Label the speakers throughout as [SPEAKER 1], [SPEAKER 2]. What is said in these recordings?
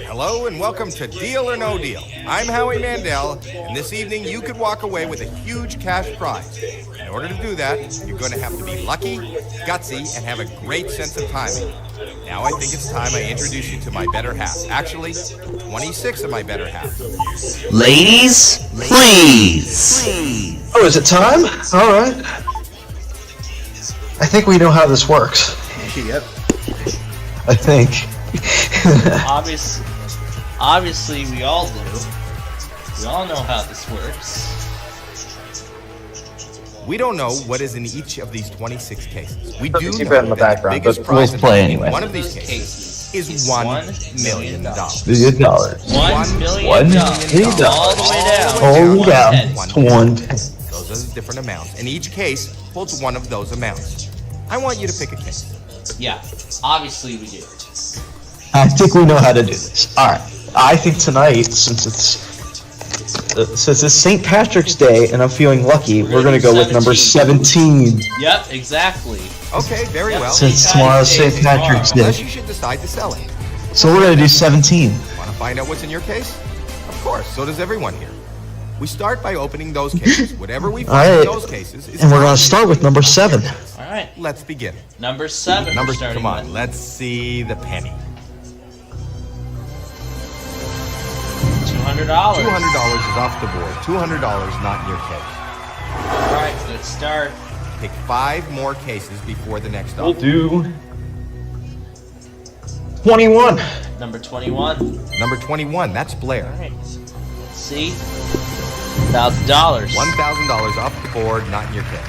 [SPEAKER 1] Hello and welcome to Deal or No Deal. I'm Howie Mandel, and this evening you could walk away with a huge cash prize. In order to do that, you're going to have to be lucky, gutsy, and have a great sense of timing. Now I think it's time I introduce you to my better half. Actually, 26 of my better half.
[SPEAKER 2] Ladies, please.
[SPEAKER 3] Oh, is it time? All right. I think we know how this works.
[SPEAKER 1] Yep.
[SPEAKER 3] I think.
[SPEAKER 2] Obviously, we all do. We all know how this works.
[SPEAKER 1] We don't know what is in each of these 26 cases. We do
[SPEAKER 3] Keep
[SPEAKER 1] know
[SPEAKER 3] it in the
[SPEAKER 1] that
[SPEAKER 3] background,
[SPEAKER 1] the biggest
[SPEAKER 3] but
[SPEAKER 1] prize
[SPEAKER 2] we'll play
[SPEAKER 1] in
[SPEAKER 2] anyway.
[SPEAKER 1] one of these cases is $1 million.
[SPEAKER 3] $1
[SPEAKER 2] $1
[SPEAKER 3] $1
[SPEAKER 2] million.
[SPEAKER 3] million.
[SPEAKER 2] All the way down.
[SPEAKER 3] Hold down
[SPEAKER 2] to
[SPEAKER 3] to 110.
[SPEAKER 1] Those are the different amounts, and each case holds one of those amounts. I want you to pick a case.
[SPEAKER 2] Yeah, obviously we do.
[SPEAKER 3] I think we know how to do this. All right. I think tonight, since it's St. Patrick's Day and I'm feeling lucky, we're going to go with number 17.
[SPEAKER 2] Yep, exactly.
[SPEAKER 1] Okay, very well.
[SPEAKER 3] Since tomorrow's St. Patrick's Day.
[SPEAKER 1] Unless you should decide to sell it.
[SPEAKER 3] So we're going to do 17.
[SPEAKER 1] Want to find out what's in your case? Of course, so does everyone here. We start by opening those cases. Whatever we find in those cases is...
[SPEAKER 3] And we're going to start with number 7.
[SPEAKER 2] All right.
[SPEAKER 1] Let's begin.
[SPEAKER 2] Number 7.
[SPEAKER 1] Number,
[SPEAKER 2] we're starting
[SPEAKER 1] come on,
[SPEAKER 2] with.
[SPEAKER 1] let's see the penny.
[SPEAKER 2] $200.
[SPEAKER 1] $200 is off the board. $200 not in your case.
[SPEAKER 2] All right, good start.
[SPEAKER 1] Pick 5 more cases before the next
[SPEAKER 3] We'll
[SPEAKER 1] offer.
[SPEAKER 3] do 21.
[SPEAKER 2] Number 21.
[SPEAKER 1] Number 21, that's Blair.
[SPEAKER 2] All right. Let's see. $1,000.
[SPEAKER 1] $1,000 off the board, not in your case.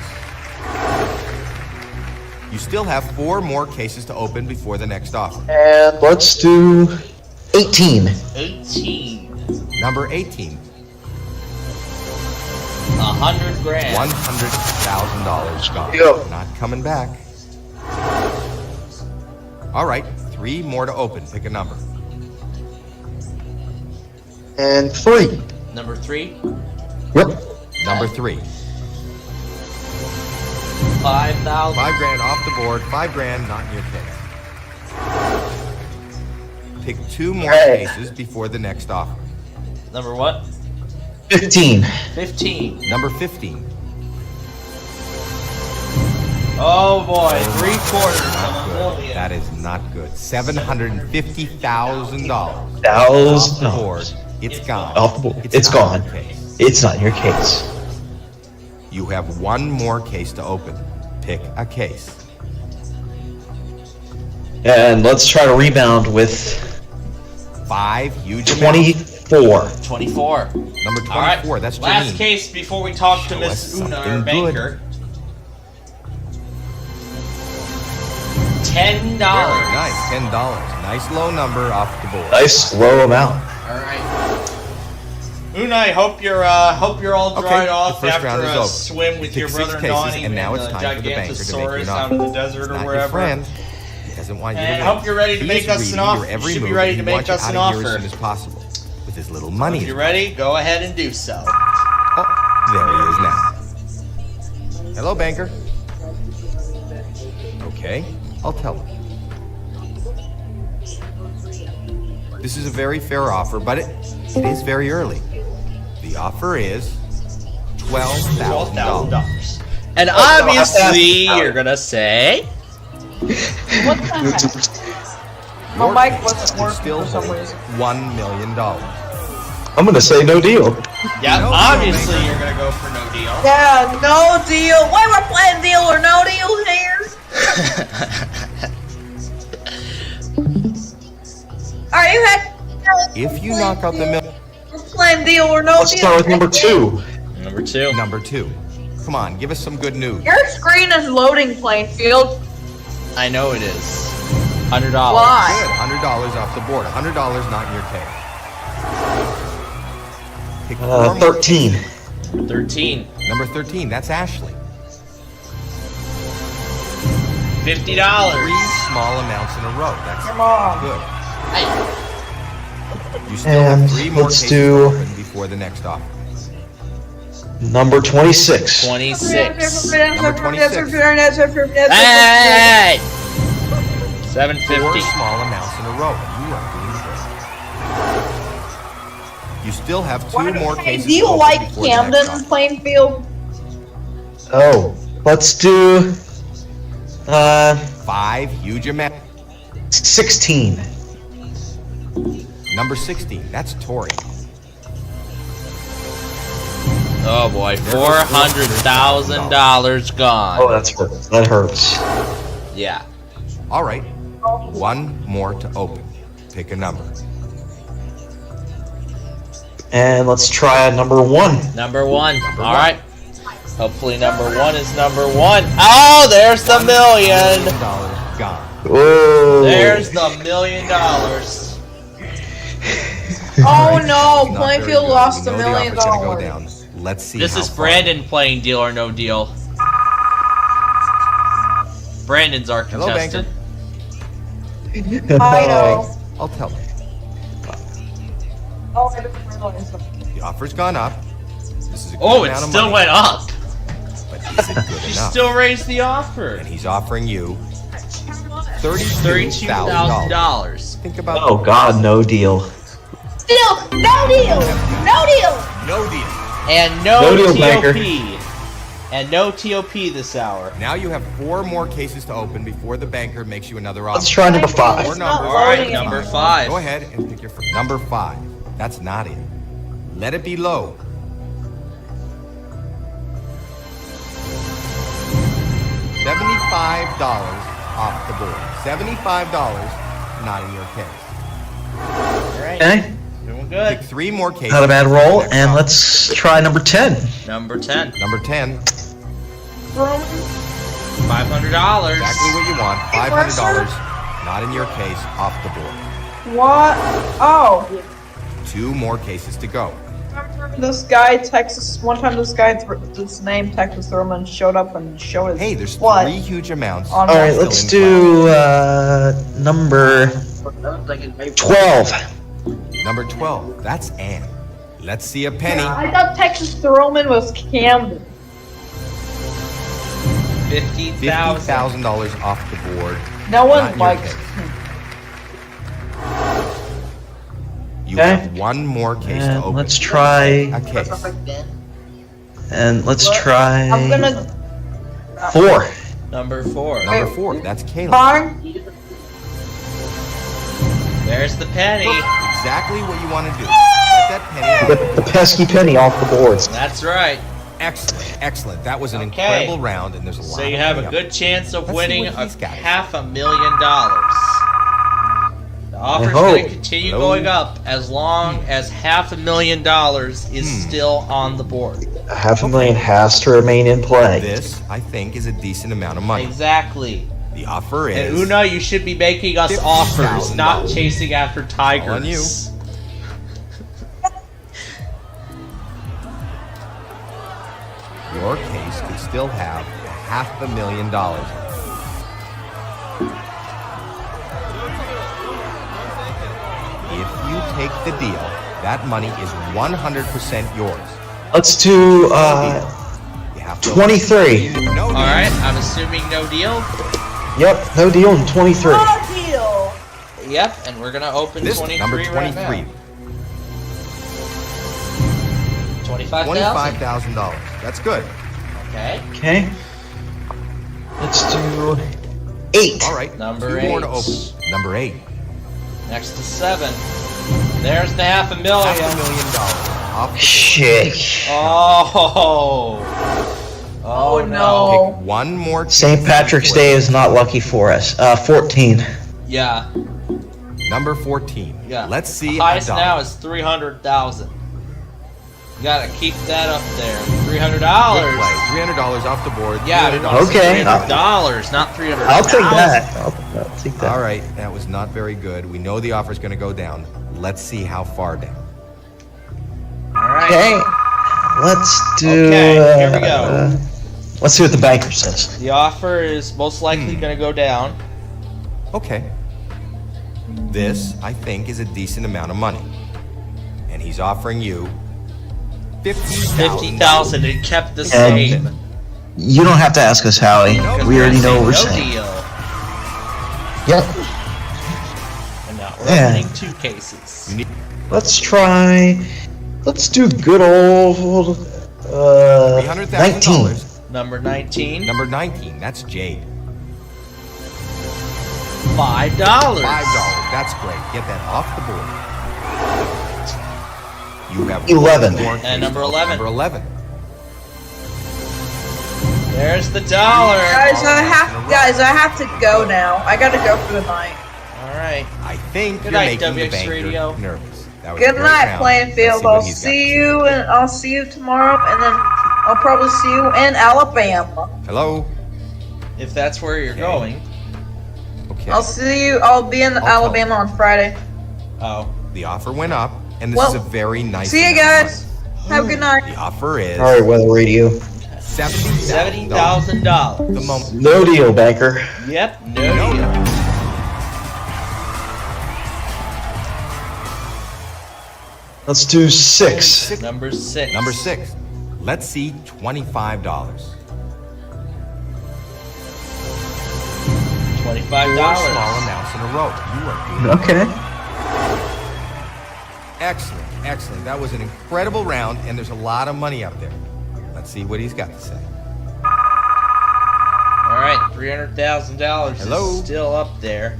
[SPEAKER 1] You still have 4 more cases to open before the next offer.
[SPEAKER 3] And let's do 18.
[SPEAKER 2] 18.
[SPEAKER 1] Number 18,
[SPEAKER 2] $100 grand.
[SPEAKER 1] $100,000 gone.
[SPEAKER 3] Yep.
[SPEAKER 1] Not coming back. All right, 3 more to open. Pick a number.
[SPEAKER 3] And 3.
[SPEAKER 2] Number 3.
[SPEAKER 3] Yep.
[SPEAKER 1] Number 3.
[SPEAKER 2] $5,000.
[SPEAKER 1] $5 grand off the board. $5 grand not in your case. Pick 2 more
[SPEAKER 3] Hey.
[SPEAKER 1] cases before the next offer.
[SPEAKER 2] Number what?
[SPEAKER 3] 15.
[SPEAKER 2] 15.
[SPEAKER 1] Number 15.
[SPEAKER 2] Oh boy,
[SPEAKER 1] Not
[SPEAKER 2] 3/4 of a
[SPEAKER 1] good.
[SPEAKER 2] million.
[SPEAKER 1] That is not good. $750,000 off the
[SPEAKER 3] $1,000
[SPEAKER 1] board. It's gone.
[SPEAKER 3] off the board. It's
[SPEAKER 1] not
[SPEAKER 3] gone.
[SPEAKER 1] in your case.
[SPEAKER 3] It's not in your case.
[SPEAKER 1] You have 1 more case to open. Pick a case.
[SPEAKER 3] And let's try to rebound with
[SPEAKER 1] 5 huge amounts.
[SPEAKER 3] 24.
[SPEAKER 2] 24.
[SPEAKER 1] Number 24,
[SPEAKER 2] All right,
[SPEAKER 1] that's
[SPEAKER 2] last
[SPEAKER 1] Janine.
[SPEAKER 2] case before we talk to
[SPEAKER 1] Show
[SPEAKER 2] Miss
[SPEAKER 1] us
[SPEAKER 2] Una, our
[SPEAKER 1] something
[SPEAKER 2] banker. $10.
[SPEAKER 1] Very nice, $10. Nice low number off the board.
[SPEAKER 3] Nice low amount.
[SPEAKER 2] All right. Una, I hope you're all dried off
[SPEAKER 1] the first round
[SPEAKER 2] after
[SPEAKER 1] is
[SPEAKER 2] a
[SPEAKER 1] over.
[SPEAKER 2] swim with
[SPEAKER 1] Pick
[SPEAKER 2] your
[SPEAKER 1] 6
[SPEAKER 2] brother
[SPEAKER 1] cases,
[SPEAKER 2] Donnie
[SPEAKER 1] and now
[SPEAKER 2] in
[SPEAKER 1] it's
[SPEAKER 2] the
[SPEAKER 1] time for the banker to make you
[SPEAKER 2] Gigantosaurus
[SPEAKER 1] an
[SPEAKER 2] out
[SPEAKER 1] offer.
[SPEAKER 2] in the desert or
[SPEAKER 1] Not
[SPEAKER 2] wherever.
[SPEAKER 1] your friend. He doesn't want you to
[SPEAKER 2] And
[SPEAKER 1] win.
[SPEAKER 2] I hope you're ready to make
[SPEAKER 1] He's
[SPEAKER 2] us an
[SPEAKER 1] reading
[SPEAKER 2] offer.
[SPEAKER 1] your every
[SPEAKER 2] You should be
[SPEAKER 1] move,
[SPEAKER 2] ready
[SPEAKER 1] and
[SPEAKER 2] to
[SPEAKER 1] he
[SPEAKER 2] make
[SPEAKER 1] wants you
[SPEAKER 2] us an
[SPEAKER 1] out of here
[SPEAKER 2] offer.
[SPEAKER 1] as soon as possible. With his little money.
[SPEAKER 2] If you're ready, go ahead and do so.
[SPEAKER 1] Oh, there he is now. Hello, banker. Okay, I'll tell him. This is a very fair offer, but it is very early. The offer is $12,000.
[SPEAKER 2] And obviously, you're gonna say,
[SPEAKER 4] What the heck? My
[SPEAKER 1] Your
[SPEAKER 4] mic
[SPEAKER 1] case
[SPEAKER 4] wasn't working
[SPEAKER 1] still
[SPEAKER 4] for some
[SPEAKER 1] holds
[SPEAKER 4] reason.
[SPEAKER 1] $1 million.
[SPEAKER 3] I'm going to say no deal.
[SPEAKER 2] yeah,
[SPEAKER 1] No,
[SPEAKER 2] obviously
[SPEAKER 1] no,
[SPEAKER 2] you're gonna go for no deal.
[SPEAKER 4] Yeah, no deal. Why we're playing
[SPEAKER 1] If you knock out the million...
[SPEAKER 4] We're playing Deal or No
[SPEAKER 3] Let's
[SPEAKER 4] Deal.
[SPEAKER 3] start with number 2.
[SPEAKER 2] Number 2.
[SPEAKER 1] Number 2. Come on, give us some good news.
[SPEAKER 4] Your screen is loading, Plainfield.
[SPEAKER 2] I know it is. $100.
[SPEAKER 4] Why?
[SPEAKER 1] Good, $100 off the board. $100 not in your case. Pick 4 more.
[SPEAKER 3] 13.
[SPEAKER 2] 13.
[SPEAKER 1] Number 13, that's Ashley.
[SPEAKER 2] $50.
[SPEAKER 1] 3 small amounts in a row. That's
[SPEAKER 4] Come on.
[SPEAKER 1] good.
[SPEAKER 2] Hey.
[SPEAKER 1] You still
[SPEAKER 3] And
[SPEAKER 1] have 3 more
[SPEAKER 3] let's
[SPEAKER 1] cases
[SPEAKER 3] do-
[SPEAKER 1] open before the next offer.
[SPEAKER 3] Number 26.
[SPEAKER 2] 26.
[SPEAKER 1] Number 26.
[SPEAKER 2] Hey!
[SPEAKER 1] 4
[SPEAKER 2] $750.
[SPEAKER 1] small amounts in a row. You are doing good. You still have 2 more cases
[SPEAKER 4] Do you
[SPEAKER 1] open
[SPEAKER 4] like
[SPEAKER 1] before the next
[SPEAKER 4] Camden,
[SPEAKER 1] offer.
[SPEAKER 4] Plainfield?
[SPEAKER 3] Oh, let's do
[SPEAKER 1] 5 huge amounts.
[SPEAKER 3] 16.
[SPEAKER 1] Number 16, that's Tori.
[SPEAKER 2] Oh boy, $400,000 gone.
[SPEAKER 3] Oh, that hurts.
[SPEAKER 2] Yeah.
[SPEAKER 1] All right, 1 more to open. Pick a number.
[SPEAKER 3] And let's try number 1.
[SPEAKER 2] Number 1. All right. Hopefully number 1 is number 1. Oh, there's the million.
[SPEAKER 1] $1 gone.
[SPEAKER 3] Whoa.
[SPEAKER 2] There's the $1 million.
[SPEAKER 4] Oh no,
[SPEAKER 1] Not very
[SPEAKER 4] Plainfield
[SPEAKER 1] good.
[SPEAKER 4] lost
[SPEAKER 1] We
[SPEAKER 4] $1
[SPEAKER 1] know the
[SPEAKER 4] million.
[SPEAKER 1] offer's gonna go down. Let's see.
[SPEAKER 2] This
[SPEAKER 1] how
[SPEAKER 2] is
[SPEAKER 1] far.
[SPEAKER 2] Brandon playing Deal or No Deal. Brandon's our
[SPEAKER 1] Hello,
[SPEAKER 2] contestant.
[SPEAKER 4] I know.
[SPEAKER 1] I'll tell you.
[SPEAKER 4] Oh, I didn't realize that.
[SPEAKER 1] The offer's gone up. This is a good
[SPEAKER 2] Oh, it
[SPEAKER 1] amount of
[SPEAKER 2] still
[SPEAKER 1] money,
[SPEAKER 2] went up.
[SPEAKER 1] but is it good
[SPEAKER 2] She
[SPEAKER 1] enough?
[SPEAKER 2] still raised the offer.
[SPEAKER 1] And he's offering you $32,000.
[SPEAKER 2] $32,000.
[SPEAKER 1] Think about
[SPEAKER 3] Oh God, no deal.
[SPEAKER 4] Still, no deal! No deal!
[SPEAKER 1] no deal.
[SPEAKER 2] And no,
[SPEAKER 3] No deal,
[SPEAKER 2] TOP.
[SPEAKER 3] banker.
[SPEAKER 2] And no TOP this hour.
[SPEAKER 1] Now you have 4 more cases to open before the banker makes you another offer.
[SPEAKER 3] Let's try number 5.
[SPEAKER 1] Or
[SPEAKER 4] not
[SPEAKER 1] number.
[SPEAKER 2] Alright,
[SPEAKER 4] loading
[SPEAKER 2] number
[SPEAKER 4] anymore.
[SPEAKER 2] 5.
[SPEAKER 1] Go ahead and pick your first. Number 5. That's not it. Let it be low. $75 off the board. $75 not in your case.
[SPEAKER 2] Alright.
[SPEAKER 3] Okay,
[SPEAKER 2] Doing
[SPEAKER 1] Pick
[SPEAKER 2] good.
[SPEAKER 1] 3 more cases.
[SPEAKER 3] not a bad roll.
[SPEAKER 1] Next
[SPEAKER 3] And
[SPEAKER 1] offer.
[SPEAKER 3] let's try number 10.
[SPEAKER 2] Number 10.
[SPEAKER 1] Number 10.
[SPEAKER 2] $500.
[SPEAKER 1] Exactly what you want. $500 not in your case off the board.
[SPEAKER 4] What? Oh.
[SPEAKER 1] 2 more cases to go.
[SPEAKER 4] Remember this guy, Texas, one time this guy, this name, Texas Thurman, showed up and showed his
[SPEAKER 1] Hey, there's
[SPEAKER 4] what?
[SPEAKER 1] 3 huge amounts.
[SPEAKER 4] On
[SPEAKER 3] All right,
[SPEAKER 1] Still
[SPEAKER 3] let's
[SPEAKER 1] in
[SPEAKER 3] do number 12.
[SPEAKER 1] Number 12. That's Ann. Let's see a penny.
[SPEAKER 4] I thought Texas Thurman was Camden.
[SPEAKER 2] $50,000.
[SPEAKER 1] $50,000 off the board.
[SPEAKER 4] No
[SPEAKER 1] Not
[SPEAKER 4] one
[SPEAKER 1] in your
[SPEAKER 4] likes
[SPEAKER 1] case.
[SPEAKER 4] him.
[SPEAKER 1] You
[SPEAKER 3] Okay.
[SPEAKER 1] have 1 more case to
[SPEAKER 3] And
[SPEAKER 1] open.
[SPEAKER 3] let's try.
[SPEAKER 1] A case.
[SPEAKER 3] And let's
[SPEAKER 4] I'm
[SPEAKER 3] try
[SPEAKER 4] gonna
[SPEAKER 3] 4.
[SPEAKER 2] Number 4.
[SPEAKER 1] Number 4. That's Kayla.
[SPEAKER 4] Barn.
[SPEAKER 2] There's the penny.
[SPEAKER 1] Exactly what you want to do. Get that penny out.
[SPEAKER 3] Get the pesky penny off the boards.
[SPEAKER 2] That's right.
[SPEAKER 1] Excellent. Excellent. That was an
[SPEAKER 2] Okay.
[SPEAKER 1] incredible round, and there's a lot.
[SPEAKER 2] So you have a
[SPEAKER 1] money up.
[SPEAKER 2] good chance of
[SPEAKER 1] Let's see
[SPEAKER 2] winning
[SPEAKER 1] what he's got.
[SPEAKER 2] $500,000. The offer's
[SPEAKER 3] hope.
[SPEAKER 2] going to continue
[SPEAKER 1] Hello?
[SPEAKER 2] going up as long as $500,000 is still on the board.
[SPEAKER 3] $500,000 has to remain in play.
[SPEAKER 1] This, I think, is a decent amount of money.
[SPEAKER 2] Exactly.
[SPEAKER 1] The offer is.
[SPEAKER 2] And Una, you should be making us
[SPEAKER 1] $50,000.
[SPEAKER 2] offers, not chasing after tigers.
[SPEAKER 1] on you. Your case could still have $500,000. If you take the deal, that money is 100% yours.
[SPEAKER 3] Let's do
[SPEAKER 1] You have to
[SPEAKER 3] 23.
[SPEAKER 1] No deal.
[SPEAKER 2] All right, I'm assuming no deal.
[SPEAKER 3] Yep, no deal in 23.
[SPEAKER 4] No deal.
[SPEAKER 2] Yep, and we're gonna open
[SPEAKER 1] This
[SPEAKER 2] 23
[SPEAKER 1] number
[SPEAKER 2] right
[SPEAKER 1] 23.
[SPEAKER 2] now. $25,000.
[SPEAKER 1] $25,000. That's good.
[SPEAKER 2] Okay.
[SPEAKER 3] Okay. Let's do 8.
[SPEAKER 1] All right.
[SPEAKER 2] Number
[SPEAKER 1] 2 more to
[SPEAKER 2] 8.
[SPEAKER 1] open. Number 8.
[SPEAKER 2] Next to 7. There's the $500,000.
[SPEAKER 1] $500,000 off the board.
[SPEAKER 3] Shit.
[SPEAKER 2] Oh. Oh no.
[SPEAKER 1] Pick 1 more.
[SPEAKER 3] St.
[SPEAKER 1] case
[SPEAKER 3] Patrick's
[SPEAKER 1] before-
[SPEAKER 3] Day is not lucky for us. 14.
[SPEAKER 2] Yeah.
[SPEAKER 1] Number 14.
[SPEAKER 2] Yeah.
[SPEAKER 1] Let's see.
[SPEAKER 2] The highest
[SPEAKER 1] a
[SPEAKER 2] now
[SPEAKER 1] dollar.
[SPEAKER 2] is 300,000. You gotta keep that up there. $300.
[SPEAKER 1] Good play. $300 off the board.
[SPEAKER 2] Yeah,
[SPEAKER 1] $300.
[SPEAKER 3] Okay.
[SPEAKER 2] $300, not 300.
[SPEAKER 3] I'll take that. I'll take that.
[SPEAKER 1] All right, that was not very good. We know the offer's going to go down. Let's see how far down.
[SPEAKER 2] All right.
[SPEAKER 3] Okay. Let's do.
[SPEAKER 2] Okay, here we go.
[SPEAKER 3] Let's see what the banker says.
[SPEAKER 2] The offer is most likely going to go down.
[SPEAKER 1] Okay. This, I think, is a decent amount of money. And he's offering you $50,000.
[SPEAKER 2] $50,000. It kept the
[SPEAKER 3] And
[SPEAKER 2] same.
[SPEAKER 3] you don't have to ask us, Howie. We already know what we're
[SPEAKER 2] No
[SPEAKER 3] saying.
[SPEAKER 2] deal.
[SPEAKER 3] Yep.
[SPEAKER 2] And now we're
[SPEAKER 3] Yeah.
[SPEAKER 2] opening 2 cases.
[SPEAKER 1] You need-
[SPEAKER 3] Let's try. Let's do good old. 19.
[SPEAKER 1] $300,000.
[SPEAKER 2] Number 19.
[SPEAKER 1] Number 19, that's Jade.
[SPEAKER 2] $5.
[SPEAKER 1] $5. That's great. Get that off the board. You have
[SPEAKER 3] 11.
[SPEAKER 1] one more
[SPEAKER 2] And
[SPEAKER 1] case.
[SPEAKER 2] number 11.
[SPEAKER 1] Number 11.
[SPEAKER 2] There's the dollar.
[SPEAKER 4] Guys, I have to go now. I gotta go for the night.
[SPEAKER 2] All right.
[SPEAKER 1] I think
[SPEAKER 2] Good
[SPEAKER 1] you're
[SPEAKER 2] night,
[SPEAKER 1] making the
[SPEAKER 2] WX
[SPEAKER 1] banker
[SPEAKER 2] Radio.
[SPEAKER 1] nervous. That was
[SPEAKER 4] Good
[SPEAKER 1] a great
[SPEAKER 4] night,
[SPEAKER 1] round.
[SPEAKER 4] Plainfield.
[SPEAKER 1] Let's
[SPEAKER 4] I'll
[SPEAKER 1] see what he's got
[SPEAKER 4] see
[SPEAKER 1] to say.
[SPEAKER 4] you, and I'll see you tomorrow, and then I'll probably see you in Alabama.
[SPEAKER 1] Hello?
[SPEAKER 2] If that's where you're
[SPEAKER 1] Okay.
[SPEAKER 2] going.
[SPEAKER 1] Okay.
[SPEAKER 4] I'll see you. I'll be in
[SPEAKER 1] tell
[SPEAKER 4] Alabama on Friday.
[SPEAKER 2] Oh.
[SPEAKER 1] The offer went up, and this
[SPEAKER 4] Well,
[SPEAKER 1] is a very nice
[SPEAKER 4] See you
[SPEAKER 1] amount of
[SPEAKER 4] guys. Have a good night.
[SPEAKER 1] money. The offer is
[SPEAKER 3] All right, weather radio.
[SPEAKER 1] $70,000.
[SPEAKER 2] $70,000.
[SPEAKER 1] The moment.
[SPEAKER 3] No deal, banker.
[SPEAKER 2] Yep. No
[SPEAKER 1] No.
[SPEAKER 2] deal.
[SPEAKER 3] Let's do 6.
[SPEAKER 2] Number 6.
[SPEAKER 1] Number 6. Let's see $25.
[SPEAKER 2] $25.
[SPEAKER 1] Four small amounts in a row. You are doing
[SPEAKER 3] Okay.
[SPEAKER 1] excellent. Excellent. That was an incredible round, and there's a lot of money out there. Let's see what he's got to say.
[SPEAKER 2] All right. $300,000
[SPEAKER 1] Hello?
[SPEAKER 2] is still up there.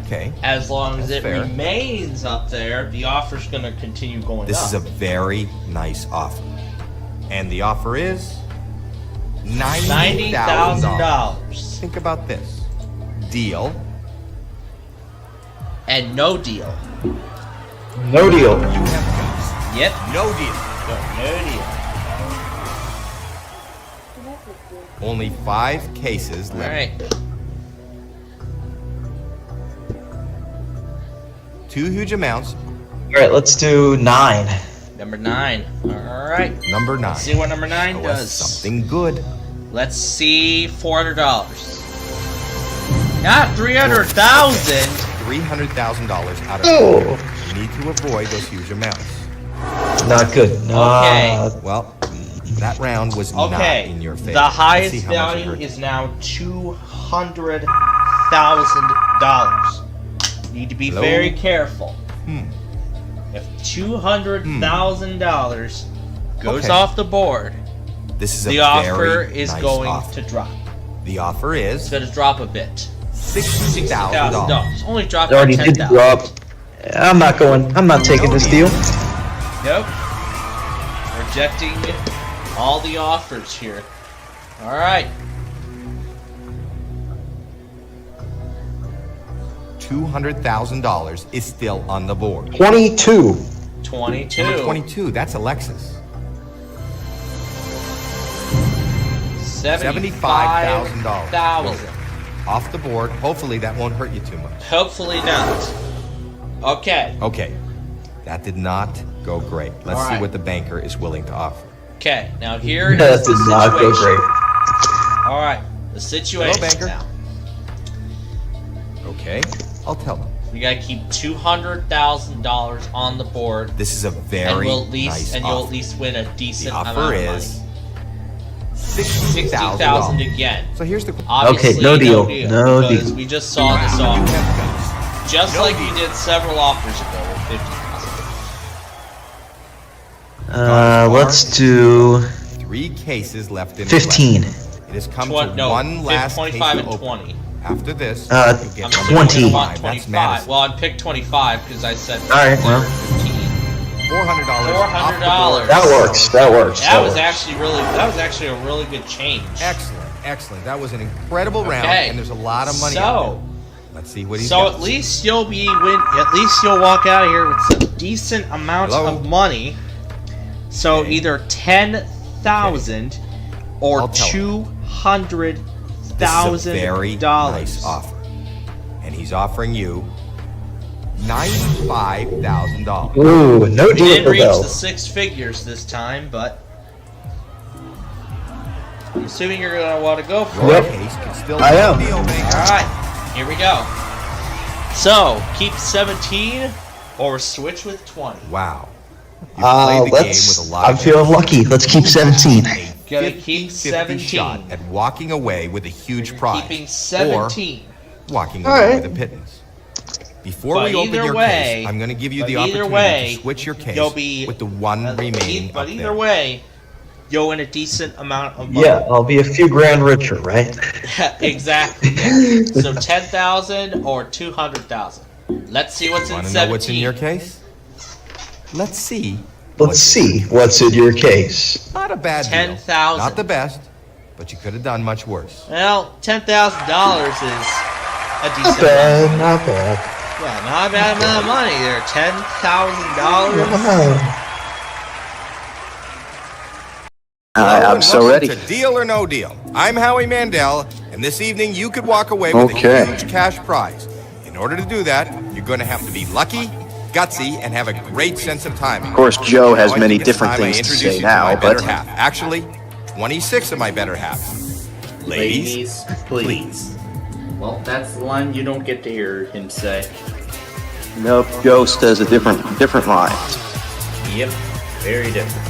[SPEAKER 1] Okay.
[SPEAKER 2] As long as
[SPEAKER 1] That's
[SPEAKER 2] it
[SPEAKER 1] fair.
[SPEAKER 2] remains up there, the offer's going to continue going
[SPEAKER 1] This
[SPEAKER 2] up.
[SPEAKER 1] is a very nice offer. And the offer is $90,000.
[SPEAKER 2] $90,000.
[SPEAKER 1] Think about this. Deal.
[SPEAKER 2] And no deal.
[SPEAKER 3] No deal.
[SPEAKER 1] You have guts.
[SPEAKER 2] Yep.
[SPEAKER 1] No deal.
[SPEAKER 2] No deal.
[SPEAKER 1] Only 5 cases
[SPEAKER 2] All
[SPEAKER 1] left.
[SPEAKER 2] right.
[SPEAKER 1] 2 huge amounts.
[SPEAKER 3] All right, let's do 9.
[SPEAKER 2] Number 9. All right.
[SPEAKER 1] Number 9.
[SPEAKER 2] Let's see what number 9
[SPEAKER 1] Show us
[SPEAKER 2] does.
[SPEAKER 1] something good.
[SPEAKER 2] Let's see $400. Not 300,000.
[SPEAKER 1] $300,000 out of
[SPEAKER 3] Oh.
[SPEAKER 1] You need to avoid those huge amounts.
[SPEAKER 3] Not good.
[SPEAKER 2] Okay.
[SPEAKER 1] Well, that round was not
[SPEAKER 2] Okay.
[SPEAKER 1] in your favor.
[SPEAKER 2] The
[SPEAKER 1] Let's
[SPEAKER 2] highest
[SPEAKER 1] see how much it
[SPEAKER 2] value
[SPEAKER 1] hurt.
[SPEAKER 2] is now $200,000. Need to be
[SPEAKER 1] Hello?
[SPEAKER 2] very careful.
[SPEAKER 1] Hmm.
[SPEAKER 2] If $200,000 goes
[SPEAKER 1] Okay.
[SPEAKER 2] off the board,
[SPEAKER 1] This is a
[SPEAKER 2] the offer
[SPEAKER 1] very
[SPEAKER 2] is
[SPEAKER 1] nice
[SPEAKER 2] going
[SPEAKER 1] offer.
[SPEAKER 2] to drop.
[SPEAKER 1] The offer
[SPEAKER 2] It's
[SPEAKER 1] is
[SPEAKER 2] going to drop a bit.
[SPEAKER 1] $60,000.
[SPEAKER 2] $60,000. Only dropped
[SPEAKER 3] It already
[SPEAKER 2] by
[SPEAKER 3] did
[SPEAKER 2] $10,000.
[SPEAKER 3] drop. I'm not going. I'm not taking this deal.
[SPEAKER 2] Nope. Rejecting all the offers here. All right.
[SPEAKER 1] $200,000 is still on the board.
[SPEAKER 3] 22.
[SPEAKER 2] 22.
[SPEAKER 1] Number 22, that's Alexis.
[SPEAKER 2] $75,000.
[SPEAKER 1] Off the board. Hopefully that won't hurt you too much.
[SPEAKER 2] Hopefully not. Okay.
[SPEAKER 1] Okay. That did not go great. Let's
[SPEAKER 2] All
[SPEAKER 1] see
[SPEAKER 2] right.
[SPEAKER 1] what the banker is willing to offer.
[SPEAKER 2] Okay. Now here is
[SPEAKER 3] That
[SPEAKER 2] the
[SPEAKER 3] did not go
[SPEAKER 2] situation.
[SPEAKER 3] great.
[SPEAKER 2] All right. The situation
[SPEAKER 1] banker.
[SPEAKER 2] now.
[SPEAKER 1] Okay. I'll tell them.
[SPEAKER 2] You gotta keep $200,000 on the board,
[SPEAKER 1] This is a
[SPEAKER 2] and
[SPEAKER 1] very
[SPEAKER 2] we'll at least
[SPEAKER 1] nice
[SPEAKER 2] and you'll
[SPEAKER 1] offer.
[SPEAKER 2] at least win a
[SPEAKER 1] The
[SPEAKER 2] decent amount
[SPEAKER 1] offer
[SPEAKER 2] of
[SPEAKER 1] is
[SPEAKER 2] money.
[SPEAKER 1] $60,000
[SPEAKER 2] $60,000 again.
[SPEAKER 1] So here's the
[SPEAKER 2] Obviously,
[SPEAKER 3] Okay, no deal. No
[SPEAKER 2] because
[SPEAKER 3] deal.
[SPEAKER 2] we just saw this
[SPEAKER 1] You
[SPEAKER 2] offer,
[SPEAKER 1] have guts.
[SPEAKER 2] just
[SPEAKER 1] No
[SPEAKER 2] like
[SPEAKER 1] deal.
[SPEAKER 2] we did several offers ago with $50,000.
[SPEAKER 3] Let's do
[SPEAKER 1] 3 cases left in the
[SPEAKER 3] 15.
[SPEAKER 1] question. It has come to
[SPEAKER 2] No,
[SPEAKER 1] one last
[SPEAKER 2] 25
[SPEAKER 1] case
[SPEAKER 2] and
[SPEAKER 1] to open.
[SPEAKER 2] 20.
[SPEAKER 1] After this,
[SPEAKER 3] Uh,
[SPEAKER 1] you get
[SPEAKER 2] I'm
[SPEAKER 1] number
[SPEAKER 3] 20.
[SPEAKER 2] gonna want
[SPEAKER 1] 25. That's
[SPEAKER 2] 25.
[SPEAKER 1] Madison.
[SPEAKER 2] Well, I picked 25 because I said
[SPEAKER 3] All right, well.
[SPEAKER 2] 15.
[SPEAKER 1] $400.
[SPEAKER 2] $400.
[SPEAKER 3] That works. That works.
[SPEAKER 2] That was
[SPEAKER 3] works.
[SPEAKER 2] actually a really good change.
[SPEAKER 1] Excellent, excellent. That was an incredible round,
[SPEAKER 2] Okay.
[SPEAKER 1] and there's a lot of money out
[SPEAKER 2] So,
[SPEAKER 1] Let's see what he's
[SPEAKER 2] So
[SPEAKER 1] got.
[SPEAKER 2] at least you'll walk out of here with some decent amount of money. So either 10,000 or
[SPEAKER 1] I'll tell him.
[SPEAKER 2] $200,000.
[SPEAKER 1] This is a very nice offer. And he's offering you $95,000.
[SPEAKER 3] Ooh, no
[SPEAKER 2] We
[SPEAKER 3] deal
[SPEAKER 2] didn't
[SPEAKER 3] for
[SPEAKER 2] reach
[SPEAKER 3] Bill.
[SPEAKER 2] the 6 figures this time, but I'm assuming you're gonna want to go for
[SPEAKER 1] Your
[SPEAKER 2] it.
[SPEAKER 1] case can still
[SPEAKER 3] I
[SPEAKER 1] be a
[SPEAKER 3] am.
[SPEAKER 1] deal, baby.
[SPEAKER 2] Alright, here we go. So, keep 17 or switch with 20.
[SPEAKER 1] Wow. You played the game with a lot
[SPEAKER 3] I'm
[SPEAKER 1] of
[SPEAKER 3] feeling lucky. Let's keep 17.
[SPEAKER 2] Gotta keep
[SPEAKER 1] 50
[SPEAKER 2] 17.
[SPEAKER 1] shot at walking away with a huge prize.
[SPEAKER 2] Keeping 17.
[SPEAKER 1] Or walking
[SPEAKER 3] All
[SPEAKER 1] away
[SPEAKER 3] right.
[SPEAKER 1] with a pittance. Before
[SPEAKER 2] But
[SPEAKER 1] we open
[SPEAKER 2] either
[SPEAKER 1] your
[SPEAKER 2] way-
[SPEAKER 1] case, I'm going to give you
[SPEAKER 2] but
[SPEAKER 1] the
[SPEAKER 2] either
[SPEAKER 1] opportunity
[SPEAKER 2] way,
[SPEAKER 1] to switch your case
[SPEAKER 2] you'll be-
[SPEAKER 1] with the one remaining
[SPEAKER 2] But
[SPEAKER 1] up
[SPEAKER 2] either
[SPEAKER 1] there.
[SPEAKER 2] way, you'll win a decent amount of money.
[SPEAKER 3] Yeah, I'll be a few grand richer, right?
[SPEAKER 2] Exactly. So 10,000 or 200,000. Let's see what's in
[SPEAKER 1] Want to
[SPEAKER 2] 17.
[SPEAKER 1] know what's in your case? Let's see.
[SPEAKER 3] Let's see what's in your case.
[SPEAKER 1] Not a bad deal.
[SPEAKER 2] 10,000.
[SPEAKER 1] Not the best, but you could have done much worse.
[SPEAKER 2] Well, $10,000 is a
[SPEAKER 3] Not
[SPEAKER 2] decent amount.
[SPEAKER 3] bad, not bad.
[SPEAKER 2] Yeah, not a bad amount of money there. $10,000.
[SPEAKER 1] Hello,
[SPEAKER 5] I'm
[SPEAKER 1] and
[SPEAKER 5] so
[SPEAKER 1] welcome
[SPEAKER 5] ready.
[SPEAKER 1] to Deal or No Deal. I'm Howie Mandel, and this evening you could walk away with
[SPEAKER 5] Okay.
[SPEAKER 1] a huge cash prize. In order to do that, you're going to have to be lucky, gutsy, and have a great sense of timing.
[SPEAKER 5] Of course, Joe has
[SPEAKER 1] Now I
[SPEAKER 5] many
[SPEAKER 1] think it's
[SPEAKER 5] different
[SPEAKER 1] time I
[SPEAKER 5] things to
[SPEAKER 1] introduce
[SPEAKER 5] say
[SPEAKER 1] you to
[SPEAKER 5] now,
[SPEAKER 1] my better
[SPEAKER 5] but
[SPEAKER 1] half. Actually, 26 of my better halves. Ladies,
[SPEAKER 6] please. Well, that's the line you don't get to hear him say.
[SPEAKER 5] nope, Ghost has a different line.
[SPEAKER 6] Yep, very different.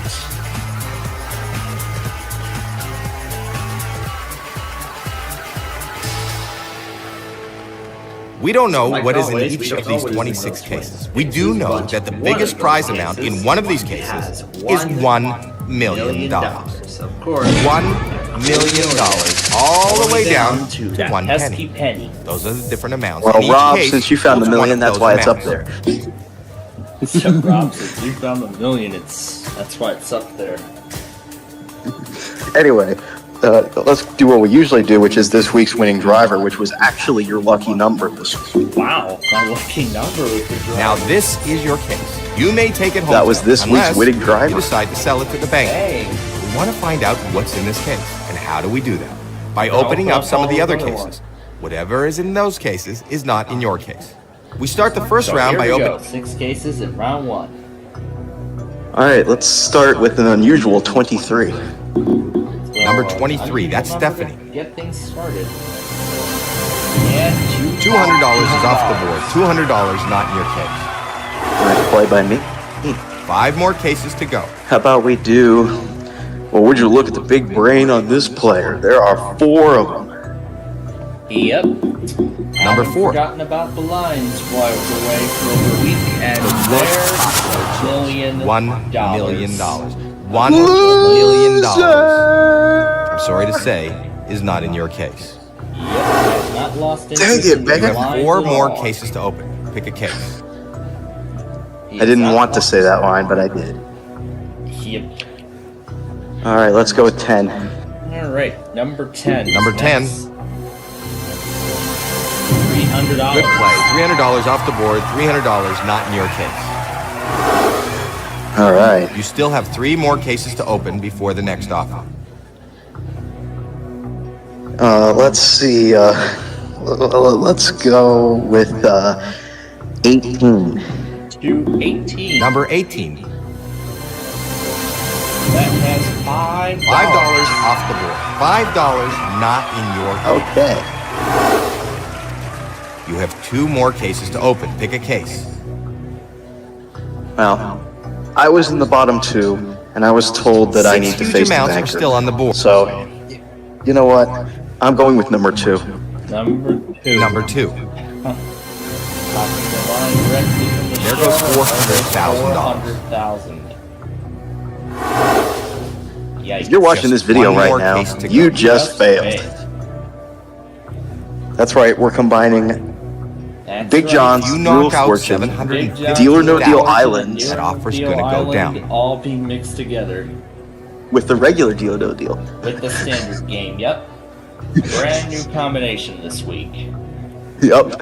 [SPEAKER 1] we don't know
[SPEAKER 6] Like
[SPEAKER 1] what is in
[SPEAKER 6] always,
[SPEAKER 1] each
[SPEAKER 6] we
[SPEAKER 1] of
[SPEAKER 6] don't
[SPEAKER 1] these
[SPEAKER 6] always
[SPEAKER 1] 26
[SPEAKER 6] know
[SPEAKER 1] cases. We do know
[SPEAKER 6] But
[SPEAKER 1] that the
[SPEAKER 6] one
[SPEAKER 1] biggest
[SPEAKER 6] of those
[SPEAKER 1] prize amount in
[SPEAKER 6] cases
[SPEAKER 1] one of these cases
[SPEAKER 6] has
[SPEAKER 1] is $1 million.
[SPEAKER 6] Of course.
[SPEAKER 1] $1 million, all the way down to
[SPEAKER 6] that
[SPEAKER 1] 1
[SPEAKER 6] pesky
[SPEAKER 1] penny.
[SPEAKER 6] penny.
[SPEAKER 1] Those are the different amounts.
[SPEAKER 5] Well,
[SPEAKER 1] In each
[SPEAKER 5] Rob,
[SPEAKER 1] case
[SPEAKER 5] since you found the
[SPEAKER 1] holds one
[SPEAKER 5] million,
[SPEAKER 1] of
[SPEAKER 5] that's
[SPEAKER 1] those
[SPEAKER 5] why it's up
[SPEAKER 1] amounts.
[SPEAKER 5] there.
[SPEAKER 6] So, Rob, since you found the million, that's why it's up there.
[SPEAKER 5] Anyway, let's do what we usually do, which is this week's winning driver, which was actually your lucky number this week.
[SPEAKER 6] Wow, my lucky number with the draw.
[SPEAKER 1] Now this is your case. You may take it home.
[SPEAKER 5] That was this
[SPEAKER 1] unless
[SPEAKER 5] week's winning driver.
[SPEAKER 1] You decide to sell it to the bank.
[SPEAKER 6] Hey,
[SPEAKER 1] We want to find out what's in this case, and how do we do that? By
[SPEAKER 6] Well,
[SPEAKER 1] opening up some of the
[SPEAKER 6] follow
[SPEAKER 1] other
[SPEAKER 6] the other
[SPEAKER 1] cases. Whatever is in those cases is not in your case. We start the first
[SPEAKER 6] so
[SPEAKER 1] round
[SPEAKER 6] here
[SPEAKER 1] by
[SPEAKER 6] we go.
[SPEAKER 1] opening.
[SPEAKER 6] 6 cases in round 1.
[SPEAKER 5] Alright, let's start with an unusual 23.
[SPEAKER 1] Number 23, that's Stephanie.
[SPEAKER 6] Get things started. And
[SPEAKER 1] $200 is off the board. $200 not in your case.
[SPEAKER 5] Nice play by me.
[SPEAKER 1] 5 more cases to go.
[SPEAKER 5] How about we do... Well, would you look at the big brain on this player? There are 4 of them.
[SPEAKER 6] Yep.
[SPEAKER 1] Number 4.
[SPEAKER 6] Forgotten about the lines while I was away for over a week, and there's $1 million.
[SPEAKER 1] $1 million. $1 million. I'm sorry to say, is not in your case.
[SPEAKER 6] Yep, I have not lost
[SPEAKER 5] Dang
[SPEAKER 6] interest
[SPEAKER 5] it,
[SPEAKER 6] in
[SPEAKER 5] man.
[SPEAKER 6] the
[SPEAKER 1] You have
[SPEAKER 6] lines
[SPEAKER 1] 4
[SPEAKER 6] at
[SPEAKER 1] more
[SPEAKER 6] all.
[SPEAKER 1] cases to open. Pick a case.
[SPEAKER 5] I didn't want to say that line, but I did.
[SPEAKER 6] Yep.
[SPEAKER 5] Alright, let's go with 10.
[SPEAKER 6] Alright, number 10.
[SPEAKER 1] Number 10.
[SPEAKER 6] That's $300.
[SPEAKER 1] Good play. $300 off the board. $300 not in your case.
[SPEAKER 5] Alright.
[SPEAKER 1] You still have 3 more cases to open before the next offer.
[SPEAKER 5] Let's see, let's go with, 18.
[SPEAKER 6] 218.
[SPEAKER 1] Number 18.
[SPEAKER 6] That has $5.
[SPEAKER 1] $5 off the board. $5 not in your case.
[SPEAKER 5] Okay.
[SPEAKER 1] You have 2 more cases to open. Pick a case.
[SPEAKER 5] Well, I was in the bottom 2, and I was told that I need to
[SPEAKER 1] Huge
[SPEAKER 5] face the
[SPEAKER 1] amounts are
[SPEAKER 5] banker.
[SPEAKER 1] still on the board.
[SPEAKER 5] So, you know what? I'm going with number 2.
[SPEAKER 6] Number 2.
[SPEAKER 1] Number 2.
[SPEAKER 6] Copying the line directly from the
[SPEAKER 1] There goes
[SPEAKER 6] show.
[SPEAKER 1] $400,000.
[SPEAKER 6] $400,000. Yikes.
[SPEAKER 5] If you're watching
[SPEAKER 1] Just
[SPEAKER 5] this video
[SPEAKER 1] one
[SPEAKER 5] right
[SPEAKER 1] more
[SPEAKER 5] now,
[SPEAKER 1] case to
[SPEAKER 5] you
[SPEAKER 1] go.
[SPEAKER 5] just failed. That's right, we're combining
[SPEAKER 6] That's
[SPEAKER 5] Big
[SPEAKER 6] right.
[SPEAKER 5] John's
[SPEAKER 1] You
[SPEAKER 5] Wheel
[SPEAKER 1] knock
[SPEAKER 5] of
[SPEAKER 1] out
[SPEAKER 5] Fortune,
[SPEAKER 6] Big
[SPEAKER 1] $750,000.
[SPEAKER 6] John's
[SPEAKER 5] Deal or No Deal
[SPEAKER 6] Wheel
[SPEAKER 5] Islands.
[SPEAKER 1] That offer's
[SPEAKER 6] Deal
[SPEAKER 1] gonna go
[SPEAKER 6] Island
[SPEAKER 1] down.
[SPEAKER 6] all being mixed together
[SPEAKER 5] with the regular Deal or No Deal.
[SPEAKER 6] with the standard game. Yep. Brand new combination this week.
[SPEAKER 5] Yup.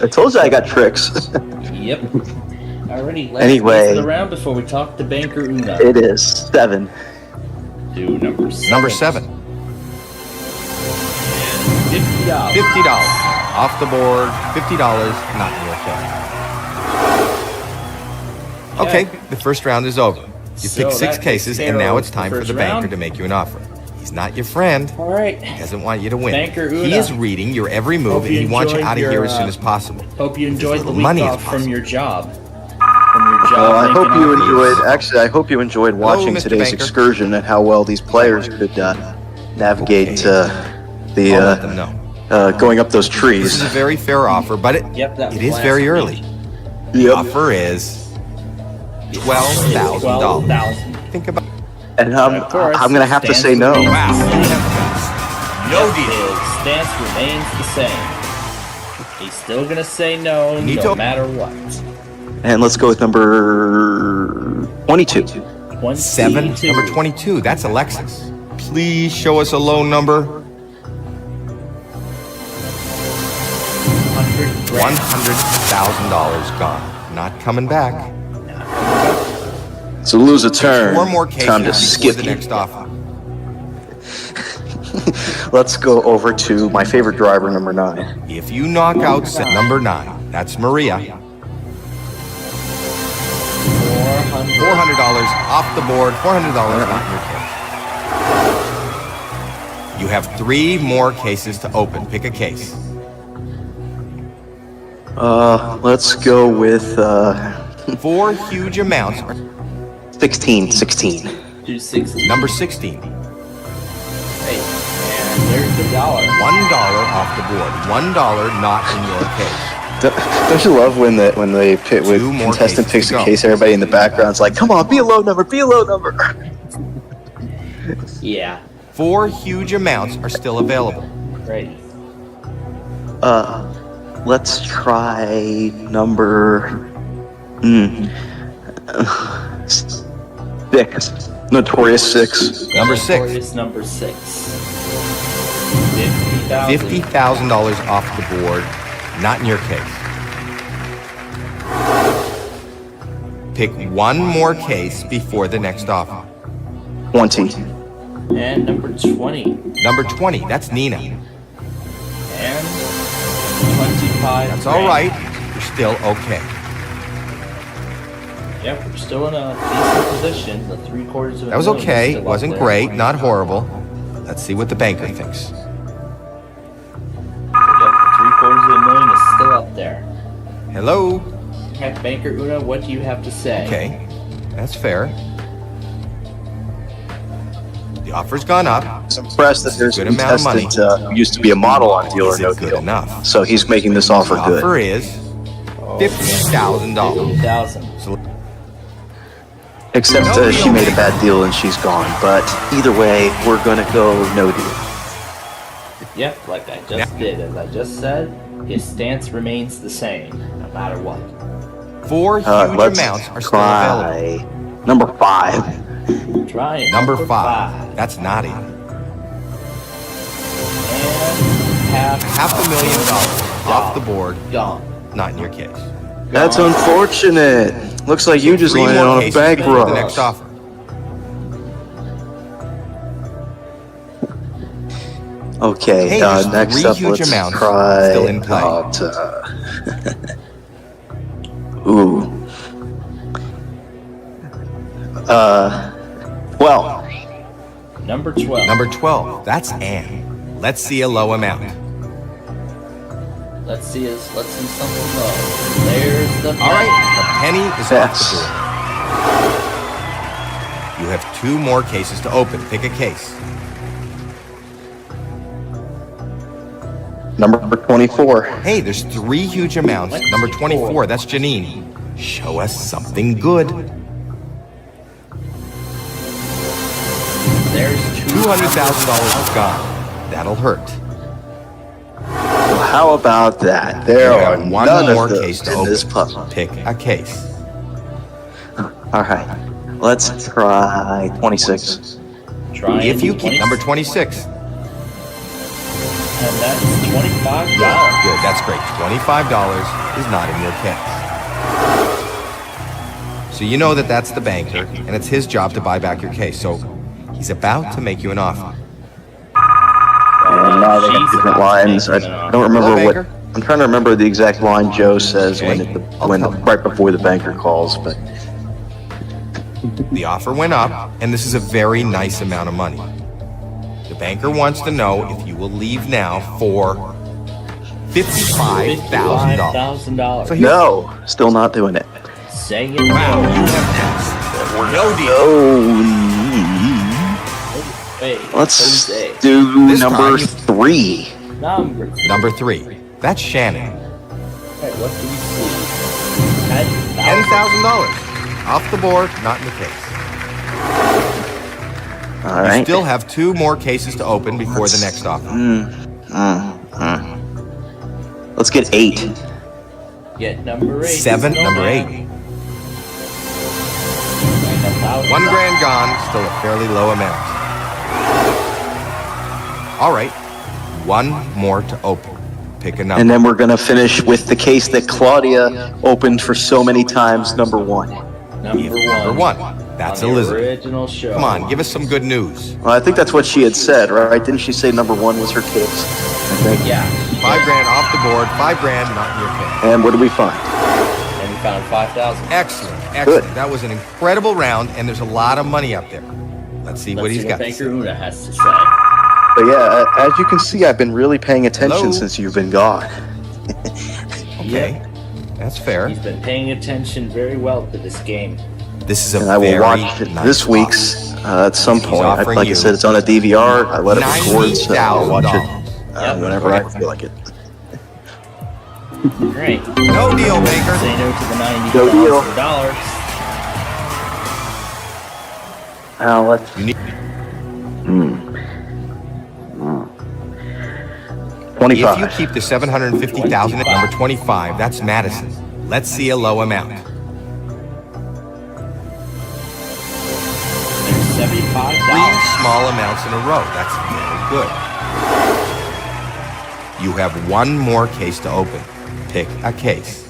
[SPEAKER 5] I told you I got tricks.
[SPEAKER 6] Yep. Alrighty, let's
[SPEAKER 5] Anyway.
[SPEAKER 6] move it around before we talk to Banker Una.
[SPEAKER 5] It is 7.
[SPEAKER 6] Do number 7.
[SPEAKER 1] Number 7.
[SPEAKER 6] $50.
[SPEAKER 1] $50. Off the board. $50. Not in your case. Okay, the first round is over. You
[SPEAKER 6] So
[SPEAKER 1] picked 6
[SPEAKER 6] that
[SPEAKER 1] cases,
[SPEAKER 6] takes
[SPEAKER 1] and
[SPEAKER 6] care
[SPEAKER 1] now
[SPEAKER 6] of
[SPEAKER 1] it's time
[SPEAKER 6] the
[SPEAKER 1] for the
[SPEAKER 6] first
[SPEAKER 1] banker
[SPEAKER 6] round.
[SPEAKER 1] to make you an offer. He's not your friend.
[SPEAKER 6] Alright.
[SPEAKER 1] He doesn't want you to win.
[SPEAKER 6] Banker Una.
[SPEAKER 1] He is reading your every move,
[SPEAKER 6] Hope
[SPEAKER 1] and
[SPEAKER 6] you
[SPEAKER 1] he wants you
[SPEAKER 6] enjoyed
[SPEAKER 1] out of
[SPEAKER 6] your,
[SPEAKER 1] here as soon as possible.
[SPEAKER 6] Hope you enjoyed the
[SPEAKER 1] little
[SPEAKER 6] week
[SPEAKER 1] money as
[SPEAKER 6] off from
[SPEAKER 1] possible.
[SPEAKER 6] your job. From your job.
[SPEAKER 5] Well, I
[SPEAKER 6] making
[SPEAKER 5] hope you
[SPEAKER 6] offers.
[SPEAKER 5] enjoyed. Actually, I hope you enjoyed watching
[SPEAKER 1] Mr.
[SPEAKER 5] today's
[SPEAKER 1] Banker.
[SPEAKER 5] excursion and how well these players could navigate
[SPEAKER 1] I'll let them know.
[SPEAKER 5] going up those
[SPEAKER 1] This
[SPEAKER 5] trees.
[SPEAKER 1] is a very fair offer, but it
[SPEAKER 6] That
[SPEAKER 1] is
[SPEAKER 6] was last
[SPEAKER 1] very
[SPEAKER 6] week.
[SPEAKER 1] early. The
[SPEAKER 5] Yep.
[SPEAKER 1] offer is $12,000.
[SPEAKER 6] $12,000.
[SPEAKER 1] Think about.
[SPEAKER 5] And
[SPEAKER 6] Of course,
[SPEAKER 5] I'm gonna have to
[SPEAKER 6] stance
[SPEAKER 5] say no.
[SPEAKER 6] remains
[SPEAKER 1] Wow.
[SPEAKER 6] the same.
[SPEAKER 1] No
[SPEAKER 6] Yep,
[SPEAKER 1] deal.
[SPEAKER 6] His stance remains the same. He's still gonna say no,
[SPEAKER 1] Need
[SPEAKER 6] no
[SPEAKER 1] to-
[SPEAKER 6] matter what.
[SPEAKER 5] And let's go with number 22.
[SPEAKER 1] 7. Number 22. That's Alexis. Please show us a low number. $100,000 gone. Not coming back.
[SPEAKER 5] So lose a turn.
[SPEAKER 1] 4 more cases
[SPEAKER 5] Time to
[SPEAKER 1] before
[SPEAKER 5] skip
[SPEAKER 1] the
[SPEAKER 5] you.
[SPEAKER 1] next offer.
[SPEAKER 5] Let's go over to my favorite driver, number 9.
[SPEAKER 1] If you knock out number 9, that's Maria. $400 off the board. $400 not in your case. You have 3 more cases to open. Pick a case.
[SPEAKER 5] Let's go with
[SPEAKER 1] 4 huge amounts.
[SPEAKER 5] 16.
[SPEAKER 6] Do 60.
[SPEAKER 1] Number 16.
[SPEAKER 6] Hey, and there's the dollar.
[SPEAKER 1] $1 off the board. $1 not in your case.
[SPEAKER 5] Don't you love when the pit with
[SPEAKER 1] 2 more
[SPEAKER 5] contestant
[SPEAKER 1] cases
[SPEAKER 5] picks
[SPEAKER 1] to
[SPEAKER 5] a
[SPEAKER 1] go.
[SPEAKER 5] case, everybody in the background's like, "Come on, be a low number, be a low number."
[SPEAKER 6] Yeah,
[SPEAKER 1] 4 huge amounts are still available.
[SPEAKER 6] great.
[SPEAKER 5] Let's try number 6. Notorious 6.
[SPEAKER 1] Number 6.
[SPEAKER 6] Notorious number 6. $50,000.
[SPEAKER 1] $50,000 off the board. Not in your case. Pick 1 more case before the next offer.
[SPEAKER 5] 20.
[SPEAKER 6] And number 20.
[SPEAKER 1] Number 20. That's Nina.
[SPEAKER 6] And 25.
[SPEAKER 1] That's all right. You're still okay.
[SPEAKER 6] Yep, we're still in a decent position. The 3/4 of a
[SPEAKER 1] That was
[SPEAKER 6] million is
[SPEAKER 1] okay.
[SPEAKER 6] still up
[SPEAKER 1] Wasn't
[SPEAKER 6] there.
[SPEAKER 1] great. Not horrible. Let's see what the banker thinks.
[SPEAKER 6] Yep, the 3/4 of a million is still up there.
[SPEAKER 1] Hello.
[SPEAKER 6] Heck, Banker Una, what do you have to say?
[SPEAKER 1] Okay. That's fair. The offer's gone up.
[SPEAKER 5] I'm impressed that there's a
[SPEAKER 1] Good amount of money.
[SPEAKER 5] contestant who used to be a model on Deal or
[SPEAKER 1] Is
[SPEAKER 5] No
[SPEAKER 1] it good
[SPEAKER 5] Deal.
[SPEAKER 1] enough?
[SPEAKER 5] So he's making this offer
[SPEAKER 1] The
[SPEAKER 5] good.
[SPEAKER 1] offer is $50,000.
[SPEAKER 6] 50,000.
[SPEAKER 1] So
[SPEAKER 5] Except
[SPEAKER 1] No
[SPEAKER 5] she
[SPEAKER 1] deal.
[SPEAKER 5] made a bad deal and she's gone. But either way, we're gonna go no deal.
[SPEAKER 6] Yep, like I just did. As I just said, his stance remains the same, no matter what.
[SPEAKER 1] 4 huge
[SPEAKER 5] Let's
[SPEAKER 1] amounts are still available.
[SPEAKER 5] try number 5.
[SPEAKER 6] Try it.
[SPEAKER 1] Number 5. That's Nadia.
[SPEAKER 6] And
[SPEAKER 1] $500,000 off the board.
[SPEAKER 6] Gone.
[SPEAKER 1] Not in your case.
[SPEAKER 5] That's unfortunate. Looks like you just
[SPEAKER 1] 3
[SPEAKER 5] landed
[SPEAKER 1] more
[SPEAKER 5] on a
[SPEAKER 1] cases
[SPEAKER 5] bank
[SPEAKER 1] before the next
[SPEAKER 5] rush.
[SPEAKER 1] offer.
[SPEAKER 5] Okay,
[SPEAKER 1] Hey, there's
[SPEAKER 5] next
[SPEAKER 1] 3
[SPEAKER 5] up,
[SPEAKER 1] huge
[SPEAKER 5] let's
[SPEAKER 1] amounts
[SPEAKER 5] try
[SPEAKER 1] still in play.
[SPEAKER 5] out, ooh. 12.
[SPEAKER 6] Number 12.
[SPEAKER 1] Number 12. That's Anne. Let's see a low amount.
[SPEAKER 6] Let's see something low. There's the
[SPEAKER 1] All right, the penny is off
[SPEAKER 5] Yes.
[SPEAKER 1] the board. You have 2 more cases to open. Pick a case.
[SPEAKER 5] Number 24.
[SPEAKER 1] Hey, there's 3 huge amounts. Number 24, that's Janine. Show us something good.
[SPEAKER 6] There's
[SPEAKER 1] $200,000 is gone. That'll hurt.
[SPEAKER 5] Well, how about that? There
[SPEAKER 1] You
[SPEAKER 5] are
[SPEAKER 1] have 1
[SPEAKER 5] none
[SPEAKER 1] more
[SPEAKER 5] of those
[SPEAKER 1] case to
[SPEAKER 5] in this
[SPEAKER 1] open.
[SPEAKER 5] puzzle.
[SPEAKER 1] Pick a case.
[SPEAKER 5] All right, let's try 26.
[SPEAKER 6] Try
[SPEAKER 1] If you
[SPEAKER 6] it.
[SPEAKER 1] keep number 26.
[SPEAKER 6] And that's $25.
[SPEAKER 1] Good, that's great. $25 is not in your case. So you know that that's the banker, and it's his job to buy back your case. So he's about to make you an offer.
[SPEAKER 5] And now they have
[SPEAKER 6] She's
[SPEAKER 5] different
[SPEAKER 6] about to
[SPEAKER 5] lines.
[SPEAKER 6] make
[SPEAKER 5] I
[SPEAKER 6] an offer.
[SPEAKER 5] don't remember
[SPEAKER 1] Hello,
[SPEAKER 5] what.
[SPEAKER 1] banker?
[SPEAKER 5] I'm trying to remember the exact line Joe says
[SPEAKER 1] Okay.
[SPEAKER 5] when right before the banker calls, but
[SPEAKER 1] The offer went up, and this is a very nice amount of money. The banker wants to know if you will leave now for $55,000.
[SPEAKER 6] $55,000.
[SPEAKER 1] So here-
[SPEAKER 5] no, still not doing it.
[SPEAKER 6] Say it.
[SPEAKER 1] Wow, you have passed. No deal.
[SPEAKER 5] Oh,
[SPEAKER 6] Wait,
[SPEAKER 5] let's
[SPEAKER 6] Jose.
[SPEAKER 5] do
[SPEAKER 1] This
[SPEAKER 5] number
[SPEAKER 1] time-
[SPEAKER 5] 3.
[SPEAKER 1] Number 3. That's Shannon.
[SPEAKER 6] Alright, what do we see?
[SPEAKER 1] $10,000. Off the board, not in the case.
[SPEAKER 5] All
[SPEAKER 1] You
[SPEAKER 5] right.
[SPEAKER 1] still have 2 more cases to open before the next offer.
[SPEAKER 5] Let's get 8.
[SPEAKER 6] Get number 8.
[SPEAKER 1] 7, number 8. $1 grand gone, still a fairly low amount. All right, 1 more to open. Pick a number.
[SPEAKER 5] And then we're going to finish with the case that Claudia opened for so many times, number 1.
[SPEAKER 1] Number 1. That's
[SPEAKER 6] on the
[SPEAKER 1] Elizabeth.
[SPEAKER 6] original show.
[SPEAKER 1] Come on, give us some good news.
[SPEAKER 5] Well, I think that's what she had said, right? Didn't she say number 1 was her case? I think.
[SPEAKER 6] Yeah.
[SPEAKER 1] $5 grand off the board, $5 grand not in your case.
[SPEAKER 5] And what did we find?
[SPEAKER 6] And we found 5,000.
[SPEAKER 1] Excellent, excellent.
[SPEAKER 5] Good.
[SPEAKER 1] That was an incredible round, and there's a lot of money up there. Let's see what he's got.
[SPEAKER 6] Banker Una has to say.
[SPEAKER 5] But yeah, as you can see, I've been really paying attention
[SPEAKER 1] Hello?
[SPEAKER 5] since you've been gone.
[SPEAKER 1] Okay, that's fair.
[SPEAKER 6] He's been paying attention very well to this game.
[SPEAKER 1] This is a
[SPEAKER 5] And I will
[SPEAKER 1] very
[SPEAKER 5] watch it
[SPEAKER 1] nice
[SPEAKER 5] this
[SPEAKER 1] offer.
[SPEAKER 5] week's at some
[SPEAKER 1] He's
[SPEAKER 5] point.
[SPEAKER 1] offering
[SPEAKER 5] Like I
[SPEAKER 1] you
[SPEAKER 5] said, it's on a DVR. I let it record, so I'll watch it
[SPEAKER 1] $90,000.
[SPEAKER 5] whenever I feel like it.
[SPEAKER 6] Great.
[SPEAKER 1] No deal, Baker.
[SPEAKER 6] Say no to the
[SPEAKER 5] No deal.
[SPEAKER 6] $90,000.
[SPEAKER 5] Now let's.
[SPEAKER 1] You need
[SPEAKER 5] 25.
[SPEAKER 1] If you keep the $750,000 at number 25, that's Madison. Let's see a low amount.
[SPEAKER 6] There's $75.
[SPEAKER 1] 3 small amounts in a row. That's very good. You have 1 more case to open. Pick a case.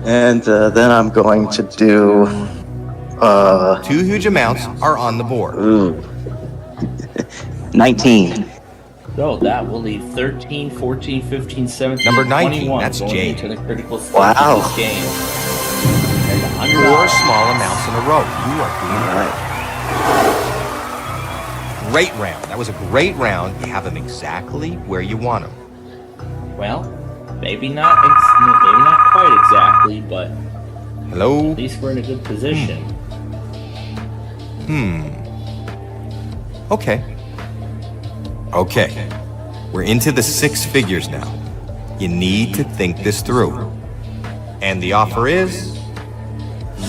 [SPEAKER 5] And then I'm going to do.
[SPEAKER 1] 2 huge amounts are on the board.
[SPEAKER 5] 19.
[SPEAKER 6] So that will leave 13, 14, 15, 17,
[SPEAKER 1] Number 19,
[SPEAKER 6] 21
[SPEAKER 1] that's
[SPEAKER 6] going
[SPEAKER 1] Jane.
[SPEAKER 6] into the critical stage
[SPEAKER 5] Wow.
[SPEAKER 6] of this game. And the
[SPEAKER 1] 4
[SPEAKER 6] $100.
[SPEAKER 1] small amounts in a row. You are doing
[SPEAKER 5] All right.
[SPEAKER 1] great round. That was a great round. You have them exactly where you want them.
[SPEAKER 6] Well, maybe not quite exactly, but
[SPEAKER 1] Hello?
[SPEAKER 6] at least we're in a good position.
[SPEAKER 1] Okay. Okay. We're into the 6 figures now. You need to think this through. And the offer is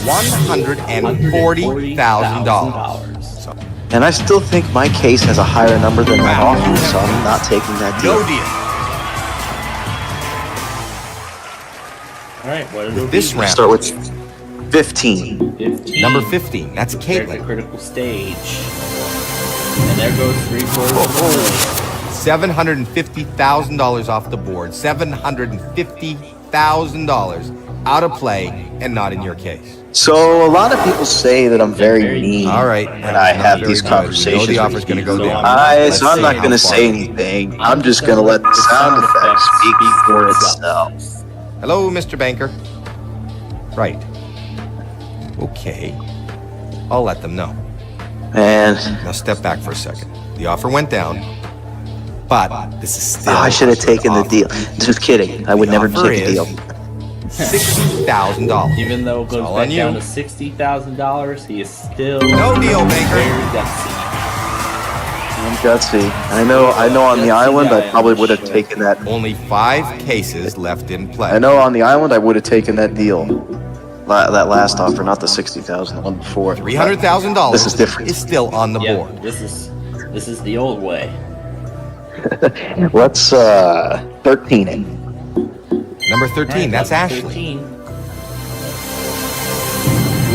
[SPEAKER 1] $140,000. So,
[SPEAKER 5] And I still think my case has a higher number than that
[SPEAKER 1] Wow.
[SPEAKER 5] offer, so I'm not taking that deal.
[SPEAKER 1] no deal.
[SPEAKER 6] All right, what did
[SPEAKER 1] This round,
[SPEAKER 5] Start with 15.
[SPEAKER 6] 15.
[SPEAKER 1] number 15, that's
[SPEAKER 6] There's the
[SPEAKER 1] Caitlin.
[SPEAKER 6] critical stage. And there goes 3/4 of a million.
[SPEAKER 1] $750,000 off the board. $750,000 out of play and not in your case.
[SPEAKER 5] So a lot of people say that I'm very mean
[SPEAKER 1] All right.
[SPEAKER 5] when I have these
[SPEAKER 1] Very good.
[SPEAKER 5] conversations.
[SPEAKER 1] You know the offer's
[SPEAKER 5] with
[SPEAKER 1] going to go
[SPEAKER 5] you.
[SPEAKER 1] down.
[SPEAKER 5] So I'm not going to say anything. I'm just going to let the sound effects speak for itself.
[SPEAKER 1] Hello, Mr. Banker. Right. Okay. I'll let them know.
[SPEAKER 5] And
[SPEAKER 1] Now step back for a second. The offer went down, but this is still.
[SPEAKER 5] I should have taken the
[SPEAKER 1] offer.
[SPEAKER 5] deal. Just kidding. I would
[SPEAKER 1] The
[SPEAKER 5] never
[SPEAKER 1] offer
[SPEAKER 5] take a
[SPEAKER 1] is
[SPEAKER 5] deal.
[SPEAKER 1] $60,000.
[SPEAKER 6] Even though it goes
[SPEAKER 1] all
[SPEAKER 6] back
[SPEAKER 1] on you.
[SPEAKER 6] down to $60,000, he is still
[SPEAKER 1] No deal, Baker.
[SPEAKER 6] very gutsy.
[SPEAKER 5] I'm gutsy. I know on the island I probably would have taken that.
[SPEAKER 1] Only 5 cases left in play.
[SPEAKER 5] I know on the island I would have taken that deal. That last offer, not the 60,000, the one before.
[SPEAKER 1] $300,000
[SPEAKER 5] This is different.
[SPEAKER 1] is still on the
[SPEAKER 6] Yeah,
[SPEAKER 1] board.
[SPEAKER 6] this is the old way.
[SPEAKER 5] Let's 13 it.
[SPEAKER 1] Number 13, that's
[SPEAKER 6] Alright,
[SPEAKER 1] Ashley.
[SPEAKER 6] 13.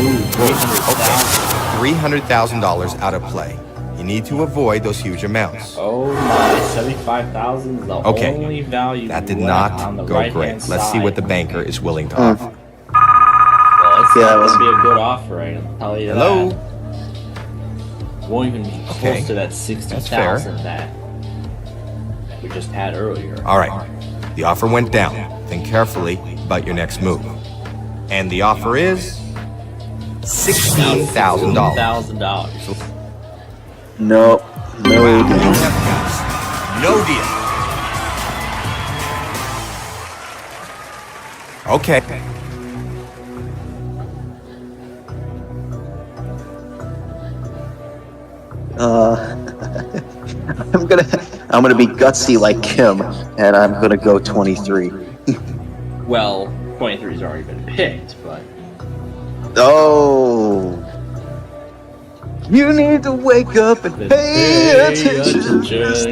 [SPEAKER 6] Ooh, $300,000.
[SPEAKER 1] $300,000 out of play. You need to avoid those huge amounts.
[SPEAKER 6] Oh my, 75,000 is the only value
[SPEAKER 1] That did
[SPEAKER 6] left
[SPEAKER 1] not
[SPEAKER 6] on the
[SPEAKER 1] go
[SPEAKER 6] right-hand
[SPEAKER 1] great. Let's see
[SPEAKER 6] side.
[SPEAKER 1] what the banker is willing to offer.
[SPEAKER 6] Well, it's
[SPEAKER 5] Yeah,
[SPEAKER 6] not
[SPEAKER 5] it was-
[SPEAKER 6] going to be a good offer, I can tell you
[SPEAKER 1] Hello?
[SPEAKER 6] that. Won't even be close
[SPEAKER 1] Okay.
[SPEAKER 6] to that
[SPEAKER 1] That's
[SPEAKER 6] 60,000 that we just had earlier.
[SPEAKER 1] All right. The offer went down. Think carefully about your next move. And the offer is $16,000.
[SPEAKER 6] $16,000.
[SPEAKER 5] No, no
[SPEAKER 1] Wow, you
[SPEAKER 5] deal.
[SPEAKER 1] have guts. No deal. Okay.
[SPEAKER 5] I'm gonna be gutsy like Kim, and I'm gonna go 23.
[SPEAKER 6] Well, 23's already been picked, but
[SPEAKER 5] Oh, you need to wake up and pay attention.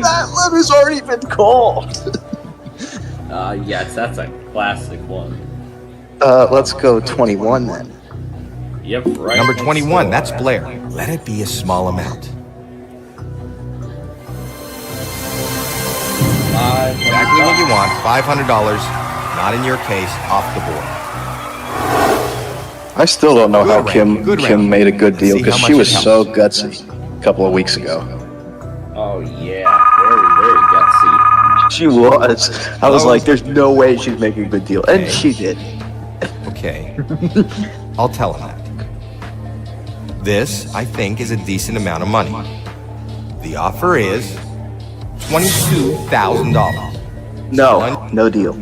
[SPEAKER 5] That letter's already been called.
[SPEAKER 6] yes, that's a classic one.
[SPEAKER 5] Let's go 21 then.
[SPEAKER 6] Yep, right.
[SPEAKER 1] Number
[SPEAKER 6] next
[SPEAKER 1] 21,
[SPEAKER 6] door.
[SPEAKER 1] that's Blair. Let it be a small amount. Exactly what you want, $500. Not in your case, off the board.
[SPEAKER 5] I still don't know how
[SPEAKER 1] Good
[SPEAKER 5] Kim
[SPEAKER 1] round, good
[SPEAKER 5] Kim
[SPEAKER 1] round.
[SPEAKER 5] made a good
[SPEAKER 1] Let's
[SPEAKER 5] deal
[SPEAKER 1] see
[SPEAKER 5] because
[SPEAKER 1] how
[SPEAKER 5] she
[SPEAKER 1] much
[SPEAKER 5] was
[SPEAKER 1] it
[SPEAKER 5] so
[SPEAKER 1] helps.
[SPEAKER 5] gutsy a couple of weeks ago.
[SPEAKER 6] Oh yeah, very, very gutsy.
[SPEAKER 5] She was. I was
[SPEAKER 1] Hello?
[SPEAKER 5] like, "There's no way she's making a good deal," and
[SPEAKER 1] Okay.
[SPEAKER 5] she did.
[SPEAKER 1] Okay. I'll tell him that. This, I think, is a decent amount of money. The offer is $22,000.
[SPEAKER 5] No, no deal.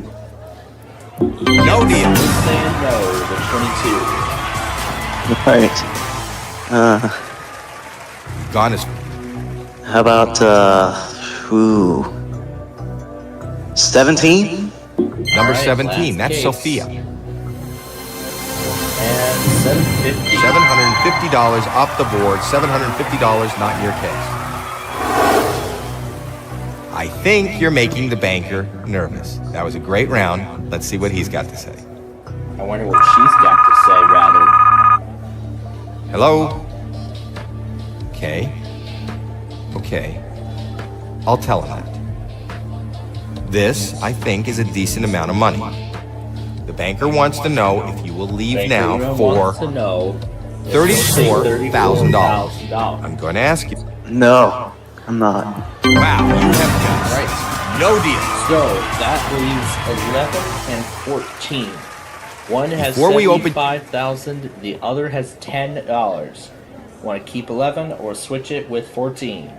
[SPEAKER 1] No deal.
[SPEAKER 6] Just saying no, the 22.
[SPEAKER 5] Right.
[SPEAKER 1] Gone is
[SPEAKER 5] How about 17?
[SPEAKER 1] number
[SPEAKER 6] Alright,
[SPEAKER 1] 17.
[SPEAKER 6] last
[SPEAKER 1] That's
[SPEAKER 6] case.
[SPEAKER 1] Sophia.
[SPEAKER 6] And 750.
[SPEAKER 1] $750 off the board. $750 not in your case. I think you're making the banker nervous. That was a great round. Let's see what he's got to say.
[SPEAKER 6] I wonder what she's got to say, rather.
[SPEAKER 1] Hello? Okay. Okay. I'll tell him that. This, I think, is a decent amount of money. The banker wants to know if you will leave
[SPEAKER 6] Banker
[SPEAKER 1] now for
[SPEAKER 6] wants to know if
[SPEAKER 1] $34,000.
[SPEAKER 6] $34,000.
[SPEAKER 1] I'm going to ask you.
[SPEAKER 5] No, I'm not.
[SPEAKER 1] Wow, you have guts.
[SPEAKER 6] Right.
[SPEAKER 1] No deal.
[SPEAKER 6] So that leaves 11 and 14. One has
[SPEAKER 1] Before we open-
[SPEAKER 6] 75,000. The other has $10. Want to keep 11 or switch it with 14?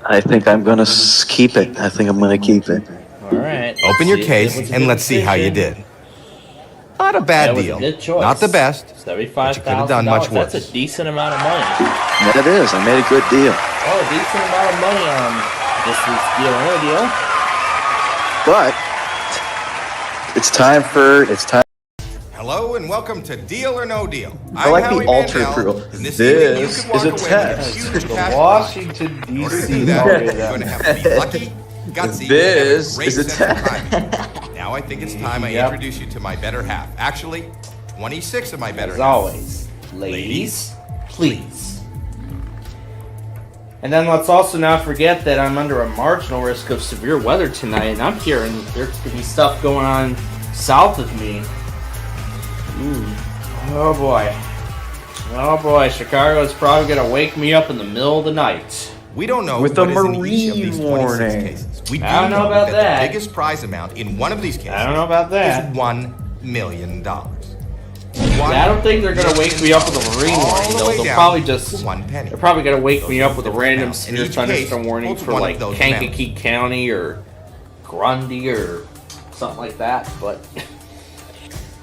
[SPEAKER 5] I think I'm gonna keep it. I think I'm gonna keep it.
[SPEAKER 6] All right.
[SPEAKER 1] Open your
[SPEAKER 6] See if
[SPEAKER 1] case
[SPEAKER 6] it was a
[SPEAKER 1] and
[SPEAKER 6] good
[SPEAKER 1] let's see how you
[SPEAKER 6] decision.
[SPEAKER 1] did. Not a bad
[SPEAKER 6] That was
[SPEAKER 1] deal.
[SPEAKER 6] a good choice.
[SPEAKER 1] Not the best.
[SPEAKER 6] $75,000.
[SPEAKER 1] but you could have done much
[SPEAKER 6] That's
[SPEAKER 1] worse.
[SPEAKER 6] a decent amount of money.
[SPEAKER 5] Yeah, it is. I made a good deal.
[SPEAKER 6] Oh, a decent amount of money on this week's Deal or No Deal.
[SPEAKER 5] But it's time.
[SPEAKER 1] Hello and welcome to Deal or No Deal.
[SPEAKER 5] I like the
[SPEAKER 1] Howie
[SPEAKER 5] alternate
[SPEAKER 1] Mandel,
[SPEAKER 5] rule.
[SPEAKER 1] and
[SPEAKER 5] This
[SPEAKER 1] evening you could
[SPEAKER 5] is
[SPEAKER 1] walk
[SPEAKER 5] a
[SPEAKER 1] away with
[SPEAKER 5] test.
[SPEAKER 1] huge
[SPEAKER 7] The
[SPEAKER 1] cash prize.
[SPEAKER 7] Washington,
[SPEAKER 1] In order to
[SPEAKER 7] D.C.
[SPEAKER 1] do that, you're going to have to be lucky, gutsy,
[SPEAKER 5] This
[SPEAKER 1] and have a great
[SPEAKER 5] is a
[SPEAKER 1] sense of timing. Now I think it's time I
[SPEAKER 6] Yep.
[SPEAKER 1] introduce you to my better half. Actually, 26 of my better
[SPEAKER 6] As
[SPEAKER 1] half.
[SPEAKER 6] always, ladies, please.
[SPEAKER 2] And then let's also not forget that I'm under a marginal risk of severe weather tonight, and I'm hearing there could be stuff going on south of me. Oh boy. Oh boy, Chicago's probably gonna wake me up in the middle of the night.
[SPEAKER 1] We don't know
[SPEAKER 7] With
[SPEAKER 1] what
[SPEAKER 7] a
[SPEAKER 1] is in each of these 26
[SPEAKER 7] marine
[SPEAKER 1] cases. We do
[SPEAKER 2] I don't know about that.
[SPEAKER 1] the biggest prize amount in one of these cases
[SPEAKER 2] I don't know about that.
[SPEAKER 1] is $1 million.
[SPEAKER 2] I don't think they're gonna wake me up with a marine
[SPEAKER 1] All
[SPEAKER 2] warning
[SPEAKER 1] the
[SPEAKER 2] though.
[SPEAKER 1] way
[SPEAKER 2] They'll
[SPEAKER 1] down
[SPEAKER 2] probably
[SPEAKER 1] to
[SPEAKER 2] just
[SPEAKER 1] 1 penny.
[SPEAKER 2] they're probably gonna wake me
[SPEAKER 1] Those
[SPEAKER 2] up with a
[SPEAKER 1] different
[SPEAKER 2] random
[SPEAKER 1] amounts.
[SPEAKER 2] severe
[SPEAKER 1] In each
[SPEAKER 2] thunderstorm
[SPEAKER 1] case,
[SPEAKER 2] warning
[SPEAKER 1] holds
[SPEAKER 2] for
[SPEAKER 1] one
[SPEAKER 2] like
[SPEAKER 1] of those
[SPEAKER 2] Kankakee County or Grundy or something like that, but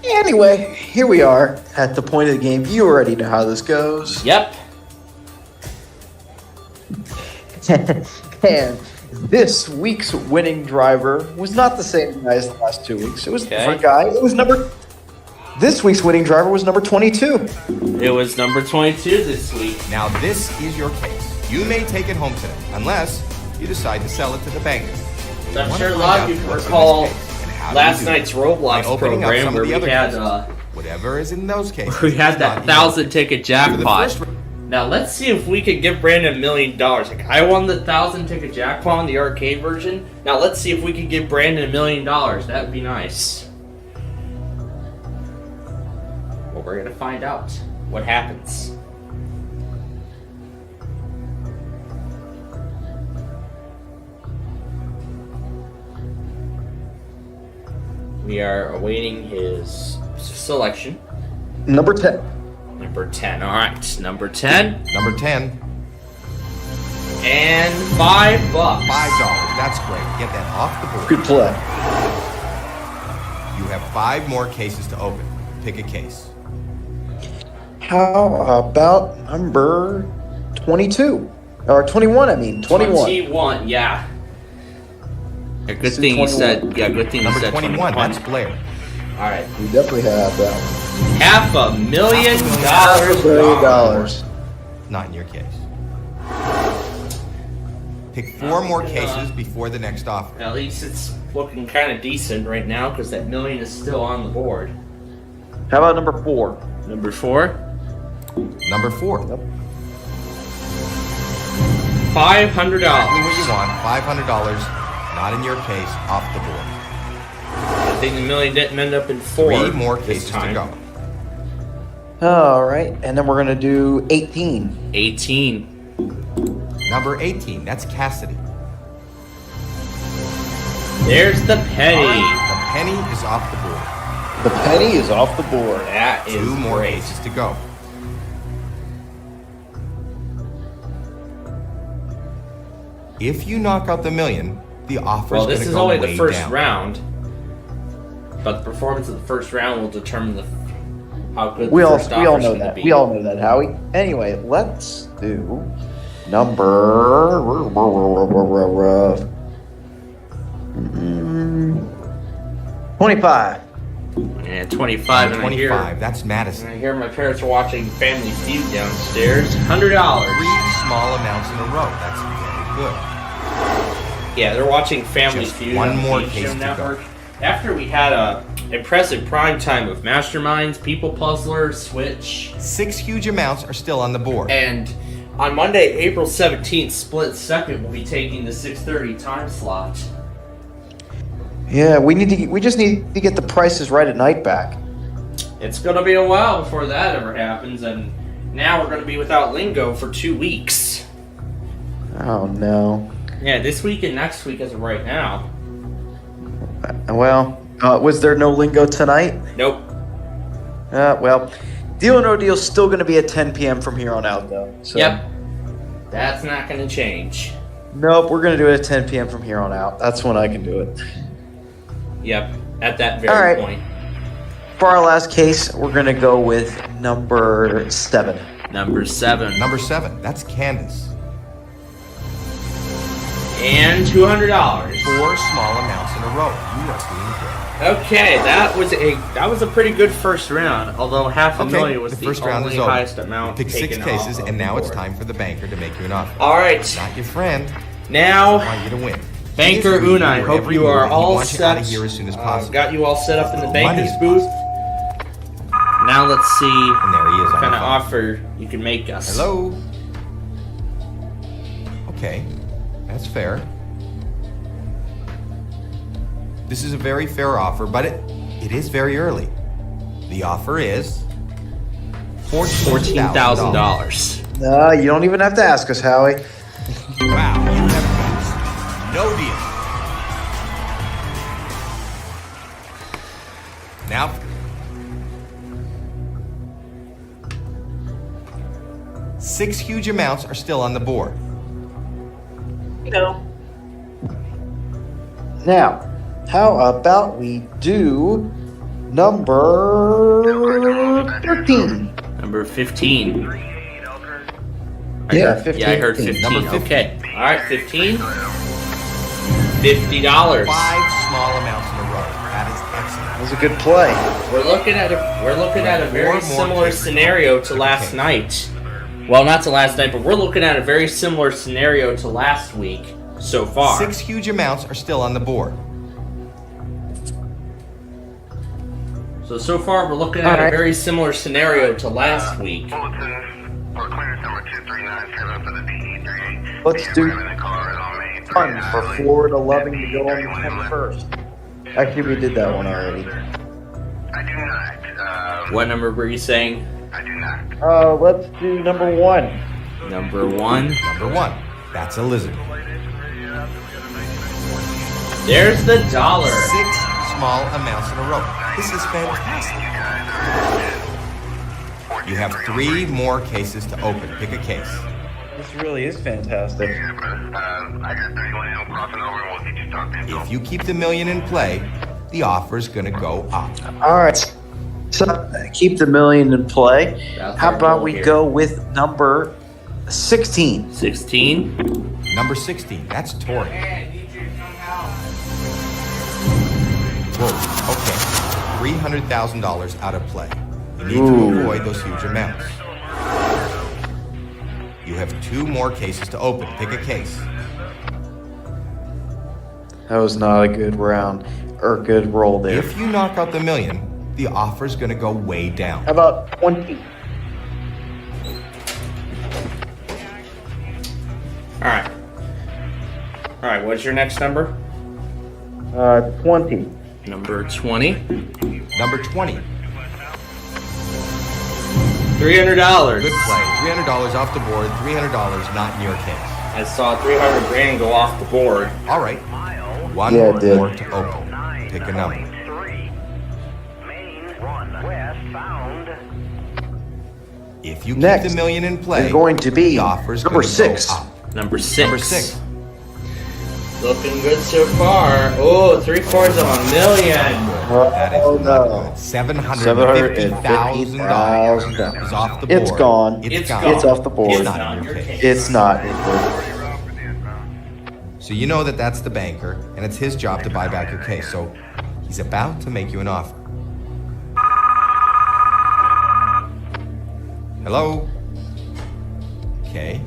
[SPEAKER 7] Anyway, here we are at the point of the game. You already know how this goes.
[SPEAKER 2] yep.
[SPEAKER 7] And this week's winning driver was not the same guy as the last 2 weeks. It was a different guy. It was This week's winning driver was number 22.
[SPEAKER 2] It was number 22 this week.
[SPEAKER 1] Now this is your case. You may take it home today, unless you decide to sell it to the banker.
[SPEAKER 2] I'm
[SPEAKER 1] wanna
[SPEAKER 2] sure a
[SPEAKER 1] find
[SPEAKER 2] lot
[SPEAKER 1] out
[SPEAKER 2] of you
[SPEAKER 1] what's in
[SPEAKER 2] recall
[SPEAKER 1] this case and how do
[SPEAKER 2] last
[SPEAKER 1] you do
[SPEAKER 2] night's
[SPEAKER 1] it.
[SPEAKER 2] Roblox
[SPEAKER 1] By opening up
[SPEAKER 2] program
[SPEAKER 1] some
[SPEAKER 2] where
[SPEAKER 1] of the
[SPEAKER 2] we
[SPEAKER 1] other
[SPEAKER 2] had
[SPEAKER 1] cases. Whatever is in those cases.
[SPEAKER 2] we had
[SPEAKER 1] is
[SPEAKER 2] that
[SPEAKER 1] not the
[SPEAKER 2] 1,000
[SPEAKER 1] end.
[SPEAKER 2] ticket
[SPEAKER 1] For the
[SPEAKER 2] jackpot.
[SPEAKER 1] first
[SPEAKER 2] Now let's see if we can give Brandon $1 million. Like, I won the 1,000 ticket jackpot on the arcade version. Now let's see if we can give Brandon $1 million. That would be nice. Well, we're gonna find out what happens. We are awaiting his selection.
[SPEAKER 7] Number 10.
[SPEAKER 2] Number 10. All right, number 10.
[SPEAKER 1] Number 10.
[SPEAKER 2] And $5.
[SPEAKER 1] $5. That's great. Get that off the board.
[SPEAKER 7] Good play.
[SPEAKER 1] You have 5 more cases to open. Pick a case.
[SPEAKER 7] How about number 22? Or 21, I mean. 21.
[SPEAKER 2] 21, yeah. Yeah, good
[SPEAKER 7] Let's do
[SPEAKER 2] thing you
[SPEAKER 7] 21.
[SPEAKER 2] said. Yeah, good thing you
[SPEAKER 1] Number
[SPEAKER 2] said
[SPEAKER 1] 21. That's Blair.
[SPEAKER 2] All right,
[SPEAKER 7] We definitely have that one.
[SPEAKER 2] $500,000.
[SPEAKER 7] $1 million.
[SPEAKER 1] Not in your case. Pick 4 more cases before the next offer.
[SPEAKER 2] At least it's looking kind of decent right now because that million is still on the board.
[SPEAKER 7] How about number 4?
[SPEAKER 2] Number 4.
[SPEAKER 1] Number 4.
[SPEAKER 7] Yep.
[SPEAKER 2] $500.
[SPEAKER 1] Exactly what you want. $500. Not in your case. Off the board.
[SPEAKER 2] I think the million didn't end up in 4.
[SPEAKER 1] 3 more
[SPEAKER 2] this
[SPEAKER 1] cases to
[SPEAKER 2] time.
[SPEAKER 1] go.
[SPEAKER 7] All right, and then we're going to do 18.
[SPEAKER 2] 18.
[SPEAKER 1] Number 18. That's Cassidy.
[SPEAKER 2] There's the penny.
[SPEAKER 1] The penny is off the board.
[SPEAKER 7] The penny is off the board.
[SPEAKER 2] That is
[SPEAKER 1] 2 more
[SPEAKER 2] great.
[SPEAKER 1] cases to go. If you knock out the million, the offer
[SPEAKER 2] Well,
[SPEAKER 1] is going
[SPEAKER 2] this
[SPEAKER 1] to
[SPEAKER 2] is
[SPEAKER 1] go
[SPEAKER 2] only
[SPEAKER 1] way
[SPEAKER 2] the first
[SPEAKER 1] down.
[SPEAKER 2] round, but the performance of the first round will determine how good
[SPEAKER 7] We
[SPEAKER 2] the
[SPEAKER 7] all
[SPEAKER 2] first
[SPEAKER 7] we all
[SPEAKER 2] offer's
[SPEAKER 7] know
[SPEAKER 2] gonna
[SPEAKER 7] that.
[SPEAKER 2] be.
[SPEAKER 7] We all know that, Howie. Anyway, let's do number 25.
[SPEAKER 2] Yeah, 25, and
[SPEAKER 1] 25. That's Madison.
[SPEAKER 2] I hear my parents are watching Family Feud downstairs. $100.
[SPEAKER 1] 3 small amounts in a row. That's very good.
[SPEAKER 2] Yeah, they're watching Family
[SPEAKER 1] Just
[SPEAKER 2] Feud
[SPEAKER 1] one
[SPEAKER 2] on the
[SPEAKER 1] more
[SPEAKER 2] Game
[SPEAKER 1] case
[SPEAKER 2] Show
[SPEAKER 1] to go.
[SPEAKER 2] Network. After we had a impressive prime time of Masterminds, People Puzzler, Switch,
[SPEAKER 1] 6 huge amounts are still on the board.
[SPEAKER 2] and on Monday, April 17th, Split Second will be taking the 6:30 time slot.
[SPEAKER 7] Yeah, we just need to get the prices right at night back.
[SPEAKER 2] It's gonna be a while before that ever happens, and now we're gonna be without Lingo for 2 weeks.
[SPEAKER 7] Oh no.
[SPEAKER 2] Yeah, this week and next week as of right now.
[SPEAKER 7] Well, was there no lingo tonight?
[SPEAKER 2] Nope.
[SPEAKER 7] Well, Deal or No Deal's still going to be at 10 p.m. from here on out, though. So.
[SPEAKER 2] Yep. That's not gonna change.
[SPEAKER 7] Nope, we're going to do it at 10 p.m. from here on out. That's when I can do it.
[SPEAKER 2] Yep. At that
[SPEAKER 7] All
[SPEAKER 2] very
[SPEAKER 7] right.
[SPEAKER 2] point.
[SPEAKER 7] For our last case, we're going to go with number 7.
[SPEAKER 2] Number 7.
[SPEAKER 1] Number 7. That's Candace.
[SPEAKER 2] And $200.
[SPEAKER 1] 4 small amounts in a row. You are doing great.
[SPEAKER 2] Okay, that was a pretty good first round. Although $500,000 was
[SPEAKER 1] the first round
[SPEAKER 2] only
[SPEAKER 1] is over.
[SPEAKER 2] highest amount.
[SPEAKER 1] Pick 6
[SPEAKER 2] taken
[SPEAKER 1] cases,
[SPEAKER 2] off
[SPEAKER 1] and
[SPEAKER 2] of
[SPEAKER 1] now
[SPEAKER 2] the
[SPEAKER 1] it's
[SPEAKER 2] board.
[SPEAKER 1] time for the banker to make you an offer.
[SPEAKER 2] All right,
[SPEAKER 1] Not your friend. I
[SPEAKER 2] now
[SPEAKER 1] want you to win.
[SPEAKER 2] Banker
[SPEAKER 1] He is
[SPEAKER 2] Unai,
[SPEAKER 1] leading
[SPEAKER 2] hope
[SPEAKER 1] every
[SPEAKER 2] you
[SPEAKER 1] move,
[SPEAKER 2] are
[SPEAKER 1] and he
[SPEAKER 2] all
[SPEAKER 1] wants you
[SPEAKER 2] set.
[SPEAKER 1] out of here as soon as possible.
[SPEAKER 2] Got you all set up in the
[SPEAKER 1] Money
[SPEAKER 2] banker's
[SPEAKER 1] is
[SPEAKER 2] booth. Now let's see
[SPEAKER 1] And there he is.
[SPEAKER 2] what
[SPEAKER 1] on
[SPEAKER 2] kind
[SPEAKER 1] the
[SPEAKER 2] of
[SPEAKER 1] phone.
[SPEAKER 2] offer you can make us.
[SPEAKER 1] Hello. Okay, that's fair. This is a very fair offer, but it is very early. The offer is $14,000.
[SPEAKER 2] $14,000.
[SPEAKER 7] You don't even have to ask us, Howie.
[SPEAKER 1] Wow, you have reached no deal. Now, six huge amounts are still on the board.
[SPEAKER 4] No.
[SPEAKER 7] Now, how about we do number 13?
[SPEAKER 2] Number 15.
[SPEAKER 7] Yeah, 15.
[SPEAKER 2] Yeah, I heard 15.
[SPEAKER 1] Number 15.
[SPEAKER 2] Okay. All right, 15. $50.
[SPEAKER 1] 5 small amounts in a row. That is excellent.
[SPEAKER 7] That was a good play.
[SPEAKER 2] We're looking at a very
[SPEAKER 1] Four more
[SPEAKER 2] similar
[SPEAKER 1] cases.
[SPEAKER 2] scenario to last
[SPEAKER 1] Okay.
[SPEAKER 2] night. Well, not to last night, but we're looking at a very similar scenario to last week so far.
[SPEAKER 1] 6 huge amounts are still on the board.
[SPEAKER 2] So far we're looking at
[SPEAKER 7] All right.
[SPEAKER 2] a very similar scenario to last week.
[SPEAKER 7] Let's do fun for 4 to 11 to go on the 21st. Actually, we did that one already.
[SPEAKER 6] What number were you saying?
[SPEAKER 7] Let's do number 1.
[SPEAKER 6] Number 1.
[SPEAKER 1] Number 1. That's a lizard.
[SPEAKER 6] There's the dollar.
[SPEAKER 1] 6 small amounts in a row. This is fantastic. You have 3 more cases to open. Pick a case.
[SPEAKER 7] This really is fantastic.
[SPEAKER 1] If you keep the million in play, the offer's gonna go up.
[SPEAKER 7] All right. So keep the million in play.
[SPEAKER 6] That's
[SPEAKER 7] How
[SPEAKER 6] our
[SPEAKER 7] about
[SPEAKER 6] goal
[SPEAKER 7] we
[SPEAKER 6] here.
[SPEAKER 7] go with number 16?
[SPEAKER 6] 16.
[SPEAKER 1] Number 16. That's Tori. Whoa. Okay. $300,000 out of play. You need to avoid those huge amounts. You have 2 more cases to open. Pick a case.
[SPEAKER 7] That was not a good round or good roll there.
[SPEAKER 1] If you knock out the million, the offer's gonna go way down.
[SPEAKER 7] How about 20?
[SPEAKER 6] Alright. Alright, what's your next number?
[SPEAKER 7] 20.
[SPEAKER 6] Number 20.
[SPEAKER 1] Number 20.
[SPEAKER 6] $300.
[SPEAKER 1] Good play. $300 off the board. $300 not in your case.
[SPEAKER 6] I saw 300 grand go off the board.
[SPEAKER 1] All right. 1
[SPEAKER 7] Yeah, it did.
[SPEAKER 1] more to open. Pick a number. If you keep
[SPEAKER 7] Next
[SPEAKER 1] the million in play,
[SPEAKER 7] is going to be
[SPEAKER 1] the offer's
[SPEAKER 7] number
[SPEAKER 1] gonna
[SPEAKER 7] 6.
[SPEAKER 1] go up.
[SPEAKER 6] Number 6.
[SPEAKER 1] Number 6.
[SPEAKER 6] Looking good so far. Oh, 3/4 of a million.
[SPEAKER 1] That is
[SPEAKER 7] Oh,
[SPEAKER 1] not
[SPEAKER 7] no.
[SPEAKER 1] good. $750,000 is off the board.
[SPEAKER 7] It's gone.
[SPEAKER 1] It's gone.
[SPEAKER 7] It's off the board.
[SPEAKER 1] It's not in your case.
[SPEAKER 7] It's not.
[SPEAKER 1] So you know that that's the banker, and it's his job to buy back your case. So he's about to make you an offer. Hello? Okay.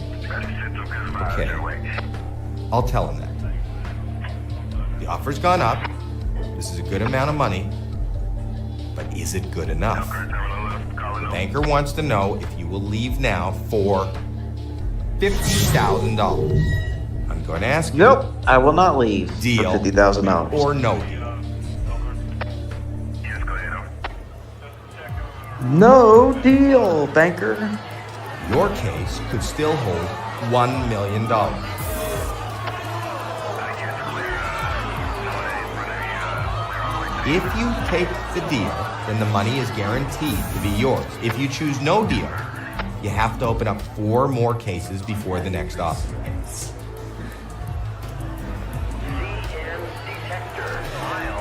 [SPEAKER 1] Okay. I'll tell him that. The offer's gone up. This is a good amount of money. But is it good enough? The banker wants to know if you will leave now for $50,000. I'm going to ask you.
[SPEAKER 7] Nope, I will not leave
[SPEAKER 1] Deal
[SPEAKER 7] for $50,000.
[SPEAKER 1] or no deal.
[SPEAKER 7] No deal, banker.
[SPEAKER 1] Your case could still hold $1 million. If you take the deal, then the money is guaranteed to be yours. If you choose no deal, you have to open up 4 more cases before the next offer.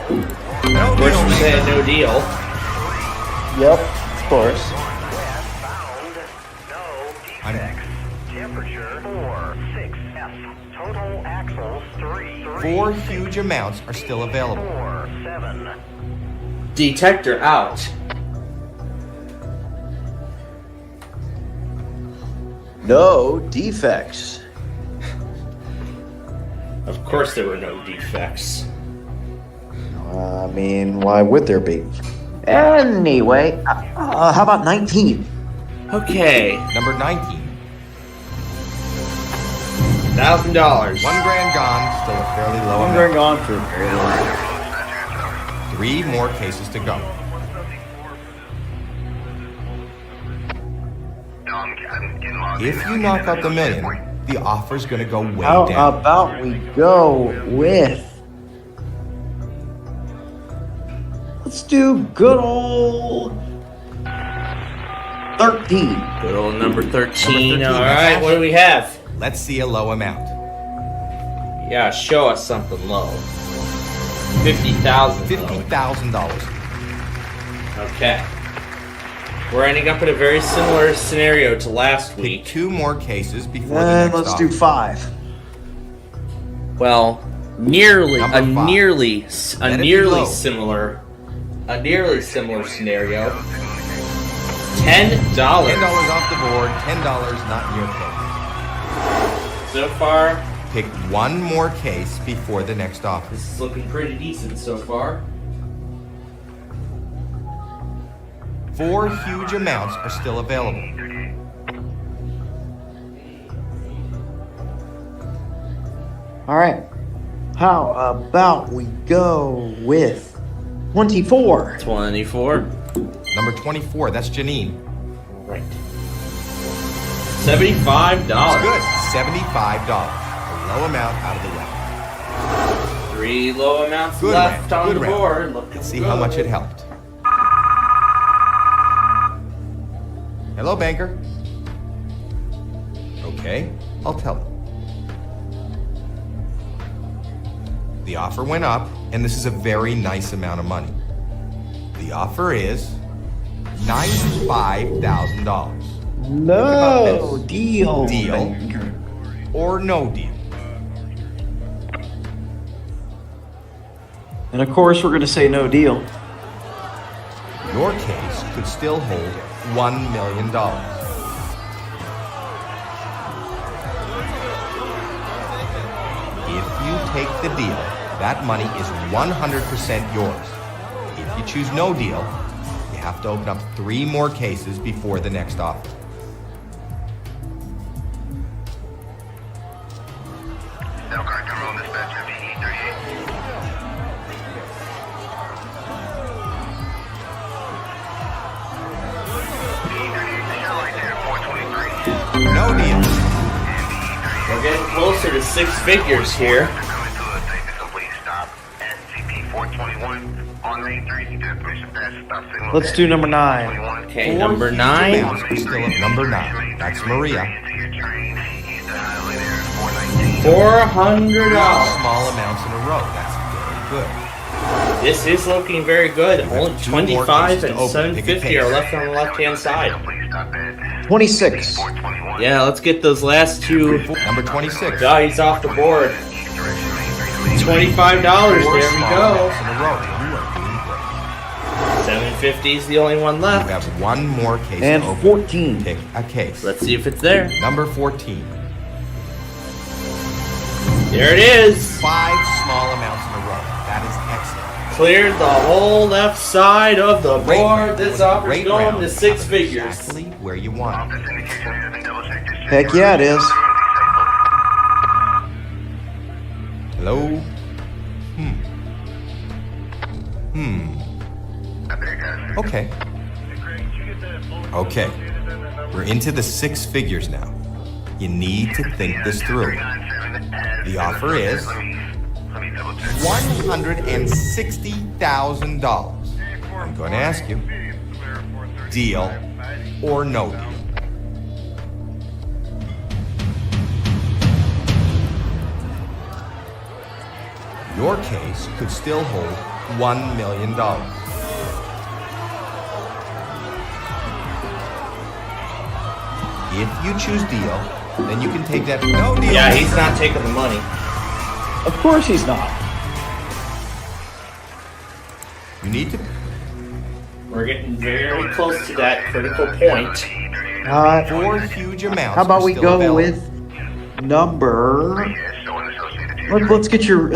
[SPEAKER 6] Of course, you said no deal.
[SPEAKER 7] Yep, of course.
[SPEAKER 1] Four huge amounts are still available.
[SPEAKER 6] Detector out.
[SPEAKER 7] No defects.
[SPEAKER 6] Of course there were no defects.
[SPEAKER 7] I mean, why would there be? Anyway, how about 19?
[SPEAKER 6] Okay.
[SPEAKER 1] Number 19.
[SPEAKER 6] $1,000.
[SPEAKER 1] $1 grand gone, still a fairly low
[SPEAKER 7] I'm
[SPEAKER 1] amount.
[SPEAKER 7] going on for very long.
[SPEAKER 1] 3 more cases to go. If you knock out the million, the offer's gonna go way
[SPEAKER 7] How
[SPEAKER 1] down.
[SPEAKER 7] about we go with... Let's do good old 13.
[SPEAKER 6] Good old number 13.
[SPEAKER 1] Number 13,
[SPEAKER 6] Alright, what do we have?
[SPEAKER 1] Let's see a low amount.
[SPEAKER 6] Yeah, show us something low. $50,000.
[SPEAKER 1] $50,000.
[SPEAKER 6] Okay. We're ending up in a very similar scenario to last
[SPEAKER 1] Pick
[SPEAKER 6] week.
[SPEAKER 1] 2 more cases before the
[SPEAKER 7] And
[SPEAKER 1] next
[SPEAKER 7] let's
[SPEAKER 1] offer.
[SPEAKER 7] do 5.
[SPEAKER 6] Well, nearly
[SPEAKER 1] Number 5. Let it be low.
[SPEAKER 6] similar scenario. $10.
[SPEAKER 1] $10 off the board, $10 not in your case.
[SPEAKER 6] So far,
[SPEAKER 1] Pick 1 more case before the next offer.
[SPEAKER 6] this is looking pretty decent so far.
[SPEAKER 1] 4 huge amounts are still available.
[SPEAKER 7] All right. How about we go with 24?
[SPEAKER 2] 24.
[SPEAKER 1] Number 24, that's Janine.
[SPEAKER 2] Right. $75.
[SPEAKER 1] Good, $75. A low amount out of the way.
[SPEAKER 2] 3 low amounts
[SPEAKER 1] Good
[SPEAKER 2] left
[SPEAKER 1] round,
[SPEAKER 2] on
[SPEAKER 1] good
[SPEAKER 2] the
[SPEAKER 1] round.
[SPEAKER 2] board. Looking
[SPEAKER 1] Let's see
[SPEAKER 2] good.
[SPEAKER 1] how much it helped. Hello, banker. Okay, I'll tell him. The offer went up, and this is a very nice amount of money. The offer is $95,000.
[SPEAKER 7] No
[SPEAKER 1] this.
[SPEAKER 7] deal.
[SPEAKER 1] Deal or no deal?
[SPEAKER 7] And of course, we're going to say no deal.
[SPEAKER 1] Your case could still hold $1 million. If you take the deal, that money is 100% yours. If you choose no deal, you have to open up 3 more cases before the next offer. No deal.
[SPEAKER 2] We're getting closer to 6 figures here.
[SPEAKER 7] Let's do number 9.
[SPEAKER 2] Okay,
[SPEAKER 1] 4
[SPEAKER 2] number
[SPEAKER 1] huge
[SPEAKER 2] 9.
[SPEAKER 1] amounts are still at number 9. That's Maria.
[SPEAKER 2] $400.
[SPEAKER 1] Small amounts in a row. That's very good.
[SPEAKER 2] This is looking very good. Only
[SPEAKER 1] 2 more
[SPEAKER 2] 25
[SPEAKER 1] cases to
[SPEAKER 2] and
[SPEAKER 1] open.
[SPEAKER 2] 750 are left on the left-hand side.
[SPEAKER 7] 26.
[SPEAKER 2] Yeah, let's get those last 2
[SPEAKER 1] Number 26.
[SPEAKER 2] guys off the board. $25.
[SPEAKER 1] 4
[SPEAKER 2] There we
[SPEAKER 1] small
[SPEAKER 2] go.
[SPEAKER 1] amounts in a row. You are doing great.
[SPEAKER 2] 750 is the only one
[SPEAKER 1] You
[SPEAKER 2] left.
[SPEAKER 1] have 1 more case
[SPEAKER 7] And
[SPEAKER 1] to open.
[SPEAKER 7] 14.
[SPEAKER 1] Pick a case.
[SPEAKER 2] Let's see if it's there.
[SPEAKER 1] Number 14.
[SPEAKER 2] There it is.
[SPEAKER 1] 5 small amounts in a row. That is excellent.
[SPEAKER 2] Cleared the whole left side of the
[SPEAKER 1] Great round.
[SPEAKER 2] board. This offer's
[SPEAKER 1] Great
[SPEAKER 2] going
[SPEAKER 1] round.
[SPEAKER 2] to 6 figures.
[SPEAKER 1] Exactly where you want it.
[SPEAKER 7] Heck yeah, it is.
[SPEAKER 1] Hello? Okay. Okay. We're into the 6 figures now. You need to think this through. The offer is $160,000. I'm going to ask you, deal or no deal? Your case could still hold $1 million. If you choose deal, then you can take that no deal.
[SPEAKER 2] Yeah, he's not taking the money.
[SPEAKER 7] Of course he's not.
[SPEAKER 1] You need to.
[SPEAKER 2] We're getting very close to that critical point.
[SPEAKER 1] 4 huge amounts.
[SPEAKER 7] How about
[SPEAKER 1] are
[SPEAKER 7] we
[SPEAKER 1] still
[SPEAKER 7] go
[SPEAKER 1] available.
[SPEAKER 7] with number? Let's get your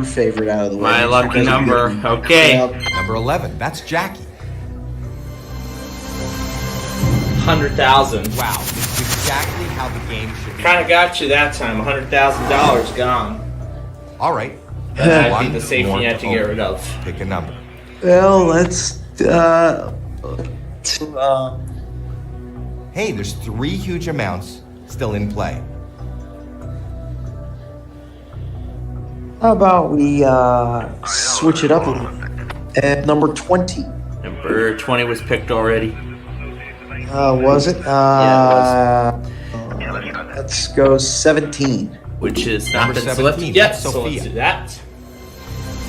[SPEAKER 7] favorite out of the way.
[SPEAKER 2] My lucky number. Okay.
[SPEAKER 7] Yep.
[SPEAKER 1] Number 11. That's Jackie.
[SPEAKER 2] 100,000.
[SPEAKER 1] Wow, this is exactly how the game should be.
[SPEAKER 2] Kind of got you that time. $100,000 gone.
[SPEAKER 1] All right.
[SPEAKER 2] That'd
[SPEAKER 1] One
[SPEAKER 2] be the safety
[SPEAKER 1] more
[SPEAKER 2] net to get
[SPEAKER 1] open.
[SPEAKER 2] rid of.
[SPEAKER 1] Pick a number.
[SPEAKER 7] Well, let's
[SPEAKER 1] Hey, there's 3 huge amounts still in play.
[SPEAKER 7] how about we switch it up a little? At number 20.
[SPEAKER 2] Number 20 was picked already.
[SPEAKER 7] Was it?
[SPEAKER 2] Yeah,
[SPEAKER 7] Let's go 17.
[SPEAKER 2] Which is not
[SPEAKER 1] Number
[SPEAKER 2] been selected
[SPEAKER 1] 17,
[SPEAKER 2] yet,
[SPEAKER 1] that's
[SPEAKER 2] so let's
[SPEAKER 1] Sophia.
[SPEAKER 2] do that.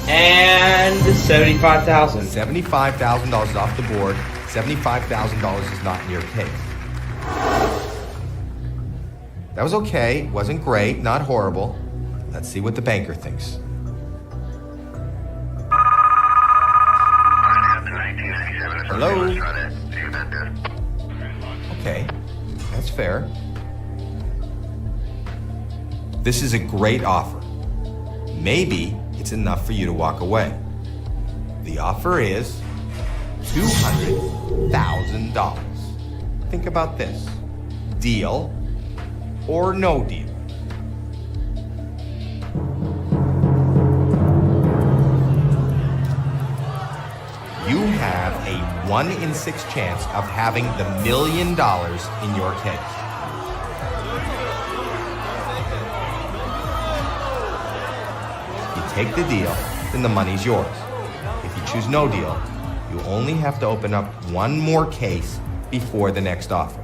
[SPEAKER 2] And 75,000.
[SPEAKER 1] $75,000 off the board. $75,000 is not in your case. That was okay. Wasn't great. Not horrible. Let's see what the banker thinks. Hello? Okay. That's fair. This is a great offer. Maybe it's enough for you to walk away. The offer is $200,000. Think about this. Deal or no deal? 1 in 6 chance of having the $1 million in your case. If you take the deal, then the money's yours. If you choose no deal, you only have to open up one more case before the next offer.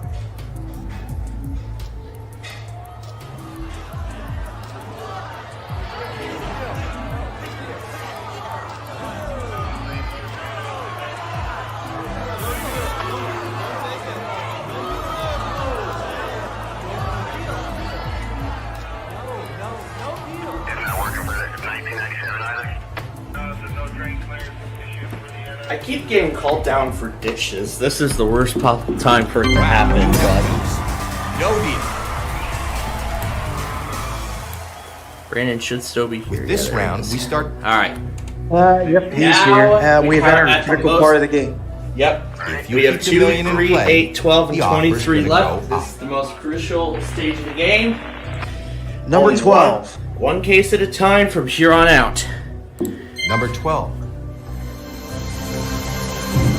[SPEAKER 2] I keep getting called down for dishes. This is the worst possible time for it to happen, but
[SPEAKER 1] No deal.
[SPEAKER 2] Brandon should still be here.
[SPEAKER 1] With this round, we start.
[SPEAKER 2] Alright.
[SPEAKER 7] Yep, he's
[SPEAKER 2] Now
[SPEAKER 7] here.
[SPEAKER 2] we
[SPEAKER 7] We've
[SPEAKER 2] are
[SPEAKER 7] entered
[SPEAKER 2] at
[SPEAKER 7] a critical
[SPEAKER 2] the
[SPEAKER 7] part of the game.
[SPEAKER 2] Yep.
[SPEAKER 1] If you
[SPEAKER 2] We have
[SPEAKER 1] keep the
[SPEAKER 2] 2,
[SPEAKER 1] million in
[SPEAKER 2] 3,
[SPEAKER 1] play,
[SPEAKER 2] 8, 12, and
[SPEAKER 1] the offer's
[SPEAKER 2] 23
[SPEAKER 1] gonna
[SPEAKER 2] left.
[SPEAKER 1] go
[SPEAKER 2] This is the most crucial stage of the game.
[SPEAKER 7] Number
[SPEAKER 2] Only
[SPEAKER 7] 12.
[SPEAKER 2] One case at a time from here on out.
[SPEAKER 1] Number 12.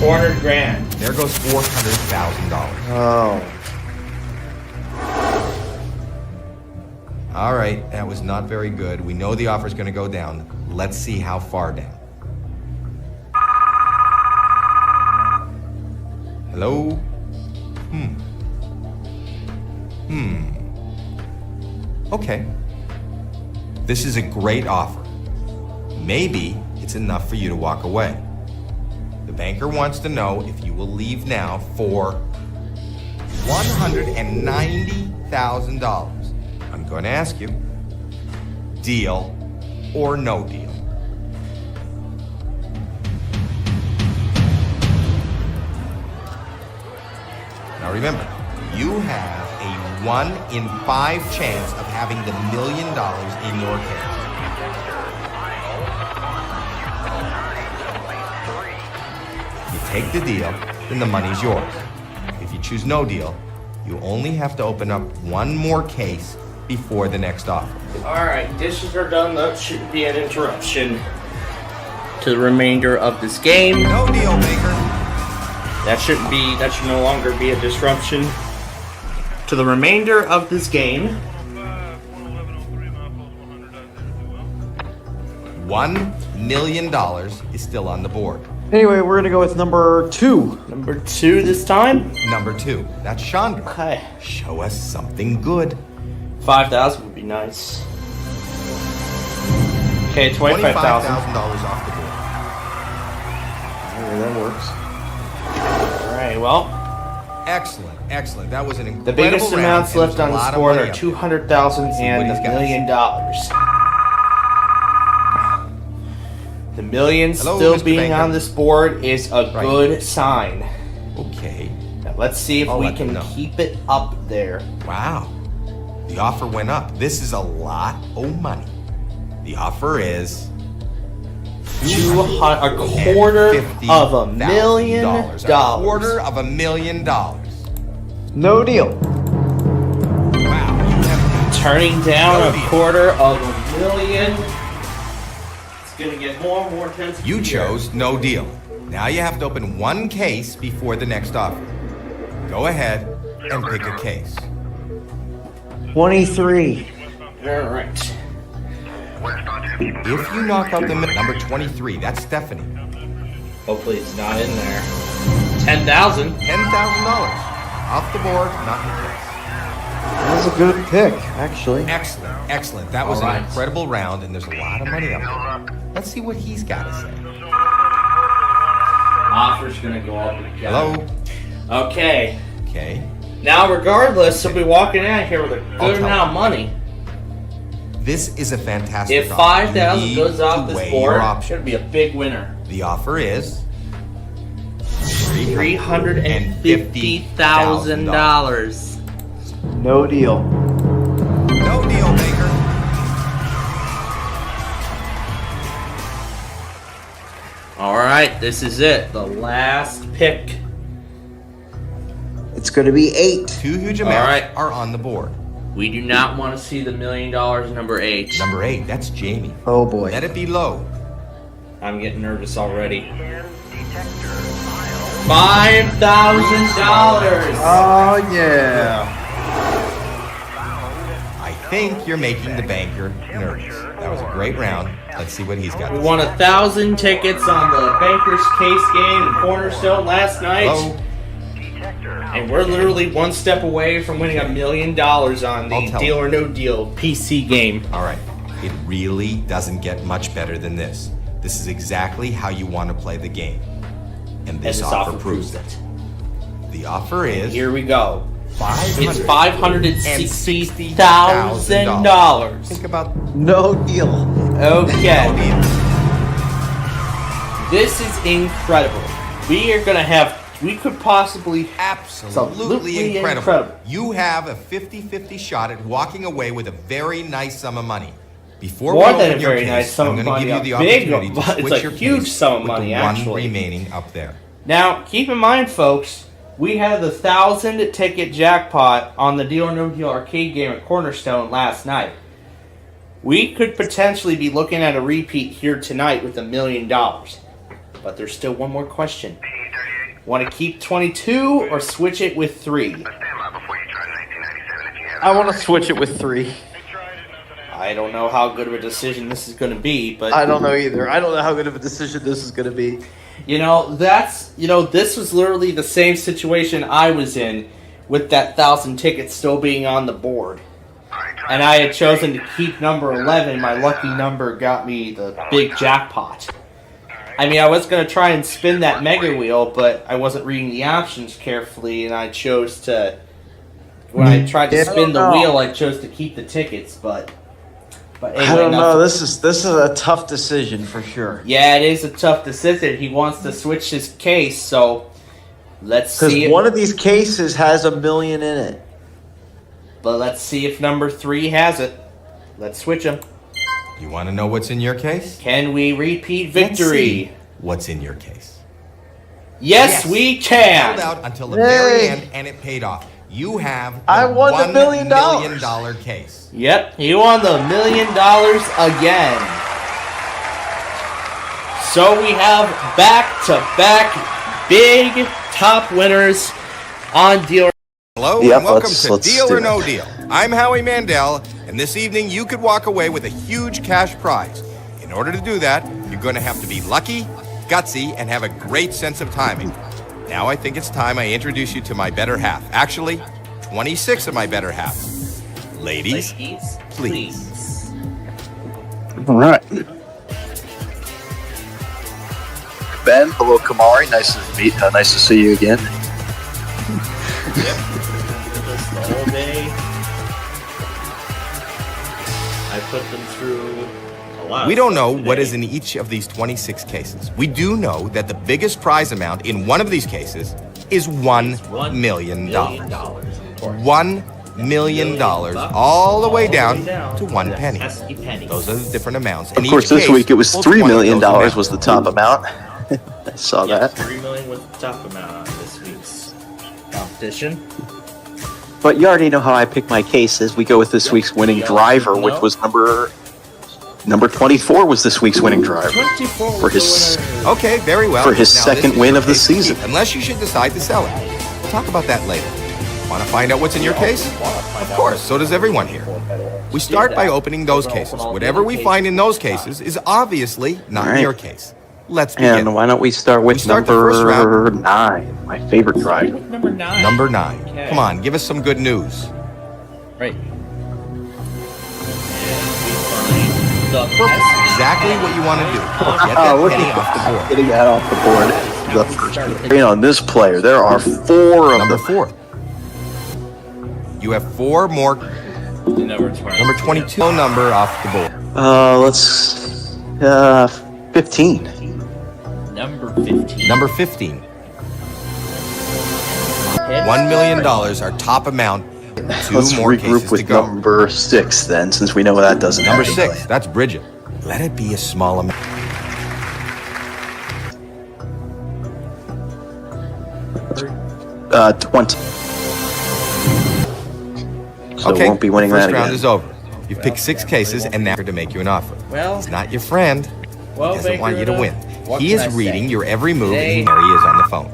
[SPEAKER 2] 400 grand.
[SPEAKER 1] There goes $400,000.
[SPEAKER 7] Oh.
[SPEAKER 1] All right, that was not very good. We know the offer's going to go down. Let's see how far down. Hello? Okay. This is a great offer. Maybe it's enough for you to walk away. The banker wants to know if you will leave now for $190,000. I'm going to ask you, deal or no deal? Now remember, you have a 1 in 5 chance of having the $1 million in your case. You take the deal, then the money's yours. If you choose no deal, you only have to open up one more case before the next offer.
[SPEAKER 2] Alright, dishes are done. That shouldn't be an interruption to the remainder of this game.
[SPEAKER 1] No deal, Baker.
[SPEAKER 2] That should no longer be a disruption to the remainder of this game.
[SPEAKER 1] $1 million is still on the board.
[SPEAKER 7] Anyway, we're gonna go with number 2.
[SPEAKER 2] Number 2 this time.
[SPEAKER 1] Number 2, that's Chandra.
[SPEAKER 2] Okay.
[SPEAKER 1] Show us something good.
[SPEAKER 2] 5,000 would be nice. Okay, 25,000.
[SPEAKER 1] $25,000 off the board.
[SPEAKER 7] Anyway, that works.
[SPEAKER 2] Alright, well,
[SPEAKER 1] Excellent, excellent. That was an
[SPEAKER 2] the
[SPEAKER 1] incredible
[SPEAKER 2] biggest
[SPEAKER 1] round,
[SPEAKER 2] amounts
[SPEAKER 1] and
[SPEAKER 2] left
[SPEAKER 1] there's a
[SPEAKER 2] on
[SPEAKER 1] lot
[SPEAKER 2] this
[SPEAKER 1] of
[SPEAKER 2] board
[SPEAKER 1] money
[SPEAKER 2] are
[SPEAKER 1] up there.
[SPEAKER 2] 200,000 and
[SPEAKER 1] what he's
[SPEAKER 2] $1
[SPEAKER 1] got to
[SPEAKER 2] million. The million
[SPEAKER 1] Hello,
[SPEAKER 2] still
[SPEAKER 1] Mr.
[SPEAKER 2] being
[SPEAKER 1] Banker.
[SPEAKER 2] on this board is a
[SPEAKER 1] Right.
[SPEAKER 2] good sign.
[SPEAKER 1] Okay.
[SPEAKER 2] Now let's see if
[SPEAKER 1] I'll
[SPEAKER 2] we
[SPEAKER 1] let them
[SPEAKER 2] can
[SPEAKER 1] know.
[SPEAKER 2] keep it up there.
[SPEAKER 1] Wow. The offer went up. This is a lot of money. The offer is
[SPEAKER 2] A quarter of $1 million.
[SPEAKER 1] $250,000. A quarter of $1 million. Wow.
[SPEAKER 7] No deal.
[SPEAKER 1] You have
[SPEAKER 2] Turning down
[SPEAKER 1] No
[SPEAKER 2] a
[SPEAKER 1] deal.
[SPEAKER 2] quarter of $1 million. It's gonna get more and more tense.
[SPEAKER 1] You chose no deal. Now you have to open one case before the next offer. Go ahead and pick a case.
[SPEAKER 7] 23.
[SPEAKER 2] All right.
[SPEAKER 1] If you knock out the number 23, that's Stephanie.
[SPEAKER 2] Hopefully it's not in there. 10,000.
[SPEAKER 1] $10,000 off the board, not in the case.
[SPEAKER 7] That was a good pick, actually.
[SPEAKER 1] Excellent, excellent. That was
[SPEAKER 2] All right.
[SPEAKER 1] an incredible round, and there's a lot of money up there. Let's see what he's got to say.
[SPEAKER 2] Offer's gonna go up again.
[SPEAKER 1] Hello?
[SPEAKER 2] Okay.
[SPEAKER 1] Okay.
[SPEAKER 2] Now, regardless, he'll be walking out of here with a
[SPEAKER 1] I'll
[SPEAKER 2] good
[SPEAKER 1] tell
[SPEAKER 2] amount of
[SPEAKER 1] him.
[SPEAKER 2] money.
[SPEAKER 1] This is a fantastic
[SPEAKER 2] If
[SPEAKER 1] offer.
[SPEAKER 2] 5,000
[SPEAKER 1] You
[SPEAKER 2] goes
[SPEAKER 1] need
[SPEAKER 2] off
[SPEAKER 1] to
[SPEAKER 2] this
[SPEAKER 1] weigh
[SPEAKER 2] board,
[SPEAKER 1] your
[SPEAKER 2] it's
[SPEAKER 1] options.
[SPEAKER 2] gonna be a big winner.
[SPEAKER 1] The offer is
[SPEAKER 2] $350,000.
[SPEAKER 7] No deal.
[SPEAKER 1] No deal, Baker.
[SPEAKER 2] All right, this is it. The last pick.
[SPEAKER 7] It's gonna be 8.
[SPEAKER 1] Two huge
[SPEAKER 2] All
[SPEAKER 1] amounts
[SPEAKER 2] right.
[SPEAKER 1] are on the board.
[SPEAKER 2] We do not want to see the $1 million number 8.
[SPEAKER 1] Number 8, that's Jamie.
[SPEAKER 7] Oh boy.
[SPEAKER 1] Let it be low.
[SPEAKER 2] I'm getting nervous already. $5,000.
[SPEAKER 7] Oh, yeah.
[SPEAKER 1] I think you're making the banker nervous. That was a great round. Let's see what he's got.
[SPEAKER 2] We won 1,000 tickets on the Banker's Case game in Cornerstone last night.
[SPEAKER 1] Hello?
[SPEAKER 2] And we're literally one step away from winning $1 million on
[SPEAKER 1] I'll
[SPEAKER 2] the
[SPEAKER 1] tell
[SPEAKER 2] Deal
[SPEAKER 1] him.
[SPEAKER 2] or No Deal PC game.
[SPEAKER 1] All right. It really doesn't get much better than this. This is exactly how you want to play the game. And this offer proves it. The offer is
[SPEAKER 2] Here we go. It's
[SPEAKER 1] $560,000.
[SPEAKER 2] $560,000.
[SPEAKER 1] Think about
[SPEAKER 5] No deal.
[SPEAKER 2] Okay. This is incredible. We could possibly
[SPEAKER 1] absolutely incredible. You have a 50-50 shot at walking away with a very nice sum of money. Before
[SPEAKER 2] More
[SPEAKER 1] we
[SPEAKER 2] than
[SPEAKER 1] open
[SPEAKER 2] a
[SPEAKER 1] your
[SPEAKER 2] very
[SPEAKER 1] case,
[SPEAKER 2] nice sum
[SPEAKER 1] I'm
[SPEAKER 2] of
[SPEAKER 1] going to
[SPEAKER 2] money.
[SPEAKER 1] give you the
[SPEAKER 2] Big,
[SPEAKER 1] opportunity to
[SPEAKER 2] it's
[SPEAKER 1] switch
[SPEAKER 2] a
[SPEAKER 1] your
[SPEAKER 2] huge
[SPEAKER 1] case
[SPEAKER 2] sum of
[SPEAKER 1] with
[SPEAKER 2] money,
[SPEAKER 1] the
[SPEAKER 2] actually.
[SPEAKER 1] one remaining up there.
[SPEAKER 2] Now, keep in mind, folks, we had the 1,000 ticket jackpot on the Deal or No Deal arcade game at Cornerstone last night. We could potentially be looking at a repeat here tonight with $1 million. But there's still one more question. Want to keep 22 or switch it with 3?
[SPEAKER 7] I want to switch it with 3.
[SPEAKER 2] I don't know how good of a decision this is going to be, but
[SPEAKER 7] I don't know either. I don't know how good of a decision this is going to be.
[SPEAKER 2] This was literally the same situation I was in with that 1,000 tickets still being on the board. And I had chosen to keep number 11. My lucky number got me the big jackpot. I mean, I was going to try and spin that mega wheel, but I wasn't reading the options carefully, and I chose to... When I tried to spin the wheel, I chose to keep the tickets, but anyway,
[SPEAKER 7] I don't know. This is a tough decision for sure.
[SPEAKER 2] Yeah, it is a tough decision. He wants to switch his case, so let's see.
[SPEAKER 7] Because one of these cases has $1 million in it.
[SPEAKER 2] But let's see if number 3 has it. Let's switch him.
[SPEAKER 1] You want to know what's in your case?
[SPEAKER 2] Can we repeat
[SPEAKER 1] Let's
[SPEAKER 2] victory?
[SPEAKER 1] see what's in your case?
[SPEAKER 2] Yes, we can.
[SPEAKER 1] Held out until the very end, and it paid off. You have
[SPEAKER 7] I won the $1 million.
[SPEAKER 1] $1 million case.
[SPEAKER 2] Yep, he won the $1 million again. So we have back-to-back big top winners on Deal.
[SPEAKER 1] Hello
[SPEAKER 5] Yep,
[SPEAKER 1] and welcome
[SPEAKER 5] let's
[SPEAKER 1] to Deal
[SPEAKER 5] do
[SPEAKER 1] or
[SPEAKER 5] it.
[SPEAKER 1] No Deal. I'm Howie Mandel, and this evening you could walk away with a huge cash prize. In order to do that, you're going to have to be lucky, gutsy, and have a great sense of timing. Now I think it's time I introduce you to my better half. Actually, 26 of my better halves. Ladies, please.
[SPEAKER 5] All right. Ben, hello, Kamari. Nice to meet. Nice to see you again.
[SPEAKER 2] The whole day. I put them through a lot.
[SPEAKER 1] We don't know what is in each of these 26 cases. We do know that the biggest prize amount in one of these cases is $1 million. $1 million, all the way down to 1 penny. Those are the different amounts.
[SPEAKER 5] Of course, this week it was $3 million was the top amount. I saw that.
[SPEAKER 2] $3 million was the top amount on this week's competition.
[SPEAKER 5] But you already know how I pick my cases. We go with this week's winning driver, which was number 24 was this week's winning driver
[SPEAKER 2] 24
[SPEAKER 5] for his
[SPEAKER 1] Okay, very well.
[SPEAKER 5] for his
[SPEAKER 1] Now,
[SPEAKER 5] second
[SPEAKER 1] this is
[SPEAKER 5] win
[SPEAKER 1] your
[SPEAKER 5] of the
[SPEAKER 1] case to keep,
[SPEAKER 5] season.
[SPEAKER 1] Unless you should decide to sell it. We'll talk about that later. Want to find out what's in your case? Of course, so does everyone here. We start by opening those cases. Whatever we find in those cases is obviously not
[SPEAKER 5] Right.
[SPEAKER 1] your case. Let's begin.
[SPEAKER 5] And why don't we start with
[SPEAKER 1] start the first
[SPEAKER 5] number 9, my favorite driver.
[SPEAKER 2] Number 9.
[SPEAKER 1] Number 9.
[SPEAKER 2] Okay.
[SPEAKER 1] Come on, give us some good news.
[SPEAKER 2] Right.
[SPEAKER 1] Perfect. Exactly what you want to do. Get that
[SPEAKER 5] look
[SPEAKER 1] penny
[SPEAKER 5] at
[SPEAKER 1] off the board.
[SPEAKER 5] Getting that off the board. The first thing on this player, there are 4 of
[SPEAKER 1] Number
[SPEAKER 5] them.
[SPEAKER 1] 4. You have 4 more.
[SPEAKER 2] Number 20.
[SPEAKER 1] Number 22 number off the board.
[SPEAKER 5] Let's 15.
[SPEAKER 2] Number 15.
[SPEAKER 1] Number 15. $1 million, our top amount. 2
[SPEAKER 5] Let's
[SPEAKER 1] more
[SPEAKER 5] regroup
[SPEAKER 1] cases to
[SPEAKER 5] with
[SPEAKER 1] go.
[SPEAKER 5] number 6 then, since we know that doesn't
[SPEAKER 1] Number
[SPEAKER 5] happen.
[SPEAKER 1] 6, that's Bridget. Let it be a small amount.
[SPEAKER 5] 20. So
[SPEAKER 1] Okay,
[SPEAKER 5] won't be winning
[SPEAKER 1] first
[SPEAKER 5] that
[SPEAKER 1] round
[SPEAKER 5] again.
[SPEAKER 1] is over. You've picked 6 cases and now to make you an offer.
[SPEAKER 2] Well,
[SPEAKER 1] He's not your friend.
[SPEAKER 2] well,
[SPEAKER 1] He doesn't want you to win.
[SPEAKER 2] what
[SPEAKER 1] He
[SPEAKER 2] can
[SPEAKER 1] is
[SPEAKER 2] I
[SPEAKER 1] reading
[SPEAKER 2] say?
[SPEAKER 1] your every move,
[SPEAKER 2] Today-
[SPEAKER 1] and there he is on the phone.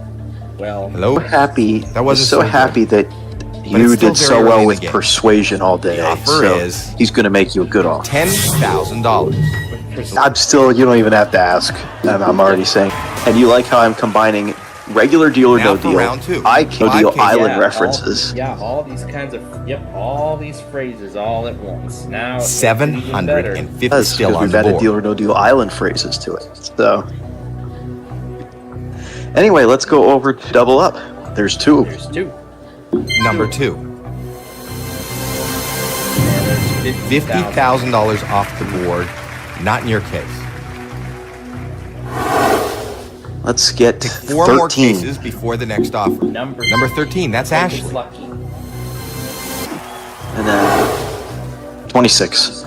[SPEAKER 6] Well,
[SPEAKER 1] Hello?
[SPEAKER 5] Happy.
[SPEAKER 1] That wasn't
[SPEAKER 5] so
[SPEAKER 1] so good.
[SPEAKER 5] happy that
[SPEAKER 1] But
[SPEAKER 5] you
[SPEAKER 1] it's still
[SPEAKER 5] did so
[SPEAKER 1] very early
[SPEAKER 5] well
[SPEAKER 1] in the
[SPEAKER 5] with
[SPEAKER 1] game.
[SPEAKER 5] persuasion all day.
[SPEAKER 1] The offer
[SPEAKER 5] so
[SPEAKER 1] is
[SPEAKER 5] he's going to make you a good offer.
[SPEAKER 1] $10,000.
[SPEAKER 5] I'm still. You don't even have to ask. I'm already saying. And you like how I'm combining regular deal or
[SPEAKER 1] Now
[SPEAKER 5] no
[SPEAKER 1] for
[SPEAKER 5] deal.
[SPEAKER 1] round two.
[SPEAKER 5] I can no deal
[SPEAKER 1] 5K.
[SPEAKER 5] island
[SPEAKER 6] all-
[SPEAKER 5] references.
[SPEAKER 6] all these kinds of all these phrases all at once. Now it's even better.
[SPEAKER 1] 750
[SPEAKER 5] Because
[SPEAKER 1] still on
[SPEAKER 5] we've
[SPEAKER 1] the
[SPEAKER 5] added deal
[SPEAKER 1] board.
[SPEAKER 5] or no deal island phrases to it. So anyway, let's go over to double up. There's two.
[SPEAKER 6] There's two.
[SPEAKER 1] Number 2.
[SPEAKER 6] And there's
[SPEAKER 1] $50,000 off the board. Not in your case.
[SPEAKER 5] Let's get
[SPEAKER 1] 4
[SPEAKER 5] 13.
[SPEAKER 1] more cases before the next offer.
[SPEAKER 6] Number
[SPEAKER 1] 13, that's
[SPEAKER 6] Hope
[SPEAKER 1] Ashley.
[SPEAKER 6] it's lucky.
[SPEAKER 5] And then 26.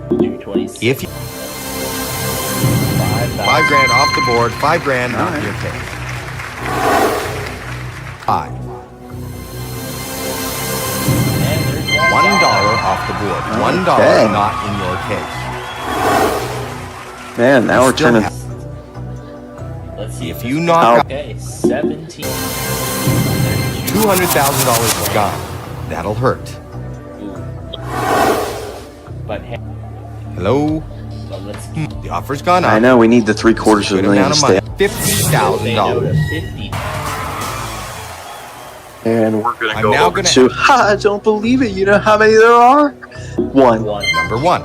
[SPEAKER 6] Do 26.
[SPEAKER 1] If you,
[SPEAKER 6] 5,000.
[SPEAKER 1] 5 grand off the board, 5 grand not in your case. 5.
[SPEAKER 6] And there's
[SPEAKER 1] $1 off the board. $1
[SPEAKER 5] Okay.
[SPEAKER 1] not in your case.
[SPEAKER 5] Man, now
[SPEAKER 1] You
[SPEAKER 5] we're
[SPEAKER 1] still
[SPEAKER 5] turning.
[SPEAKER 1] have-
[SPEAKER 6] Let's see
[SPEAKER 1] If
[SPEAKER 6] this
[SPEAKER 1] you
[SPEAKER 6] goes.
[SPEAKER 1] knock out
[SPEAKER 6] Okay, 17.
[SPEAKER 1] $200,000 is gone. That'll hurt.
[SPEAKER 6] But hey,
[SPEAKER 1] Hello?
[SPEAKER 6] so let's
[SPEAKER 1] The offer's gone up.
[SPEAKER 5] I know we need the 3/4 of a
[SPEAKER 1] Good
[SPEAKER 5] million
[SPEAKER 1] amount
[SPEAKER 5] to
[SPEAKER 1] of
[SPEAKER 5] stay.
[SPEAKER 1] money. $50,000.
[SPEAKER 6] 50.
[SPEAKER 5] And we're gonna
[SPEAKER 1] I'm
[SPEAKER 5] go
[SPEAKER 1] now
[SPEAKER 5] over
[SPEAKER 1] gonna-
[SPEAKER 5] to. Ha! I don't believe it. You know how many there are? One.
[SPEAKER 1] Number 1.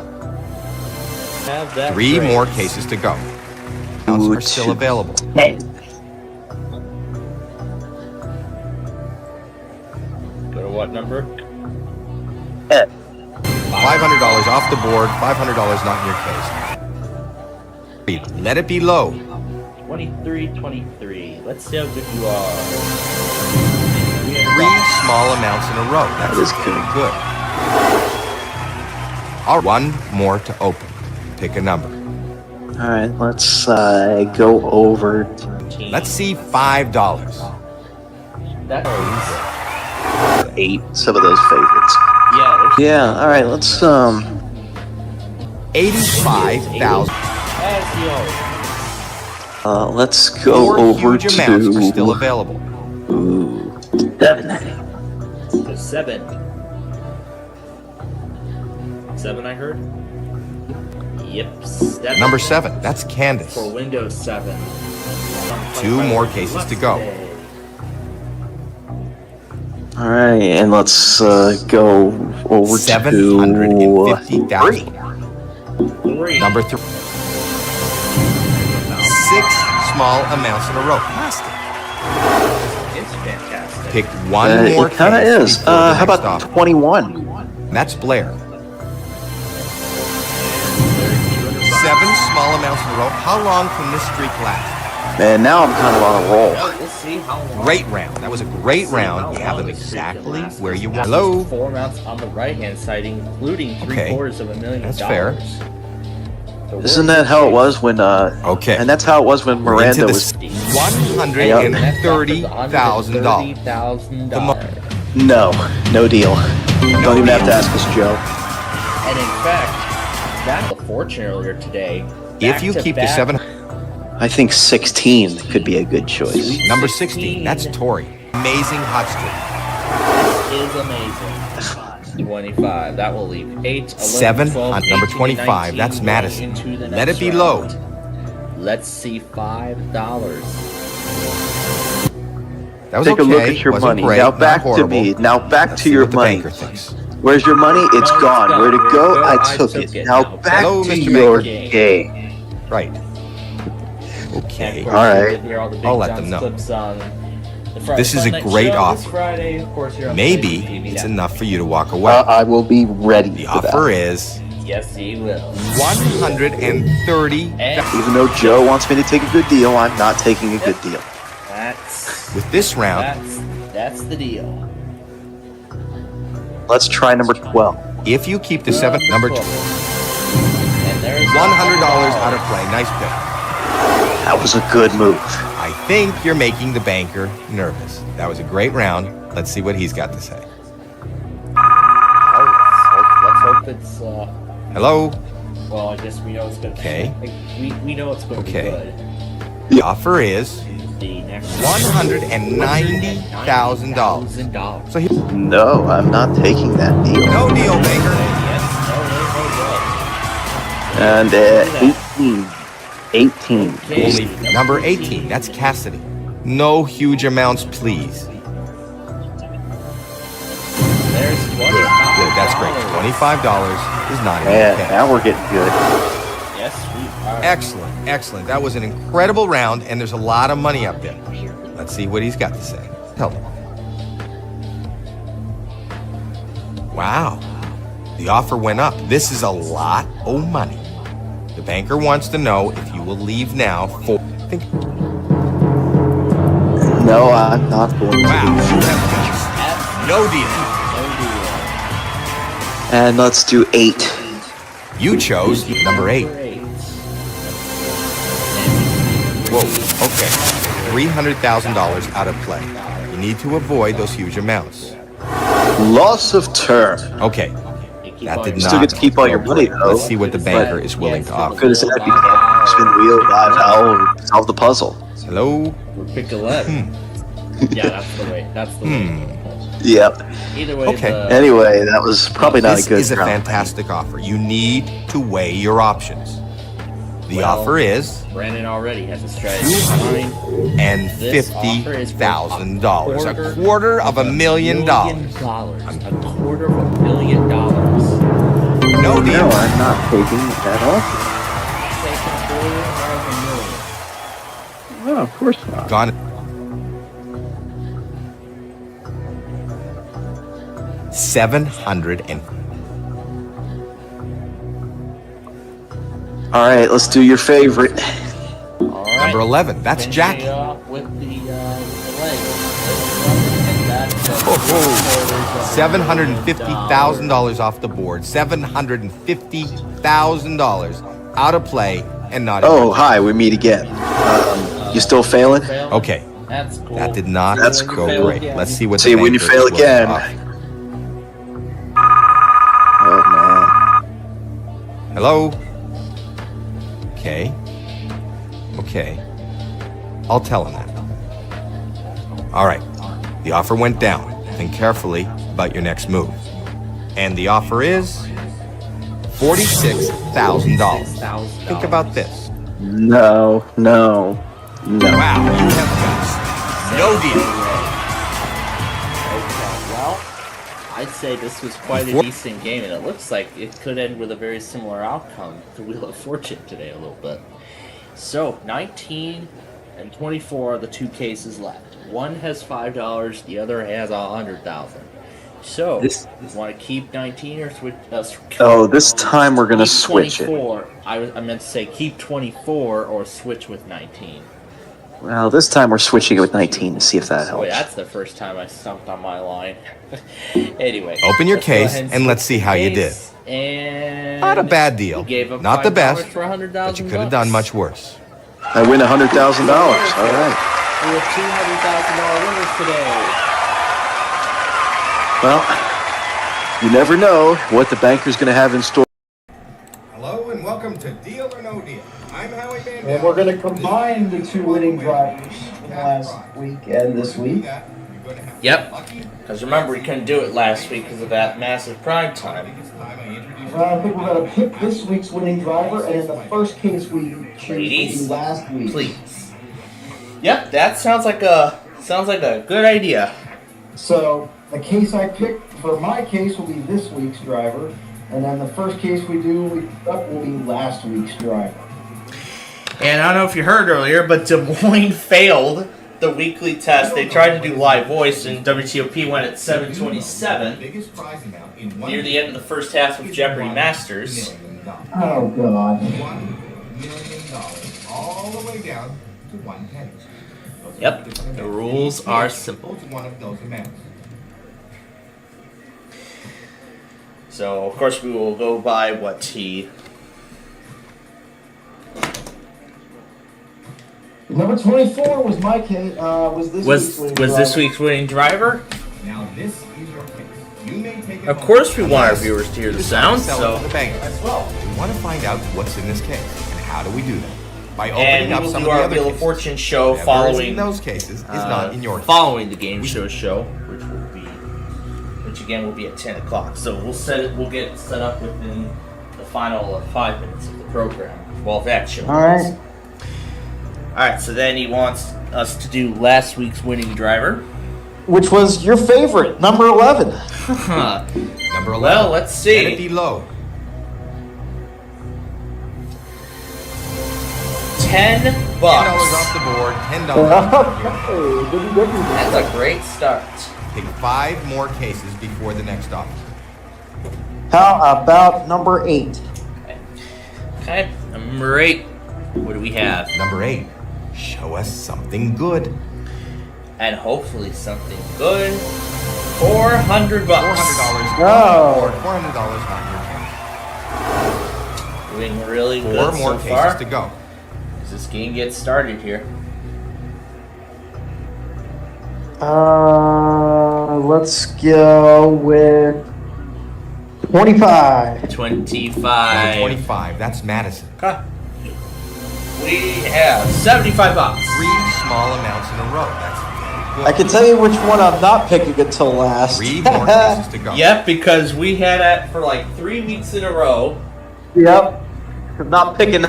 [SPEAKER 6] Have that
[SPEAKER 1] 3
[SPEAKER 6] phrase.
[SPEAKER 1] more cases to go. Accounts are still
[SPEAKER 5] Two.
[SPEAKER 1] available.
[SPEAKER 6] Go to what number?
[SPEAKER 1] $500 off the board, $500 not in your case. Let it be low.
[SPEAKER 6] 23. Let's see how good you are.
[SPEAKER 1] 3 small amounts in a row. That
[SPEAKER 5] is
[SPEAKER 1] very good. All right, 1 more to open. Pick a number.
[SPEAKER 5] All right, let's go over.
[SPEAKER 1] Let's see $5.
[SPEAKER 6] That is.
[SPEAKER 5] 8. Some of those favorites.
[SPEAKER 6] Yeah, there's
[SPEAKER 5] Yeah. All right. Let's
[SPEAKER 1] 85,000.
[SPEAKER 6] as you always.
[SPEAKER 5] let's go
[SPEAKER 1] 4
[SPEAKER 5] over
[SPEAKER 1] huge amounts are still
[SPEAKER 5] to.
[SPEAKER 1] available.
[SPEAKER 5] Ooh, 7.
[SPEAKER 6] So 7. 7 I heard? Yep, 7.
[SPEAKER 1] Number 7, that's Candace.
[SPEAKER 6] For Windows 7.
[SPEAKER 1] 2 more cases to go.
[SPEAKER 5] All right, and let's go over to
[SPEAKER 1] 750,000.
[SPEAKER 6] 3.
[SPEAKER 1] Number 3. 6 small amounts in a row. Plastic.
[SPEAKER 6] It's fantastic.
[SPEAKER 1] Pick 1 more
[SPEAKER 5] it kind of
[SPEAKER 1] case
[SPEAKER 5] is.
[SPEAKER 1] before the
[SPEAKER 5] How
[SPEAKER 1] next
[SPEAKER 5] about
[SPEAKER 1] offer.
[SPEAKER 5] 21?
[SPEAKER 1] That's Blair. 7 small amounts in a row. How long can this streak last?
[SPEAKER 5] Man, now I'm kind of on a roll.
[SPEAKER 6] We'll see how long.
[SPEAKER 1] Great round. That was a great round. You have them exactly where you want. Hello?
[SPEAKER 6] 4 amounts on the right hand side, including
[SPEAKER 1] Okay.
[SPEAKER 6] $750,000.
[SPEAKER 1] That's fair.
[SPEAKER 6] So
[SPEAKER 5] Isn't that how it was when?
[SPEAKER 1] Okay.
[SPEAKER 5] And that's how it was when
[SPEAKER 1] We're into
[SPEAKER 5] Miranda
[SPEAKER 1] the
[SPEAKER 5] was.
[SPEAKER 1] $130,000.
[SPEAKER 6] $130,000.
[SPEAKER 5] No deal. Don't even have to ask us, Joe.
[SPEAKER 6] And in fact, that was a fortune earlier today.
[SPEAKER 1] If you keep the
[SPEAKER 6] Back-to-back
[SPEAKER 1] 7,
[SPEAKER 5] I think 16 could be a good choice.
[SPEAKER 1] number 16, that's Tori. Amazing hot streak.
[SPEAKER 6] is amazing. 25. That will leave 8, 11,
[SPEAKER 1] 7
[SPEAKER 6] 12,
[SPEAKER 1] on number
[SPEAKER 6] 18,
[SPEAKER 1] 25.
[SPEAKER 6] 19
[SPEAKER 1] That's
[SPEAKER 6] going
[SPEAKER 1] Madison.
[SPEAKER 6] into the
[SPEAKER 1] Let
[SPEAKER 6] next
[SPEAKER 1] it be
[SPEAKER 6] round.
[SPEAKER 1] low.
[SPEAKER 6] Let's see $5.
[SPEAKER 1] That was
[SPEAKER 5] Take
[SPEAKER 1] okay.
[SPEAKER 5] a look at your
[SPEAKER 1] Wasn't
[SPEAKER 5] money.
[SPEAKER 1] great,
[SPEAKER 5] now
[SPEAKER 1] not
[SPEAKER 5] back to
[SPEAKER 1] horrible.
[SPEAKER 5] me. Now back
[SPEAKER 1] Let's
[SPEAKER 5] to
[SPEAKER 1] see
[SPEAKER 5] your
[SPEAKER 1] what the
[SPEAKER 5] money.
[SPEAKER 1] banker thinks.
[SPEAKER 5] Where's your money? It's
[SPEAKER 6] No, it's
[SPEAKER 5] gone.
[SPEAKER 6] gone.
[SPEAKER 5] Where'd it
[SPEAKER 6] Where'd
[SPEAKER 5] go?
[SPEAKER 6] it go?
[SPEAKER 5] I
[SPEAKER 6] I
[SPEAKER 5] took
[SPEAKER 6] took
[SPEAKER 5] it.
[SPEAKER 6] it.
[SPEAKER 5] Now
[SPEAKER 6] Now
[SPEAKER 5] back
[SPEAKER 1] Hello,
[SPEAKER 5] to
[SPEAKER 1] Mr.
[SPEAKER 5] your
[SPEAKER 6] Banker.
[SPEAKER 5] game.
[SPEAKER 1] Right.
[SPEAKER 6] And
[SPEAKER 1] Okay.
[SPEAKER 6] of course,
[SPEAKER 5] All right.
[SPEAKER 6] you can hear all the Big
[SPEAKER 1] I'll let
[SPEAKER 6] John's
[SPEAKER 1] them know.
[SPEAKER 6] clips on the Friday
[SPEAKER 1] This is a
[SPEAKER 6] Fun Night
[SPEAKER 1] great
[SPEAKER 6] Show
[SPEAKER 1] offer.
[SPEAKER 6] This Friday, of course, here on
[SPEAKER 1] Maybe
[SPEAKER 6] SPCPlainfield TV.
[SPEAKER 1] it's enough for you to walk away.
[SPEAKER 5] I will be ready
[SPEAKER 1] The
[SPEAKER 5] for
[SPEAKER 1] offer
[SPEAKER 5] that.
[SPEAKER 1] is
[SPEAKER 6] Yes, he will.
[SPEAKER 1] 130.
[SPEAKER 6] And
[SPEAKER 5] Even though Joe wants me to take a good deal, I'm not taking a good deal.
[SPEAKER 6] that's
[SPEAKER 1] With this round,
[SPEAKER 6] that's the deal.
[SPEAKER 5] Let's try number 12.
[SPEAKER 1] if you keep the 7, number 2,
[SPEAKER 6] And there's
[SPEAKER 1] $100 out of play. Nice pick.
[SPEAKER 5] That was a good move.
[SPEAKER 1] I think you're making the banker nervous. That was a great round. Let's see what he's got to say.
[SPEAKER 6] Oh, let's hope it's.
[SPEAKER 1] Hello?
[SPEAKER 6] Well, I guess we know it's gonna.
[SPEAKER 1] Okay.
[SPEAKER 6] We know it's gonna
[SPEAKER 1] Okay.
[SPEAKER 6] be good.
[SPEAKER 1] The offer is
[SPEAKER 6] The next
[SPEAKER 1] $190,000. So he,
[SPEAKER 5] No, I'm not taking that deal.
[SPEAKER 1] no deal, Baker.
[SPEAKER 5] And 18.
[SPEAKER 1] Only number 18. That's Cassidy. No huge amounts, please.
[SPEAKER 6] There's $25.
[SPEAKER 1] Good, that's great. $25 is not even
[SPEAKER 5] Man,
[SPEAKER 1] okay.
[SPEAKER 5] now we're getting good.
[SPEAKER 6] Yes, we are.
[SPEAKER 1] Excellent, excellent. That was an incredible round, and there's a lot of money up there. Let's see what he's got to say. Tell me. Wow, the offer went up. This is a lot of money. The banker wants to know if you will leave now for... Think,
[SPEAKER 5] No, I'm not going to.
[SPEAKER 1] wow, no deal.
[SPEAKER 5] And let's do 8.
[SPEAKER 1] You chose number 8. Whoa, okay. $300,000 out of play. You need to avoid those huge amounts.
[SPEAKER 5] Loss of turn.
[SPEAKER 1] Okay, that did
[SPEAKER 5] You
[SPEAKER 1] not.
[SPEAKER 5] still get to keep all your money, though.
[SPEAKER 1] Let's see what the banker is willing to offer.
[SPEAKER 5] Good as that, you can spin the wheel, live owl, or solve the puzzle.
[SPEAKER 1] Hello?
[SPEAKER 6] Pick 11. Yeah, that's the way. That's the way.
[SPEAKER 5] Yep.
[SPEAKER 6] Either way,
[SPEAKER 1] Okay.
[SPEAKER 5] Anyway, that was probably not
[SPEAKER 1] This
[SPEAKER 5] a good
[SPEAKER 1] is a
[SPEAKER 5] round.
[SPEAKER 1] fantastic offer. You need to weigh your options. The
[SPEAKER 6] Well,
[SPEAKER 1] offer is
[SPEAKER 6] Brandon already has a strategy in mind.
[SPEAKER 1] $50,000. A $250,000.
[SPEAKER 6] A $250,000.
[SPEAKER 1] No
[SPEAKER 5] No,
[SPEAKER 1] deal.
[SPEAKER 5] I'm not taking that off. No, of course not.
[SPEAKER 1] Gone. 700 and
[SPEAKER 5] All right, let's do your favorite.
[SPEAKER 1] number 11. That's Jackie.
[SPEAKER 6] With the
[SPEAKER 1] $750,000 off the board. $750,000 out of play and not.
[SPEAKER 5] Oh, hi, we meet again. You still failing?
[SPEAKER 1] Okay,
[SPEAKER 6] That's cool.
[SPEAKER 1] that did not
[SPEAKER 5] That's
[SPEAKER 1] go
[SPEAKER 5] cool.
[SPEAKER 1] great. Let's see what.
[SPEAKER 5] See,
[SPEAKER 1] the
[SPEAKER 5] when you
[SPEAKER 1] banker
[SPEAKER 5] fail
[SPEAKER 1] is willing to
[SPEAKER 5] again.
[SPEAKER 1] offer.
[SPEAKER 5] Oh, man.
[SPEAKER 1] Hello? Okay. Okay. I'll tell him that. All right. The offer went down. Think carefully about your next move. And the offer is $46,000. Think about this.
[SPEAKER 5] No.
[SPEAKER 1] Wow, you have got no deal.
[SPEAKER 6] Well, I'd say this was quite a decent game, and it looks like it could end with a very similar outcome to Wheel of Fortune today a little bit. So, 19 and 24 are the two cases left. One has $5, the other has $100,000. So,
[SPEAKER 5] This-
[SPEAKER 6] want to keep 19 or switch?
[SPEAKER 5] Oh, this time we're gonna
[SPEAKER 6] keep
[SPEAKER 5] switch it.
[SPEAKER 6] 24. I meant to say keep 24 or switch with 19.
[SPEAKER 5] Well, this time we're switching it with 19 to see if that
[SPEAKER 6] Boy,
[SPEAKER 5] helps.
[SPEAKER 6] that's the first time I stumped on my line. Anyway.
[SPEAKER 1] Open your
[SPEAKER 6] let's go
[SPEAKER 1] case
[SPEAKER 6] ahead
[SPEAKER 1] and let's see how you did.
[SPEAKER 6] case. And
[SPEAKER 1] Not a bad deal.
[SPEAKER 6] you gave up
[SPEAKER 1] Not the best,
[SPEAKER 6] $5 for $100,000.
[SPEAKER 1] but you could have done much worse.
[SPEAKER 5] I win $100,000. All right.
[SPEAKER 6] We have $200,000 winners today.
[SPEAKER 5] Well, you never know what the banker's going to have in store.
[SPEAKER 1] Hello and welcome to Deal or No Deal. I'm Howie Mandel.
[SPEAKER 7] And we're going to combine the two winning drivers from last week and this week.
[SPEAKER 6] Yep. Because remember, we couldn't do it last week because of that massive prime time.
[SPEAKER 7] I think we're going to pick this week's winning driver, and in the first case we choose
[SPEAKER 6] Ladies,
[SPEAKER 7] last week.
[SPEAKER 6] please. Yep, that sounds like a good idea.
[SPEAKER 7] So the case I picked for my case will be this week's driver, and then the first case we do will be last week's driver.
[SPEAKER 2] And I don't know if you heard earlier, but Des Moines failed the weekly test. They tried to do live voice, and WTOP went at 7:27 near the end of the first half of Jeopardy Masters.
[SPEAKER 7] Oh God.
[SPEAKER 1] $1 million, all the way down to 1 penny.
[SPEAKER 2] Yep, the rules are simple.
[SPEAKER 1] One of those amounts.
[SPEAKER 2] So, of course, we will go by what he...
[SPEAKER 7] Number 24 was my case. Was this week's winning driver.
[SPEAKER 2] this week's winning driver?
[SPEAKER 1] Now this is your case. You may take it
[SPEAKER 2] Of
[SPEAKER 1] home.
[SPEAKER 2] course, we want our
[SPEAKER 1] Unless
[SPEAKER 2] viewers to hear the
[SPEAKER 1] you
[SPEAKER 2] sound,
[SPEAKER 1] sell it
[SPEAKER 2] so...
[SPEAKER 1] to the bank as well. We want to find out what's in this case, and how do we do that? by
[SPEAKER 2] And
[SPEAKER 1] opening
[SPEAKER 2] we
[SPEAKER 1] up
[SPEAKER 2] will
[SPEAKER 1] some
[SPEAKER 2] do
[SPEAKER 1] of the
[SPEAKER 2] our
[SPEAKER 1] other
[SPEAKER 2] Wheel of
[SPEAKER 1] cases.
[SPEAKER 2] Fortune show
[SPEAKER 1] Whatever is
[SPEAKER 2] following
[SPEAKER 1] in those cases is not in your case.
[SPEAKER 2] following the game show, which again will be at 10 o'clock. So we'll get it set up within the final 5 minutes of the program. Well, that show.
[SPEAKER 7] All right.
[SPEAKER 2] Alright, so then he wants us to do last week's winning driver.
[SPEAKER 7] Which was your favorite, number 11.
[SPEAKER 1] Number 11.
[SPEAKER 2] Well, let's see.
[SPEAKER 1] Let it be low.
[SPEAKER 2] $10.
[SPEAKER 1] $10 off the board. $10.
[SPEAKER 2] That's a great start.
[SPEAKER 1] Pick 5 more cases before the next offer.
[SPEAKER 7] How about number 8?
[SPEAKER 2] Okay, number 8. What do we have?
[SPEAKER 1] Number 8. Show us something good.
[SPEAKER 2] And hopefully something good. $400.
[SPEAKER 1] $400
[SPEAKER 7] Oh.
[SPEAKER 1] $400 not your
[SPEAKER 2] Doing really
[SPEAKER 1] cash.
[SPEAKER 2] good
[SPEAKER 1] 4 more
[SPEAKER 2] so
[SPEAKER 1] cases
[SPEAKER 2] far.
[SPEAKER 1] to go.
[SPEAKER 2] As this game gets started here.
[SPEAKER 7] Let's go with 25.
[SPEAKER 2] 25.
[SPEAKER 1] 25. That's Madison.
[SPEAKER 2] Okay. We have $75.
[SPEAKER 1] 3 small amounts in a row. That's very
[SPEAKER 7] I
[SPEAKER 1] good.
[SPEAKER 7] can tell you which one I'm not picking until last.
[SPEAKER 1] 3 more cases to go.
[SPEAKER 2] Yep, because we had it for like 3 weeks in a row.
[SPEAKER 7] Yep. I'm not picking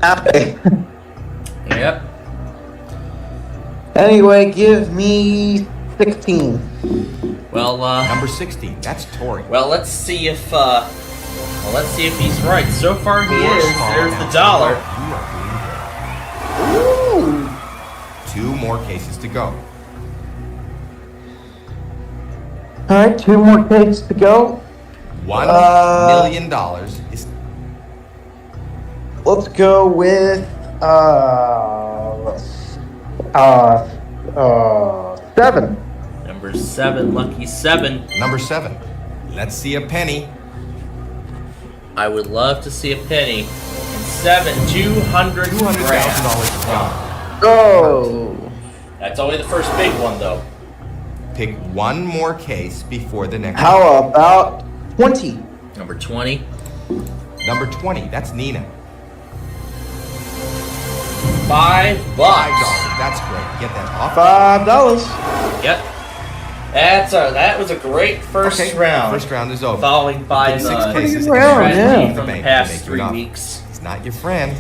[SPEAKER 7] happy.
[SPEAKER 2] Yep.
[SPEAKER 7] Anyway, give me 16.
[SPEAKER 2] Well,
[SPEAKER 1] Number 16. That's Tori.
[SPEAKER 2] let's see if he's right. So far he
[SPEAKER 1] 4
[SPEAKER 2] is.
[SPEAKER 1] small
[SPEAKER 2] There's the
[SPEAKER 1] amounts
[SPEAKER 2] dollar.
[SPEAKER 1] in a row. You are doing good. 2 more cases to go.
[SPEAKER 7] All right, 2 more cases to go.
[SPEAKER 1] $1 million is
[SPEAKER 7] Let's go with 7.
[SPEAKER 2] Number 7, lucky 7.
[SPEAKER 1] number 7. Let's see a penny.
[SPEAKER 2] I would love to see a penny. And 7, $200,000.
[SPEAKER 1] $200,000 to go.
[SPEAKER 7] Oh.
[SPEAKER 2] That's only the first big one, though.
[SPEAKER 1] Pick 1 more case before the next.
[SPEAKER 7] How about 20?
[SPEAKER 2] Number 20.
[SPEAKER 1] Number 20. That's Nina.
[SPEAKER 2] $5.
[SPEAKER 1] $5. That's great. Get that off.
[SPEAKER 7] $5.
[SPEAKER 2] Yep. That was a great first
[SPEAKER 1] Okay,
[SPEAKER 2] round.
[SPEAKER 1] First round is over.
[SPEAKER 2] Following by
[SPEAKER 1] Pick 6
[SPEAKER 2] the
[SPEAKER 1] cases
[SPEAKER 7] good round,
[SPEAKER 1] and
[SPEAKER 7] yeah.
[SPEAKER 1] leave the
[SPEAKER 2] from the
[SPEAKER 1] bank
[SPEAKER 2] past
[SPEAKER 1] to make
[SPEAKER 2] 3
[SPEAKER 1] it up.
[SPEAKER 2] weeks.
[SPEAKER 1] It's not your friend.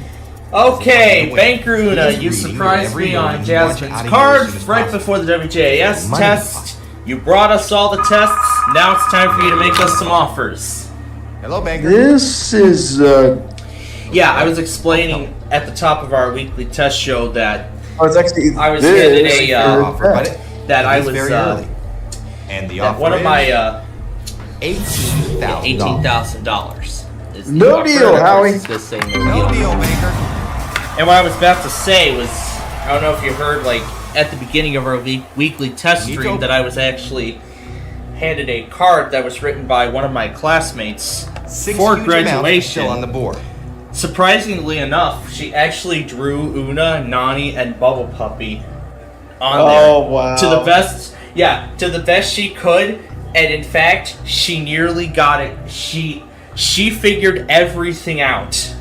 [SPEAKER 2] Okay, Banker Una,
[SPEAKER 1] He's
[SPEAKER 2] you
[SPEAKER 1] reading
[SPEAKER 2] surprised
[SPEAKER 1] every
[SPEAKER 2] me
[SPEAKER 1] word
[SPEAKER 2] on
[SPEAKER 1] and you want you
[SPEAKER 2] Jasmine's
[SPEAKER 1] out of here
[SPEAKER 2] card
[SPEAKER 1] as soon as
[SPEAKER 2] right
[SPEAKER 1] possible.
[SPEAKER 2] before the WJAS
[SPEAKER 1] Money
[SPEAKER 2] test. You brought us all the tests. Now it's time for you to make us some offers.
[SPEAKER 1] Hello, Banker.
[SPEAKER 7] This is
[SPEAKER 2] Yeah, I was explaining at the top of our weekly test show that
[SPEAKER 7] it's actually
[SPEAKER 2] I was
[SPEAKER 7] this
[SPEAKER 2] handed
[SPEAKER 7] is
[SPEAKER 2] a,
[SPEAKER 7] your
[SPEAKER 1] Offer, but
[SPEAKER 7] test.
[SPEAKER 2] that
[SPEAKER 1] it
[SPEAKER 2] I
[SPEAKER 1] is
[SPEAKER 2] was
[SPEAKER 1] very early. And the
[SPEAKER 2] that
[SPEAKER 1] offer
[SPEAKER 2] one of
[SPEAKER 1] is
[SPEAKER 2] my
[SPEAKER 1] $18,000.
[SPEAKER 2] $18,000 is the
[SPEAKER 7] No
[SPEAKER 2] offer.
[SPEAKER 7] deal,
[SPEAKER 2] Of course,
[SPEAKER 7] Howie.
[SPEAKER 2] it's gonna say no
[SPEAKER 1] No
[SPEAKER 2] deal.
[SPEAKER 1] deal, Banker.
[SPEAKER 2] And what I was about to say was, I don't know if you heard, like, at the beginning of our weekly test
[SPEAKER 1] You
[SPEAKER 2] stream,
[SPEAKER 1] told-
[SPEAKER 2] that I was actually handed a card that was written by one of my classmates
[SPEAKER 1] 6
[SPEAKER 2] for
[SPEAKER 1] huge amounts
[SPEAKER 2] graduation.
[SPEAKER 1] still on the board.
[SPEAKER 2] Surprisingly enough, she actually drew Una, Nani, and Bubble Puppy on
[SPEAKER 7] Oh,
[SPEAKER 2] there.
[SPEAKER 7] wow.
[SPEAKER 2] To the best she could, and in fact, she nearly got it. She figured everything out.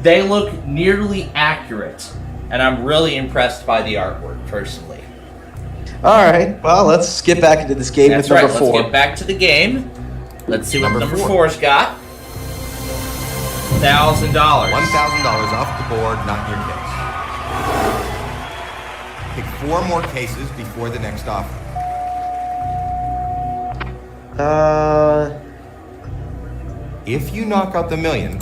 [SPEAKER 2] They look nearly accurate, and I'm really impressed by the artwork, personally.
[SPEAKER 7] All right. Well, let's get back into this game
[SPEAKER 2] That's
[SPEAKER 7] with
[SPEAKER 2] right,
[SPEAKER 7] number 4.
[SPEAKER 2] let's get back to the game. Let's see what
[SPEAKER 1] Number
[SPEAKER 2] number
[SPEAKER 1] four.
[SPEAKER 2] 4's got. $1,000.
[SPEAKER 1] $1,000 off the board, not in your case. Pick 4 more cases before the next offer. If you knock out the million,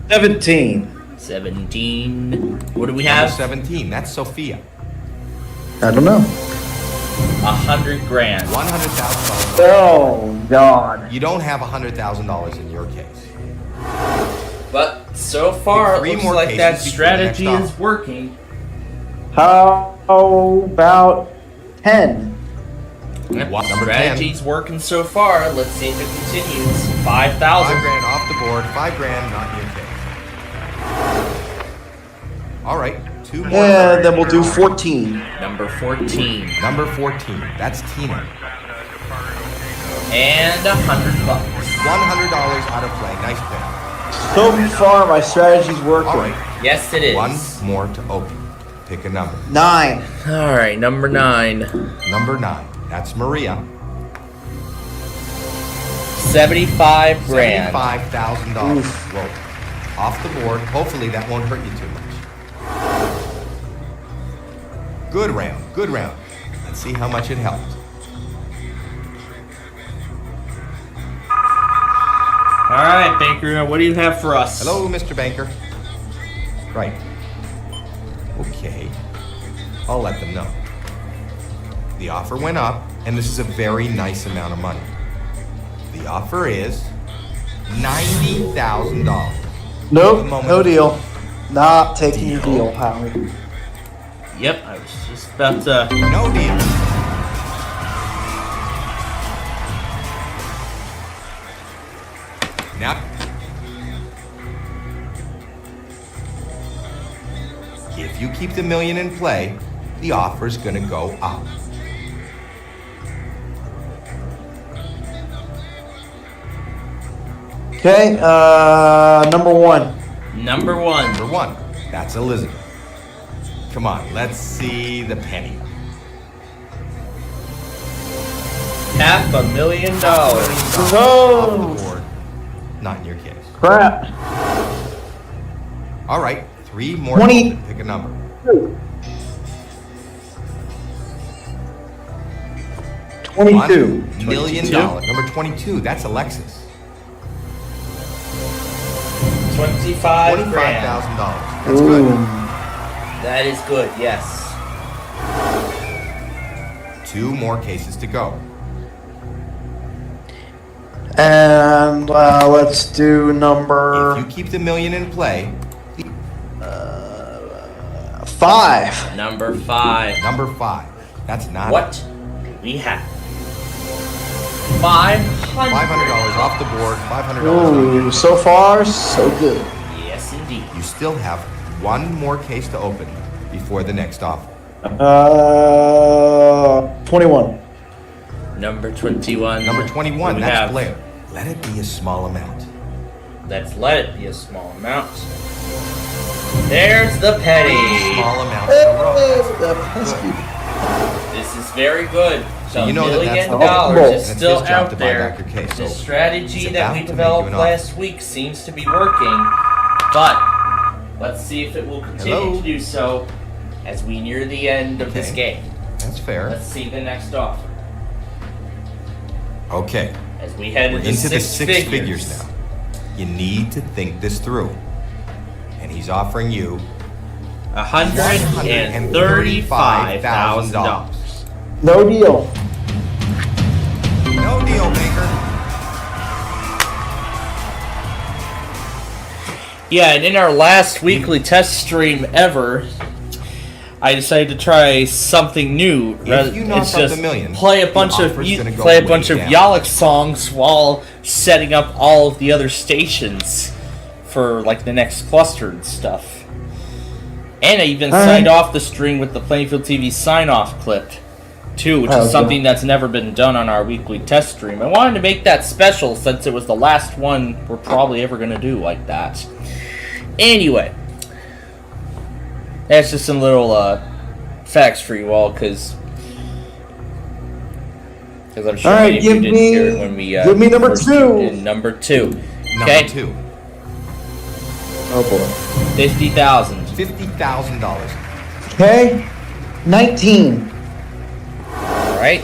[SPEAKER 7] 17.
[SPEAKER 2] 17. What do we
[SPEAKER 1] number
[SPEAKER 2] have?
[SPEAKER 1] 17, that's Sophia.
[SPEAKER 7] I don't know.
[SPEAKER 2] $100,000.
[SPEAKER 1] $100,000.
[SPEAKER 7] Oh, God.
[SPEAKER 1] You don't have $100,000 in your case.
[SPEAKER 2] But so far,
[SPEAKER 1] Pick
[SPEAKER 2] it
[SPEAKER 1] 3
[SPEAKER 2] looks
[SPEAKER 1] more
[SPEAKER 2] like
[SPEAKER 1] cases
[SPEAKER 2] that
[SPEAKER 1] before the
[SPEAKER 2] strategy
[SPEAKER 1] next
[SPEAKER 2] is
[SPEAKER 1] offer.
[SPEAKER 2] working.
[SPEAKER 7] How about 10?
[SPEAKER 2] Yep,
[SPEAKER 1] Number 10.
[SPEAKER 2] strategy's working so far. Let's see if it continues. $5,000.
[SPEAKER 1] $5,000 off the board, $5,000 not in your case. All right, 2 more.
[SPEAKER 7] And then we'll do 14.
[SPEAKER 6] Number 14.
[SPEAKER 1] Number 14. That's Tina.
[SPEAKER 6] And $100.
[SPEAKER 1] $100 out of play. Nice pick.
[SPEAKER 7] So far, my strategy's working.
[SPEAKER 1] All right.
[SPEAKER 6] Yes, it is.
[SPEAKER 1] One more to open. Pick a number.
[SPEAKER 7] 9.
[SPEAKER 6] All right, number 9.
[SPEAKER 1] Number 9. That's Maria.
[SPEAKER 6] 75 grand.
[SPEAKER 1] $75,000. Whoa. Off the board. Hopefully that won't hurt you too much. Good round. Good round. Let's see how much it helped.
[SPEAKER 2] All right, Banker, what do you have for us?
[SPEAKER 1] Hello, Mr. Banker. Right. Okay. I'll let them know. The offer went up, and this is a very nice amount of money. The offer is $90,000.
[SPEAKER 7] Nope, no deal. Not taking your deal, Howie.
[SPEAKER 2] Yep, I was just about to.
[SPEAKER 1] No deal. Now, if you keep the million in play, the offer's gonna go up.
[SPEAKER 7] Okay, number 1.
[SPEAKER 6] Number 1.
[SPEAKER 1] Number 1, that's Elizabeth. Come on, let's see the penny.
[SPEAKER 6] $500,000.
[SPEAKER 1] Off
[SPEAKER 7] No!
[SPEAKER 1] the board. Not in your case.
[SPEAKER 7] Crap.
[SPEAKER 1] All right, 3 more.
[SPEAKER 7] 20.
[SPEAKER 1] Pick a number.
[SPEAKER 7] 22.
[SPEAKER 1] $1 million. Number 22, that's Alexis.
[SPEAKER 6] $25 grand.
[SPEAKER 1] $25,000. That's good.
[SPEAKER 6] That is good, yes.
[SPEAKER 1] 2 more cases to go.
[SPEAKER 7] And let's do number
[SPEAKER 1] If you keep the million in play,
[SPEAKER 7] 5.
[SPEAKER 6] Number 5.
[SPEAKER 1] number 5, that's not
[SPEAKER 6] What do we have? $500.
[SPEAKER 1] $500 off the board. $500.
[SPEAKER 7] Ooh, so far, so good.
[SPEAKER 6] Yes, indeed.
[SPEAKER 1] You still have 1 more case to open before the next offer.
[SPEAKER 7] 21.
[SPEAKER 6] Number 21.
[SPEAKER 1] Number 21,
[SPEAKER 6] What do we
[SPEAKER 1] that's
[SPEAKER 6] have?
[SPEAKER 1] Blair. Let it be a small amount.
[SPEAKER 6] Let's let it be a small amount. There's the penny.
[SPEAKER 1] Small amount in a row.
[SPEAKER 6] This is very good.
[SPEAKER 1] So
[SPEAKER 6] The
[SPEAKER 1] you know
[SPEAKER 6] $1
[SPEAKER 1] that that's
[SPEAKER 6] million
[SPEAKER 1] the
[SPEAKER 7] ultimate.
[SPEAKER 6] is
[SPEAKER 1] And it's
[SPEAKER 6] still
[SPEAKER 1] his job
[SPEAKER 6] out
[SPEAKER 1] to buy
[SPEAKER 6] there.
[SPEAKER 1] back your case,
[SPEAKER 6] The
[SPEAKER 1] so
[SPEAKER 6] strategy
[SPEAKER 1] he's
[SPEAKER 6] that
[SPEAKER 1] about
[SPEAKER 6] we
[SPEAKER 1] to make
[SPEAKER 6] developed
[SPEAKER 1] you an offer.
[SPEAKER 6] last week seems to be working, but let's see if it will continue
[SPEAKER 1] Hello?
[SPEAKER 6] to do so as we near the end of this
[SPEAKER 1] Okay.
[SPEAKER 6] game.
[SPEAKER 1] That's fair.
[SPEAKER 6] Let's see the next offer
[SPEAKER 1] Okay,
[SPEAKER 6] as we head
[SPEAKER 1] we're
[SPEAKER 6] into
[SPEAKER 1] into the
[SPEAKER 6] six
[SPEAKER 1] 6 figures now. You need to think this through. And he's offering you
[SPEAKER 6] $135,000.
[SPEAKER 7] No deal.
[SPEAKER 1] No deal, Baker.
[SPEAKER 2] Yeah, and in our last weekly test stream ever, I decided to try something new.
[SPEAKER 1] If you knock
[SPEAKER 2] It's
[SPEAKER 1] up
[SPEAKER 2] just
[SPEAKER 1] the million,
[SPEAKER 2] play a
[SPEAKER 1] the
[SPEAKER 2] bunch of
[SPEAKER 1] offer's gonna go
[SPEAKER 2] play a
[SPEAKER 1] way
[SPEAKER 2] bunch of
[SPEAKER 1] down.
[SPEAKER 2] Yalek songs while setting up all of the other stations for like the next cluster and stuff. And I even signed off the stream with the Plainfield TV sign-off clip too, which is something that's never been done on our weekly test stream. I wanted to make that special since it was the last one we're probably ever going to do like that. Anyway, that's just some little facts for you all, because I'm sure
[SPEAKER 7] All right,
[SPEAKER 2] many of you
[SPEAKER 7] give
[SPEAKER 2] didn't
[SPEAKER 7] me-
[SPEAKER 2] hear it when we
[SPEAKER 7] give me number
[SPEAKER 2] first
[SPEAKER 7] 2.
[SPEAKER 2] tuned in. Number 2.
[SPEAKER 1] Number
[SPEAKER 2] Okay.
[SPEAKER 1] 2,
[SPEAKER 7] Oh boy.
[SPEAKER 2] $50,000.
[SPEAKER 1] $50,000.
[SPEAKER 7] Okay. 19.
[SPEAKER 2] All right.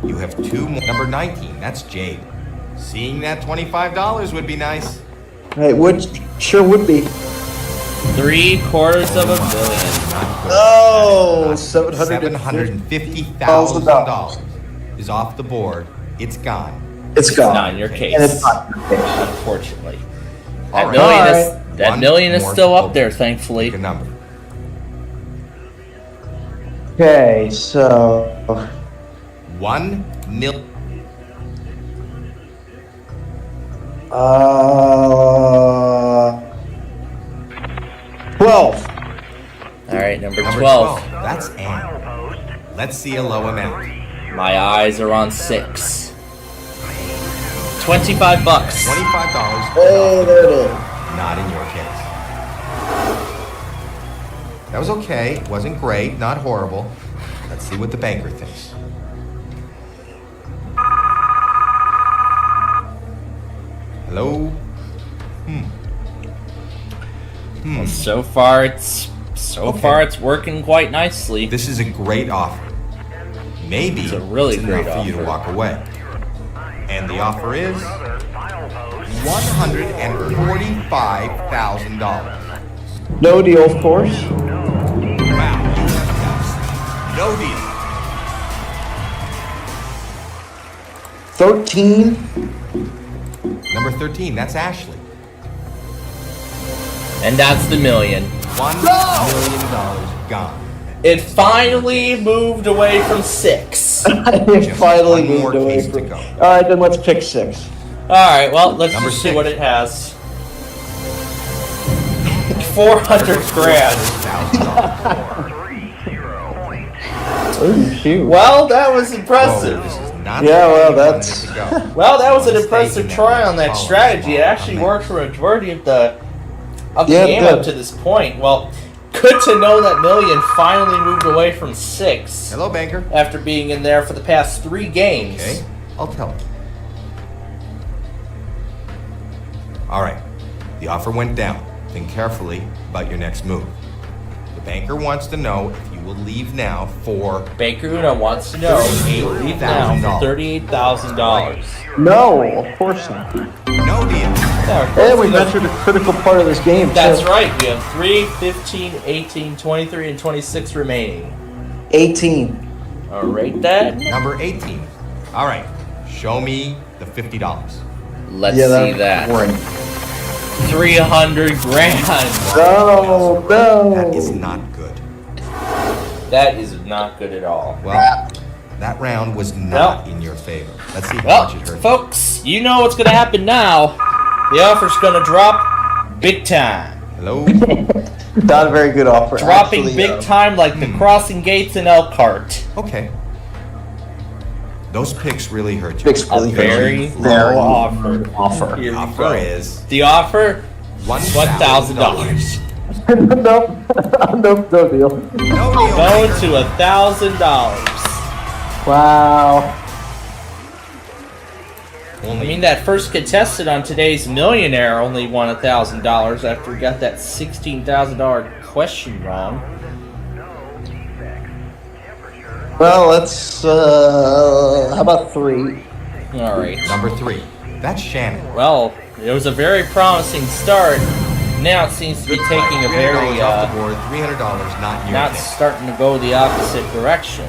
[SPEAKER 1] You have 2 more. Number 19, that's Jade. Seeing that $25 would be nice.
[SPEAKER 7] It would sure would be.
[SPEAKER 2] $750,000.
[SPEAKER 7] Oh,
[SPEAKER 1] $750,000 is off the board. It's gone.
[SPEAKER 7] It's
[SPEAKER 2] It's
[SPEAKER 7] gone.
[SPEAKER 2] not in your case,
[SPEAKER 7] And it's not in your case.
[SPEAKER 2] unfortunately.
[SPEAKER 1] All
[SPEAKER 2] That
[SPEAKER 1] right.
[SPEAKER 2] million
[SPEAKER 7] All
[SPEAKER 2] is that
[SPEAKER 1] One
[SPEAKER 2] million is
[SPEAKER 1] more
[SPEAKER 2] still
[SPEAKER 1] to
[SPEAKER 2] up
[SPEAKER 1] open.
[SPEAKER 2] there,
[SPEAKER 1] Pick a
[SPEAKER 2] thankfully.
[SPEAKER 1] number.
[SPEAKER 7] Okay, so
[SPEAKER 1] $1 million.
[SPEAKER 7] uh 12.
[SPEAKER 6] All right, number
[SPEAKER 1] Number
[SPEAKER 6] 12.
[SPEAKER 1] 12. That's Ann. Let's see a low amount.
[SPEAKER 6] My eyes are on 6. $25.
[SPEAKER 1] $25.
[SPEAKER 7] Hey, there it is.
[SPEAKER 1] Not in your case. That was okay. It wasn't great. Not horrible. Let's see what the banker thinks. Hello?
[SPEAKER 6] So far, it's working quite nicely.
[SPEAKER 1] This is a great offer. Maybe
[SPEAKER 6] It's a really
[SPEAKER 1] it's
[SPEAKER 6] great
[SPEAKER 1] enough for you to
[SPEAKER 6] offer.
[SPEAKER 1] walk away. And the offer is $145,000.
[SPEAKER 7] No deal, of course.
[SPEAKER 1] Wow, you have guts. No deal.
[SPEAKER 7] 13.
[SPEAKER 1] Number 13, that's Ashley.
[SPEAKER 6] And that's the million.
[SPEAKER 1] $1 million gone.
[SPEAKER 6] It finally moved away from 6.
[SPEAKER 7] It
[SPEAKER 1] Just
[SPEAKER 7] finally
[SPEAKER 1] one more
[SPEAKER 7] moved away
[SPEAKER 1] case to
[SPEAKER 7] from.
[SPEAKER 1] go.
[SPEAKER 7] All right, then let's pick 6.
[SPEAKER 6] Alright, well, let's
[SPEAKER 1] Number
[SPEAKER 6] just see
[SPEAKER 1] 6.
[SPEAKER 6] what it has. 400 grand.
[SPEAKER 7] Oh shoot!
[SPEAKER 6] Well, that was
[SPEAKER 1] Whoa,
[SPEAKER 6] impressive.
[SPEAKER 1] this is not
[SPEAKER 7] Yeah,
[SPEAKER 1] the way
[SPEAKER 7] well,
[SPEAKER 1] you wanted
[SPEAKER 7] that's-
[SPEAKER 1] it to go.
[SPEAKER 6] Well, that was an
[SPEAKER 1] Mistake
[SPEAKER 6] impressive
[SPEAKER 1] in that
[SPEAKER 6] try on that
[SPEAKER 1] follow
[SPEAKER 6] strategy. It
[SPEAKER 1] along
[SPEAKER 6] actually
[SPEAKER 1] on that.
[SPEAKER 6] worked for a majority of the
[SPEAKER 7] Yeah, it
[SPEAKER 6] game
[SPEAKER 7] did.
[SPEAKER 6] up to this point. Well, good to know that million finally moved away from 6
[SPEAKER 1] Hello, banker.
[SPEAKER 6] after being in there for the past 3 games.
[SPEAKER 1] Okay, I'll tell you. All right, the offer went down. Think carefully about your next move. The banker wants to know if you will leave now for
[SPEAKER 6] Baker Una wants to know if you leave now for $38,000.
[SPEAKER 7] No, of course not.
[SPEAKER 1] no deal.
[SPEAKER 7] And we've entered a critical part of this game.
[SPEAKER 6] That's
[SPEAKER 7] too.
[SPEAKER 6] right. We have 3, 15, 18, 23, and 26 remaining.
[SPEAKER 7] 18.
[SPEAKER 6] All right, then.
[SPEAKER 1] Number 18. All right, show me the $50.
[SPEAKER 6] Let's
[SPEAKER 7] Yeah,
[SPEAKER 6] see that.
[SPEAKER 7] boring.
[SPEAKER 6] 300 grand.
[SPEAKER 7] No, no.
[SPEAKER 1] That is not good.
[SPEAKER 6] That is not good at all.
[SPEAKER 1] Well, that round was not in your favor. Let's see how
[SPEAKER 6] Well,
[SPEAKER 1] much it hurt.
[SPEAKER 6] folks, you know what's going to happen now. The offer's going to drop big time.
[SPEAKER 1] Hello?
[SPEAKER 7] Not a very good offer.
[SPEAKER 6] Dropping
[SPEAKER 7] Actually,
[SPEAKER 6] big time like the crossing gates in Elkhart.
[SPEAKER 1] Okay. Those picks really hurt you.
[SPEAKER 7] Picks
[SPEAKER 6] A
[SPEAKER 7] really
[SPEAKER 6] very
[SPEAKER 7] very
[SPEAKER 6] low offer.
[SPEAKER 7] offer.
[SPEAKER 6] Here
[SPEAKER 1] The
[SPEAKER 6] we
[SPEAKER 1] offer
[SPEAKER 6] go.
[SPEAKER 1] is
[SPEAKER 6] The offer,
[SPEAKER 1] $1,000.
[SPEAKER 6] $1,000.
[SPEAKER 7] no, no deal.
[SPEAKER 1] No deal.
[SPEAKER 6] Going
[SPEAKER 1] banker.
[SPEAKER 6] to $1,000.
[SPEAKER 7] Wow.
[SPEAKER 6] I mean, that first contestant on today's Millionaire only won $1,000 after he got that $16,000 question wrong.
[SPEAKER 7] Well, let's. How about 3?
[SPEAKER 6] All right.
[SPEAKER 1] Number 3. That's Shannon.
[SPEAKER 6] Well, it was a very promising start. Now it seems to be
[SPEAKER 1] Good
[SPEAKER 6] taking
[SPEAKER 1] fight.
[SPEAKER 6] a very,
[SPEAKER 1] $300 off the board. $300 not in your
[SPEAKER 6] now
[SPEAKER 1] case.
[SPEAKER 6] it's starting to go the opposite direction.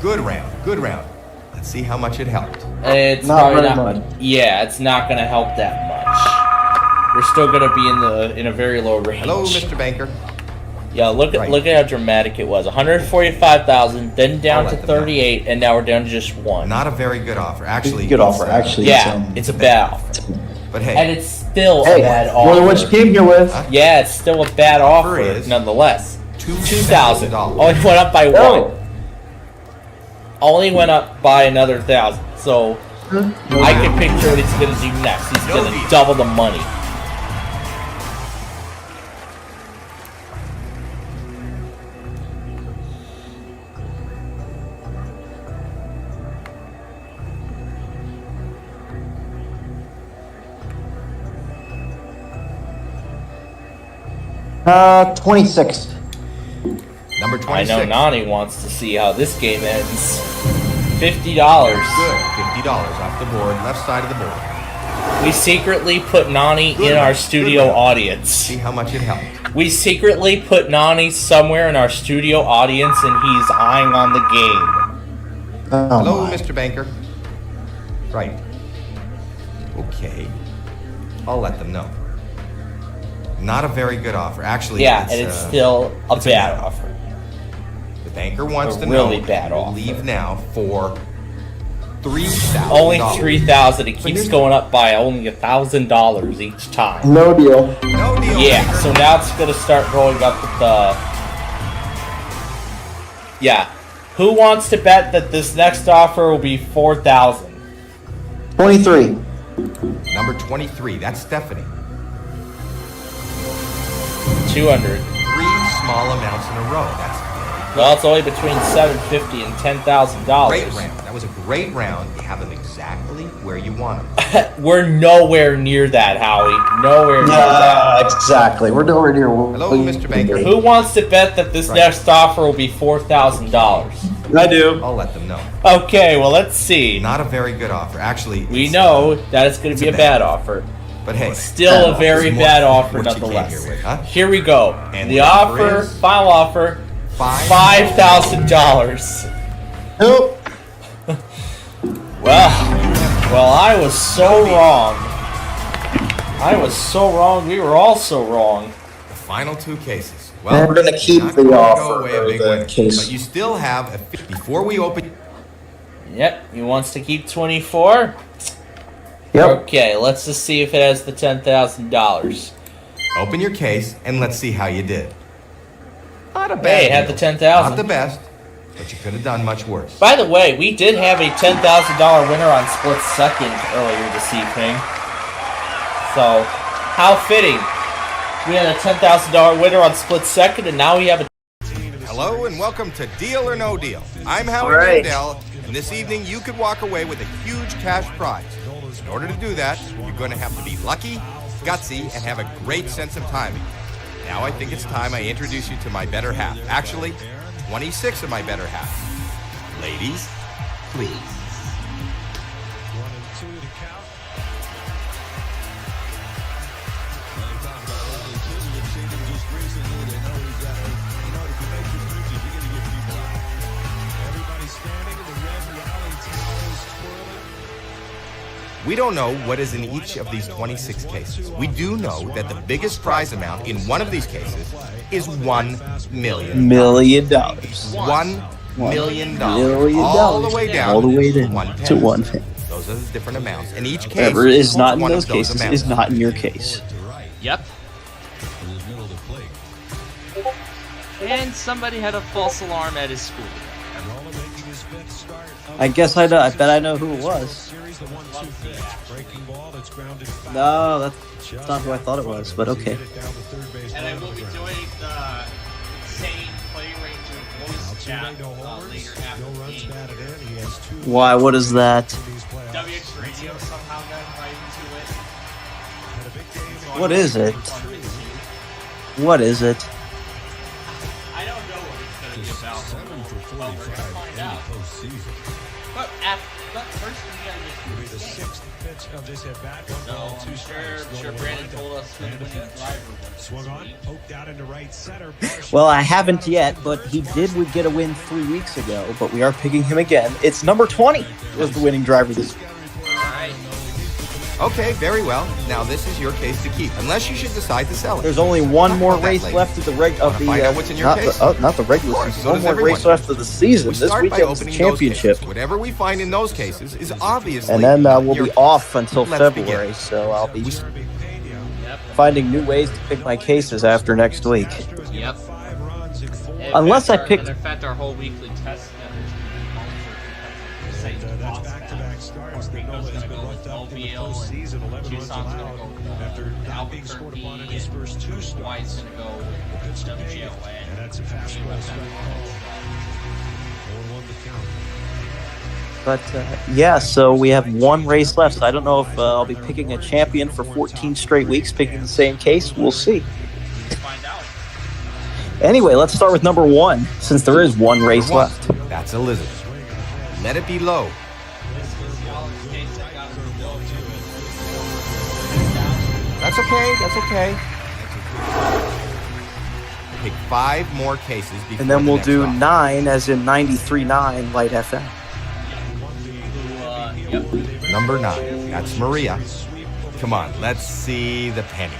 [SPEAKER 1] Good round. Good round. Let's see how much it helped.
[SPEAKER 6] It's
[SPEAKER 7] Not
[SPEAKER 6] probably
[SPEAKER 7] very
[SPEAKER 6] not.
[SPEAKER 7] much.
[SPEAKER 6] Yeah, it's not going to help that much. We're still going to be in a very low range.
[SPEAKER 1] Hello, Mr. Banker.
[SPEAKER 6] Yeah, look at
[SPEAKER 1] Right.
[SPEAKER 6] look at how dramatic it was. 145,000, then down
[SPEAKER 1] I'll
[SPEAKER 6] to
[SPEAKER 1] let them know.
[SPEAKER 6] 38, and now we're down to just 1.
[SPEAKER 1] Not a very good offer. Actually,
[SPEAKER 7] Good
[SPEAKER 1] it's,
[SPEAKER 7] offer, actually.
[SPEAKER 6] Yeah, it's a bad offer,
[SPEAKER 1] But hey,
[SPEAKER 6] and it's still a
[SPEAKER 7] Hey,
[SPEAKER 6] bad
[SPEAKER 7] more than what you
[SPEAKER 6] offer.
[SPEAKER 7] came here with.
[SPEAKER 1] Huh?
[SPEAKER 6] Yeah, it's still a bad
[SPEAKER 1] Offer
[SPEAKER 6] offer,
[SPEAKER 1] is
[SPEAKER 6] nonetheless. $2,000.
[SPEAKER 1] $2,000.
[SPEAKER 6] Only went up by
[SPEAKER 7] No.
[SPEAKER 6] 1. Only went up by another 1,000. So I can picture what he's gonna do next. He's
[SPEAKER 1] No
[SPEAKER 6] gonna
[SPEAKER 1] deal.
[SPEAKER 6] double the money.
[SPEAKER 7] Uh, 26.
[SPEAKER 1] number
[SPEAKER 6] I
[SPEAKER 1] 26.
[SPEAKER 6] know Nani wants to see how this game ends. $50.
[SPEAKER 1] Good. $50 off the board, left side of the board.
[SPEAKER 6] We secretly put Nani
[SPEAKER 1] Good
[SPEAKER 6] in our
[SPEAKER 1] round.
[SPEAKER 6] studio
[SPEAKER 1] Good round.
[SPEAKER 6] audience.
[SPEAKER 1] See how much it helped.
[SPEAKER 6] We secretly put Nani somewhere in our studio audience, and he's eyeing on the game.
[SPEAKER 7] Oh,
[SPEAKER 1] Hello,
[SPEAKER 7] my.
[SPEAKER 1] Mr. Banker. Right. Okay. I'll let them know. Not a very good offer. Actually,
[SPEAKER 6] Yeah, and it's still a
[SPEAKER 1] it's a
[SPEAKER 6] bad
[SPEAKER 1] bad
[SPEAKER 6] offer.
[SPEAKER 1] The banker wants
[SPEAKER 6] a
[SPEAKER 1] to
[SPEAKER 6] really
[SPEAKER 1] know
[SPEAKER 6] bad
[SPEAKER 1] if you'll
[SPEAKER 6] offer.
[SPEAKER 1] leave now for $3,000.
[SPEAKER 6] Only 3,000. It
[SPEAKER 1] But
[SPEAKER 6] keeps
[SPEAKER 1] here's-
[SPEAKER 6] going up by only $1,000 each time.
[SPEAKER 7] No deal.
[SPEAKER 1] No deal.
[SPEAKER 6] Yeah,
[SPEAKER 1] banker.
[SPEAKER 6] so now it's gonna start going up with the
[SPEAKER 2] Yeah. Who wants to bet that this next offer will be 4,000?
[SPEAKER 7] 23.
[SPEAKER 1] Number 23, that's Stephanie.
[SPEAKER 2] 200.
[SPEAKER 1] 3 small amounts in a row. That's
[SPEAKER 2] Well, it's only between $750 and $10,000.
[SPEAKER 1] great round. That was a great round. You have them exactly where you want them.
[SPEAKER 2] We're nowhere near that, Howie. Nowhere near that.
[SPEAKER 7] Exactly. We're nowhere near.
[SPEAKER 1] Hello, Mr. Banker.
[SPEAKER 2] Who wants to bet that this next offer will be $4,000?
[SPEAKER 7] I do.
[SPEAKER 1] I'll let them know.
[SPEAKER 2] Okay, well, let's see.
[SPEAKER 1] Not a very good offer. Actually,
[SPEAKER 2] We know that it's going to be a bad offer.
[SPEAKER 1] But hey,
[SPEAKER 2] Still a very
[SPEAKER 1] it's more
[SPEAKER 2] bad offer,
[SPEAKER 1] what you came
[SPEAKER 2] nonetheless.
[SPEAKER 1] here with, huh?
[SPEAKER 2] Here we go.
[SPEAKER 1] And
[SPEAKER 2] The
[SPEAKER 1] the offer
[SPEAKER 2] offer,
[SPEAKER 1] is?
[SPEAKER 2] final offer, $5,000.
[SPEAKER 7] Nope.
[SPEAKER 2] Well, I was so wrong. I was so wrong. We were all so wrong.
[SPEAKER 1] The final 2 cases.
[SPEAKER 7] And we're gonna keep
[SPEAKER 1] not
[SPEAKER 7] the
[SPEAKER 1] gonna
[SPEAKER 7] offer,
[SPEAKER 1] go away a big
[SPEAKER 7] the
[SPEAKER 1] winner,
[SPEAKER 7] case.
[SPEAKER 1] but you still have before we open.
[SPEAKER 2] Yep, he wants to keep 24.
[SPEAKER 7] Yep.
[SPEAKER 2] Okay, let's just see if it has the $10,000.
[SPEAKER 1] Open your case and let's see how you did. Not a bad.
[SPEAKER 2] Hey, it had the
[SPEAKER 1] deal.
[SPEAKER 2] 10,000.
[SPEAKER 1] Not the best, but you could have done much worse.
[SPEAKER 2] By the way, we did have a $10,000 winner on Split Second earlier this evening. So, how fitting. We had a $10,000 winner on Split Second, and now we have a...
[SPEAKER 1] Hello and welcome to Deal or No Deal. I'm Howie
[SPEAKER 7] right.
[SPEAKER 1] Mandel, and this evening you could walk away with a huge cash prize. In order to do that, you're going to have to be lucky, gutsy, and have a great sense of timing. Now I think it's time I introduce you to my better half. Actually, 26 of my better half. Ladies, please. We don't know what is in each of these 26 cases. We do know that the biggest prize amount in one of these cases is $1 million.
[SPEAKER 7] $1 million.
[SPEAKER 1] $1 million.
[SPEAKER 7] Million
[SPEAKER 1] All the
[SPEAKER 7] dollars.
[SPEAKER 1] way down
[SPEAKER 7] All the way down
[SPEAKER 1] one
[SPEAKER 7] to
[SPEAKER 1] penny.
[SPEAKER 7] one penny.
[SPEAKER 1] Those are the different amounts. And each case
[SPEAKER 7] Whatever is not in
[SPEAKER 1] one
[SPEAKER 7] those
[SPEAKER 1] of those
[SPEAKER 7] cases
[SPEAKER 1] amounts.
[SPEAKER 7] is not in your case.
[SPEAKER 8] Yep. And somebody had a false alarm at his school.
[SPEAKER 7] I guess I know. I bet I know who it was. No, that's not who I thought it was, but okay.
[SPEAKER 2] And I will be doing the same play range of voice chat later after the game.
[SPEAKER 7] Why? What is that?
[SPEAKER 2] WX Radio somehow got invited to it.
[SPEAKER 7] What is it? What is it?
[SPEAKER 2] I don't know what it's going to be about, but we're going to find out. But first we got to get the 6th pitch of this at bat. No, I'm sure Brandon told us who the winning driver was. Swung on, poked out into right center.
[SPEAKER 7] Well, I haven't yet, but he did get a win 3 weeks ago, but we are picking him again. It's number 20 was the winning driver this week.
[SPEAKER 1] Okay, very well. Now this is your case to keep, unless you should decide to sell it.
[SPEAKER 7] There's only one
[SPEAKER 1] Talk
[SPEAKER 7] more
[SPEAKER 1] about that
[SPEAKER 7] race
[SPEAKER 1] later.
[SPEAKER 7] left of the
[SPEAKER 1] Find out what's in your
[SPEAKER 7] not
[SPEAKER 1] case?
[SPEAKER 7] not the regular
[SPEAKER 1] Of course,
[SPEAKER 7] season.
[SPEAKER 1] so
[SPEAKER 7] One
[SPEAKER 1] does
[SPEAKER 7] more
[SPEAKER 1] everyone.
[SPEAKER 7] race left of the season.
[SPEAKER 1] We
[SPEAKER 7] This
[SPEAKER 1] start by
[SPEAKER 7] weekend's the
[SPEAKER 1] opening those
[SPEAKER 7] championship,
[SPEAKER 1] cases. Whatever we find in those cases is obviously.
[SPEAKER 7] and then we'll
[SPEAKER 1] your
[SPEAKER 7] be off until
[SPEAKER 1] Let's
[SPEAKER 7] February.
[SPEAKER 1] begin.
[SPEAKER 7] So I'll be finding new ways to pick my cases after next week.
[SPEAKER 8] Yep.
[SPEAKER 7] Unless I pick-
[SPEAKER 8] In fact, our whole weekly test. Rico's going to go with Mobile, and Tucson's going to go with Albuquerque, and White's going to go with WGOA.
[SPEAKER 7] But yeah, so we have one race left. So I don't know if I'll be picking a champion for 14 straight weeks, picking the same case. We'll see.
[SPEAKER 8] Find out.
[SPEAKER 7] Anyway, let's start with number 1, since there is one race
[SPEAKER 1] Number one.
[SPEAKER 7] left.
[SPEAKER 1] That's Elizabeth. Let it be low. That's okay. That's okay. Pick 5 more cases before
[SPEAKER 7] And then
[SPEAKER 1] the
[SPEAKER 7] we'll
[SPEAKER 1] next
[SPEAKER 7] do
[SPEAKER 1] offer.
[SPEAKER 7] 9, as in 93.9 Light FM.
[SPEAKER 1] Number 9. That's Maria. Come on, let's see the penny.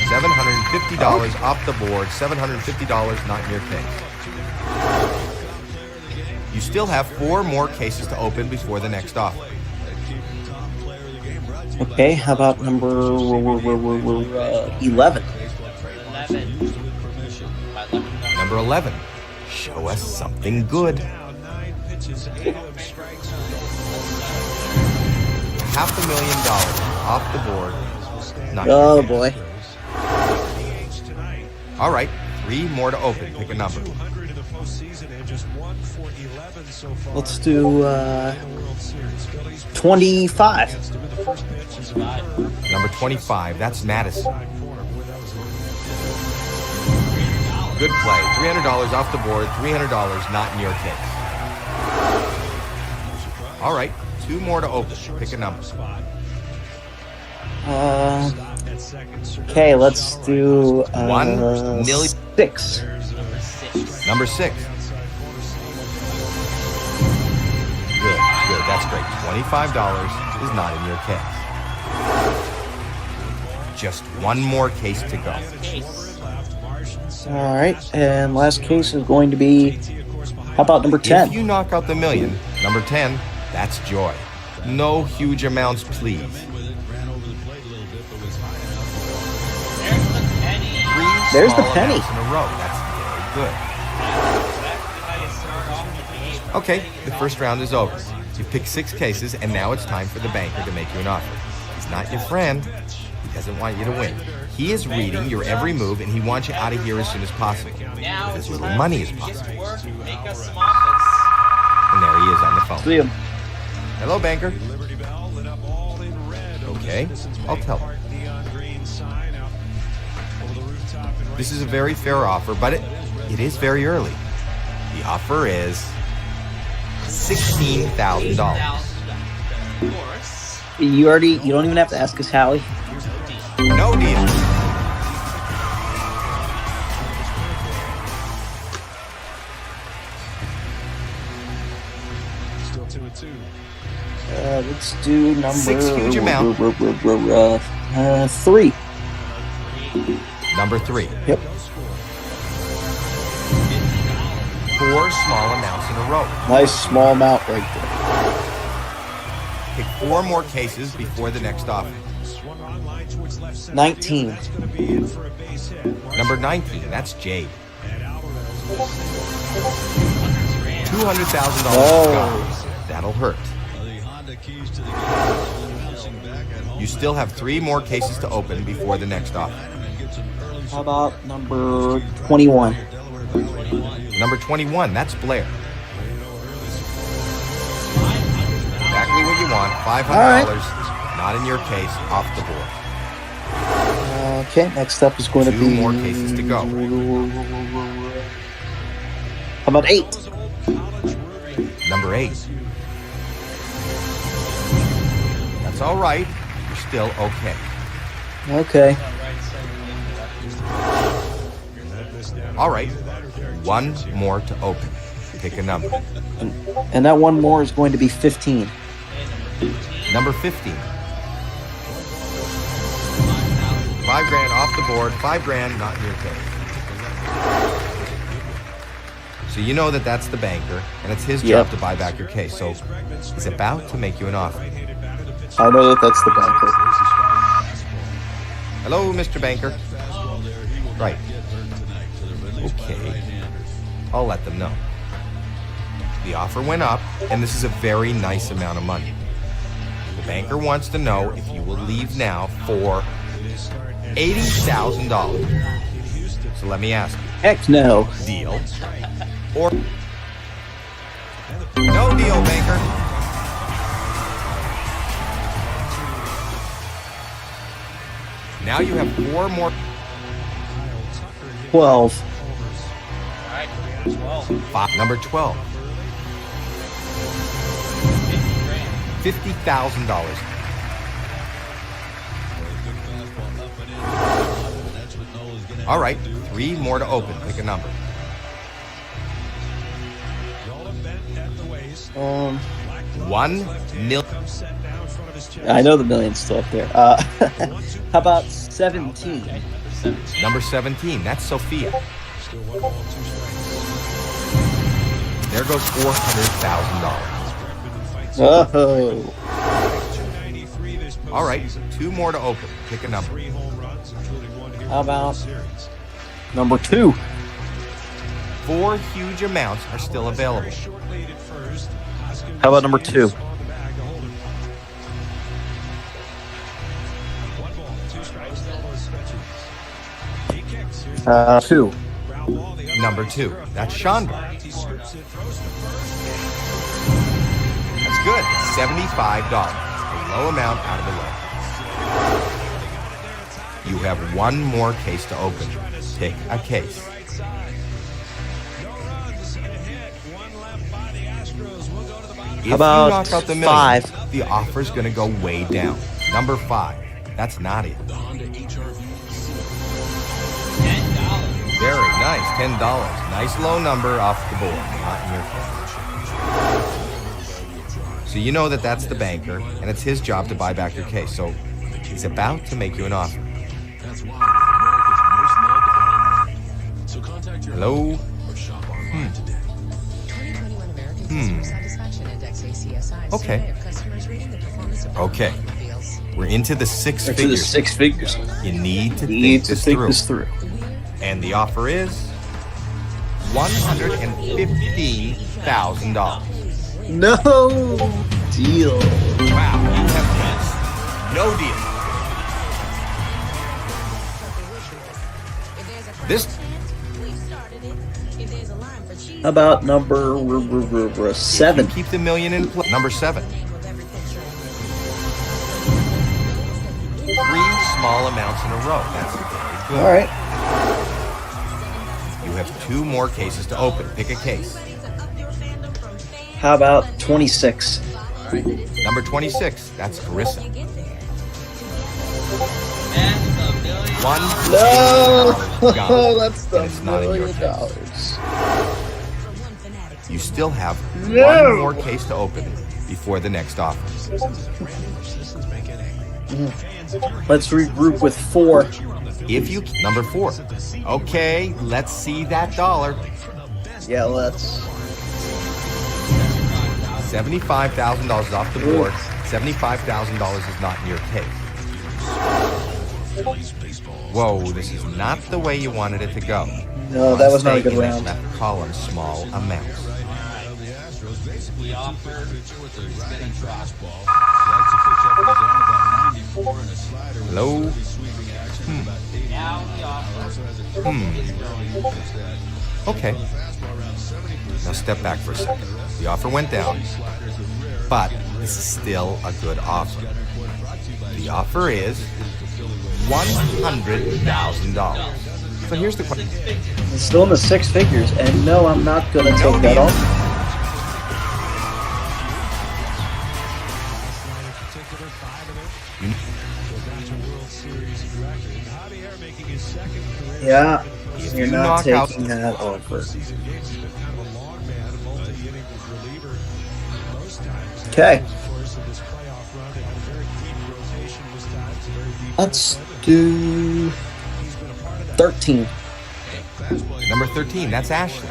[SPEAKER 1] $750 off the board. $750 not in your case. You still have 4 more cases to open before the next offer.
[SPEAKER 7] Okay, how about number 11?
[SPEAKER 8] 11.
[SPEAKER 1] Number 11. Show us something good. $500,000 off the board. Not
[SPEAKER 2] Oh
[SPEAKER 1] your
[SPEAKER 2] boy.
[SPEAKER 1] case. All right, 3 more to open. Pick a number.
[SPEAKER 2] Let's do 25.
[SPEAKER 1] Number 25, that's Madison. Good play. $300 off the board, $300 not in your case. All right, 2 more to open. Pick a number.
[SPEAKER 2] Okay, let's do
[SPEAKER 1] 1 million.
[SPEAKER 2] 6.
[SPEAKER 1] Number 6. Good, that's great. $25 is not in your case. Just 1 more case to go.
[SPEAKER 2] All right, and last case is going to be, how about number 10?
[SPEAKER 1] If you knock out the million, number 10, that's joy. No huge amounts, please.
[SPEAKER 2] There's the
[SPEAKER 1] Small
[SPEAKER 2] penny.
[SPEAKER 1] amounts in a row. That's very good. Okay, the first round is over. You've picked 6 cases, and now it's time for the banker to make you an offer. He's not your friend. He doesn't want you to win. He is reading your every move, and he wants you out of here as soon as possible.
[SPEAKER 8] Now
[SPEAKER 1] With as
[SPEAKER 8] it's
[SPEAKER 1] little
[SPEAKER 8] time
[SPEAKER 1] money
[SPEAKER 8] to
[SPEAKER 1] as
[SPEAKER 8] get to
[SPEAKER 1] possible.
[SPEAKER 8] work, make us some offers.
[SPEAKER 1] And there he is on the phone.
[SPEAKER 2] See him.
[SPEAKER 1] Hello, banker. Okay, I'll tell him. This is a very fair offer, but it is very early. The offer is $16,000.
[SPEAKER 8] Of course.
[SPEAKER 2] You don't even have to ask us, Howie.
[SPEAKER 1] No deal.
[SPEAKER 2] Let's do number
[SPEAKER 1] 6 huge amount.
[SPEAKER 2] 3.
[SPEAKER 1] Number 3.
[SPEAKER 2] Yep.
[SPEAKER 1] 4 small amounts in a row.
[SPEAKER 2] Nice small amount right there.
[SPEAKER 1] Pick 4 more cases before the next offer.
[SPEAKER 2] 19.
[SPEAKER 1] Number 19, that's Jade. $200,000 gone. That'll hurt. You still have 3 more cases to open before the next offer.
[SPEAKER 2] How about number 21?
[SPEAKER 1] Number 21, that's Blair. Exactly what you want, $500. Not in your case, off the board.
[SPEAKER 2] Okay, next up is going to
[SPEAKER 1] 2
[SPEAKER 2] be...
[SPEAKER 1] more cases to go.
[SPEAKER 2] How about 8?
[SPEAKER 1] Number 8. That's all right. You're still okay.
[SPEAKER 2] Okay.
[SPEAKER 1] All right. 1 more to open. Pick a number.
[SPEAKER 2] And that one more is going to be 15.
[SPEAKER 1] Number 15. $5,000 off the board. $5,000 not in your case. So you know that that's the banker, and it's his job to buy back your case. So he's about to make you an offer.
[SPEAKER 2] I know that that's the banker.
[SPEAKER 1] Hello, Mr. Banker. Right. Okay. I'll let them know. The offer went up, and this is a very nice amount of money. The banker wants to know if you will leave now for $80,000. So let me ask you.
[SPEAKER 2] Heck no.
[SPEAKER 1] Deal or no deal, banker? Now you have 4 more.
[SPEAKER 2] 12.
[SPEAKER 1] Number 12. $50,000. All right, 3 more to open. Pick a number. 1 million.
[SPEAKER 2] I know the million's still up there. How about 17?
[SPEAKER 1] Number 17. That's Sophia. There goes $400,000.
[SPEAKER 2] Oh.
[SPEAKER 1] All right, 2 more to open. Pick a number.
[SPEAKER 2] How about number 2?
[SPEAKER 1] 4 huge amounts are still available.
[SPEAKER 5] How about number 2? Two.
[SPEAKER 1] Number 2, that's Chandra. That's good, $75. A low amount out of the way. You have 1 more case to open. Pick a case. If you
[SPEAKER 5] about
[SPEAKER 1] knock out the million,
[SPEAKER 5] 5?
[SPEAKER 1] the offer's gonna go way down. Number 5, that's Nadia. Very nice, $10. Nice low number off the board, not in your face. So you know that that's the banker, and it's his job to buy back your case. So he's about to make you an offer. Hello? Okay. Okay. We're into the 6
[SPEAKER 5] To the
[SPEAKER 1] figures.
[SPEAKER 5] 6 figures.
[SPEAKER 1] You need to
[SPEAKER 5] You need
[SPEAKER 1] think
[SPEAKER 5] to think
[SPEAKER 1] through.
[SPEAKER 5] this through.
[SPEAKER 1] And the offer is $115,000.
[SPEAKER 5] No deal.
[SPEAKER 1] Wow, you have missed. No deal. This
[SPEAKER 5] How about number 7?
[SPEAKER 1] keep the million in play. Number 7. 3 small amounts in a row. That's very good.
[SPEAKER 5] All right.
[SPEAKER 1] You have 2 more cases to open. Pick a case.
[SPEAKER 5] How about 26?
[SPEAKER 1] Number 26. That's Carissa. $1
[SPEAKER 5] No,
[SPEAKER 1] million gone.
[SPEAKER 5] that's the
[SPEAKER 1] And it's not in your
[SPEAKER 5] $1
[SPEAKER 1] case.
[SPEAKER 5] million.
[SPEAKER 1] You still have
[SPEAKER 5] No.
[SPEAKER 1] 1 more case to open before the next offer.
[SPEAKER 5] Let's regroup with 4.
[SPEAKER 1] If you number 4. Okay, let's see that dollar.
[SPEAKER 5] Yeah, let's.
[SPEAKER 1] $75,000 is off the board. $75,000 is not in your case. Whoa, this is not the way you wanted it to go.
[SPEAKER 5] No, that was not a
[SPEAKER 1] Mistake
[SPEAKER 5] good
[SPEAKER 1] in that
[SPEAKER 5] round.
[SPEAKER 1] left column, small amounts.
[SPEAKER 8] The offer with the spinning drop.
[SPEAKER 1] Hello?
[SPEAKER 8] Now the offer.
[SPEAKER 1] Okay. Now step back for a second. The offer went down, but this is still a good offer. The offer is $100,000. So here's the question.
[SPEAKER 5] It's still in the 6 figures, and no, I'm not gonna take that
[SPEAKER 1] deal.
[SPEAKER 5] off. Yeah,
[SPEAKER 1] If
[SPEAKER 5] you're
[SPEAKER 1] you
[SPEAKER 5] not
[SPEAKER 1] knock out-
[SPEAKER 5] taking that offer. Okay. Let's do 13.
[SPEAKER 1] Number 13, that's Ashley.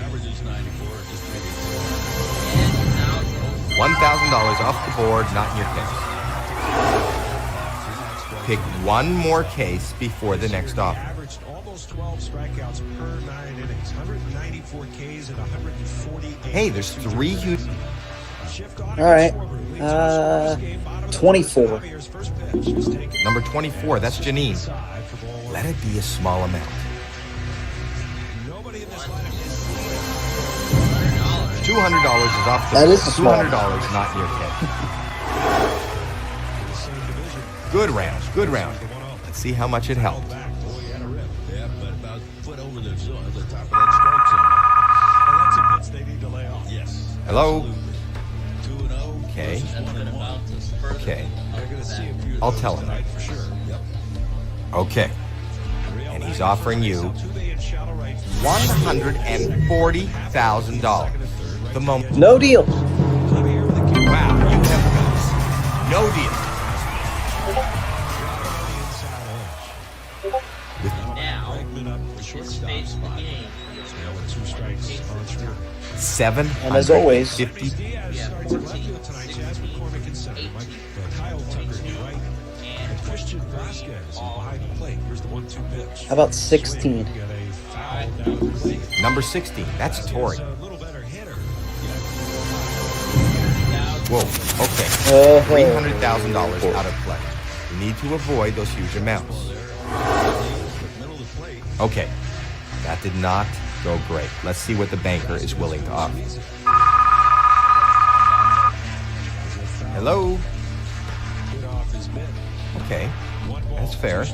[SPEAKER 1] $1,000 off the board, not in your case. Pick 1 more case before the next offer.
[SPEAKER 9] Averaged almost 12 strikeouts per 9 innings, 194 Ks and 148.
[SPEAKER 1] Hey, there's 3 huge.
[SPEAKER 5] All right. 24.
[SPEAKER 1] Number 24, that's Janine. Let it be a small amount. $200 is off the
[SPEAKER 5] That
[SPEAKER 1] board.
[SPEAKER 5] is a small
[SPEAKER 1] $200 not in your case. Good round, good round. Let's see how much it helped. Hello? Okay. Okay. I'll tell him. Okay. And he's offering you $140,000. The moment.
[SPEAKER 5] No deal.
[SPEAKER 1] Wow, you have no deal.
[SPEAKER 8] Now, this phase of the game.
[SPEAKER 1] $750,000.
[SPEAKER 5] And as always,
[SPEAKER 8] We have 14, 16, 18, and
[SPEAKER 9] Christian Vasquez is behind the plate. Here's the 1-2 pitch.
[SPEAKER 5] how about 16?
[SPEAKER 1] Number 16, that's Tori. Whoa, okay. $300,000 out of play. We need to avoid those huge amounts. Okay, that did not go great. Let's see what the banker is willing to offer. Hello? Okay, that's fair.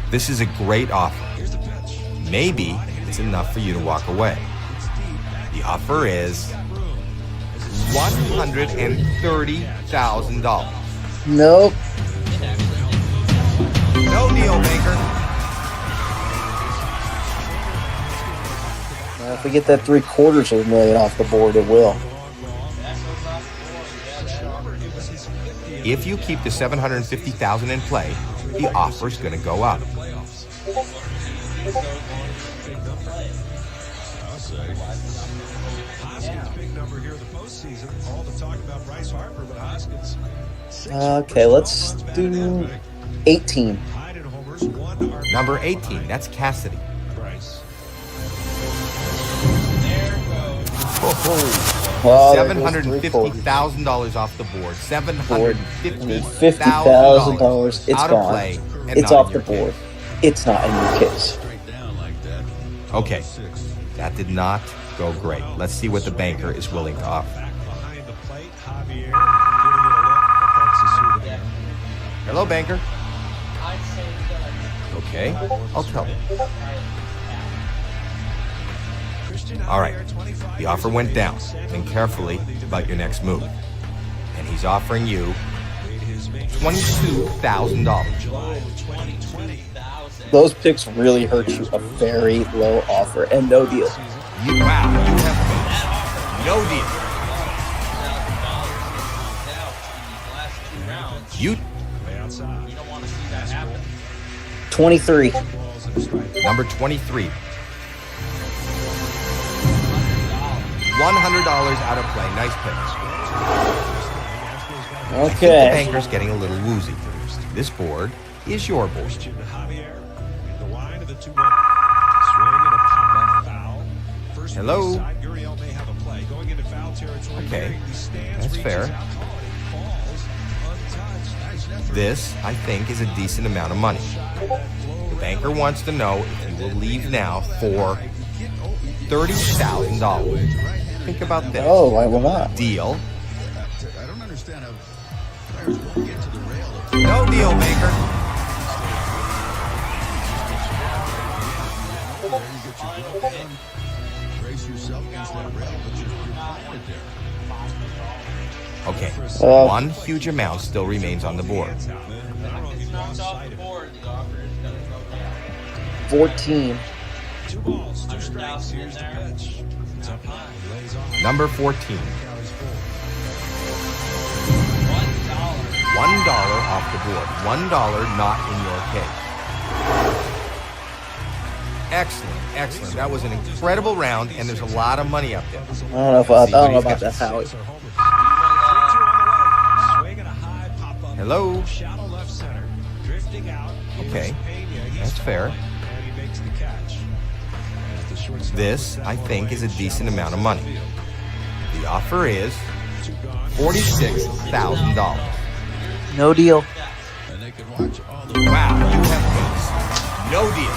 [SPEAKER 1] This is a great offer. Maybe it's enough for you to walk away. The offer is $130,000.
[SPEAKER 7] Nope.
[SPEAKER 1] No deal, banker.
[SPEAKER 7] If we get that $750,000 off the board, it will.
[SPEAKER 1] If you keep the $750,000 in play, the offer's going to go up.
[SPEAKER 7] Okay, let's do 18.
[SPEAKER 1] Number 18, that's Cassidy.
[SPEAKER 7] Oh,
[SPEAKER 1] $750,000 off the board.
[SPEAKER 7] $50,000. It's
[SPEAKER 1] out
[SPEAKER 7] gone.
[SPEAKER 1] of play. And
[SPEAKER 7] It's
[SPEAKER 1] not
[SPEAKER 7] off
[SPEAKER 1] in
[SPEAKER 7] the
[SPEAKER 1] your
[SPEAKER 7] board.
[SPEAKER 1] case.
[SPEAKER 7] It's not in your case.
[SPEAKER 1] Okay, that did not go great. Let's see what the banker is willing to offer. Hello, banker. Okay, I'll tell him. All right, the offer went down. Think carefully about your next move. And he's offering you $22,000.
[SPEAKER 7] Those picks really hurt you. A very low offer and no deal.
[SPEAKER 1] You have no deal. You
[SPEAKER 7] 23.
[SPEAKER 1] number 23. $100 out of play. Nice pick. The
[SPEAKER 7] Okay.
[SPEAKER 1] banker's getting a little woozy. This board is your board. Hello? Okay, that's fair. This, I think, is a decent amount of money. The banker wants to know if you will leave now for $30,000. Think about this.
[SPEAKER 7] Oh, I will not.
[SPEAKER 1] Deal. No deal, banker. Okay, one huge amount still remains on the board.
[SPEAKER 7] 14.
[SPEAKER 1] Number 14. $1 off the board. $1 not in your case. Excellent, excellent. That was an incredible round, and there's a lot of money up there.
[SPEAKER 7] I don't know about that, Howie.
[SPEAKER 1] Hello? Okay, that's fair. This, I think, is a decent amount of money. The offer is $46,000.
[SPEAKER 7] No deal.
[SPEAKER 1] Wow, you have ace. No deal.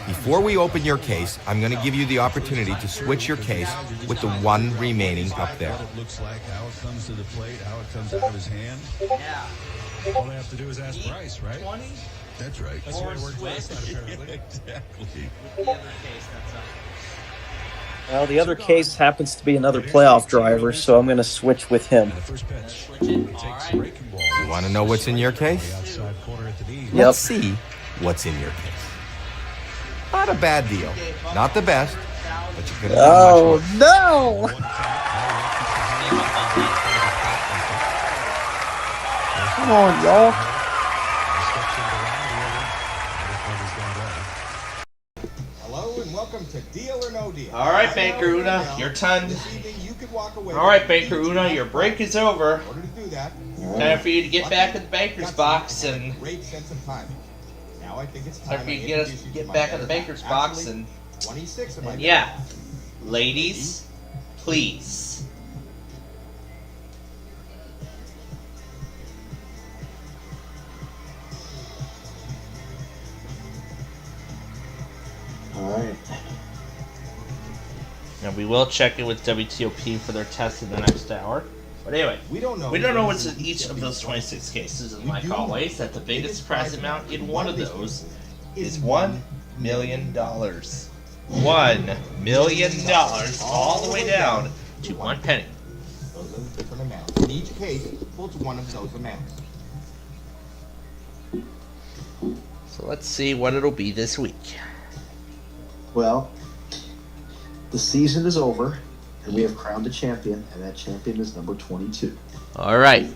[SPEAKER 1] Before we open your case, I'm going to give you the opportunity to switch your case with the one remaining up there.
[SPEAKER 9] Looks like how it comes to the plate, how it comes out of his hand.
[SPEAKER 8] Yeah.
[SPEAKER 9] All they have to do is ask Bryce, right?
[SPEAKER 8] 20
[SPEAKER 9] That's right. That's the way it worked last time, apparently.
[SPEAKER 8] with
[SPEAKER 9] Exactly.
[SPEAKER 8] the other case, that's up.
[SPEAKER 7] Well, the other case happens to be another playoff driver, so I'm going to switch with him.
[SPEAKER 9] The first pitch.
[SPEAKER 8] Switch it. All
[SPEAKER 9] Takes
[SPEAKER 8] right.
[SPEAKER 9] breaking ball.
[SPEAKER 1] You want to know what's in your case?
[SPEAKER 9] Outside corner at the knee.
[SPEAKER 7] Yep.
[SPEAKER 1] Let's see what's in your case. Not a bad deal. Not the best, but you could have done much
[SPEAKER 7] Oh,
[SPEAKER 1] worse.
[SPEAKER 7] no! Come on, y'all.
[SPEAKER 1] Hello and welcome to Deal or No Deal.
[SPEAKER 2] All right, Banker Una, your turn.
[SPEAKER 1] This evening you could walk away
[SPEAKER 2] All right,
[SPEAKER 1] with
[SPEAKER 2] Banker Una, your break is over.
[SPEAKER 1] In order to do that, you
[SPEAKER 2] Time for you to get back in the banker's box and
[SPEAKER 1] Great sense of timing. Now I think it's time
[SPEAKER 2] time for you
[SPEAKER 1] I
[SPEAKER 2] to
[SPEAKER 1] introduce you
[SPEAKER 2] get
[SPEAKER 1] my
[SPEAKER 2] back in the
[SPEAKER 1] better
[SPEAKER 2] banker's
[SPEAKER 1] half.
[SPEAKER 2] box
[SPEAKER 1] Actually,
[SPEAKER 2] and
[SPEAKER 1] 26 of my better
[SPEAKER 2] yeah,
[SPEAKER 1] half.
[SPEAKER 2] ladies, please.
[SPEAKER 7] Alright.
[SPEAKER 2] Now we will check in with WTOP for their test in the next hour. But anyway,
[SPEAKER 1] We don't know.
[SPEAKER 2] we don't know what's in each of those 26 cases, and like always, that the biggest prize amount in one of those is $1 million. $1 million, all the way down to 1 penny.
[SPEAKER 1] Those are the different amounts. And each case pulls one of those amounts.
[SPEAKER 2] So let's see what it'll be this week.
[SPEAKER 7] Well, the season is over, and we have crowned a champion, and that champion is number 22.
[SPEAKER 2] All right,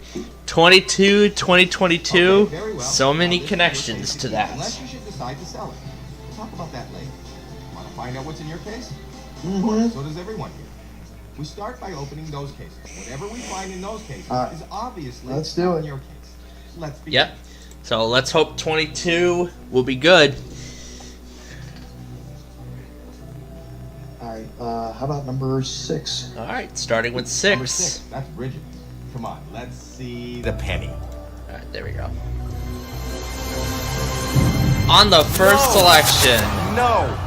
[SPEAKER 2] 22, 2022.
[SPEAKER 1] Okay, very well.
[SPEAKER 2] So many
[SPEAKER 1] Now, this
[SPEAKER 2] connections
[SPEAKER 1] is
[SPEAKER 2] to
[SPEAKER 1] your case,
[SPEAKER 2] that.
[SPEAKER 1] Unless you should decide to sell it. We'll talk about that later. Want to find out what's in your case?
[SPEAKER 7] Mm-hmm.
[SPEAKER 1] So does everyone here. We start by opening those cases. Whatever we find in those cases is obviously
[SPEAKER 7] let's do
[SPEAKER 1] not
[SPEAKER 7] it.
[SPEAKER 1] in your case. Let's begin.
[SPEAKER 2] Yep. So let's hope 22 will be good.
[SPEAKER 7] Alright, how about number 6?
[SPEAKER 2] All right, starting with
[SPEAKER 1] Number
[SPEAKER 2] 6.
[SPEAKER 1] 6. That's Bridget. Come on, let's see the penny.
[SPEAKER 2] All right, there we go. On the first selection,
[SPEAKER 1] No.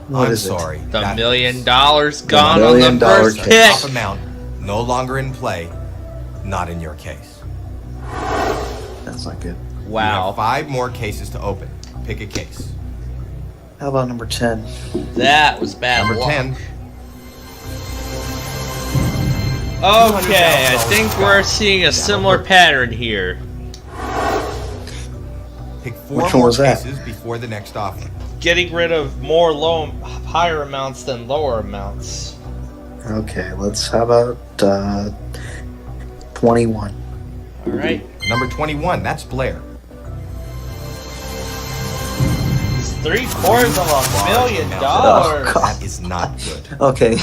[SPEAKER 7] What
[SPEAKER 1] I'm
[SPEAKER 7] is it?
[SPEAKER 1] sorry.
[SPEAKER 2] the
[SPEAKER 1] That
[SPEAKER 2] $1 million gone
[SPEAKER 7] $1
[SPEAKER 2] on
[SPEAKER 7] million
[SPEAKER 2] the first
[SPEAKER 7] case.
[SPEAKER 2] pick.
[SPEAKER 1] top amount, no longer in play. Not in your case.
[SPEAKER 7] That's not good.
[SPEAKER 1] You have
[SPEAKER 2] Wow,
[SPEAKER 1] 5 more cases to open. Pick a case.
[SPEAKER 7] How about number 10?
[SPEAKER 2] that was bad
[SPEAKER 1] Number
[SPEAKER 2] luck.
[SPEAKER 1] 10.
[SPEAKER 2] Okay, I think we're seeing a similar pattern here.
[SPEAKER 1] Pick 4
[SPEAKER 7] Which one
[SPEAKER 1] more
[SPEAKER 7] was that?
[SPEAKER 1] cases before the next offer.
[SPEAKER 2] Getting rid of more higher amounts than lower amounts.
[SPEAKER 7] Okay, how about 21?
[SPEAKER 2] All right,
[SPEAKER 1] Number 21. That's Blair.
[SPEAKER 2] it's $750,000.
[SPEAKER 7] Oh, God.
[SPEAKER 1] That is not good.
[SPEAKER 7] Okay.
[SPEAKER 1] You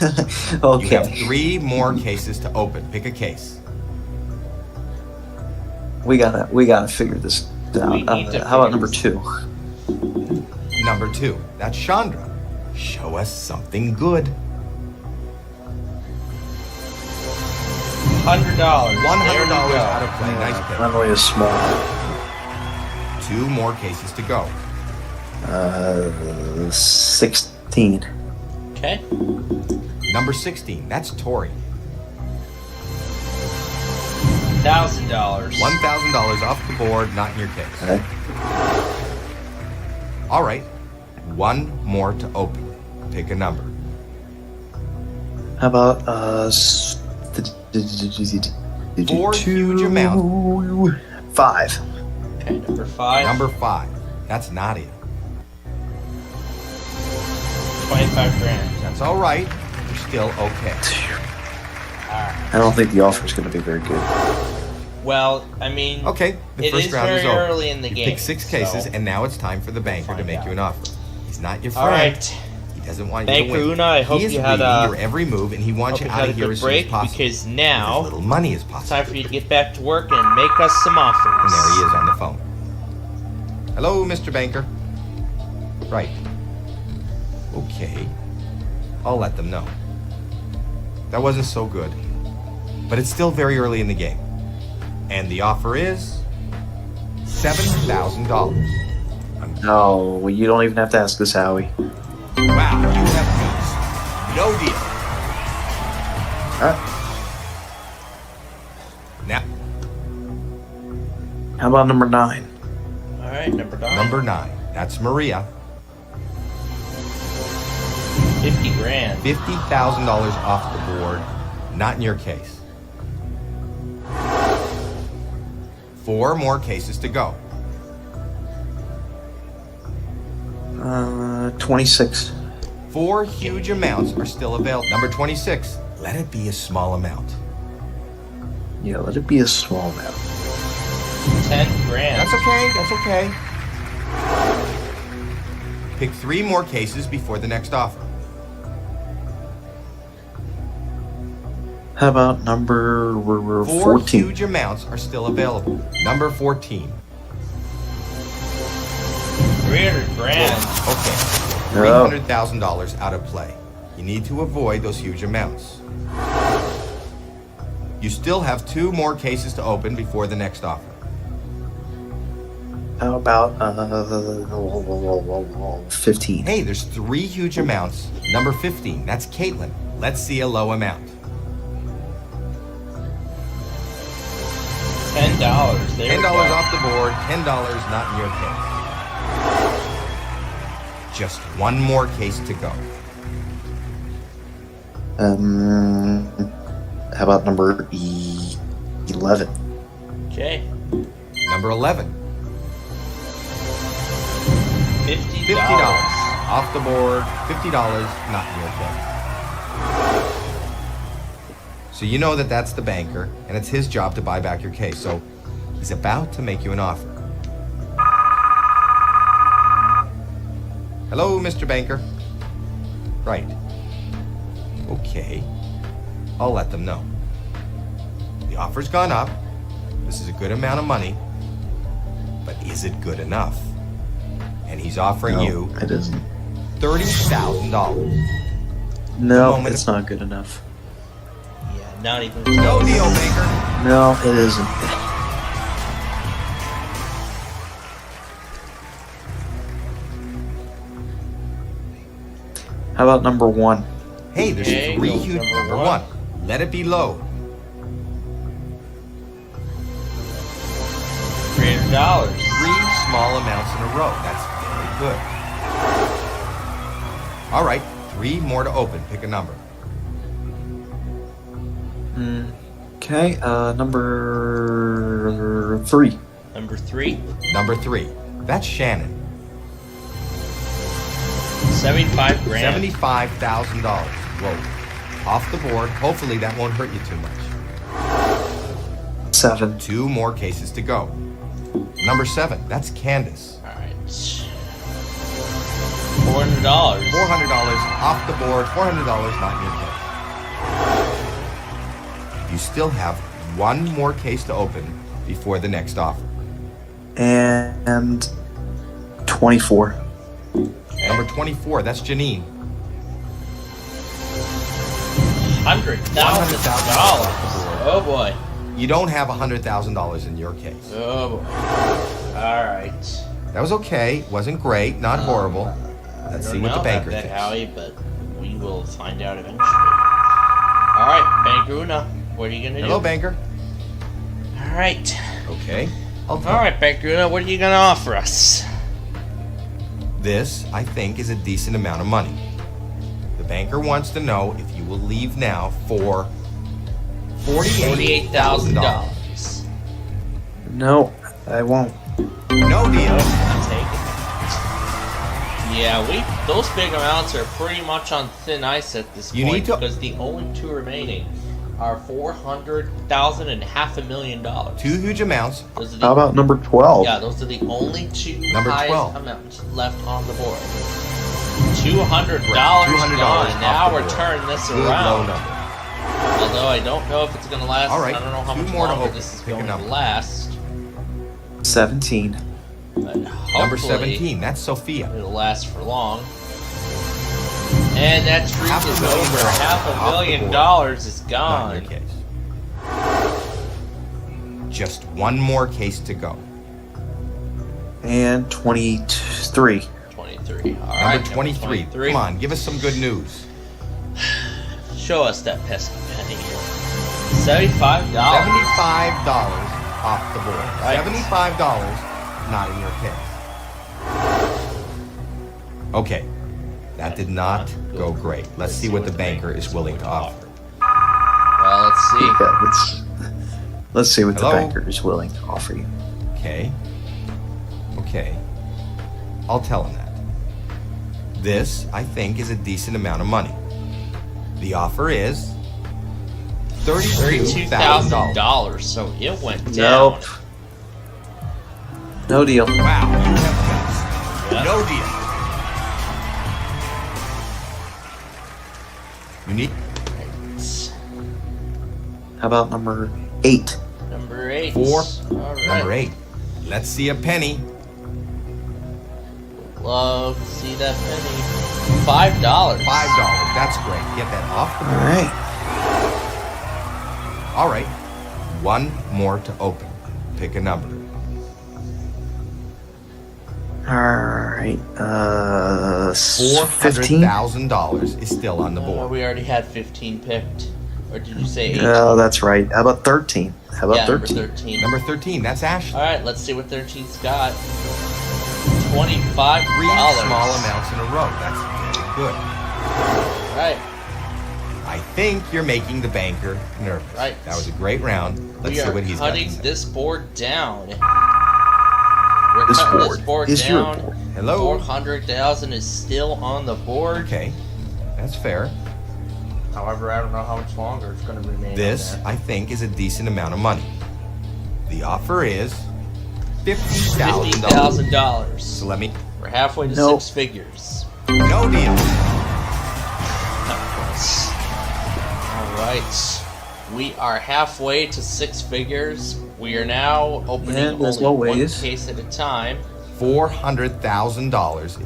[SPEAKER 1] have
[SPEAKER 7] Okay.
[SPEAKER 1] 3 more cases to open. Pick a case.
[SPEAKER 7] We gotta figure this
[SPEAKER 2] We
[SPEAKER 7] out.
[SPEAKER 2] need to
[SPEAKER 7] How about
[SPEAKER 2] figure
[SPEAKER 7] number
[SPEAKER 2] this
[SPEAKER 7] 2?
[SPEAKER 1] Number 2. That's Chandra. Show us something good.
[SPEAKER 2] $100.
[SPEAKER 1] $100 out of play. Nice pick.
[SPEAKER 7] Not really a small.
[SPEAKER 1] 2 more cases to go.
[SPEAKER 7] 16.
[SPEAKER 2] Okay.
[SPEAKER 1] Number 16. That's Tori.
[SPEAKER 2] $1,000.
[SPEAKER 1] $1,000 off the board. Not in your case.
[SPEAKER 7] Okay.
[SPEAKER 1] All right. 1 more to open. Pick a number.
[SPEAKER 7] How about
[SPEAKER 1] 4 huge amounts.
[SPEAKER 7] 5.
[SPEAKER 2] Okay, number 5.
[SPEAKER 1] Number 5. That's Nadia.
[SPEAKER 2] 25 grand.
[SPEAKER 1] That's all right. You're still okay.
[SPEAKER 7] I don't think the offer is going to be very good.
[SPEAKER 2] Well, I mean,
[SPEAKER 1] Okay. The
[SPEAKER 2] it
[SPEAKER 1] first
[SPEAKER 2] is
[SPEAKER 1] round
[SPEAKER 2] very
[SPEAKER 1] is over.
[SPEAKER 2] early in the
[SPEAKER 1] You
[SPEAKER 2] game.
[SPEAKER 1] picked 6 cases,
[SPEAKER 2] so-
[SPEAKER 1] and now it's time for the banker to
[SPEAKER 2] Find
[SPEAKER 1] make
[SPEAKER 2] out.
[SPEAKER 1] you an offer. He's not your
[SPEAKER 2] All
[SPEAKER 1] friend.
[SPEAKER 2] right.
[SPEAKER 1] He doesn't want you
[SPEAKER 2] Banker
[SPEAKER 1] to win.
[SPEAKER 2] Una, I hope
[SPEAKER 1] he is
[SPEAKER 2] you had
[SPEAKER 1] reading
[SPEAKER 2] a-
[SPEAKER 1] your every move, and he wants
[SPEAKER 2] Hope
[SPEAKER 1] you
[SPEAKER 2] you
[SPEAKER 1] out
[SPEAKER 2] had a
[SPEAKER 1] of here
[SPEAKER 2] good
[SPEAKER 1] as soon as
[SPEAKER 2] break
[SPEAKER 1] possible.
[SPEAKER 2] because
[SPEAKER 1] With
[SPEAKER 2] now
[SPEAKER 1] as little money as
[SPEAKER 2] it's
[SPEAKER 1] possible.
[SPEAKER 2] time for you to get back to work and make us some offers.
[SPEAKER 1] And there he is on the phone. Hello, Mr. Banker. Right. Okay. I'll let them know. That wasn't so good. But it's still very early in the game. And the offer is $7,000.
[SPEAKER 7] No, well, you don't even have to ask this, Howie.
[SPEAKER 1] Wow, you have news. No deal.
[SPEAKER 7] Alright.
[SPEAKER 1] Now,
[SPEAKER 7] How about number 9?
[SPEAKER 2] All right, number 9.
[SPEAKER 1] number 9. That's Maria.
[SPEAKER 2] 50 grand.
[SPEAKER 1] $50,000 off the board. Not in your case. 4 more cases to go.
[SPEAKER 7] 26.
[SPEAKER 1] 4 huge amounts are still available. Number 26. Let it be a small amount.
[SPEAKER 7] Yeah, let it be a small amount.
[SPEAKER 2] 10 grand.
[SPEAKER 1] That's okay. That's okay. Pick 3 more cases before the next offer.
[SPEAKER 5] How about number
[SPEAKER 1] 4
[SPEAKER 5] 14?
[SPEAKER 1] huge amounts are still available. Number 14.
[SPEAKER 6] 300 grand.
[SPEAKER 1] Okay, $300,000 out of play. You need to avoid those huge amounts. You still have 2 more cases to open before the next offer.
[SPEAKER 5] How about 15?
[SPEAKER 1] Hey, there's 3 huge amounts. Number 15, that's Caitlin. Let's see a low amount.
[SPEAKER 6] $10. There we
[SPEAKER 1] $10
[SPEAKER 6] go.
[SPEAKER 1] off the board, $10 not in your case. Just 1 more case to go.
[SPEAKER 5] How about number 11?
[SPEAKER 6] Okay.
[SPEAKER 1] Number 11,
[SPEAKER 6] $50.
[SPEAKER 1] off the board, $50 not in your case. So you know that that's the banker, and it's his job to buy back your case. So he's about to make you an offer. Hello, Mr. Banker. Right. Okay. I'll let them know. The offer's gone up. This is a good amount of money. But is it good enough? And he's offering you
[SPEAKER 5] it isn't.
[SPEAKER 1] $30,000.
[SPEAKER 5] No,
[SPEAKER 1] moment.
[SPEAKER 5] it's not good enough.
[SPEAKER 6] Yeah, not even
[SPEAKER 1] No
[SPEAKER 6] close.
[SPEAKER 1] deal, Banker.
[SPEAKER 5] No, it isn't. How about number 1?
[SPEAKER 1] Hey, there's
[SPEAKER 6] Okay,
[SPEAKER 1] 3
[SPEAKER 6] go
[SPEAKER 1] huge.
[SPEAKER 6] number
[SPEAKER 1] Number
[SPEAKER 6] one.
[SPEAKER 1] 1. Let it be low.
[SPEAKER 6] $300.
[SPEAKER 1] 3 small amounts in a row. That's very good. All right, 3 more to open. Pick a number.
[SPEAKER 5] Okay, number 3.
[SPEAKER 6] Number 3.
[SPEAKER 1] Number 3. That's Shannon.
[SPEAKER 6] 75 grand.
[SPEAKER 1] $75,000. Whoa. Off the board. Hopefully that won't hurt you too much.
[SPEAKER 5] 7.
[SPEAKER 1] 2 more cases to go. Number 7. That's Candace.
[SPEAKER 6] Alright. $400.
[SPEAKER 1] $400 off the board. $400 not in your case. You still have 1 more case to open before the next offer.
[SPEAKER 5] And 24.
[SPEAKER 1] Number 24. That's Janine.
[SPEAKER 6] $100,000. Oh boy.
[SPEAKER 1] You don't have $100,000 in your case.
[SPEAKER 6] Oh boy. Alright.
[SPEAKER 1] That was okay. Wasn't great. Not horrible. Let's see what the banker
[SPEAKER 6] that,
[SPEAKER 1] thinks.
[SPEAKER 6] Howie, but we will find out eventually. Alright, Banker Una, what are you gonna
[SPEAKER 1] Hello,
[SPEAKER 6] do?
[SPEAKER 1] banker.
[SPEAKER 6] Alright.
[SPEAKER 1] Okay. I'll tell
[SPEAKER 6] Alright, Banker Una, what are you gonna offer us?
[SPEAKER 1] This, I think, is a decent amount of money. The banker wants to know if you will leave now for $48,000.
[SPEAKER 5] No, I won't.
[SPEAKER 1] No deal.
[SPEAKER 6] I'm taking it. Yeah, those big amounts are pretty much on thin ice at this
[SPEAKER 1] You
[SPEAKER 6] point
[SPEAKER 1] need to-
[SPEAKER 6] because the only 2 remaining are $400,000 and $500,000.
[SPEAKER 1] 2 huge amounts.
[SPEAKER 6] Those are
[SPEAKER 5] How about number 12?
[SPEAKER 6] Yeah, those are the only 2
[SPEAKER 1] Number
[SPEAKER 6] highest
[SPEAKER 1] 12.
[SPEAKER 6] amounts left on the board. $200
[SPEAKER 1] $200
[SPEAKER 6] gone.
[SPEAKER 1] off
[SPEAKER 6] Now
[SPEAKER 1] the
[SPEAKER 6] we're
[SPEAKER 1] board.
[SPEAKER 6] turning this
[SPEAKER 1] Good low
[SPEAKER 6] around.
[SPEAKER 1] number.
[SPEAKER 6] Although I don't know if it's going to last.
[SPEAKER 1] All right,
[SPEAKER 6] I don't know how
[SPEAKER 1] 2
[SPEAKER 6] much
[SPEAKER 1] more to
[SPEAKER 6] longer
[SPEAKER 1] open.
[SPEAKER 6] this is
[SPEAKER 1] Pick a
[SPEAKER 6] going to
[SPEAKER 1] number.
[SPEAKER 6] last.
[SPEAKER 5] 17.
[SPEAKER 6] But
[SPEAKER 1] Number
[SPEAKER 6] hopefully
[SPEAKER 1] 17. That's Sophia.
[SPEAKER 6] it'll last for long. And that's reaches
[SPEAKER 1] $500,000
[SPEAKER 6] over.
[SPEAKER 1] off the
[SPEAKER 6] $500,000 is
[SPEAKER 1] Not
[SPEAKER 6] gone.
[SPEAKER 1] in your case. Just 1 more case to go.
[SPEAKER 5] And 23.
[SPEAKER 6] 23. All
[SPEAKER 1] Number
[SPEAKER 6] right,
[SPEAKER 1] 23. Come on, give us some good news.
[SPEAKER 6] Show us that pesky penny here. $75.
[SPEAKER 1] $75 off the board.
[SPEAKER 6] Right.
[SPEAKER 1] $75 not in your case. Okay, that did not go great. Let's see what the banker is willing to offer.
[SPEAKER 6] Well, let's see.
[SPEAKER 5] Yeah, let's see what
[SPEAKER 1] Hello?
[SPEAKER 5] the banker is willing to offer you.
[SPEAKER 1] Okay. Okay. I'll tell him that. This, I think, is a decent amount of money. The offer is $32,000.
[SPEAKER 6] $32,000. So it went down.
[SPEAKER 5] Nope. No deal.
[SPEAKER 1] Wow, you have guts.
[SPEAKER 6] Yeah.
[SPEAKER 1] No deal. You need
[SPEAKER 7] How about number 8?
[SPEAKER 6] Number 8.
[SPEAKER 1] Four.
[SPEAKER 6] All right.
[SPEAKER 1] Number 8. Let's see a penny.
[SPEAKER 6] Love to see that penny. $5.
[SPEAKER 1] $5. That's great. Get that off the
[SPEAKER 7] All
[SPEAKER 1] board.
[SPEAKER 7] right.
[SPEAKER 1] All right. One more to open. Pick a number.
[SPEAKER 7] All right. 15.
[SPEAKER 1] $400,000 is still on the board.
[SPEAKER 6] We already had 15 picked. Or did you say 8?
[SPEAKER 7] Oh, that's right. How about 13? How about
[SPEAKER 6] yeah,
[SPEAKER 7] 13?
[SPEAKER 6] Number 13.
[SPEAKER 1] Number 13. That's Ashley.
[SPEAKER 6] Alright, let's see what 13's got. $25.
[SPEAKER 1] 3 small amounts in a row. That's very good.
[SPEAKER 6] Right.
[SPEAKER 1] I think you're making the banker nervous.
[SPEAKER 6] Right.
[SPEAKER 1] That was a great round. Let's
[SPEAKER 6] We
[SPEAKER 1] see
[SPEAKER 6] are
[SPEAKER 1] what he's got to
[SPEAKER 6] cutting
[SPEAKER 1] say.
[SPEAKER 6] this board down. We're
[SPEAKER 7] This
[SPEAKER 6] cutting
[SPEAKER 7] board
[SPEAKER 6] this board
[SPEAKER 7] is your
[SPEAKER 6] down.
[SPEAKER 7] board.
[SPEAKER 1] Hello.
[SPEAKER 6] 400,000 is still on the board.
[SPEAKER 1] Okay. That's fair.
[SPEAKER 6] However, I don't know how much longer it's going to remain.
[SPEAKER 1] This,
[SPEAKER 6] on there.
[SPEAKER 1] I think, is a decent amount of money. The offer is $50,000.
[SPEAKER 6] $50,000.
[SPEAKER 1] So let me.
[SPEAKER 6] We're halfway to
[SPEAKER 7] Nope.
[SPEAKER 6] 6 figures.
[SPEAKER 1] No deal.
[SPEAKER 6] Alright. We are halfway to 6 figures. We are now opening
[SPEAKER 7] And as
[SPEAKER 6] only one
[SPEAKER 7] always-
[SPEAKER 6] case at a time.
[SPEAKER 1] $400,000.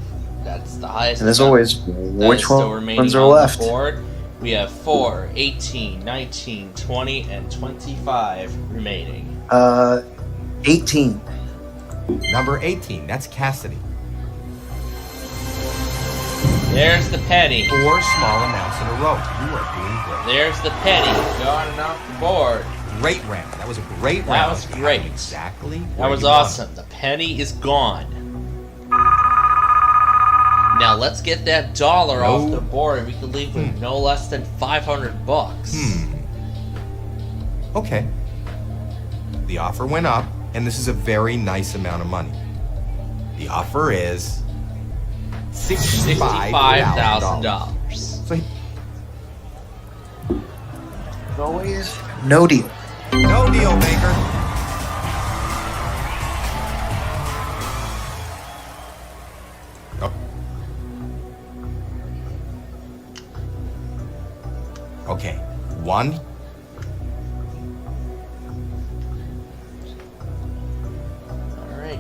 [SPEAKER 6] That's the highest.
[SPEAKER 7] And as
[SPEAKER 6] amount
[SPEAKER 7] always,
[SPEAKER 6] that
[SPEAKER 7] which
[SPEAKER 6] is still remaining
[SPEAKER 7] ones are
[SPEAKER 6] on the
[SPEAKER 7] left?
[SPEAKER 6] board. We have 4, 18, 19, 20, and 25 remaining.
[SPEAKER 7] 18.
[SPEAKER 1] Number 18. That's Cassidy.
[SPEAKER 6] There's the penny.
[SPEAKER 1] 4 small amounts in a row. You are doing great.
[SPEAKER 6] There's the penny going off the board.
[SPEAKER 1] Great round. That was a great
[SPEAKER 6] That
[SPEAKER 1] round.
[SPEAKER 6] was
[SPEAKER 1] You got
[SPEAKER 6] great.
[SPEAKER 1] Exactly.
[SPEAKER 6] That
[SPEAKER 1] where
[SPEAKER 6] was
[SPEAKER 1] you wanted.
[SPEAKER 6] awesome. The penny is gone. Now let's get that dollar
[SPEAKER 1] No.
[SPEAKER 6] off the board, and we can leave with no less than $500.
[SPEAKER 1] Okay. The offer went up, and this is a very nice amount of money. The offer is $65,000.
[SPEAKER 6] $65,000.
[SPEAKER 1] So
[SPEAKER 7] As always, no deal.
[SPEAKER 1] no deal, Baker. Oh. Okay, 1.
[SPEAKER 6] All right.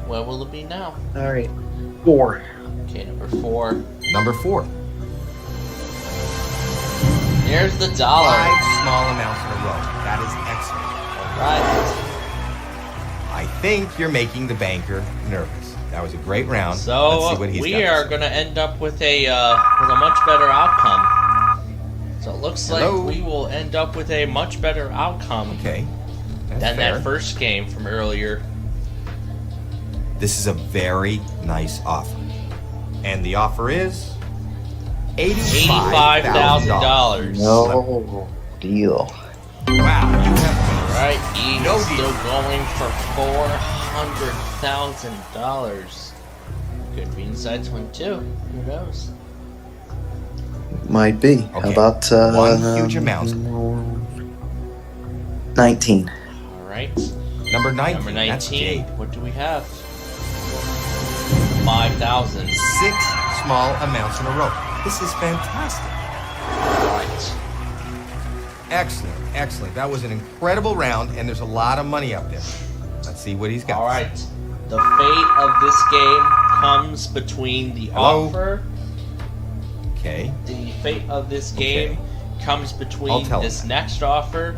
[SPEAKER 6] What will it be now?
[SPEAKER 7] All right. 4.
[SPEAKER 6] Okay, number 4.
[SPEAKER 1] Number 4.
[SPEAKER 6] There's the dollar.
[SPEAKER 1] 5 small amounts in a row. That is excellent.
[SPEAKER 6] All right.
[SPEAKER 1] I think you're making the banker nervous. That was a great round. Let's
[SPEAKER 6] So
[SPEAKER 1] see what he's
[SPEAKER 6] we
[SPEAKER 1] got to
[SPEAKER 6] are
[SPEAKER 1] say.
[SPEAKER 6] going to end up with a much better outcome. So it looks
[SPEAKER 1] Hello?
[SPEAKER 6] like we will end up with a much better outcome
[SPEAKER 1] Okay. That's
[SPEAKER 6] than
[SPEAKER 1] fair.
[SPEAKER 6] that first game from earlier.
[SPEAKER 1] This is a very nice offer. And the offer is $85,000.
[SPEAKER 7] No deal.
[SPEAKER 1] Wow, you have
[SPEAKER 6] Right, he
[SPEAKER 1] No
[SPEAKER 6] is
[SPEAKER 1] deal.
[SPEAKER 6] still going for $400,000. Could be inside 22. Who knows?
[SPEAKER 7] Might be. How
[SPEAKER 1] Okay.
[SPEAKER 7] about
[SPEAKER 1] One huge amount.
[SPEAKER 7] 19?
[SPEAKER 6] All right.
[SPEAKER 1] Number 19.
[SPEAKER 6] Number
[SPEAKER 1] That's
[SPEAKER 6] 19.
[SPEAKER 1] Jade.
[SPEAKER 6] What do we have? 5,000.
[SPEAKER 1] 6 small amounts in a row. This is fantastic.
[SPEAKER 6] Right.
[SPEAKER 1] Excellent, excellent. That was an incredible round, and there's a lot of money up there. Let's see what he's got.
[SPEAKER 6] All right. The fate of this game comes between the
[SPEAKER 1] Hello?
[SPEAKER 6] offer.
[SPEAKER 1] Okay.
[SPEAKER 6] The fate of this game comes
[SPEAKER 1] I'll
[SPEAKER 6] between
[SPEAKER 1] tell him
[SPEAKER 6] this
[SPEAKER 1] that.
[SPEAKER 6] next offer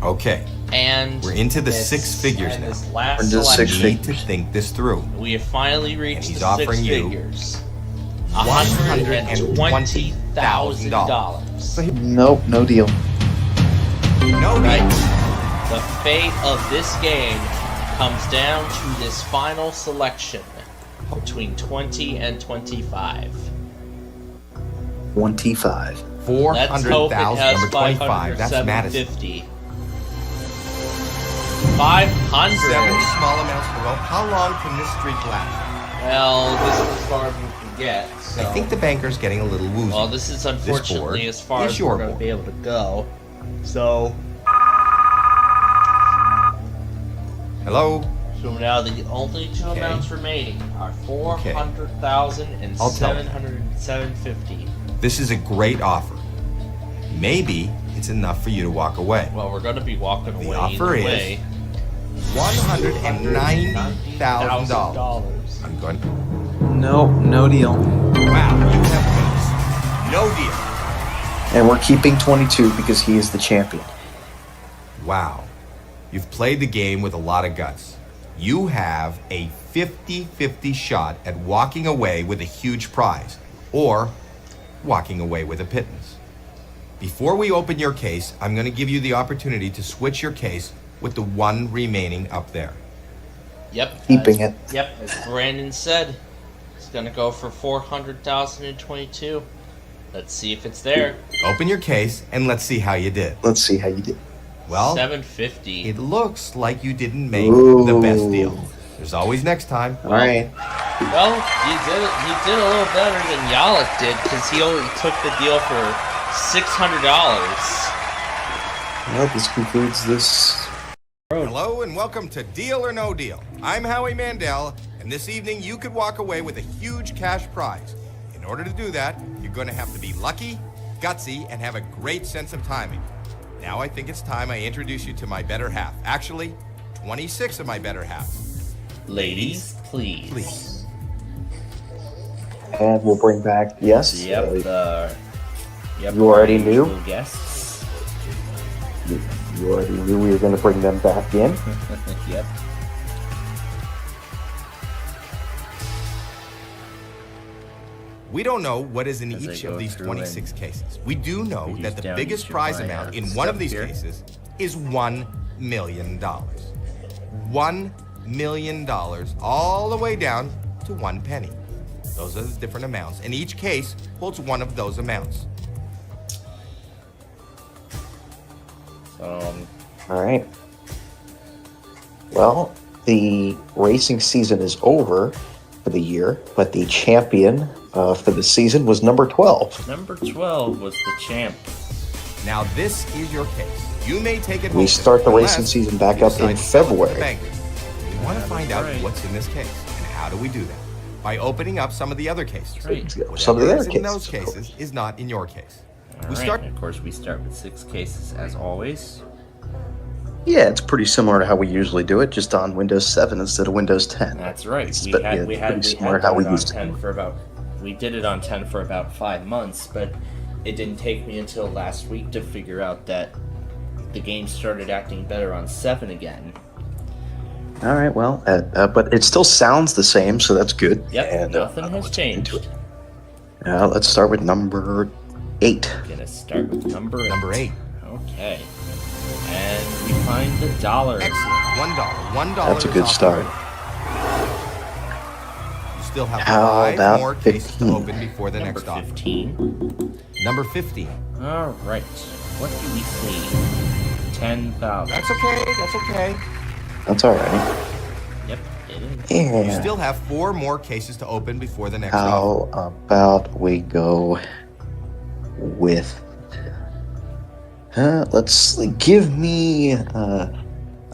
[SPEAKER 1] Okay.
[SPEAKER 6] and
[SPEAKER 1] We're into the
[SPEAKER 6] this-
[SPEAKER 1] 6 figures
[SPEAKER 6] and
[SPEAKER 1] now.
[SPEAKER 6] This last
[SPEAKER 7] We're into the
[SPEAKER 1] You
[SPEAKER 7] 6
[SPEAKER 6] selection.
[SPEAKER 1] need to think this through.
[SPEAKER 6] We have finally reached
[SPEAKER 1] he's
[SPEAKER 6] the
[SPEAKER 1] offering
[SPEAKER 6] 6
[SPEAKER 1] you
[SPEAKER 6] figures.
[SPEAKER 1] $120,000.
[SPEAKER 6] $120,000.
[SPEAKER 1] So he-
[SPEAKER 7] Nope, no deal.
[SPEAKER 1] no
[SPEAKER 6] Right.
[SPEAKER 1] deal.
[SPEAKER 6] The fate of this game comes down to this final selection between 20 and 25.
[SPEAKER 7] 25.
[SPEAKER 6] Let's hope it
[SPEAKER 1] 400,000.
[SPEAKER 6] has
[SPEAKER 1] Number
[SPEAKER 6] 500
[SPEAKER 1] 25.
[SPEAKER 6] or
[SPEAKER 1] That's Madison.
[SPEAKER 6] 750.
[SPEAKER 1] 7
[SPEAKER 6] 500.
[SPEAKER 1] small amounts in a row. How long can this streak last?
[SPEAKER 6] Well, this is as far as we can get. So.
[SPEAKER 1] I think the banker's getting a little woozy.
[SPEAKER 6] Well, this is unfortunately
[SPEAKER 1] board
[SPEAKER 6] as far
[SPEAKER 1] is
[SPEAKER 6] as
[SPEAKER 1] your
[SPEAKER 6] we're going to
[SPEAKER 1] board.
[SPEAKER 6] be able to go. So,
[SPEAKER 1] Hello?
[SPEAKER 6] so now the only two
[SPEAKER 1] Okay.
[SPEAKER 6] amounts remaining are 400,000 and
[SPEAKER 1] I'll tell you.
[SPEAKER 6] 750.
[SPEAKER 1] This is a great offer. Maybe it's enough for you to walk away.
[SPEAKER 6] Well, we're going to be walking away.
[SPEAKER 1] The offer
[SPEAKER 6] either
[SPEAKER 1] is
[SPEAKER 6] way.
[SPEAKER 1] $190,000. I'm going.
[SPEAKER 7] No deal.
[SPEAKER 1] Wow, you have wins. No deal.
[SPEAKER 7] And we're keeping 22 because he is the champion.
[SPEAKER 1] Wow. You've played the game with a lot of guts. You have a 50-50 shot at walking away with a huge prize, or walking away with a pittance. Before we open your case, I'm going to give you the opportunity to switch your case with the one remaining up there.
[SPEAKER 6] Yep.
[SPEAKER 7] Keeping it.
[SPEAKER 6] Yep, as Brandon said, it's going to go for 400,022. Let's see if it's there.
[SPEAKER 1] Open your case and let's see how you did.
[SPEAKER 7] Let's see how you did.
[SPEAKER 1] Well,
[SPEAKER 6] 750.
[SPEAKER 1] it looks like you didn't make
[SPEAKER 7] Ooh.
[SPEAKER 1] the best deal. There's always next time.
[SPEAKER 7] All right.
[SPEAKER 6] Well, he did a little better than Yalik did because he only took the deal for $600.
[SPEAKER 7] Well, this concludes this.
[SPEAKER 1] Hello and welcome to Deal or No Deal. I'm Howie Mandel, and this evening you could walk away with a huge cash prize. In order to do that, you're going to have to be lucky, gutsy, and have a great sense of timing. Now I think it's time I introduce you to my better half. Actually, 26 of my better halves.
[SPEAKER 6] Ladies, please.
[SPEAKER 1] Please.
[SPEAKER 7] And we'll bring back, yes.
[SPEAKER 6] Yep.
[SPEAKER 7] You already knew?
[SPEAKER 6] usual guests.
[SPEAKER 7] You already knew we were going to bring them back in.
[SPEAKER 6] Yep.
[SPEAKER 1] We don't know what is in
[SPEAKER 6] As I
[SPEAKER 1] each
[SPEAKER 6] go
[SPEAKER 1] of these
[SPEAKER 6] through
[SPEAKER 1] 26 cases. We do know
[SPEAKER 6] reduce
[SPEAKER 1] that the
[SPEAKER 6] down
[SPEAKER 1] biggest
[SPEAKER 6] each of
[SPEAKER 1] prize
[SPEAKER 6] my,
[SPEAKER 1] amount in one
[SPEAKER 6] stuff
[SPEAKER 1] of these
[SPEAKER 6] here.
[SPEAKER 1] cases is $1 million. $1 million, all the way down to 1 penny. Those are the different amounts, and each case holds one of those amounts.
[SPEAKER 7] All right. Well, the racing season is over for the year, but the champion for the season was number 12.
[SPEAKER 6] Number 12 was the champ.
[SPEAKER 1] Now this is your case. You may take it
[SPEAKER 7] We
[SPEAKER 1] home
[SPEAKER 7] start the
[SPEAKER 1] unless
[SPEAKER 7] racing season back
[SPEAKER 1] you
[SPEAKER 7] up
[SPEAKER 1] decide
[SPEAKER 7] in
[SPEAKER 1] to sell it to the
[SPEAKER 7] February.
[SPEAKER 1] bankers. We want to find out
[SPEAKER 6] right.
[SPEAKER 1] what's in this case, and how do we do that? By opening up some of the other cases.
[SPEAKER 6] Right.
[SPEAKER 7] Some of the
[SPEAKER 1] Whatever
[SPEAKER 7] other
[SPEAKER 1] is in those
[SPEAKER 7] cases, of
[SPEAKER 1] cases is not in your case.
[SPEAKER 6] All
[SPEAKER 1] We
[SPEAKER 6] right.
[SPEAKER 1] start.
[SPEAKER 6] And of course, we start with 6 cases as always.
[SPEAKER 7] Yeah, it's pretty similar to how we usually do it, just on Windows 7 instead of Windows 10.
[SPEAKER 6] That's right.
[SPEAKER 7] It's
[SPEAKER 6] We
[SPEAKER 7] pretty
[SPEAKER 6] had
[SPEAKER 7] similar
[SPEAKER 6] done
[SPEAKER 7] to how we
[SPEAKER 6] it on
[SPEAKER 7] used to
[SPEAKER 6] 10
[SPEAKER 7] do it.
[SPEAKER 6] for about. We did it on 10 for about 5 months, but it didn't take me until last week to figure out that the game started acting better on 7 again.
[SPEAKER 7] All right, well, but it still sounds the same, so that's good.
[SPEAKER 6] Yep,
[SPEAKER 7] And,
[SPEAKER 6] nothing has
[SPEAKER 7] let's get into
[SPEAKER 6] changed.
[SPEAKER 7] it. Let's start with number 8.
[SPEAKER 6] Gonna start with number 8.
[SPEAKER 1] Number 8.
[SPEAKER 6] Okay. And we find the dollar.
[SPEAKER 1] Excellent. $1. $1.
[SPEAKER 7] That's a
[SPEAKER 1] is
[SPEAKER 7] good
[SPEAKER 1] off the
[SPEAKER 7] start.
[SPEAKER 1] board. You still have
[SPEAKER 7] How
[SPEAKER 1] 5
[SPEAKER 7] about
[SPEAKER 1] more cases to
[SPEAKER 7] 15?
[SPEAKER 1] open before the
[SPEAKER 6] Number
[SPEAKER 1] next offer.
[SPEAKER 6] 15.
[SPEAKER 1] Number 15.
[SPEAKER 6] All right. What do we see? 10,000.
[SPEAKER 1] That's okay. That's okay.
[SPEAKER 7] That's all right.
[SPEAKER 6] Yep, it is.
[SPEAKER 1] You
[SPEAKER 7] Yeah.
[SPEAKER 1] still have 4 more cases to open before the next offer.
[SPEAKER 7] How about we go with... let's give me...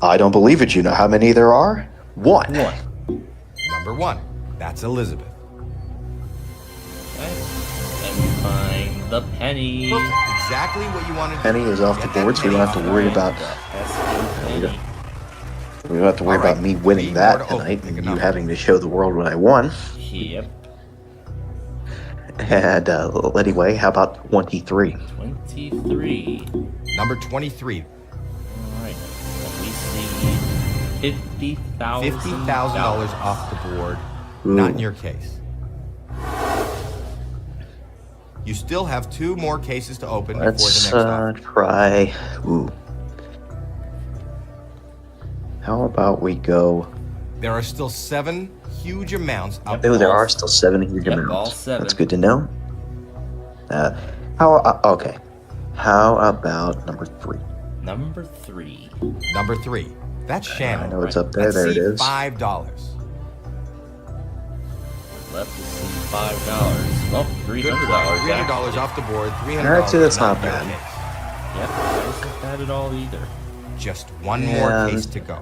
[SPEAKER 7] I don't believe it. You know how many there are? 1.
[SPEAKER 1] Number 1. That's Elizabeth.
[SPEAKER 6] Okay. And we find the penny.
[SPEAKER 1] Perfect. Exactly what you wanted to
[SPEAKER 7] Penny
[SPEAKER 1] do.
[SPEAKER 7] is off
[SPEAKER 1] Get
[SPEAKER 7] the
[SPEAKER 1] that
[SPEAKER 7] board, so we
[SPEAKER 1] penny
[SPEAKER 7] don't have to
[SPEAKER 1] off the
[SPEAKER 7] worry
[SPEAKER 1] board.
[SPEAKER 7] about...
[SPEAKER 6] Penny.
[SPEAKER 7] We don't have to worry
[SPEAKER 1] All right.
[SPEAKER 7] about me winning
[SPEAKER 1] 3
[SPEAKER 7] that
[SPEAKER 1] more to open.
[SPEAKER 7] tonight
[SPEAKER 1] Pick
[SPEAKER 7] and
[SPEAKER 1] a
[SPEAKER 7] you
[SPEAKER 1] number.
[SPEAKER 7] having to show the world what I won.
[SPEAKER 6] Yep.
[SPEAKER 7] And anyway, how about 23?
[SPEAKER 6] 23.
[SPEAKER 1] Number 23.
[SPEAKER 6] Alright. We see $50,000.
[SPEAKER 1] $50,000 off the board.
[SPEAKER 7] Ooh.
[SPEAKER 1] Not in your case. You still have 2 more cases to open before the
[SPEAKER 7] Let's
[SPEAKER 1] next offer.
[SPEAKER 7] try. Ooh. How about we go?
[SPEAKER 1] There are still 7 huge amounts up
[SPEAKER 7] Oh, there
[SPEAKER 6] all-
[SPEAKER 7] are still 7 huge
[SPEAKER 6] Yep,
[SPEAKER 7] amounts.
[SPEAKER 6] all 7.
[SPEAKER 7] That's good to know. Okay. How about number 3?
[SPEAKER 6] Number 3.
[SPEAKER 1] Number 3. That's Shannon.
[SPEAKER 7] I know it's up there.
[SPEAKER 1] Let's
[SPEAKER 7] There it
[SPEAKER 1] see
[SPEAKER 7] is.
[SPEAKER 1] $5.
[SPEAKER 6] Left to see $5. Well, $300.
[SPEAKER 1] Good price. $300
[SPEAKER 6] actually.
[SPEAKER 1] off the board. $300.
[SPEAKER 7] I'd say that's not
[SPEAKER 1] in your
[SPEAKER 7] bad.
[SPEAKER 1] case.
[SPEAKER 6] Yep, that isn't bad at all either.
[SPEAKER 1] Just 1 more
[SPEAKER 7] Yeah.
[SPEAKER 1] case to go.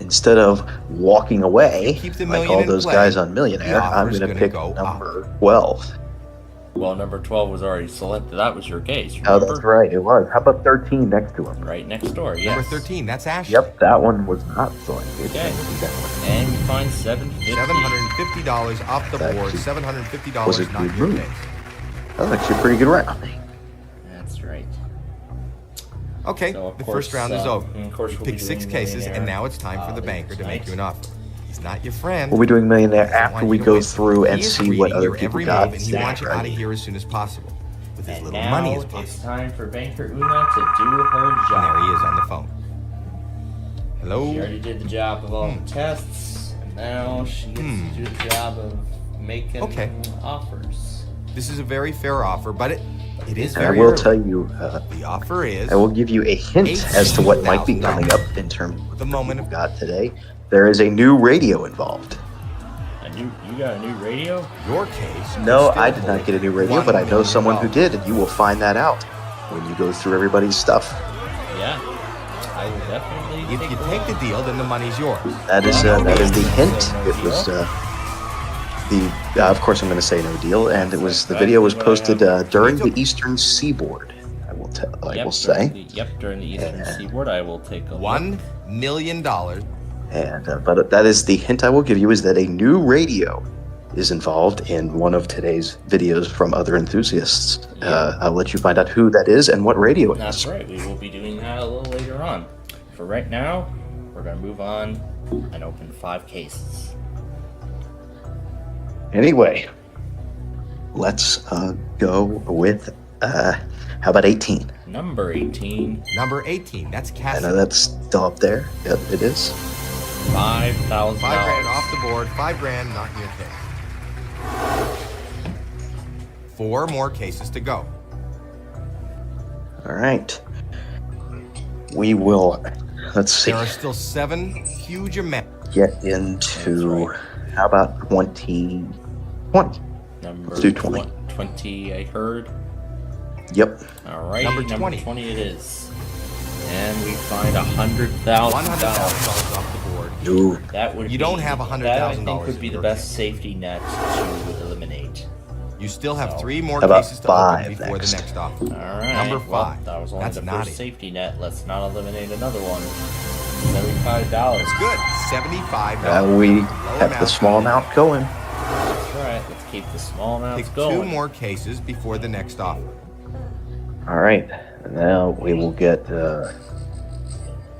[SPEAKER 7] Instead of walking away
[SPEAKER 1] Keep the
[SPEAKER 7] like
[SPEAKER 1] million
[SPEAKER 7] all
[SPEAKER 1] in
[SPEAKER 7] those
[SPEAKER 1] play,
[SPEAKER 7] guys on
[SPEAKER 1] the
[SPEAKER 7] Millionaire, I'm
[SPEAKER 1] offer's
[SPEAKER 7] going to
[SPEAKER 1] gonna
[SPEAKER 7] pick
[SPEAKER 1] go
[SPEAKER 7] number 12.
[SPEAKER 6] Well, number 12 was already selected. That was your case,
[SPEAKER 5] Oh,
[SPEAKER 6] remember?
[SPEAKER 5] that's right. It was. How about 13 next to him?
[SPEAKER 6] Right next door, yes.
[SPEAKER 1] Number 13, that's Ashley.
[SPEAKER 5] Yep, that one was not selected.
[SPEAKER 6] Okay. And we find $750.
[SPEAKER 1] $750 off the
[SPEAKER 5] That
[SPEAKER 1] board.
[SPEAKER 5] actually
[SPEAKER 1] $750
[SPEAKER 5] was a
[SPEAKER 1] not
[SPEAKER 5] good
[SPEAKER 1] your
[SPEAKER 5] move.
[SPEAKER 1] case.
[SPEAKER 5] That was actually a pretty good round.
[SPEAKER 6] That's right.
[SPEAKER 1] Okay,
[SPEAKER 6] So, of
[SPEAKER 1] the
[SPEAKER 6] course,
[SPEAKER 1] first round is over.
[SPEAKER 6] and of course
[SPEAKER 1] You
[SPEAKER 6] we'll be
[SPEAKER 1] picked 6
[SPEAKER 6] doing
[SPEAKER 1] cases, and
[SPEAKER 6] Millionaire,
[SPEAKER 1] now it's time for the banker to make
[SPEAKER 6] tonight.
[SPEAKER 1] you an offer. He's not your friend.
[SPEAKER 5] We'll be doing Millionaire
[SPEAKER 1] He doesn't
[SPEAKER 5] after
[SPEAKER 1] want
[SPEAKER 5] we
[SPEAKER 1] you to
[SPEAKER 5] go
[SPEAKER 1] win.
[SPEAKER 5] through and
[SPEAKER 1] He is
[SPEAKER 5] see what
[SPEAKER 1] reading
[SPEAKER 5] other
[SPEAKER 1] your
[SPEAKER 5] people
[SPEAKER 1] every
[SPEAKER 5] got.
[SPEAKER 1] move, and he wants you out of here as soon as possible, with as
[SPEAKER 6] And
[SPEAKER 1] little
[SPEAKER 6] now
[SPEAKER 1] money as
[SPEAKER 6] it's
[SPEAKER 1] possible.
[SPEAKER 6] time for Banker Una to do her
[SPEAKER 1] And
[SPEAKER 6] job.
[SPEAKER 1] there he is on the phone. Hello?
[SPEAKER 6] She already did the job of all the tests, and now she gets to do the job of making offers.
[SPEAKER 1] This is a very fair offer, but it is
[SPEAKER 5] And I
[SPEAKER 1] very
[SPEAKER 5] will
[SPEAKER 1] early.
[SPEAKER 5] tell you,
[SPEAKER 1] The offer is
[SPEAKER 5] I will give you a hint as to what might be coming up in terms of
[SPEAKER 1] the moment
[SPEAKER 5] what we got today. There is a new radio involved.
[SPEAKER 6] You got a new radio?
[SPEAKER 1] your case.
[SPEAKER 5] No, I did not get a new radio,
[SPEAKER 1] $1
[SPEAKER 5] but I know someone who
[SPEAKER 1] million.
[SPEAKER 5] did, and you will find that out when you go through everybody's stuff.
[SPEAKER 6] Yeah. I will definitely
[SPEAKER 1] If you take the deal, then the money's yours.
[SPEAKER 5] That is the hint. It was of course, I'm going to say no deal, and it was the video was posted during the Eastern Seaboard. I will say.
[SPEAKER 6] During the Eastern Seaboard, I will take a
[SPEAKER 1] $1 million.
[SPEAKER 5] And but that is the hint I will give you is that a new radio is involved in one of today's videos from other enthusiasts. I'll let you find out who that is and what radio it is.
[SPEAKER 6] That's right. We will be doing that a little later on. For right now, we're going to move on and open 5 cases.
[SPEAKER 5] Anyway, let's go with how about 18?
[SPEAKER 6] Number 18.
[SPEAKER 1] Number 18, that's
[SPEAKER 5] I
[SPEAKER 1] Cassidy.
[SPEAKER 5] know that's still up there. Yep, it is.
[SPEAKER 6] $5,000.
[SPEAKER 1] $5,000 off the board, $5,000 not in your case. 4 more cases to go.
[SPEAKER 5] All right. We will. Let's see.
[SPEAKER 1] There are still 7 huge amounts.
[SPEAKER 5] Get into how about 20? 20.
[SPEAKER 6] Number
[SPEAKER 5] Let's do 20.
[SPEAKER 6] 20, I heard.
[SPEAKER 5] Yep.
[SPEAKER 6] All right.
[SPEAKER 1] Number
[SPEAKER 6] Number
[SPEAKER 1] 20.
[SPEAKER 6] 20 it is. And we find $100,000.
[SPEAKER 1] $100,000 off the board.
[SPEAKER 5] Ooh.
[SPEAKER 6] That would
[SPEAKER 1] You
[SPEAKER 6] be,
[SPEAKER 1] don't have $100,000
[SPEAKER 6] that I think would be
[SPEAKER 1] in
[SPEAKER 6] the
[SPEAKER 1] your
[SPEAKER 6] best
[SPEAKER 1] case.
[SPEAKER 6] safety net to eliminate.
[SPEAKER 1] You still have 3 more
[SPEAKER 5] How about
[SPEAKER 1] cases to
[SPEAKER 5] 5
[SPEAKER 1] open before
[SPEAKER 5] next?
[SPEAKER 1] the next offer.
[SPEAKER 6] All right.
[SPEAKER 1] Number
[SPEAKER 6] well,
[SPEAKER 1] 5.
[SPEAKER 6] that was only
[SPEAKER 1] That's
[SPEAKER 6] the
[SPEAKER 1] naughty.
[SPEAKER 6] first safety net. Let's not eliminate another one. $75.
[SPEAKER 1] It's good. $75.
[SPEAKER 5] We
[SPEAKER 1] Low
[SPEAKER 5] have the
[SPEAKER 1] amount.
[SPEAKER 5] small amount going.
[SPEAKER 6] That's right. Let's keep the small amounts
[SPEAKER 1] Pick
[SPEAKER 6] going.
[SPEAKER 1] 2 more cases before the next offer.
[SPEAKER 5] All right. Now we will get. Let's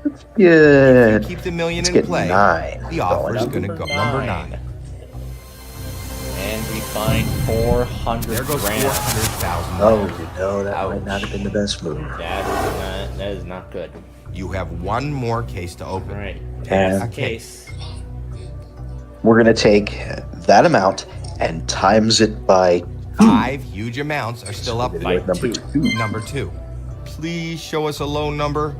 [SPEAKER 1] If you
[SPEAKER 5] get.
[SPEAKER 1] keep the million
[SPEAKER 5] Let's
[SPEAKER 1] in
[SPEAKER 5] get
[SPEAKER 1] play,
[SPEAKER 5] 9.
[SPEAKER 1] the offer is
[SPEAKER 5] going.
[SPEAKER 1] going to go. Number 9.
[SPEAKER 6] And we find 400
[SPEAKER 1] There goes
[SPEAKER 6] grand.
[SPEAKER 1] $400,000.
[SPEAKER 5] Oh, no, that might
[SPEAKER 6] Ouch.
[SPEAKER 5] not have been the best move.
[SPEAKER 6] That is not good.
[SPEAKER 1] You have 1 more case to
[SPEAKER 6] All
[SPEAKER 1] open.
[SPEAKER 6] right.
[SPEAKER 5] And
[SPEAKER 1] A
[SPEAKER 6] Case.
[SPEAKER 5] we're going to take that amount and times it by
[SPEAKER 1] 5 huge amounts are still up
[SPEAKER 6] By
[SPEAKER 1] there.
[SPEAKER 5] number
[SPEAKER 6] 2.
[SPEAKER 5] 2.
[SPEAKER 1] Number 2. Please show us a low number.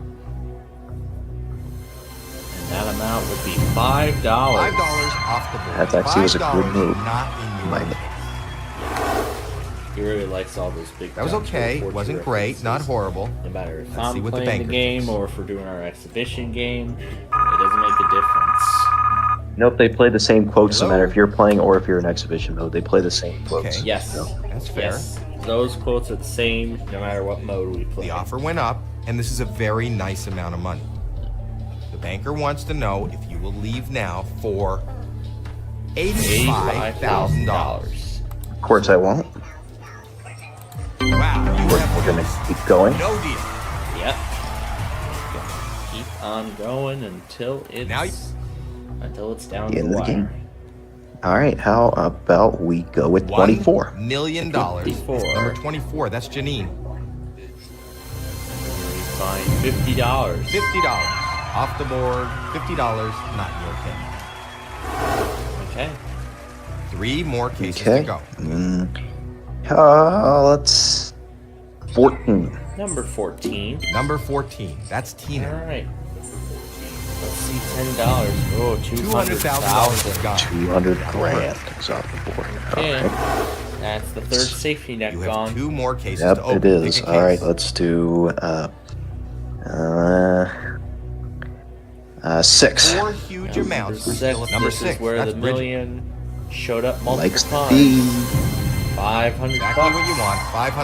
[SPEAKER 6] And that amount would be $5.
[SPEAKER 1] $5 off the board.
[SPEAKER 5] That actually was a good
[SPEAKER 1] $5
[SPEAKER 5] move.
[SPEAKER 1] Not in your
[SPEAKER 5] My-
[SPEAKER 1] case.
[SPEAKER 6] He really likes all those big.
[SPEAKER 1] That was
[SPEAKER 6] guns
[SPEAKER 1] okay.
[SPEAKER 6] for
[SPEAKER 1] Wasn't
[SPEAKER 6] references.
[SPEAKER 1] great. Not horrible.
[SPEAKER 6] No matter if
[SPEAKER 1] Let's
[SPEAKER 6] I'm
[SPEAKER 1] see what the
[SPEAKER 6] playing the
[SPEAKER 1] banker
[SPEAKER 6] game
[SPEAKER 1] thinks.
[SPEAKER 6] or if we're doing our exhibition game, it doesn't make a difference.
[SPEAKER 5] Nope, they play the same quotes no
[SPEAKER 1] Hello?
[SPEAKER 5] matter if you're playing or if you're in exhibition mode. They play the same quotes.
[SPEAKER 1] Okay.
[SPEAKER 6] Yes.
[SPEAKER 5] So,
[SPEAKER 1] That's fair.
[SPEAKER 6] Yes. Those quotes are the same no matter what mode we play.
[SPEAKER 1] The offer went up, and this is a very nice amount of money. The banker wants to know if you will leave now for $85,000.
[SPEAKER 5] of course, I won't.
[SPEAKER 1] Wow, you
[SPEAKER 5] We're
[SPEAKER 1] have
[SPEAKER 5] going to keep going.
[SPEAKER 1] no deal.
[SPEAKER 6] Yep. Keep on going until it's
[SPEAKER 1] Now you-
[SPEAKER 6] down
[SPEAKER 5] The
[SPEAKER 6] to
[SPEAKER 5] end
[SPEAKER 6] the
[SPEAKER 5] of the
[SPEAKER 6] wire.
[SPEAKER 5] game. All right, how about we go with 24?
[SPEAKER 1] $1 million.
[SPEAKER 6] 54.
[SPEAKER 1] Number 24, that's Janine.
[SPEAKER 6] We find $50.
[SPEAKER 1] $50 off the board. $50 not in your case.
[SPEAKER 6] Okay.
[SPEAKER 1] 3 more cases
[SPEAKER 5] Okay.
[SPEAKER 1] to go.
[SPEAKER 5] Let's 14.
[SPEAKER 6] Number 14.
[SPEAKER 1] Number 14, that's Tina.
[SPEAKER 6] All right. Let's see, $10. Oh,
[SPEAKER 1] $200,000 is gone.
[SPEAKER 5] 200 grand is off the board.
[SPEAKER 6] Okay.
[SPEAKER 5] All right.
[SPEAKER 6] That's the third safety net
[SPEAKER 1] You have
[SPEAKER 6] gone.
[SPEAKER 1] 2 more cases
[SPEAKER 5] Yep,
[SPEAKER 1] to open.
[SPEAKER 5] it is.
[SPEAKER 1] Pick a
[SPEAKER 5] All right,
[SPEAKER 1] case.
[SPEAKER 5] let's do 6.
[SPEAKER 1] 4 huge amounts are
[SPEAKER 6] Number
[SPEAKER 1] still
[SPEAKER 6] six.
[SPEAKER 1] at number
[SPEAKER 6] This
[SPEAKER 1] 6.
[SPEAKER 6] is where
[SPEAKER 1] That's
[SPEAKER 6] the
[SPEAKER 1] Bridget.
[SPEAKER 6] million showed up multiple
[SPEAKER 5] Likes to
[SPEAKER 6] times.
[SPEAKER 5] be.
[SPEAKER 6] 500
[SPEAKER 1] Exactly
[SPEAKER 6] bucks.
[SPEAKER 1] what you want.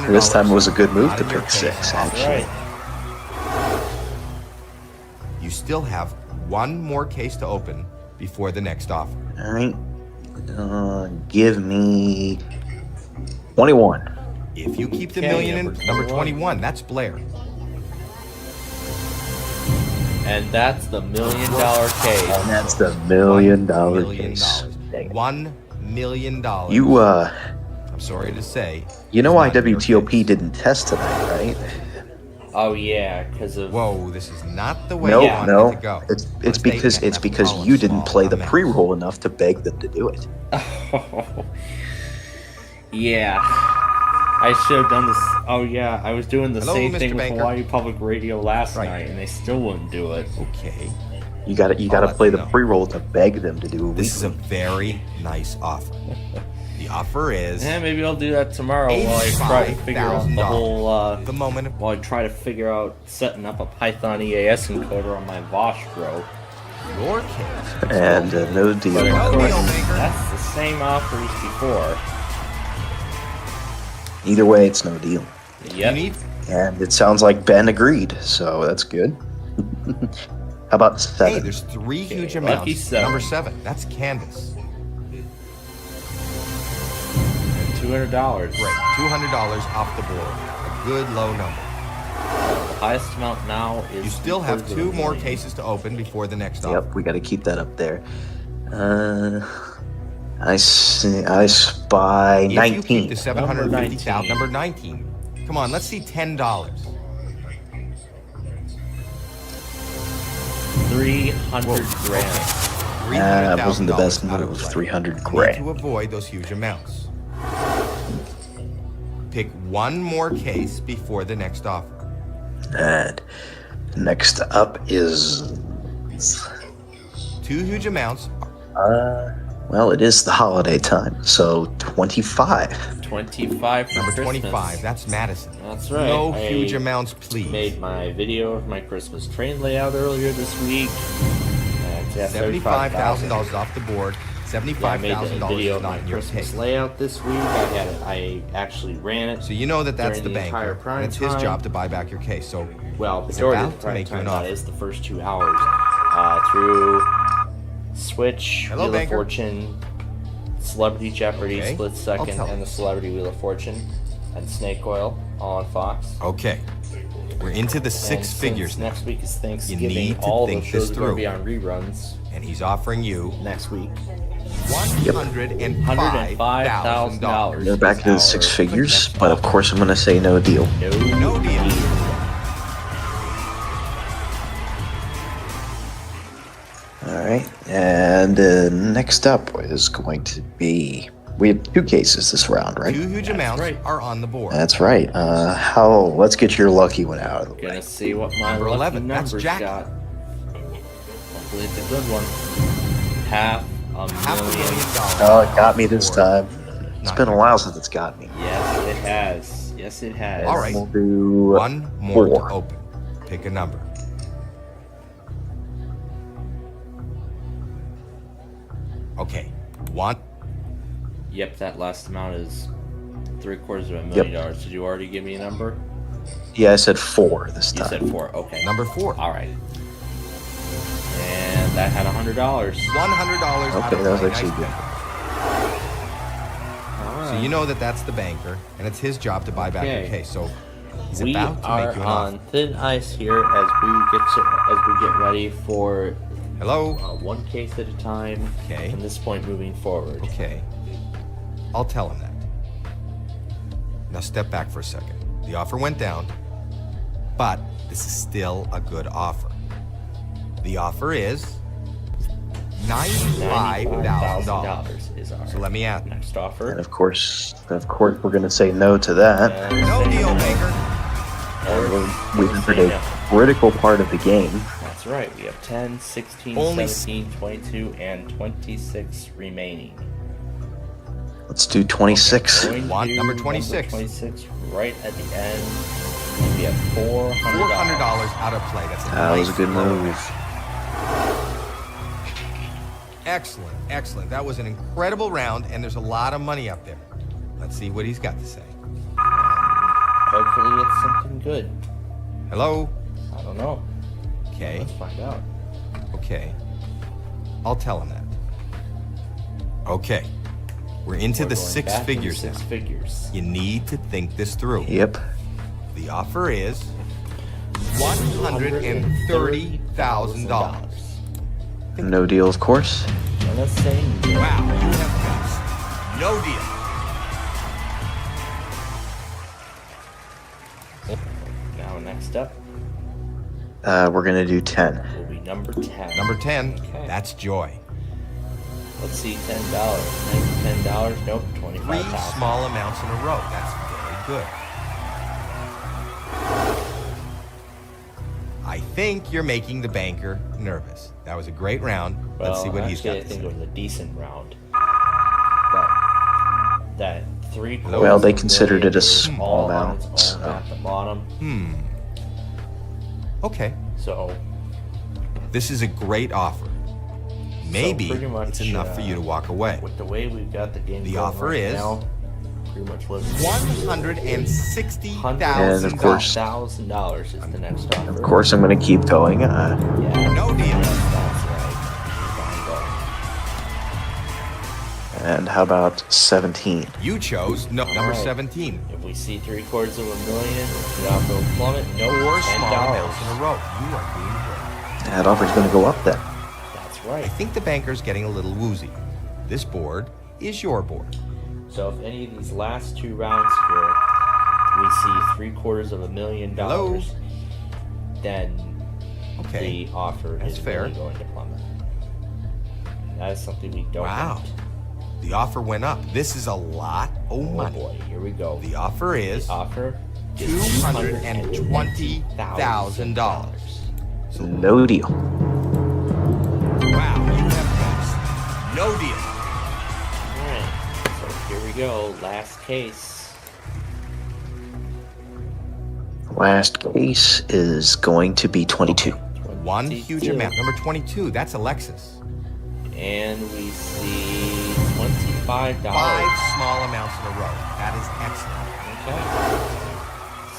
[SPEAKER 1] $500.
[SPEAKER 5] This time it was a good move
[SPEAKER 1] out
[SPEAKER 5] to
[SPEAKER 1] of your
[SPEAKER 5] pick
[SPEAKER 1] case.
[SPEAKER 5] 6,
[SPEAKER 6] That's
[SPEAKER 5] actually.
[SPEAKER 6] right.
[SPEAKER 1] You still have one more case to open before the next offer.
[SPEAKER 5] All right. Give me 21.
[SPEAKER 1] If you keep the
[SPEAKER 6] Okay,
[SPEAKER 1] million in
[SPEAKER 6] number
[SPEAKER 1] number 21, that's Blair.
[SPEAKER 6] And that's the $1 million case.
[SPEAKER 5] And that's the $1 million
[SPEAKER 1] $1 million.
[SPEAKER 5] case. Dang it.
[SPEAKER 1] $1 million.
[SPEAKER 5] You,
[SPEAKER 1] I'm sorry to say.
[SPEAKER 5] you know why
[SPEAKER 1] it's not in your
[SPEAKER 5] WTOP
[SPEAKER 1] case.
[SPEAKER 5] didn't test tonight, right?
[SPEAKER 6] Oh yeah, because of
[SPEAKER 1] Whoa, this is not the way
[SPEAKER 5] No,
[SPEAKER 1] you wanted
[SPEAKER 5] no.
[SPEAKER 1] it to go.
[SPEAKER 5] It's
[SPEAKER 1] Let's take
[SPEAKER 5] because
[SPEAKER 1] that
[SPEAKER 5] it's because
[SPEAKER 1] small
[SPEAKER 5] you didn't play the
[SPEAKER 1] amount.
[SPEAKER 5] pre-roll enough to beg them to do it.
[SPEAKER 6] yeah. I should have done this. Oh yeah, I was doing the
[SPEAKER 1] Hello,
[SPEAKER 6] same
[SPEAKER 1] Mr.
[SPEAKER 6] thing with
[SPEAKER 1] Banker.
[SPEAKER 6] Hawaii Public Radio last
[SPEAKER 1] Right.
[SPEAKER 6] night, and they still wouldn't do it.
[SPEAKER 1] Okay.
[SPEAKER 5] You got to
[SPEAKER 1] I'll let
[SPEAKER 5] play
[SPEAKER 1] you
[SPEAKER 5] the
[SPEAKER 1] know.
[SPEAKER 5] pre-roll to beg them to do it.
[SPEAKER 1] This is a very nice offer. The offer is
[SPEAKER 6] Yeah, maybe I'll do that tomorrow while I try to figure out the
[SPEAKER 1] $85,000.
[SPEAKER 6] whole.
[SPEAKER 1] the moment of
[SPEAKER 6] While I try to figure out setting up a Python EAS encoder on my Voshro.
[SPEAKER 1] your case.
[SPEAKER 5] And no deal.
[SPEAKER 6] But of
[SPEAKER 1] No
[SPEAKER 6] course,
[SPEAKER 1] deal maker.
[SPEAKER 6] that's the same offer as before.
[SPEAKER 5] Either way, it's no deal.
[SPEAKER 6] Yep.
[SPEAKER 1] You need
[SPEAKER 5] And it sounds like Ben agreed, so that's good. How about 7?
[SPEAKER 1] Hey, there's 3 huge
[SPEAKER 6] lucky
[SPEAKER 1] amounts.
[SPEAKER 6] 7.
[SPEAKER 1] Number 7, that's Candace.
[SPEAKER 6] $200.
[SPEAKER 1] Great, $200 off the board. A good low number.
[SPEAKER 6] The highest amount now is.
[SPEAKER 1] You still have
[SPEAKER 6] 2/3 of a
[SPEAKER 1] 2 more
[SPEAKER 6] million.
[SPEAKER 1] cases to open before the next offer.
[SPEAKER 5] Yep, we got to keep that up there. I spy
[SPEAKER 1] If you
[SPEAKER 5] 19.
[SPEAKER 1] keep the 750,000,
[SPEAKER 6] Number
[SPEAKER 1] number 19. Come on, let's see $10.
[SPEAKER 6] 300 grand.
[SPEAKER 5] That wasn't the best
[SPEAKER 1] $300,000 out of
[SPEAKER 5] move.
[SPEAKER 1] play.
[SPEAKER 5] 300
[SPEAKER 1] You need
[SPEAKER 5] grand.
[SPEAKER 1] to avoid those huge amounts. Pick one more case before the next offer.
[SPEAKER 5] And next up is
[SPEAKER 1] 2 huge amounts.
[SPEAKER 5] well, it is the holiday time, so 25.
[SPEAKER 6] 25 for
[SPEAKER 1] Number
[SPEAKER 6] Christmas.
[SPEAKER 1] 25, that's Madison.
[SPEAKER 6] That's right.
[SPEAKER 1] No
[SPEAKER 6] I
[SPEAKER 1] huge amounts, please.
[SPEAKER 6] Made my video of my Christmas train layout earlier this week. That's
[SPEAKER 1] $75,000 off the board.
[SPEAKER 6] Yeah, I made a
[SPEAKER 1] $75,000
[SPEAKER 6] video
[SPEAKER 1] is
[SPEAKER 6] of
[SPEAKER 1] not
[SPEAKER 6] my
[SPEAKER 1] in your
[SPEAKER 6] Christmas
[SPEAKER 1] case.
[SPEAKER 6] layout this week. I actually ran it.
[SPEAKER 1] So you know that that's
[SPEAKER 6] during
[SPEAKER 1] the
[SPEAKER 6] the entire
[SPEAKER 1] banker,
[SPEAKER 6] prime
[SPEAKER 1] and it's his
[SPEAKER 6] time.
[SPEAKER 1] job to buy back your case. So
[SPEAKER 6] Well,
[SPEAKER 1] He's
[SPEAKER 6] majority
[SPEAKER 1] about
[SPEAKER 6] of the
[SPEAKER 1] to
[SPEAKER 6] prime
[SPEAKER 1] make you an
[SPEAKER 6] time, that
[SPEAKER 1] offer.
[SPEAKER 6] is the first 2 hours. Through Switch,
[SPEAKER 1] Hello,
[SPEAKER 6] Wheel
[SPEAKER 1] banker.
[SPEAKER 6] of Fortune, Celebrity Jeopardy,
[SPEAKER 1] Okay,
[SPEAKER 6] Split
[SPEAKER 1] I'll
[SPEAKER 6] Second,
[SPEAKER 1] tell
[SPEAKER 6] and
[SPEAKER 1] him.
[SPEAKER 6] the Celebrity Wheel of Fortune, and Snake Oil, all on Fox.
[SPEAKER 1] okay, we're into the
[SPEAKER 6] And
[SPEAKER 1] 6
[SPEAKER 6] since
[SPEAKER 1] figures now,
[SPEAKER 6] next week is Thanksgiving.
[SPEAKER 1] need to
[SPEAKER 6] all
[SPEAKER 1] think
[SPEAKER 6] those
[SPEAKER 1] this
[SPEAKER 6] shows are going to
[SPEAKER 1] through.
[SPEAKER 6] be on reruns
[SPEAKER 1] and he's offering you
[SPEAKER 6] next week.
[SPEAKER 1] $105,000.
[SPEAKER 5] We're back to the 6 figures, but of course I'm going to say no deal.
[SPEAKER 1] No deal.
[SPEAKER 5] Alright, and next up is going to be... We have 2 cases this round, right?
[SPEAKER 1] 2 huge amounts
[SPEAKER 6] right.
[SPEAKER 1] are on the board.
[SPEAKER 5] That's right. Let's get your lucky one out of the way.
[SPEAKER 6] Gonna see what my
[SPEAKER 1] Number
[SPEAKER 6] lucky
[SPEAKER 1] 11, that's
[SPEAKER 6] numbers
[SPEAKER 1] Jackie.
[SPEAKER 6] got. Hopefully it's a good one. $500,000.
[SPEAKER 1] $500,000.
[SPEAKER 5] Oh, it got me this time. It's
[SPEAKER 1] Not
[SPEAKER 5] been a
[SPEAKER 1] your
[SPEAKER 5] while
[SPEAKER 1] case.
[SPEAKER 5] since it's got me.
[SPEAKER 6] Yes, it has. Yes, it has.
[SPEAKER 1] All right.
[SPEAKER 5] We'll do
[SPEAKER 1] 1 more
[SPEAKER 5] 4.
[SPEAKER 1] to open. Pick a number. Okay, 1.
[SPEAKER 6] Yep, that last amount is $750,000. Did you already give me a number?
[SPEAKER 5] Yeah, I said 4 this
[SPEAKER 6] You
[SPEAKER 5] time.
[SPEAKER 6] said 4. Okay.
[SPEAKER 1] Number 4.
[SPEAKER 6] All right. And that had $100.
[SPEAKER 1] $100 out
[SPEAKER 5] Okay,
[SPEAKER 1] of
[SPEAKER 5] that was
[SPEAKER 1] play.
[SPEAKER 5] actually
[SPEAKER 1] Nice
[SPEAKER 5] good.
[SPEAKER 1] pick.
[SPEAKER 6] All
[SPEAKER 1] So
[SPEAKER 6] right.
[SPEAKER 1] you know that that's the banker, and it's his job to buy back your
[SPEAKER 6] Okay.
[SPEAKER 1] case. So he's
[SPEAKER 6] We
[SPEAKER 1] about to
[SPEAKER 6] are
[SPEAKER 1] make you an
[SPEAKER 6] on
[SPEAKER 1] offer.
[SPEAKER 6] thin ice here as we get ready for
[SPEAKER 1] Hello?
[SPEAKER 6] 1 case at a time.
[SPEAKER 1] Okay.
[SPEAKER 6] From this point moving forward.
[SPEAKER 1] Okay. I'll tell him that. Now step back for a second. The offer went down, but this is still a good offer. The offer is $95,000.
[SPEAKER 6] $95,000 is our
[SPEAKER 1] So let me ask.
[SPEAKER 6] next
[SPEAKER 5] And
[SPEAKER 6] offer.
[SPEAKER 5] of course, we're going to say no to that.
[SPEAKER 1] No deal, banker.
[SPEAKER 5] We've entered a critical part of the game.
[SPEAKER 6] That's right. We have 10, 16,
[SPEAKER 1] Only
[SPEAKER 6] 17, 22, and 26 remaining.
[SPEAKER 5] Let's do 26.
[SPEAKER 6] Going to
[SPEAKER 1] One,
[SPEAKER 6] do
[SPEAKER 1] number 26.
[SPEAKER 6] 26 right at the end. And we have $400.
[SPEAKER 1] $400 out of play. That's a
[SPEAKER 5] That was a
[SPEAKER 1] nice
[SPEAKER 5] good
[SPEAKER 1] low
[SPEAKER 5] move.
[SPEAKER 1] amount. Excellent, excellent. That was an incredible round, and there's a lot of money up there. Let's see what he's got to say.
[SPEAKER 6] Hopefully it's something good.
[SPEAKER 1] Hello?
[SPEAKER 6] I don't know.
[SPEAKER 1] Okay.
[SPEAKER 6] Let's find out.
[SPEAKER 1] Okay. I'll tell him that. Okay. We're into
[SPEAKER 6] We're
[SPEAKER 1] the
[SPEAKER 6] going
[SPEAKER 1] six
[SPEAKER 6] back into
[SPEAKER 1] figures
[SPEAKER 6] six
[SPEAKER 1] now.
[SPEAKER 6] figures.
[SPEAKER 1] You need to think this through.
[SPEAKER 5] Yep.
[SPEAKER 1] The offer is $130,000.
[SPEAKER 5] No deal, of course.
[SPEAKER 6] Gonna say no.
[SPEAKER 1] Wow, you have guessed. No deal.
[SPEAKER 6] Now next up
[SPEAKER 5] We're gonna do 10.
[SPEAKER 6] will be number 10.
[SPEAKER 1] Number 10,
[SPEAKER 6] Okay.
[SPEAKER 1] that's Joy.
[SPEAKER 6] Let's see, $10. Maybe $10. Nope,
[SPEAKER 1] 3
[SPEAKER 6] $25,000.
[SPEAKER 1] small amounts in a row. That's very good. I think you're making the banker nervous. That was a great round.
[SPEAKER 6] Well,
[SPEAKER 1] Let's see what he's
[SPEAKER 6] actually,
[SPEAKER 1] got
[SPEAKER 6] I
[SPEAKER 1] to
[SPEAKER 6] think
[SPEAKER 1] say.
[SPEAKER 6] it was a decent round. But that 3 quarters
[SPEAKER 5] Well, they
[SPEAKER 6] of
[SPEAKER 5] considered
[SPEAKER 6] million
[SPEAKER 5] it a
[SPEAKER 6] was
[SPEAKER 5] small
[SPEAKER 6] all on
[SPEAKER 5] amount,
[SPEAKER 6] its own
[SPEAKER 5] so.
[SPEAKER 6] at the bottom.
[SPEAKER 1] Okay,
[SPEAKER 6] So
[SPEAKER 1] this is a great offer. Maybe
[SPEAKER 6] pretty much,
[SPEAKER 1] it's enough for you to walk away.
[SPEAKER 6] with the way we've got the game
[SPEAKER 1] The
[SPEAKER 6] going
[SPEAKER 1] offer
[SPEAKER 6] right
[SPEAKER 1] is
[SPEAKER 6] now, pretty much what
[SPEAKER 1] $160,000.
[SPEAKER 5] And of course-
[SPEAKER 6] $100,000 is the next offer.
[SPEAKER 5] Of course, I'm gonna keep going.
[SPEAKER 6] Yeah.
[SPEAKER 1] No deal.
[SPEAKER 6] Yes, that's right. Keep on going.
[SPEAKER 5] And how about 17?
[SPEAKER 1] You chose number
[SPEAKER 6] Alright.
[SPEAKER 1] 17.
[SPEAKER 6] If we see $750,000, the offer will plummet. No,
[SPEAKER 1] 4 small amounts in
[SPEAKER 6] $10.
[SPEAKER 1] a row. You are doing great.
[SPEAKER 5] That offer's gonna go up then.
[SPEAKER 6] That's
[SPEAKER 1] I
[SPEAKER 6] right.
[SPEAKER 1] think the banker's getting a little woozy. This board is your board.
[SPEAKER 6] So if any of these last 2 rounds here, we see $750,000,
[SPEAKER 1] Hello?
[SPEAKER 6] then
[SPEAKER 1] Okay.
[SPEAKER 6] the offer
[SPEAKER 1] That's
[SPEAKER 6] is
[SPEAKER 1] fair.
[SPEAKER 6] really going to plummet. That is something we don't
[SPEAKER 1] Wow.
[SPEAKER 6] want.
[SPEAKER 1] The offer went up. This is a lot of
[SPEAKER 6] Oh
[SPEAKER 1] money.
[SPEAKER 6] boy, here we go.
[SPEAKER 1] The offer is
[SPEAKER 6] The offer is
[SPEAKER 1] $220,000.
[SPEAKER 5] No deal.
[SPEAKER 1] Wow, you have guessed. No deal.
[SPEAKER 6] Alright, so here we go. Last case.
[SPEAKER 5] Last case is going to be 22.
[SPEAKER 1] One huge
[SPEAKER 6] 22.
[SPEAKER 1] amount. Number 22, that's Alexis.
[SPEAKER 6] And we see $25.
[SPEAKER 1] 5 small amounts in a row. That is excellent.
[SPEAKER 6] Okay.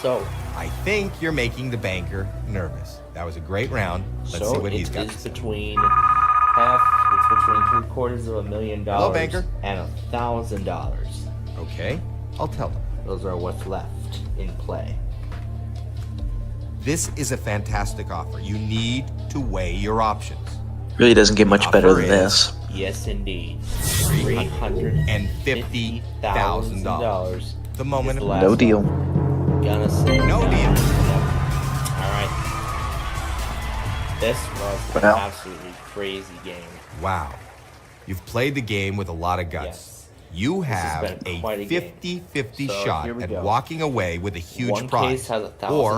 [SPEAKER 6] So,
[SPEAKER 1] I think you're making the banker nervous. That was a great round. Let's see what he's got to
[SPEAKER 6] it's
[SPEAKER 1] say.
[SPEAKER 6] between $750,000
[SPEAKER 1] Hello, banker.
[SPEAKER 6] and $1,000.
[SPEAKER 1] Okay, I'll tell him.
[SPEAKER 6] Those are what's left in play.
[SPEAKER 1] This is a fantastic offer. You need to weigh your options.
[SPEAKER 5] Really doesn't get much better
[SPEAKER 1] Offer
[SPEAKER 5] than
[SPEAKER 1] is
[SPEAKER 5] this.
[SPEAKER 6] Yes, indeed.
[SPEAKER 1] $350,000. The moment
[SPEAKER 6] is
[SPEAKER 1] of
[SPEAKER 6] the last
[SPEAKER 5] No
[SPEAKER 6] one.
[SPEAKER 5] deal.
[SPEAKER 6] Gonna say
[SPEAKER 1] No deal.
[SPEAKER 6] All right. This was an
[SPEAKER 5] Well.
[SPEAKER 6] absolutely crazy game.
[SPEAKER 1] Wow. You've played the game with a lot of guts.
[SPEAKER 6] Yes.
[SPEAKER 1] You
[SPEAKER 6] has
[SPEAKER 1] have
[SPEAKER 6] been
[SPEAKER 1] a
[SPEAKER 6] quite a game.
[SPEAKER 1] 50-50
[SPEAKER 6] So,
[SPEAKER 1] shot
[SPEAKER 6] here we
[SPEAKER 1] at
[SPEAKER 6] go.
[SPEAKER 1] walking away with a huge
[SPEAKER 6] One
[SPEAKER 1] prize.
[SPEAKER 6] case has
[SPEAKER 1] or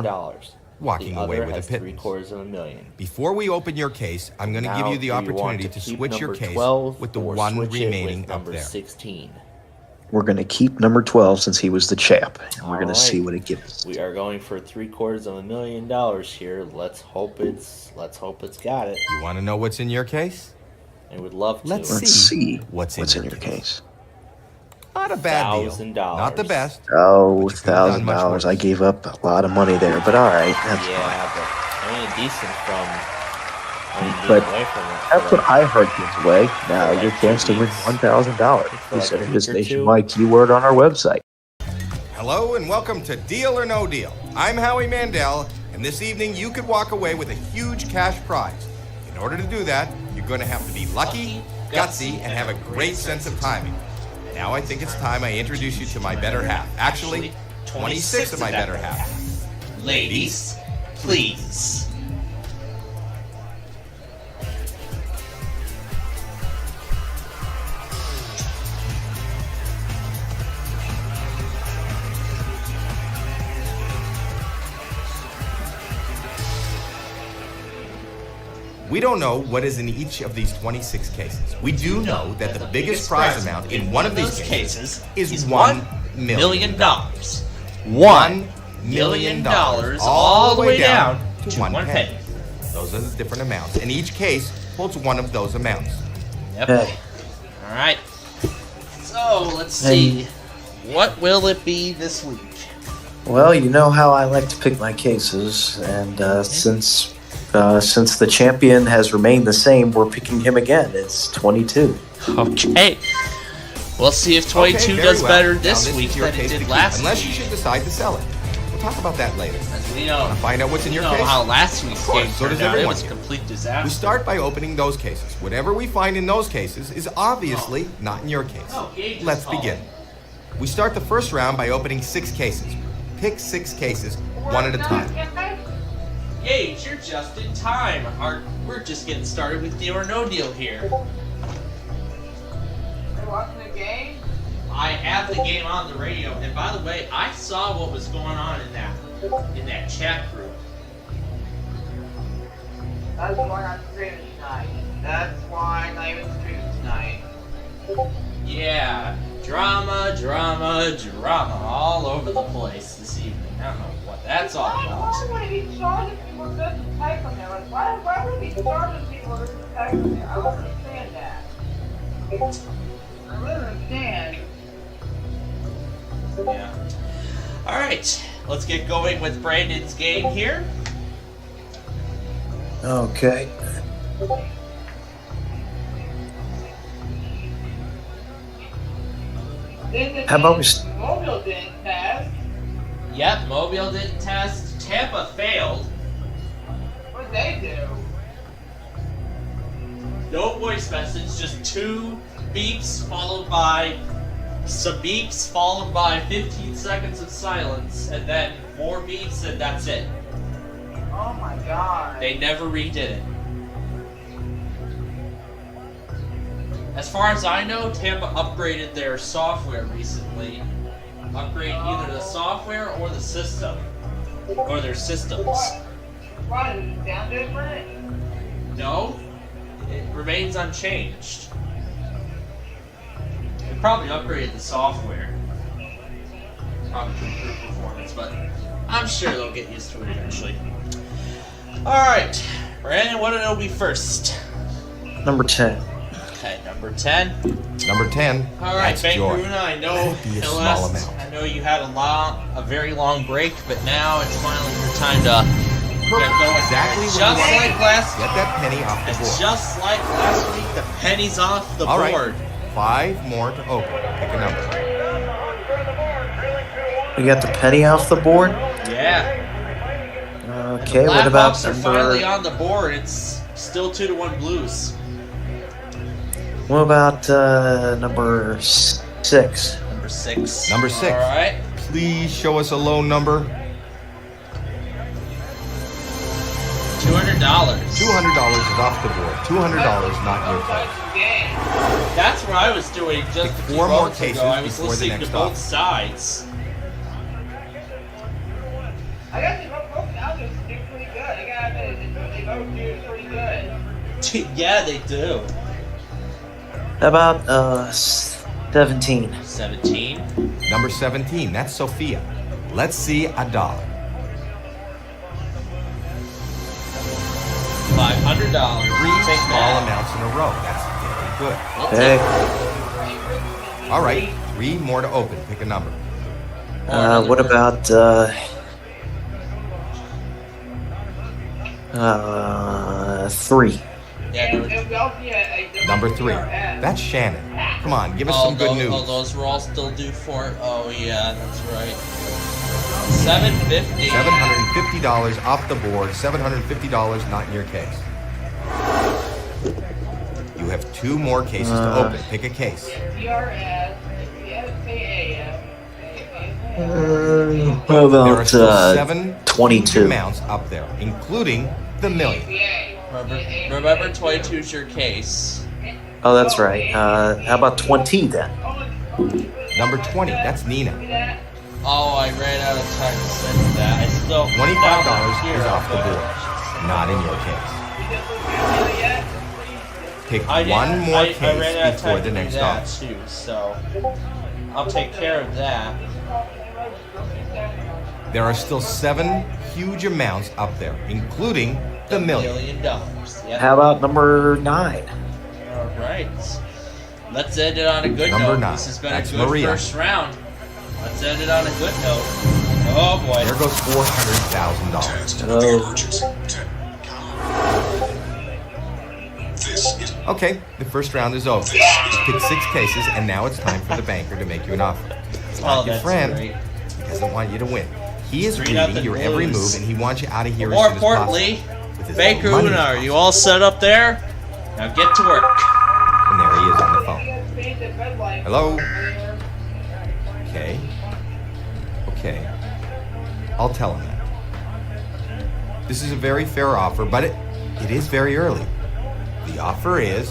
[SPEAKER 6] $1,000.
[SPEAKER 1] walking
[SPEAKER 6] the
[SPEAKER 1] away
[SPEAKER 6] other
[SPEAKER 1] with a
[SPEAKER 6] has
[SPEAKER 1] pittance.
[SPEAKER 6] $750,000.
[SPEAKER 1] Before we open your case, I'm going to give
[SPEAKER 6] Now,
[SPEAKER 1] you the
[SPEAKER 6] do want
[SPEAKER 1] opportunity to
[SPEAKER 6] keep
[SPEAKER 1] switch your
[SPEAKER 6] number
[SPEAKER 1] case
[SPEAKER 6] 12
[SPEAKER 1] with the
[SPEAKER 6] or
[SPEAKER 1] one
[SPEAKER 6] switch it
[SPEAKER 1] remaining
[SPEAKER 6] with
[SPEAKER 1] up
[SPEAKER 6] number
[SPEAKER 1] there.
[SPEAKER 6] 16.
[SPEAKER 5] We're gonna keep number 12 since he was the champ. And we're gonna
[SPEAKER 6] Alright.
[SPEAKER 5] see what it gives.
[SPEAKER 6] We are going for $750,000 here. Let's hope it's got it.
[SPEAKER 1] You want to know what's in your case?
[SPEAKER 6] I would love to.
[SPEAKER 1] Let's
[SPEAKER 5] Let's see
[SPEAKER 1] what's in your
[SPEAKER 5] case.
[SPEAKER 1] Not a bad deal.
[SPEAKER 6] $1,000.
[SPEAKER 1] Not the best.
[SPEAKER 5] Oh,
[SPEAKER 1] But you could've done much
[SPEAKER 5] $1,000. I
[SPEAKER 1] worse.
[SPEAKER 5] gave up a lot of money there, but all right, that's fine.
[SPEAKER 6] Yeah, but I mean, decent from. I mean,
[SPEAKER 5] But
[SPEAKER 6] away from it.
[SPEAKER 5] That's what I heard gives away. Now
[SPEAKER 6] For
[SPEAKER 5] your
[SPEAKER 6] like
[SPEAKER 5] chance
[SPEAKER 6] 2
[SPEAKER 5] to win
[SPEAKER 6] weeks.
[SPEAKER 5] $1,000.
[SPEAKER 6] For
[SPEAKER 5] You
[SPEAKER 6] like
[SPEAKER 5] said
[SPEAKER 6] a
[SPEAKER 5] this
[SPEAKER 6] week or 2.
[SPEAKER 5] nationwide keyword on our website.
[SPEAKER 1] Hello and welcome to Deal or No Deal. I'm Howie Mandel, and this evening you could walk away with a huge cash prize. In order to do that, you're going to have to be lucky, gutsy, and have a great sense of timing. Now I think it's time I introduce you to my better half. Actually, 26 of my better half.
[SPEAKER 8] Ladies, please.
[SPEAKER 1] We don't know what is in each of these 26 cases. We do know that the biggest prize amount in one of these cases is $1 million. $1 million all the way down to 1 penny. Those are the different amounts, and each case holds one of those amounts.
[SPEAKER 8] Yep.
[SPEAKER 5] Hey.
[SPEAKER 8] All right. So let's see.
[SPEAKER 6] What will it be this week?
[SPEAKER 7] Well, you know how I like to pick my cases, and since the champion has remained the same, we're picking him again. It's 22.
[SPEAKER 6] Okay. We'll see if 22
[SPEAKER 1] Okay,
[SPEAKER 6] does
[SPEAKER 1] very well.
[SPEAKER 6] better
[SPEAKER 1] Now,
[SPEAKER 6] this
[SPEAKER 1] is
[SPEAKER 6] week
[SPEAKER 1] your
[SPEAKER 6] than it
[SPEAKER 1] case to
[SPEAKER 6] did
[SPEAKER 1] keep,
[SPEAKER 6] last
[SPEAKER 1] unless you
[SPEAKER 6] week.
[SPEAKER 1] should decide to sell it. We'll talk about that later.
[SPEAKER 6] As we know,
[SPEAKER 1] Find out what's in your
[SPEAKER 6] know
[SPEAKER 1] case.
[SPEAKER 6] how last week's
[SPEAKER 1] Of course,
[SPEAKER 6] game
[SPEAKER 1] so does
[SPEAKER 6] turned out. It
[SPEAKER 1] everyone
[SPEAKER 6] was a
[SPEAKER 1] here.
[SPEAKER 6] complete
[SPEAKER 1] We
[SPEAKER 6] disaster.
[SPEAKER 1] start by opening those cases. Whatever we find in those cases is obviously not in your case.
[SPEAKER 6] Oh, Gage is
[SPEAKER 1] Let's
[SPEAKER 6] calling.
[SPEAKER 1] begin. We start the first round by opening 6 cases. Pick 6 cases, one at a time.
[SPEAKER 6] Gage, you're just in time. We're just getting started with Deal or No Deal here.
[SPEAKER 4] Are you watching the game?
[SPEAKER 6] I have the game on the radio, and by the way, I saw what was going on in that chat group.
[SPEAKER 4] That's why I'm streaming tonight. That's why I'm even streaming tonight.
[SPEAKER 6] Yeah, drama all over the place this evening. I don't know what that's all about.
[SPEAKER 4] Why would he charge people just to type on there? Like, why would he charge people just to type on there? I don't understand that. I really understand.
[SPEAKER 6] Yeah. Alright, let's get going with Brandon's game here.
[SPEAKER 7] Okay. How about we?
[SPEAKER 4] Mobile didn't test.
[SPEAKER 6] Yep, Mobile didn't test. Tampa failed.
[SPEAKER 4] What'd they do?
[SPEAKER 6] No voice message, just 2 beeps followed by some beeps followed by 15 seconds of silence, and then more beeps, and that's it.
[SPEAKER 4] Oh my god.
[SPEAKER 6] They never redid it. As far as I know, Tampa upgraded their software recently. Upgrade either the software or the system. Or their systems.
[SPEAKER 4] Why, does it sound different?
[SPEAKER 6] No, it remains unchanged. They probably upgraded the software. Probably to improve performance, but I'm sure they'll get used to it eventually. Alright, Brandon, what did it be first?
[SPEAKER 7] Number 10.
[SPEAKER 6] Okay, number 10.
[SPEAKER 1] Number 10.
[SPEAKER 6] Alright,
[SPEAKER 1] That's joy.
[SPEAKER 6] Bankaruna, I know
[SPEAKER 1] Be a
[SPEAKER 6] the
[SPEAKER 1] small
[SPEAKER 6] last-
[SPEAKER 1] amount.
[SPEAKER 6] I know you had a very long break, but now it's finally your time to get going.
[SPEAKER 1] Exactly
[SPEAKER 6] It's
[SPEAKER 1] what
[SPEAKER 6] just
[SPEAKER 1] you want.
[SPEAKER 6] like last
[SPEAKER 1] Get that penny off the
[SPEAKER 6] It's
[SPEAKER 1] board.
[SPEAKER 6] just like last week, the penny's off the
[SPEAKER 1] All right.
[SPEAKER 6] board.
[SPEAKER 1] 5 more to open. Pick a number.
[SPEAKER 7] We got the penny off the board.
[SPEAKER 6] Yeah.
[SPEAKER 7] Okay, what about
[SPEAKER 6] Blackhawks are finally
[SPEAKER 7] number?
[SPEAKER 6] on the board. It's still 2-1 Blues.
[SPEAKER 7] What about number 6?
[SPEAKER 6] Number 6.
[SPEAKER 1] Number 6.
[SPEAKER 6] All right.
[SPEAKER 1] Please show us a low number.
[SPEAKER 6] $200.
[SPEAKER 1] $200 is off the board. $200 not in your case.
[SPEAKER 6] That's what I was doing just
[SPEAKER 1] Pick
[SPEAKER 6] a few
[SPEAKER 1] 4 more
[SPEAKER 6] moments
[SPEAKER 1] cases
[SPEAKER 6] ago. I was
[SPEAKER 1] before the
[SPEAKER 6] listening to
[SPEAKER 1] next
[SPEAKER 6] both
[SPEAKER 1] offer.
[SPEAKER 6] sides.
[SPEAKER 4] I guess they both now just do pretty good. I gotta admit, they both do pretty good.
[SPEAKER 6] Yeah, they do.
[SPEAKER 7] How about 17?
[SPEAKER 6] 17.
[SPEAKER 1] Number 17. That's Sophia. Let's see $1.
[SPEAKER 6] $500.
[SPEAKER 1] Three small amounts in a row. That's very good.
[SPEAKER 7] Hey,
[SPEAKER 1] All right. 3 more to open. Pick a number.
[SPEAKER 7] what about 3?
[SPEAKER 6] Yeah, there were-
[SPEAKER 1] Number 3. That's Shannon. Come on, give us some good news.
[SPEAKER 6] Oh, those were all still due for. Oh yeah, that's right. $750.
[SPEAKER 1] $750 off the board. $750 not in your case. You have 2 more cases to open. Pick a case.
[SPEAKER 7] How
[SPEAKER 1] There are
[SPEAKER 7] about
[SPEAKER 1] still 7
[SPEAKER 7] 22?
[SPEAKER 1] amounts up there, including the million.
[SPEAKER 6] Remember 22 is your case.
[SPEAKER 7] Oh, that's right. How about 20 then?
[SPEAKER 1] Number 20. That's Nina.
[SPEAKER 6] Oh, I ran out of time to send that. I still
[SPEAKER 1] $25
[SPEAKER 6] here,
[SPEAKER 1] is off the
[SPEAKER 6] but-
[SPEAKER 1] board. Not in your case. Pick
[SPEAKER 6] I did-
[SPEAKER 1] one more
[SPEAKER 6] I
[SPEAKER 1] case
[SPEAKER 6] ran out of
[SPEAKER 1] before
[SPEAKER 6] time
[SPEAKER 1] the
[SPEAKER 6] to do
[SPEAKER 1] next
[SPEAKER 6] that
[SPEAKER 1] offer.
[SPEAKER 6] too, so I'll take care of that.
[SPEAKER 1] There are still 7 huge amounts up there, including the million.
[SPEAKER 6] $1 million. Yep.
[SPEAKER 7] How about number 9?
[SPEAKER 6] All right. Let's end it on a good
[SPEAKER 1] Number
[SPEAKER 6] note.
[SPEAKER 1] 9.
[SPEAKER 6] This has been
[SPEAKER 1] That's
[SPEAKER 6] a good
[SPEAKER 1] Maria.
[SPEAKER 6] first round. Let's end it on a good note. Oh boy.
[SPEAKER 1] There goes $400,000. Okay, the first round is over. Pick 6 cases, and now it's time for the banker to make you an offer. It's not your
[SPEAKER 6] that's
[SPEAKER 1] friend.
[SPEAKER 6] great.
[SPEAKER 1] He doesn't want you to win. He is
[SPEAKER 6] 3-0
[SPEAKER 1] reading your every
[SPEAKER 6] Blues.
[SPEAKER 1] move, and he wants you out of here
[SPEAKER 6] More
[SPEAKER 1] as soon as possible.
[SPEAKER 6] importantly,
[SPEAKER 1] With his
[SPEAKER 6] Banker
[SPEAKER 1] money
[SPEAKER 6] Una,
[SPEAKER 1] as
[SPEAKER 6] are you
[SPEAKER 1] possible.
[SPEAKER 6] all set up there? Now get to work.
[SPEAKER 1] And there he is on the phone. Hello? Okay. Okay. I'll tell him that. This is a very fair offer, but it is very early. The offer is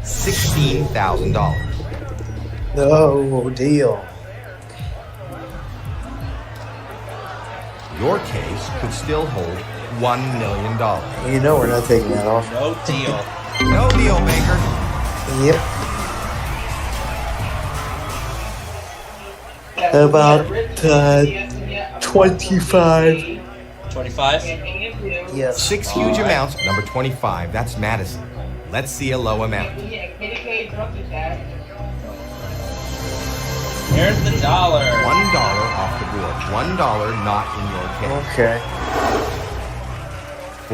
[SPEAKER 1] $16,000.
[SPEAKER 7] No deal.
[SPEAKER 1] Your case could still hold $1 million.
[SPEAKER 7] You know we're not taking that off.
[SPEAKER 6] No deal.
[SPEAKER 1] No deal, Baker.
[SPEAKER 7] Yep. How about 25?
[SPEAKER 6] 25?
[SPEAKER 7] Yes.
[SPEAKER 1] 6 huge amounts. Number 25. That's Madison. Let's see a low amount.
[SPEAKER 6] Here's the dollar.
[SPEAKER 1] $1 off the board. $1 not in your case.
[SPEAKER 7] Okay.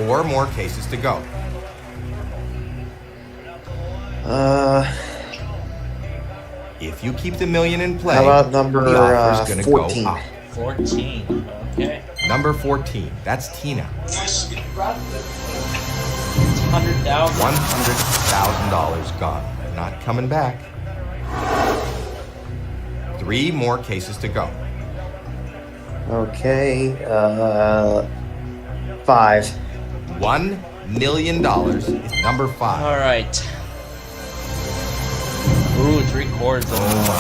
[SPEAKER 1] 4 more cases to go. If you keep the million in play,
[SPEAKER 7] How about number
[SPEAKER 1] the offer's gonna
[SPEAKER 7] 14?
[SPEAKER 1] go up.
[SPEAKER 6] 14. Okay.
[SPEAKER 1] Number 14. That's Tina.
[SPEAKER 6] $100,000.
[SPEAKER 1] $100,000 gone. Not coming back. 3 more cases to go.
[SPEAKER 7] Okay. 5.
[SPEAKER 1] $1 million is number 5.
[SPEAKER 6] All right. Ooh, 3/4.
[SPEAKER 1] Oh my,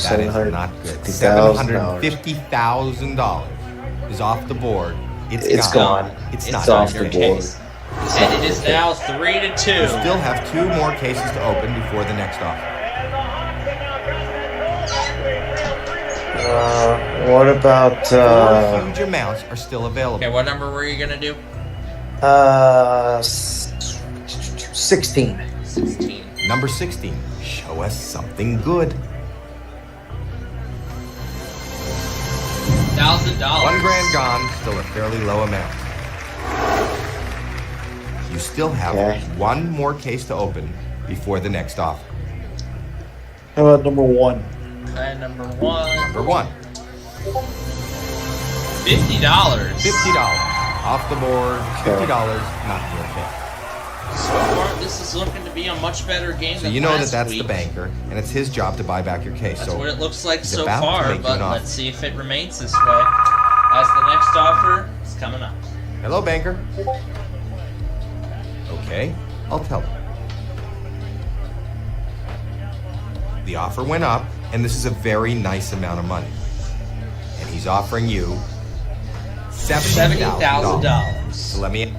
[SPEAKER 1] that is not good. That is not good. $750,000 is off the board.
[SPEAKER 7] It's gone.
[SPEAKER 1] It's
[SPEAKER 7] It's
[SPEAKER 1] not
[SPEAKER 7] off
[SPEAKER 1] your
[SPEAKER 7] the board.
[SPEAKER 1] case.
[SPEAKER 6] And it is now 3-2.
[SPEAKER 1] You still have 2 more cases to open before the next offer.
[SPEAKER 7] What about
[SPEAKER 1] 4 huge amounts are still available.
[SPEAKER 6] Okay, what number were you gonna do?
[SPEAKER 7] 16?
[SPEAKER 6] 16.
[SPEAKER 1] Number 16. Show us something good.
[SPEAKER 6] $1,000.
[SPEAKER 1] $1,000 gone. Still a fairly low amount. You still have
[SPEAKER 7] Okay.
[SPEAKER 1] 1 more case to open before the next offer.
[SPEAKER 7] How about number 1?
[SPEAKER 6] Okay, number 1.
[SPEAKER 1] Number 1.
[SPEAKER 6] $50.
[SPEAKER 1] $50 off the board.
[SPEAKER 7] Okay.
[SPEAKER 1] $50 not in your case.
[SPEAKER 6] So far, this is looking to be a much better game
[SPEAKER 1] So
[SPEAKER 6] than
[SPEAKER 1] you know
[SPEAKER 6] last
[SPEAKER 1] that's the
[SPEAKER 6] week.
[SPEAKER 1] banker, and it's his job to buy back your case.
[SPEAKER 6] That's
[SPEAKER 1] So
[SPEAKER 6] what it looks like
[SPEAKER 1] he's
[SPEAKER 6] so
[SPEAKER 1] about to
[SPEAKER 6] far,
[SPEAKER 1] make you
[SPEAKER 6] but
[SPEAKER 1] an offer.
[SPEAKER 6] let's see if it remains this way. As the next offer is coming up.
[SPEAKER 1] Hello, banker. Okay, I'll tell him. The offer went up, and this is a very nice amount of money. And he's offering you $70,000. So let me.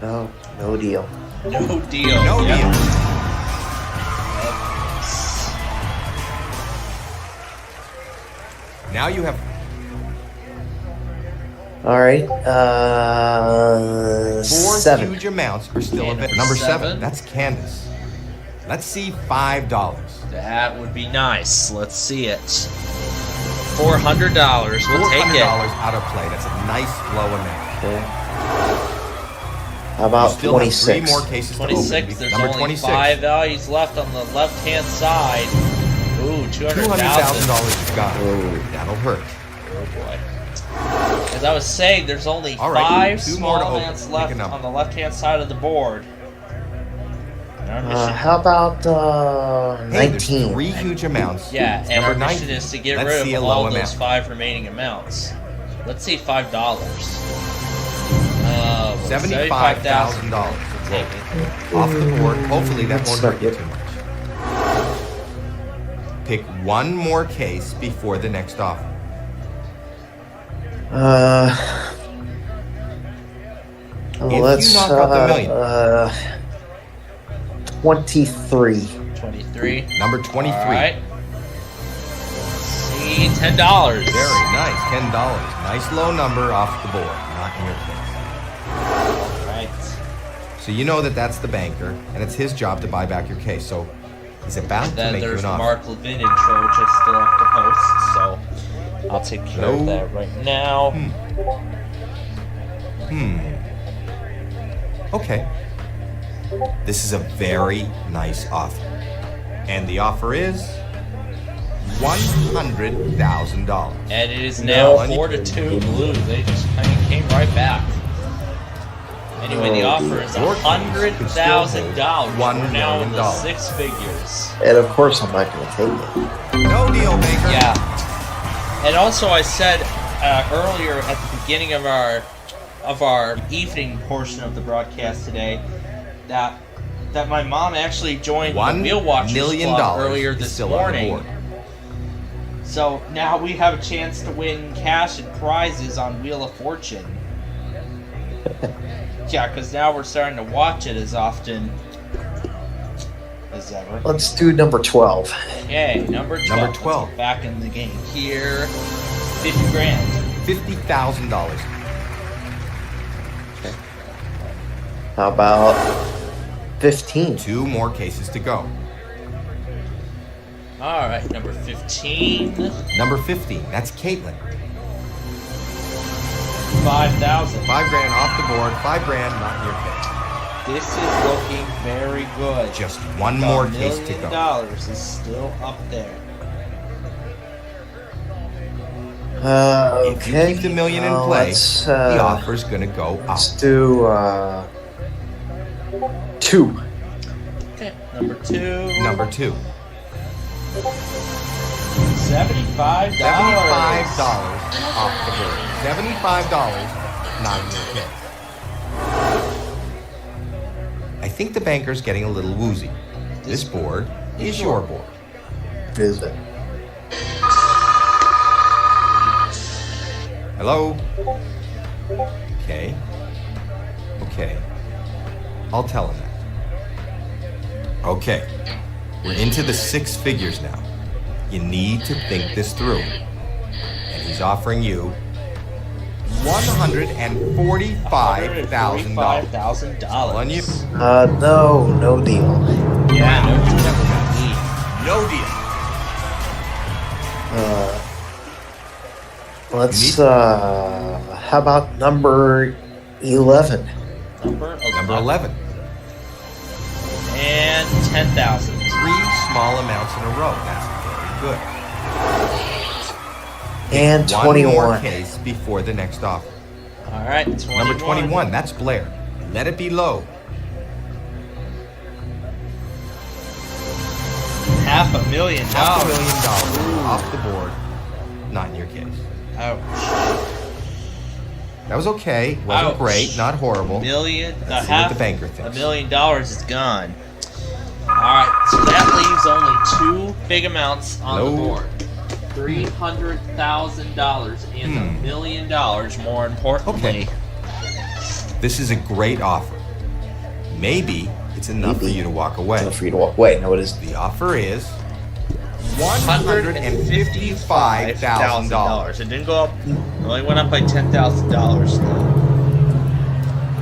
[SPEAKER 7] No, no deal.
[SPEAKER 6] No deal.
[SPEAKER 1] No
[SPEAKER 6] Yep.
[SPEAKER 1] deal. Now you have
[SPEAKER 7] All right.
[SPEAKER 1] 4
[SPEAKER 7] 7.
[SPEAKER 1] huge amounts are still
[SPEAKER 6] And
[SPEAKER 1] available. Number 7.
[SPEAKER 6] 7.
[SPEAKER 1] That's Candace. Let's see $5.
[SPEAKER 6] That would be nice. Let's see it. $400. We'll take
[SPEAKER 1] $400
[SPEAKER 6] it.
[SPEAKER 1] out of play. That's a nice low amount.
[SPEAKER 7] Okay. How
[SPEAKER 1] You
[SPEAKER 7] about
[SPEAKER 1] still have 3
[SPEAKER 7] 26?
[SPEAKER 1] more cases to
[SPEAKER 6] 26.
[SPEAKER 1] open.
[SPEAKER 6] There's
[SPEAKER 1] Number
[SPEAKER 6] only
[SPEAKER 1] 26.
[SPEAKER 6] 5 values left on the left-hand side. Ooh, $200,000.
[SPEAKER 1] $200,000 you've got.
[SPEAKER 7] Oh.
[SPEAKER 1] That'll hurt.
[SPEAKER 6] Oh boy. As I was saying, there's only
[SPEAKER 1] All right,
[SPEAKER 6] 5
[SPEAKER 1] 2 more to
[SPEAKER 6] small
[SPEAKER 1] open.
[SPEAKER 6] amounts
[SPEAKER 1] Pick a
[SPEAKER 6] left
[SPEAKER 1] number.
[SPEAKER 6] on the left-hand side of the board. And our mission,
[SPEAKER 7] How about
[SPEAKER 1] Hey, there's
[SPEAKER 7] 19?
[SPEAKER 1] 3 huge amounts.
[SPEAKER 6] yeah,
[SPEAKER 1] It's
[SPEAKER 6] and our
[SPEAKER 1] number
[SPEAKER 6] mission
[SPEAKER 1] 19.
[SPEAKER 6] is to get
[SPEAKER 1] Let's
[SPEAKER 6] rid
[SPEAKER 1] see a
[SPEAKER 6] of
[SPEAKER 1] low
[SPEAKER 6] all those
[SPEAKER 1] amount.
[SPEAKER 6] 5 remaining amounts. Let's see $5.
[SPEAKER 1] $75,000.
[SPEAKER 6] We'll take it.
[SPEAKER 1] Off the board. Hopefully that won't
[SPEAKER 7] That's
[SPEAKER 1] hurt you
[SPEAKER 7] not
[SPEAKER 1] too much. Pick 1 more case before the next offer.
[SPEAKER 7] Let's
[SPEAKER 1] knock out the million.
[SPEAKER 7] 23.
[SPEAKER 6] 23.
[SPEAKER 1] Number 23.
[SPEAKER 6] All right. See, $10.
[SPEAKER 1] Very nice. $10. Nice low number off the board. Not in your case.
[SPEAKER 6] All right.
[SPEAKER 1] So you know that that's the banker, and it's his job to buy back your case. So is about to
[SPEAKER 6] Then
[SPEAKER 1] make you
[SPEAKER 6] there's
[SPEAKER 1] an offer.
[SPEAKER 6] Mark Levin intro, which I still have to post, so I'll take care of that right now.
[SPEAKER 1] Okay. This is a very nice offer. And the offer is $100,000.
[SPEAKER 6] And it is now
[SPEAKER 1] No.
[SPEAKER 6] 4-2 Blues. They just kind of came right back. Anyway, the offer is $100,000. We're now in the six figures.
[SPEAKER 7] And of course, I'm not going to take it.
[SPEAKER 1] No deal, Baker.
[SPEAKER 6] Yeah. And also, I said earlier at the beginning of our evening portion of the broadcast today that my mom actually joined the Wheel Watchers
[SPEAKER 1] $1 million
[SPEAKER 6] Club earlier
[SPEAKER 1] is
[SPEAKER 6] this
[SPEAKER 1] still on the
[SPEAKER 6] morning.
[SPEAKER 1] board.
[SPEAKER 6] So now we have a chance to win cash and prizes on Wheel of Fortune. Yeah, because now we're starting to watch it as often as ever.
[SPEAKER 7] Let's do number 12.
[SPEAKER 6] Okay, number 12.
[SPEAKER 1] Number
[SPEAKER 6] Let's
[SPEAKER 1] 12.
[SPEAKER 6] get back in the game here. 50 grand.
[SPEAKER 1] $50,000.
[SPEAKER 7] How about 15?
[SPEAKER 1] 2 more cases to go.
[SPEAKER 6] All right, number 15.
[SPEAKER 1] Number 15, that's Caitlin.
[SPEAKER 6] 5,000.
[SPEAKER 1] $5 grand off the board, $5 grand, not in your case.
[SPEAKER 6] This is looking very good.
[SPEAKER 1] Just one more
[SPEAKER 6] The
[SPEAKER 1] case to
[SPEAKER 6] $1
[SPEAKER 1] go.
[SPEAKER 6] million is still up there.
[SPEAKER 7] Okay.
[SPEAKER 1] If you keep the million in play, the offer's gonna go up.
[SPEAKER 7] Let's do 2.
[SPEAKER 6] Okay, number 2.
[SPEAKER 1] Number 2,
[SPEAKER 6] $75.
[SPEAKER 1] $75 off the board. $75, not in your case. I think the banker's getting a little woozy. This board is your board.
[SPEAKER 7] Is it?
[SPEAKER 1] Hello? Okay. Okay. I'll tell him that. Okay. We're into the 6 figures now. You need to think this through. And he's offering you $145,000.
[SPEAKER 6] $145,000.
[SPEAKER 1] On you.
[SPEAKER 7] No deal.
[SPEAKER 6] Yeah,
[SPEAKER 1] No deal.
[SPEAKER 7] Let's, how about number 11?
[SPEAKER 6] Number
[SPEAKER 1] 11.
[SPEAKER 6] And 10,000.
[SPEAKER 1] 3 small amounts in a row. That's very good.
[SPEAKER 7] And
[SPEAKER 1] One
[SPEAKER 7] 21.
[SPEAKER 1] more case before the next offer.
[SPEAKER 6] All right, 21.
[SPEAKER 1] Number 21, that's Blair. Let it be low.
[SPEAKER 6] $500,000.
[SPEAKER 1] $500,000 off the board. Not in your case.
[SPEAKER 6] Ouch.
[SPEAKER 1] That was okay. Wasn't
[SPEAKER 6] Ouch.
[SPEAKER 1] great. Not horrible.
[SPEAKER 6] Let's
[SPEAKER 1] see what the banker thinks.
[SPEAKER 6] $1 million is gone. Alright, so that leaves only 2 big amounts on the board. $300,000 and $1 million, more importantly.
[SPEAKER 1] Okay. This is a great offer. Maybe it's enough for you to walk away.
[SPEAKER 7] Enough for you to walk away. No, it is.
[SPEAKER 1] The offer is $155,000.
[SPEAKER 6] It didn't go up. It only went up by $10,000.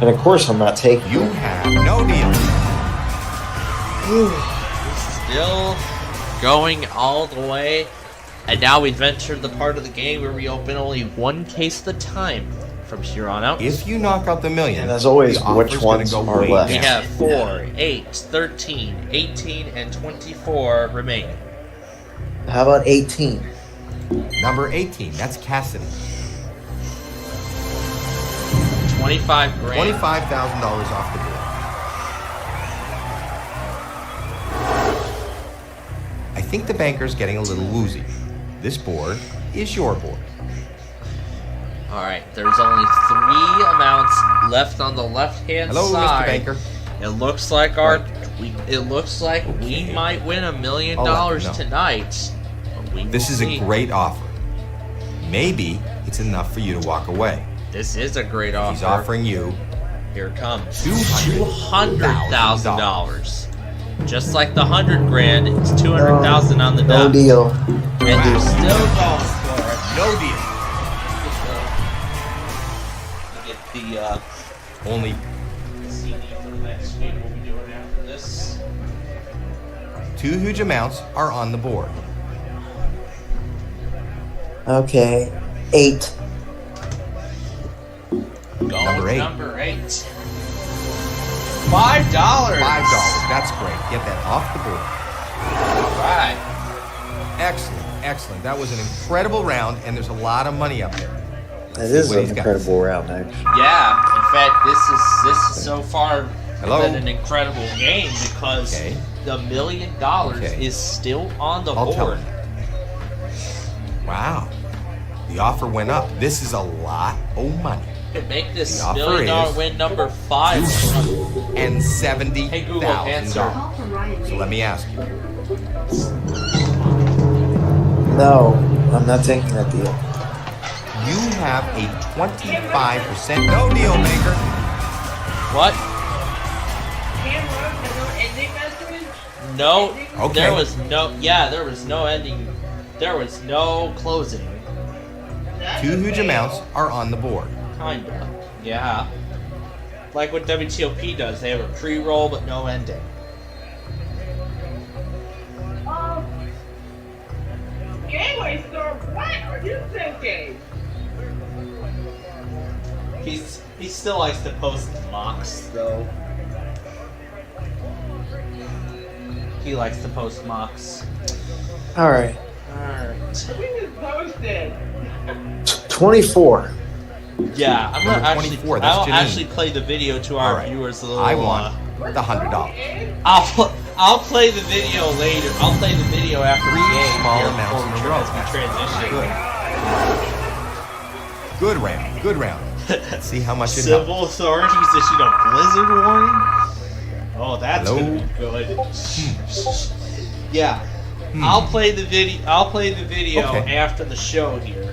[SPEAKER 7] And of course, I'm not taking
[SPEAKER 1] You
[SPEAKER 7] it.
[SPEAKER 1] have no deal.
[SPEAKER 6] Still going all the way. And now we've entered the part of the game where we open only 1 case at a time from here on out.
[SPEAKER 1] If you knock out the million,
[SPEAKER 7] And as always,
[SPEAKER 1] the offer's
[SPEAKER 7] which
[SPEAKER 1] gonna
[SPEAKER 7] ones
[SPEAKER 1] go
[SPEAKER 7] are
[SPEAKER 1] way
[SPEAKER 7] left?
[SPEAKER 6] We
[SPEAKER 1] down.
[SPEAKER 6] have 4, 8, 13, 18, and 24 remaining.
[SPEAKER 7] How about 18?
[SPEAKER 1] Number 18, that's Cassidy.
[SPEAKER 6] 25 grand.
[SPEAKER 1] $25,000 off the board. I think the banker's getting a little woozy. This board is your board.
[SPEAKER 6] Alright, there's only 3 amounts left on the left-hand
[SPEAKER 1] Hello,
[SPEAKER 6] side.
[SPEAKER 1] Mr. Banker.
[SPEAKER 6] It looks like we might win $1 million
[SPEAKER 1] no.
[SPEAKER 6] tonight. But we
[SPEAKER 1] This
[SPEAKER 6] will
[SPEAKER 1] is
[SPEAKER 6] see.
[SPEAKER 1] a great offer. Maybe it's enough for you to walk away.
[SPEAKER 6] This is a great offer.
[SPEAKER 1] He's offering you
[SPEAKER 6] Here it comes.
[SPEAKER 1] $200,000.
[SPEAKER 6] Just like the 100 grand, it's 200,000 on the
[SPEAKER 7] No
[SPEAKER 6] dot.
[SPEAKER 7] deal.
[SPEAKER 6] And they're still going for it.
[SPEAKER 1] no deal.
[SPEAKER 6] Get the
[SPEAKER 1] Only
[SPEAKER 6] CD for the next week. We'll be doing after this.
[SPEAKER 1] Two huge amounts are on the board.
[SPEAKER 7] Okay, 8.
[SPEAKER 1] Number 8.
[SPEAKER 6] Number 8. $5.
[SPEAKER 1] $5. That's great. Get that off the board.
[SPEAKER 6] All right.
[SPEAKER 1] Excellent, excellent. That was an incredible round, and there's a lot of money up there.
[SPEAKER 7] That is
[SPEAKER 1] what
[SPEAKER 7] an
[SPEAKER 1] he's got.
[SPEAKER 7] incredible round, actually.
[SPEAKER 6] Yeah. In fact, this is so far
[SPEAKER 1] Hello?
[SPEAKER 6] been an incredible game because the $1 million is still on the
[SPEAKER 1] I'll tell
[SPEAKER 6] board.
[SPEAKER 1] him. Wow. The offer went up. This is a lot of money.
[SPEAKER 6] Could make this
[SPEAKER 1] The
[SPEAKER 6] $1
[SPEAKER 1] offer
[SPEAKER 6] million
[SPEAKER 1] is
[SPEAKER 6] win number 5.
[SPEAKER 1] and
[SPEAKER 6] Hey Google, answer.
[SPEAKER 1] $70,000. So let me ask you.
[SPEAKER 7] No, I'm not taking that deal.
[SPEAKER 1] You have a 25% no deal maker.
[SPEAKER 6] What?
[SPEAKER 4] Cam Rose, there's no ending message?
[SPEAKER 6] No.
[SPEAKER 1] Okay.
[SPEAKER 6] There was no ending. There was no closing.
[SPEAKER 1] Two huge amounts are on the board.
[SPEAKER 6] Kinda. Yeah. Like what WTOP does. They have a pre-roll but no ending.
[SPEAKER 4] Gateway store, what are you thinking?
[SPEAKER 6] He still likes to post mocks though. He likes to post mocks.
[SPEAKER 7] Alright.
[SPEAKER 6] Alright.
[SPEAKER 4] We just posted.
[SPEAKER 7] 24.
[SPEAKER 6] Yeah, I'm gonna
[SPEAKER 1] Number
[SPEAKER 6] actually
[SPEAKER 1] 24, that's
[SPEAKER 6] I'll
[SPEAKER 1] Janine.
[SPEAKER 6] actually play the video to our
[SPEAKER 1] Alright.
[SPEAKER 6] viewers a little
[SPEAKER 1] I want the $100.
[SPEAKER 6] I'll play the video later. I'll play the video after the
[SPEAKER 1] 3
[SPEAKER 6] game.
[SPEAKER 1] small
[SPEAKER 6] here
[SPEAKER 1] amounts
[SPEAKER 6] before
[SPEAKER 1] in a
[SPEAKER 6] we
[SPEAKER 1] row.
[SPEAKER 6] as we transition.
[SPEAKER 1] Good round. Good round. Let's see how much it helps.
[SPEAKER 6] Civil authorities issued a blizzard warning. Oh, that's
[SPEAKER 1] Hello?
[SPEAKER 6] gonna be good. Yeah, I'll play the video. I'll play the video
[SPEAKER 1] Okay.
[SPEAKER 6] after the show here.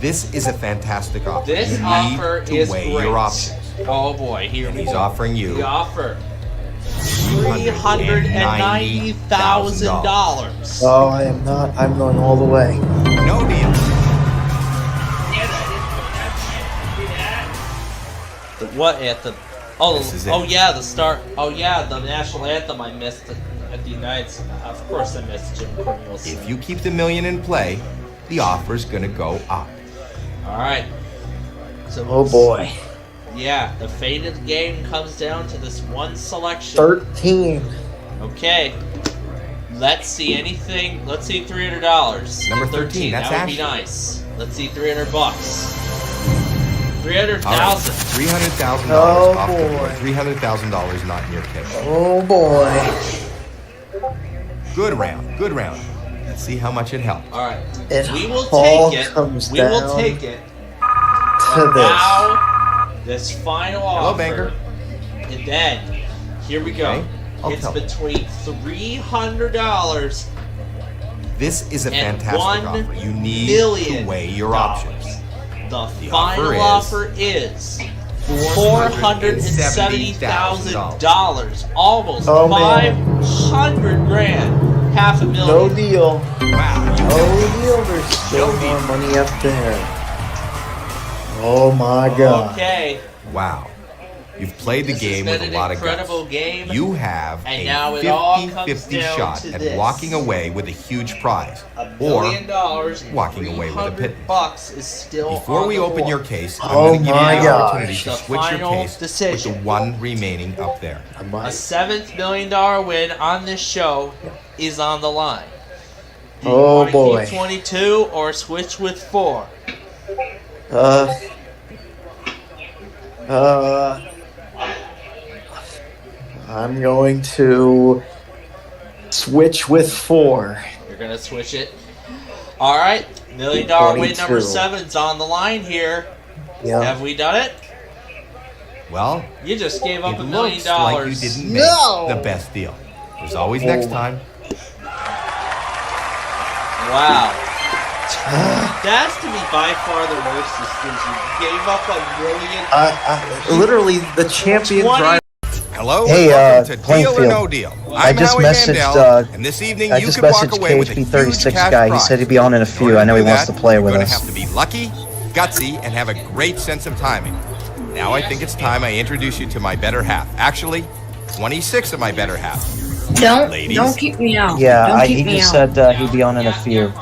[SPEAKER 1] This is a fantastic offer.
[SPEAKER 6] This
[SPEAKER 1] you
[SPEAKER 6] offer
[SPEAKER 1] need to
[SPEAKER 6] is
[SPEAKER 1] weigh
[SPEAKER 6] great.
[SPEAKER 1] your options.
[SPEAKER 6] Oh boy, here
[SPEAKER 1] And
[SPEAKER 6] we
[SPEAKER 1] he's
[SPEAKER 6] go.
[SPEAKER 1] offering you
[SPEAKER 6] The offer. $390,000.
[SPEAKER 7] Oh, I am not. I'm going all the way.
[SPEAKER 1] no deal.
[SPEAKER 6] What at the? Oh,
[SPEAKER 1] This is it.
[SPEAKER 6] oh yeah, the start. Oh yeah, the national anthem I missed at the United States. Of course, I missed Jim Cornelius.
[SPEAKER 1] If you keep the million in play, the offer's gonna go up.
[SPEAKER 6] All right. So.
[SPEAKER 7] Oh boy.
[SPEAKER 6] Yeah, the fate of the game comes down to this one selection.
[SPEAKER 7] 13.
[SPEAKER 6] Okay. Let's see anything. Let's see $300.
[SPEAKER 1] Number 13, that's
[SPEAKER 6] That would be
[SPEAKER 1] Ashley.
[SPEAKER 6] nice. Let's see $300. 300,000.
[SPEAKER 1] All right, $300,000
[SPEAKER 7] Oh,
[SPEAKER 1] off the board.
[SPEAKER 7] boy.
[SPEAKER 1] $300,000 not in your case.
[SPEAKER 7] Oh boy.
[SPEAKER 1] Good round. Good round. Let's see how much it helps.
[SPEAKER 6] All right.
[SPEAKER 7] It
[SPEAKER 6] We will
[SPEAKER 7] all
[SPEAKER 6] take it.
[SPEAKER 7] comes
[SPEAKER 6] We will
[SPEAKER 7] down
[SPEAKER 6] take it.
[SPEAKER 7] to this.
[SPEAKER 6] Now, this final
[SPEAKER 1] Hello,
[SPEAKER 6] offer.
[SPEAKER 1] banker.
[SPEAKER 6] And then, here we go.
[SPEAKER 1] Okay, I'll
[SPEAKER 6] It's
[SPEAKER 1] tell.
[SPEAKER 6] between $300
[SPEAKER 1] This is a
[SPEAKER 6] and
[SPEAKER 1] fantastic
[SPEAKER 6] $1
[SPEAKER 1] offer. You need
[SPEAKER 6] million
[SPEAKER 1] to weigh your options.
[SPEAKER 6] The
[SPEAKER 1] The
[SPEAKER 6] final
[SPEAKER 1] offer
[SPEAKER 6] offer is $470,000, almost
[SPEAKER 7] Oh, man.
[SPEAKER 6] 500 grand, half a
[SPEAKER 7] No
[SPEAKER 6] million.
[SPEAKER 7] deal.
[SPEAKER 1] Wow.
[SPEAKER 7] No deal. There's still
[SPEAKER 1] No
[SPEAKER 7] more
[SPEAKER 1] deal.
[SPEAKER 7] money up there. Oh my god.
[SPEAKER 6] Okay,
[SPEAKER 1] Wow. You've played the
[SPEAKER 6] this
[SPEAKER 1] game
[SPEAKER 6] has
[SPEAKER 1] with
[SPEAKER 6] been
[SPEAKER 1] a lot
[SPEAKER 6] an
[SPEAKER 1] of
[SPEAKER 6] incredible
[SPEAKER 1] guts.
[SPEAKER 6] game.
[SPEAKER 1] You have
[SPEAKER 6] And
[SPEAKER 1] a
[SPEAKER 6] now it all comes
[SPEAKER 1] 50-50
[SPEAKER 6] down
[SPEAKER 1] shot
[SPEAKER 6] to
[SPEAKER 1] at
[SPEAKER 6] this.
[SPEAKER 1] walking away with a huge prize.
[SPEAKER 6] $1
[SPEAKER 1] Or
[SPEAKER 6] million,
[SPEAKER 1] walking away with a pittance.
[SPEAKER 6] $300 is still
[SPEAKER 1] before
[SPEAKER 6] on
[SPEAKER 1] we
[SPEAKER 6] the
[SPEAKER 1] open
[SPEAKER 6] board.
[SPEAKER 1] your case, I'm
[SPEAKER 7] Oh
[SPEAKER 1] going to give you
[SPEAKER 7] my
[SPEAKER 1] the
[SPEAKER 7] gosh.
[SPEAKER 1] opportunity to
[SPEAKER 6] The
[SPEAKER 1] switch your
[SPEAKER 6] final
[SPEAKER 1] case
[SPEAKER 6] decision.
[SPEAKER 1] with the one remaining up there.
[SPEAKER 7] I
[SPEAKER 6] A
[SPEAKER 7] might.
[SPEAKER 6] $7 million win on this show is on the line. Do you
[SPEAKER 7] Oh
[SPEAKER 6] wanna
[SPEAKER 7] boy.
[SPEAKER 6] keep 22 or switch with 4?
[SPEAKER 7] I'm going to switch with 4.
[SPEAKER 6] You're gonna switch it. All right, $1 million win number
[SPEAKER 7] 22.
[SPEAKER 6] 7's on the line here.
[SPEAKER 7] Yeah.
[SPEAKER 6] Have we done it?
[SPEAKER 1] Well,
[SPEAKER 6] You just gave up
[SPEAKER 1] it
[SPEAKER 6] $1 million.
[SPEAKER 1] looks like you didn't make
[SPEAKER 7] No.
[SPEAKER 1] the best deal. There's always next time.
[SPEAKER 6] Wow. That's to me by far the worst decision. You gave up $1 million.
[SPEAKER 7] Literally, the champion
[SPEAKER 6] 20
[SPEAKER 7] driver.
[SPEAKER 1] Hello,
[SPEAKER 3] Hey,
[SPEAKER 1] and welcome to Deal or
[SPEAKER 3] Plainfield.
[SPEAKER 1] No Deal.
[SPEAKER 3] I
[SPEAKER 1] I'm
[SPEAKER 3] just
[SPEAKER 1] Howie
[SPEAKER 3] messaged,
[SPEAKER 1] Mandel, and this evening
[SPEAKER 3] I
[SPEAKER 1] you
[SPEAKER 3] just
[SPEAKER 1] could walk
[SPEAKER 3] messaged
[SPEAKER 1] away with a huge
[SPEAKER 3] KHP36
[SPEAKER 1] cash
[SPEAKER 3] guy. He
[SPEAKER 1] prize.
[SPEAKER 3] said he'd be on in a few.
[SPEAKER 1] order
[SPEAKER 3] I know he
[SPEAKER 1] do
[SPEAKER 3] wants to
[SPEAKER 1] that,
[SPEAKER 3] play
[SPEAKER 1] you're
[SPEAKER 3] with
[SPEAKER 1] gonna
[SPEAKER 3] us.
[SPEAKER 1] have to be lucky, gutsy, and have a great sense of timing. Now I think it's time I introduce you to my better half. Actually, 26 of my better half. Ladies.
[SPEAKER 10] Don't keep me out.
[SPEAKER 7] Yeah,
[SPEAKER 10] don't keep
[SPEAKER 7] he
[SPEAKER 10] me
[SPEAKER 7] just
[SPEAKER 10] out.
[SPEAKER 7] said he'd be on in a few.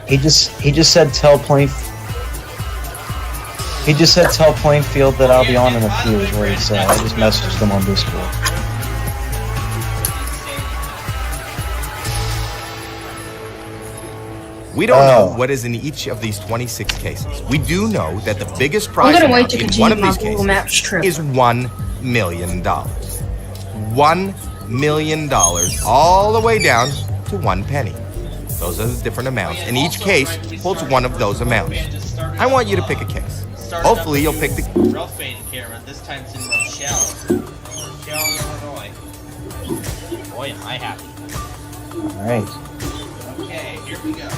[SPEAKER 7] He just said tell Plainfield that I'll be on in a few is what he said. I just messaged him on Discord.
[SPEAKER 1] We don't know what is in each of these 26 cases. We do know that the biggest prize
[SPEAKER 10] gonna wait
[SPEAKER 1] amount
[SPEAKER 10] to
[SPEAKER 1] in one of
[SPEAKER 10] continue
[SPEAKER 1] these
[SPEAKER 10] my Google Maps
[SPEAKER 1] cases
[SPEAKER 10] trip.
[SPEAKER 1] is $1 million. $1 million, all the way down to 1 penny. Those are the different amounts, and each case holds one of those amounts. I want you to pick a case. Hopefully you'll pick the...
[SPEAKER 6] Ralph Fane camera. This time it's in Rochelle. Rochelle, Illinois. Boy, am I happy.
[SPEAKER 7] Alright.
[SPEAKER 6] Okay, here we go.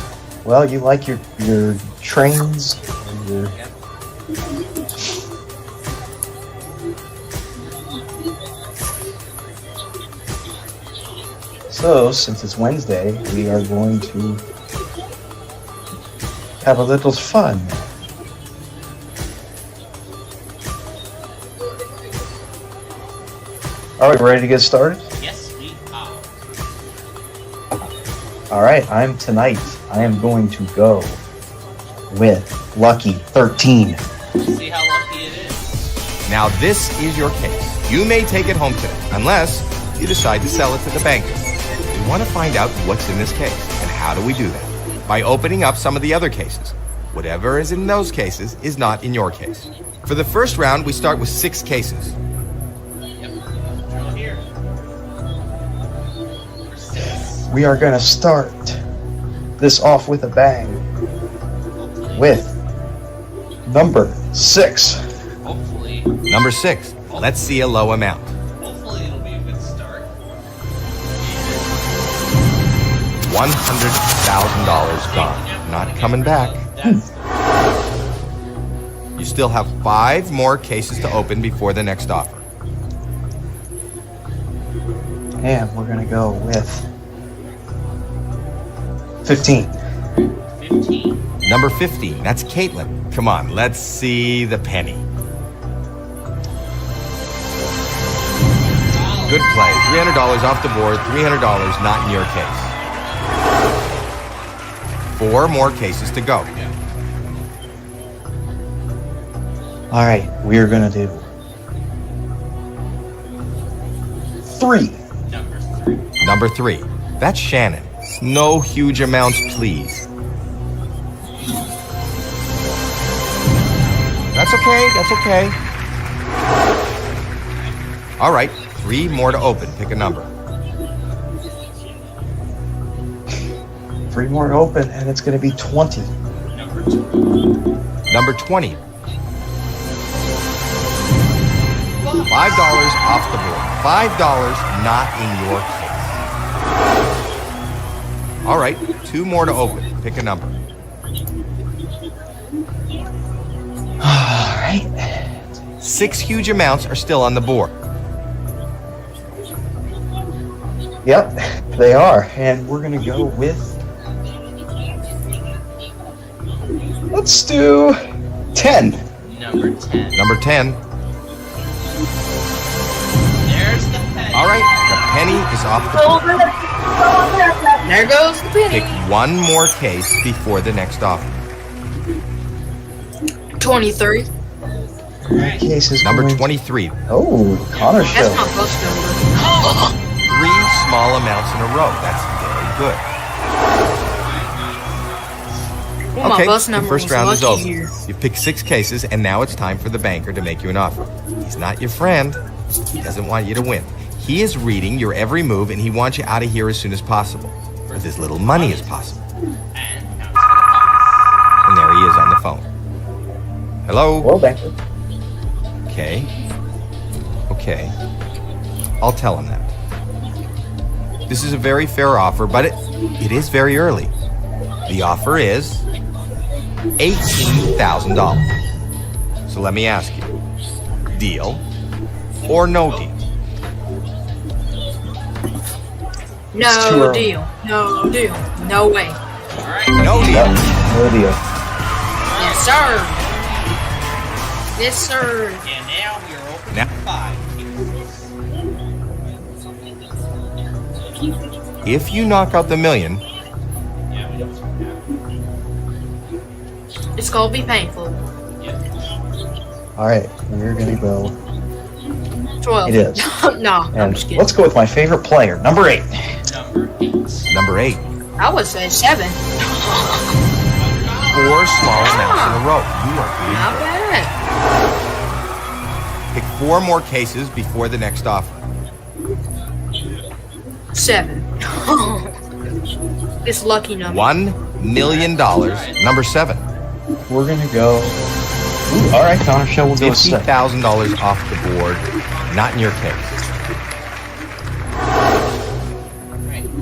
[SPEAKER 7] Well, you like your trains? Your... So, since it's Wednesday, we are going to have a little fun. Are we ready to get started?
[SPEAKER 6] Yes, we are.
[SPEAKER 7] Alright, I am going to go with Lucky 13.
[SPEAKER 6] See how lucky it is.
[SPEAKER 1] Now this is your case. You may take it home today, unless you decide to sell it to the banker. We want to find out what's in this case, and how do we do that? By opening up some of the other cases. Whatever is in those cases is not in your case. For the first round, we start with 6 cases.
[SPEAKER 7] We are going to start this off with a bang with number 6.
[SPEAKER 6] Hopefully.
[SPEAKER 1] Number 6. Let's see a low amount.
[SPEAKER 6] Hopefully it'll be a good start.
[SPEAKER 1] $100,000 gone. Not coming back. You still have 5 more cases to open before the next offer.
[SPEAKER 7] And we're going to go with 15.
[SPEAKER 6] 15.
[SPEAKER 1] Number 15. That's Caitlin. Come on, let's see the penny. Good play. $300 off the board. $300 not in your case. 4 more cases to go.
[SPEAKER 7] All right, we are going to do 3.
[SPEAKER 1] Number 3. That's Shannon. No huge amounts, please. That's okay. That's okay. All right, 3 more to open. Pick a number.
[SPEAKER 7] 3 more to open, and it's going to be 20.
[SPEAKER 1] Number 20. $5 off the board. $5 not in your case. All right, 2 more to open. Pick a number.
[SPEAKER 7] All right.
[SPEAKER 1] 6 huge amounts are still on the board.
[SPEAKER 7] Yep, they are. And we're going to go with... Let's do 10.
[SPEAKER 6] Number 10.
[SPEAKER 1] Number 10.
[SPEAKER 6] There's the penny.
[SPEAKER 1] All right, the penny is off the board.
[SPEAKER 10] There goes the penny.
[SPEAKER 1] Pick 1 more case before the next offer.
[SPEAKER 10] 23.
[SPEAKER 7] Case is
[SPEAKER 1] Number
[SPEAKER 7] going-
[SPEAKER 1] 23.
[SPEAKER 7] Oh, Connor
[SPEAKER 10] That's
[SPEAKER 7] show.
[SPEAKER 10] my post number.
[SPEAKER 1] 3 small amounts in a row. That's very good.
[SPEAKER 10] Well, my
[SPEAKER 1] Okay,
[SPEAKER 10] bus
[SPEAKER 1] the
[SPEAKER 10] number
[SPEAKER 1] first
[SPEAKER 10] was
[SPEAKER 1] round is
[SPEAKER 10] lucky
[SPEAKER 1] over.
[SPEAKER 10] here.
[SPEAKER 1] You've picked 6 cases, and now it's time for the banker to make you an offer. He's not your friend. He doesn't want you to win. He is reading your every move, and he wants you out of here as soon as possible, with as little money as possible. And there he is on the phone. Hello?
[SPEAKER 7] Well, banker.
[SPEAKER 1] Okay. Okay. I'll tell him that. This is a very fair offer, but it is very early. The offer is $18,000. So let me ask you, deal or no deal?
[SPEAKER 7] It's too
[SPEAKER 10] No
[SPEAKER 7] early.
[SPEAKER 10] deal. No deal. No way.
[SPEAKER 1] No deal.
[SPEAKER 7] Yep, no deal.
[SPEAKER 10] Yes, sir. Yes, sir.
[SPEAKER 6] And now we are open
[SPEAKER 1] Now-
[SPEAKER 6] for 5.
[SPEAKER 1] If you knock out the million,
[SPEAKER 10] It's gonna be painful.
[SPEAKER 3] All right, we're gonna go.
[SPEAKER 10] 12.
[SPEAKER 3] It is.
[SPEAKER 10] No, I'm
[SPEAKER 3] And
[SPEAKER 10] just kidding.
[SPEAKER 3] let's go with my favorite player, number 8.
[SPEAKER 1] number 8.
[SPEAKER 10] I would say 7.
[SPEAKER 1] 4 small amounts in a row. You are
[SPEAKER 10] Not bad.
[SPEAKER 1] Pick 4 more cases before the next offer.
[SPEAKER 10] 7. This lucky number.
[SPEAKER 1] $1 million, number 7.
[SPEAKER 3] We're gonna go. Ooh, all right, Connor Show. We'll go with 7.
[SPEAKER 1] $50,000 off the board. Not in your case.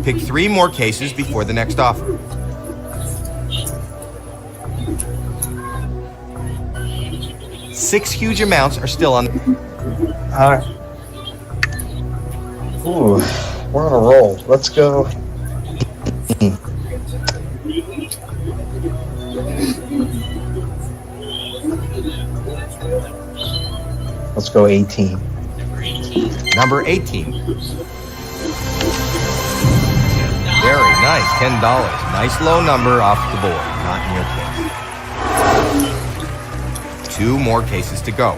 [SPEAKER 1] Pick 3 more cases before the next offer. Six huge amounts are still on.
[SPEAKER 3] All right. Ooh, we're on a roll. Let's go. Let's go 18.
[SPEAKER 1] Number 18. Very nice, $10. Nice low number off the board. Not in your case. 2 more cases to go.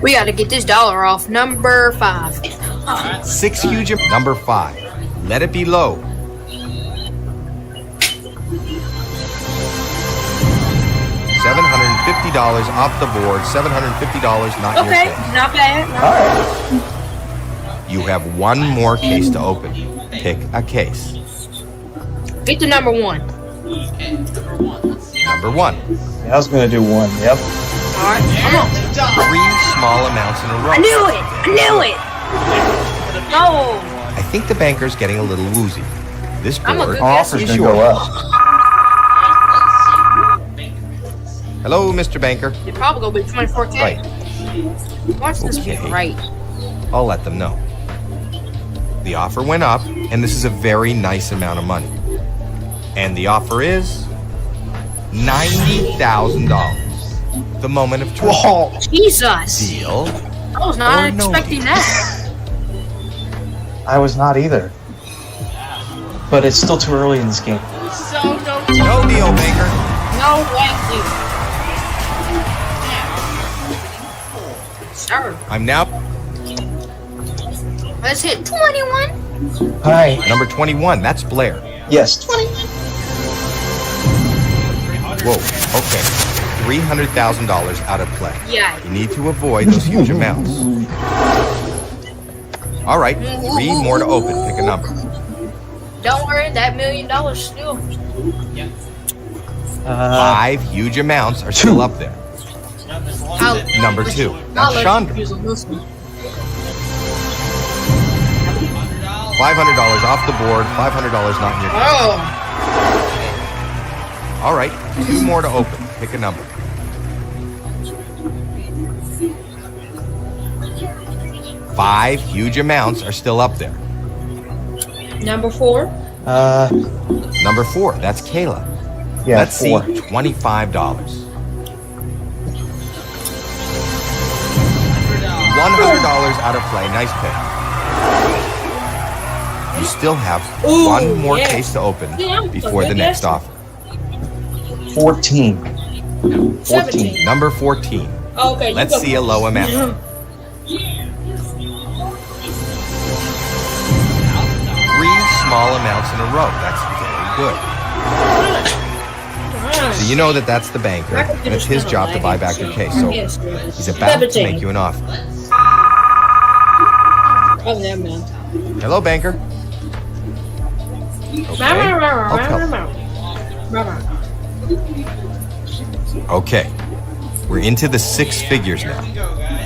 [SPEAKER 10] We gotta get this dollar off. Number 5.
[SPEAKER 1] 6 huge. Number 5. Let it be low. $750 off the board. $750 not in your
[SPEAKER 10] Okay,
[SPEAKER 1] case.
[SPEAKER 10] not bad.
[SPEAKER 3] All right.
[SPEAKER 1] You have 1 more case to open. Pick a case.
[SPEAKER 10] Get to number 1.
[SPEAKER 1] Number 1.
[SPEAKER 3] Yeah, I was gonna do 1. Yep.
[SPEAKER 10] Alright, come on.
[SPEAKER 1] 3 small amounts in a row.
[SPEAKER 10] I knew it! I knew it! No!
[SPEAKER 1] I think the banker's getting a little woozy. This
[SPEAKER 10] I'm a
[SPEAKER 1] board
[SPEAKER 10] good
[SPEAKER 3] Offer's
[SPEAKER 1] is
[SPEAKER 3] gonna
[SPEAKER 1] yours.
[SPEAKER 3] go up.
[SPEAKER 1] Hello, Mr. Banker.
[SPEAKER 10] It's probably gonna be 24K.
[SPEAKER 1] Right.
[SPEAKER 10] Watch this
[SPEAKER 1] Okay.
[SPEAKER 10] be right.
[SPEAKER 1] I'll let them know. The offer went up, and this is a very nice amount of money. And the offer is $90,000. The moment of truth.
[SPEAKER 3] Whoa!
[SPEAKER 10] Jesus!
[SPEAKER 1] Deal.
[SPEAKER 10] I was not
[SPEAKER 1] Or no
[SPEAKER 10] expecting
[SPEAKER 1] deal.
[SPEAKER 10] that.
[SPEAKER 3] I was not either. But it's still too early in this game.
[SPEAKER 1] No deal, Banker.
[SPEAKER 10] No way, Sir.
[SPEAKER 1] I'm now
[SPEAKER 10] Let's hit 21.
[SPEAKER 3] Hi.
[SPEAKER 1] number 21. That's Blair.
[SPEAKER 3] Yes.
[SPEAKER 1] Whoa. Okay. $300,000 out of play.
[SPEAKER 10] Yeah.
[SPEAKER 1] You need to avoid those huge amounts. All right. 3 more to open. Pick a number.
[SPEAKER 10] Don't worry, that $1 million still.
[SPEAKER 1] 5 huge amounts are still up there. Number 2. That's Chandra. $500 off the board. $500 not in your case.
[SPEAKER 10] Oh.
[SPEAKER 1] All right. 2 more to open. Pick a number. 5 huge amounts are still up there.
[SPEAKER 10] Number 4.
[SPEAKER 1] Number 4. That's Kayla.
[SPEAKER 3] Yeah,
[SPEAKER 1] Let's
[SPEAKER 3] 4.
[SPEAKER 1] see. $25. $100 out of play. Nice pick. You still have
[SPEAKER 10] Ooh,
[SPEAKER 1] 1 more
[SPEAKER 10] yeah.
[SPEAKER 1] case to open
[SPEAKER 10] Yeah, I'm
[SPEAKER 1] before the
[SPEAKER 10] fucking
[SPEAKER 1] next
[SPEAKER 10] guessing.
[SPEAKER 1] offer.
[SPEAKER 3] 14.
[SPEAKER 10] 17.
[SPEAKER 1] Number 14.
[SPEAKER 10] Oh, okay,
[SPEAKER 1] Let's see a low amount. 3 small amounts in a row. That's very good. So you know that that's the banker, and it's his job to buy back your case. So he's about to make you an offer.
[SPEAKER 10] Oh, never mind.
[SPEAKER 1] Hello, banker. Okay. I'll tell him. Okay. We're into the 6 figures now.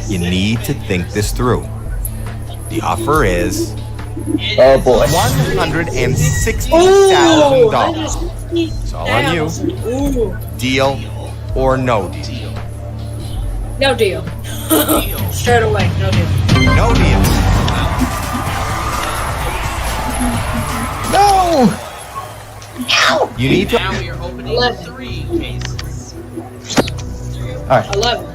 [SPEAKER 1] You need to think this through. The offer is
[SPEAKER 3] Oh boy.
[SPEAKER 1] $160,000. It's all on you.
[SPEAKER 10] Ooh.
[SPEAKER 1] Deal or no deal?
[SPEAKER 10] No deal. Straight away, no deal.
[SPEAKER 1] No deal.
[SPEAKER 3] No!
[SPEAKER 1] You need to.
[SPEAKER 8] Now we are opening
[SPEAKER 10] 11.
[SPEAKER 8] 3 cases.
[SPEAKER 3] All right.
[SPEAKER 10] 11.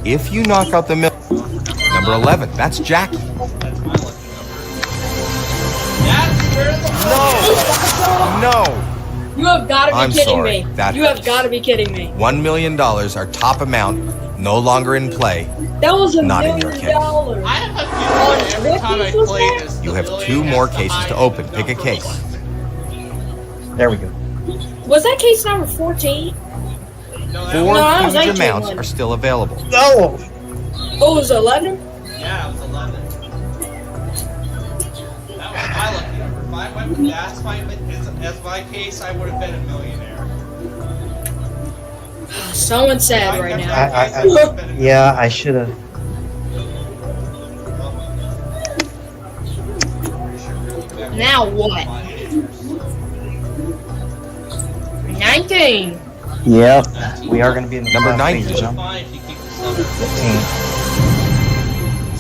[SPEAKER 1] If you knock out the number 11, that's Jackie.
[SPEAKER 8] That's my lucky number.
[SPEAKER 1] No.
[SPEAKER 10] You have got to be
[SPEAKER 1] I'm
[SPEAKER 10] kidding
[SPEAKER 1] sorry.
[SPEAKER 10] me.
[SPEAKER 1] That
[SPEAKER 10] You have
[SPEAKER 1] hurts.
[SPEAKER 10] got to be kidding me.
[SPEAKER 1] $1 million, our top amount, no longer in play.
[SPEAKER 10] That was
[SPEAKER 1] Not in
[SPEAKER 10] $1
[SPEAKER 1] your
[SPEAKER 10] million.
[SPEAKER 1] case.
[SPEAKER 8] I have a feeling every time I play this,
[SPEAKER 1] You
[SPEAKER 8] the
[SPEAKER 1] have
[SPEAKER 8] million
[SPEAKER 1] 2
[SPEAKER 8] has
[SPEAKER 1] more
[SPEAKER 8] the
[SPEAKER 1] cases to
[SPEAKER 8] highest
[SPEAKER 1] open. Pick a
[SPEAKER 8] number
[SPEAKER 1] case.
[SPEAKER 8] one.
[SPEAKER 3] There we go.
[SPEAKER 10] Was that case number 14?
[SPEAKER 8] No,
[SPEAKER 1] 4
[SPEAKER 10] that was
[SPEAKER 1] huge
[SPEAKER 10] 18
[SPEAKER 1] amounts
[SPEAKER 10] one.
[SPEAKER 1] are still available.
[SPEAKER 3] No!
[SPEAKER 10] Oh, it was 11?
[SPEAKER 8] Yeah, it was 11. That was my lucky number. If I went with that as my case, I would have been a millionaire.
[SPEAKER 10] Someone's sad right now.
[SPEAKER 3] Yeah, I should have.
[SPEAKER 10] Now what? 19.
[SPEAKER 3] Yep. We are going to be in the
[SPEAKER 1] Number
[SPEAKER 3] final
[SPEAKER 1] 19.
[SPEAKER 3] stages, huh?
[SPEAKER 8] Fine if you keep the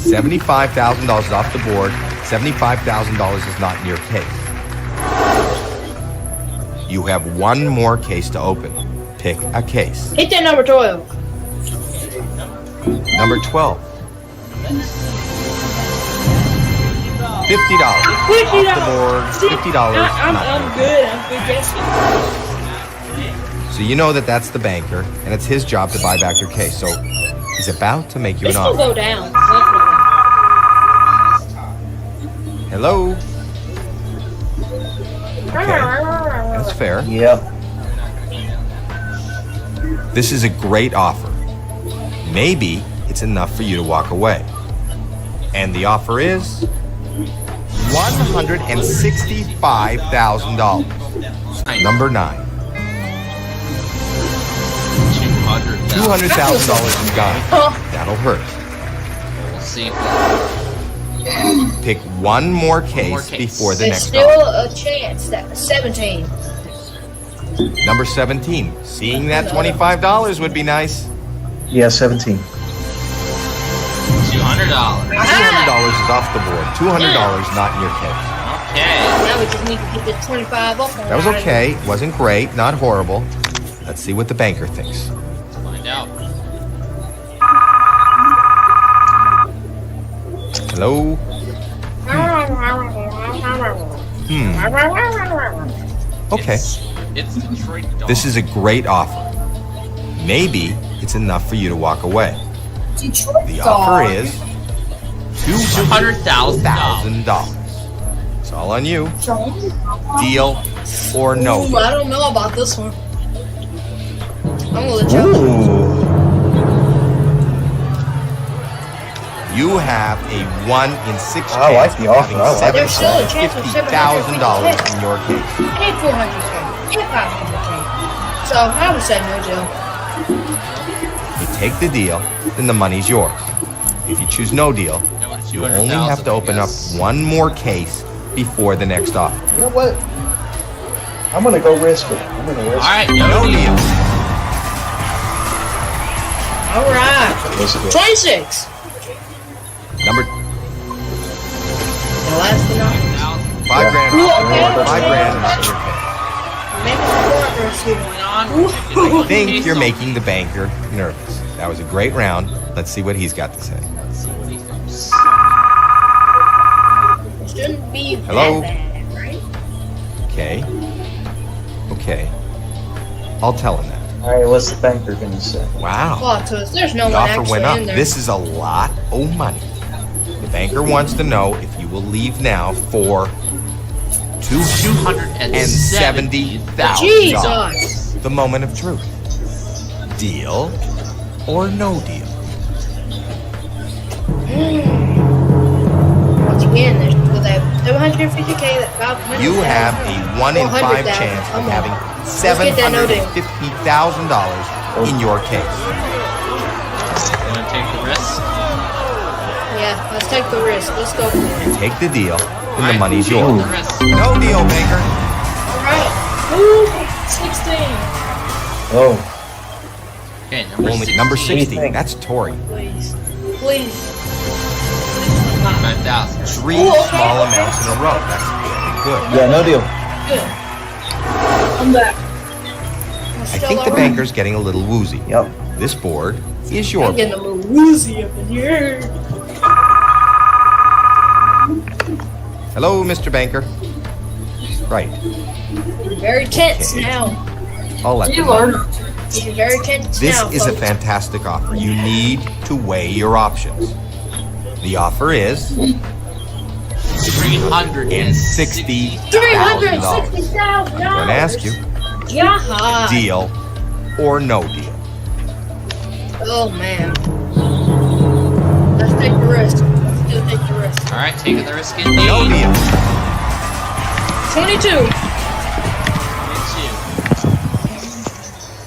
[SPEAKER 3] 15.
[SPEAKER 1] $75,000 is off the board. $75,000 is not in your case. You have 1 more case to open. Pick a case.
[SPEAKER 10] Hit that number 12.
[SPEAKER 1] Number 12. $50
[SPEAKER 10] $50.
[SPEAKER 1] off the board. $50.
[SPEAKER 10] I'm
[SPEAKER 1] not
[SPEAKER 10] good. I'm good guessing.
[SPEAKER 1] So you know that that's the banker, and it's his job to buy back your case. So he's about to make you
[SPEAKER 10] This
[SPEAKER 1] an
[SPEAKER 10] will
[SPEAKER 1] offer.
[SPEAKER 10] go down. Definitely.
[SPEAKER 1] Hello? That's fair.
[SPEAKER 3] Yep.
[SPEAKER 1] This is a great offer. Maybe it's enough for you to walk away. And the offer is $165,000. Number 9. $200,000 is gone. That'll hurt.
[SPEAKER 6] We'll see.
[SPEAKER 1] Pick 1 more case
[SPEAKER 6] more case.
[SPEAKER 1] before the
[SPEAKER 10] There's
[SPEAKER 1] next
[SPEAKER 10] still
[SPEAKER 1] offer.
[SPEAKER 10] a chance. That 17.
[SPEAKER 1] Number 17. Seeing that $25 would be nice.
[SPEAKER 3] Yeah, 17.
[SPEAKER 6] $200.
[SPEAKER 1] $200 is off the board. $200 not in your case.
[SPEAKER 6] Okay.
[SPEAKER 10] Now we just need to get the 25 up.
[SPEAKER 1] That was okay. Wasn't great. Not horrible. Let's see what the banker thinks.
[SPEAKER 6] Let's find out.
[SPEAKER 1] Hello? Okay.
[SPEAKER 6] It's Detroit Dog.
[SPEAKER 1] This is a great offer. Maybe it's enough for you to walk away.
[SPEAKER 10] Detroit
[SPEAKER 1] The
[SPEAKER 10] dog.
[SPEAKER 1] offer is
[SPEAKER 6] $200,000.
[SPEAKER 1] It's all on you. Deal or no
[SPEAKER 10] Ooh,
[SPEAKER 1] deal.
[SPEAKER 10] I don't know about this one. I'm gonna let you.
[SPEAKER 3] Ooh.
[SPEAKER 1] You have a 1 in 6 chance
[SPEAKER 3] I like the
[SPEAKER 1] of
[SPEAKER 3] offer. I like
[SPEAKER 1] having
[SPEAKER 10] There's still a chance of
[SPEAKER 1] $750,000 in your case.
[SPEAKER 10] Hit 400K. Hit 500K. So I would say no deal.
[SPEAKER 1] You take the deal, then the money's yours. If you choose no deal, you only have to open up 1 more case before the next offer.
[SPEAKER 3] You know what? I'm going to go risk it. I'm going to risk
[SPEAKER 6] Alright,
[SPEAKER 1] No
[SPEAKER 6] no deal.
[SPEAKER 1] deal.
[SPEAKER 10] All right.
[SPEAKER 3] it. Risk it.
[SPEAKER 10] 26.
[SPEAKER 1] Number
[SPEAKER 10] The last but not least.
[SPEAKER 1] $5 grand.
[SPEAKER 10] Ooh, okay.
[SPEAKER 1] $5 grand not in your case.
[SPEAKER 10] Make us progress here.
[SPEAKER 1] I think you're making the banker nervous. That was a great round. Let's see what he's got to say.
[SPEAKER 10] Shouldn't be
[SPEAKER 1] Hello?
[SPEAKER 10] that bad, right?
[SPEAKER 1] Okay. Okay. I'll tell him that.
[SPEAKER 3] All right, what's the banker going to say?
[SPEAKER 1] Wow.
[SPEAKER 10] Plot twist. There's no
[SPEAKER 1] The
[SPEAKER 10] one
[SPEAKER 1] offer
[SPEAKER 10] actually
[SPEAKER 1] went up.
[SPEAKER 10] in there.
[SPEAKER 1] This is a lot of money. The banker wants to know if you will leave now for $270,000.
[SPEAKER 10] Jesus.
[SPEAKER 1] The moment of truth. Deal or no deal?
[SPEAKER 10] Once again, there's with that 750K, that 500.
[SPEAKER 1] You have a 1 in 5 chance of having
[SPEAKER 10] get that no deal.
[SPEAKER 1] $750,000 in your case.
[SPEAKER 6] Wanna take the risk?
[SPEAKER 10] Yeah, let's take the risk. Let's go for it.
[SPEAKER 1] Take the deal, and the
[SPEAKER 6] Alright,
[SPEAKER 1] money's
[SPEAKER 6] take
[SPEAKER 1] yours.
[SPEAKER 6] the risk.
[SPEAKER 1] No deal, banker.
[SPEAKER 10] Alright. Ooh, 16.
[SPEAKER 3] Oh,
[SPEAKER 6] Okay, number
[SPEAKER 1] Only
[SPEAKER 6] 16.
[SPEAKER 1] number
[SPEAKER 3] What do you
[SPEAKER 1] 16.
[SPEAKER 3] think?
[SPEAKER 1] That's Tory.
[SPEAKER 10] Please. Please.
[SPEAKER 6] 5,000.
[SPEAKER 1] 3
[SPEAKER 10] Ooh, okay,
[SPEAKER 1] small
[SPEAKER 10] okay.
[SPEAKER 1] amounts in a row. That's really good.
[SPEAKER 3] yeah, no deal.
[SPEAKER 10] Good. I'm back.
[SPEAKER 1] I think the banker's getting a little woozy.
[SPEAKER 3] Yep.
[SPEAKER 1] This board is your
[SPEAKER 10] I'm getting
[SPEAKER 1] board.
[SPEAKER 10] a little woozy up in here.
[SPEAKER 1] Hello, Mr. Banker. Right.
[SPEAKER 10] Very tense now.
[SPEAKER 1] I'll let them know.
[SPEAKER 10] You're very tense
[SPEAKER 1] This
[SPEAKER 10] now.
[SPEAKER 1] is a
[SPEAKER 10] folks.
[SPEAKER 1] fantastic offer. You need to weigh your options. The offer is $360,000.
[SPEAKER 10] $360,000.
[SPEAKER 1] I'm going to ask you,
[SPEAKER 10] Yeah.
[SPEAKER 1] deal or no deal?
[SPEAKER 10] Oh man. Let's take the risk. Let's still take the risk.
[SPEAKER 8] All right, taking the risk
[SPEAKER 1] No
[SPEAKER 8] indeed.
[SPEAKER 1] deal.
[SPEAKER 10] 22.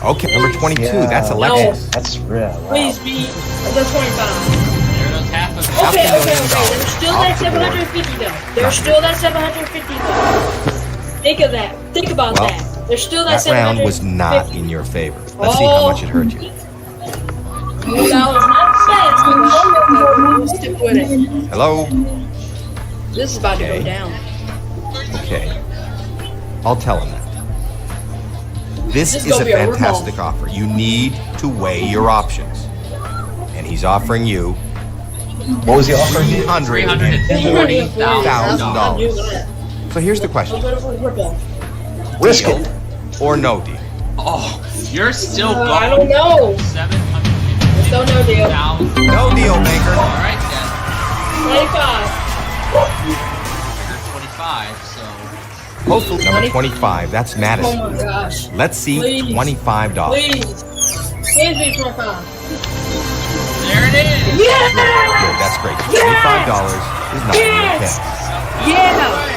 [SPEAKER 1] Okay, number 22.
[SPEAKER 3] Yeah.
[SPEAKER 1] That's Alexis.
[SPEAKER 3] That's real. Wow.
[SPEAKER 10] Please be the 25.
[SPEAKER 8] There goes half of it.
[SPEAKER 1] Half
[SPEAKER 10] Okay,
[SPEAKER 1] $1
[SPEAKER 10] okay,
[SPEAKER 1] million
[SPEAKER 10] okay. There's still
[SPEAKER 1] off
[SPEAKER 10] that
[SPEAKER 1] the board.
[SPEAKER 10] 750 though. There's still that 750 though. Think of that. Think about
[SPEAKER 1] Well,
[SPEAKER 10] that. There's still that
[SPEAKER 1] That round
[SPEAKER 10] 750.
[SPEAKER 1] was not in your favor. Let's see how much it hurt you.
[SPEAKER 10] $1 not bad. We'll stick with it.
[SPEAKER 1] Hello?
[SPEAKER 10] This is about to
[SPEAKER 1] Okay.
[SPEAKER 10] go down.
[SPEAKER 1] Okay. I'll tell him that. This
[SPEAKER 10] This is
[SPEAKER 1] is a
[SPEAKER 10] gonna be a ripoff.
[SPEAKER 1] fantastic offer. You need to weigh your options. And he's offering you
[SPEAKER 3] What was the offer?
[SPEAKER 1] $340,000. So here's the question.
[SPEAKER 3] Risk
[SPEAKER 1] Deal
[SPEAKER 3] it.
[SPEAKER 1] or no deal?
[SPEAKER 8] Oh, you're still going.
[SPEAKER 10] I don't know.
[SPEAKER 8] 750,000.
[SPEAKER 10] Still no deal.
[SPEAKER 1] No deal, banker.
[SPEAKER 8] All right then.
[SPEAKER 10] 25.
[SPEAKER 8] You're 25, so.
[SPEAKER 1] Hopefully, number 25. That's
[SPEAKER 10] Oh
[SPEAKER 1] Madison.
[SPEAKER 10] my gosh.
[SPEAKER 1] Let's see
[SPEAKER 10] Please.
[SPEAKER 1] $25.
[SPEAKER 10] Please. Give me 25.
[SPEAKER 8] There it is.
[SPEAKER 10] Yeah!
[SPEAKER 1] Good, that's great. $25 is not in your
[SPEAKER 10] Yes!
[SPEAKER 1] pay.
[SPEAKER 10] Yeah!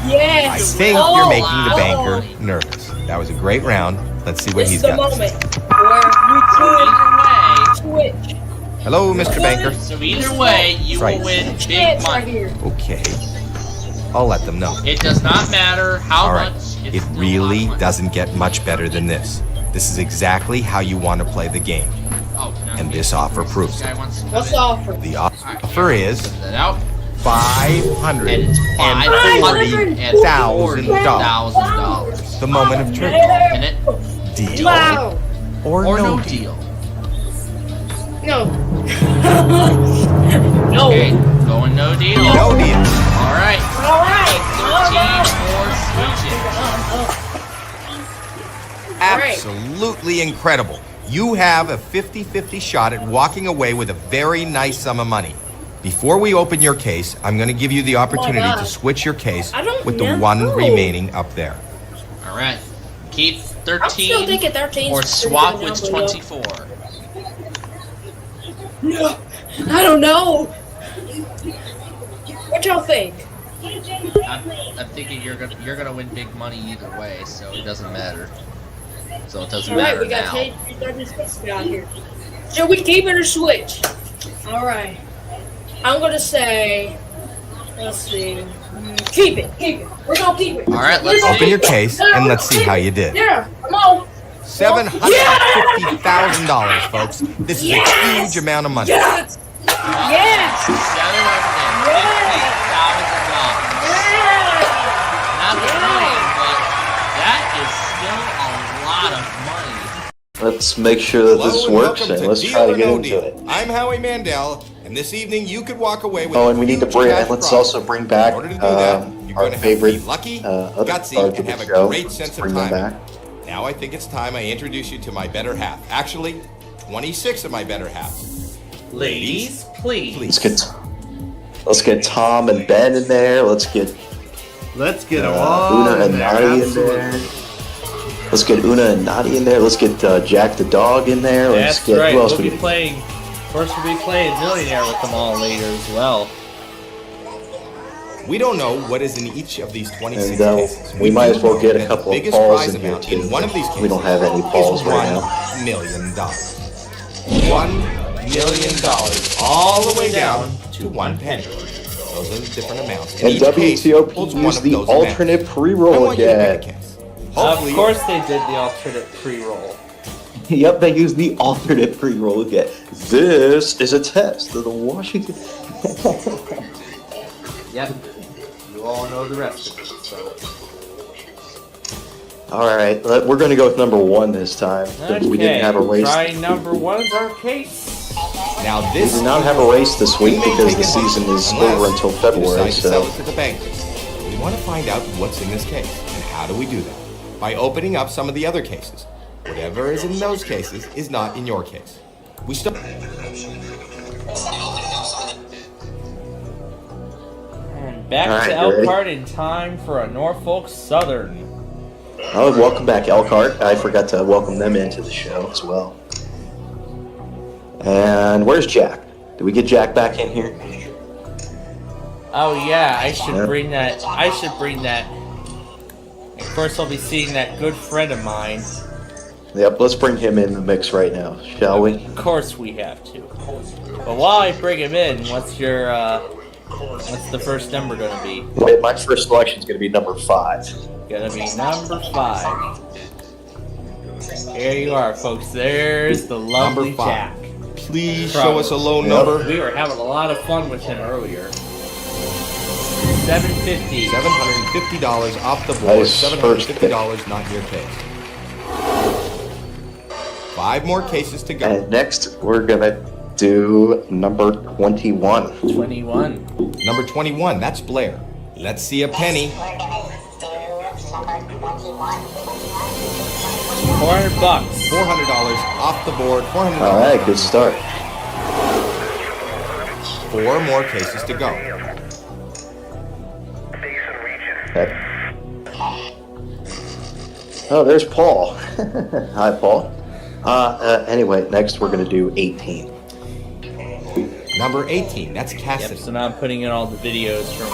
[SPEAKER 10] Yes!
[SPEAKER 1] I think
[SPEAKER 10] Oh,
[SPEAKER 1] you're making the
[SPEAKER 10] wow.
[SPEAKER 1] banker nervous. That was a great round. Let's see what
[SPEAKER 10] This
[SPEAKER 1] he's
[SPEAKER 10] is the
[SPEAKER 1] got.
[SPEAKER 10] moment where we could switch.
[SPEAKER 1] Hello, Mr. Banker.
[SPEAKER 8] So either way, you
[SPEAKER 1] Right.
[SPEAKER 8] will win big
[SPEAKER 10] Chance right
[SPEAKER 8] money.
[SPEAKER 10] here.
[SPEAKER 1] Okay. I'll let them know.
[SPEAKER 8] It does not matter how
[SPEAKER 1] All right.
[SPEAKER 8] much.
[SPEAKER 1] It really doesn't get much better than this. This is exactly how you want to play the game.
[SPEAKER 8] Oh, no.
[SPEAKER 1] And this offer proves
[SPEAKER 8] This
[SPEAKER 1] it.
[SPEAKER 8] guy wants to
[SPEAKER 10] What's
[SPEAKER 8] come
[SPEAKER 10] the
[SPEAKER 8] in.
[SPEAKER 10] offer?
[SPEAKER 1] The offer is
[SPEAKER 8] Send that out.
[SPEAKER 1] $540,000. The moment of truth.
[SPEAKER 8] And it
[SPEAKER 1] Deal
[SPEAKER 10] Wow.
[SPEAKER 1] or
[SPEAKER 8] or
[SPEAKER 1] no
[SPEAKER 8] no
[SPEAKER 1] deal?
[SPEAKER 8] deal.
[SPEAKER 10] No. No.
[SPEAKER 8] Okay, going no deal.
[SPEAKER 1] No deal.
[SPEAKER 8] All right.
[SPEAKER 10] All right.
[SPEAKER 8] 13 more switches.
[SPEAKER 1] Absolutely incredible. You have a 50-50 shot at walking away with a very nice sum of money. Before we open your case, I'm going to give you the opportunity to
[SPEAKER 10] God.
[SPEAKER 1] switch your case
[SPEAKER 10] I don't
[SPEAKER 1] with the
[SPEAKER 10] know.
[SPEAKER 1] one remaining up there.
[SPEAKER 8] All right. Keep
[SPEAKER 10] I'm still
[SPEAKER 8] 13
[SPEAKER 10] thinking 13.
[SPEAKER 8] or swap with 24.
[SPEAKER 10] No. I don't know. What y'all think?
[SPEAKER 8] I'm thinking you're gonna win big money either way, so it doesn't matter. So it doesn't
[SPEAKER 10] All right,
[SPEAKER 8] matter
[SPEAKER 10] we got
[SPEAKER 8] now.
[SPEAKER 10] 36 out here. Should we keep it or switch? All right. I'm gonna say. Let's see. Keep it. Keep it. We're gonna keep it.
[SPEAKER 8] All right, let's
[SPEAKER 1] Open
[SPEAKER 8] see.
[SPEAKER 1] your case and let's see how you did.
[SPEAKER 10] Yeah. Come on.
[SPEAKER 1] $750,000, folks. This is a huge amount of money.
[SPEAKER 10] Yes. Yes.
[SPEAKER 8] $750,000. Not the money, but that is still a lot of money.
[SPEAKER 5] Let's make sure that this
[SPEAKER 1] Hello and
[SPEAKER 5] works,
[SPEAKER 1] welcome
[SPEAKER 5] and
[SPEAKER 1] to
[SPEAKER 5] let's
[SPEAKER 1] Deal
[SPEAKER 5] try to
[SPEAKER 1] or
[SPEAKER 5] get
[SPEAKER 1] No
[SPEAKER 5] into
[SPEAKER 1] Deal.
[SPEAKER 5] it.
[SPEAKER 1] I'm Howie Mandel, and this evening you could walk away with.
[SPEAKER 5] Oh, and we need to
[SPEAKER 1] huge
[SPEAKER 5] bring.
[SPEAKER 1] cash
[SPEAKER 5] And let's
[SPEAKER 1] prize.
[SPEAKER 5] also bring back
[SPEAKER 1] In order to do that, you're
[SPEAKER 5] our
[SPEAKER 1] going to have to
[SPEAKER 5] favorite
[SPEAKER 1] be lucky,
[SPEAKER 5] other
[SPEAKER 1] gutsy,
[SPEAKER 5] part of
[SPEAKER 1] and
[SPEAKER 5] the
[SPEAKER 1] have a
[SPEAKER 5] show.
[SPEAKER 1] great
[SPEAKER 5] Let's
[SPEAKER 1] sense of
[SPEAKER 5] bring them
[SPEAKER 1] timing.
[SPEAKER 5] back.
[SPEAKER 1] Now I think it's time I introduce you to my better half. Actually, 26 of my better halves.
[SPEAKER 6] Ladies, please.
[SPEAKER 5] Let's get Tom and Ben in there. Let's get
[SPEAKER 2] Let's get them
[SPEAKER 5] Una
[SPEAKER 2] all
[SPEAKER 5] and
[SPEAKER 2] in there.
[SPEAKER 5] Nadi in there.
[SPEAKER 2] Absolutely.
[SPEAKER 5] Let's get Una and Nadi in there. Let's get Jack the dog in there. Let's
[SPEAKER 6] That's
[SPEAKER 5] get
[SPEAKER 6] right.
[SPEAKER 5] who else
[SPEAKER 6] We'll
[SPEAKER 5] we
[SPEAKER 6] be
[SPEAKER 5] get?
[SPEAKER 6] playing. Of course, we'll be playing Millionaire with them all later as well.
[SPEAKER 1] We don't know what is in each of these 26
[SPEAKER 5] And
[SPEAKER 1] cases.
[SPEAKER 5] we might
[SPEAKER 1] do
[SPEAKER 5] as well
[SPEAKER 1] know
[SPEAKER 5] get a
[SPEAKER 1] that
[SPEAKER 5] couple
[SPEAKER 1] the
[SPEAKER 5] of
[SPEAKER 1] biggest
[SPEAKER 5] balls
[SPEAKER 1] prize
[SPEAKER 5] in here
[SPEAKER 1] amount
[SPEAKER 5] too.
[SPEAKER 1] in one of these cases
[SPEAKER 5] We don't have any balls
[SPEAKER 1] is
[SPEAKER 5] right now.
[SPEAKER 1] $1 million. $1 million, all the way down to 1 penny. Those are the different amounts.
[SPEAKER 5] And
[SPEAKER 1] each case
[SPEAKER 5] WTOP
[SPEAKER 1] holds one
[SPEAKER 5] used
[SPEAKER 1] of
[SPEAKER 5] the
[SPEAKER 1] those
[SPEAKER 5] alternate
[SPEAKER 1] amounts. I
[SPEAKER 5] pre-roll
[SPEAKER 1] want you to pick a
[SPEAKER 5] again.
[SPEAKER 1] case.
[SPEAKER 6] Of
[SPEAKER 1] Hopefully,
[SPEAKER 6] course, they did the alternate pre-roll.
[SPEAKER 5] Yep, they used the alternate pre-roll again. This is a test of the Washington.
[SPEAKER 6] Yep. You all know the rest of it. So.
[SPEAKER 5] All right, we're going to go with number 1 this time. Since we didn't have a race.
[SPEAKER 6] Try number 1's our case.
[SPEAKER 1] now
[SPEAKER 5] We
[SPEAKER 1] this
[SPEAKER 5] did not have a race this week
[SPEAKER 1] we may
[SPEAKER 5] because
[SPEAKER 1] take
[SPEAKER 5] the
[SPEAKER 1] it home
[SPEAKER 5] season is
[SPEAKER 1] unless
[SPEAKER 5] over until
[SPEAKER 1] you
[SPEAKER 5] February.
[SPEAKER 1] decide to sell
[SPEAKER 5] So
[SPEAKER 1] it to the bank. We want to find out what's in this case. And how do we do that? By opening up some of the other cases. Whatever is in those cases is not in your case. We start.
[SPEAKER 2] And back
[SPEAKER 5] All right,
[SPEAKER 2] to
[SPEAKER 5] you ready?
[SPEAKER 2] Elkhart in time for a Norfolk Southern.
[SPEAKER 5] Oh, welcome back, Elkhart. I forgot to welcome them into the show as well. And where's Jack? Did we get Jack back in here?
[SPEAKER 2] Oh yeah, I should bring that. Of course, I'll be seeing that good friend of mine.
[SPEAKER 5] Yep, let's bring him in the mix right now, shall we?
[SPEAKER 2] Of course we have to. But while I bring him in, what's the first number gonna be?
[SPEAKER 5] Wait, my first selection is going to be number 5.
[SPEAKER 2] Gonna be number 5. Here you are, folks. There's the lovely
[SPEAKER 1] Number 5.
[SPEAKER 2] Jack.
[SPEAKER 1] Please show us a low number.
[SPEAKER 2] We were having a lot of fun with him earlier. $750.
[SPEAKER 1] $750 off the
[SPEAKER 5] That
[SPEAKER 1] board.
[SPEAKER 5] is first pick.
[SPEAKER 1] $750 not your case. 5 more cases to go.
[SPEAKER 5] And next, we're going to do number 21.
[SPEAKER 2] 21.
[SPEAKER 1] Number 21, that's Blair. Let's see a penny.
[SPEAKER 2] $400.
[SPEAKER 1] $400 off the board. $400.
[SPEAKER 5] All right, good start.
[SPEAKER 1] 4 more cases to go.
[SPEAKER 5] Okay. Oh, there's Paul. Hi, Paul. Anyway, next we're going to do 18.
[SPEAKER 1] Number 18, that's Cassidy.
[SPEAKER 2] Yep, so now I'm putting in all the videos from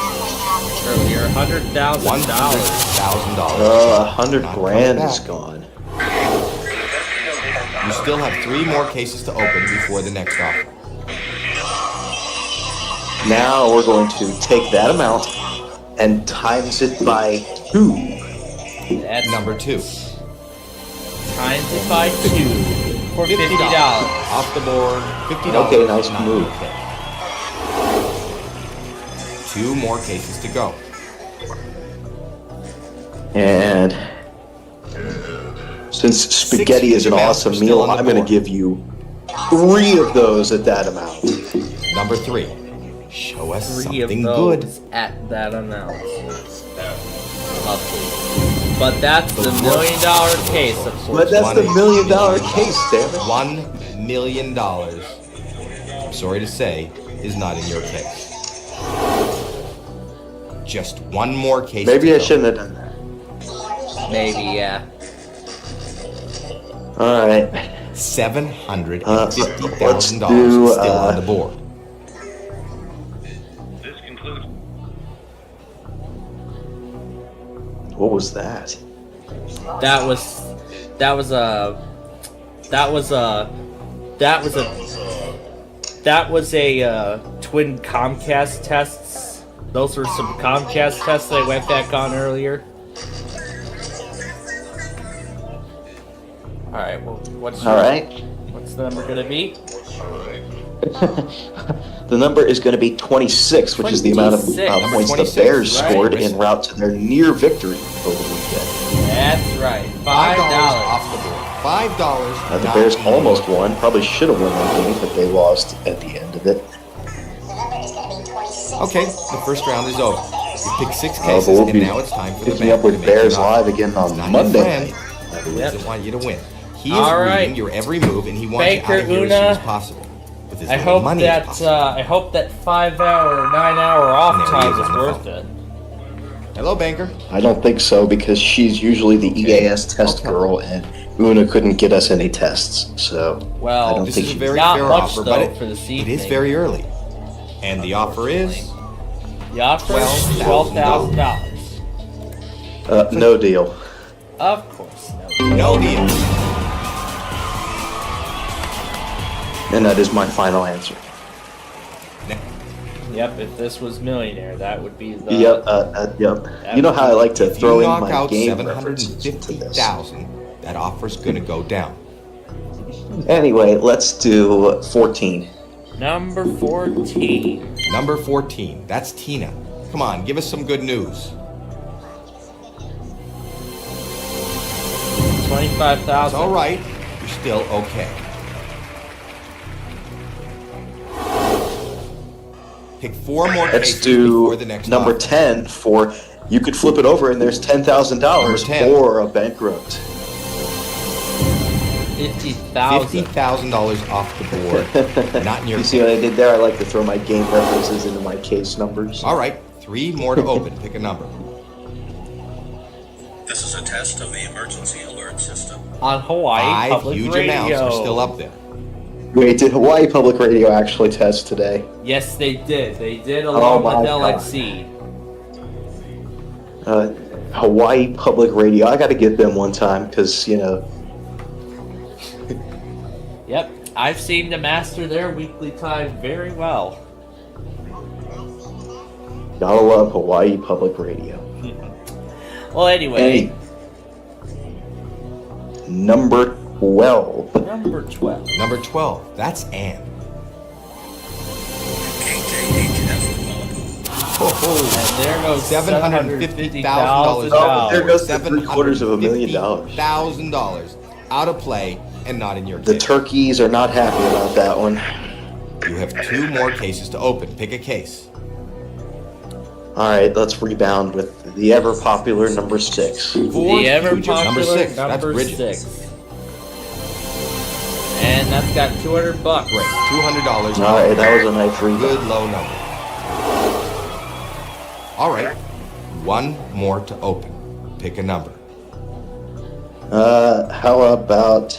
[SPEAKER 2] earlier. $100,000.
[SPEAKER 1] $100,000.
[SPEAKER 5] 100
[SPEAKER 1] Not
[SPEAKER 5] grand
[SPEAKER 1] coming
[SPEAKER 5] is
[SPEAKER 1] back.
[SPEAKER 5] gone.
[SPEAKER 1] You still have 3 more cases to open before the next offer.
[SPEAKER 5] Now we're going to take that amount and times it by 2.
[SPEAKER 2] That's
[SPEAKER 1] Number 2,
[SPEAKER 2] times it by 2 for $50.
[SPEAKER 1] off the board. $50.
[SPEAKER 5] Okay, now let's
[SPEAKER 1] not
[SPEAKER 5] move.
[SPEAKER 1] your case. 2 more cases to go.
[SPEAKER 5] And since spaghetti is an awesome
[SPEAKER 1] still
[SPEAKER 5] meal,
[SPEAKER 1] on the
[SPEAKER 5] I'm going to
[SPEAKER 1] board.
[SPEAKER 5] give you 3 of those at that amount.
[SPEAKER 1] Number 3, show us
[SPEAKER 2] 3 of
[SPEAKER 1] something
[SPEAKER 2] those
[SPEAKER 1] good.
[SPEAKER 2] at that amount. Lovely. But that's the $1 million case, of course.
[SPEAKER 5] But that's the $1 million case, damn it.
[SPEAKER 1] $1 million, I'm sorry to say, is not in your case. Just 1 more case.
[SPEAKER 5] Maybe
[SPEAKER 1] to
[SPEAKER 5] I
[SPEAKER 1] go.
[SPEAKER 5] shouldn't have done that.
[SPEAKER 2] Maybe, yeah.
[SPEAKER 5] All right.
[SPEAKER 1] $750,000
[SPEAKER 5] let's
[SPEAKER 1] is
[SPEAKER 5] do,
[SPEAKER 1] still on the board.
[SPEAKER 5] What was that?
[SPEAKER 2] That was a twin Comcast tests. Those were some Comcast tests I went back on earlier. All right. Well, what's the number gonna be?
[SPEAKER 5] The number is going to be 26, which is the amount of
[SPEAKER 2] 26.
[SPEAKER 5] points the
[SPEAKER 1] 26,
[SPEAKER 5] Bears
[SPEAKER 2] right.
[SPEAKER 5] scored en route to their near victory over the weekend.
[SPEAKER 2] That's right.
[SPEAKER 1] $5
[SPEAKER 2] $5.
[SPEAKER 1] off the board. $5.
[SPEAKER 5] The
[SPEAKER 1] not
[SPEAKER 5] Bears
[SPEAKER 1] in
[SPEAKER 5] almost
[SPEAKER 1] your
[SPEAKER 5] won. Probably should have won that game, but they lost at the end of it.
[SPEAKER 1] Okay, the first round is over. You picked 6
[SPEAKER 5] But
[SPEAKER 1] cases,
[SPEAKER 5] we'll
[SPEAKER 1] and
[SPEAKER 5] be
[SPEAKER 1] now it's time for the
[SPEAKER 5] picking
[SPEAKER 1] bank
[SPEAKER 5] up with
[SPEAKER 1] to make
[SPEAKER 5] Bears
[SPEAKER 1] an offer.
[SPEAKER 5] Live again on
[SPEAKER 1] He's not
[SPEAKER 5] Monday
[SPEAKER 1] your friend.
[SPEAKER 5] night.
[SPEAKER 1] He doesn't want you to win. He is
[SPEAKER 2] All right.
[SPEAKER 1] reading your every move, and he wants
[SPEAKER 2] Banker
[SPEAKER 1] you out of here as soon
[SPEAKER 2] Una,
[SPEAKER 1] as possible. With as
[SPEAKER 2] I
[SPEAKER 1] little
[SPEAKER 2] hope
[SPEAKER 1] money as
[SPEAKER 2] that
[SPEAKER 1] possible.
[SPEAKER 2] I hope that 5-hour, 9-hour off
[SPEAKER 1] And there he
[SPEAKER 2] time
[SPEAKER 1] is
[SPEAKER 2] was
[SPEAKER 1] on the
[SPEAKER 2] worth
[SPEAKER 1] phone.
[SPEAKER 2] it.
[SPEAKER 1] Hello, banker.
[SPEAKER 5] I don't think so because she's usually the EAS test girl, and Una couldn't get us any tests. So I
[SPEAKER 2] Well,
[SPEAKER 5] don't
[SPEAKER 1] This
[SPEAKER 5] think
[SPEAKER 1] is a
[SPEAKER 5] she.
[SPEAKER 1] very
[SPEAKER 2] Not
[SPEAKER 1] fair
[SPEAKER 2] much,
[SPEAKER 1] offer,
[SPEAKER 2] though,
[SPEAKER 1] but
[SPEAKER 2] for this
[SPEAKER 1] it is
[SPEAKER 2] evening.
[SPEAKER 1] very early. And the offer is
[SPEAKER 2] The offer is
[SPEAKER 1] $12,000.
[SPEAKER 2] $12,000.
[SPEAKER 5] No deal.
[SPEAKER 2] Of course, no.
[SPEAKER 1] no deal.
[SPEAKER 5] And that is my final answer.
[SPEAKER 2] Yep, if this was Millionaire, that would be the.
[SPEAKER 5] Yep. You know how I like to
[SPEAKER 1] If
[SPEAKER 5] throw
[SPEAKER 1] you
[SPEAKER 5] in
[SPEAKER 1] knock
[SPEAKER 5] my
[SPEAKER 1] out
[SPEAKER 5] game references to this.
[SPEAKER 1] $750,000, that offer's going to go down.
[SPEAKER 5] Anyway, let's do 14.
[SPEAKER 2] Number 14.
[SPEAKER 1] Number 14, that's Tina. Come on, give us some good news. It's
[SPEAKER 2] $25,000.
[SPEAKER 1] all right. You're still okay. Pick 4 more
[SPEAKER 5] Let's
[SPEAKER 1] cases before the
[SPEAKER 5] do
[SPEAKER 1] next
[SPEAKER 5] number
[SPEAKER 1] offer.
[SPEAKER 5] 10 for you could flip it over and there's $10,000
[SPEAKER 1] Number 10.
[SPEAKER 5] for a bankrupt.
[SPEAKER 6] $50,000.
[SPEAKER 1] $50,000 off the board. Not in your
[SPEAKER 5] You see what I did there? I like to throw my game references into my case numbers.
[SPEAKER 1] All right, 3 more to open. Pick a number.
[SPEAKER 11] This is a test of the emergency alert system.
[SPEAKER 6] On Hawaii
[SPEAKER 1] 5
[SPEAKER 6] Public
[SPEAKER 1] huge
[SPEAKER 6] Radio.
[SPEAKER 1] amounts are still up there.
[SPEAKER 5] Wait, did Hawaii Public Radio actually test today?
[SPEAKER 6] Yes, they did. They did along
[SPEAKER 5] my
[SPEAKER 6] with
[SPEAKER 5] God.
[SPEAKER 6] LXC.
[SPEAKER 5] Hawaii Public Radio. I got to get them one time because, you know.
[SPEAKER 6] Yep, I've seen to master their weekly time very well.
[SPEAKER 5] Gotta love Hawaii Public Radio.
[SPEAKER 6] Well, anyway,
[SPEAKER 5] Number 12.
[SPEAKER 6] number 12.
[SPEAKER 1] Number 12. That's Ann.
[SPEAKER 6] And there goes
[SPEAKER 1] $750,000.
[SPEAKER 5] Oh, there goes the $750,000.
[SPEAKER 1] $750,000 out of play and not in your
[SPEAKER 5] The
[SPEAKER 1] case.
[SPEAKER 5] turkeys are not happy about that one.
[SPEAKER 1] You have 2 more cases to open. Pick a case.
[SPEAKER 5] All right, let's rebound with the ever popular number 6.
[SPEAKER 1] 4
[SPEAKER 6] The ever
[SPEAKER 1] huge-
[SPEAKER 6] popular
[SPEAKER 1] number 6. That's
[SPEAKER 6] number
[SPEAKER 1] Bridget.
[SPEAKER 6] 6. And that's got $200.
[SPEAKER 1] Great. $200.
[SPEAKER 5] All right, that was a nice rebound.
[SPEAKER 1] Good low number. All right. 1 more to open. Pick a number.
[SPEAKER 5] How about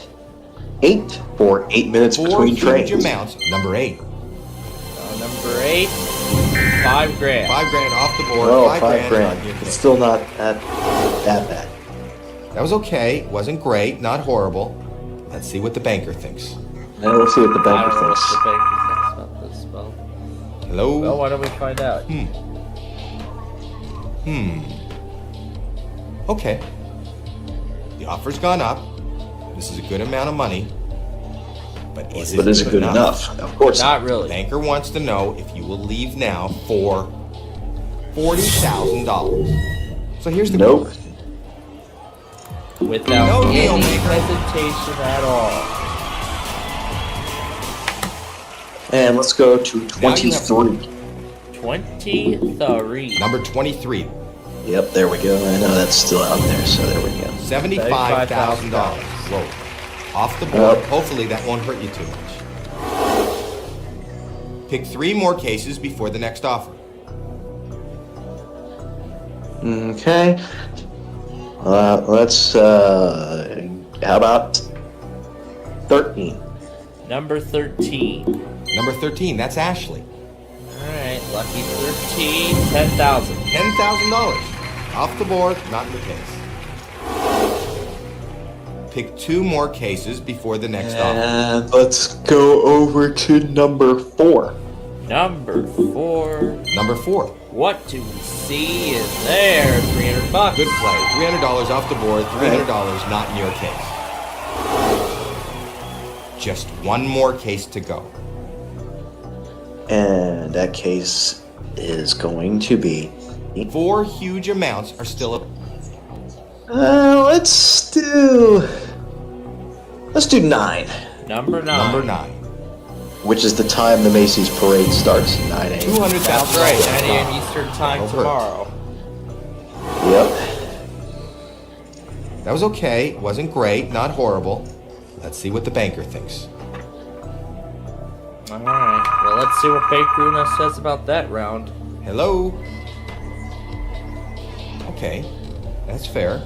[SPEAKER 5] 8 for 8 minutes
[SPEAKER 1] 4
[SPEAKER 5] between
[SPEAKER 1] huge
[SPEAKER 5] trains?
[SPEAKER 1] amounts. Number 8.
[SPEAKER 6] Number 8, $5 grand.
[SPEAKER 1] $5 grand off the board.
[SPEAKER 5] Oh,
[SPEAKER 1] 5
[SPEAKER 5] $5
[SPEAKER 1] grand. on
[SPEAKER 5] grand.
[SPEAKER 1] your
[SPEAKER 5] It's
[SPEAKER 1] case.
[SPEAKER 5] still not that bad.
[SPEAKER 1] That was okay. Wasn't great. Not horrible. Let's see what the banker thinks.
[SPEAKER 5] Now let's see what the
[SPEAKER 6] I
[SPEAKER 5] banker
[SPEAKER 6] don't know what
[SPEAKER 5] thinks.
[SPEAKER 6] the banker thinks about this. Well,
[SPEAKER 1] Hello?
[SPEAKER 6] why don't we find out?
[SPEAKER 1] Okay. The offer's gone up. This is a good amount of money. But is it
[SPEAKER 5] good enough? Of course
[SPEAKER 6] Not
[SPEAKER 1] The
[SPEAKER 6] really.
[SPEAKER 1] banker wants to know if you will leave now for $40,000. So here's the
[SPEAKER 5] Nope.
[SPEAKER 1] question.
[SPEAKER 6] Without
[SPEAKER 1] No deal,
[SPEAKER 6] any
[SPEAKER 1] maker.
[SPEAKER 6] hesitation at all.
[SPEAKER 5] And let's go to
[SPEAKER 1] Now you
[SPEAKER 5] 23.
[SPEAKER 6] 23.
[SPEAKER 1] Number 23.
[SPEAKER 5] Yep, there we go. I know that's still out there, so there we go.
[SPEAKER 1] $75,000. Whoa. Off the board.
[SPEAKER 5] Yep.
[SPEAKER 1] Hopefully that won't hurt you too much. Pick 3 more cases before the next offer.
[SPEAKER 5] Okay. Let's, how about 13?
[SPEAKER 6] Number 13.
[SPEAKER 1] Number 13. That's Ashley.
[SPEAKER 6] Alright, lucky 13, 10,000.
[SPEAKER 1] $10,000. Off the board. Not in the case. Pick 2 more cases before the next offer.
[SPEAKER 5] And let's go over to number 4.
[SPEAKER 6] Number 4.
[SPEAKER 1] Number 4.
[SPEAKER 6] What do we see in there? $300.
[SPEAKER 1] Good play. $300 off the board. $300 not in your case. Just 1 more case to go.
[SPEAKER 5] And that case is going to be...
[SPEAKER 1] 4 huge amounts are still up.
[SPEAKER 5] Let's do 9,
[SPEAKER 6] Number 9.
[SPEAKER 1] Number 9.
[SPEAKER 5] which is the time the Macy's parade starts, 9 a.m.
[SPEAKER 1] $200,000.
[SPEAKER 6] That's right, 9 a.m. Eastern Time
[SPEAKER 1] Over.
[SPEAKER 6] tomorrow.
[SPEAKER 5] Yep.
[SPEAKER 1] That was okay. Wasn't great. Not horrible. Let's see what the banker thinks.
[SPEAKER 6] Alright, well, let's see what Baker Una says about that round.
[SPEAKER 1] Hello? Okay. That's fair.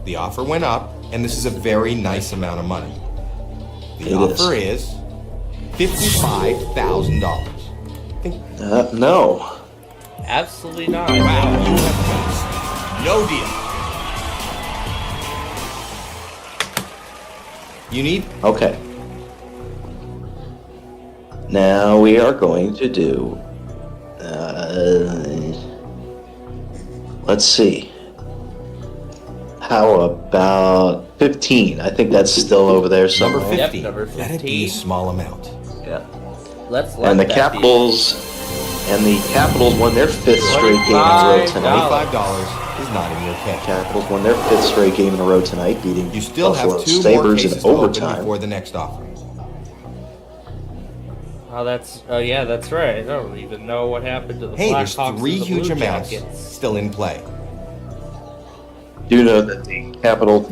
[SPEAKER 1] The offer went up, and this is a very nice amount of money. The offer is $55,000.
[SPEAKER 5] No.
[SPEAKER 6] Absolutely not.
[SPEAKER 1] Wow, you have no deal. You need
[SPEAKER 5] Okay. Now we are going to do. Let's see. How about 15? I think that's still over there somewhere.
[SPEAKER 1] number 50.
[SPEAKER 6] Yep, number
[SPEAKER 1] That'd be a
[SPEAKER 6] 15.
[SPEAKER 1] small amount.
[SPEAKER 5] Yeah.
[SPEAKER 6] Let's let
[SPEAKER 5] And the
[SPEAKER 6] that
[SPEAKER 5] Capitals won their 5th straight game in a row tonight.
[SPEAKER 1] $25 is not in your case.
[SPEAKER 5] Capitals won their 5th straight game in a row tonight, beating
[SPEAKER 1] You still
[SPEAKER 5] Buffalo
[SPEAKER 1] have 2 more
[SPEAKER 5] Sabres
[SPEAKER 1] cases
[SPEAKER 5] in
[SPEAKER 1] to open
[SPEAKER 5] overtime.
[SPEAKER 1] before the next offer.
[SPEAKER 6] be.
[SPEAKER 2] Oh, that's right. I don't even know what happened to the
[SPEAKER 1] Hey, there's
[SPEAKER 2] Blackhawks
[SPEAKER 1] 3
[SPEAKER 2] and the
[SPEAKER 1] huge
[SPEAKER 2] Blue
[SPEAKER 1] amounts
[SPEAKER 2] Jackets.
[SPEAKER 1] still in play.
[SPEAKER 5] Do know that the Capitals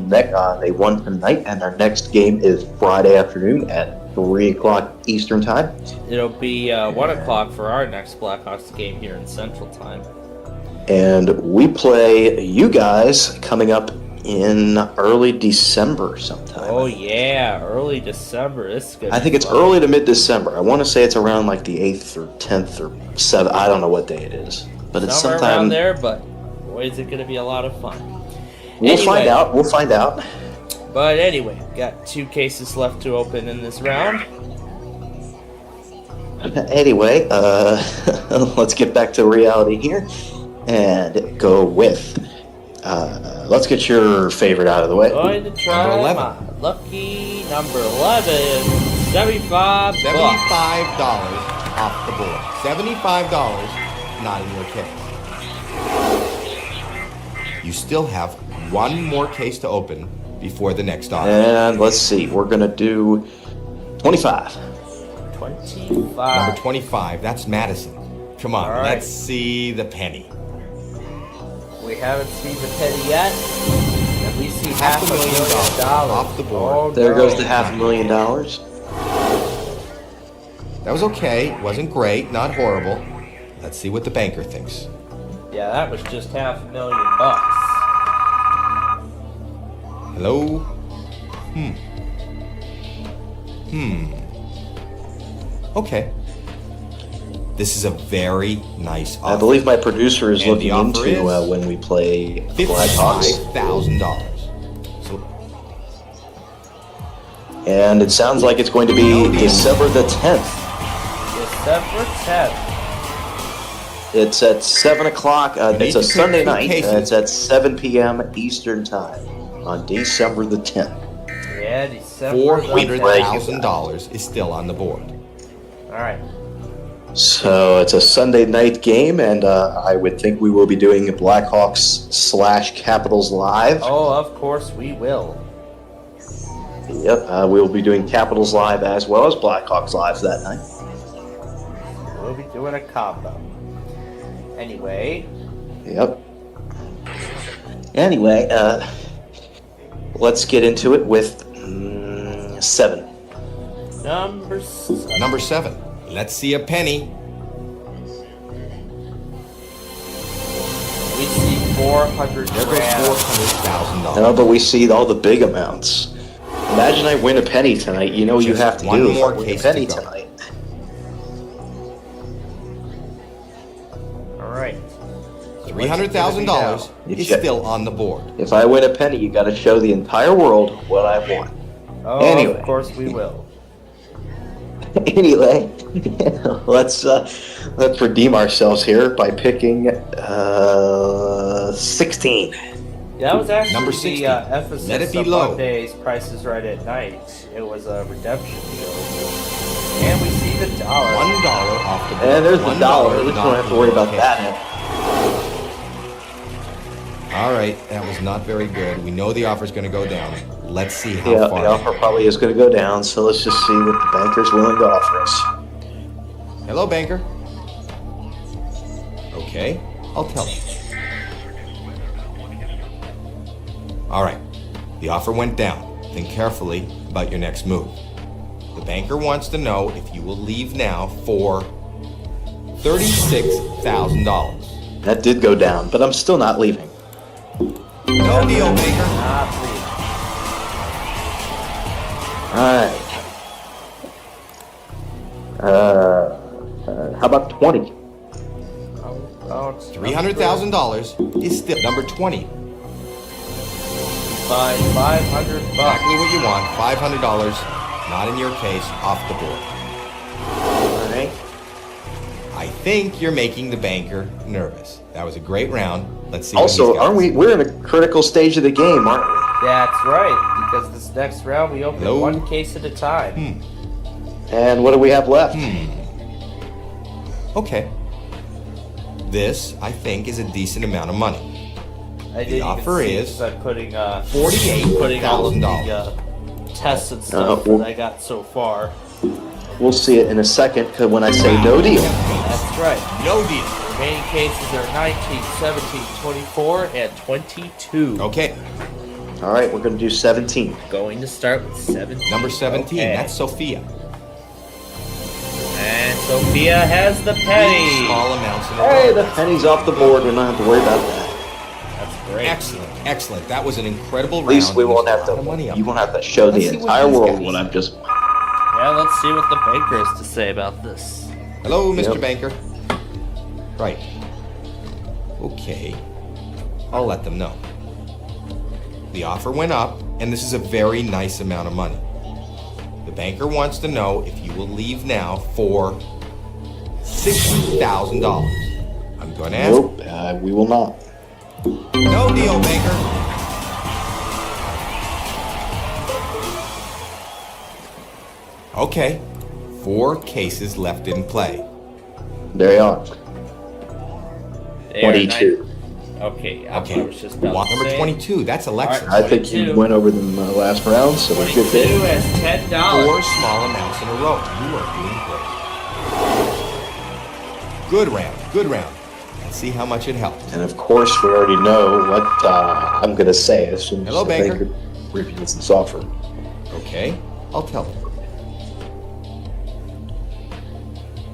[SPEAKER 5] they won tonight, and our next game is Friday afternoon at 3 o'clock Eastern Time.
[SPEAKER 2] It'll be 1 o'clock for our next Blackhawks game here in Central Time.
[SPEAKER 5] And we play you guys coming up in early December sometime.
[SPEAKER 2] Oh yeah, early December. This is good.
[SPEAKER 5] I think it's early to mid-December. I want to say it's around like the 8th or 10th or 7th. I don't know what day it is. But it's
[SPEAKER 2] somewhere
[SPEAKER 5] sometime
[SPEAKER 2] around there, but boy, is it going to be a lot of fun.
[SPEAKER 5] We'll find out. We'll find out.
[SPEAKER 2] But anyway, got 2 cases left to open in this round.
[SPEAKER 5] Anyway, let's get back to reality here and go with. Let's get your favorite out of the way.
[SPEAKER 2] Going to try
[SPEAKER 1] Number 11.
[SPEAKER 2] my lucky number 11. $75.
[SPEAKER 1] $75 off the board. $75 not in your case. You still have 1 more case to open before the next offer.
[SPEAKER 5] And let's see. We're going to do 25.
[SPEAKER 2] 25.
[SPEAKER 1] Number 25. That's Madison. Come on.
[SPEAKER 2] All right.
[SPEAKER 1] Let's see the penny.
[SPEAKER 2] We haven't seen the penny yet. And we see
[SPEAKER 1] $500,000 off the board.
[SPEAKER 2] Oh,
[SPEAKER 5] There
[SPEAKER 2] no.
[SPEAKER 5] goes the $500,000.
[SPEAKER 1] That was okay. Wasn't great. Not horrible. Let's see what the banker thinks.
[SPEAKER 2] Yeah, that was just $500,000.
[SPEAKER 1] Hello? Okay. This is a very nice offer.
[SPEAKER 5] I believe my producer is
[SPEAKER 1] And the
[SPEAKER 5] looking
[SPEAKER 1] offer
[SPEAKER 5] into
[SPEAKER 1] is
[SPEAKER 5] when we play Blackhawks.
[SPEAKER 1] $55,000. So,
[SPEAKER 5] And it sounds like it's going to be December the 10th.
[SPEAKER 2] December 10th.
[SPEAKER 5] It's at 7 o'clock.
[SPEAKER 1] need
[SPEAKER 5] It's
[SPEAKER 1] to
[SPEAKER 5] a
[SPEAKER 1] pick
[SPEAKER 5] Sunday
[SPEAKER 1] 2
[SPEAKER 5] night.
[SPEAKER 1] cases.
[SPEAKER 5] It's at 7 p.m. Eastern Time on December the 10th.
[SPEAKER 2] Yeah, December the 10th.
[SPEAKER 1] $400,000 is still on the board.
[SPEAKER 2] Alright.
[SPEAKER 5] So it's a Sunday night game, and I would think we will be doing Blackhawks / Capitals live.
[SPEAKER 2] Oh, of course we will.
[SPEAKER 5] Yep, we will be doing Capitals live as well as Blackhawks live that night.
[SPEAKER 2] We'll be doing a combo. Anyway.
[SPEAKER 5] Yep. Anyway, let's get into it with 7.
[SPEAKER 2] Number 7.
[SPEAKER 1] Number 7. Let's see a penny.
[SPEAKER 2] We see 400
[SPEAKER 1] There goes
[SPEAKER 2] grand.
[SPEAKER 1] $400,000.
[SPEAKER 5] No, but we see all the big amounts. Imagine I win a penny tonight. You know what you
[SPEAKER 1] Just
[SPEAKER 5] have to
[SPEAKER 1] one
[SPEAKER 5] do if
[SPEAKER 1] more
[SPEAKER 5] I win a
[SPEAKER 1] case to
[SPEAKER 5] penny
[SPEAKER 1] go.
[SPEAKER 5] tonight.
[SPEAKER 2] Alright.
[SPEAKER 1] $300,000 is still on the board.
[SPEAKER 5] If I win a penny, you got to show the entire world what I've won.
[SPEAKER 2] Oh,
[SPEAKER 5] Anyway.
[SPEAKER 2] of course we will.
[SPEAKER 5] Anyway, let's redeem ourselves here by picking 16.
[SPEAKER 2] Yeah, that was actually
[SPEAKER 1] Number
[SPEAKER 2] the
[SPEAKER 1] 60.
[SPEAKER 2] emphasis
[SPEAKER 1] Let it be
[SPEAKER 2] of
[SPEAKER 1] low.
[SPEAKER 2] Monday's Price is Right at Night. It was a redemption show. And we see the dollar.
[SPEAKER 1] $1 off the board.
[SPEAKER 5] And there's the
[SPEAKER 1] $1
[SPEAKER 5] dollar. At least we
[SPEAKER 1] not
[SPEAKER 5] don't have to
[SPEAKER 1] in
[SPEAKER 5] worry
[SPEAKER 1] your
[SPEAKER 5] about
[SPEAKER 1] case.
[SPEAKER 5] that.
[SPEAKER 1] All right, that was not very good. We know the offer's going to go down. Let's see how
[SPEAKER 5] Yeah,
[SPEAKER 1] far.
[SPEAKER 5] the offer probably is going to go down, so let's just see what the banker's willing to offer us.
[SPEAKER 1] Hello, banker. Okay, I'll tell him. All right, the offer went down. Think carefully about your next move. The banker wants to know if you will leave now for $36,000.
[SPEAKER 5] That did go down, but I'm still not leaving.
[SPEAKER 1] No deal, banker.
[SPEAKER 2] Not leaving.
[SPEAKER 5] Alright. How about 20?
[SPEAKER 2] Oh, it's
[SPEAKER 1] $300,000 is still number 20.
[SPEAKER 2] Fine, $500.
[SPEAKER 1] Exactly what you want. $500, not in your case, off the board.
[SPEAKER 5] Alright.
[SPEAKER 1] I think you're making the banker nervous. That was a great round. Let's see.
[SPEAKER 5] Also,
[SPEAKER 1] what
[SPEAKER 5] aren't we're in a critical stage of the game, aren't we?
[SPEAKER 2] That's right, because this next round we open
[SPEAKER 1] Hello?
[SPEAKER 2] 1 case at a time.
[SPEAKER 5] And what do we have left?
[SPEAKER 1] Okay. This, I think, is a decent amount of money.
[SPEAKER 2] I didn't
[SPEAKER 1] offer
[SPEAKER 2] even see
[SPEAKER 1] is
[SPEAKER 2] this. I'm putting all of
[SPEAKER 1] $48,000.
[SPEAKER 2] the tests and stuff
[SPEAKER 5] well-
[SPEAKER 2] that I got so far.
[SPEAKER 5] We'll see it in a second when I say no deal.
[SPEAKER 2] That's right.
[SPEAKER 1] No deal.
[SPEAKER 2] Remaining cases are 19, 17, 24, and 22.
[SPEAKER 1] Okay.
[SPEAKER 5] All right, we're going to do 17.
[SPEAKER 6] Going to start with 17.
[SPEAKER 1] Number 17.
[SPEAKER 6] Okay.
[SPEAKER 1] That's Sophia.
[SPEAKER 6] And Sophia has the penny.
[SPEAKER 1] Small amounts in a
[SPEAKER 5] Hey,
[SPEAKER 1] row.
[SPEAKER 5] the penny's off the board. We don't have to worry about that.
[SPEAKER 6] That's great.
[SPEAKER 1] Excellent, excellent. That was an incredible round.
[SPEAKER 5] At least we won't
[SPEAKER 1] Used a
[SPEAKER 5] have
[SPEAKER 1] lot of money
[SPEAKER 5] to.
[SPEAKER 1] up.
[SPEAKER 5] You won't have to show
[SPEAKER 1] Let's
[SPEAKER 5] the
[SPEAKER 1] see what
[SPEAKER 5] entire
[SPEAKER 1] he's
[SPEAKER 5] world
[SPEAKER 1] got.
[SPEAKER 5] what I've just.
[SPEAKER 6] Yeah, let's see what the banker has to say about this.
[SPEAKER 1] Hello, Mr.
[SPEAKER 5] Yep.
[SPEAKER 1] Banker. Right. Okay. I'll let them know. The offer went up, and this is a very nice amount of money. The banker wants to know if you will leave now for $60,000. I'm going to ask.
[SPEAKER 5] Nope, we will not.
[SPEAKER 1] No deal, banker. Okay. 4 cases left in play.
[SPEAKER 5] There you are.
[SPEAKER 6] They are
[SPEAKER 5] 22.
[SPEAKER 6] Okay, I
[SPEAKER 1] Okay.
[SPEAKER 6] was just about
[SPEAKER 1] Walk
[SPEAKER 6] to
[SPEAKER 1] number
[SPEAKER 6] say.
[SPEAKER 1] 22. That's Alexa.
[SPEAKER 6] All
[SPEAKER 5] I think you
[SPEAKER 6] 22.
[SPEAKER 5] went over them last round, so we're
[SPEAKER 6] 22
[SPEAKER 5] good there.
[SPEAKER 6] has $10.
[SPEAKER 1] 4 small amounts in a row. You are doing great. Good round. Good round. Let's see how much it helped.
[SPEAKER 5] And of course, we already know what I'm going to say as soon as
[SPEAKER 1] Hello,
[SPEAKER 5] the
[SPEAKER 1] banker.
[SPEAKER 5] reveals this offer.
[SPEAKER 1] Okay, I'll tell him.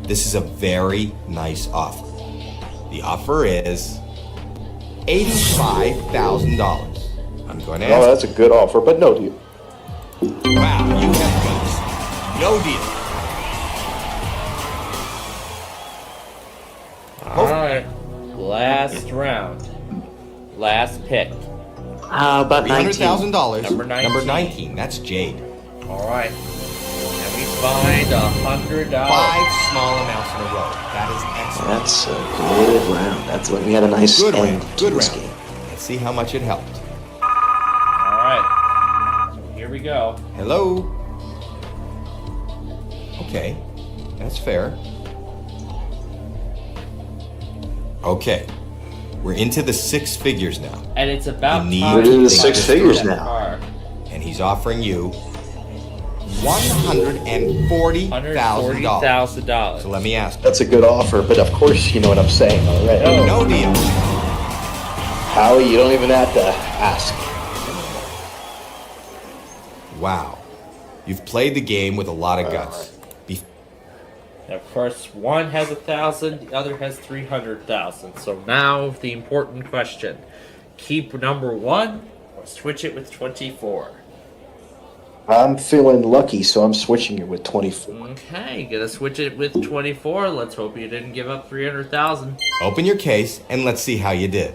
[SPEAKER 1] This is a very nice offer. The offer is $85,000. I'm going to
[SPEAKER 5] Oh,
[SPEAKER 1] ask.
[SPEAKER 5] that's a good offer, but no deal.
[SPEAKER 1] Wow, you have guts. No deal.
[SPEAKER 6] Alright. Last round. Last pick.
[SPEAKER 5] How about 19?
[SPEAKER 1] $300,000.
[SPEAKER 6] Number 19.
[SPEAKER 1] Number 19. That's Jade.
[SPEAKER 6] Alright. And we find $100.
[SPEAKER 1] 5 small amounts in a row. That is excellent.
[SPEAKER 5] That's a good round. That's when we had a nice
[SPEAKER 1] Good
[SPEAKER 5] end
[SPEAKER 1] round.
[SPEAKER 5] to
[SPEAKER 1] Good
[SPEAKER 5] this
[SPEAKER 1] round.
[SPEAKER 5] game.
[SPEAKER 1] Let's see how much it helped.
[SPEAKER 6] Alright. So here we go.
[SPEAKER 1] Hello. Okay, that's fair. Okay, we're into the 6 figures now,
[SPEAKER 6] And it's about
[SPEAKER 1] You need
[SPEAKER 6] time
[SPEAKER 5] We're into
[SPEAKER 6] to
[SPEAKER 5] the
[SPEAKER 6] find
[SPEAKER 5] 6
[SPEAKER 6] a
[SPEAKER 5] figures
[SPEAKER 6] good
[SPEAKER 5] now.
[SPEAKER 6] car.
[SPEAKER 1] and he's offering you $140,000.
[SPEAKER 6] $140,000.
[SPEAKER 1] So let me ask.
[SPEAKER 5] That's a good offer, but of course you know what I'm saying already.
[SPEAKER 6] No.
[SPEAKER 1] No deal.
[SPEAKER 5] Howie, you don't even have to ask.
[SPEAKER 1] Wow, you've played the game with a lot of guts.
[SPEAKER 6] Of course, one has 1,000, the other has 300,000. So now the important question: keep number 1 or switch it with 24.
[SPEAKER 5] I'm feeling lucky, so I'm switching it with 24.
[SPEAKER 6] Okay, gonna switch it with 24. Let's hope you didn't give up 300,000.
[SPEAKER 1] Open your case and let's see how you did.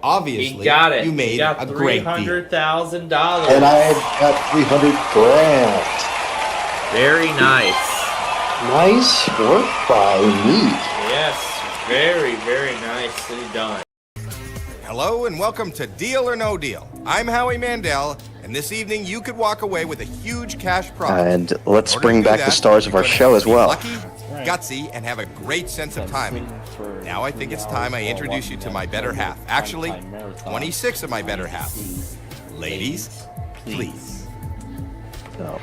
[SPEAKER 1] Obviously,
[SPEAKER 6] You got it.
[SPEAKER 1] you made
[SPEAKER 6] got
[SPEAKER 1] a great deal.
[SPEAKER 6] $300,000.
[SPEAKER 5] And I've got 300 grand.
[SPEAKER 6] Very nice.
[SPEAKER 5] Nice work by me.
[SPEAKER 6] Yes, very, very nicely done.
[SPEAKER 1] Hello and welcome to Deal or No Deal. I'm Howie Mandel, and this evening you could walk away with a huge cash prize.
[SPEAKER 5] And let's
[SPEAKER 1] In order
[SPEAKER 5] bring
[SPEAKER 1] to do
[SPEAKER 5] back the
[SPEAKER 1] that,
[SPEAKER 5] stars of
[SPEAKER 1] you're
[SPEAKER 5] our
[SPEAKER 1] gonna
[SPEAKER 5] show
[SPEAKER 1] have
[SPEAKER 5] as
[SPEAKER 1] to be
[SPEAKER 5] well.
[SPEAKER 1] Lucky, gutsy, and have a great sense of timing. Now I think it's time I introduce you to my better half. Actually, 26 of my better half. Ladies, please.
[SPEAKER 5] No.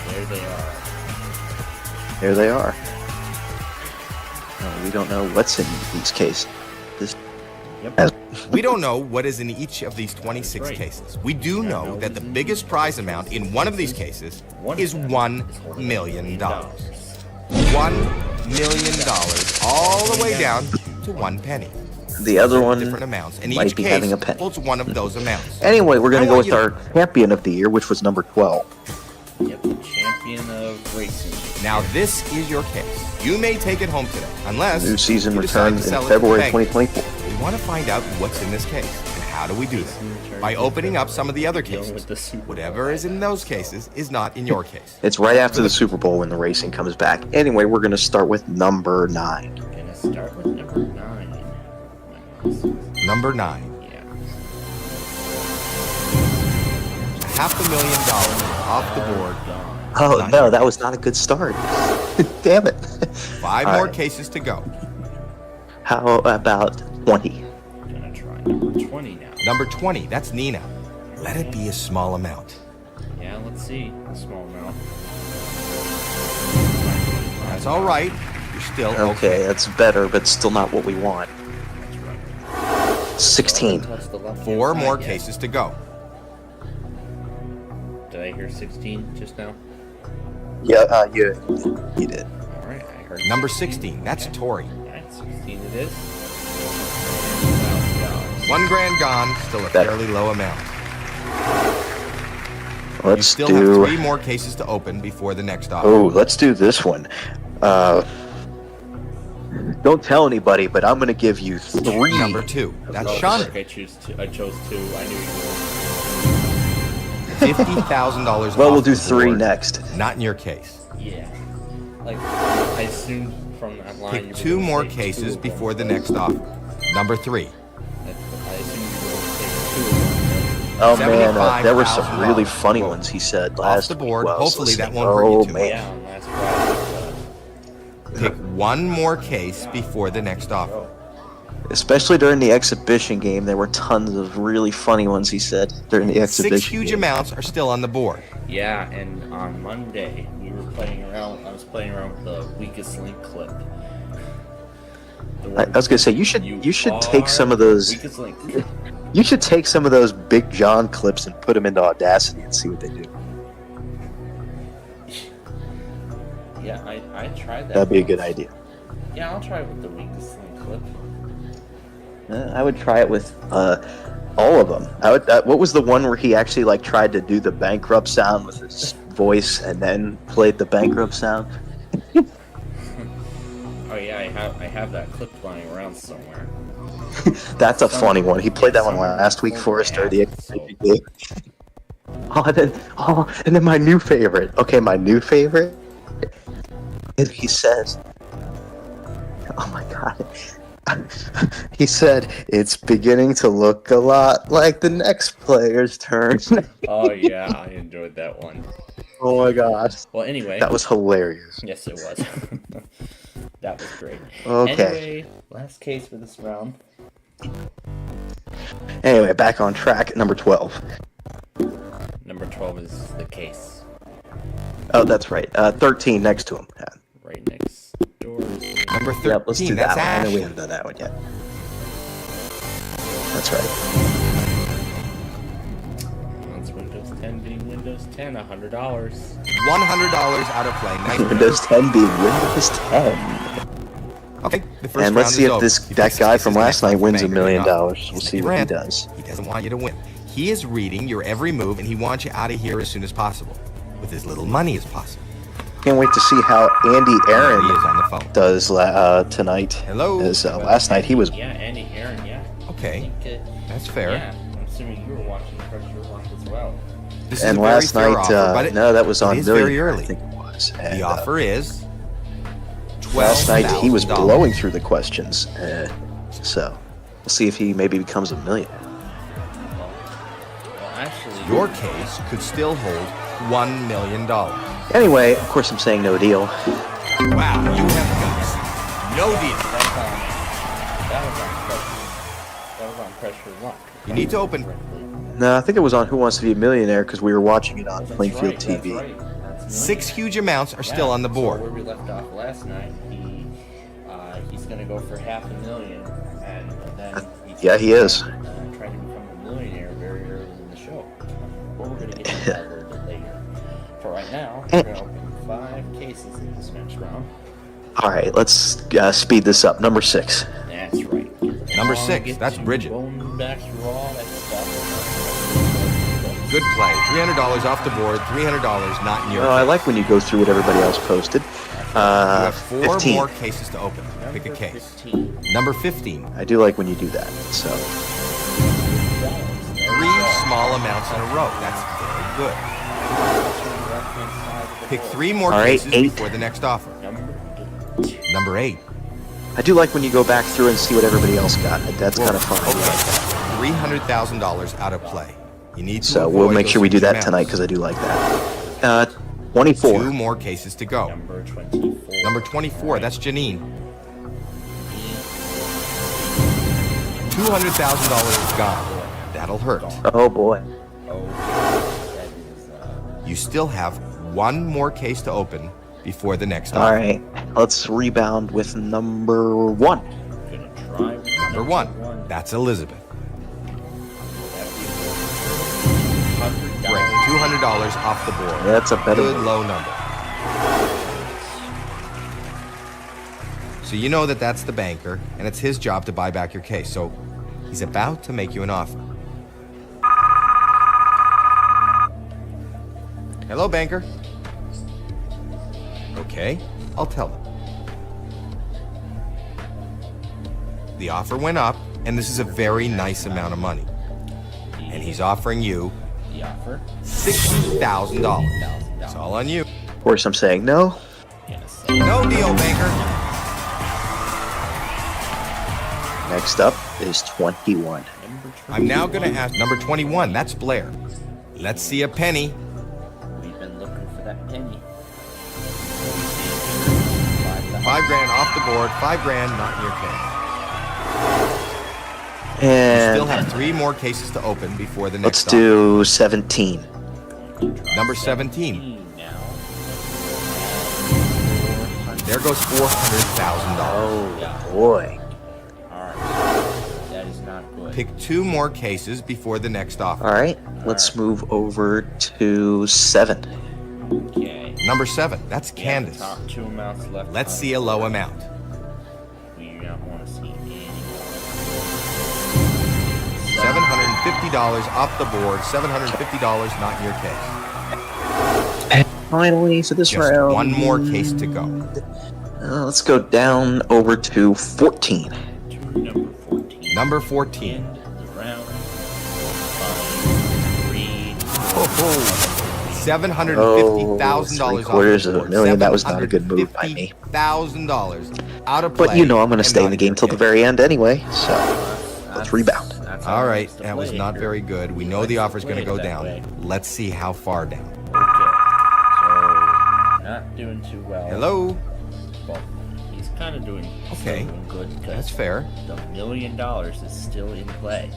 [SPEAKER 6] There they are.
[SPEAKER 5] There they are. We don't know what's in these cases.
[SPEAKER 1] We don't know what is in each of these 26 cases. We do know that the biggest prize amount in one of these cases is $1 million. $1 million, all the way down to 1 penny.
[SPEAKER 5] The other one
[SPEAKER 1] Different amounts, and
[SPEAKER 5] might
[SPEAKER 1] each
[SPEAKER 5] be
[SPEAKER 1] case
[SPEAKER 5] having a penny.
[SPEAKER 1] holds one of those amounts.
[SPEAKER 5] Anyway, we're going
[SPEAKER 1] I
[SPEAKER 5] to go
[SPEAKER 1] want
[SPEAKER 5] with
[SPEAKER 1] you
[SPEAKER 5] our champion of the year, which was number 12.
[SPEAKER 6] Yep, champion of racing.
[SPEAKER 1] Now this is your case. You may take it home today, unless
[SPEAKER 5] New season
[SPEAKER 1] you decide
[SPEAKER 5] returns
[SPEAKER 1] to
[SPEAKER 5] in
[SPEAKER 1] sell it to the
[SPEAKER 5] February
[SPEAKER 1] bank.
[SPEAKER 5] 2024.
[SPEAKER 1] We want to find out what's in this case, and how do we do that? By opening up some of the other cases. Whatever is in those cases is not in your case.
[SPEAKER 5] It's right after the Super Bowl when the racing comes back. Anyway, we're going to start with number 9.
[SPEAKER 6] Gonna start with number 9.
[SPEAKER 1] Number 9.
[SPEAKER 6] Yeah.
[SPEAKER 1] $500,000 off the board.
[SPEAKER 5] Oh, no, that was not a good start. Damn it.
[SPEAKER 1] 5
[SPEAKER 5] All
[SPEAKER 1] more
[SPEAKER 5] right.
[SPEAKER 1] cases to go.
[SPEAKER 5] How about 20?
[SPEAKER 6] Gonna try. Number 20 now.
[SPEAKER 1] Number 20, that's Nina. Let it be a small amount.
[SPEAKER 6] Yeah, let's see. A small amount.
[SPEAKER 1] That's all right. You're still
[SPEAKER 5] Okay, that's better, but still not what we want. 16.
[SPEAKER 1] 4 more cases to go.
[SPEAKER 6] Did I hear 16 just now?
[SPEAKER 5] Yeah, you did.
[SPEAKER 6] Alright, I heard
[SPEAKER 1] Number 16, that's Tori.
[SPEAKER 6] Alright, 16 it is.
[SPEAKER 1] $1,000 gone, still a fairly low amount. You
[SPEAKER 5] Let's
[SPEAKER 1] still
[SPEAKER 5] do.
[SPEAKER 1] have 3 more cases to open before the next offer.
[SPEAKER 5] Oh, let's do this one. Don't tell anybody, but I'm gonna give you 3.
[SPEAKER 1] Number 2, that's
[SPEAKER 6] Oh,
[SPEAKER 1] Sean.
[SPEAKER 6] I chose 2. I knew you
[SPEAKER 1] $50,000.
[SPEAKER 5] Well, we'll
[SPEAKER 1] off
[SPEAKER 5] do
[SPEAKER 1] the
[SPEAKER 5] 3
[SPEAKER 1] board.
[SPEAKER 5] next.
[SPEAKER 1] Not in your case.
[SPEAKER 6] were. Yeah. Like, I assumed from that line. you
[SPEAKER 1] Pick
[SPEAKER 6] were
[SPEAKER 1] 2
[SPEAKER 6] gonna
[SPEAKER 1] more
[SPEAKER 6] say 2
[SPEAKER 1] cases
[SPEAKER 6] of them.
[SPEAKER 1] before the next offer. Number 3.
[SPEAKER 6] I assumed you were going to say 2 of them.
[SPEAKER 5] Oh man, there were some
[SPEAKER 1] $75,000.
[SPEAKER 5] really funny ones he said
[SPEAKER 1] Off
[SPEAKER 5] last
[SPEAKER 1] the board.
[SPEAKER 5] week while I was
[SPEAKER 1] Hopefully that
[SPEAKER 5] listening.
[SPEAKER 1] won't hurt you
[SPEAKER 5] Oh
[SPEAKER 1] too
[SPEAKER 5] man.
[SPEAKER 6] Yeah, on last Friday.
[SPEAKER 1] Pick 1 more case before the next offer.
[SPEAKER 5] Especially during the exhibition game, there were tons of really funny ones he said during the exhibition
[SPEAKER 1] 6 huge
[SPEAKER 5] game.
[SPEAKER 1] amounts are still on the board.
[SPEAKER 6] Yeah, and on Monday we were playing around. I was playing around with the weakest link clip.
[SPEAKER 5] I was gonna say you should take some of those.
[SPEAKER 6] Weakest link.
[SPEAKER 5] You should take some of those Big John clips and put them into Audacity and see what they do.
[SPEAKER 6] Yeah, I tried that.
[SPEAKER 5] That'd be a good idea.
[SPEAKER 6] Yeah, I'll try it with the weakest link clip.
[SPEAKER 5] I would try it with all of them. I would. What was the one where he actually like tried to do the bankrupt sound with his voice and then played the bankrupt sound?
[SPEAKER 6] Oh yeah, I have that clip lying around somewhere.
[SPEAKER 5] That's a funny one. He played that one last week for us during the exhibition game. And then my new favorite. Okay, my new favorite. He says, "Oh my god." He said, "It's beginning to look a lot like the next player's turn."
[SPEAKER 6] Oh yeah, I enjoyed that one.
[SPEAKER 5] Oh my god.
[SPEAKER 6] Well, anyway.
[SPEAKER 5] That was hilarious.
[SPEAKER 6] Yes, it was. That was great.
[SPEAKER 5] Okay.
[SPEAKER 6] Anyway, last case for this round.
[SPEAKER 5] Anyway, back on track. Number 12.
[SPEAKER 6] Number 12 is the case.
[SPEAKER 5] Oh, that's right. 13 next to him. Yeah.
[SPEAKER 6] Right next door.
[SPEAKER 1] Number 13,
[SPEAKER 5] Yep, let's do
[SPEAKER 1] that's
[SPEAKER 5] that one. I know
[SPEAKER 1] Ash.
[SPEAKER 5] we haven't done that one yet. That's right.
[SPEAKER 6] That's Windows 10 being Windows 10, $100.
[SPEAKER 1] $100 out of play. Nice.
[SPEAKER 5] Windows 10 being Windows 10.
[SPEAKER 1] Okay, the first
[SPEAKER 5] And
[SPEAKER 1] round
[SPEAKER 5] let's see
[SPEAKER 1] is
[SPEAKER 5] if
[SPEAKER 1] over.
[SPEAKER 5] this
[SPEAKER 1] If
[SPEAKER 5] that guy
[SPEAKER 1] this
[SPEAKER 5] from
[SPEAKER 1] is
[SPEAKER 5] last night
[SPEAKER 1] next
[SPEAKER 5] wins $1
[SPEAKER 1] bank,
[SPEAKER 5] million.
[SPEAKER 1] you're
[SPEAKER 5] We'll
[SPEAKER 1] not.
[SPEAKER 5] see what he
[SPEAKER 1] Rant.
[SPEAKER 5] does.
[SPEAKER 1] He doesn't want you to win. He is reading your every move, and he wants you out of here as soon as possible, with as little money as possible.
[SPEAKER 5] Can't wait to see how Andy
[SPEAKER 1] He
[SPEAKER 5] Aaron
[SPEAKER 1] is on the phone.
[SPEAKER 5] does tonight.
[SPEAKER 1] Hello.
[SPEAKER 5] As last night he was.
[SPEAKER 6] Yeah, Andy Aaron, yeah.
[SPEAKER 1] Okay,
[SPEAKER 6] I think,
[SPEAKER 1] that's fair.
[SPEAKER 6] Yeah, I'm assuming you were watching the Pressure Lock as well.
[SPEAKER 1] This
[SPEAKER 5] And
[SPEAKER 1] is a very
[SPEAKER 5] last
[SPEAKER 1] fair
[SPEAKER 5] night,
[SPEAKER 1] offer, but
[SPEAKER 5] no, that was on
[SPEAKER 1] it is
[SPEAKER 5] Million.
[SPEAKER 1] very early.
[SPEAKER 5] I think it was. And,
[SPEAKER 1] The offer is
[SPEAKER 5] last night he was
[SPEAKER 1] $12,000.
[SPEAKER 5] blowing through the questions. So we'll see if he maybe becomes a millionaire.
[SPEAKER 6] Well, actually,
[SPEAKER 1] Your case could still hold $1 million. Wow,
[SPEAKER 5] Anyway, of course I'm saying no deal.
[SPEAKER 1] you have guts. No deal.
[SPEAKER 6] that was on Pressure Lock.
[SPEAKER 1] You need to open.
[SPEAKER 5] No, I think it was on Who Wants to Be a Millionaire because we were watching it on
[SPEAKER 6] That's
[SPEAKER 5] Plainfield
[SPEAKER 6] right,
[SPEAKER 5] TV.
[SPEAKER 6] That's right. That's
[SPEAKER 1] 6 huge amounts are still on the
[SPEAKER 6] So
[SPEAKER 1] board.
[SPEAKER 6] where we left off last night, he's going to go for $500,000, and then he's
[SPEAKER 5] Yeah, he is.
[SPEAKER 6] trying to become a millionaire very early in the show. But we're going to get into that a little bit later. For right now, we're going to open 5 cases in this next round.
[SPEAKER 5] All right, let's speed this up. Number 6.
[SPEAKER 6] That's right.
[SPEAKER 1] Number 6, that's Bridget.
[SPEAKER 6] Going back through all that stuff.
[SPEAKER 1] Good play. $300 off the board. $300 not in your.
[SPEAKER 5] Oh, I like when you go through what everybody else posted.
[SPEAKER 1] You have 4
[SPEAKER 5] 15.
[SPEAKER 1] more cases to open. Pick a case.
[SPEAKER 6] 15.
[SPEAKER 1] Number 15.
[SPEAKER 5] I do like when you do that. So
[SPEAKER 1] 3 small amounts in a row. That's very good. Pick 3 more
[SPEAKER 5] All right,
[SPEAKER 1] cases
[SPEAKER 5] 8.
[SPEAKER 1] before the next offer. Number 8.
[SPEAKER 5] I do like when you go back through and see what everybody else got. That's kind of fun.
[SPEAKER 1] Okay. $300,000 out of play. You need to
[SPEAKER 5] So we'll
[SPEAKER 1] avoid
[SPEAKER 5] make
[SPEAKER 1] those
[SPEAKER 5] sure we do
[SPEAKER 1] huge
[SPEAKER 5] that
[SPEAKER 1] amounts.
[SPEAKER 5] tonight because I do like that. 24.
[SPEAKER 1] 2 more cases to go.
[SPEAKER 6] Number 24.
[SPEAKER 1] Number 24. That's Janine. $200,000 is gone. That'll hurt.
[SPEAKER 7] Oh boy.
[SPEAKER 6] Oh, that is,
[SPEAKER 1] You still have one more case to open before the next
[SPEAKER 5] All
[SPEAKER 1] offer.
[SPEAKER 5] right, let's rebound with number 1.
[SPEAKER 6] gonna try with
[SPEAKER 1] Number one. That's Elizabeth. Great. $200 off the board.
[SPEAKER 5] That's a better
[SPEAKER 1] Good
[SPEAKER 5] move.
[SPEAKER 1] low number. So you know that that's the banker, and it's his job to buy back your case. So he's about to make you an offer. Hello, banker. Okay, I'll tell them. The offer went up, and this is a very nice amount of money. And he's offering you
[SPEAKER 6] the offer.
[SPEAKER 1] $60,000. It's all on you.
[SPEAKER 5] Of course, I'm saying no.
[SPEAKER 1] No deal, banker.
[SPEAKER 5] Next up is 21.
[SPEAKER 1] I'm now going to ask number 21. That's Blair. Let's see a penny.
[SPEAKER 6] We've been looking for that penny.
[SPEAKER 1] $5,000 off the board. $5,000 not in your case. You
[SPEAKER 5] And
[SPEAKER 1] still have 3 more cases to open before the
[SPEAKER 5] let's
[SPEAKER 1] next
[SPEAKER 5] do 17.
[SPEAKER 1] offer. Number 17. There goes $400,000.
[SPEAKER 5] Oh boy.
[SPEAKER 6] That is not good.
[SPEAKER 1] Pick 2 more cases before the next offer.
[SPEAKER 5] All right, let's move over to 7.
[SPEAKER 6] Okay.
[SPEAKER 1] Number 7. That's
[SPEAKER 6] Yeah,
[SPEAKER 1] Candace.
[SPEAKER 6] the top 2 amounts left.
[SPEAKER 1] Let's
[SPEAKER 6] on
[SPEAKER 1] see
[SPEAKER 6] the
[SPEAKER 1] a low
[SPEAKER 6] board.
[SPEAKER 1] amount.
[SPEAKER 6] We do not want to see any
[SPEAKER 1] $750 off the board. $750 not in your case.
[SPEAKER 5] And finally, for this
[SPEAKER 1] Just
[SPEAKER 5] round,
[SPEAKER 1] one more case to go.
[SPEAKER 5] let's go down over to 14.
[SPEAKER 6] Number 14.
[SPEAKER 1] Number 14.
[SPEAKER 6] End the round. 5, 3.
[SPEAKER 1] $750,000
[SPEAKER 5] Oh,
[SPEAKER 1] off
[SPEAKER 5] $750,000
[SPEAKER 1] the board.
[SPEAKER 5] that was not a good move by me.
[SPEAKER 1] $750,000 out of play.
[SPEAKER 5] But you know I'm going to
[SPEAKER 1] and
[SPEAKER 5] stay in
[SPEAKER 1] not
[SPEAKER 5] the game
[SPEAKER 1] your
[SPEAKER 5] till the
[SPEAKER 1] case.
[SPEAKER 5] very end anyway, so let's rebound.
[SPEAKER 6] That's
[SPEAKER 1] All
[SPEAKER 6] how it
[SPEAKER 1] right,
[SPEAKER 6] is to
[SPEAKER 1] that was
[SPEAKER 6] play
[SPEAKER 1] not
[SPEAKER 6] here.
[SPEAKER 1] very good. We know
[SPEAKER 6] Let's
[SPEAKER 1] the offer's going to
[SPEAKER 6] play
[SPEAKER 1] go
[SPEAKER 6] it that
[SPEAKER 1] down.
[SPEAKER 6] way.
[SPEAKER 1] Let's see how far down.
[SPEAKER 6] Okay. So, not doing too well.
[SPEAKER 1] Hello?
[SPEAKER 6] Well, he's kind of doing,
[SPEAKER 1] Okay.
[SPEAKER 6] still doing good because
[SPEAKER 1] That's fair.
[SPEAKER 6] the $1 million is still in play.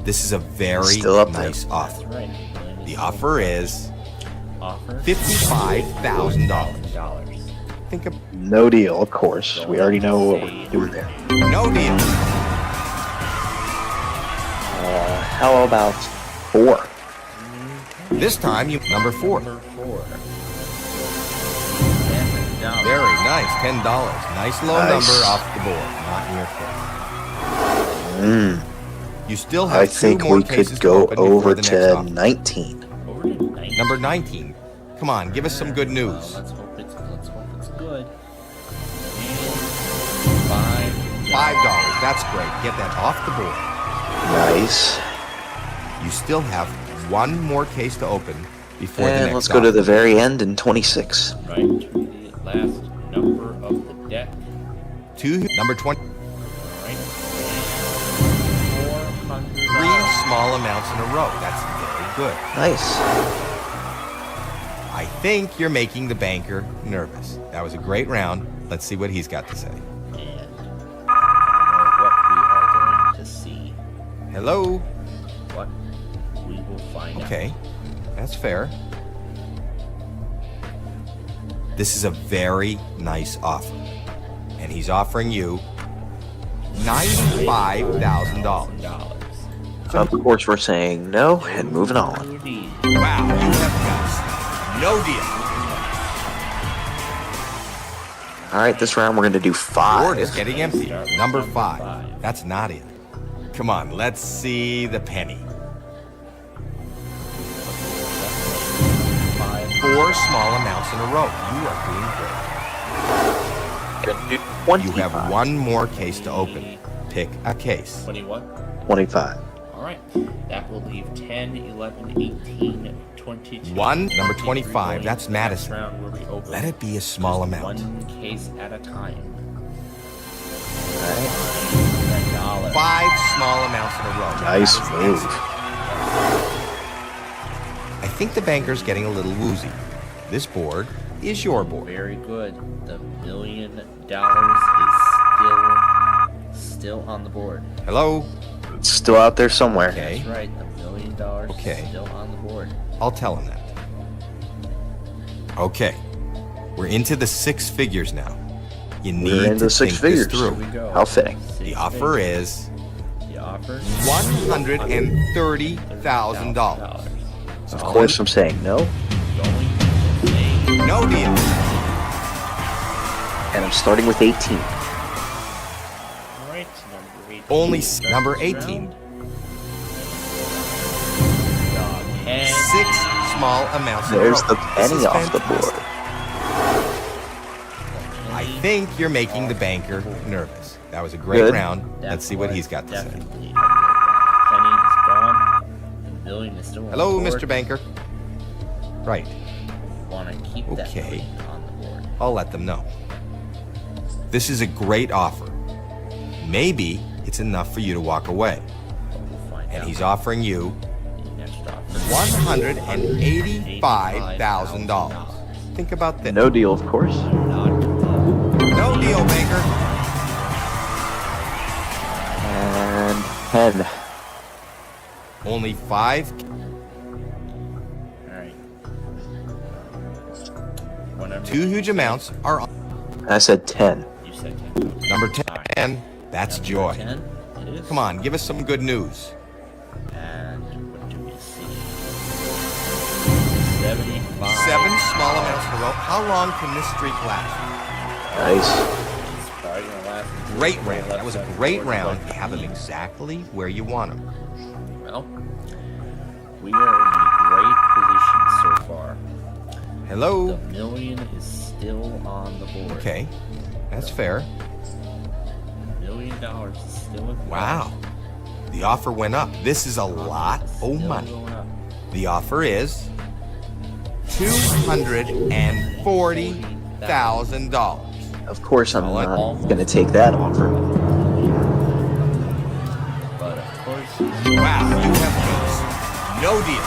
[SPEAKER 1] This is a very
[SPEAKER 5] Still up there.
[SPEAKER 1] nice
[SPEAKER 6] That's
[SPEAKER 1] offer.
[SPEAKER 6] right.
[SPEAKER 1] The offer is
[SPEAKER 6] Offer
[SPEAKER 1] $55,000. Think of
[SPEAKER 5] No deal, of course. We already know what we're doing there.
[SPEAKER 1] no deal.
[SPEAKER 5] How about 4?
[SPEAKER 1] This time, you number 4.
[SPEAKER 6] Number 4. $10.
[SPEAKER 1] Very nice, $10. Nice low
[SPEAKER 5] Nice.
[SPEAKER 1] number off the board. Not in your case. You still have
[SPEAKER 5] I
[SPEAKER 1] 2
[SPEAKER 5] think
[SPEAKER 1] more
[SPEAKER 5] we
[SPEAKER 1] cases
[SPEAKER 5] could
[SPEAKER 1] to
[SPEAKER 5] go
[SPEAKER 1] open before
[SPEAKER 5] over
[SPEAKER 1] the next
[SPEAKER 5] to
[SPEAKER 1] offer.
[SPEAKER 5] 19.
[SPEAKER 6] Over to 19.
[SPEAKER 1] Number 19. Come on, give us some good
[SPEAKER 6] Well,
[SPEAKER 1] news.
[SPEAKER 6] let's hope it's good. And
[SPEAKER 1] $5. That's great. Get that off the board.
[SPEAKER 5] Nice.
[SPEAKER 1] You still have 1 more case to open before the
[SPEAKER 5] And
[SPEAKER 1] next
[SPEAKER 5] let's go to
[SPEAKER 1] offer.
[SPEAKER 5] the very end in 26.
[SPEAKER 6] right to the last number of the deck.
[SPEAKER 1] Number 20.
[SPEAKER 6] Right. 400.
[SPEAKER 1] 3 small amounts in a row. That's very good.
[SPEAKER 5] Nice.
[SPEAKER 1] I think you're making the banker nervous. That was a great round. Let's see what he's got to say.
[SPEAKER 6] And I don't know what we are going to see.
[SPEAKER 1] Hello?
[SPEAKER 6] What we will find out.
[SPEAKER 1] Okay, that's fair. This is a very nice offer. And he's offering you $95,000.
[SPEAKER 5] Of course, we're saying no and moving on.
[SPEAKER 6] Indeed.
[SPEAKER 1] Wow, you have guts. No deal.
[SPEAKER 5] All right, this round we're going to do
[SPEAKER 1] Board is
[SPEAKER 5] 5.
[SPEAKER 1] getting empty. Number 5. That's not it. Come on, let's see the penny. 4 small amounts in a row. You are doing great.
[SPEAKER 5] Gonna do
[SPEAKER 1] You have 1 more case to open. Pick a case.
[SPEAKER 6] 21.
[SPEAKER 5] 25.
[SPEAKER 6] All right. That will leave 10, 11, 18, 22.
[SPEAKER 1] 1, number
[SPEAKER 6] 23
[SPEAKER 1] 25.
[SPEAKER 6] going
[SPEAKER 1] That's
[SPEAKER 6] to the next
[SPEAKER 1] Madison.
[SPEAKER 6] round where we open
[SPEAKER 1] Let it be a small
[SPEAKER 6] just
[SPEAKER 1] amount.
[SPEAKER 6] 1 case at a time.
[SPEAKER 5] All right.
[SPEAKER 6] $5.
[SPEAKER 1] 5 small amounts in a row.
[SPEAKER 5] Nice
[SPEAKER 1] That is
[SPEAKER 5] move.
[SPEAKER 1] excellent. I think the banker's getting a little woozy. This board is your board.
[SPEAKER 6] Very good. The $1 million is still on the board.
[SPEAKER 1] Hello?
[SPEAKER 5] It's still out there somewhere.
[SPEAKER 1] Okay.
[SPEAKER 6] That's right. The $1 million
[SPEAKER 1] Okay.
[SPEAKER 6] is still on the board.
[SPEAKER 1] I'll tell him that. Okay. We're into the six figures now. You need
[SPEAKER 5] We're into
[SPEAKER 1] to
[SPEAKER 5] six
[SPEAKER 1] think this
[SPEAKER 5] figures.
[SPEAKER 1] through.
[SPEAKER 6] Here we go.
[SPEAKER 5] How fitting.
[SPEAKER 1] The offer is
[SPEAKER 6] The offer
[SPEAKER 1] $130,000.
[SPEAKER 5] Of course, I'm saying no,
[SPEAKER 1] No deal.
[SPEAKER 5] and I'm starting with 18.
[SPEAKER 6] Alright, number 18.
[SPEAKER 1] Only number 18.
[SPEAKER 6] And
[SPEAKER 1] 6 small amounts in a
[SPEAKER 5] There's
[SPEAKER 1] row.
[SPEAKER 5] the
[SPEAKER 1] This is
[SPEAKER 5] penny off the
[SPEAKER 1] fantastic.
[SPEAKER 5] board.
[SPEAKER 1] I think you're making the banker nervous. That was a great
[SPEAKER 5] Good.
[SPEAKER 1] round. Let's see what he's got to say.
[SPEAKER 6] Definitely. Penny is gone. The $1 million is still on
[SPEAKER 1] Hello,
[SPEAKER 6] the board.
[SPEAKER 1] Mr. Banker. Right.
[SPEAKER 6] Want to keep that
[SPEAKER 1] Okay.
[SPEAKER 6] $1 million on the board.
[SPEAKER 1] I'll let them know. This is a great offer. Maybe it's enough for you to walk away.
[SPEAKER 6] We'll find
[SPEAKER 1] And
[SPEAKER 6] out.
[SPEAKER 1] he's offering you
[SPEAKER 6] The next offer.
[SPEAKER 1] $185,000. Think about this.
[SPEAKER 5] No deal, of course.
[SPEAKER 1] No deal, Banker.
[SPEAKER 5] And 10.
[SPEAKER 1] Only 5.
[SPEAKER 6] Alright. Whatever.
[SPEAKER 1] 2 huge amounts are on.
[SPEAKER 5] I said 10.
[SPEAKER 6] You said 10.
[SPEAKER 1] Number 10. That's
[SPEAKER 6] Number
[SPEAKER 1] joy.
[SPEAKER 6] 10 it is.
[SPEAKER 1] Come on, give us some good news.
[SPEAKER 6] And what do we see? 75.
[SPEAKER 1] 7 small amounts in a row. How long can this streak last?
[SPEAKER 5] Nice.
[SPEAKER 6] It's probably gonna last until
[SPEAKER 1] Great
[SPEAKER 6] the
[SPEAKER 1] round. That was a
[SPEAKER 6] left
[SPEAKER 1] great
[SPEAKER 6] side
[SPEAKER 1] round.
[SPEAKER 6] board.
[SPEAKER 1] You have them exactly where you want them.
[SPEAKER 6] Well, we are in a great position so far.
[SPEAKER 1] Hello.
[SPEAKER 6] The $1 million is still on the board.
[SPEAKER 1] Okay, that's fair.
[SPEAKER 6] $1 million is still in play.
[SPEAKER 1] Wow. The offer went up. This is a lot
[SPEAKER 6] Still
[SPEAKER 1] of money.
[SPEAKER 6] going up.
[SPEAKER 1] The offer is $240,000.
[SPEAKER 5] Of course, I'm
[SPEAKER 1] Well,
[SPEAKER 5] not going to take that offer.
[SPEAKER 6] But of course,
[SPEAKER 1] Wow, you have ace. No deal.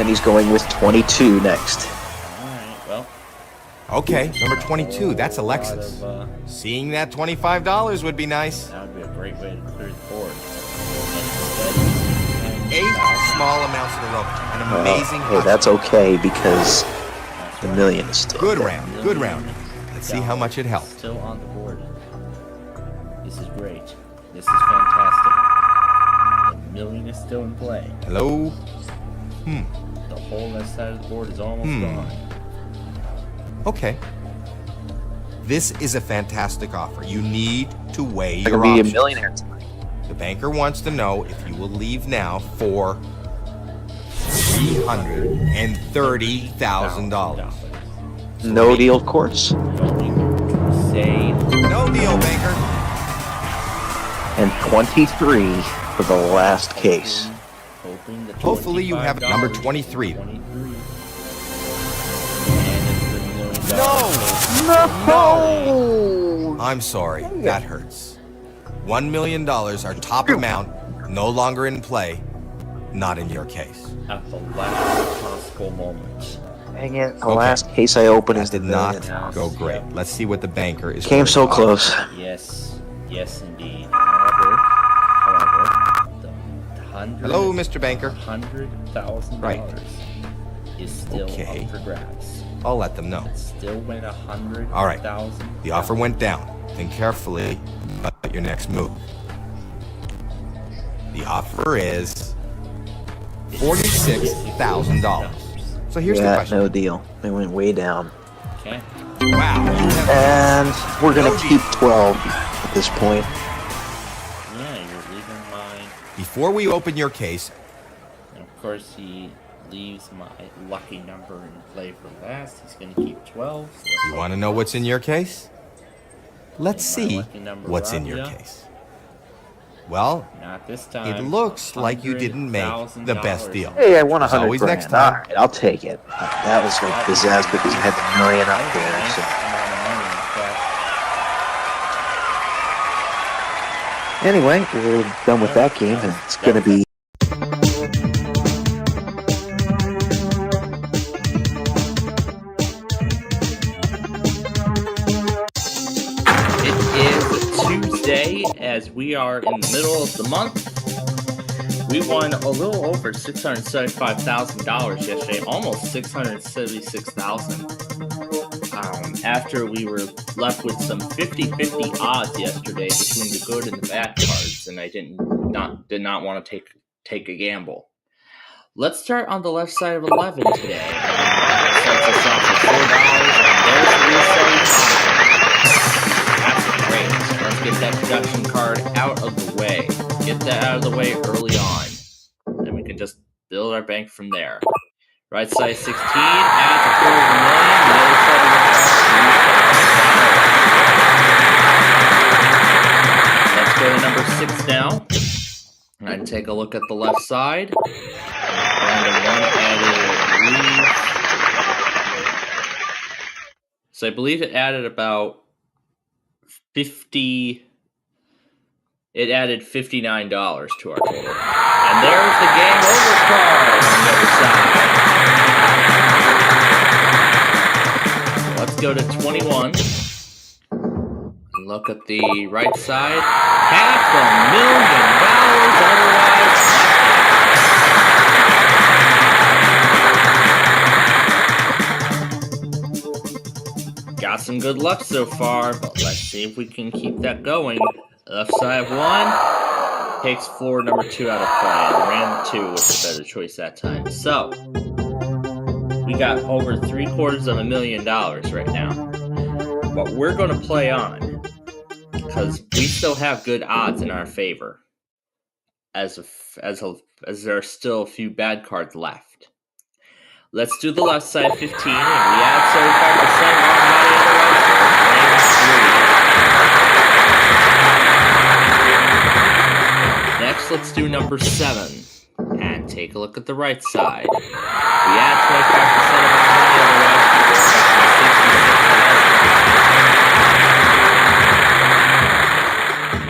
[SPEAKER 5] And he's going with 22 next.
[SPEAKER 6] alright, well.
[SPEAKER 1] Okay, number 22. That's
[SPEAKER 6] a lot
[SPEAKER 1] Alexis.
[SPEAKER 6] of,
[SPEAKER 1] Seeing that $25 would be nice.
[SPEAKER 6] that would be a great way to clear the board.
[SPEAKER 1] 8 small amounts in a row. An amazing
[SPEAKER 5] Hey, that's
[SPEAKER 1] hustle.
[SPEAKER 5] okay because the $1 million is still
[SPEAKER 1] Good
[SPEAKER 5] there.
[SPEAKER 1] round. Good round. Let's see how much it helped.
[SPEAKER 6] Still on the board. This is great. This is fantastic. The $1 million is still in play.
[SPEAKER 1] Hello?
[SPEAKER 6] The whole left side of the board is almost gone.
[SPEAKER 1] Okay. This is a fantastic offer. You need to weigh
[SPEAKER 5] I
[SPEAKER 1] your
[SPEAKER 5] can be a
[SPEAKER 1] options.
[SPEAKER 5] millionaire tonight.
[SPEAKER 1] The banker wants to know if you will leave now for $330,000.
[SPEAKER 5] No deal, of course.
[SPEAKER 6] Going to say
[SPEAKER 1] No deal, banker.
[SPEAKER 5] And 23 for the last case.
[SPEAKER 6] hoping the
[SPEAKER 1] Hopefully you have
[SPEAKER 6] $25
[SPEAKER 1] number 23.
[SPEAKER 6] 23. And it's the $1 million.
[SPEAKER 1] No! I'm sorry. That hurts. $1 million, our top amount, no longer in play. Not in your case.
[SPEAKER 6] At the last possible moment.
[SPEAKER 5] Dang it. The last case I opened
[SPEAKER 1] That
[SPEAKER 5] is the
[SPEAKER 1] did not
[SPEAKER 5] million.
[SPEAKER 1] go great. Let's see what the banker is.
[SPEAKER 5] Came
[SPEAKER 1] going
[SPEAKER 5] so
[SPEAKER 1] to offer.
[SPEAKER 5] close.
[SPEAKER 6] Yes, yes indeed. However, the
[SPEAKER 1] Hello, Mr. Banker.
[SPEAKER 6] $100,000
[SPEAKER 1] Right.
[SPEAKER 6] is still
[SPEAKER 1] Okay.
[SPEAKER 6] up for grabs.
[SPEAKER 1] I'll let them know.
[SPEAKER 6] It still went $100,000.
[SPEAKER 1] All right. The offer went down. Think carefully about your next move. The offer is $46,000. So here's the
[SPEAKER 5] Yeah,
[SPEAKER 1] question.
[SPEAKER 5] no deal. They went way down.
[SPEAKER 6] Okay.
[SPEAKER 1] Wow. You have
[SPEAKER 5] And we're going
[SPEAKER 1] No
[SPEAKER 5] to
[SPEAKER 1] deal.
[SPEAKER 5] keep 12 at this point.
[SPEAKER 6] Yeah, you're leaving my.
[SPEAKER 1] Before we open your case,
[SPEAKER 6] And of course, he leaves my lucky number in play for last. He's going to keep 12. So
[SPEAKER 1] you want to know what's in your case? Let's
[SPEAKER 6] My
[SPEAKER 1] see
[SPEAKER 6] lucky number
[SPEAKER 1] what's in
[SPEAKER 6] robbed
[SPEAKER 1] your
[SPEAKER 6] ya.
[SPEAKER 1] case. Well,
[SPEAKER 6] not this time.
[SPEAKER 1] it looks like you didn't make the best
[SPEAKER 6] $100,000.
[SPEAKER 1] deal.
[SPEAKER 5] Hey, I won
[SPEAKER 1] There's
[SPEAKER 5] 100
[SPEAKER 1] always
[SPEAKER 5] grand.
[SPEAKER 1] next time.
[SPEAKER 5] All right, I'll take it. That was like disaster because I had the million up there. So. Anyway, we're done with that game, and it's going to be
[SPEAKER 6] It is Tuesday as we are in the middle of the month. We won a little over $675,000 yesterday, almost $676,000. After we were left with some 50-50 odds yesterday between the good and the bad cards, and I did not want to take a gamble. Let's start on the left side of 11 today. Starts us off with $4, and there's $375. That's great. Let's get that deduction card out of the way. Get that out of the way early on. And we can just build our bank from there. Right side 16, adds a $250,000. The other side of the let's go to number 6 now. And take a look at the left side. So I believe it added about 50. It added $59 to our total. And there's the game over card on the other side. Let's go to 21. And look at the right side. $500,000 otherwise. Got some good luck so far, but let's see if we can keep that going. Left side of 1 takes floor number 2 out of play. Ran 2 was a better choice that time. So we got over $750,000 right now. But we're going to play on because we still have good odds in our favor, as there are still a few bad cards left. Let's do the left side 15, and we add 75% on the Next, let's do number 7, and take a look at the right side. We add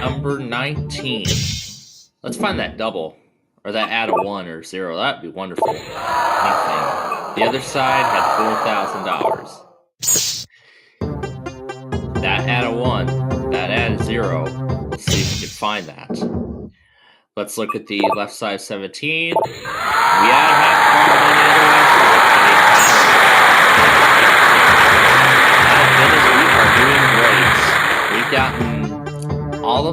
[SPEAKER 6] 25% of number 19. Let's find that double, or that add a 1 or 0. That'd be wonderful. Nothing. The other side had $4,000. That add a 1. That add a 0. Let's see if we can find that. Let's look at the left side 17. We add half our money. We've gotten all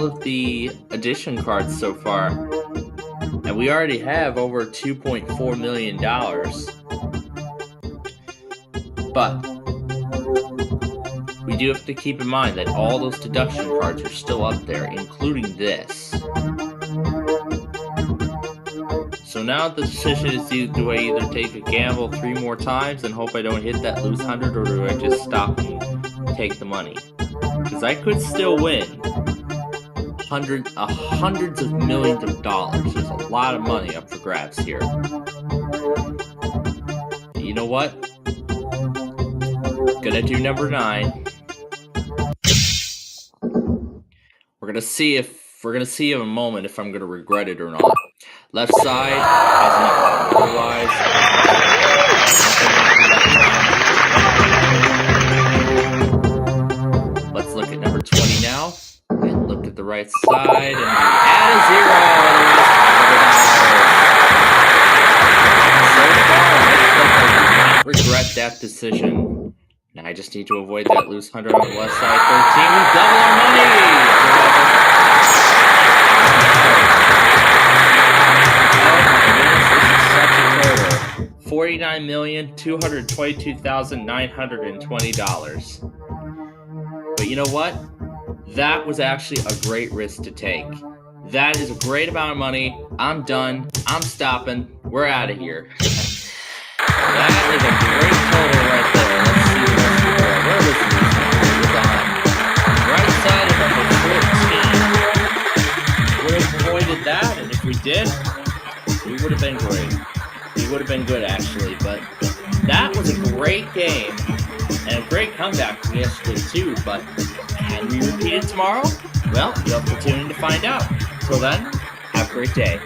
[SPEAKER 6] of the addition cards so far. And we already have over $2.4 million. But we do have to keep in mind that all those deduction cards are still up there, including this. So now the decision is, do I either take a gamble 3 more times and hope I don't hit that lose 100, or do I just stop and take the money? Because I could still win hundreds of millions of dollars. There's a lot of money up for grabs here. You know what? Gonna do number 9. We're gonna see in a moment if I'm gonna regret it or not. Left side has nothing. Otherwise, let's look at number 20 now. And look at the right side, and we add a 0. So far, it looks like I do not regret that decision. Now I just need to avoid that loose 100 on the left side. 13, we double our money! Oh my goodness, this is such a total. $49,222,920. But you know what? That was actually a great risk to take. That is a great amount of money. I'm done. I'm stopping. We're out of here. That is a great total right there. Let's see the rest of the board. Where was the right side of number 14. Would have avoided that, and if we did, we would have been great. We would have been good, actually. But that was a great game. And a great comeback from yesterday, too. But can we repeat it tomorrow? Well, you'll have to tune in to find out. Till then, have a great day.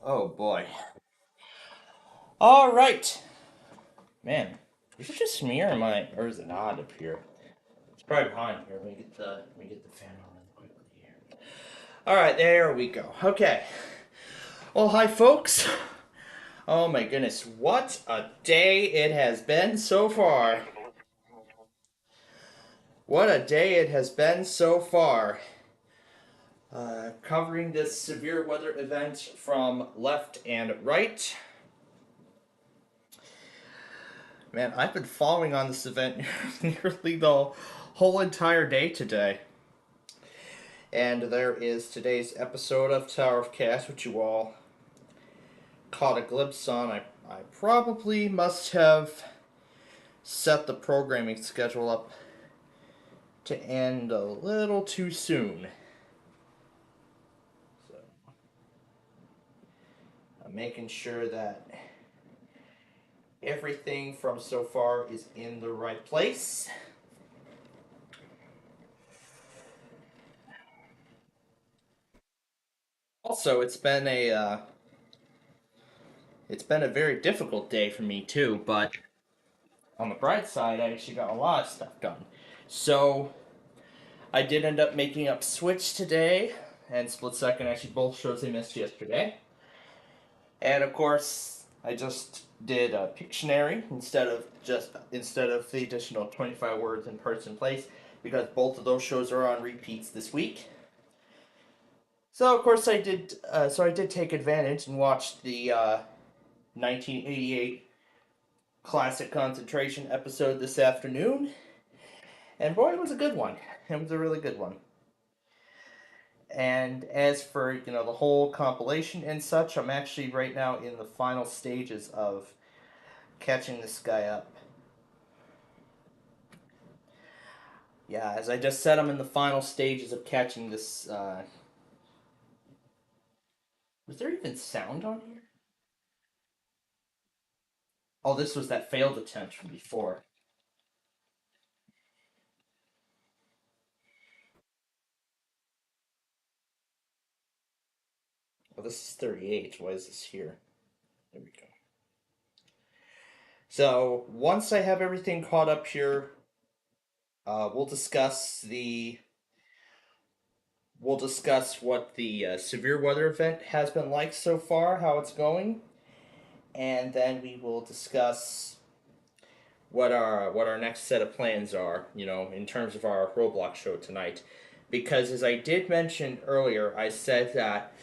[SPEAKER 6] Oh boy. All right, man. Is it just me, or is it odd up here? It's probably behind here. Let me get the fan on quickly here. All right, there we go. Okay. Well, hi, folks. Oh my goodness, what a day it has been so far. What a day it has been so far. Covering this severe weather event from left and right. Man, I've been following on this event nearly the whole entire day today. And there is today's episode of Tower of Chaos, which you all caught a glimpse on. I probably must have set the programming schedule up to end a little too soon. So I'm making sure that everything from so far is in the right place. Also, it's been a very difficult day for me too, but on the bright side, I actually got a lot of stuff done. So I did end up making up Switch today and Split Second, actually both shows I missed yesterday. And of course, I just did a Pictionary instead of the additional 25 words in parts and place, because both of those shows are on repeats this week. So of course I did. I did take advantage and watched the 1988 classic concentration episode this afternoon, and boy, it was a good one. It was a really good one. And as for the whole compilation and such, I'm actually right now in the final stages of catching this guy up. Yeah, as I just said, I'm in the final stages of catching this. Was there even sound on here? Oh, this was that failed attempt from before. Well, this is 38. Why is this here? There we go. So, once I have everything caught up here, we'll discuss what the severe weather event has been like so far, how it's going, and then we will discuss what our next set of plans are, in terms of our Roblox show tonight. Because as I did mention earlier, I said that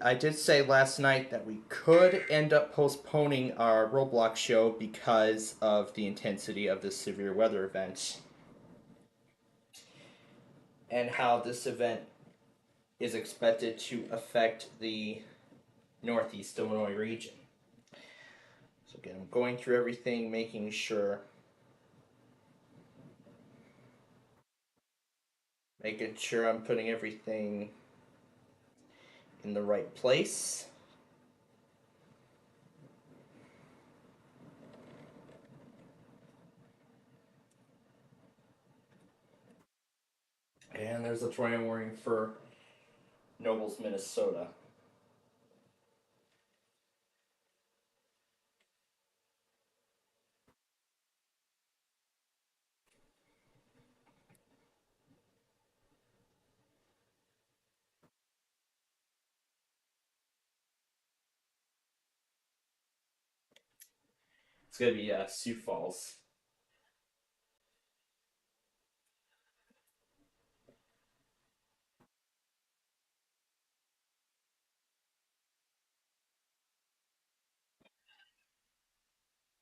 [SPEAKER 6] I did say last night that we could end up postponing our Roblox show because of the intensity of this severe weather event and how this event is expected to affect the Northeast Illinois region. So again, I'm going through everything, making sure I'm putting everything in the right place. And there's the toy I'm wearing for Nobles, Minnesota. It's gonna be Sioux Falls.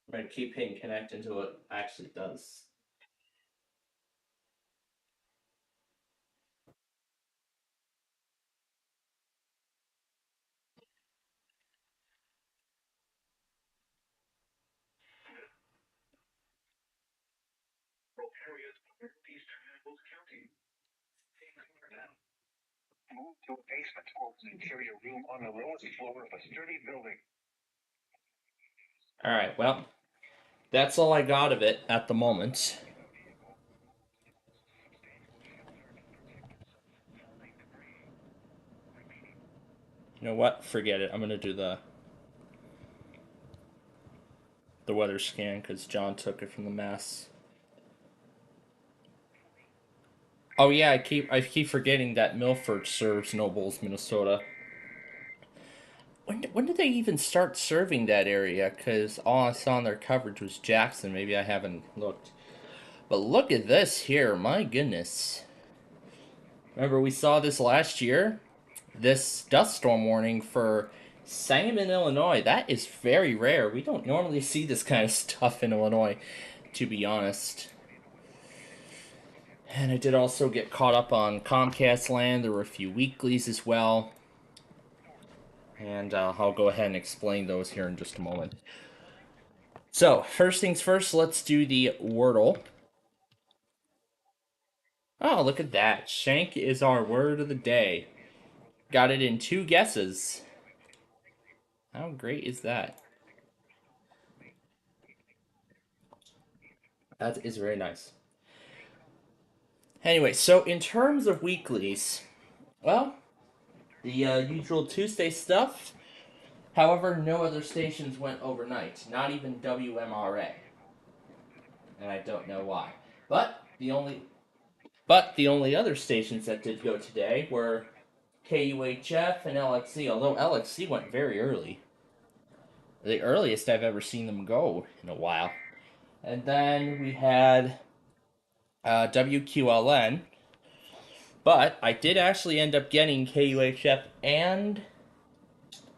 [SPEAKER 6] I'm gonna keep hitting connect until it actually does.
[SPEAKER 12] Move to a basement or interior room on the lowest floor of a sturdy building.
[SPEAKER 6] Alright, well, that's all I got of it at the moment.
[SPEAKER 2] You know what? Forget it. I'm gonna do the weather scan because John took it from the mass. Oh yeah, I keep forgetting that Milford serves Nobles, Minnesota. When did they even start serving that area? Because all I saw on their coverage was Jackson. Maybe I haven't looked. But look at this here. My goodness. Remember we saw this last year? This dust storm warning for Sangamon, Illinois. That is very rare. We don't normally see this kind of stuff in Illinois, to be honest. And I did also get caught up on Comcast land. There were a few weeklies as well. And I'll go ahead and explain those here in just a moment. So, first things first, let's do the Wordle. Oh, look at that. Shank is our word of the day. Got it in 2 guesses. How great is that? That is very nice. Anyway, so in terms of weeklies, well, the usual Tuesday stuff. However, no other stations went overnight, not even WMRA. And I don't know why. But the only other stations that did go today were KUHF and LXC, although LXC went very early. The earliest I've ever seen them go in a while. And then we had WQLN, but I did actually end up getting KUHF and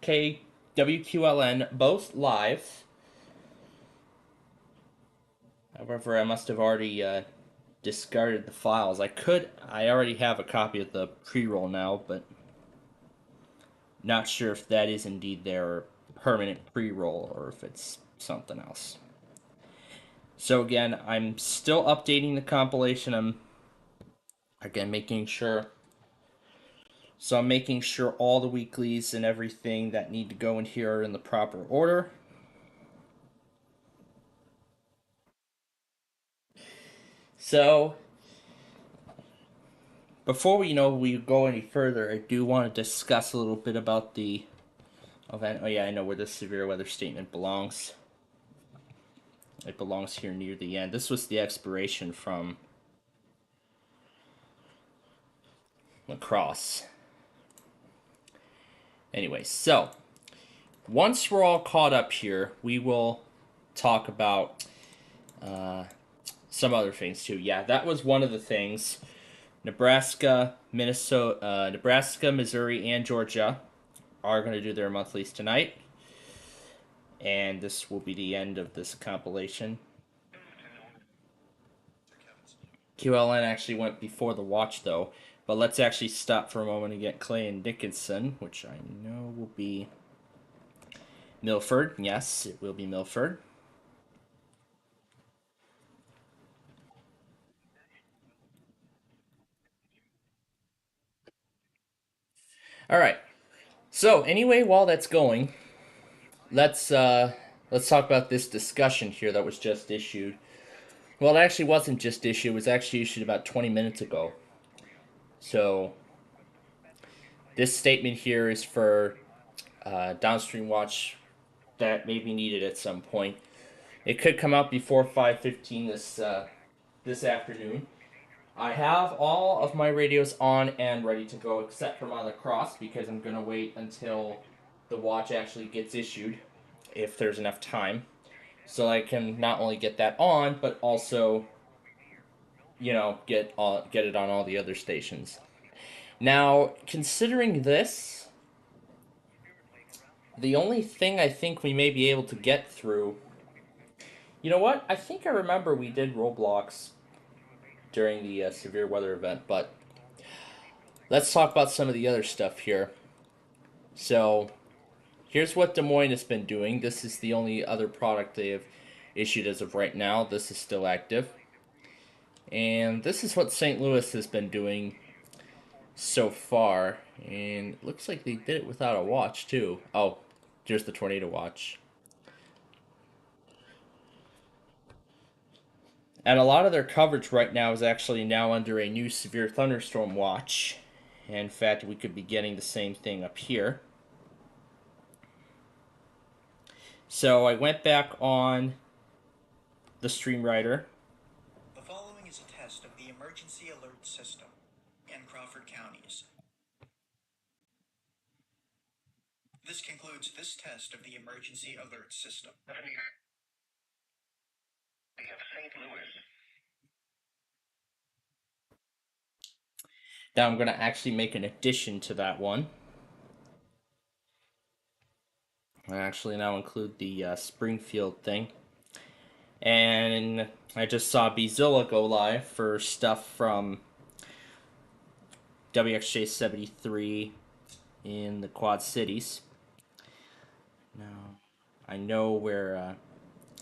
[SPEAKER 2] WQLN both live. However, I must have already discarded the files. I already have a copy of the pre-roll now, but not sure if that is indeed their permanent pre-roll or if it's something else. So again, I'm still updating the compilation. I'm making sure all the weeklies and everything that need to go in here are in the proper order. So, before we go any further, I do want to discuss a little bit about the event. Oh yeah, I know where this severe weather statement belongs. It belongs here near the end. This was the expiration from lacrosse. Anyway, so once we're all caught up here, we will talk about some other things too. Yeah, that was one of the things. Nebraska, Missouri, and Georgia are going to do their monthlies tonight. And this will be the end of this compilation. QLN actually went before the watch, though. But let's actually stop for a moment and get Clay and Dickinson, which I know will be Milford. Yes, it will be Milford. All right. So anyway, while that's going, let's talk about this discussion here that was just issued. Well, it actually wasn't just issued. It was actually issued about 20 minutes ago. So this statement here is for downstream watch that may be needed at some point. It could come out before 5:15 this afternoon. I have all of my radios on and ready to go except for my lacrosse because I'm going to wait until the watch actually gets issued, if there's enough time, so I can not only get that on, but also, get it on all the other stations. Now, considering this, the only thing I think we may be able to get through... You know what? I think I remember we did Roblox during the severe weather event, but let's talk about some of the other stuff here. So, here's what Des Moines has been doing. This is the only other product they have issued as of right now. This is still active. And this is what St. Louis has been doing so far. And it looks like they did it without a watch, too. Oh, here's the tornado watch. And a lot of their coverage right now is actually now under a new severe thunderstorm watch. In fact, we could be getting the same thing up here. So I went back on the stream writer.
[SPEAKER 13] The following is a test of the emergency alert system in Crawford counties. This concludes this test of the emergency alert system.
[SPEAKER 12] We have St. Louis.
[SPEAKER 2] Now I'm going to actually make an addition to that one. I actually now include the Springfield thing. And I just saw Bzilla go live for stuff from WXJ 73 in the Quad Cities. Now, I know where,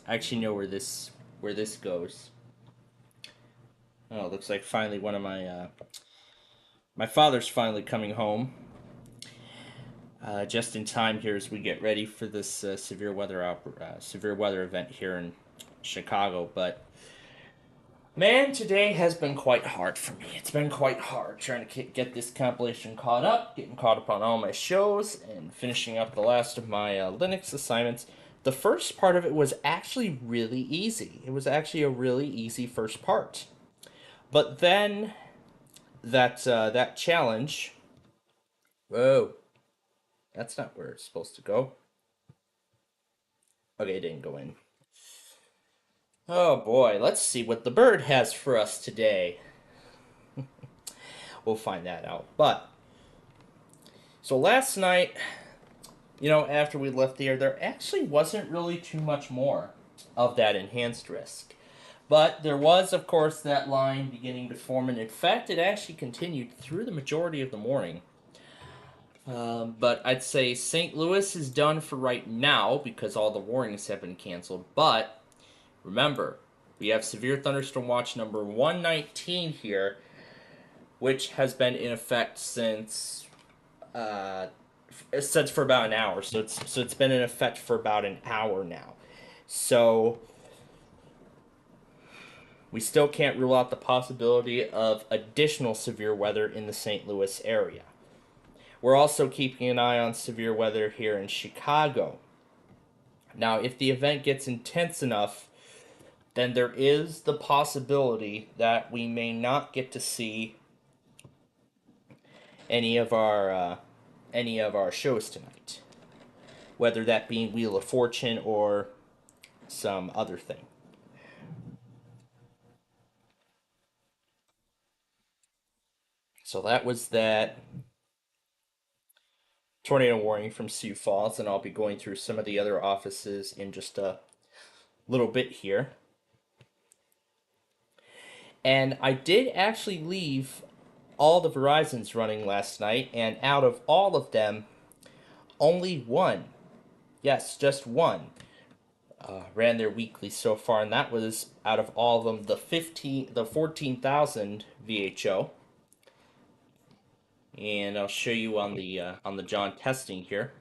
[SPEAKER 2] I actually know where this goes. Oh, it looks like finally one of my, my father's finally coming home. Just in time here as we get ready for this severe weather event here in Chicago. But man, today has been quite hard for me. It's been quite hard trying to get this compilation caught up, getting caught up on all my shows, and finishing up the last of my Linux assignments. The first part of it was actually really easy. It was actually a really easy first part. But then that challenge. Whoa. That's not where it's supposed to go. Okay, it didn't go in. Oh boy, let's see what the bird has for us today. We'll find that out. But, so last night, you know, after we left the air, there actually wasn't really too much more of that enhanced risk. But there was, of course, that line beginning to form, and in fact, it actually continued through the majority of the morning. But I'd say St. Louis is done for right now because all the warnings have been canceled. But remember, we have severe thunderstorm watch number 119 here, which has been in effect since for about an hour. So it's been in effect for about an hour now. So we still can't rule out the possibility of additional severe weather in the St. Louis area. We're also keeping an eye on severe weather here in Chicago. Now, if the event gets intense enough, then there is the possibility that we may not get to see any of our shows tonight, whether that being Wheel of Fortune or some other thing. So that was that tornado warning from Sioux Falls, and I'll be going through some of the other offices in just a little bit here. And I did actually leave all the Verizons running last night, and out of all of them, only one, yes, just one, ran their weekly so far, and that was out of all of them the 14,000 VHO. And I'll show you on the John testing here.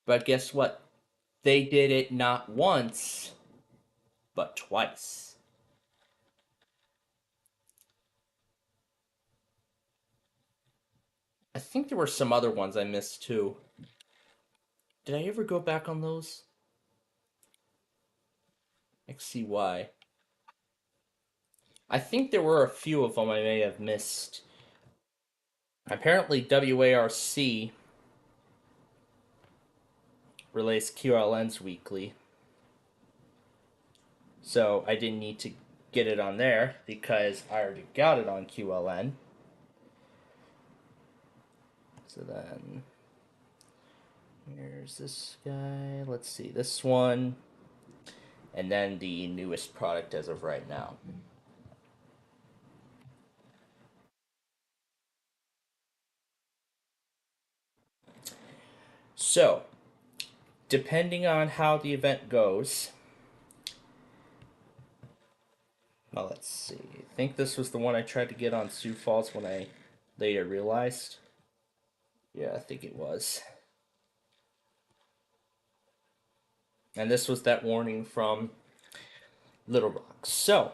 [SPEAKER 2] But guess what? They did it not once, but twice. I think there were some other ones I missed too. Did I ever go back on those? XCY. I think there were a few of them I may have missed. Apparently WARC relays QLNs weekly. So I didn't need to get it on there because I already got it on QLN. So then here's this guy. Let's see, this one. And then the newest product as of right now. So, depending on how the event goes, well, let's see. I think this was the one I tried to get on Sioux Falls when I later realized. Yeah, I think it was. And this was that warning from Little Rock. So,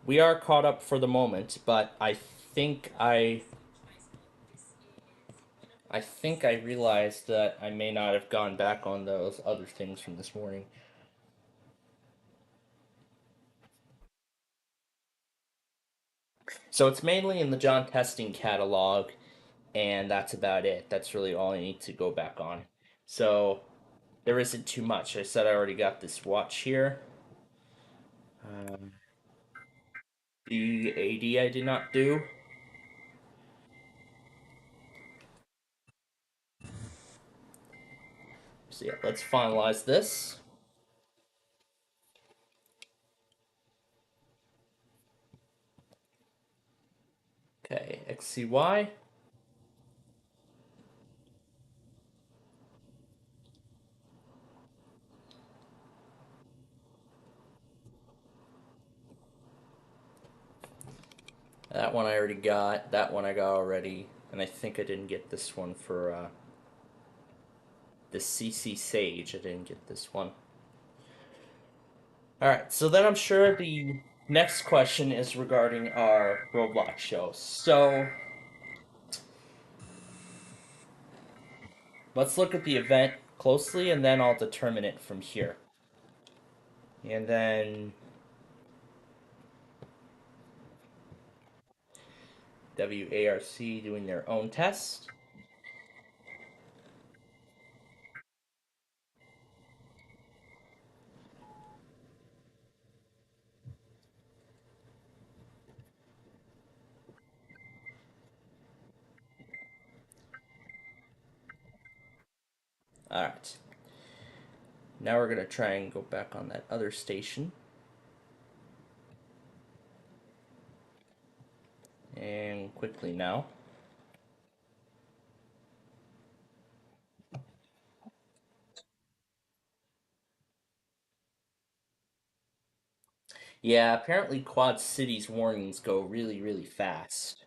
[SPEAKER 2] we are caught up for the moment, but I think
[SPEAKER 6] I think I realized that I may not have gone back on those other things from this morning. So it's mainly in the John Testing catalog, and that's about it. That's really all I need to go back on. So there isn't too much. I said I already got this watch here. The AD I did not do. So yeah, let's finalize this. Okay, XCY. That one I already got. That one I got already. And I think I didn't get this one for the CC Sage. I didn't get this one. Alright, so then I'm sure the next question is regarding our Roblox show. So let's look at the event closely and then I'll determine it from here. And then WARC doing their own test. Alright. Now we're going to try and go back on that other station. And quickly now. Yeah, apparently Quad City's warnings go really, really fast.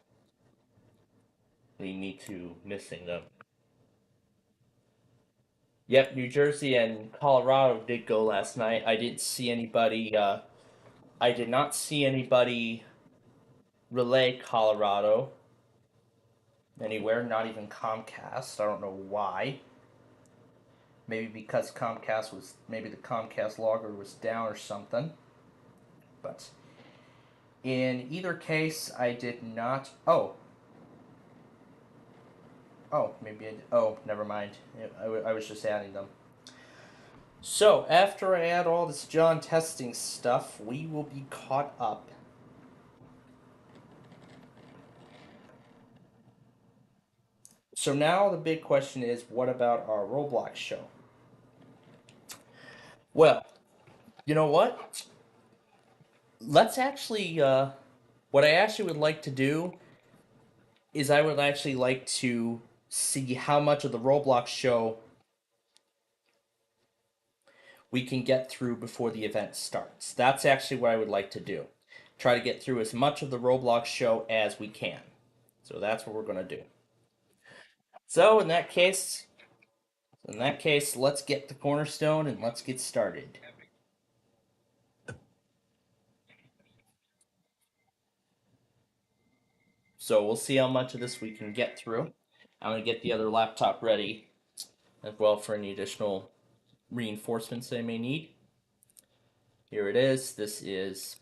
[SPEAKER 6] Lead me to missing them. Yep, New Jersey and Colorado did go last night. I didn't see anybody, I did not see anybody relay Colorado anywhere, not even Comcast. I don't know why. Maybe because Comcast was, maybe the Comcast logger was down or something. But in either case, I did not. Oh, maybe I did. Oh, never mind. I was just adding them. So, after I add all this John testing stuff, we will be caught up. So now the big question is, what about our Roblox show? Well, you know what? Let's actually, what I actually would like to do is I would actually like to see how much of the Roblox show we can get through before the event starts. That's actually what I would like to do. Try to get through as much of the Roblox show as we can. So that's what we're going to do. So in that case, let's get the cornerstone and let's get started. So we'll see how much of this we can get through. I'm going to get the other laptop ready as well for any additional reinforcements I may need. Here it is. This is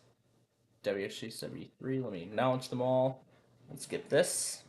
[SPEAKER 6] WSG73. Let me acknowledge them all. Let's get this.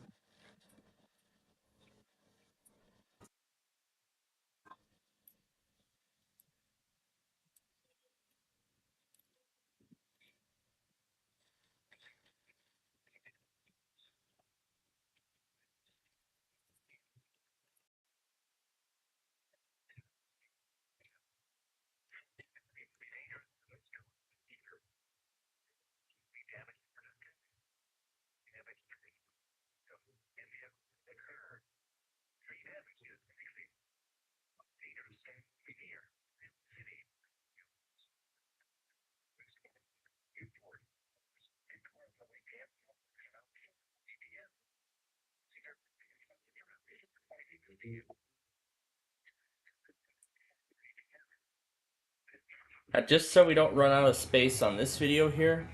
[SPEAKER 6] Just so we don't run out of space on this video here,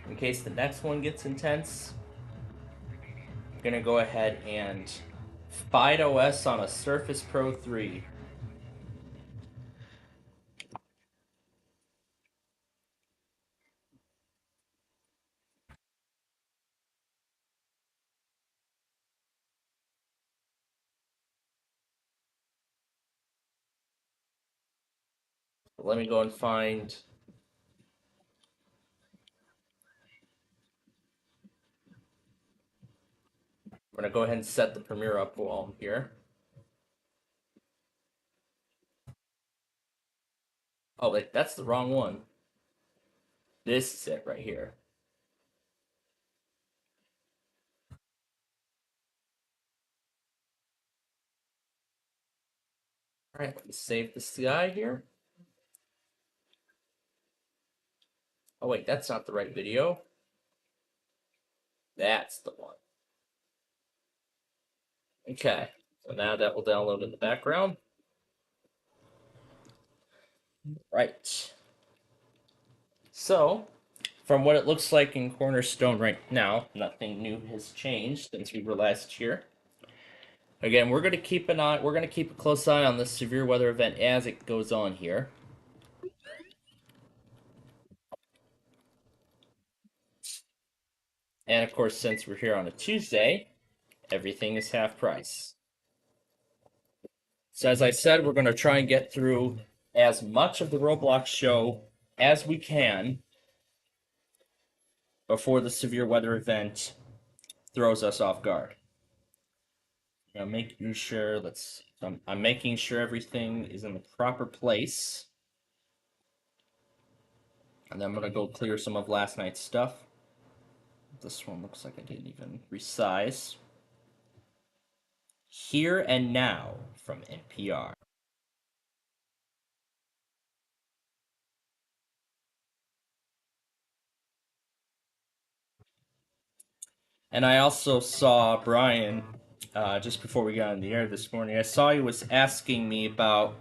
[SPEAKER 6] in case the next one gets intense, I'm going to go ahead and FidoS on a Surface Pro 3. Let me go and find... I'm going to go ahead and set the Premiere up while I'm here. Oh, wait, that's the wrong one. This is it right here. Alright, let me save this guy here. Oh, wait, that's not the right video. That's the one. Okay, so now that will download in the background. Right. So, from what it looks like in Cornerstone right now, nothing new has changed since we were last here. Again, we're going to keep an eye. We're going to keep a close eye on this severe weather event as it goes on here. And of course, since we're here on a Tuesday, everything is half price. So as I said, we're going to try and get through as much of the Roblox show as we can before the severe weather event throws us off guard. I'm making sure I'm making sure everything is in the proper place. And then I'm going to go clear some of last night's stuff. This one looks like I didn't even resize. Here and Now from NPR. And I also saw Brian, just before we got on the air this morning, I saw he was asking me about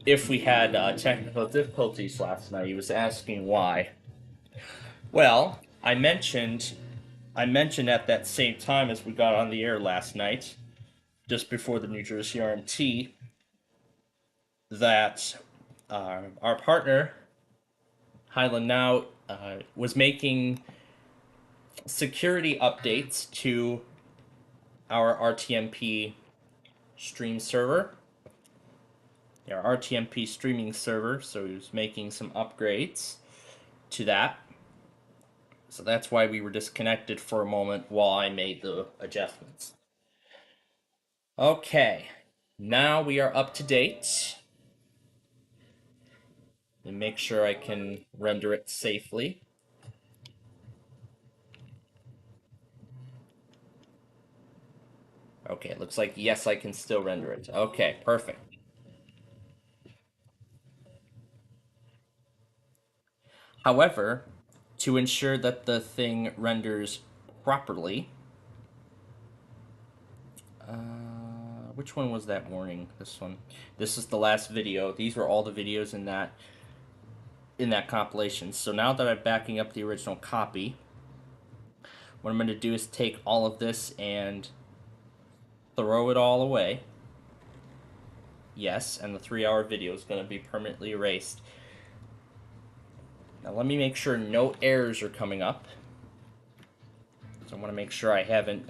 [SPEAKER 6] if we had technical difficulties last night. He was asking why. Well, I mentioned at that same time as we got on the air last night, just before the New Jersey RMT, that our partner, Highland Now, was making security updates to our RTMP stream server, our RTMP streaming server, so he was making some upgrades to that. So that's why we were disconnected for a moment while I made the adjustments. Okay, now we are up to date. And make sure I can render it safely. Okay, it looks like yes, I can still render it. Okay, perfect. However, to ensure that the thing renders properly, which one was that warning? This one. This is the last video. These were all the videos in that compilation. So now that I'm backing up the original copy, what I'm going to do is take all of this and throw it all away. Yes, and the 3-hour video is going to be permanently erased. Now let me make sure no errors are coming up. So I want to make sure I haven't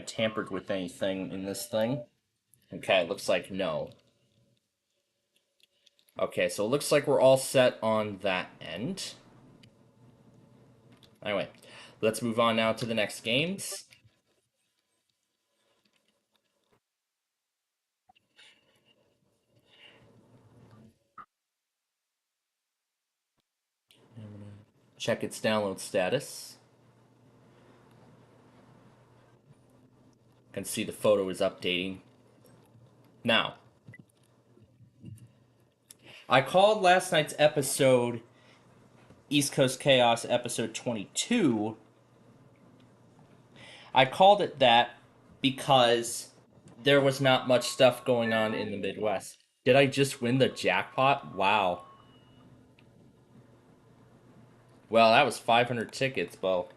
[SPEAKER 6] tampered with anything in this thing. Okay, it looks like no. Okay, so it looks like we're all set on that end. Anyway, let's move on now to the next games. I'm gonna check its download status. You can see the photo is updating. Now, I called last night's episode East Coast Chaos episode 22. I called it that because there was not much stuff going on in the Midwest. Did I just win the jackpot? Wow. Well, that was 500 tickets, Bo.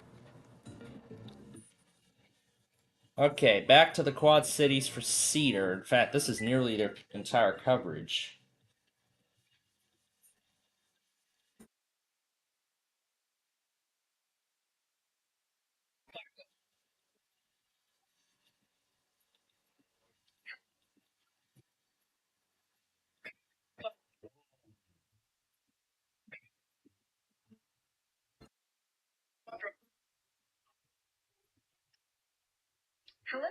[SPEAKER 6] Okay, back to the Quad Cities for Cedar. In fact, this is nearly their entire coverage.
[SPEAKER 12] Hello.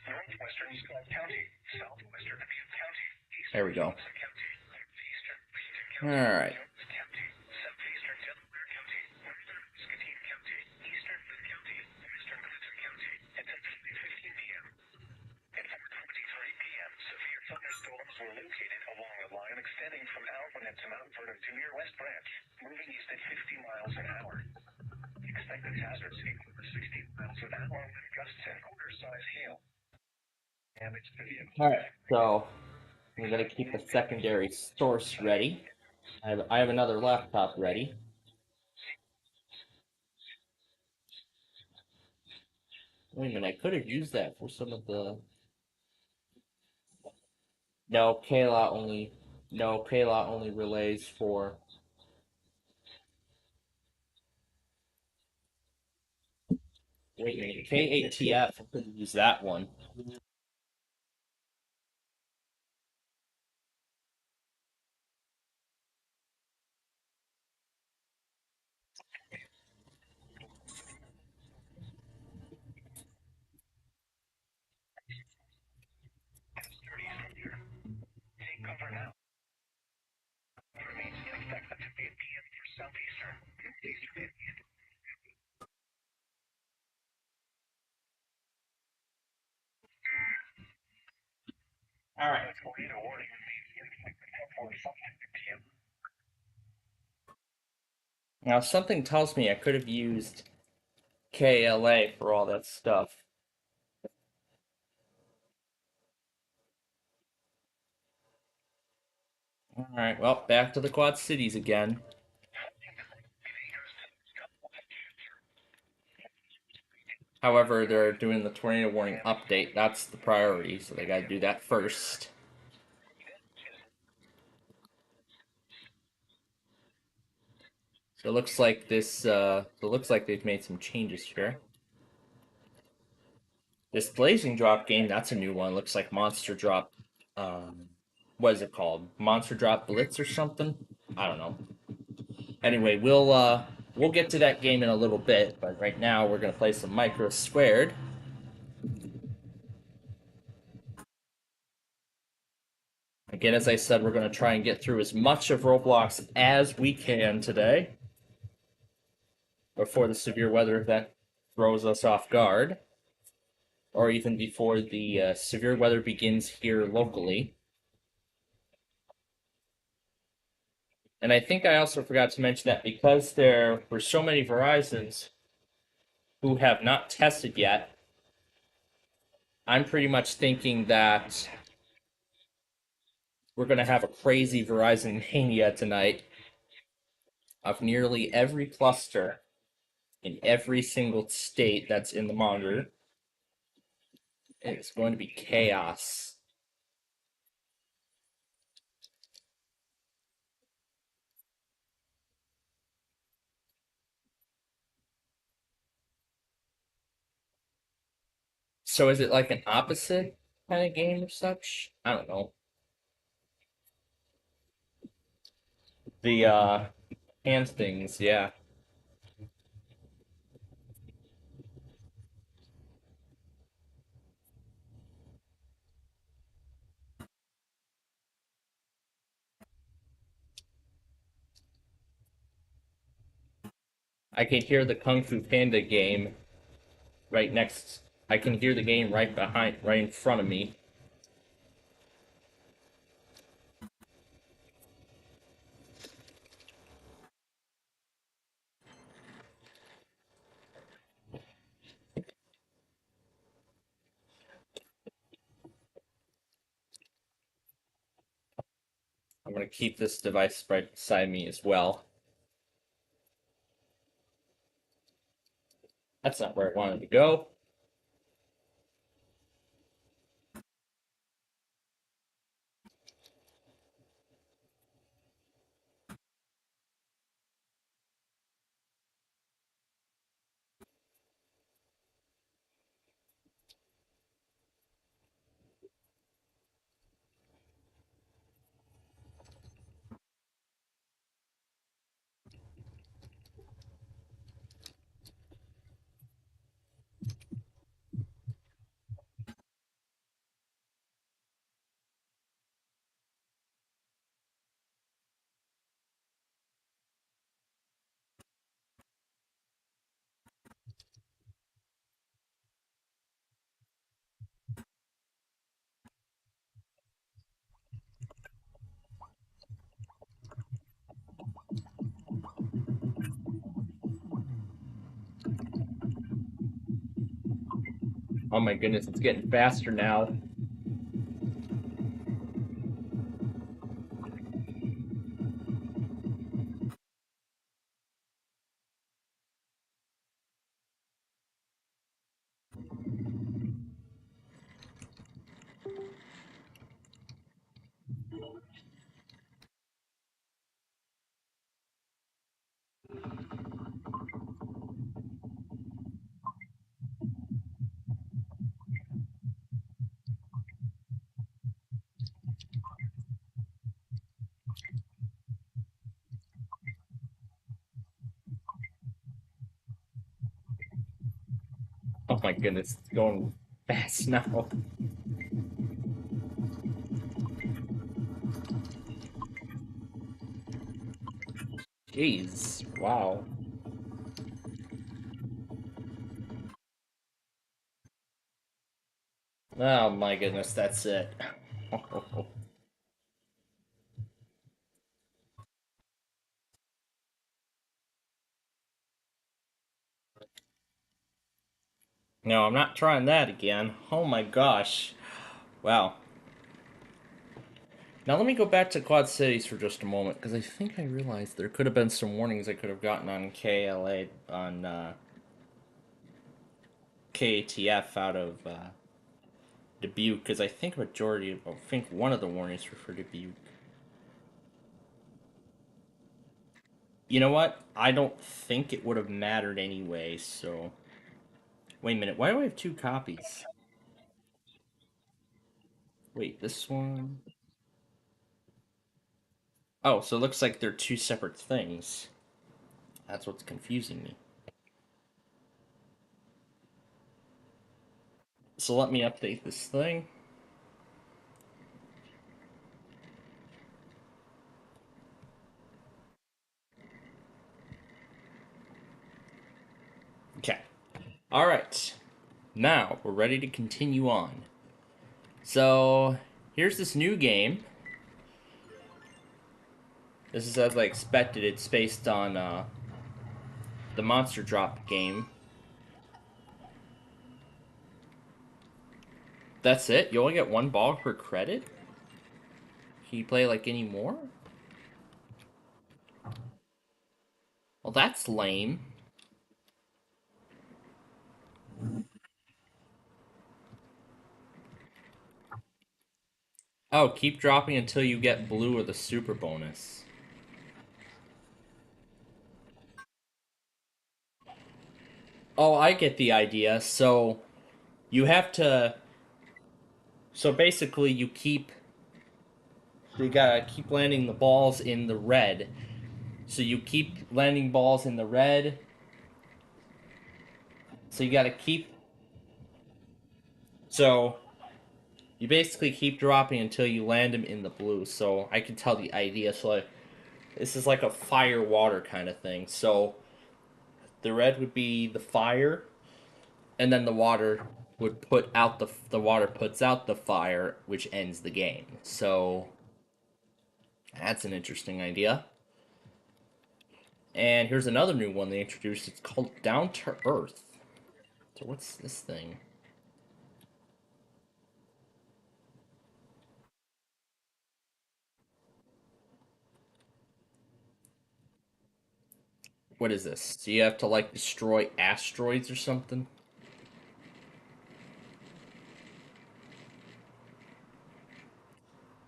[SPEAKER 12] Northwestern Scott County, southwestern Butte County,
[SPEAKER 6] There we go.
[SPEAKER 12] eastern Washington
[SPEAKER 6] All
[SPEAKER 12] County,
[SPEAKER 6] right.
[SPEAKER 12] Jones County, southeastern Delaware County, northern Muscatine County, eastern Boone County, western Clinton County, at 10:15 p.m. At 4:23 p.m., severe thunderstorms were located along the line extending from Alpine to Mount Vernon to near West Branch, moving east at 50 miles an hour. Expected hazards include 60 miles an hour with gusts and quarter-size hail. Damage to the
[SPEAKER 6] All right. So we're gonna keep a secondary source ready. I have another laptop ready. Wait a minute, I could have used that for some of the. No, Kayla only. No, Kayla only relays for. Wait a minute, KATF. I could have used that one.
[SPEAKER 12] Take cover now. Remains expected to be at PM for southeastern.
[SPEAKER 6] All right.
[SPEAKER 12] Tornado warning remains expected for 5 p.m.
[SPEAKER 6] Now something tells me I could have used KLA for all that stuff. All right. Well, back to the Quad Cities again. However, they're doing the tornado warning update. That's the priority, so they got to do that first. So it looks like this. It looks like they've made some changes here. This Blazing Drop game, that's a new one. Looks like Monster Drop. What is it called? Monster Drop Blitz or something? I don't know. Anyway, we'll get to that game in a little bit, but right now we're gonna play some Micro Squared. Again, as I said, we're going to try and get through as much of Roblox as we can today before the severe weather event throws us off guard, or even before the severe weather begins here locally. And I think I also forgot to mention that because there were so many Verizons who have not tested yet, I'm pretty much thinking that we're going to have a crazy Verizon mania tonight of nearly every cluster in every single state that's in the monitor. It's going to be chaos. So is it like an opposite kind of game or such? I don't know. The hand things, yeah. I can hear the Kung Fu Panda game right next. I can hear the game right behind, right in front of me. I'm going to keep this device right beside me as well. That's not where I wanted to go. Oh my goodness, it's getting faster now. Oh my goodness, it's going fast now. Jeez, wow. Oh my goodness, that's it. No, I'm not trying that again. Oh my gosh. Wow. Now let me go back to Quad Cities for just a moment, because I think I realized there could have been some warnings I could have gotten on KLA, on KATF out of Dubuque, because I think I think one of the warnings were for Dubuque. You know what? I don't think it would have mattered anyway, so... Wait a minute, why do I have two copies? Wait, this one... Oh, so it looks like they're two separate things. That's what's confusing me. So let me update this thing. Okay. Alright. Now, we're ready to continue on. So, here's this new game. This is as I expected. It's based on the Monster Drop game. That's it? You only get one ball per credit? Can you play like any more? Well, that's lame. Oh, keep dropping until you get blue or the super bonus. Oh, I get the idea. So, you have to... So basically, you gotta keep landing the balls in the red. So you keep landing balls in the red. So you gotta keep... So, you basically keep dropping until you land them in the blue. So, I can tell the idea. So, this is like a fire-water kind of thing. So, the red would be the fire, and then the water would put out the water puts out the fire, which ends the game. So, that's an interesting idea. And here's another new one they introduced. It's called Down to Earth. So what's this thing? What is this? Do you have to, like, destroy asteroids or something?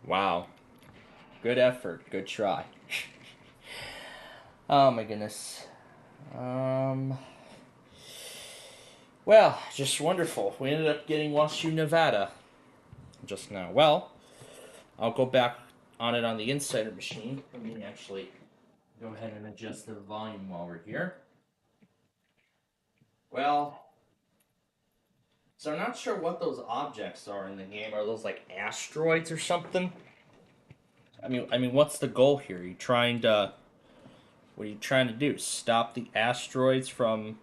[SPEAKER 6] Wow. Good effort. Good try. Oh my goodness. Well, just wonderful. We ended up getting Washu, Nevada just now. Well, I'll go back on it on the Insider machine. Let me actually go ahead and adjust the volume while we're here. Well, so I'm not sure what those objects are in the game. Are those like asteroids or something? I mean, what's the goal here? Are you trying to? What are you trying to do? Stop the asteroids from?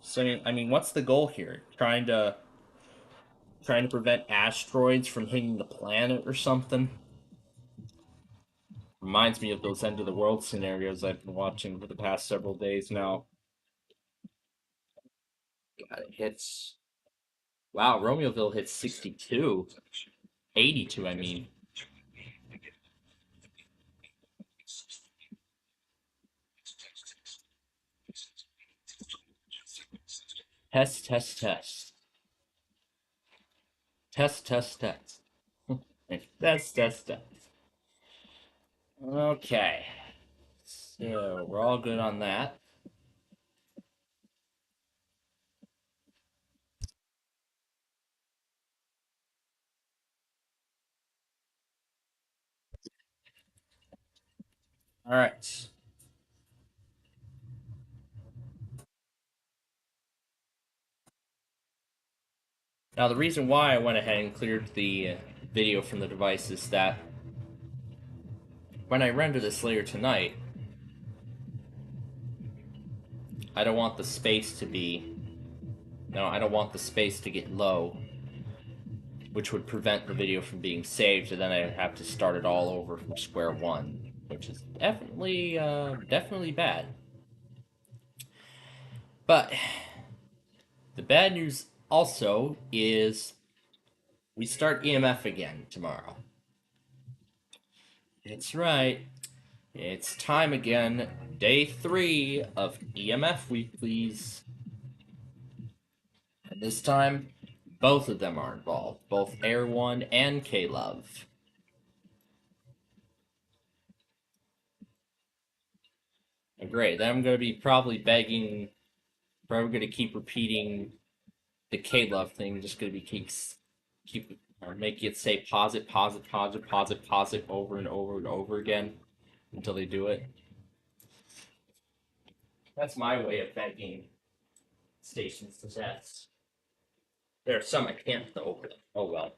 [SPEAKER 6] So I mean, what's the goal here? Trying to prevent asteroids from hitting the planet or something? Reminds me of those end of the world scenarios I've been watching for the past several days now. God, it hits. Wow, Romeoville hits 62. 82, I mean. Test, test, test. Test, test, test. Test, test, test. Okay. So, we're all good on that. Alright. Now, the reason why I went ahead and cleared the video from the device is that when I render this later tonight, I don't want the space to be... No, I don't want the space to get low, which would prevent the video from being saved, and then I'd have to start it all over from square one, which is definitely bad. But the bad news also is we start EMF again tomorrow. That's right. It's time again. Day 3 of EMF Weeklies. And this time, both of them are involved. Both Air One and K-Love. And great. Then I'm going to be probably going to keep repeating the K-Love thing. Just going to be keep or make it say pause it over and over and over again until they do it. That's my way of begging stations to death. There are some I can't though. Oh well.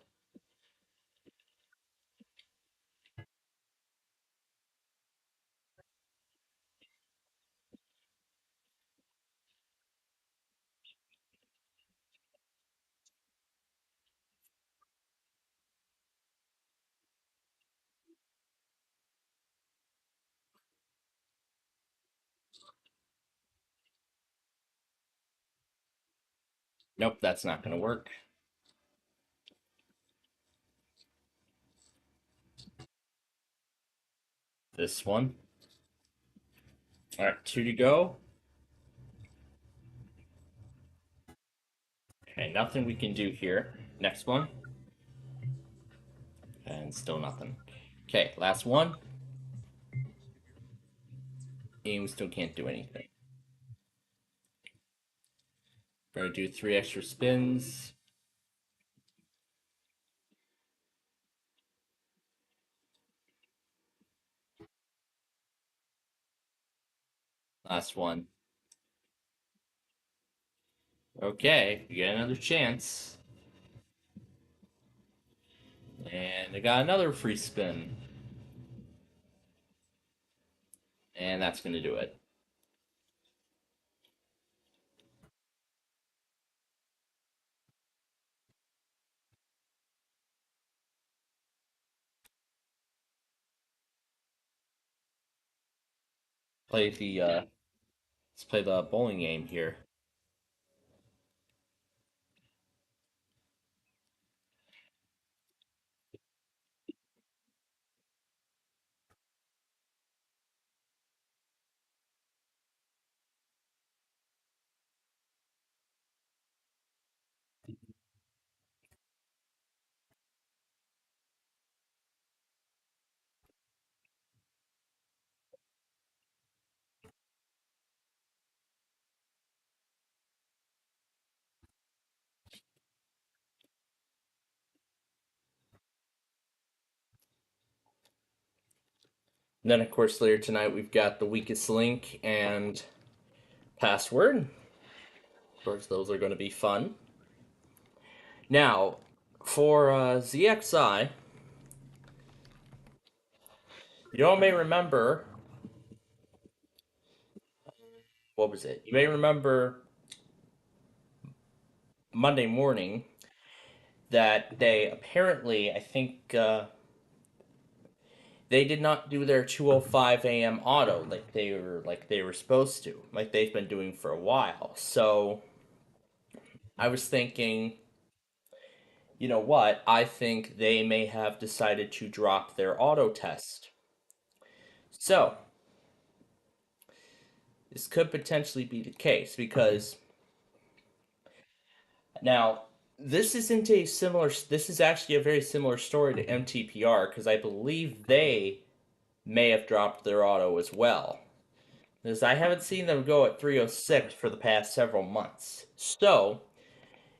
[SPEAKER 6] Nope, that's not going to work. This one. Alright, 2 to go. Okay, nothing we can do here. Next one. And still nothing. Okay, last one. And we still can't do anything. We're going to do 3 extra spins. Last one. Okay, we get another chance. And I got another free spin. And that's going to do it. Let's play the bowling game here. And then, of course, later tonight we've got the weakest link and password. Of course, those are going to be fun. Now, for ZXI, you all may remember. What was it? You may remember Monday morning that they apparently, I think, they did not do their 2:05 a.m. auto like they were supposed to, like they've been doing for a while. So I was thinking, you know what? I think they may have decided to drop their auto test. So this could potentially be the case because now this isn't a similar. This is actually a very similar story to MTPR because I believe they may have dropped their auto as well. Because I haven't seen them go at 306 for the past several months. So,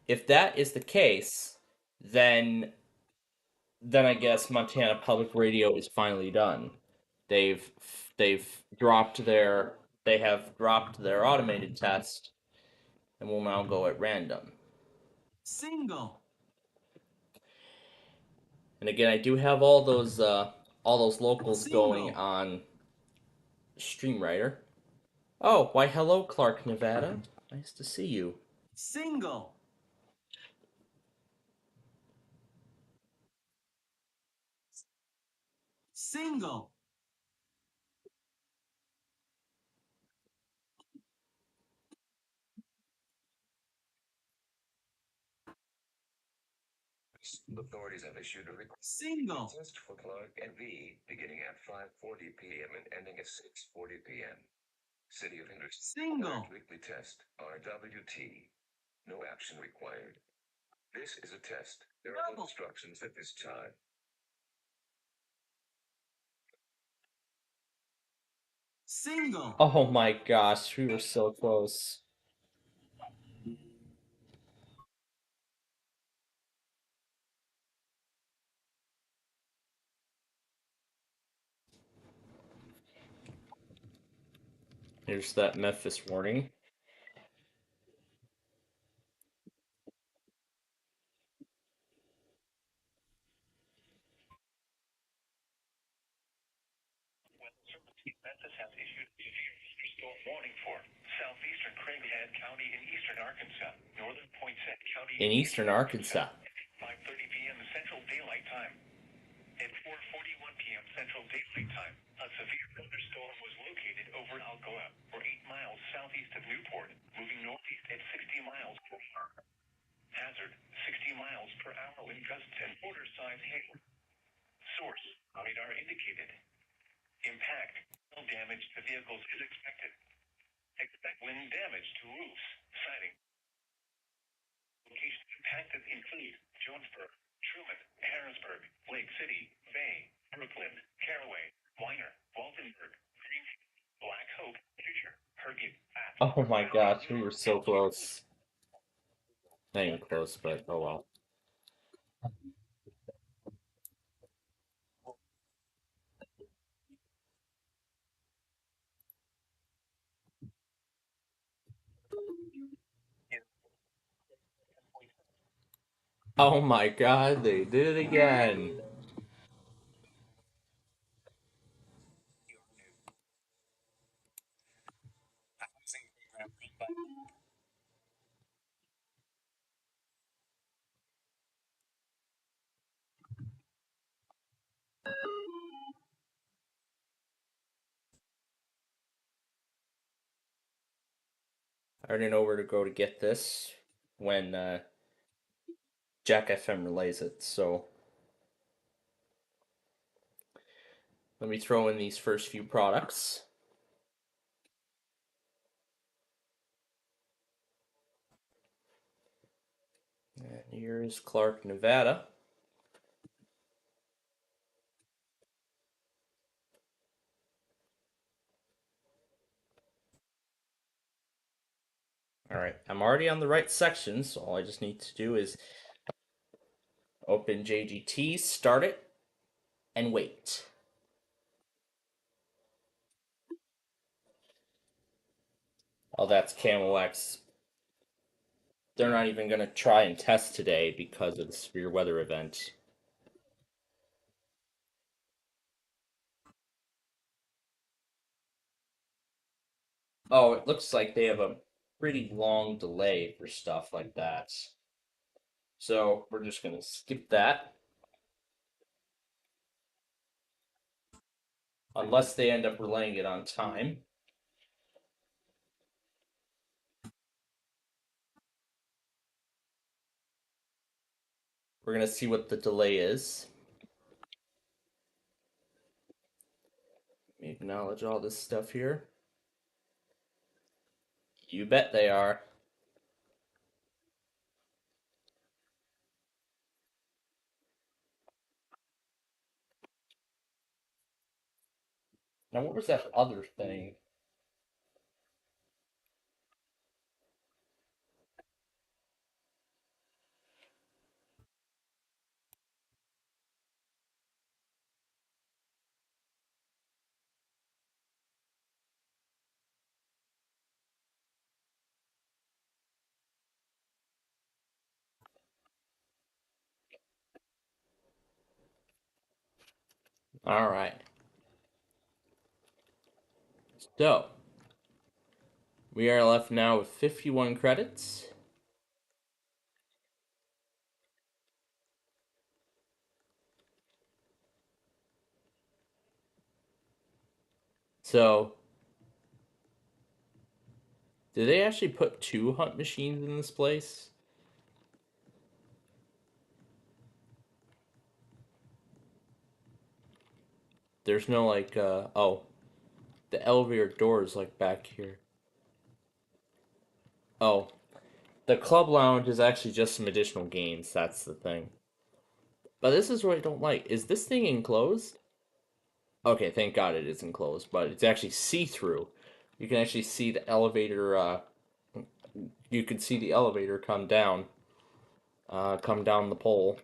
[SPEAKER 6] if that is the case, then I guess Montana Public Radio is finally done. They've dropped their they have dropped their automated test and will now go at random.
[SPEAKER 14] Single.
[SPEAKER 6] And again, I do have all those locals going on StreamWriter. Oh, why hello, Clark, Nevada. Nice to see you.
[SPEAKER 14] Single. Single.
[SPEAKER 12] Authorities have issued a request
[SPEAKER 14] Single.
[SPEAKER 12] test for Clark and V beginning at 5:40 p.m. and ending at 6:40 p.m. City of Henderson.
[SPEAKER 14] Single.
[SPEAKER 12] Weekly test, RWT. No action required. This is a test. There are no instructions at this time.
[SPEAKER 14] Single.
[SPEAKER 6] Oh my gosh, we were so close. Here's that Memphis warning.
[SPEAKER 12] Memphis has issued a severe storm warning for southeastern Craighead County in eastern Arkansas, northern Poinsett County
[SPEAKER 6] In eastern Arkansas.
[SPEAKER 12] 5:30 p.m. Central Daylight Time. At 4:41 p.m. Central Daylight Time, a severe thunderstorm was located over Alcoa, or 8 miles southeast of Newport, moving northeast at 60 miles per hour. Hazard, 60 miles per hour wind gusts and quarter-size hail. Source, radar indicated. Impact, no damage to vehicles is expected. Expect wind damage to roofs, siding. Locations impacted include Jonesburg, Truman, Harrisburg, Lake City, Bay, Brooklyn, Caraway, Weiner, Waldenburg, Greenfield, Black Hope, Fisher, Hergate, Bath.
[SPEAKER 6] Oh my gosh, we were so close. Not even close, but oh well. Oh my god, they did it again. I already know where to go to get this when Jack FM relays it, so let me throw in these first few products. And here's Clark, Nevada. Alright, I'm already on the right section, so all I just need to do is open JGT, start it, and wait. Oh, that's Camo X. They're not even going to try and test today because of the severe weather event. Oh, it looks like they have a pretty long delay for stuff like that. So we're just going to skip that. Unless they end up relaying it on time. We're going to see what the delay is. Let me acknowledge all this stuff here. You bet they are. Now, what was that other thing? All right. So, we are left now with 51 credits. So, did they actually put 2 hunt machines in this place? There's no like, oh, the elevator door is like back here. Oh, the club lounge is actually just some additional games. That's the thing. But this is what I don't like. Is this thing enclosed? Okay, thank God it is enclosed, but it's actually see-through. You can actually see the elevator, you can see the elevator come down the pole.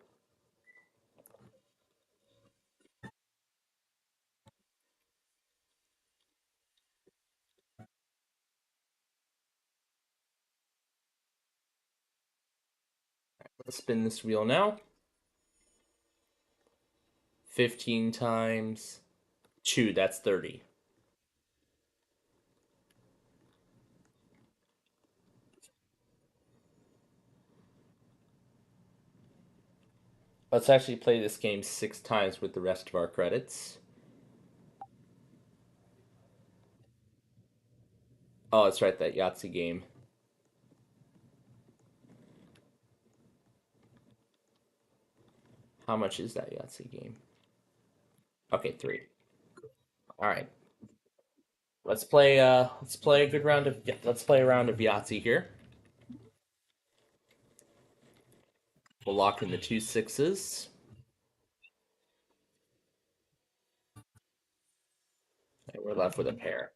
[SPEAKER 6] Let's spin this wheel now. 15 times 2, that's 30. Let's actually play this game 6 times with the rest of our credits. Oh, that's right, that Yahtzee game. How much is that Yahtzee game? Okay, 3. All right. Let's play a good round of let's play a round of Yahtzee here. We'll lock in the 2 6s. And we're left with a pair.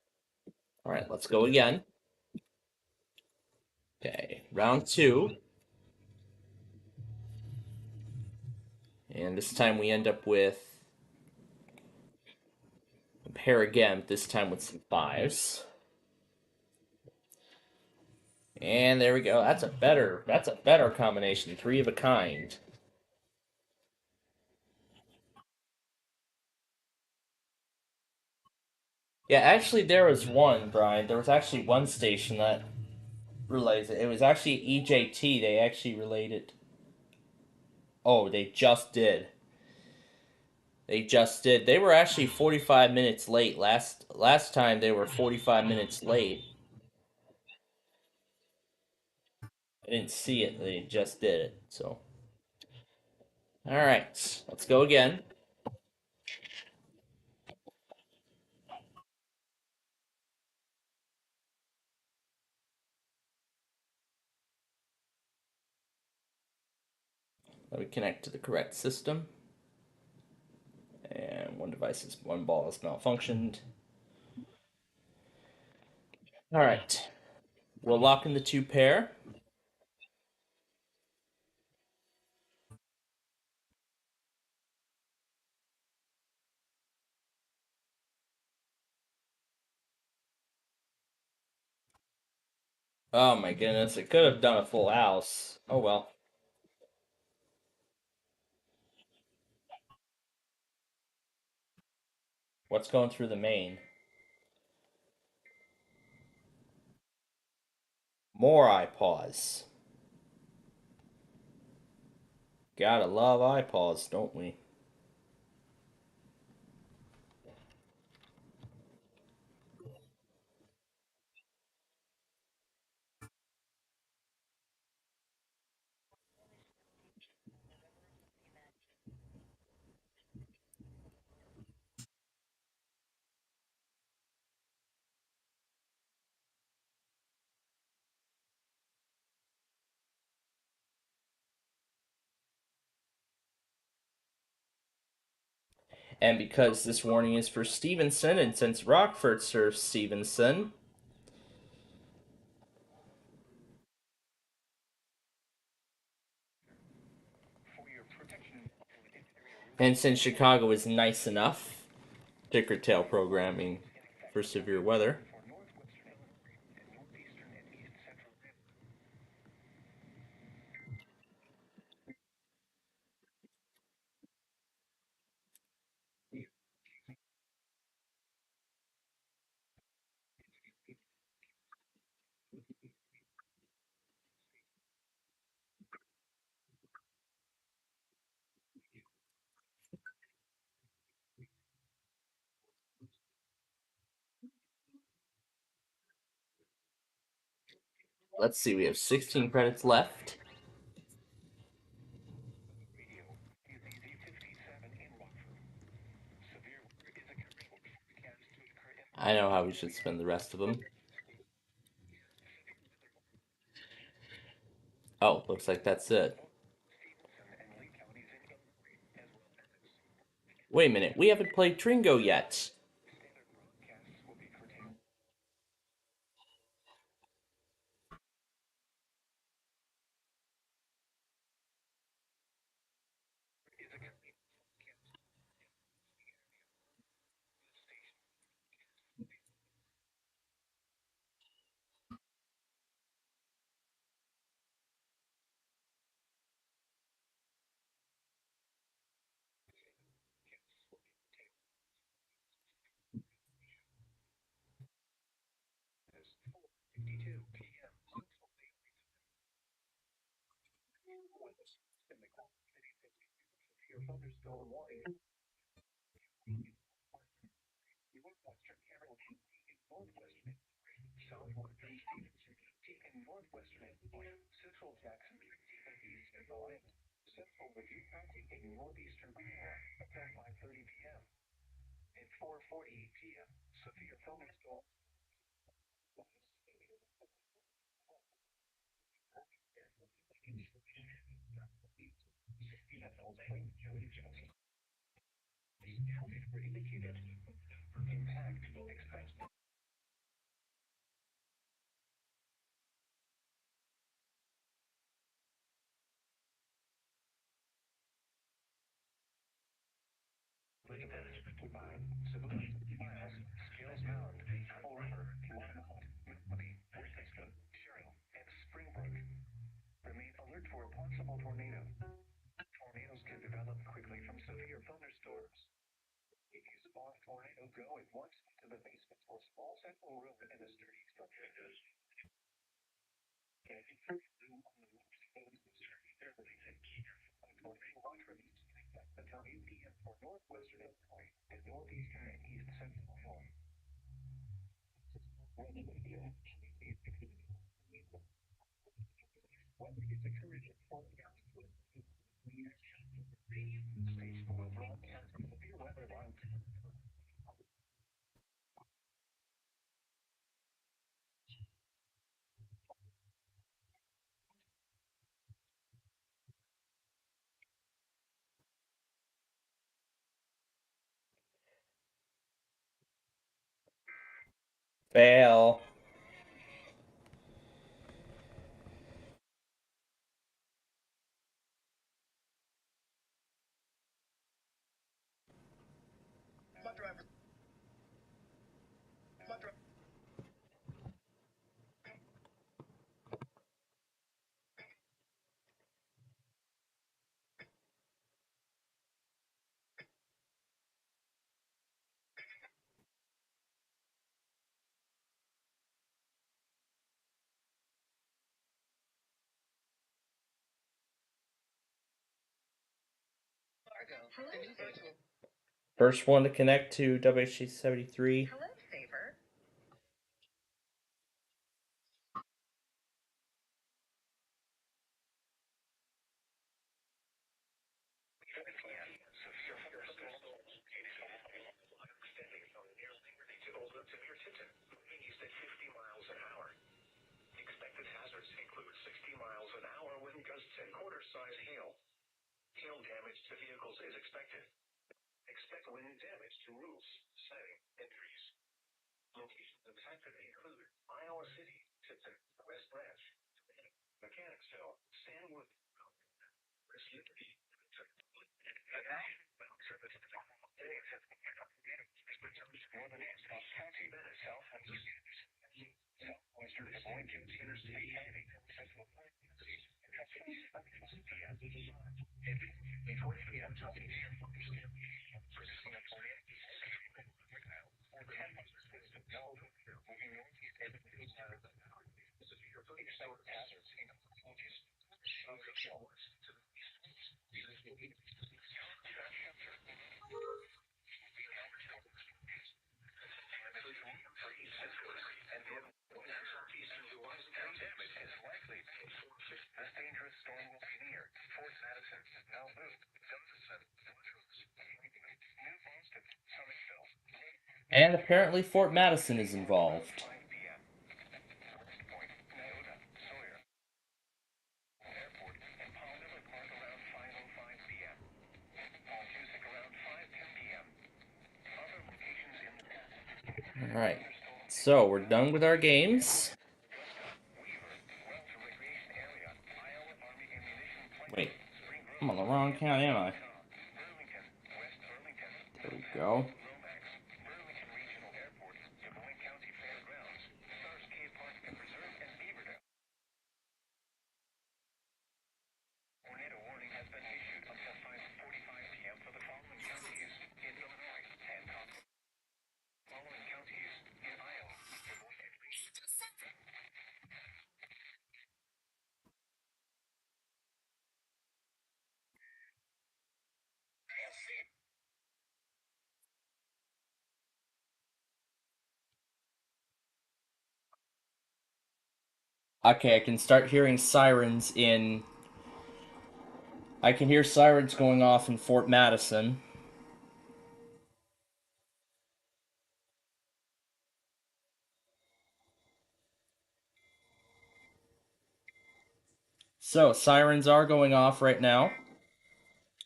[SPEAKER 6] All right, let's go again. Okay, round 2. And this time we end up with a pair again, but this time with some 5s. And there we go. That's a better combination. 3 of a kind. Yeah, actually there was one, Brian. There was actually one station that relays it. It was actually EJT. They actually relayed it. Oh, they just did. They just did. They were actually 45 minutes late. Last time they were 45 minutes late. I didn't see it. They just did it. So, all right, let's go again. Let me connect to the correct system. And one ball has malfunctioned. All right, we'll lock in the 2 pair. Oh my goodness, it could have done a full house. Oh well. What's going through the main? More iPaws. Gotta love iPaws, don't we? And because this warning is for Stevenson, and since Rockford serves Stevenson, and since Chicago is nice enough to curtail programming for severe weather, let's see, we have 16 credits left. I know how we should spend the rest of them. Oh, looks like that's it. Wait a minute, we haven't played Tringo yet. Fail.
[SPEAKER 2] First one to connect to WHC73.
[SPEAKER 12] Expected hazards include 60 miles an hour wind gusts and quarter-size hail. Hail damage to vehicles is expected. Expect wind damage to roofs, siding, and trees. Locations affected include Iowa City, Tipton, West Branch, Mechanicsville, Stanwood, Liberty, County, South Southwestern Des Moines County, Interstate County, Central
[SPEAKER 2] And apparently Fort Madison is involved. Alright, so we're done with our games. Wait, I'm on the wrong count, am I? There we go. Okay, I can start hearing sirens in... I can hear sirens going off in Fort Madison. So, sirens are going off right now.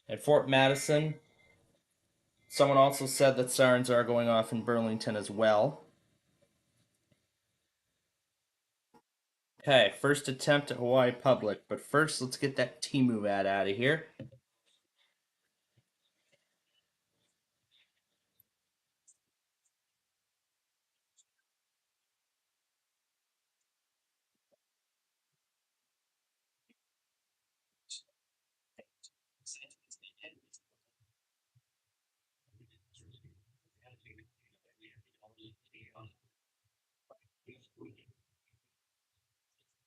[SPEAKER 2] At Fort Madison. Someone also said that sirens are going off in Burlington as well. Okay, first attempt at Hawaii Public, but first let's get that Temu ad out of here.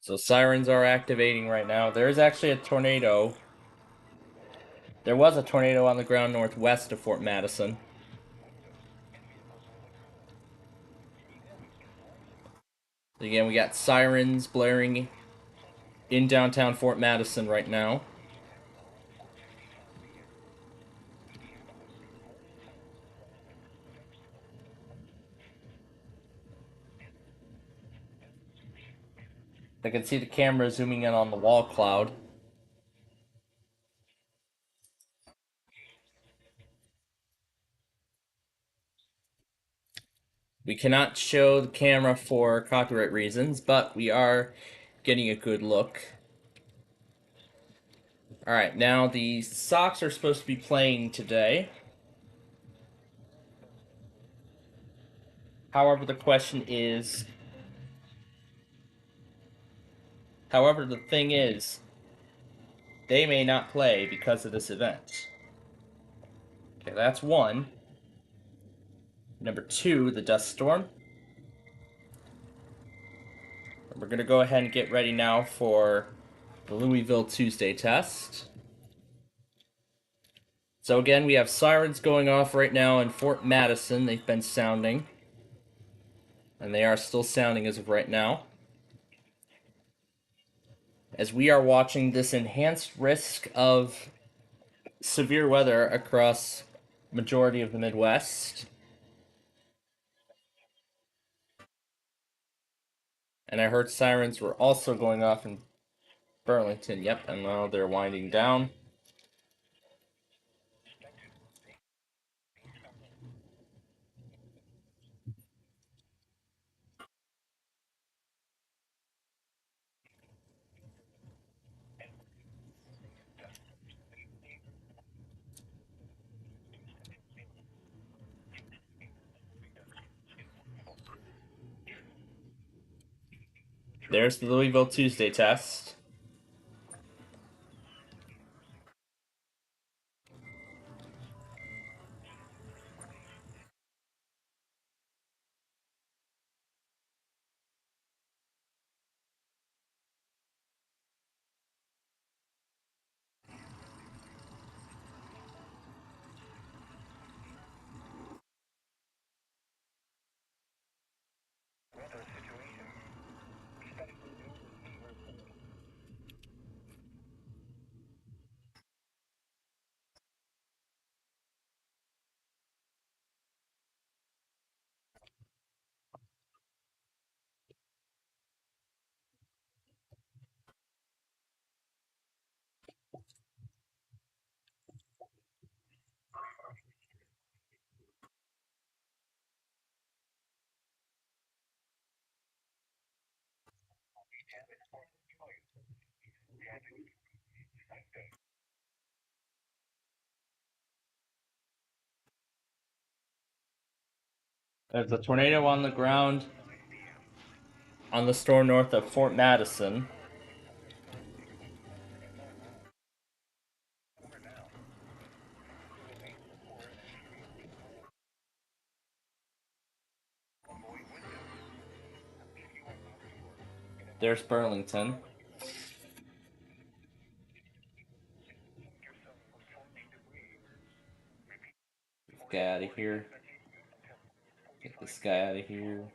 [SPEAKER 2] So sirens are activating right now. There is actually a tornado. There was a tornado on the ground northwest of Fort Madison. Again, we got sirens blaring in downtown Fort Madison right now. I can see the camera zooming in on the wall cloud. We cannot show the camera for copyright reasons, but we are getting a good look. Alright, now the Sox are supposed to be playing today. However, the question is... However, the thing is, they may not play because of this event. Okay, that's one. Number two, the dust storm. We're going to go ahead and get ready now for the Louisville Tuesday test.
[SPEAKER 6] So again, we have sirens going off right now in Fort Madison. They've been sounding. And they are still sounding as of right now. As we are watching this enhanced risk of severe weather across majority of the Midwest. And I heard sirens were also going off in Burlington. Yep, and now they're winding down. There's the Louisville Tuesday test. There's a tornado on the ground on the store north of Fort Madison. There's Burlington. Get out of here. Get this guy out of here.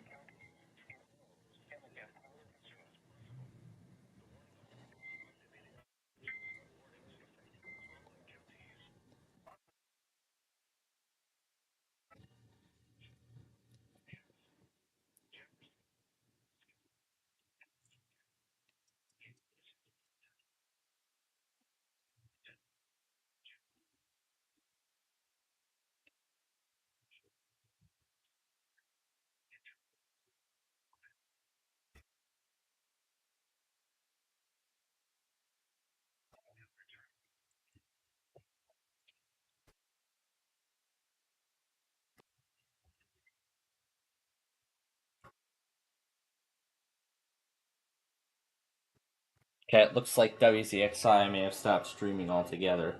[SPEAKER 6] Okay, it looks like WZXI may have stopped streaming altogether.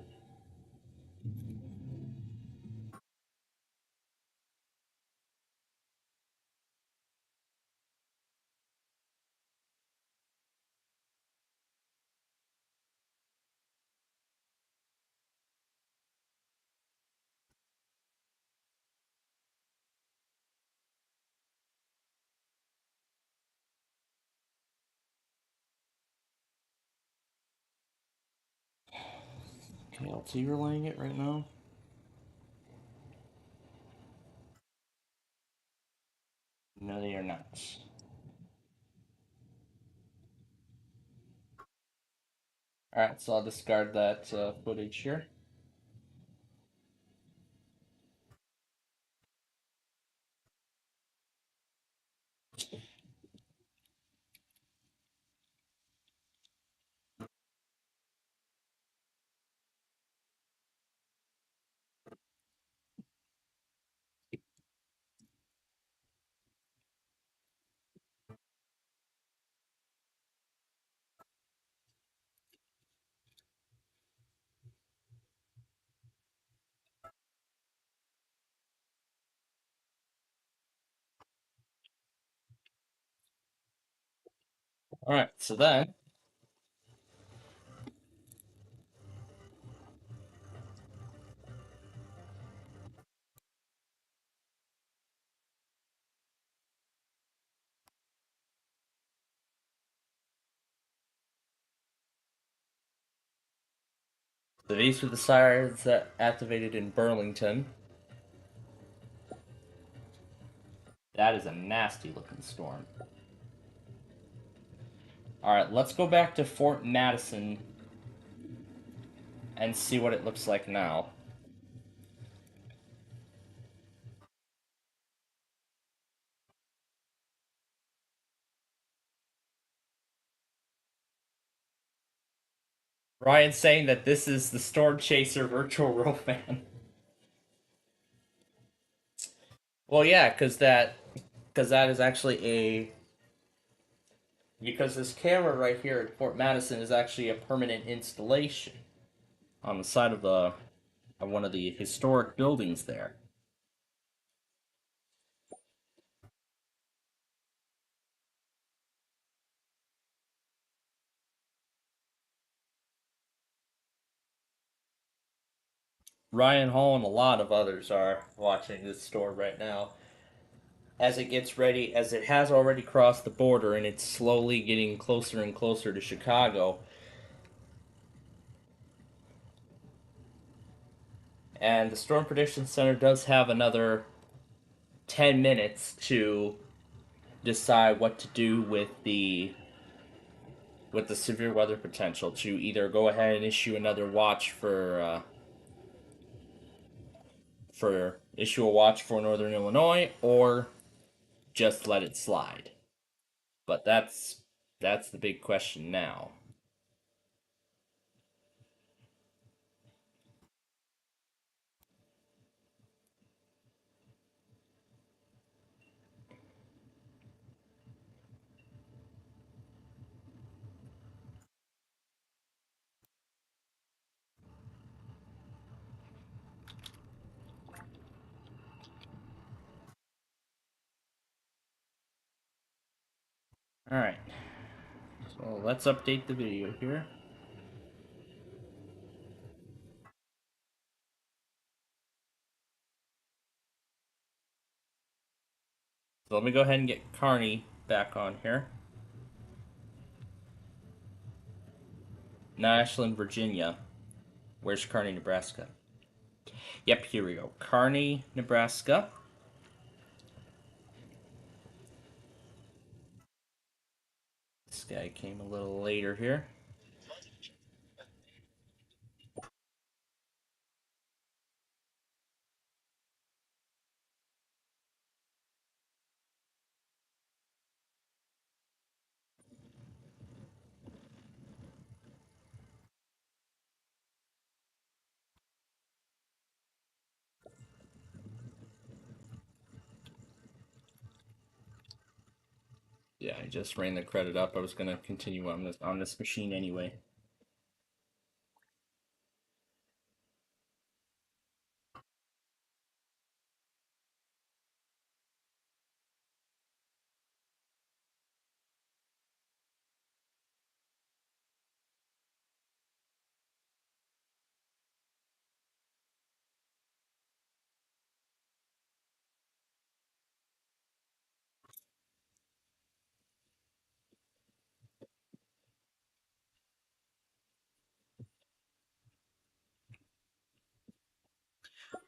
[SPEAKER 6] KLT relaying it right now? No, they are not. Alright, so I'll discard that footage here. Alright, so then So these are the sirens that activated in Burlington. That is a nasty looking storm. Alright, let's go back to Fort Madison and see what it looks like now. Ryan's saying that this is the Storm Chaser Virtual Roadman. Well, yeah, because that is actually a... Because this camera right here at Fort Madison is actually a permanent installation on the side of one of the historic buildings there. Ryan Hall and a lot of others are watching this storm right now as it gets ready, as it has already crossed the border and it's slowly getting closer and closer to Chicago. And the Storm Prediction Center does have another 10 minutes to decide what to do with the severe weather potential, to either go ahead and issue another watch for issue a watch for Northern Illinois, or just let it slide. But that's the big question now. Alright. So let's update the video here. So let me go ahead and get Carney back on here. Now Ashland, Virginia. Where's Kearney, Nebraska? Yep, here we go. Kearney, Nebraska. This guy came a little later here. Yeah, I just ran the credit up. I was gonna continue on this machine anyway.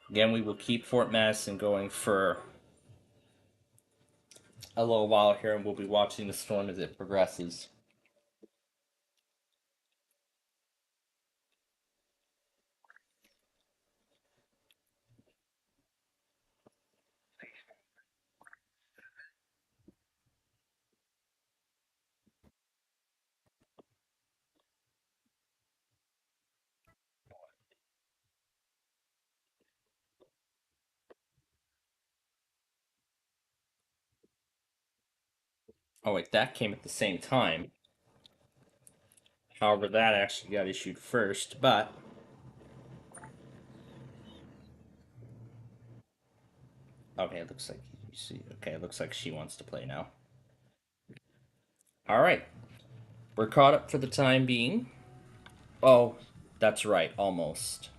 [SPEAKER 6] Again, we will keep Fort Madison going for a little while here, and we'll be watching the storm as it progresses. Oh wait, that came at the same time. However, that actually got issued first, but... Okay, it looks like you see. Okay, it looks like she wants to play now. All right, we're caught up for the time being. Oh, that's right, almost.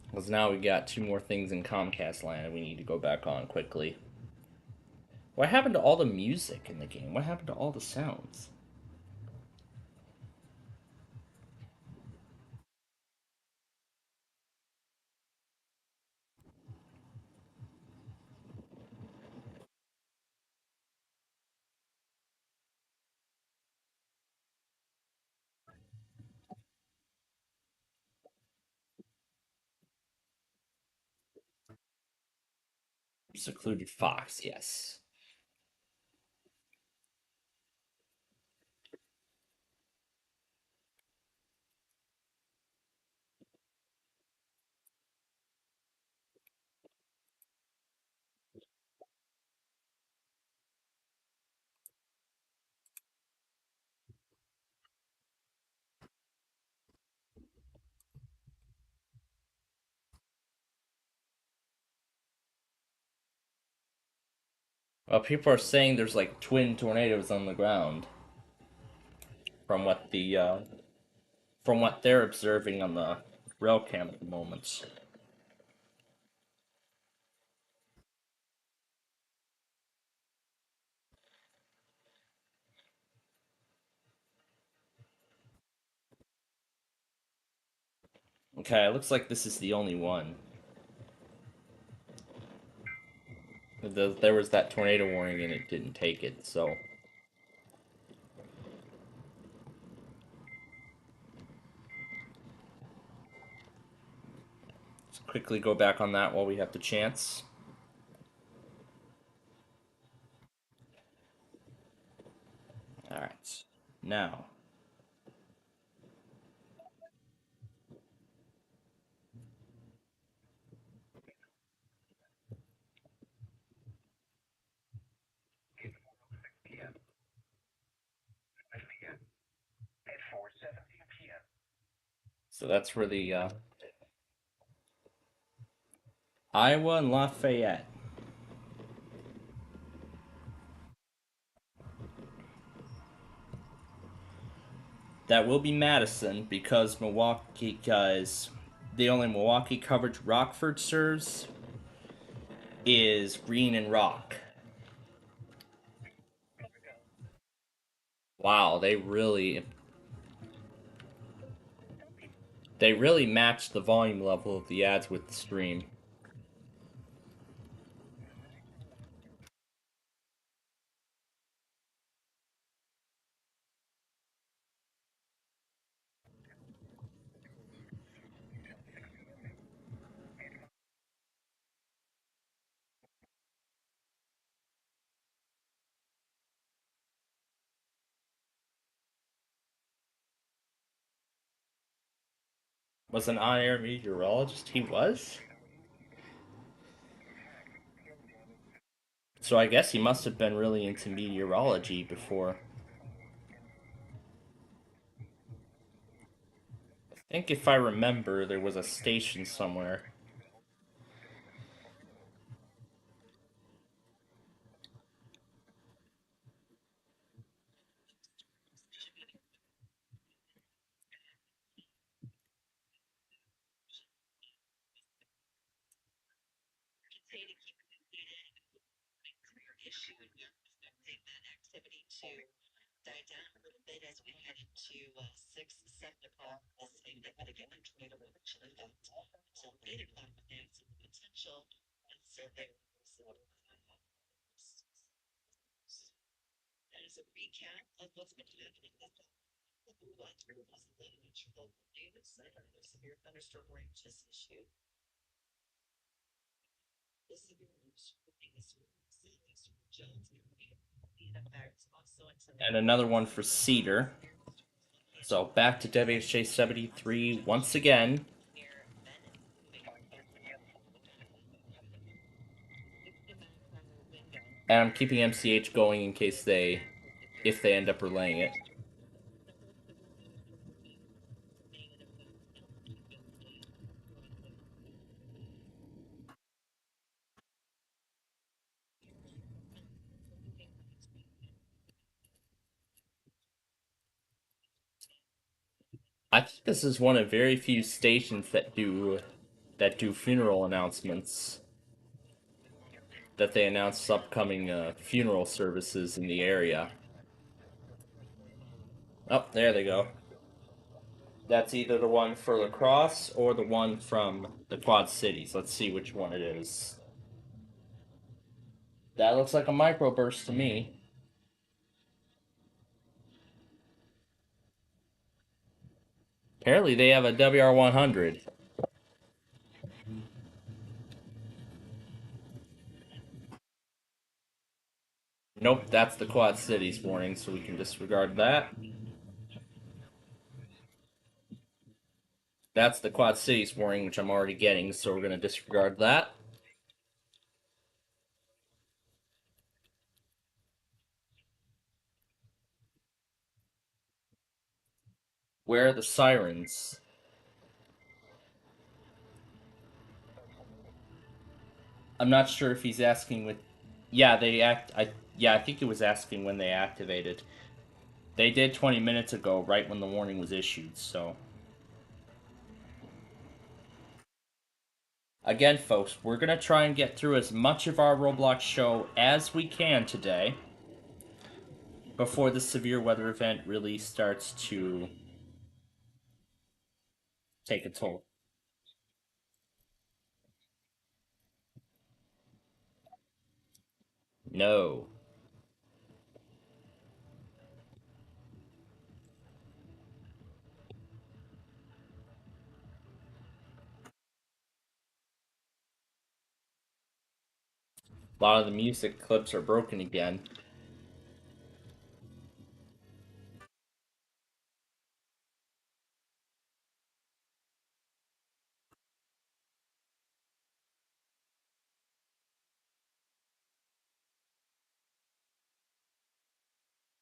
[SPEAKER 6] Because now we got 2 more things in Comcast land and we need to go back on quickly. What happened to all the music in the game? What happened to all the sounds? Secluded Fox, yes. Well, people are saying there's like twin tornadoes on the ground. From what they're observing on the rail cam at the moment. Okay, it looks like this is the only one. There was that tornado warning and it didn't take it, so... Let's quickly go back on that while we have the chance. Alright, now... So that's for the Iowa and Lafayette. That will be Madison because Milwaukee, guys, the only Milwaukee coverage Rockford serves is Green and Rock. Wow, they really matched the volume level of the ads with the stream. Was an on-air meteorologist? He was? So I guess he must have been really into meteorology before. I think if I remember, there was a station somewhere. And another one for Cedar. So back to WHJ 73 once again. And I'm keeping MCH going in case if they end up relaying it. I think this is one of very few stations that do funeral announcements. That they announce upcoming funeral services in the area. Oh, there they go. That's either the one for La Crosse or the one from the Quad Cities. Let's see which one it is. That looks like a microburst to me. Apparently they have a WR100. Nope, that's the Quad Cities warning, so we can disregard that. That's the Quad Cities warning, which I'm already getting, so we're going to disregard that. Where are the sirens? I'm not sure if he's asking with... Yeah, I think he was asking when they activated. They did 20 minutes ago, right when the warning was issued, so... Again, folks, we're going to try and get through as much of our Roblox show as we can today before the severe weather event really starts to take a toll. No. A lot of the music clips are broken again.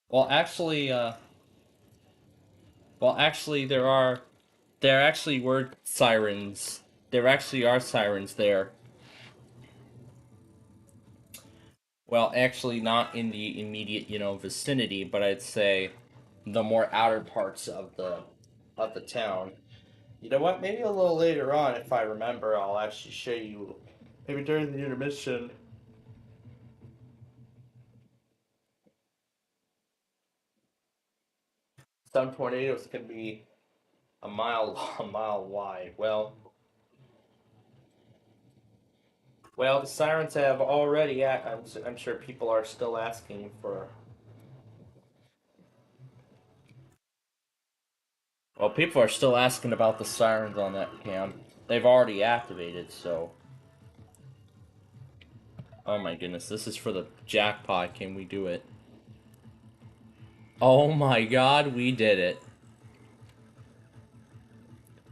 [SPEAKER 6] Well, actually, there actually were sirens. There actually are sirens there. Well, actually, not in the immediate, vicinity, but I'd say the more outer parts of the town. You know what? Maybe a little later on, if I remember, I'll actually show you. Maybe during the intermission. Some tornadoes can be a mile a mile wide. Well, the sirens have already. I'm sure people are still asking for. Well, people are still asking about the sirens on that cam. They've already activated, so. Oh my goodness, this is for the jackpot. Can we do it? Oh my god, we did it.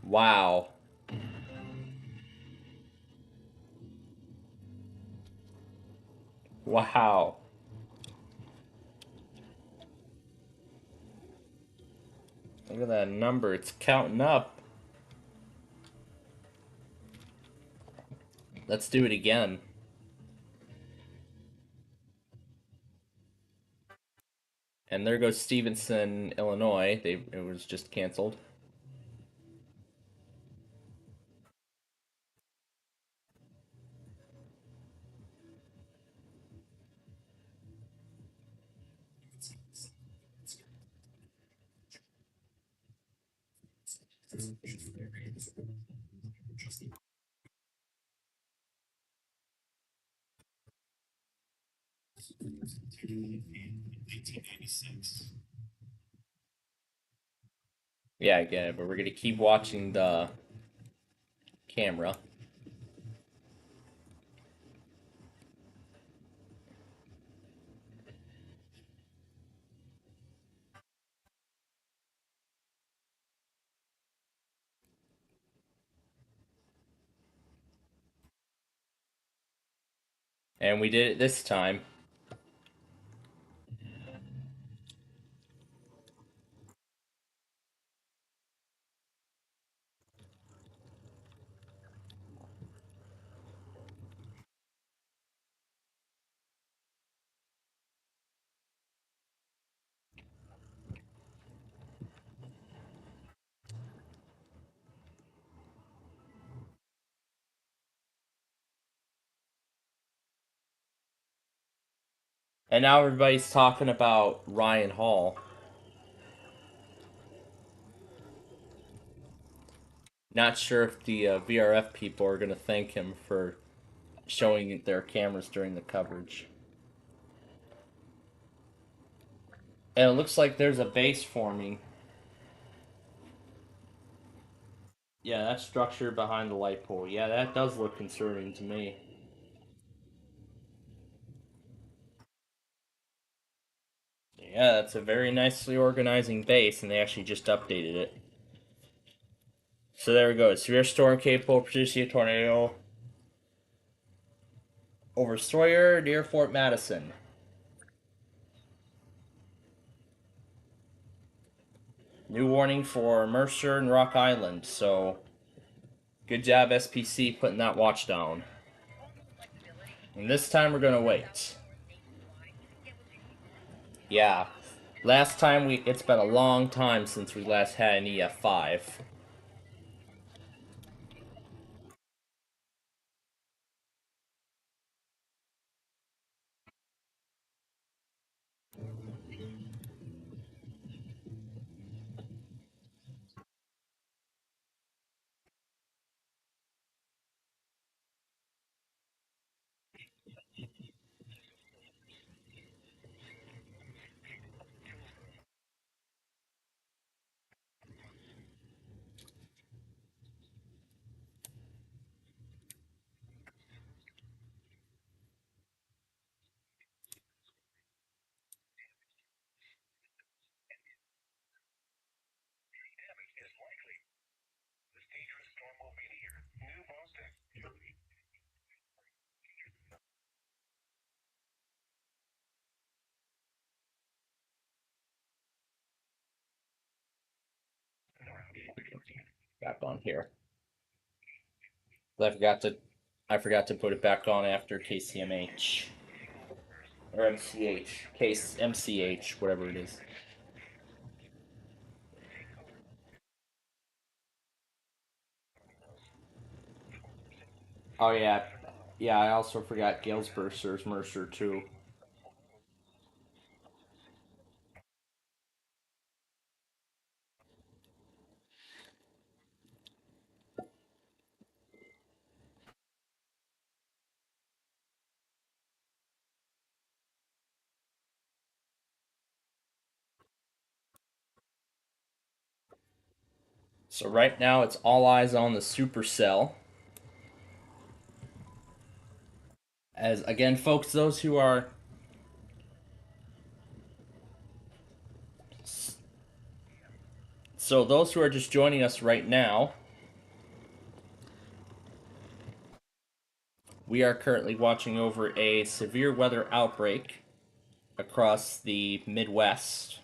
[SPEAKER 6] Wow. Wow. Look at that number, it's counting up. Let's do it again. And there goes Stevenson, Illinois. It was just canceled. Yeah, I get it, but we're gonna keep watching the camera. And we did it this time. And now everybody's talking about Ryan Hall. Not sure if the VRF people are going to thank him for showing their cameras during the coverage. And it looks like there's a base forming. Yeah, that structure behind the light pole. Yeah, that does look concerning to me. Yeah, that's a very nicely organizing base, and they actually just updated it. So there we go. Severe storm capable of producing a tornado over Sawyer near Fort Madison. New warning for Mercer and Rock Island. So good job, SPC, putting that watch down. And this time we're gonna wait. Yeah. Last time it's been a long time since we last had an EF5. Back on here. I forgot to put it back on after KCMH. Or MCH. Case MCH, whatever it is. Oh yeah. Yeah, I also forgot Galesburg's Mercer too. So right now it's all eyes on the supercell. As again, folks, those who are those who are just joining us right now, we are currently watching over a severe weather outbreak across the Midwest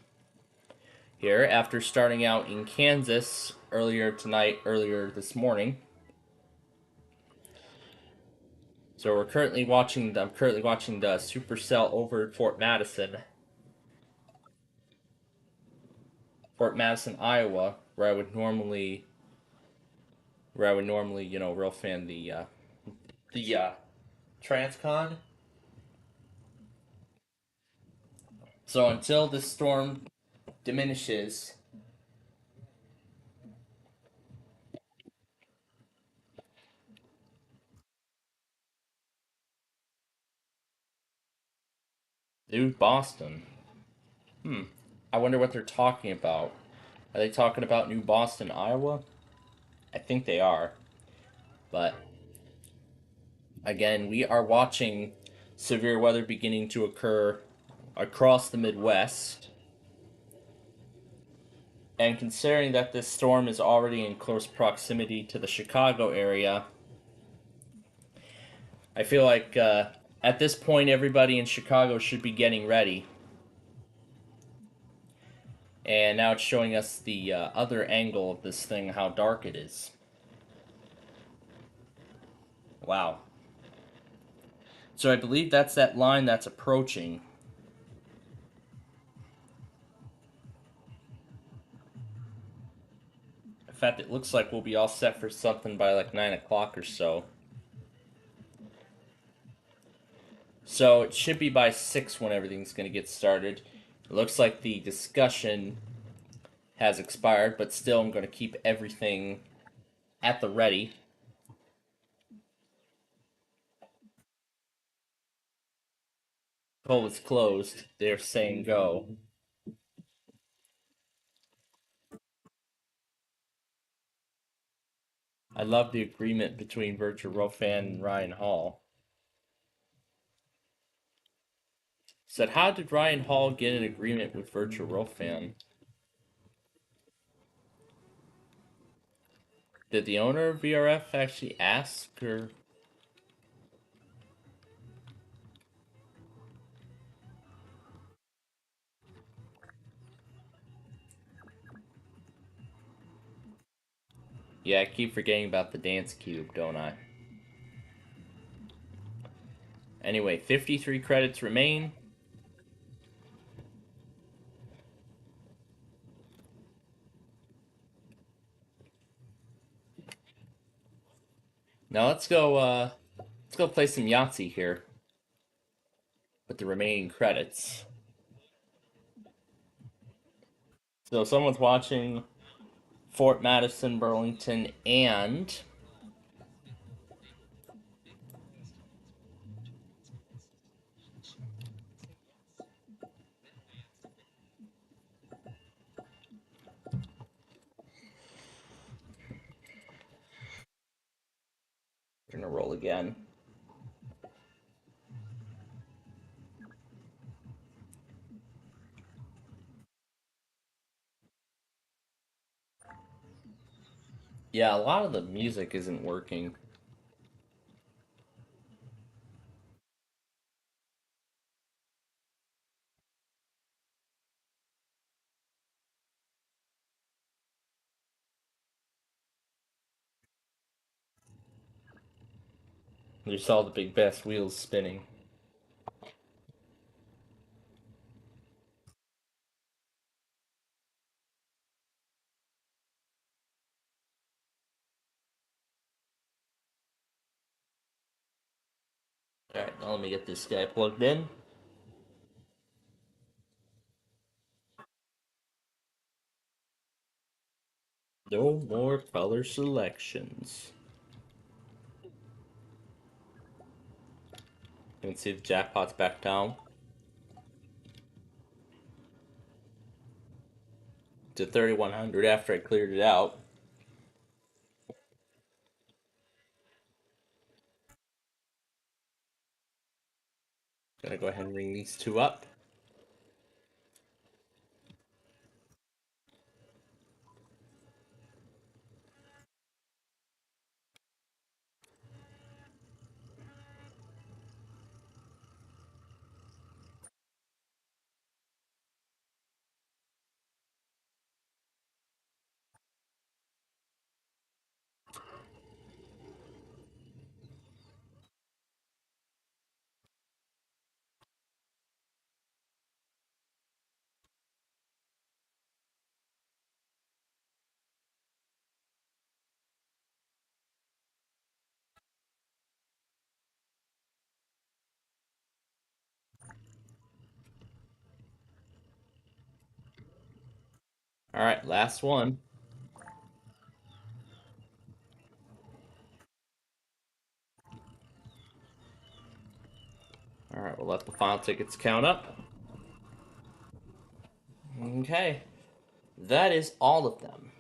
[SPEAKER 6] here after starting out in Kansas earlier this morning. So I'm currently watching the supercell over Fort Madison, Iowa, where I would normally, real fan the Transcon. So until this storm diminishes, New Boston. I wonder what they're talking about. Are they talking about New Boston, Iowa? I think they are. But again, we are watching severe weather beginning to occur across the Midwest. And considering that this storm is already in close proximity to the Chicago area, I feel like at this point everybody in Chicago should be getting ready. And now it's showing us the other angle of this thing, how dark it is. Wow. So I believe that's that line that's approaching. In fact, it looks like we'll be all set for something by like 9 o'clock or so. So it should be by 6 when everything's going to get started. It looks like the discussion has expired, but still I'm going to keep everything at the ready. Poll is closed. They're saying go. I love the agreement between Virtual Rofan and Ryan Hall. Said, how did Ryan Hall get an agreement with Virtual Wolffan? Did the owner of VRF actually ask, or... Yeah, I keep forgetting about the dance cube, don't I? Anyway, 53 credits remain. Now let's go play some Yahtzee here with the remaining credits. So someone's watching Fort Madison, Burlington, and we're gonna roll again. Yeah, a lot of the music isn't working. You saw the big best wheels spinning. Alright, now let me get this guy plugged in. No more color selections. You can see the jackpot's back down to 3,100 after I cleared it out. Gonna go ahead and ring these two up. Alright, last one. Alright, we'll let the final tickets count up. Okay, that is all of them.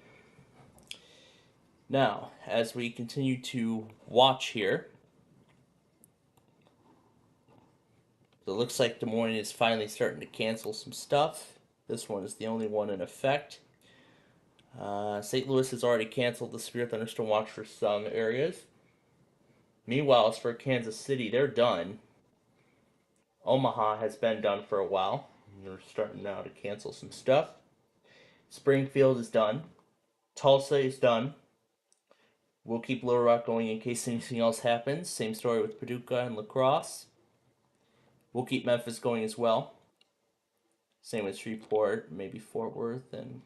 [SPEAKER 6] Now, as we continue to watch here, it looks like Des Moines is finally starting to cancel some stuff. This one is the only one in effect. St. Louis has already canceled the severe thunderstorm watch for some areas. Meanwhile, as for Kansas City, they're done. Omaha has been done for a while. They're starting now to cancel some stuff. Springfield is done. Tulsa is done. We'll keep Little Rock going in case anything else happens. Same story with Paducah and La Crosse. We'll keep Memphis going as well. Same with Shreveport, maybe Fort Worth, and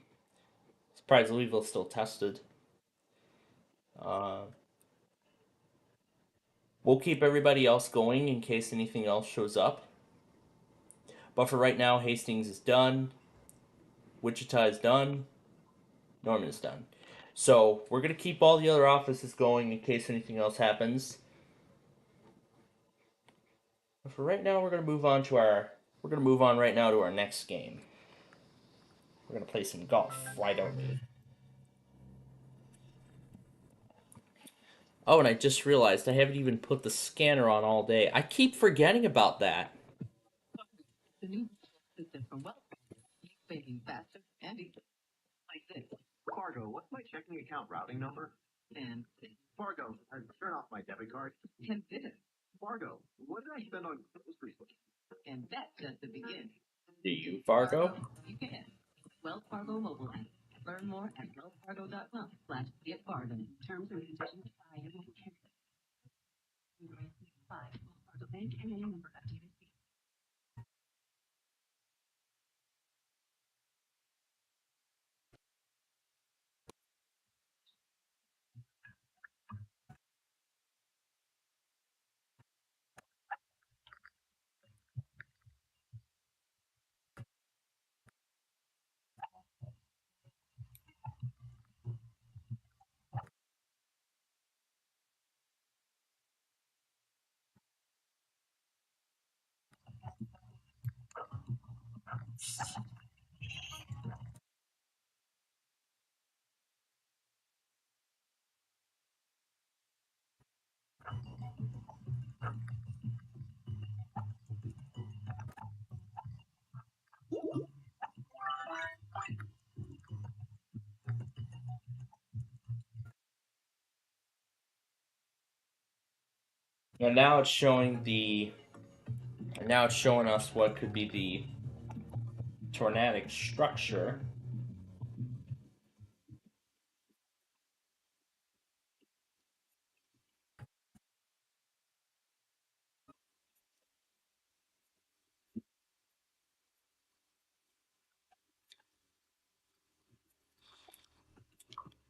[SPEAKER 6] surprised Louisville's still tested. We'll keep everybody else going in case anything else shows up. But for right now, Hastings is done. Wichita is done. Norman is done. So we're gonna keep all the other offices going in case anything else happens. But for right now, we're gonna move on right now to our next game. We're gonna play some golf. Why don't we? Oh, and I just realized I haven't even put the scanner on all day. I keep forgetting about that.
[SPEAKER 15] new system from Wells Fargo. Banking faster and easier. Like this. Fargo, what's my checking account routing number? And Fargo, turn off my debit card. And this. Fargo, what did I spend on groceries? And that's just the beginning.
[SPEAKER 6] Do you, Fargo?
[SPEAKER 15] You can. Wells Fargo mobile app. Learn more at wellsfargo.com/getfargo. Terms and conditions apply. Wells Fargo Bank and any member FDIC.
[SPEAKER 2] And now it's showing us what could be the tornadic structure.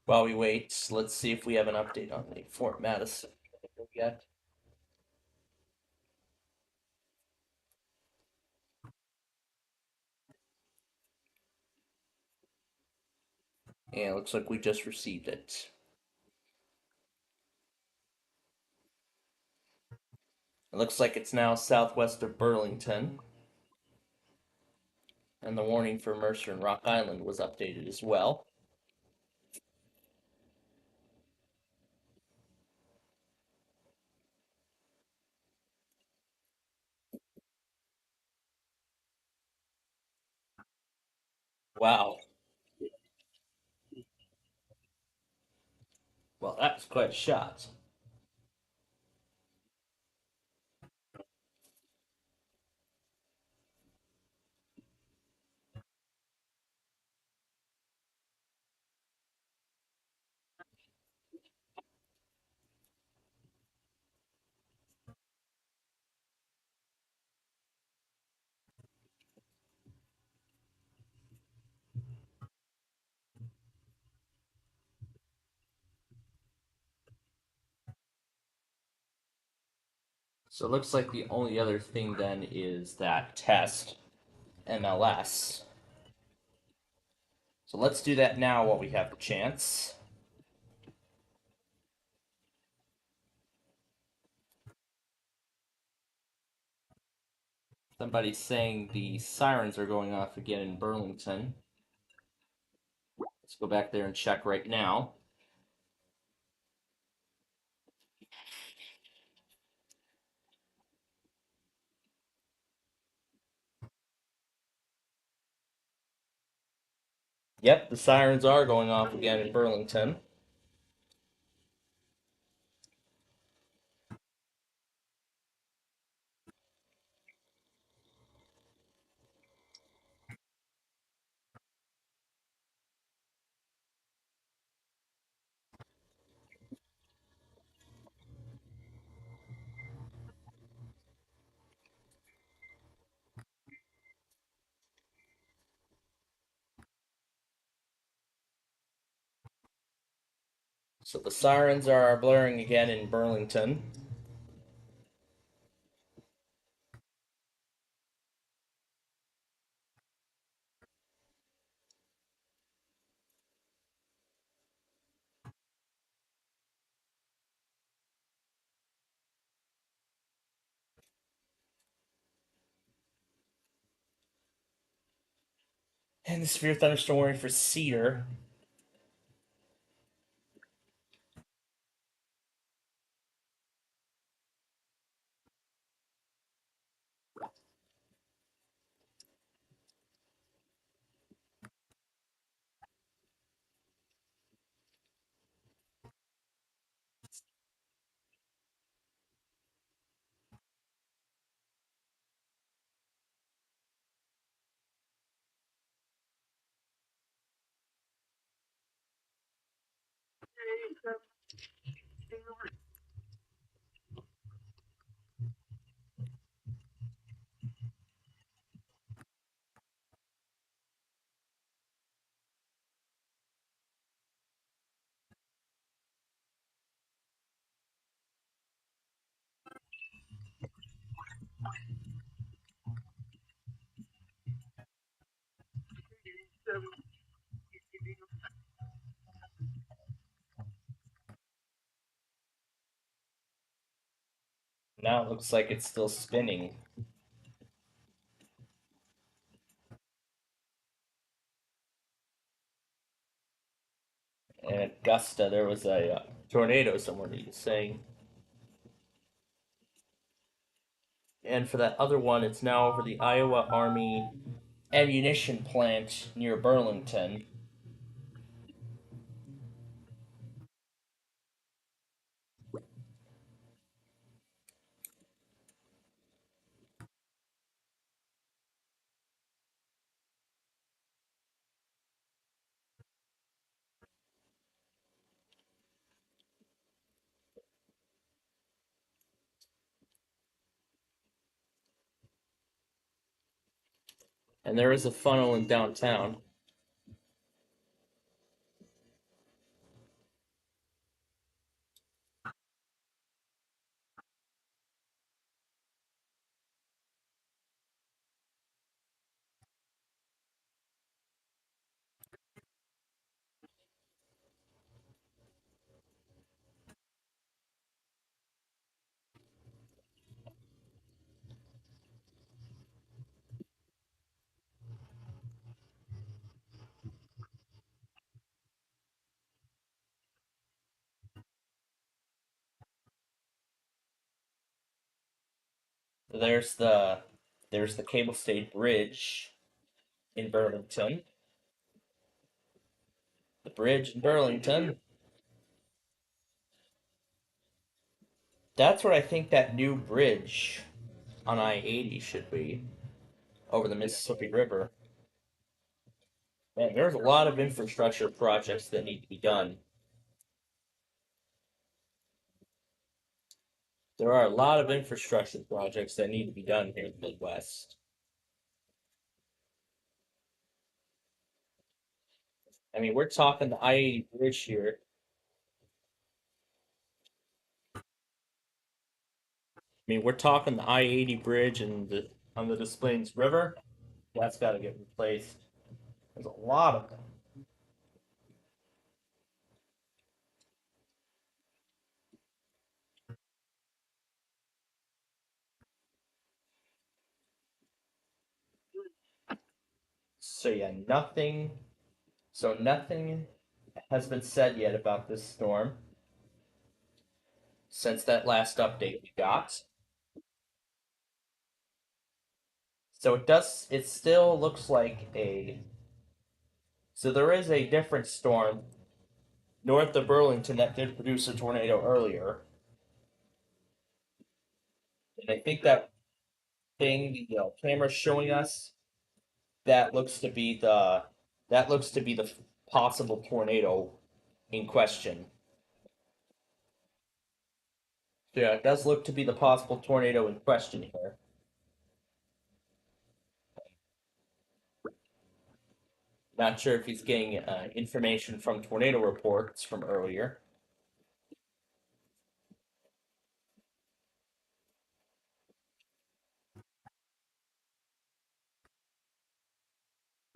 [SPEAKER 2] While we wait, let's see if we have an update on the Fort Madison yet. And it looks like we just received it. It looks like it's now southwest of Burlington. And the warning for Mercer and Rock Island was updated as well. Wow. Well, that's quite a shot. So it looks like the only other thing then is that test MLS. So let's do that now while we have the chance. Somebody's saying the sirens are going off again in Burlington. Let's go back there and check right now. Yep, the sirens are going off again in Burlington. So the sirens are blaring again in Burlington. And the severe thunderstorm warning for Cedar. Now it looks like it's still spinning. And at Augusta, there was a tornado, someone is saying. And for that other one, it's now over the Iowa Army ammunition plant near Burlington. And there is a funnel in downtown. There's the Cable State Bridge in Burlington. The bridge in Burlington. That's where I think that new bridge on I-80 should be, over the Mississippi River. Man, there's a lot of infrastructure projects that need to be done. There are a lot of infrastructure projects that need to be done here in the Midwest. I mean, we're talking the I-80 bridge here. I mean, we're talking the I-80 bridge and on the Des Plaines River. That's got to get replaced. There's a lot of them. So yeah, nothing. So nothing has been said yet about this storm since that last update we got. So it does. It still looks like a. So there is a different storm north of Burlington that did produce a tornado earlier, and I think that thing the camera's showing us that looks to be the possible tornado in question. So yeah, it does look to be the possible tornado in question here. Not sure if he's getting information from tornado reports from earlier.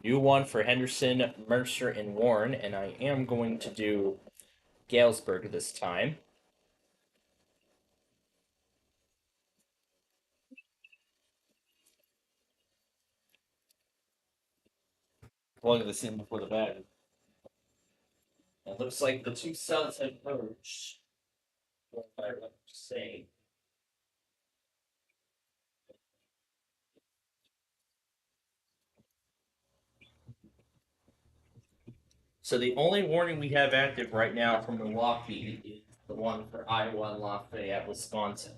[SPEAKER 2] New one for Henderson, Mercer, and Warren, and I am going to do Galesburg this time. Plug this in before the battery. It looks like the two cells have merged. What I like to say. So the only warning we have active right now from Milwaukee is the one for Iowa and Lafayette, Wisconsin.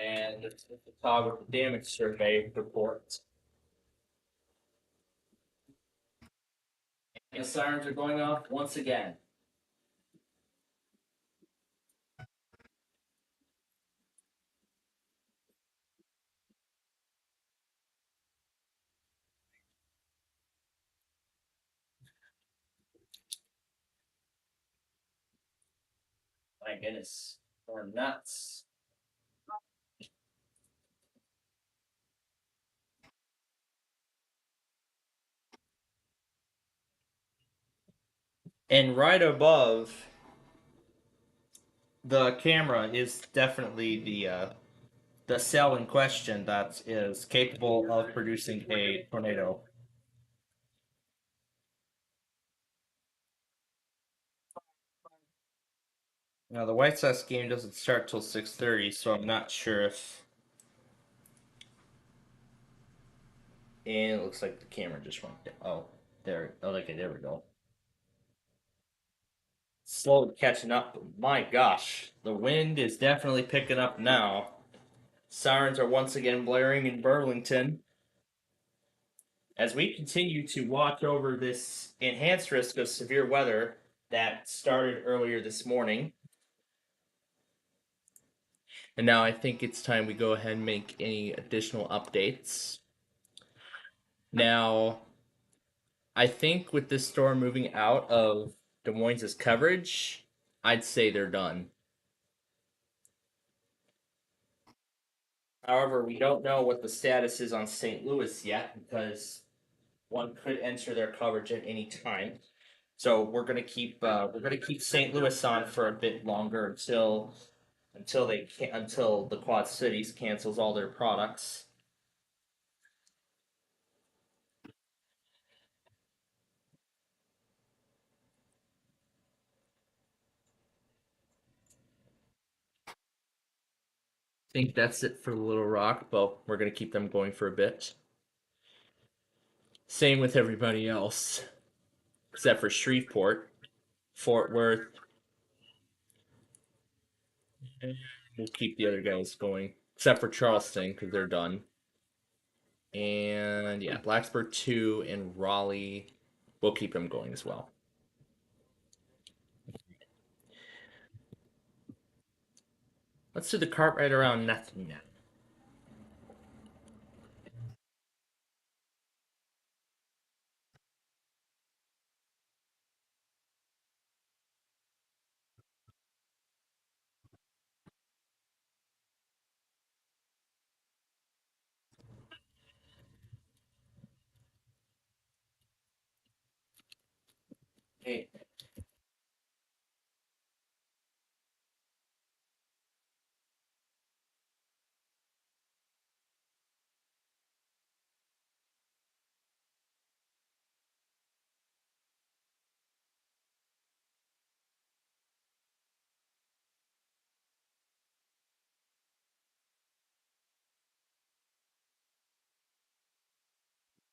[SPEAKER 6] And it's the talk with the damage survey report. And the sirens are going off once again. My goodness, more nuts. And right above the camera is definitely the cell in question that is capable of producing a tornado. Now the White Sox game doesn't start till 6:30, so I'm not sure if. And it looks like the camera just went down. Oh, there. Oh, okay, there we go. Slowly catching up. My gosh, the wind is definitely picking up now. Sirens are once again blaring in Burlington. As we continue to watch over this enhanced risk of severe weather that started earlier this morning. And now I think it's time we go ahead and make any additional updates. Now, I think with this storm moving out of Des Moines' coverage, I'd say they're done. However, we don't know what the status is on St. Louis yet because one could enter their coverage at any time. So we're gonna keep St. Louis on for a bit longer until the Quad Cities cancels all their products. I think that's it for Little Rock, but we're gonna keep them going for a bit. Same with everybody else, except for Shreveport, Fort Worth. We'll keep the other guys going, except for Charleston because they're done. And yeah, Blacksburg 2 and Raleigh, we'll keep them going as well. Let's do the cart right around nothing now. Hey.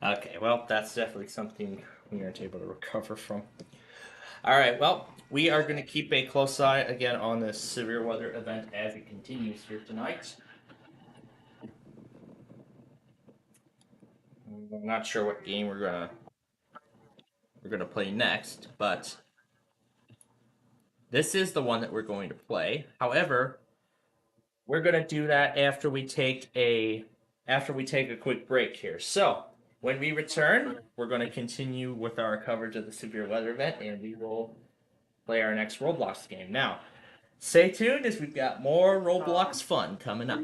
[SPEAKER 6] Okay, well, that's definitely something we aren't able to recover from. All right, well, we are going to keep a close eye again on this severe weather event as it continues here tonight. I'm not sure what game we're gonna play next, but this is the one that we're going to play. However, we're gonna do that after we take a quick break here. So when we return, we're going to continue with our coverage of the severe weather event, and we will play our next Roblox game. Now, stay tuned as we've got more Roblox fun coming up.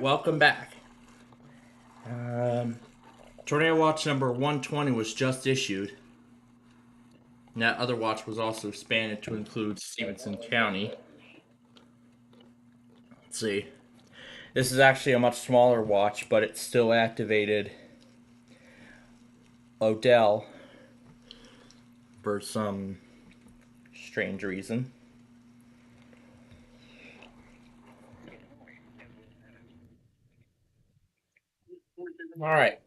[SPEAKER 2] welcome back. Tornado Watch number 120 was just issued. And that other watch was also expanded to include Stevenson County. Let's see. This is actually a much smaller watch, but it still activated Odell for some strange reason. Alright.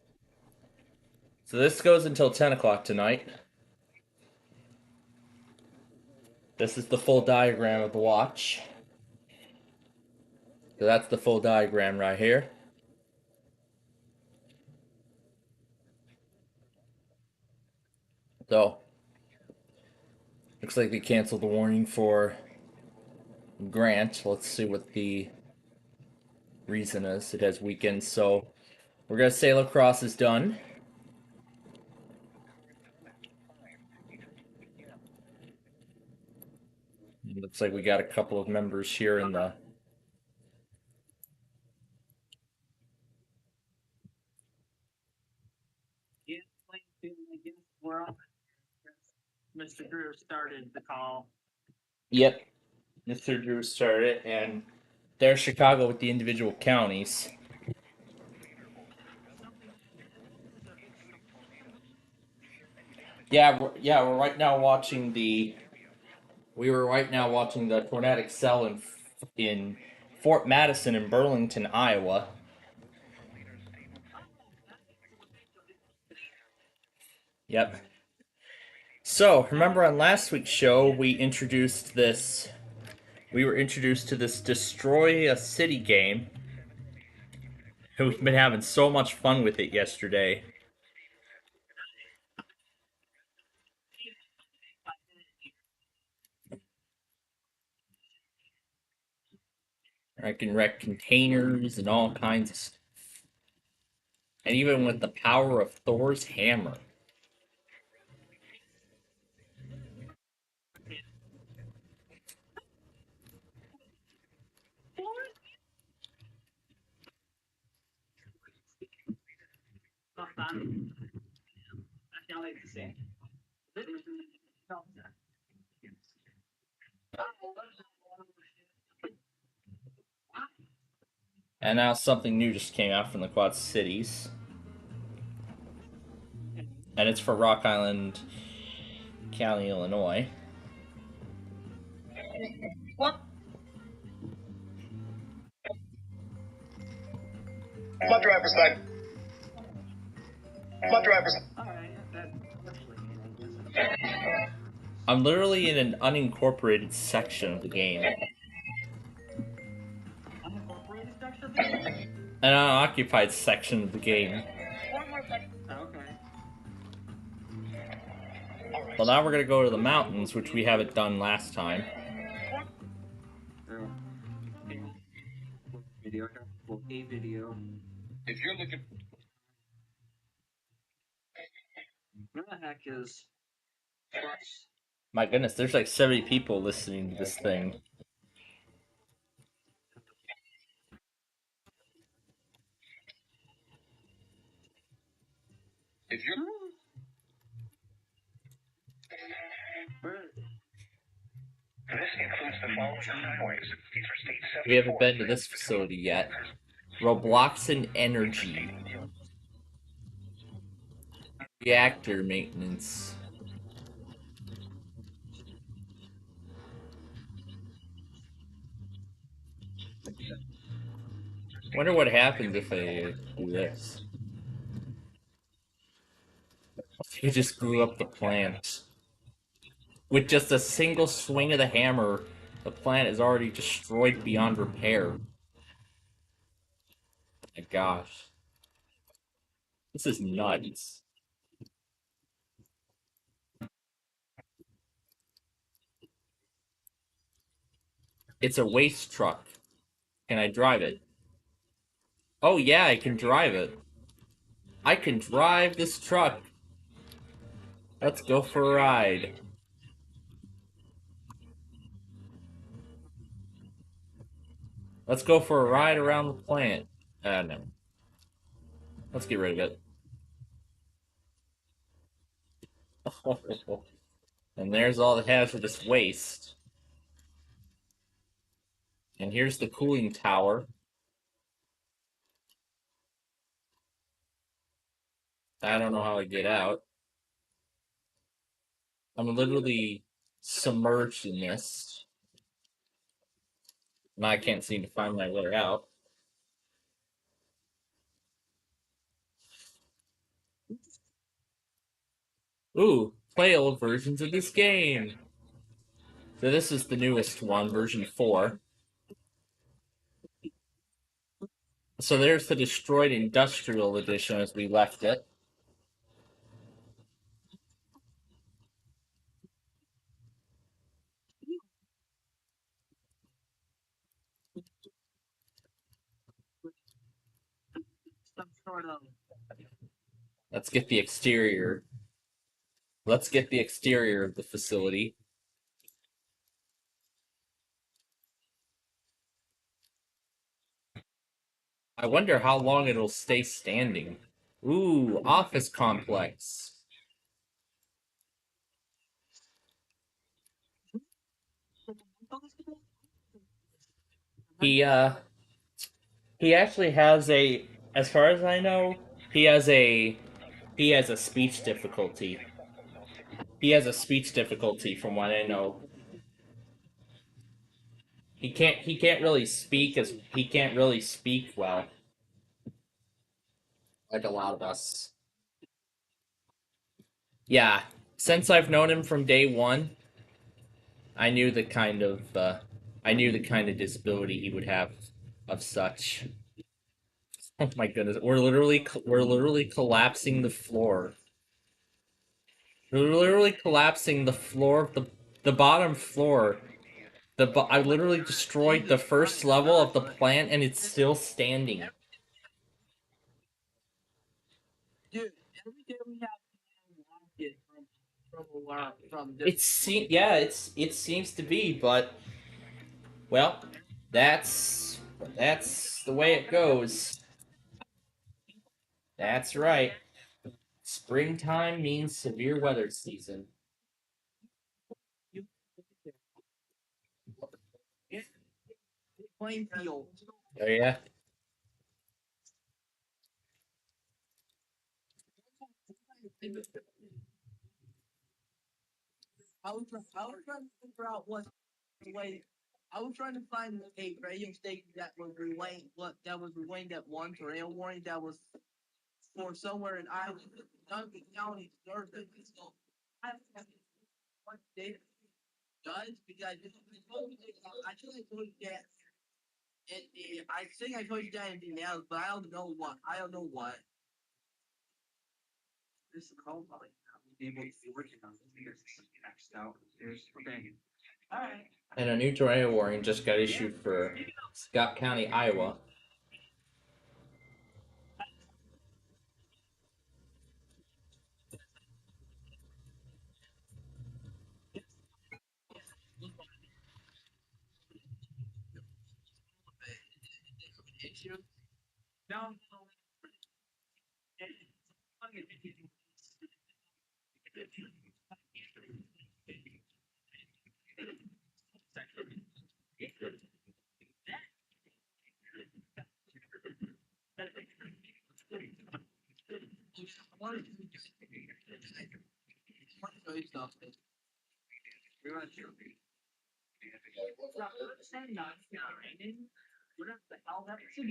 [SPEAKER 2] So this goes until 10 o'clock tonight. This is the full diagram of the watch. So that's the full diagram right here. So, looks like they canceled the warning for Grant. Let's see what the reason is. It has weekends, so we're going to say lacrosse is done. Looks like we got a couple of members here in the...
[SPEAKER 15] Yeah, Plainfield, I guess we're on. Mr. Drew started the call.
[SPEAKER 2] Yep. Mr. Drew started it, and there's Chicago with the individual counties. We're right now watching the... We were right now watching the tornadic cell in Fort Madison in Burlington, Iowa. Yep. So, remember on last week's show, we were introduced to this Destroy a City game. We've been having so much fun with it yesterday. I can wreck containers and all kinds of stuff. And even with the power of Thor's hammer. And now something new just came out from the Quad Cities. And it's for Rock Island County, Illinois.
[SPEAKER 12] What? My driver's side. My driver's side.
[SPEAKER 2] I'm literally in an unincorporated section of the game. An unoccupied section of the game.
[SPEAKER 15] Okay.
[SPEAKER 2] Well, now we're gonna go to the mountains, which we haven't done last time.
[SPEAKER 15] Video. Well, a video.
[SPEAKER 12] If you're looking.
[SPEAKER 15] Where the heck is?
[SPEAKER 2] My goodness, there's like 70 people listening to this thing.
[SPEAKER 12] If you're. This includes the following highways. These are state 7.
[SPEAKER 2] We haven't been to this facility yet. Robloxen Energy. Reactor maintenance. Wonder what happens if I do this. He just grew up the plant. With just a single swing of the hammer, the plant is already destroyed beyond repair. My gosh. This is nuts. It's a waste truck. Can I drive it? Oh yeah, I can drive it. I can drive this truck. Let's go for a ride. Let's go for a ride around the plant.
[SPEAKER 6] No. Let's get rid of it. And there's all the hazardous waste. And here's the cooling tower. I don't know how I get out. I'm literally submerged in this. And I can't seem to find my way out. Ooh, play old versions of this game. So this is the newest one, version 4. So there's the Destroyed Industrial Edition as we left it.
[SPEAKER 15] Some sort of.
[SPEAKER 6] Let's get the exterior. Let's get the exterior of the facility. I wonder how long it'll stay standing. Ooh, office complex. He actually has a, as far as I know, he has a speech difficulty. He has a speech difficulty from what I know. He can't really speak well. Like a lot of us. Yeah, since I've known him from day one, I knew the kind of disability he would have of such. Oh my goodness, we're literally collapsing the floor. We're literally collapsing the floor of the bottom floor. I literally destroyed the first level of the plant and it's still standing.
[SPEAKER 15] Dude, every day we have to walk it from
[SPEAKER 6] It seems to be, but well, that's the way it goes. That's right. Springtime means severe weather season.
[SPEAKER 15] Plainfield.
[SPEAKER 6] Oh yeah.
[SPEAKER 15] I was trying to figure out what way. I was trying to find a radio station that was relaying that one tornado warning that was for somewhere in Iowa, Duncan County, Thursday. So I don't have what data does because I think I told you that. I think I told you that in the else, but I don't know what. I don't know what. This is called like able to be working on this X'd out. There's okay. All right.
[SPEAKER 6] And a new tornado warning just got issued for Scott County, Iowa.
[SPEAKER 15] Issue. No.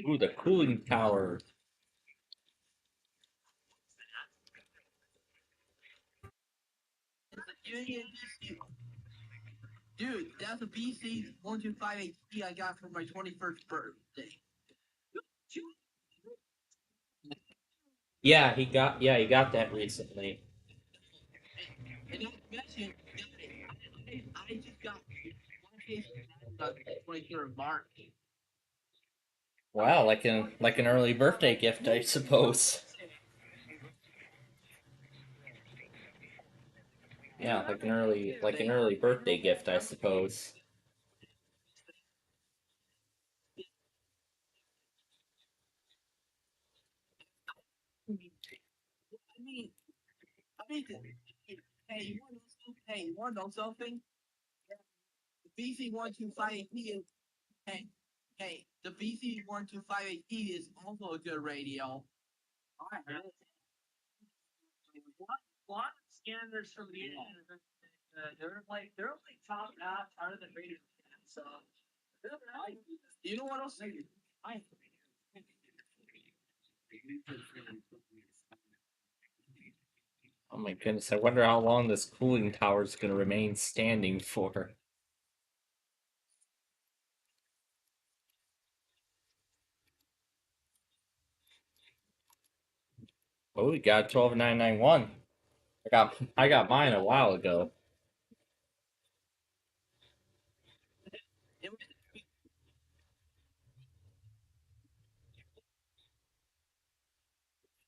[SPEAKER 6] Ooh, the cooling tower.
[SPEAKER 15] Dude, that's a BC 125 HP I got for my 21st birthday.
[SPEAKER 6] Yeah, he got that recently.
[SPEAKER 15] And not to mention, I just got one case of 23rd of March.
[SPEAKER 6] Wow, like an early birthday gift, I suppose. Yeah, like an early birthday gift, I suppose.
[SPEAKER 15] mean, hey, you want to know something? The BC125AT is the BC125AT is also a good radio.
[SPEAKER 8] I heard it. A lot of scanners from the internet, they're like top notch, harder than radio. So,
[SPEAKER 15] you know what else?
[SPEAKER 6] Oh my goodness, I wonder how long this cooling tower is going to remain standing for. Oh, we got 12991. I got mine a while ago.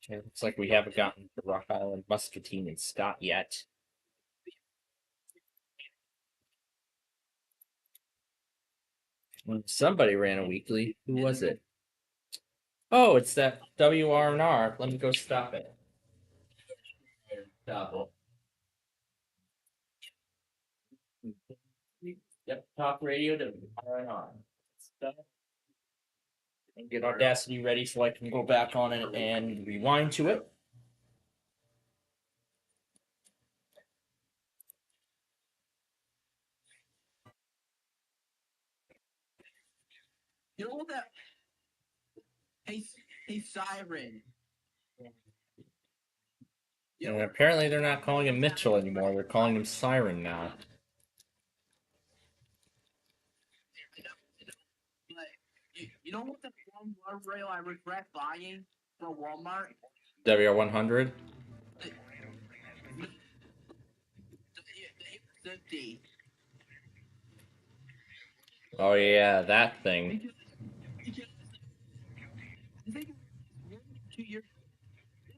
[SPEAKER 6] It looks like we haven't gotten to Rock Island, Muscatine, and Scott yet. Somebody ran a weekly. Who was it? Oh, it's that WRNR. Let me go stop it. Stop it. Yep, talk radio WRNR. Stop. And get Audacity ready so I can go back on it and rewind to it.
[SPEAKER 15] You know that? Hey, Siren.
[SPEAKER 6] And apparently they're not calling him Mitchell anymore. They're calling him Siren now.
[SPEAKER 15] You know what that one rail I regret buying from Walmart?
[SPEAKER 6] WR100?
[SPEAKER 15] The 50.
[SPEAKER 6] Oh yeah, that thing.
[SPEAKER 15] I think 2 years.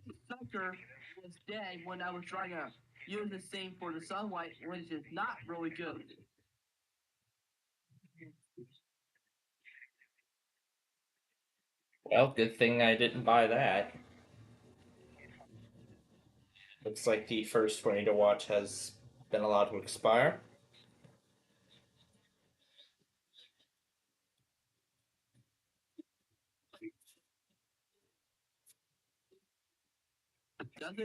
[SPEAKER 15] This sucker was dead when I was trying to use the same for the sunlight, which is not really good.
[SPEAKER 6] Well, good thing I didn't buy that. Looks like the first tornado watch has been allowed to expire.
[SPEAKER 15] Doesn't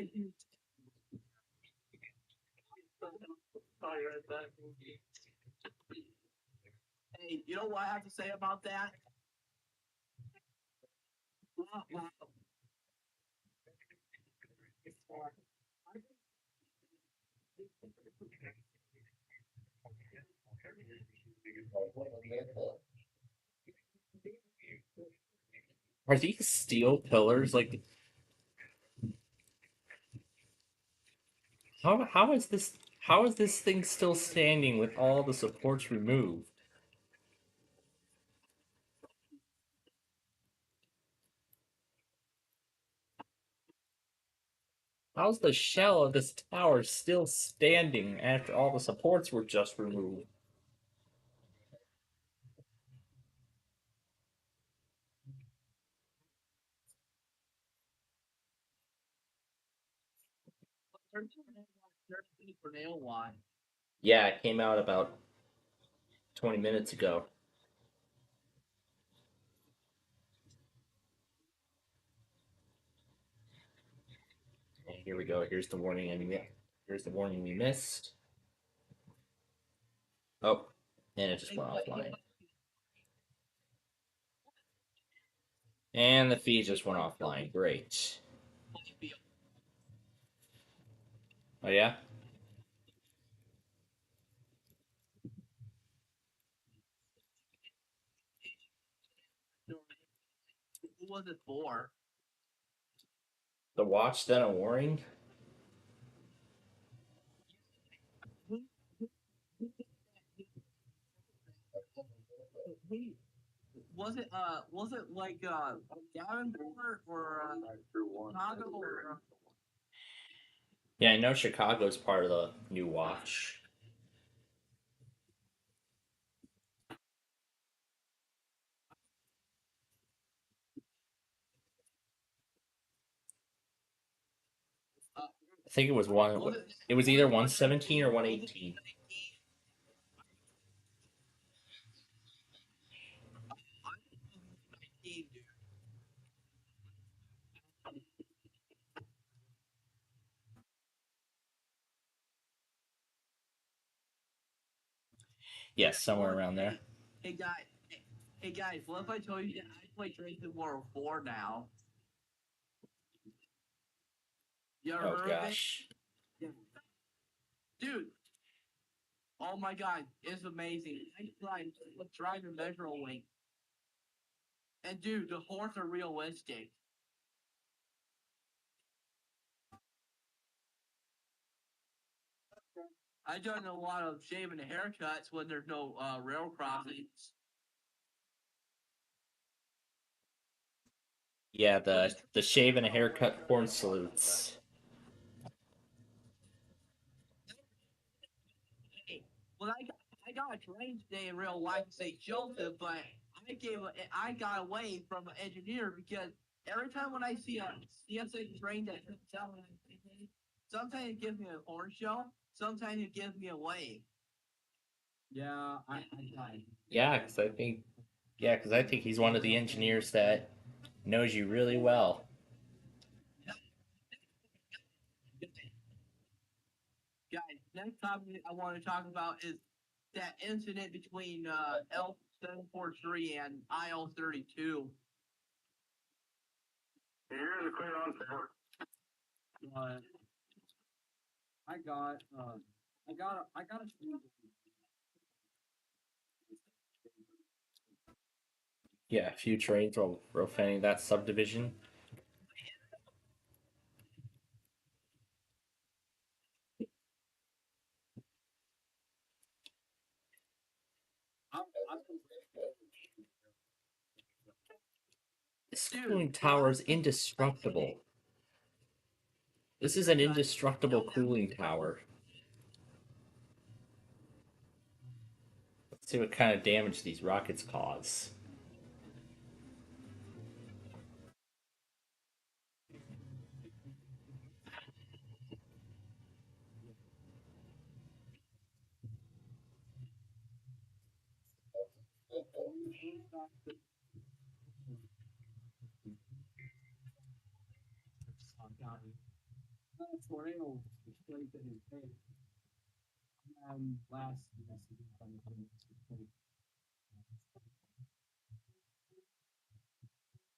[SPEAKER 15] Hey, you know what I have to say about that?
[SPEAKER 6] Are these steel pillars? Like, how is this thing still standing with all the supports removed? How's the shell of this tower still standing after all the supports were just removed? Yeah, it came out about 20 minutes ago. And here we go. Here's the warning. Here's the warning we missed. Oh, and it just went offline. And the feed just went offline. Great. Oh yeah?
[SPEAKER 15] Who was it for?
[SPEAKER 6] The watch, then a warning?
[SPEAKER 15] Was it like Davenport or Chicago or
[SPEAKER 6] Yeah, I know Chicago's part of the new watch. I think it was one. It was either 117 or 118. Yes, somewhere around there.
[SPEAKER 15] Hey guys, what if I told you that I play Drinking War 4 now? You ever
[SPEAKER 6] Oh
[SPEAKER 15] heard
[SPEAKER 6] gosh.
[SPEAKER 15] of it? Dude, oh my god, it's amazing. I drive a measural wing. And dude, the horses are realistic. I've done a lot of shaving and haircuts when there's no rail crossings.
[SPEAKER 6] Yeah, the shave and a haircut horn salutes.
[SPEAKER 15] Well, I got a train today in real life in St. Joseph, but I got away from an engineer because every time when I see a CSA train that comes out, sometimes it gives me a horn show, sometimes it gives me away. Yeah, I tried.
[SPEAKER 6] Yeah, because I think. Yeah, because I think he's one of the engineers that knows you really well.
[SPEAKER 15] Guys, next topic I want to talk about is that incident between L743 and IL32.
[SPEAKER 12] Here's a clear on board.
[SPEAKER 15] I got a
[SPEAKER 6] Yeah, a few trains while profaning that subdivision. This cooling tower is indestructible. This is an indestructible cooling tower. Let's see what kind of damage these rockets cause.
[SPEAKER 15] tornado straight to his face.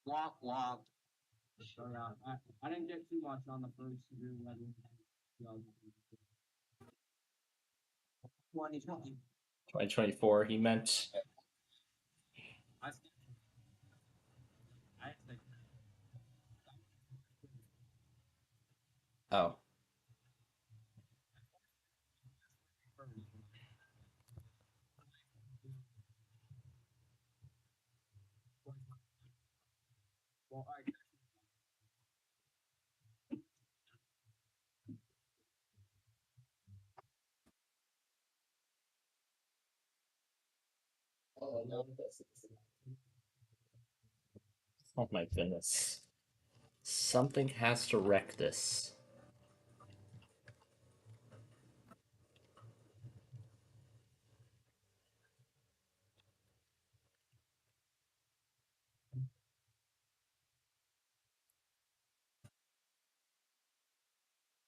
[SPEAKER 15] Last block. So yeah, I didn't get too much on the first severe weather. 2020.
[SPEAKER 6] 2024, he meant.
[SPEAKER 15] I think.
[SPEAKER 6] Oh.
[SPEAKER 15] Well,
[SPEAKER 6] Oh my goodness. Something has to wreck this.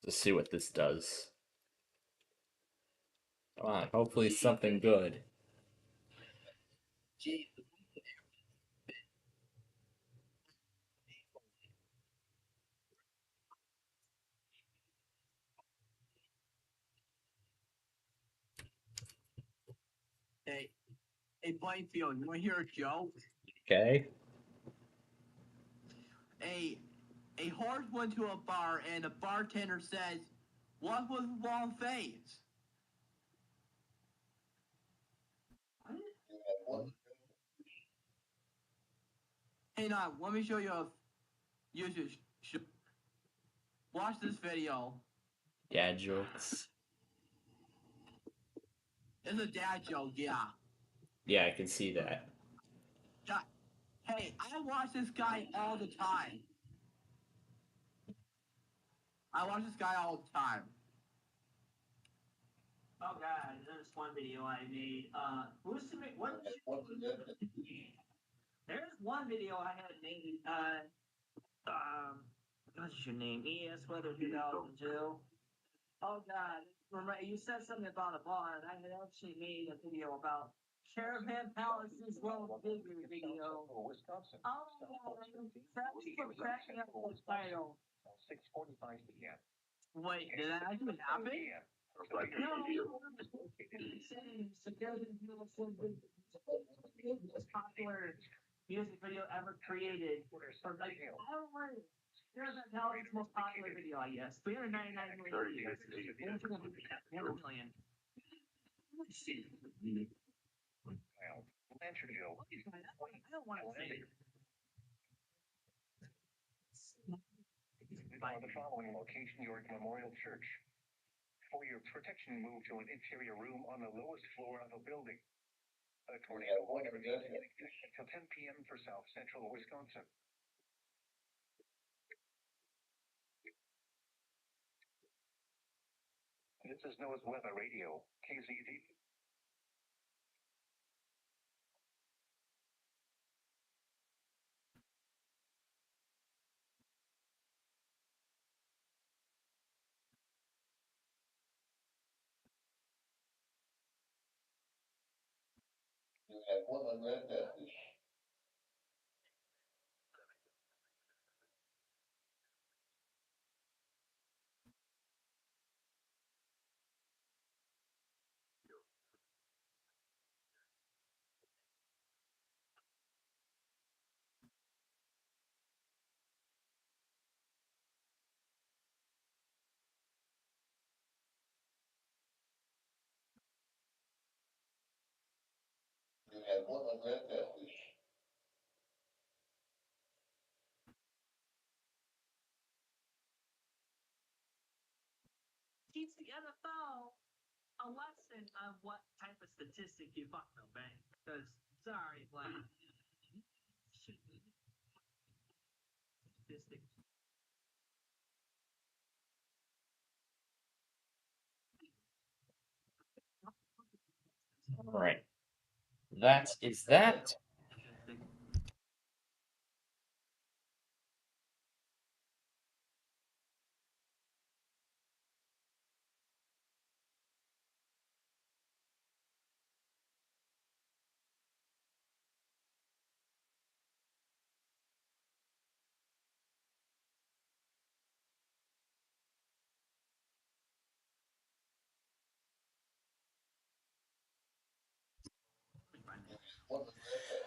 [SPEAKER 6] Let's see what this does. Come on, hopefully something good.
[SPEAKER 15] hey, Plainfield, you want to hear a joke?
[SPEAKER 6] Okay.
[SPEAKER 15] A horse went to a bar and the bartender says, "What was the long face?" Hey, now let me show you a usage. Watch this video.
[SPEAKER 6] Dad jokes.
[SPEAKER 15] It's a dad joke, yeah.
[SPEAKER 6] Yeah, I can see that.
[SPEAKER 15] Hey, I watch this guy all the time. I watch this guy all the time. Oh god, there's one video I made. There's one video I had made. What's your name? ES Weather 2002. Oh god, remember you said something about a bar, and I had actually made a video about Caravan Palace's World Bigger video. Oh, thanks for cracking up the title.
[SPEAKER 12] 6:45 p.m.
[SPEAKER 15] Wait, did that actually happen? No. Most popular music video ever created. Like, I don't know. Caravan Palace's most popular video, I guess. 399 million views. 1 million.
[SPEAKER 12] Blanchardville.
[SPEAKER 15] I don't want to say it.
[SPEAKER 12] By the following location, York Memorial Church. For your protection, move to an interior room on the lowest floor of the building. A tornado warning until 10 p.m. for South Central Wisconsin. This is NOAA's Weather Radio, KZD.
[SPEAKER 16] You have one unread message. You have one unread message.
[SPEAKER 15] Teach the NFL a lesson on what type of statistic you fucking obey. Because, sorry, like, statistics.
[SPEAKER 2] All right. That is that.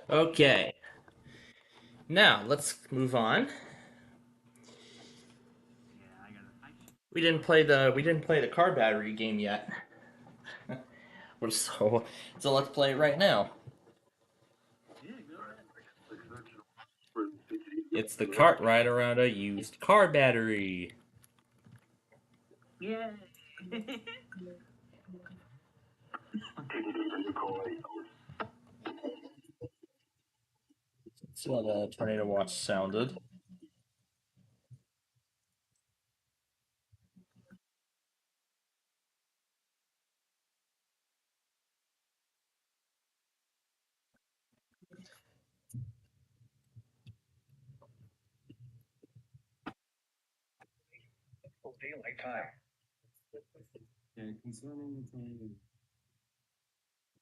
[SPEAKER 2] Okay. Now let's move on. We didn't play the car battery game yet. so let's play it right now. It's the cart ride around a used car battery.
[SPEAKER 15] Yeah.
[SPEAKER 2] That's how the tornado watch sounded.
[SPEAKER 12] Daylight time.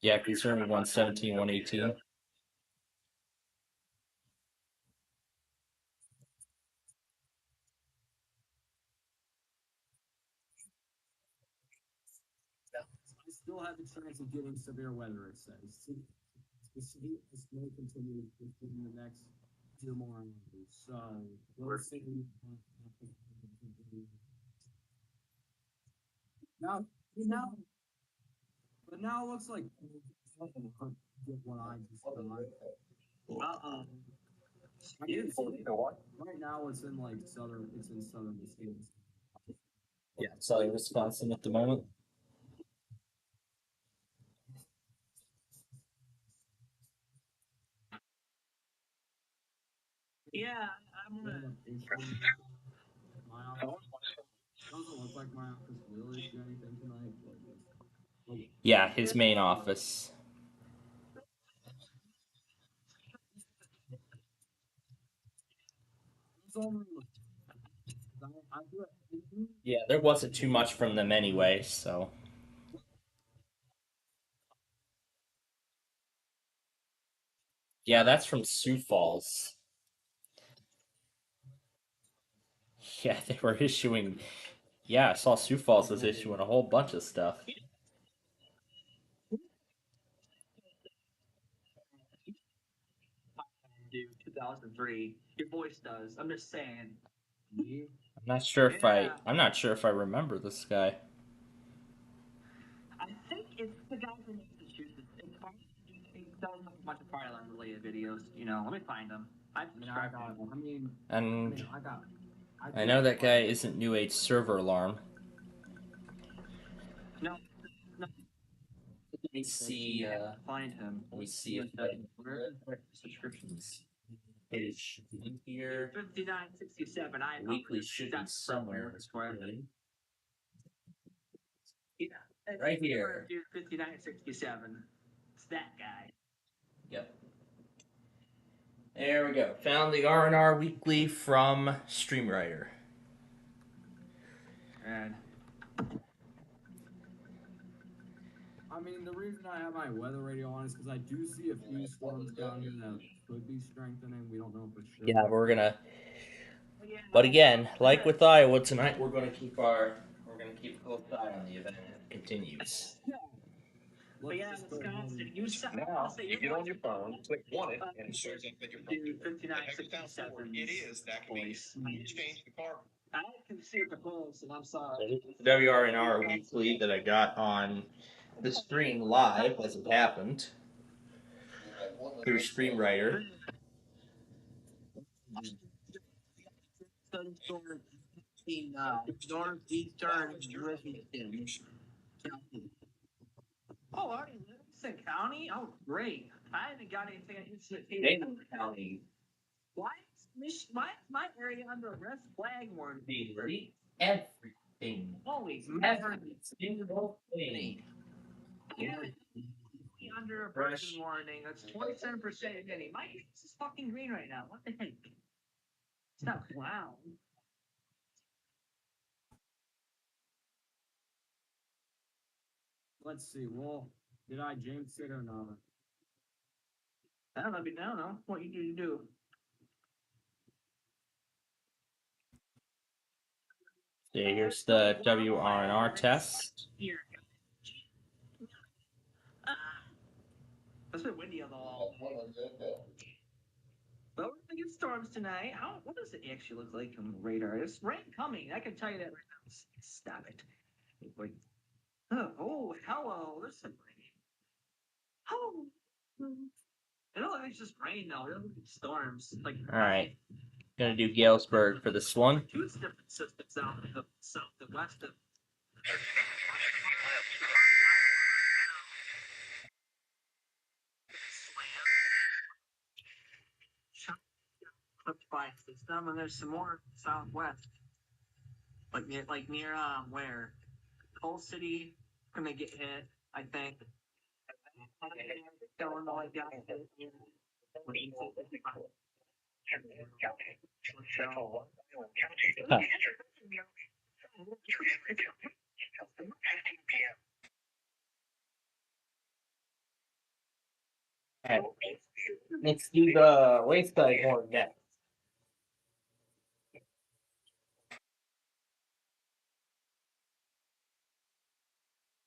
[SPEAKER 2] Yeah, concerning 117, 118.
[SPEAKER 17] I still have a chance of getting severe weather, it says. This may continue within the next 2 more hours. So we'll see. Now, but now it looks like get what I just done. Right now it's in like southern Wisconsin.
[SPEAKER 2] Yeah, southern Wisconsin at the moment.
[SPEAKER 15] Yeah, I'm gonna.
[SPEAKER 17] like my office will issue anything tonight.
[SPEAKER 6] Yeah, his main office. Yeah, there wasn't too much from them anyway, so. Yeah, that's from Sioux Falls. Yeah, they were issuing. Yeah, I saw Sioux Falls was issuing a whole bunch of stuff.
[SPEAKER 15] Do 2003. Your voice does. I'm just saying.
[SPEAKER 6] I'm not sure if I'm not sure if I remember this guy.
[SPEAKER 15] I think it's the guy from Massachusetts. He does a bunch of Fire Alarm related videos. You know, let me find him. I've subscribed to him.
[SPEAKER 6] And I know that guy isn't New Age Server Alarm.
[SPEAKER 15] No.
[SPEAKER 6] Let me see.
[SPEAKER 15] Find him.
[SPEAKER 6] Let me see if
[SPEAKER 15] Where subscriptions?
[SPEAKER 6] Page here.
[SPEAKER 15] 5967. I
[SPEAKER 6] Weekly should be somewhere.
[SPEAKER 15] Yeah,
[SPEAKER 6] Right here.
[SPEAKER 15] 5967. It's that guy.
[SPEAKER 6] Yep. There we go. Found the R&R Weekly from Streamwriter.
[SPEAKER 15] And
[SPEAKER 17] I mean, the reason I have my weather radio on is because I do see a few storms down here that could be strengthening. We don't know for sure.
[SPEAKER 6] Yeah, we're gonna. But again, like with Iowa tonight, we're gonna keep a close eye on the event as it continues.
[SPEAKER 15] But yeah, Wisconsin, you saw.
[SPEAKER 18] Now, you get on your phone, click want it, and it shows up that your phone.
[SPEAKER 15] Do 5967.
[SPEAKER 18] It is, that can be change the car.
[SPEAKER 15] I can see the polls, and I'm sorry.
[SPEAKER 6] WRNR Weekly that I got on the stream live as it happened through Streamwriter.
[SPEAKER 15] Northeastern Livingston County. Oh, already Livingston County? Oh, great. I haven't got anything in
[SPEAKER 6] Dayton County.
[SPEAKER 15] Why is my area under a red flag warning?
[SPEAKER 6] Ready? Everything.
[SPEAKER 15] Holy
[SPEAKER 6] Every single thing.
[SPEAKER 15] Yeah. Under a person warning. That's 27% humidity. My face is fucking green right now. What the heck? It's not brown.
[SPEAKER 17] Let's see. Well, did I jinx it or not?
[SPEAKER 15] I don't know what you need to do.
[SPEAKER 6] See, here's the WRNR test.
[SPEAKER 15] Here. It's been windy on the wall. But we're gonna get storms tonight. What does it actually look like on the radar? It's rain coming. I can tell you that right now. Stop it. Wait. Oh, hello. There's some rain. Oh. I don't think it's just rain though. It doesn't storms. Like.
[SPEAKER 6] All right. Gonna do Galesburg for this one.
[SPEAKER 15] Two different systems out in the south and west of. Clipped by system, and there's some more southwest, like near where Coal City gonna get hit, I think. Illinois got hit.
[SPEAKER 6] Alright. Let's do the wayside horn next.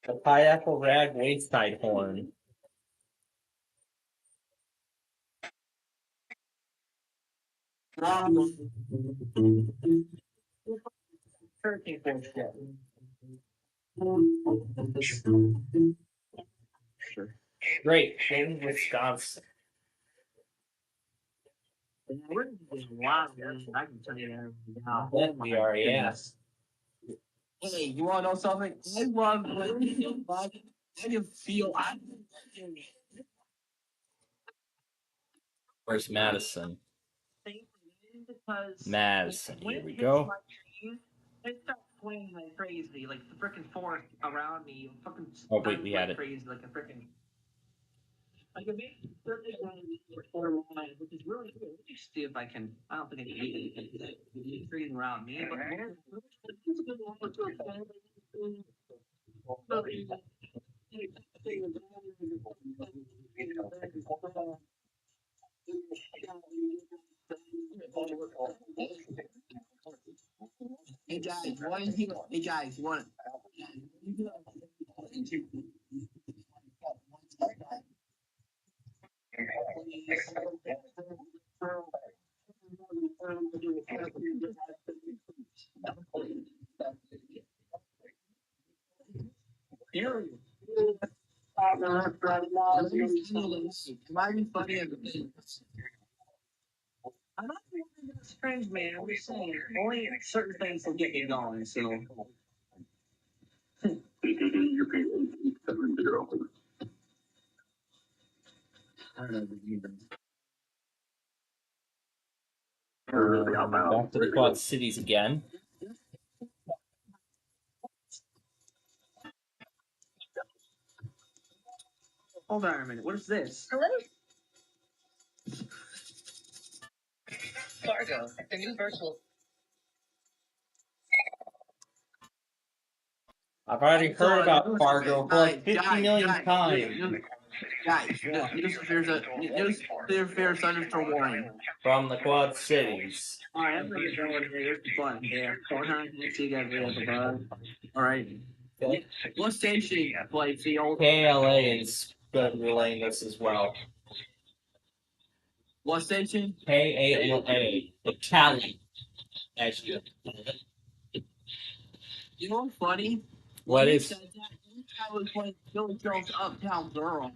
[SPEAKER 6] The pineapple rag wayside horn. Great, in Wisconsin.
[SPEAKER 15] I can tell you that now.
[SPEAKER 6] That we are, yes.
[SPEAKER 15] Hey, you wanna know something? I love I can feel.
[SPEAKER 6] Where's Madison? Madison, here we go.
[SPEAKER 15] swaying like crazy, like the freaking forest around me, fucking.
[SPEAKER 6] Oh, wait, we had it.
[SPEAKER 15] Crazy, like a freaking. Like a big circuit line, which is really good. Let me see if I can. I don't think I can beat it. Freezing around me, but hey guys, what is he? Hey guys, what? I'm not really that strange, man. I'm just saying, only certain things will get me going. So.
[SPEAKER 6] Back to the Quad Cities again.
[SPEAKER 15] Hold on a minute. What is this?
[SPEAKER 10] Hello?
[SPEAKER 15] Fargo, the new virtual.
[SPEAKER 2] I've already heard about Fargo for like 50 million times.
[SPEAKER 15] Guys, there's a thunderstorm warning.
[SPEAKER 2] From the Quad Cities.
[SPEAKER 15] Alright, I'm gonna get going here. It's fun. Yeah. Let's see you guys later. Alright.
[SPEAKER 2] Okay.
[SPEAKER 15] What station plays the old
[SPEAKER 2] KLA is good relaying this as well.
[SPEAKER 15] What station?
[SPEAKER 2] KALA. The Cali. Actually.
[SPEAKER 15] You know what's funny?
[SPEAKER 2] What
[SPEAKER 15] When
[SPEAKER 2] is
[SPEAKER 15] you said that, I was playing Billy Joel's Uptown Girl.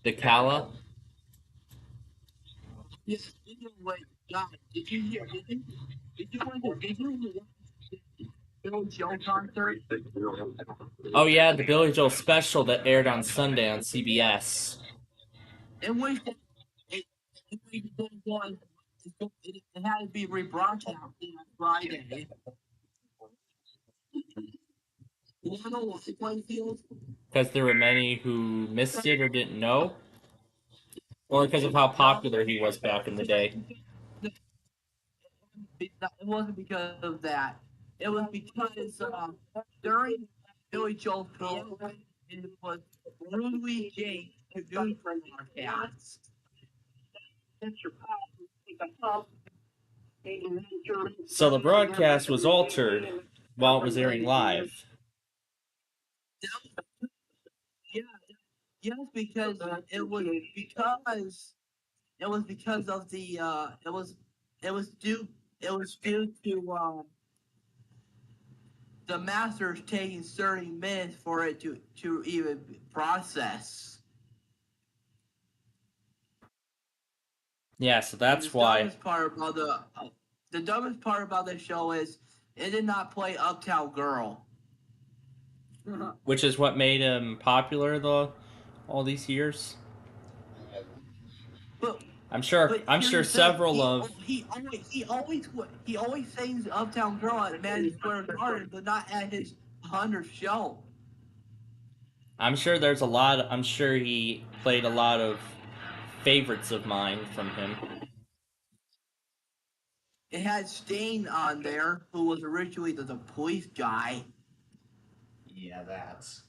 [SPEAKER 2] the Cala?
[SPEAKER 15] Yes, wait, God, did you hear? Did you Billy Joel concert?
[SPEAKER 2] Oh yeah, the Billy Joel special that aired on Sunday on CBS.
[SPEAKER 15] It was it had to be rebroadcast on Friday. You know what's Plainfield?
[SPEAKER 2] Because there were many who missed it or didn't know? Or because of how popular he was back in the day?
[SPEAKER 15] It wasn't because of that. It was because during Billy Joel's piano, it was Louis J. to do broadcasts.
[SPEAKER 2] So the broadcast was altered while it was airing live.
[SPEAKER 15] Yes, because it was because of the it was due to the masters taking 30 minutes for it to even process.
[SPEAKER 2] Yeah, so that's
[SPEAKER 15] the
[SPEAKER 2] why.
[SPEAKER 15] The dumbest part about the show is it did not play Uptown Girl.
[SPEAKER 2] Which is what made him popular all these years. I'm sure several of
[SPEAKER 15] he always sings Uptown Girl at Madison Square Garden, but not at his 100th show.
[SPEAKER 2] I'm sure he played a lot of favorites of mine from him.
[SPEAKER 15] It had Stain on there, who was originally the police guy.
[SPEAKER 2] Yeah, that's.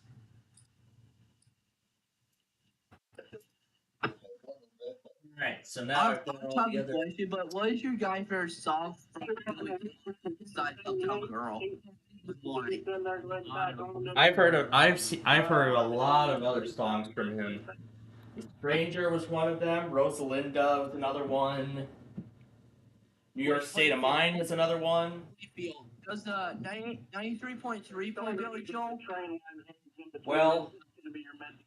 [SPEAKER 2] Alright, so now I've done all the other...
[SPEAKER 15] question, but what is your guy favorite song from besides Uptown Girl?
[SPEAKER 2] I've heard a lot of other songs from him. Stranger was one of them. Rosalinda was another one. New York State of Mind was another one.
[SPEAKER 15] Does 93.3 play Billy Joel?
[SPEAKER 2] Well,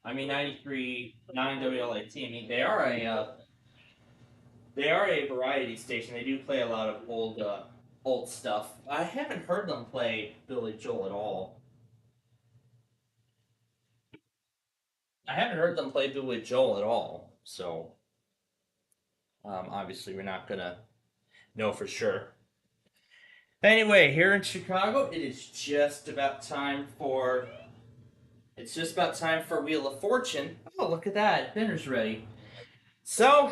[SPEAKER 2] I mean 93.9 WLAT. I mean they are a variety station. They do play a lot of old stuff. I haven't heard them play Billy Joel at all. So obviously we're not gonna know for sure. Anyway, here in Chicago, it's just about time for Wheel of Fortune. Oh, look at that. Dinner's ready. So,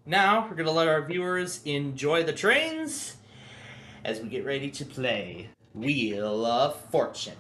[SPEAKER 2] now we're going to let our viewers enjoy the trains as we get ready to play Wheel of Fortune.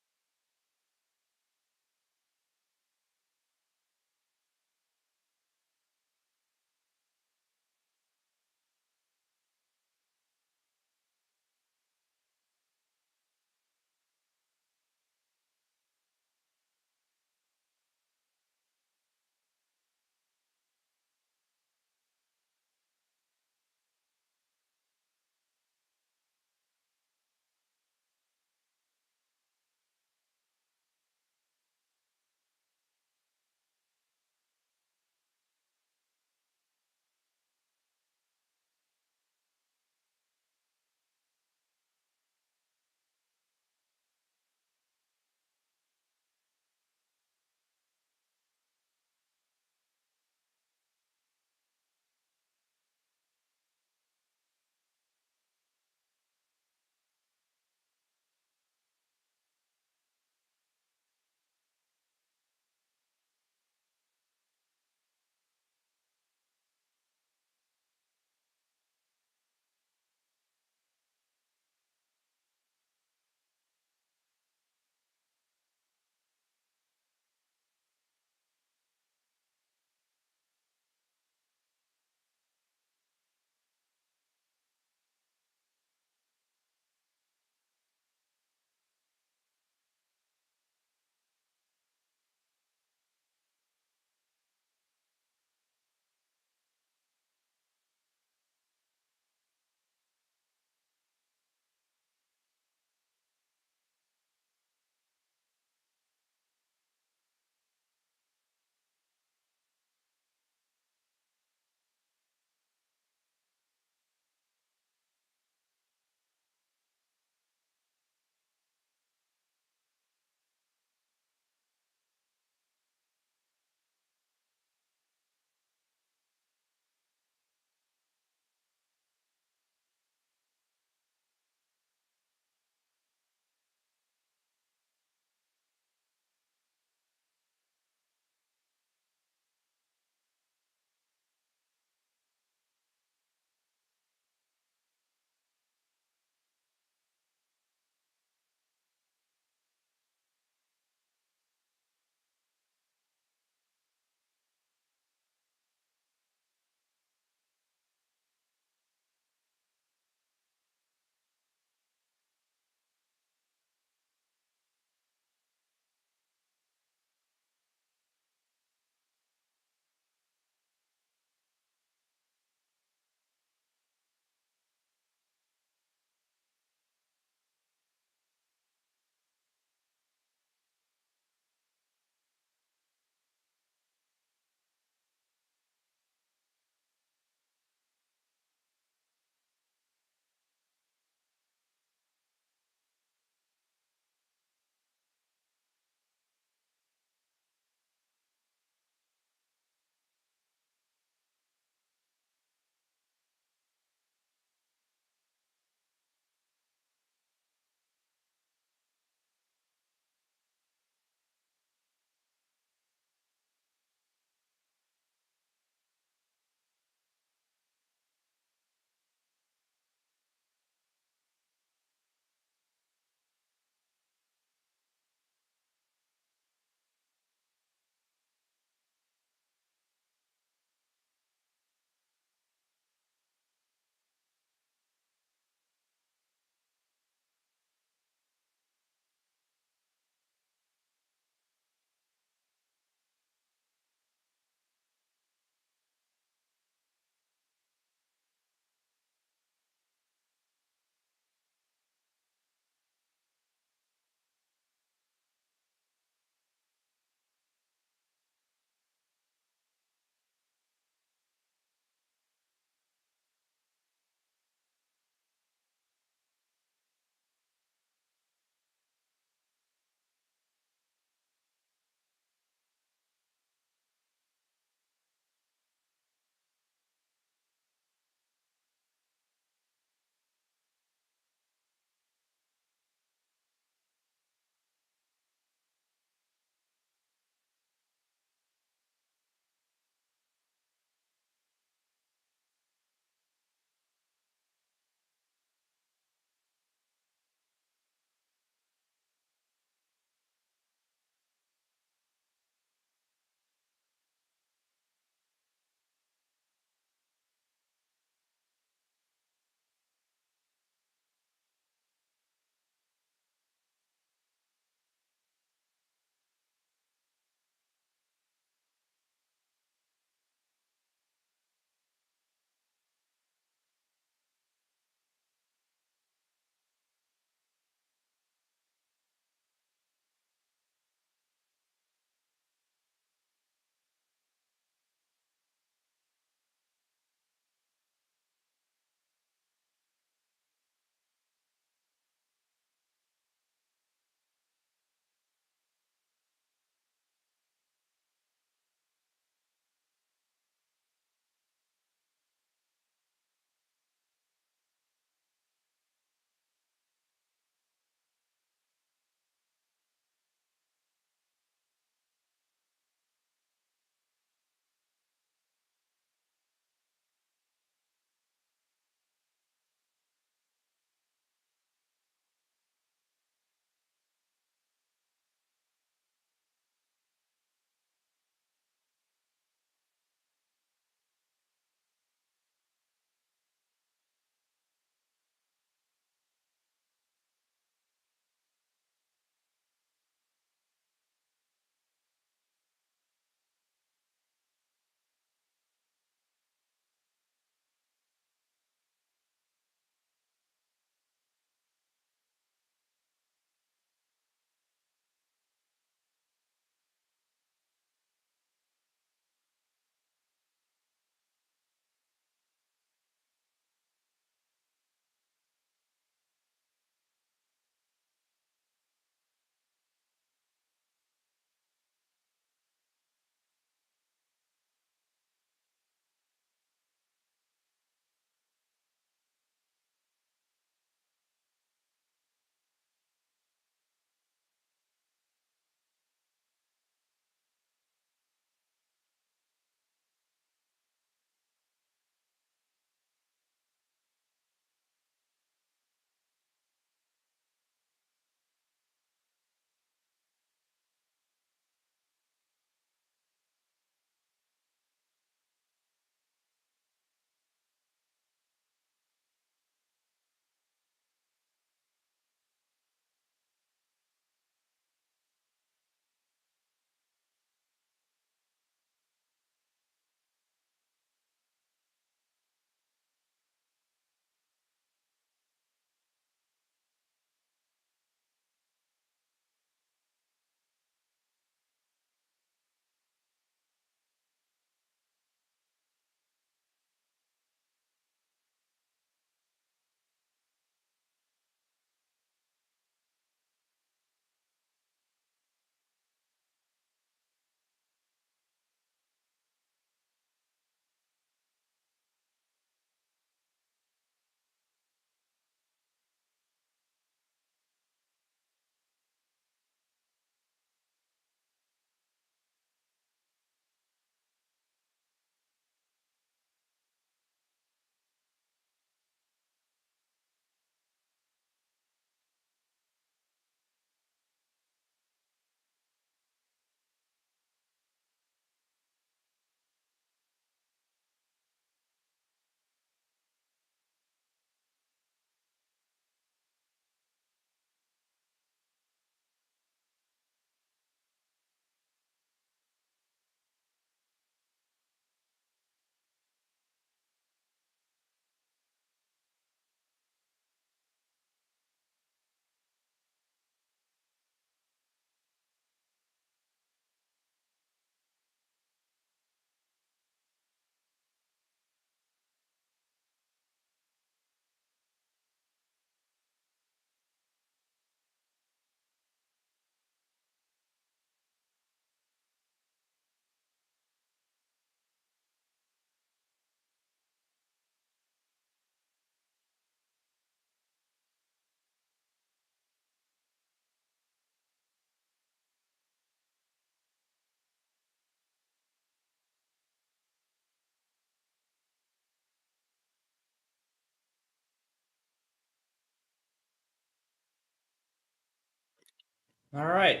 [SPEAKER 2] All right.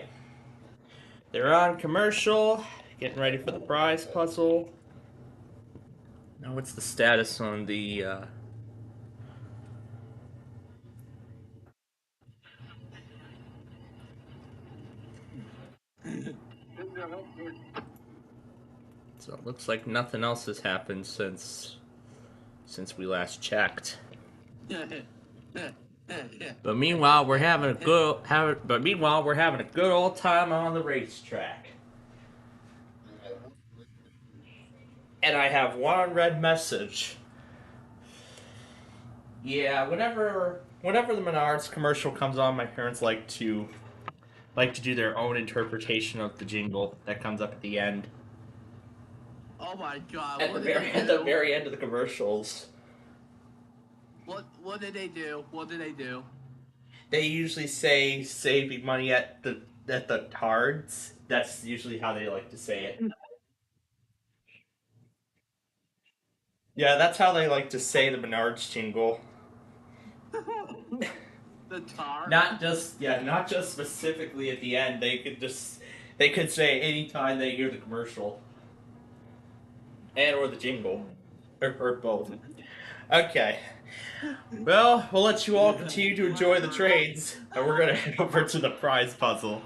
[SPEAKER 2] They're on commercial, getting ready for the prize puzzle. Now, what's the status on the? So it looks like nothing else has happened since we last checked. But meanwhile, we're having a good old time on the racetrack. And I have one red message. Yeah, whenever the Menards commercial comes on, my parents like to do their own interpretation of the jingle that comes up at the end.
[SPEAKER 15] Oh my god!
[SPEAKER 2] At the very end of the commercials.
[SPEAKER 15] What did they do? What did they do?
[SPEAKER 2] They usually say saving money at the cards. That's usually how they like to say it. Yeah, that's how they like to say the Menards jingle.
[SPEAKER 15] The tar.
[SPEAKER 2] Not just specifically at the end. They could say anytime they hear the commercial. And or the jingle. Or both. Okay. Well, we'll let you all continue to enjoy the trades, and we're gonna head over to the prize puzzle.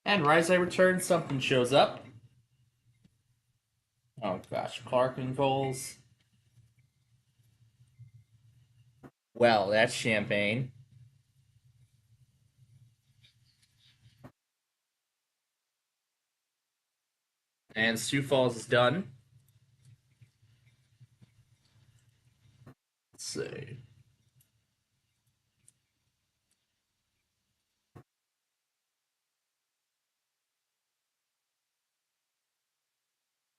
[SPEAKER 6] And right as I return, something shows up. Oh gosh, Clark and goals. Well, that's champagne. And Sioux Falls is done. Let's see.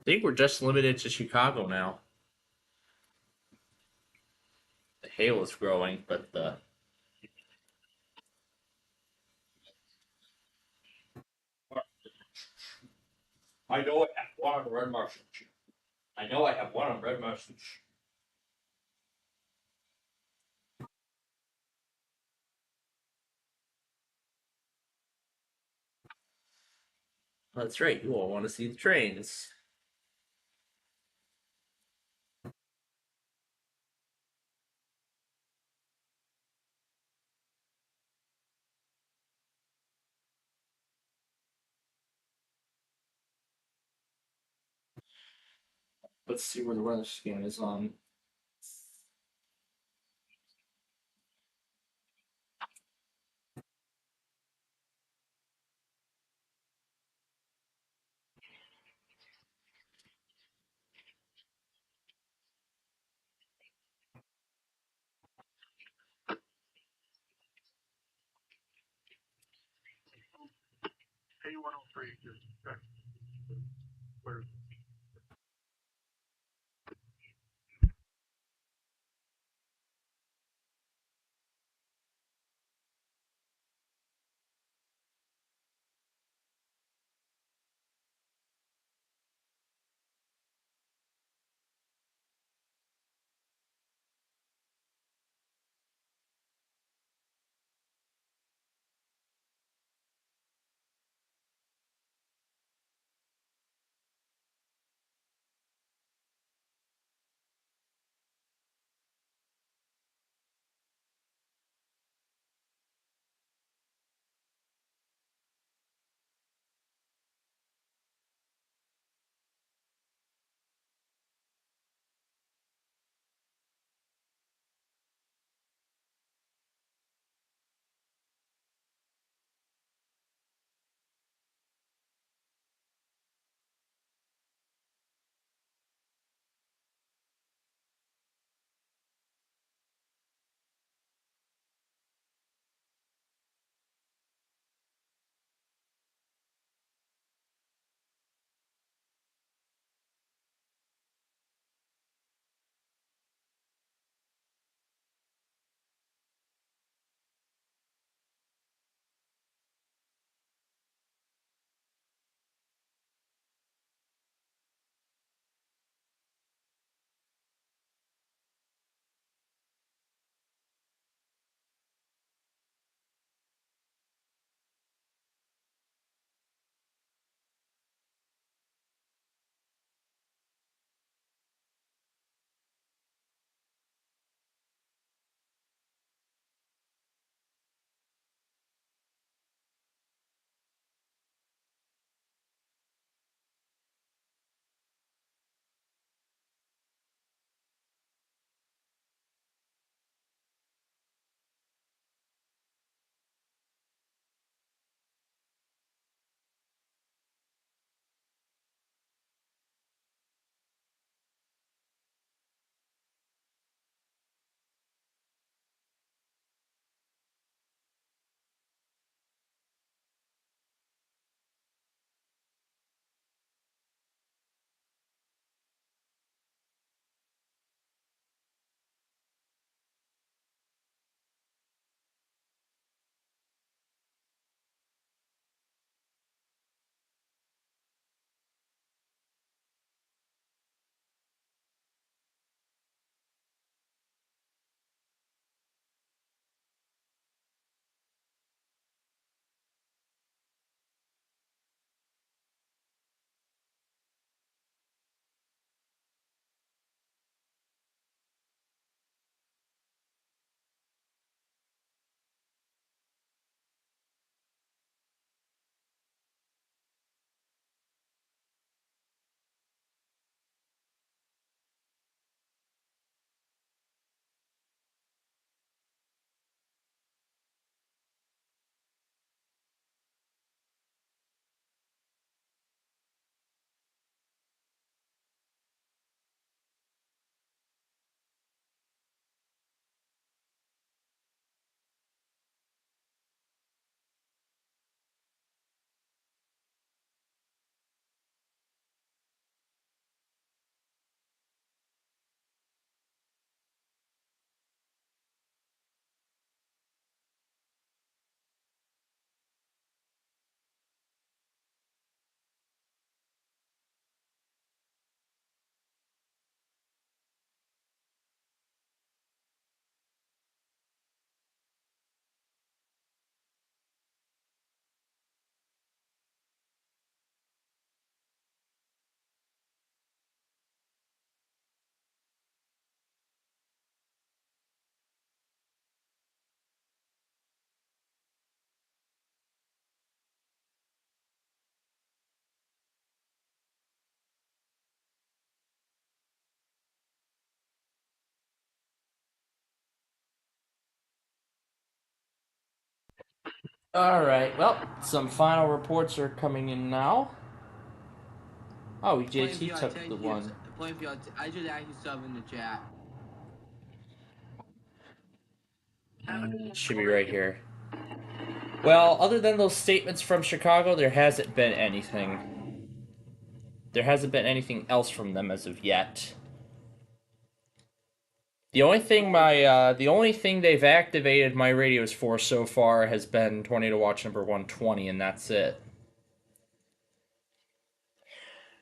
[SPEAKER 6] I think we're just limited to Chicago now. The hail is growing, but the I know I have one on red mustache. I know I have one on red mustache. That's right. You all want to see the trains. Let's see where the weather scan is on.
[SPEAKER 2] Alright, well, some final reports are coming in now. Oh, JT took the one.
[SPEAKER 19] Plainfield, I just asked you something in the chat.
[SPEAKER 2] Should be right here. Well, other than those statements from Chicago, there hasn't been anything. There hasn't been anything else from them as of yet. The only thing they've activated my radios for so far has been Tornado Watch number 120, and that's it.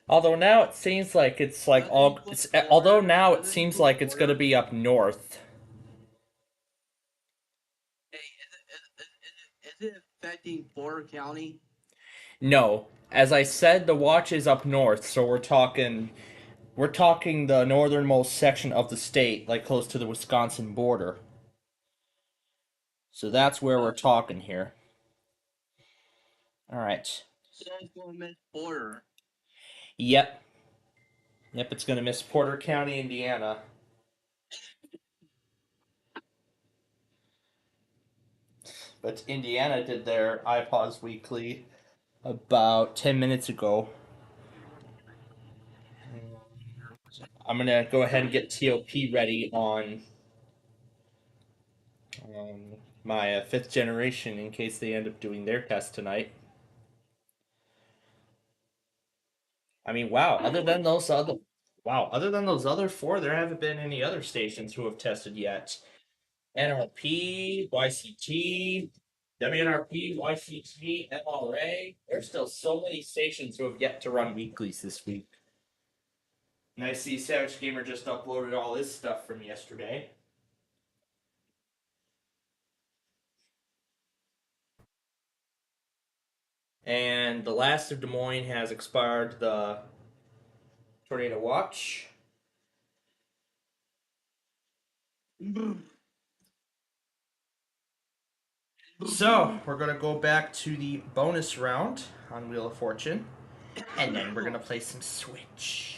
[SPEAKER 2] Although now it seems like it's like all. Although now it seems like it's going to be up north.
[SPEAKER 19] Is it affecting Porter County?
[SPEAKER 2] No, as I said, the watch is up north, so we're talking the northernmost section of the state, like close to the Wisconsin border. So that's where we're talking here. All right.
[SPEAKER 19] So it's going to miss Porter.
[SPEAKER 2] Yep. Yep, it's going to miss Porter County, Indiana. But Indiana did their iPause Weekly about 10 minutes ago. I'm going to go ahead and get TOP ready on my 5th generation in case they end up doing their test tonight. I mean, wow, other than those other 4, there haven't been any other stations who have tested yet. NRP, YCT, WNRP, YCT, MLRA. There's still so many stations who have yet to run weeklies this week. And I see Savage Gamer just uploaded all his stuff from yesterday. And the last of Des Moines has expired the Tornado Watch. So, we're going to go back to the bonus round on Wheel of Fortune. And then we're going to play some Switch.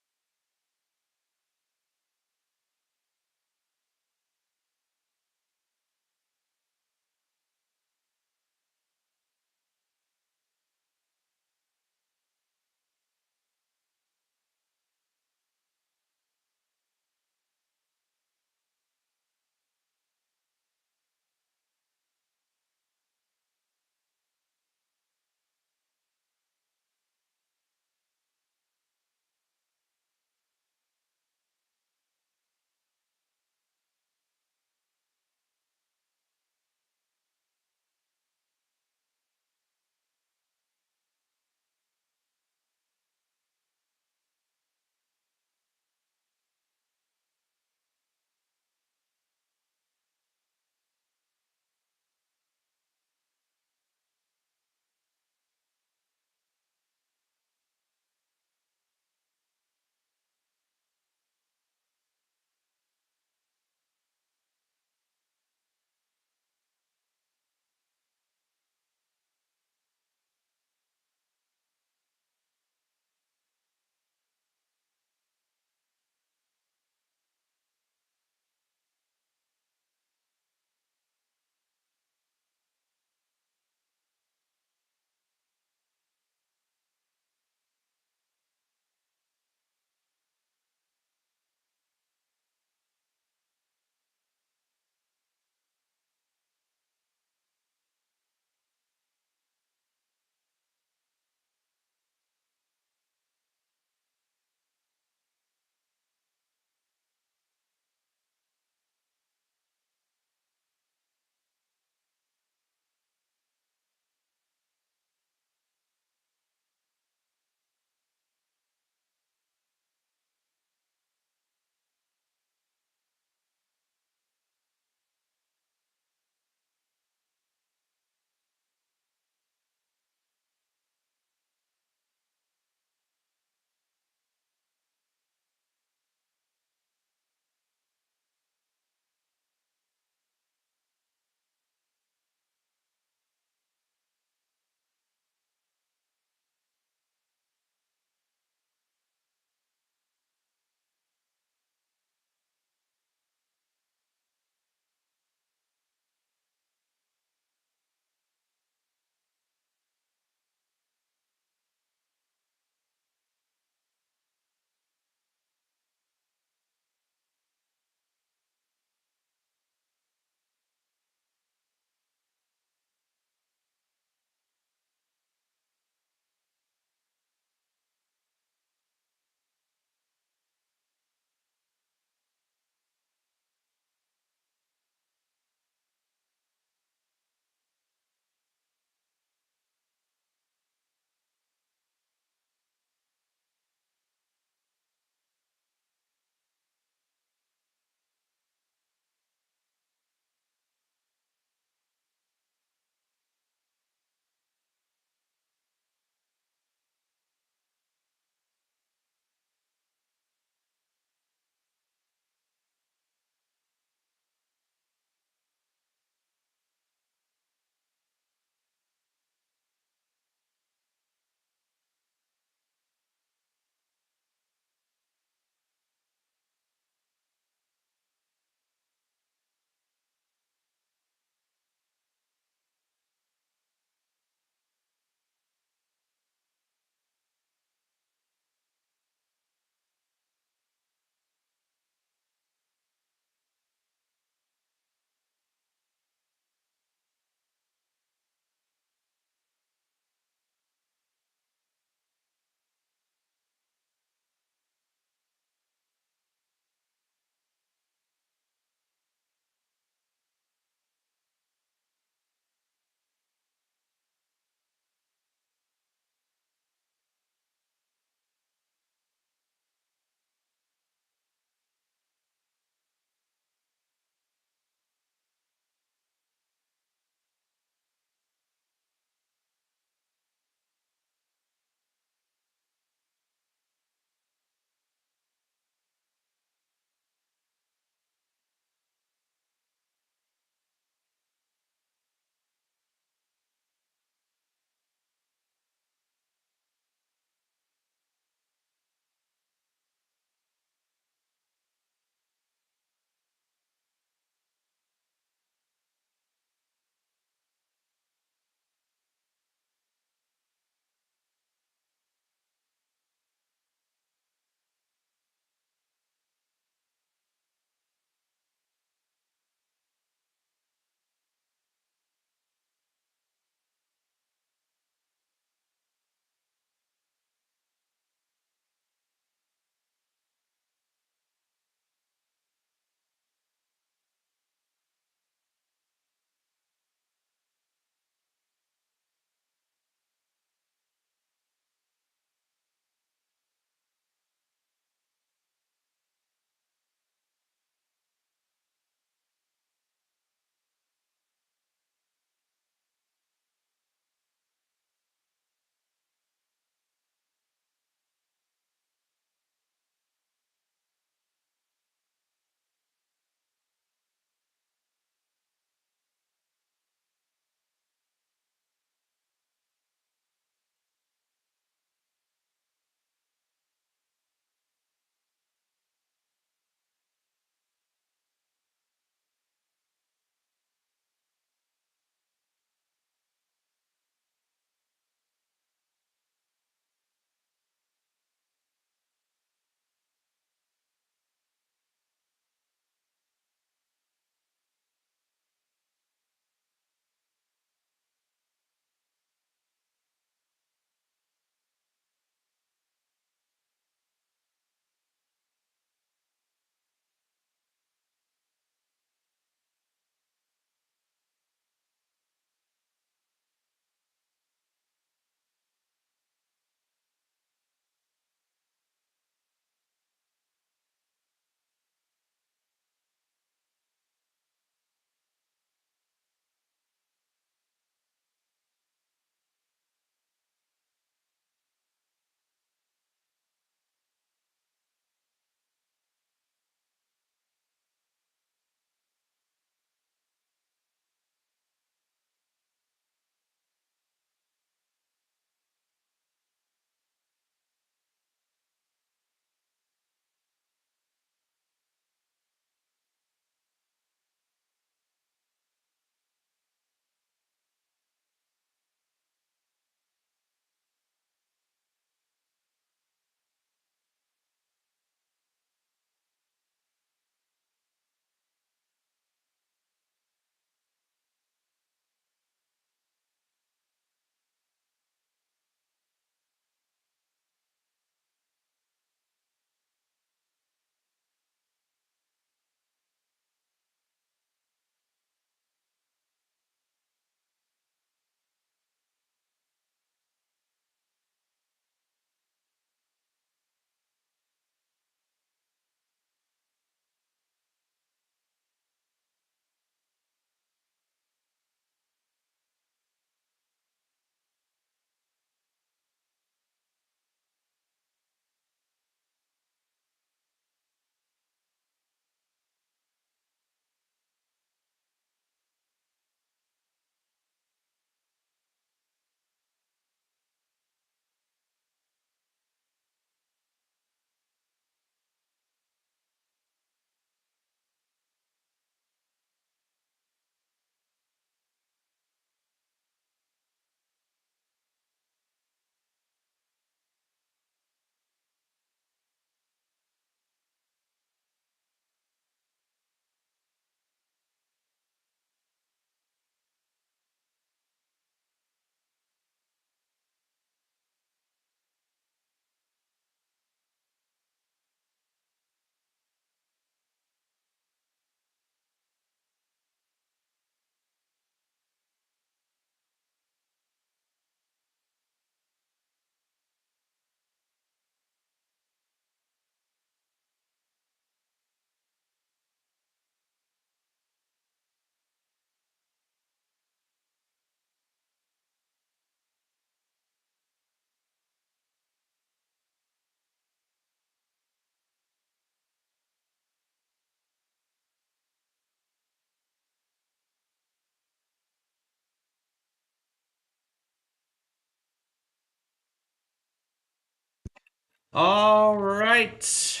[SPEAKER 2] All right.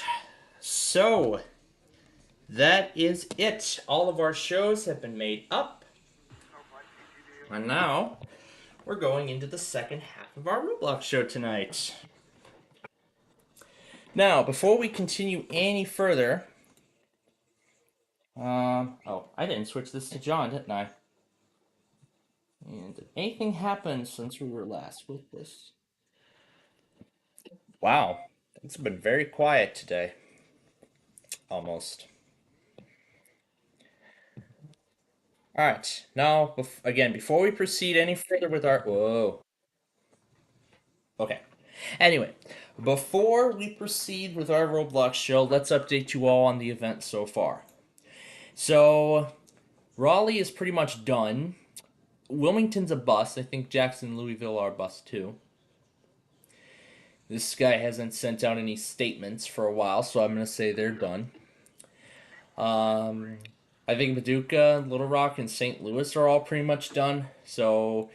[SPEAKER 2] So that is it. All of our shows have been made up. And now we're going into the second half of our Roblox show tonight. Now, before we continue any further, oh, I didn't switch this to John, didn't I? And did anything happen since we were last with this? Wow, it's been very quiet today. Almost. Alright, now, again, before we proceed any further with our... Whoa. Okay. Anyway, before we proceed with our Roblox show, let's update you all on the event so far. So, Raleigh is pretty much done. Wilmington's a bust. I think Jackson and Louisville are a bust too. This guy hasn't sent out any statements for a while, so I'm going to say they're done. I think Paducah, Little Rock, and St. Louis are all pretty much done. So,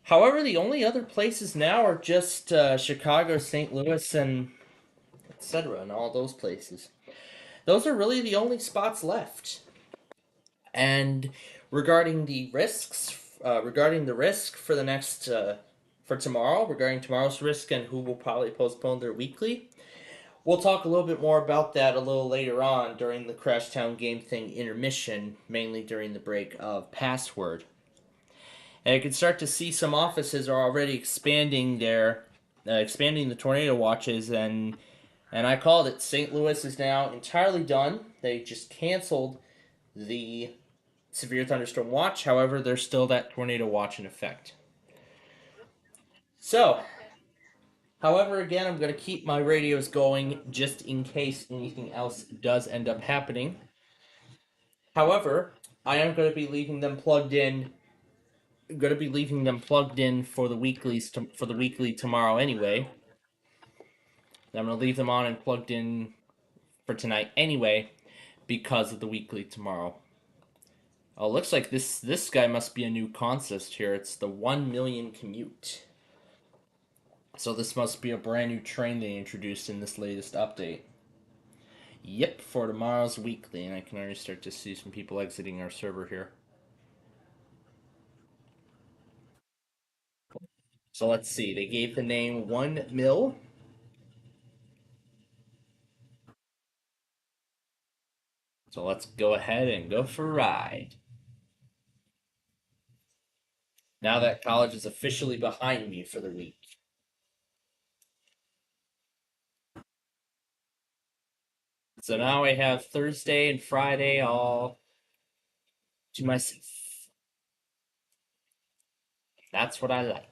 [SPEAKER 2] however, the only other places now are just Chicago, St. Louis, and etc. and all those places. Those are really the only spots left. And regarding the risks, regarding the risk for the next, for tomorrow, regarding tomorrow's risk and who will probably postpone their weekly, we'll talk a little bit more about that a little later on during the Crashtown Game Thing intermission, mainly during the break of Password. And you can start to see some offices are already expanding expanding the tornado watches, and I called it. St. Louis is now entirely done. They just canceled the severe thunderstorm watch. However, there's still that tornado watch in effect. So, however, again, I'm going to keep my radios going just in case anything else does end up happening. However, I am going to be leaving them plugged in. I'm going to be leaving them plugged in for the weeklies for the weekly tomorrow anyway. I'm going to leave them on and plugged in for tonight anyway because of the weekly tomorrow. Oh, looks like this guy must be a new consist here. It's the 1 million commute. So this must be a brand new train they introduced in this latest update. Yep, for tomorrow's weekly, and I can already start to see some people exiting our server here. So let's see, they gave the name 1 mil. So let's go ahead and go for a ride. Now that college is officially behind me for the week. So now I have Thursday and Friday all to myself. That's what I like.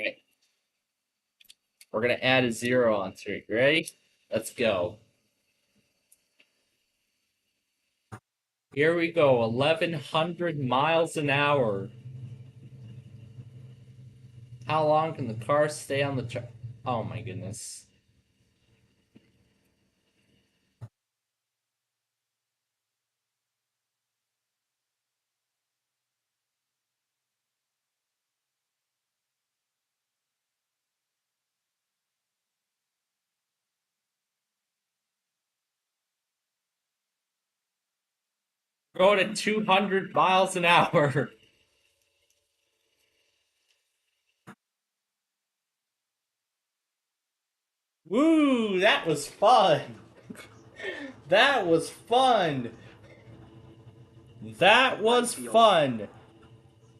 [SPEAKER 2] Okay. We're going to add a 0 onto it. You ready? Let's go. Here we go, 1,100 miles an hour. How long can the car stay on the track? Oh my goodness. Going at 200 miles an hour. Woo, that was fun. That was fun. That was fun.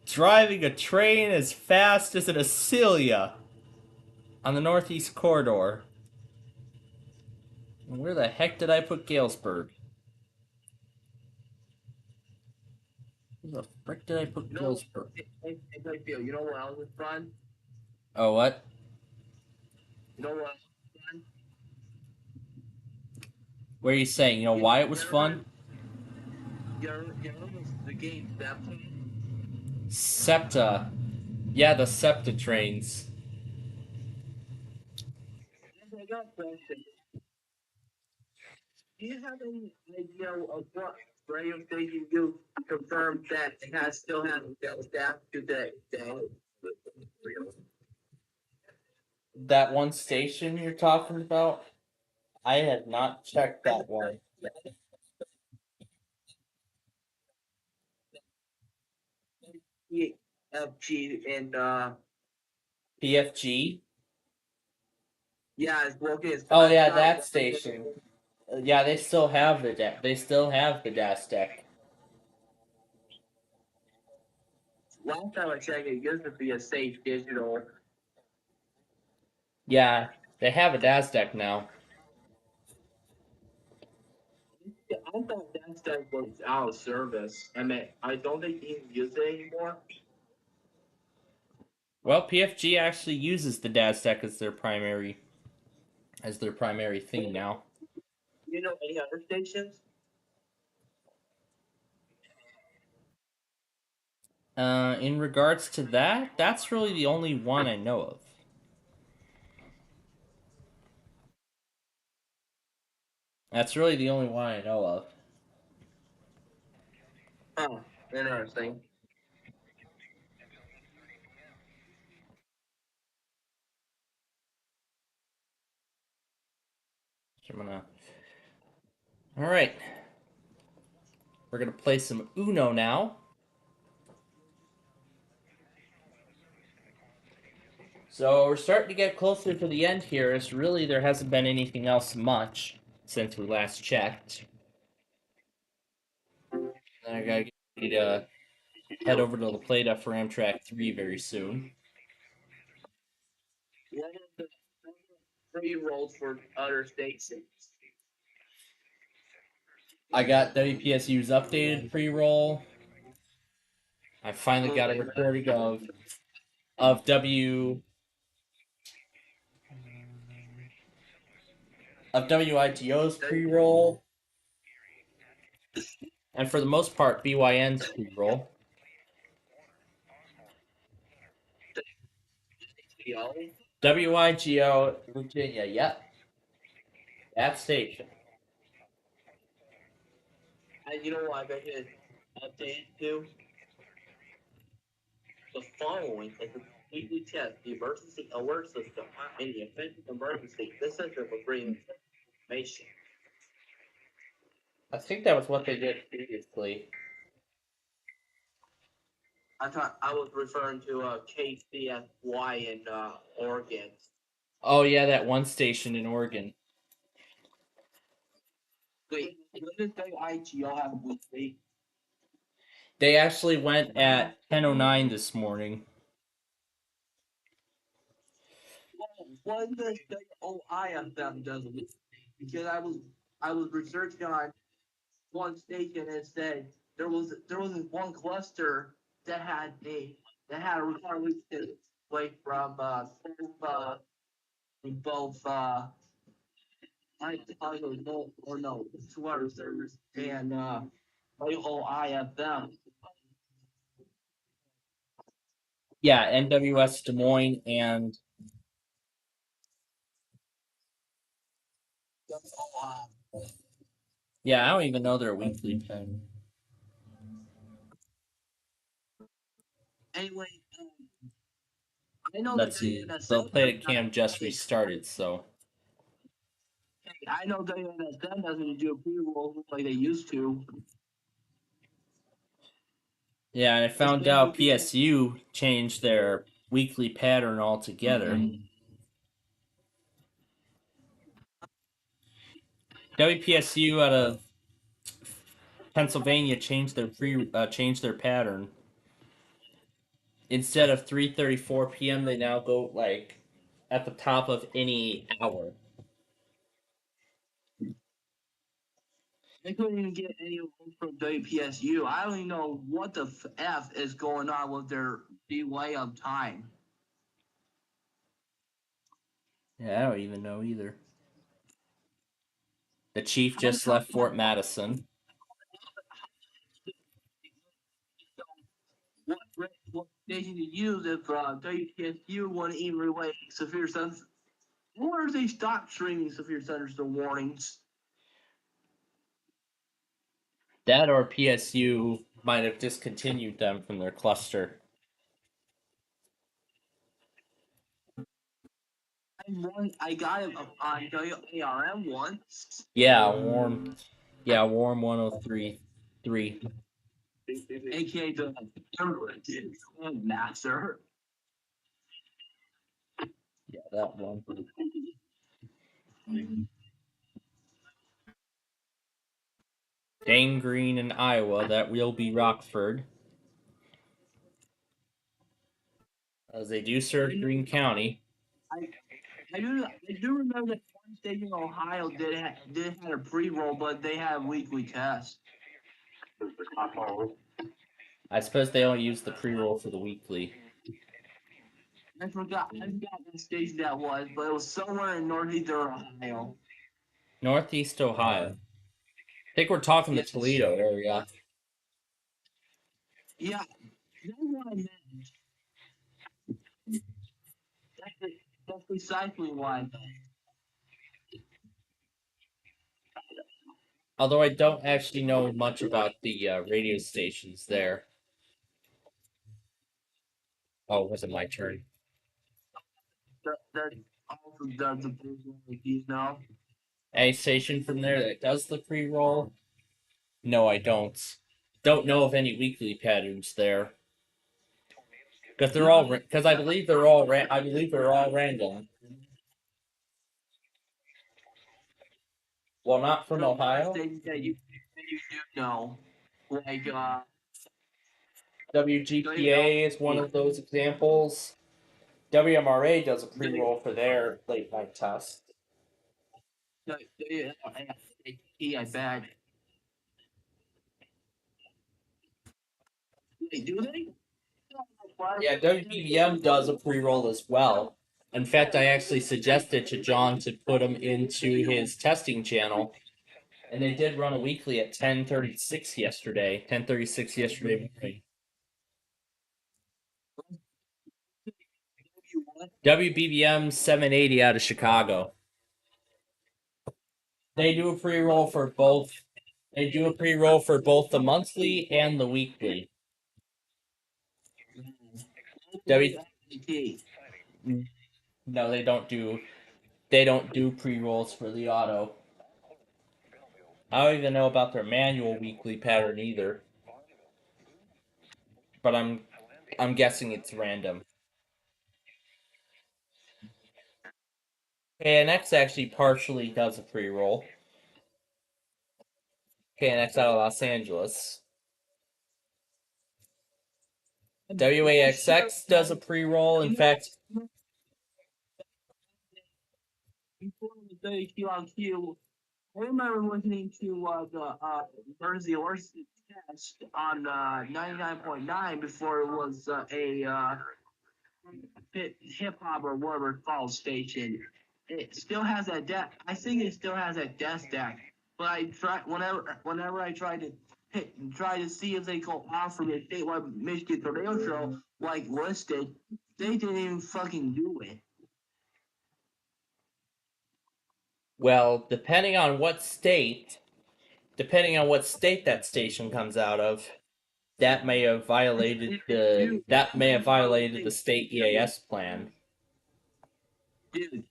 [SPEAKER 2] Driving a train as fast as an Acelia on the Northeast Corridor. Where the heck did I put Galesburg? Where the frick did I put Galesburg?
[SPEAKER 19] You know what else was fun?
[SPEAKER 2] Oh, what?
[SPEAKER 19] You know what else was fun?
[SPEAKER 2] What are you saying? You know why it was fun?
[SPEAKER 19] You remember the game SEPTA?
[SPEAKER 2] SEPTA. Yeah, the SEPTA trains.
[SPEAKER 19] I got a question. Do you have any idea of what radio station you confirmed that it has still has those staff today?
[SPEAKER 2] That one station you're talking about? I had not checked that one.
[SPEAKER 19] PFG and
[SPEAKER 2] PFG?
[SPEAKER 19] yeah, it's working. It's
[SPEAKER 2] Oh yeah, that station. Yeah, they still have the they still have the DAS deck.
[SPEAKER 19] Last time I checked, it used to be a safe digital.
[SPEAKER 2] Yeah, they have a DAS deck now.
[SPEAKER 19] Yeah, I thought that stuff was out of service. I mean, I don't think you can use it anymore.
[SPEAKER 2] Well, PFG actually uses the DAS deck as their primary thing now.
[SPEAKER 19] You know any other stations?
[SPEAKER 2] In regards to that, that's really the only one I know of. That's really the only one I know of.
[SPEAKER 19] Oh, interesting.
[SPEAKER 2] So I'm gonna. All right, we're gonna play some Uno now. So we're starting to get closer to the end here. As really there hasn't been anything else much since we last checked. Then I gotta get head over to La Plata for Amtrak 3 very soon.
[SPEAKER 19] What are the free rolls for other stations?
[SPEAKER 2] I got WPSU's updated pre-roll. I finally got a recording of WITO's pre-roll, and for the most part BYN's pre-roll. WIGO Virginia, yep. That station.
[SPEAKER 19] And you know what I bet you updated to? The following is a completely test the emergency alert system in the event of emergency. This system will bring information.
[SPEAKER 2] I think that was what they did previously.
[SPEAKER 19] I thought I was referring to KCFY in Oregon.
[SPEAKER 2] Oh yeah, that one station in Oregon.
[SPEAKER 19] Wait, when did IGO have a weekly?
[SPEAKER 2] They actually went at 10:09 this morning.
[SPEAKER 19] What does WOIFM does a week? Because I was researching on one station and it said there was this one cluster that had a recovery like from both I don't or no two other servers and WOIFM.
[SPEAKER 2] Yeah, NWS Des Moines and yeah, I don't even know their weekly thing.
[SPEAKER 19] Anyway, I know
[SPEAKER 2] Let's
[SPEAKER 19] that
[SPEAKER 2] see. The Plata cam just restarted, so
[SPEAKER 19] I know WNSM doesn't do a pre-roll like they used to.
[SPEAKER 2] yeah, and I found out PSU changed their weekly pattern altogether. WPSU out of Pennsylvania changed their pattern. Instead of 3:34 p.m., they now go like at the top of any hour.
[SPEAKER 19] I couldn't even get any from WPSU. I don't even know what the F is going on with their delay of time.
[SPEAKER 2] Yeah, I don't even know either. The chief just left Fort Madison.
[SPEAKER 19] What station to use if WPSU wouldn't even relay severe thunderstorms? Where they stop streaming severe thunderstorm warnings?
[SPEAKER 6] That or PSU might have discontinued them from their cluster.
[SPEAKER 19] I got it on WARM once.
[SPEAKER 6] Yeah, Warm 103.3.
[SPEAKER 19] AKA the Master.
[SPEAKER 6] Yeah, that one. Dane Green in Iowa, that will be Rockford. As they do serve Greene County.
[SPEAKER 19] I do remember that one state in Ohio did have a pre-roll, but they had a weekly test.
[SPEAKER 6] I suppose they only use the pre-roll for the weekly.
[SPEAKER 19] I forgot what station that was, but it was somewhere in northeastern Ohio.
[SPEAKER 6] Northeast Ohio. I think we're talking the Toledo area.
[SPEAKER 19] Yeah, that's what I meant. That's precisely why.
[SPEAKER 6] Although I don't actually know much about the radio stations there. Oh, was it my turn?
[SPEAKER 19] You know?
[SPEAKER 6] A station from there that does the pre-roll? No, I don't. Don't know of any weekly patterns there. Because they're all because I believe they're all random. Well, not from Ohio.
[SPEAKER 19] That you do know, like
[SPEAKER 6] WGPA is one of those examples. WMRA does a pre-roll for their late night test.
[SPEAKER 19] I bet. Do they?
[SPEAKER 6] Yeah, WBBM does a pre-roll as well. In fact, I actually suggested to John to put him into his testing channel, and they did run a weekly at 10:36 yesterday. 10:36 yesterday morning. WBBM 780 out of Chicago. They do a pre-roll for both. They do a pre-roll for both the monthly and the weekly. No, they don't do. They don't do pre-rolls for the auto. I don't even know about their manual weekly pattern either. But I'm guessing it's random. KNX actually partially does a pre-roll. KNX out of Los Angeles. WAXX does a pre-roll. In fact,
[SPEAKER 19] before the WQLQ, I remember listening to the Emergency Alert test on 99.9 before it was a hip hop or whatever it's called station. It still has that I think it still has that desk deck. But I try whenever I try to see if they go off from the statewide Michigan tornado show like listed, they didn't even fucking do it.
[SPEAKER 6] well, depending on what state that station comes out of, that may have violated the state EAS plan.
[SPEAKER 19] Dude,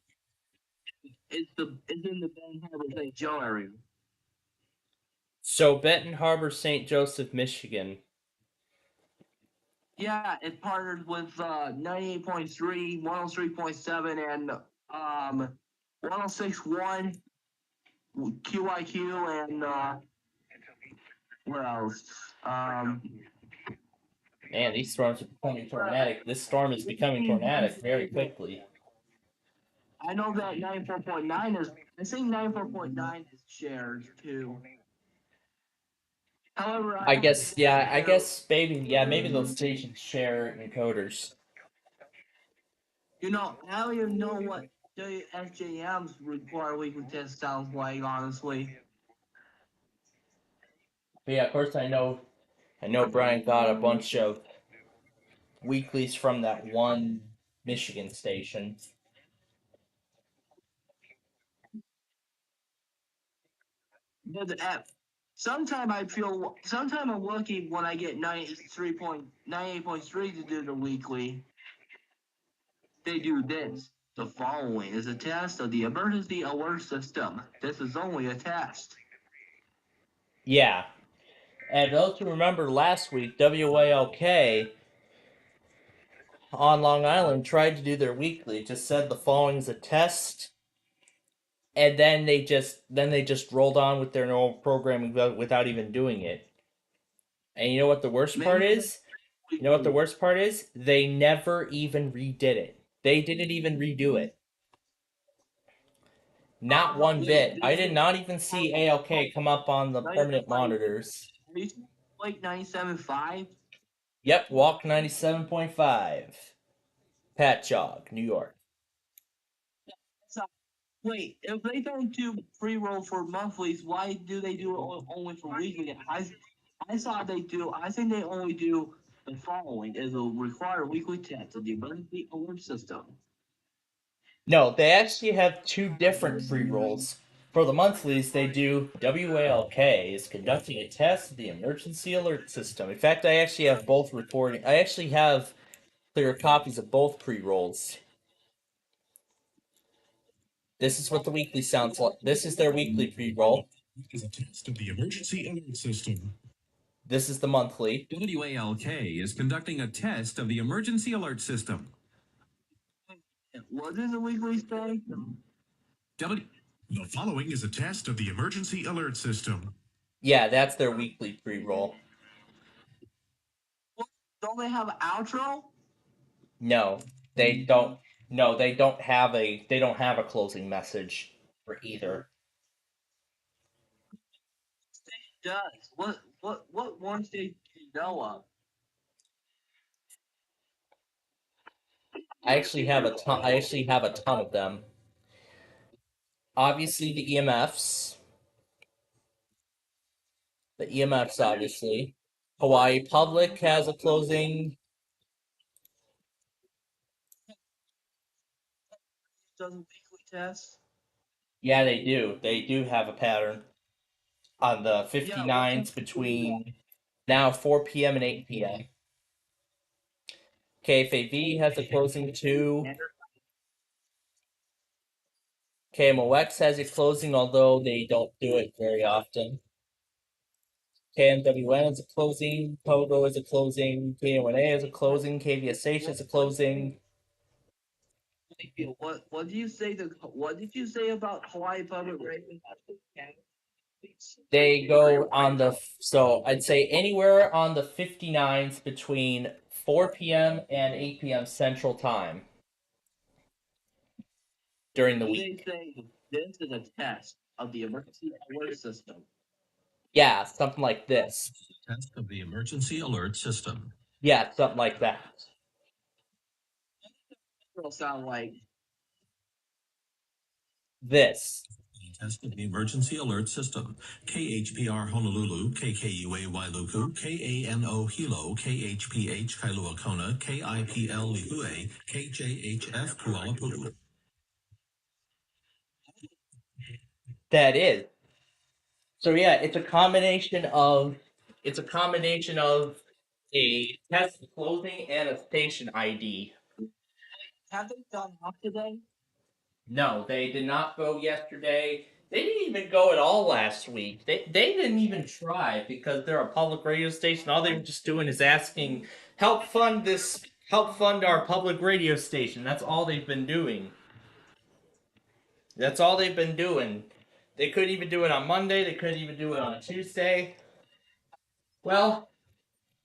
[SPEAKER 19] it's in the Benton Harbor St. Joe area.
[SPEAKER 6] So Benton Harbor, St. Joseph, Michigan.
[SPEAKER 19] Yeah, it partnered with 98.3, 103.7, and 106.1 QIQ, and what else?
[SPEAKER 6] Man, these storms are becoming tornadic. This storm is becoming tornadic very quickly.
[SPEAKER 19] I know that 94.9 is. I think 94.9 is shared too. However,
[SPEAKER 6] I guess maybe those stations share encoders.
[SPEAKER 19] You know, I don't even know what WSJM's require weekly test sounds like, honestly.
[SPEAKER 6] But yeah, of course I know Brian got a bunch of weeklies from that one Michigan station.
[SPEAKER 19] But Sometimes I'm lucky when I get 98.3 to do the weekly. They do this. The following is a test of the emergency alert system. This is only a test.
[SPEAKER 2] Yeah. And those who remember last week, WALK on Long Island tried to do their weekly, just said the following is a test, and then they just rolled on with their normal programming without even doing it. And you know what the worst part is? You know what the worst part is? They never even redid it. They didn't even redo it. Not one bit. I did not even see ALK come up on the permanent monitors.
[SPEAKER 19] Like 97.5?
[SPEAKER 2] Yep, Walk 97.5. Patchogue, New York.
[SPEAKER 19] So, wait, if they don't do pre-roll for monthlies, why do they do it only for weekly? I think they only do the following is a required weekly test of the emergency alert system.
[SPEAKER 2] No, they actually have two different pre-rolls. For the monthlies, they do WALK is conducting a test of the emergency alert system. In fact, I actually have both recording. I actually have clear copies of both pre-rolls. This is what the weekly sounds like. This is their weekly pre-roll.
[SPEAKER 9] Is a test of the emergency alert system.
[SPEAKER 2] This is the monthly.
[SPEAKER 20] WALK is conducting a test of the emergency alert system.
[SPEAKER 19] What is a weekly say?
[SPEAKER 9] The following is a test of the emergency alert system.
[SPEAKER 2] Yeah, that's their weekly pre-roll.
[SPEAKER 19] Don't they have an outro?
[SPEAKER 2] No, they don't. No, they don't have a. They don't have a closing message for either.
[SPEAKER 19] It does. What one state do you know of?
[SPEAKER 2] I actually have a ton. I actually have a ton of them. Obviously, the EMFs. The EMFs, obviously. Hawaii Public has a closing.
[SPEAKER 19] Does a weekly test?
[SPEAKER 2] Yeah, they do. They do have a pattern on the 59s between now 4 p.m. and 8 p.m. KFAV has a closing too. KMOX has a closing, although they don't do it very often. KMWN is a closing. Pogo is a closing. KONA is a closing. KVSH is a closing.
[SPEAKER 19] What did you say? What did you say about Hawaii Public Radio?
[SPEAKER 2] They go on the, so I'd say anywhere on the 59s between 4 p.m. and 8 p.m. Central Time during the week.
[SPEAKER 19] They say this is a test of the emergency alert system.
[SPEAKER 2] Yeah, something like this.
[SPEAKER 11] Test of the emergency alert system.
[SPEAKER 2] Yeah, something like that.
[SPEAKER 19] It'll sound like
[SPEAKER 2] this.
[SPEAKER 11] Test of the emergency alert system. KHPR Honolulu, KKUA Wailuku, KANO Hilo, KHPH Kailua Kona, KIPL Lihue, KJHF Kuala Pulu.
[SPEAKER 2] That is. So yeah, it's a combination of a test closing and a station ID.
[SPEAKER 19] Have they done off today?
[SPEAKER 2] No, they did not go yesterday. They didn't even go at all last week. They didn't even try because they're a public radio station. All they were just doing is asking, help fund our public radio station. That's all they've been doing. That's all they've been doing. They couldn't even do it on Monday. They couldn't even do it on Tuesday. Well,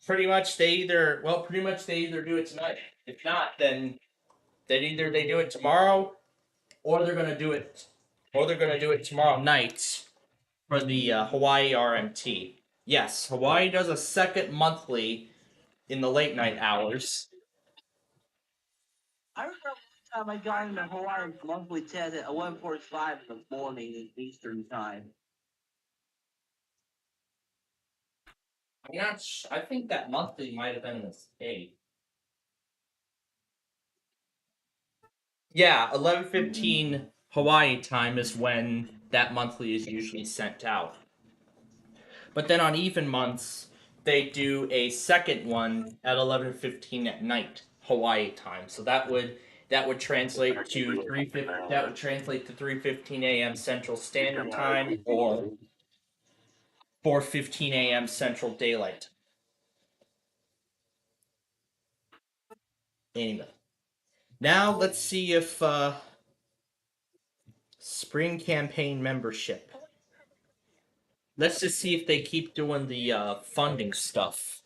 [SPEAKER 2] pretty much they either do it tonight. If not, then either they do it tomorrow, or they're gonna do it tomorrow night for the Hawaii RMT. Yes, Hawaii does a second monthly in the late night hours.
[SPEAKER 19] I remember one time I got in the Hawaii monthly test at 11:45 in the morning in Eastern Time.
[SPEAKER 2] I think that monthly might have been a mistake. Yeah, 11:15 Hawaii time is when that monthly is usually sent out. But then on even months, they do a second one at 11:15 at night Hawaii time. So that would translate to 3:15 a.m. Central Standard Time or 4:15 a.m. Central Daylight. Anyway, now let's see if spring campaign membership. Let's just see if they keep doing the funding stuff.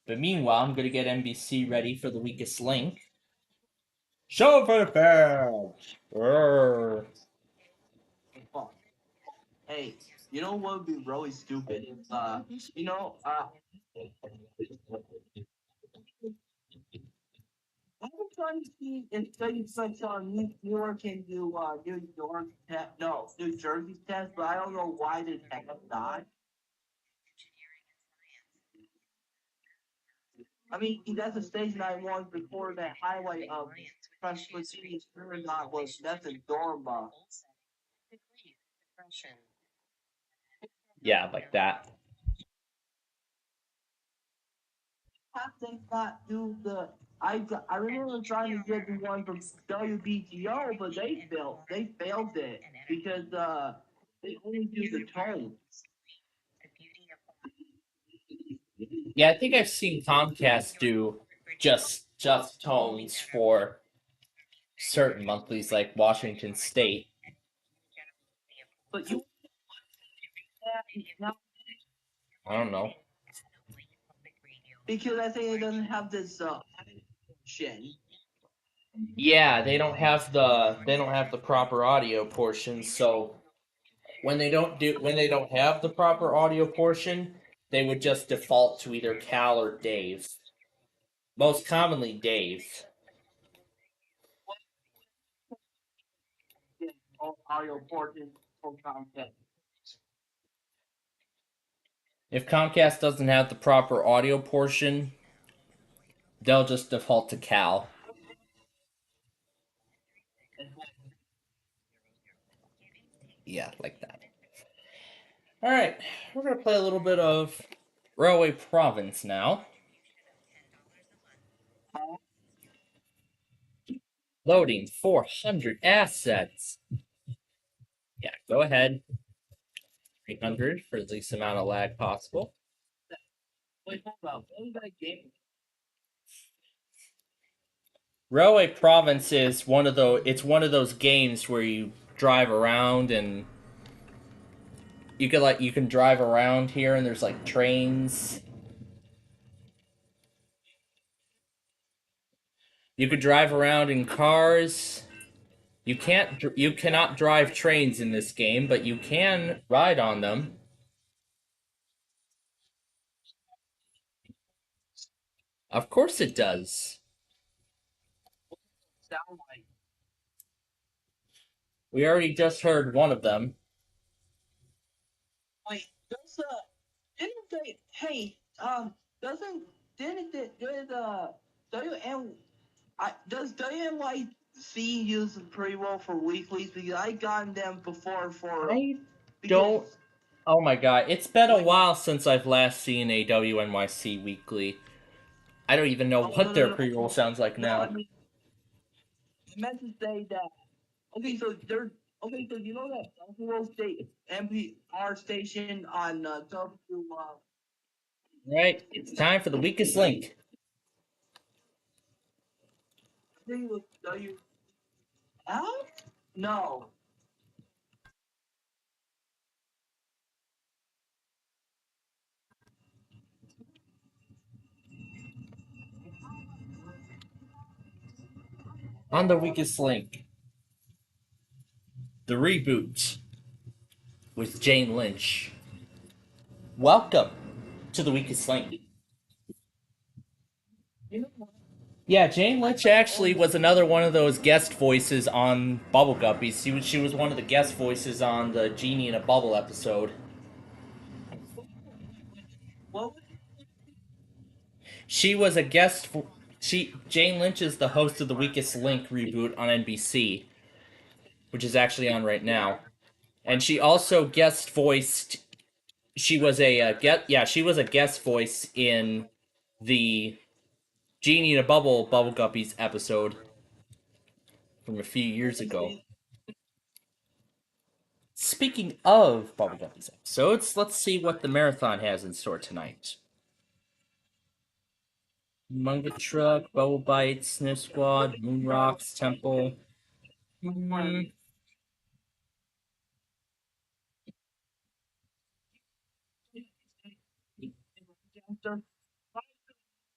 [SPEAKER 2] But meanwhile, I'm gonna get NBC ready for the weakest link. Show for the fans.
[SPEAKER 19] Hey, you know what would be really stupid? I've been trying to see if studies such on New York can do New York test, no, New Jersey test, but I don't know why they have not. I mean, that's a station I wanted before that highlight of Presbyterian's Paragon was nothing Dorma.
[SPEAKER 2] Yeah, like that.
[SPEAKER 19] Have they not do the? I remember trying to get the one from WBGO, but they failed. They failed it because they only do the tone.
[SPEAKER 2] Yeah, I think I've seen Comcast do just tones for certain monthlies like Washington State.
[SPEAKER 19] But you,
[SPEAKER 2] I don't know.
[SPEAKER 19] Because I think it doesn't have this option.
[SPEAKER 2] Yeah, they don't have the proper audio portion, so when they don't have the proper audio portion, they would just default to either Cal or Dave. Most commonly Dave.
[SPEAKER 19] Audio portion for Comcast.
[SPEAKER 2] If Comcast doesn't have the proper audio portion, they'll just default to Cal. Yeah, like that. Alright, we're going to play a little bit of Railway Province now. Loading 400 assets. Yeah, go ahead. 300 for the least amount of lag possible.
[SPEAKER 19] Wait, hold up. What is that game?
[SPEAKER 2] Railway Province is one of those games where you drive around and you can drive around here and there's like trains. You could drive around in cars. You cannot drive trains in this game, but you can ride on them. Of course it does.
[SPEAKER 19] Sound like.
[SPEAKER 2] We already just heard one of them.
[SPEAKER 19] Wait, didn't they? Hey, does WNYC use pretty well for weeklies? Because I gotten them before for.
[SPEAKER 2] Oh my god, it's been a while since I've last seen a WNYC weekly. I don't even know what their pre-roll sounds like now.
[SPEAKER 19] I meant to say that. Okay, so you know that Buffalo State NPR station on W.
[SPEAKER 2] Right, it's time for the weakest link.
[SPEAKER 19] I think it was W. No.
[SPEAKER 2] On the weakest link, the reboot with Jane Lynch. Welcome to the weakest link. Yeah, Jane Lynch actually was another one of those guest voices on Bubble Guppies. She was one of the guest voices on the Genie in a Bubble episode. She was a guest. Jane Lynch is the host of the Weakest Link reboot on NBC, which is actually on right now, and she also guest voiced
[SPEAKER 6] She was a she was a guest voice in the Genie in a Bubble Guppies episode from a few years ago. Speaking of Bubble Guppies episodes, let's see what the marathon has in store tonight. Manga Truck, Bubble Bites, Sniff Squad, Moon Rocks, Temple.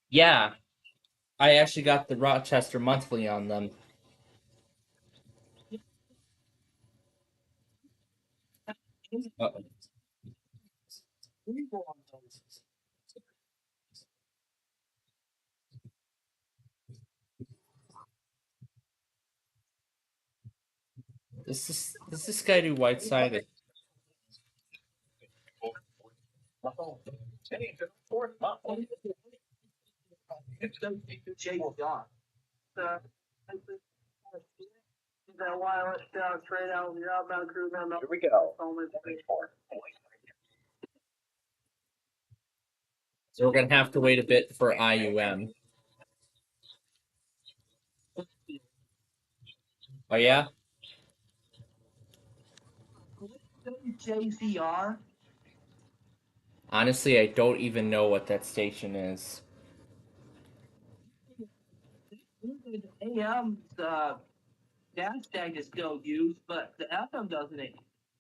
[SPEAKER 6] Yeah, I actually got the Rochester Monthly on them. Uh-oh. Does this guy do White Sided?
[SPEAKER 19] That wireless trade out with your outbound crew member.
[SPEAKER 18] Here we go.
[SPEAKER 6] So we're gonna have to wait a bit for IUM. Oh yeah?
[SPEAKER 19] JCR.
[SPEAKER 6] Honestly, I don't even know what that station is.
[SPEAKER 19] AM's dash tag is still used, but the FM doesn't.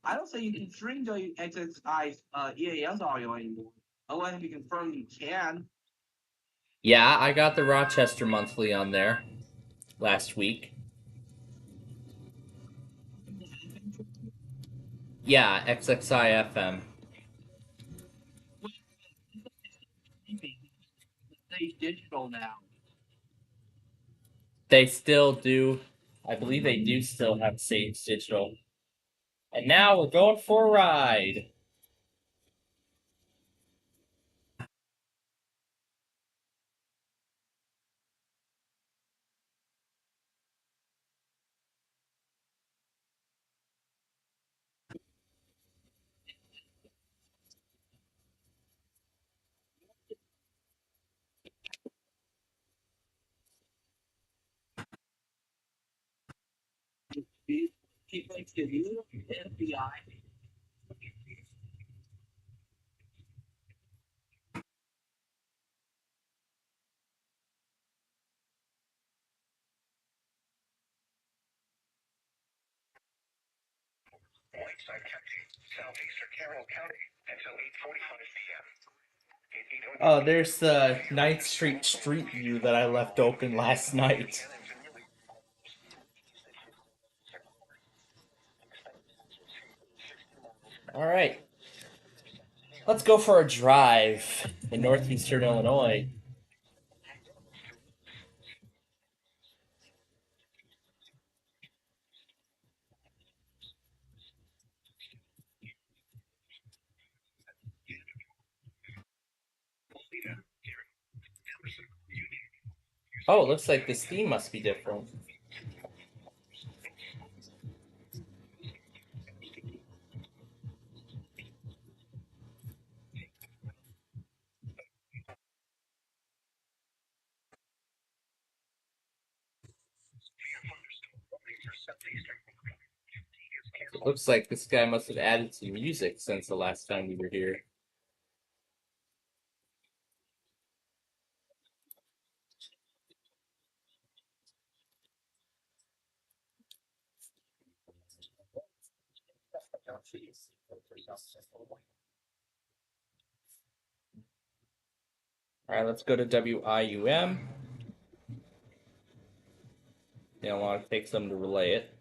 [SPEAKER 19] I don't say you can stream WXXI's EAS audio anymore. Unless if you confirm you can.
[SPEAKER 6] Yeah, I got the Rochester Monthly on there last week. Yeah, XXI FM.
[SPEAKER 19] They digital now.
[SPEAKER 6] They still do. I believe they do still have Sage Digital. And now we're going for a ride.
[SPEAKER 19] Keep like you FBI.
[SPEAKER 12] Lakeside County, southeastern Carroll County, until 8:45 p.m.
[SPEAKER 6] Oh, there's the 9th Street Street View that I left open last night. Alright. Let's go for a drive in northeastern Illinois. Oh, it looks like this theme must be different. Looks like this guy must have added some music since the last time we were here. Alright, let's go to WIUM. They don't want to take some to relay it.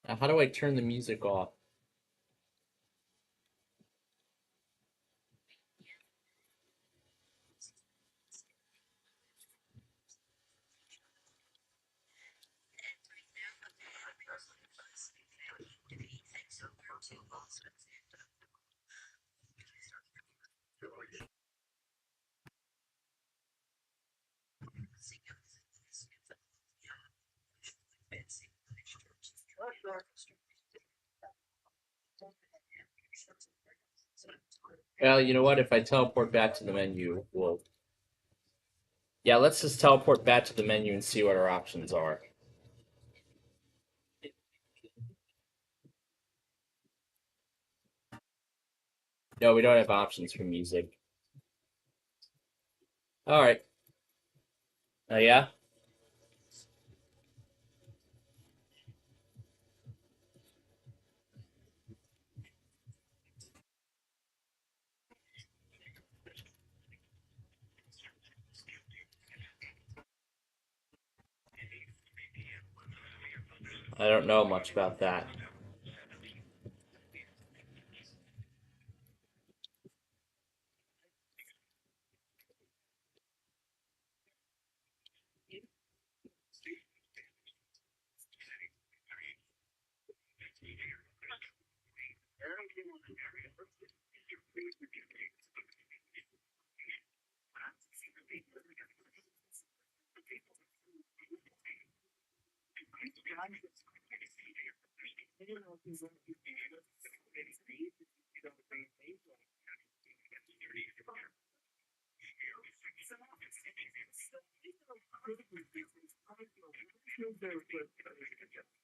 [SPEAKER 6] Now, how do I turn the music off? Well, you know what? If I teleport back to the menu, we'll... Yeah, let's just teleport back to the menu and see what our options are. No, we don't have options for music. Alright. Oh, yeah? I don't know much about that.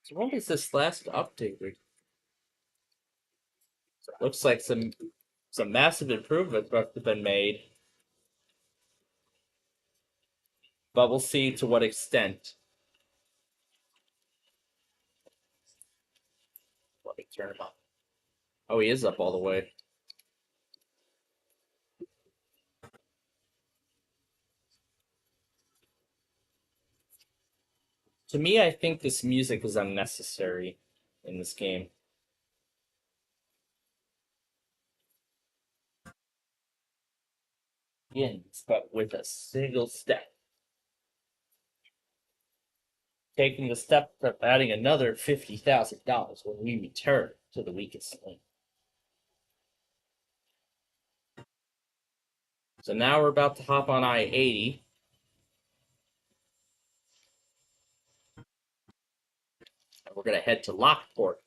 [SPEAKER 6] So when was this last updated? So it looks like some massive improvements must have been made. But we'll see to what extent. Let me turn him up. Oh, he is up all the way. To me, I think this music is unnecessary in this game. Begins, but with a single step. Taking the step of adding another $50,000 when we return to the weakest link. So now we're about to hop on I-80. And we're going to head to Lockport.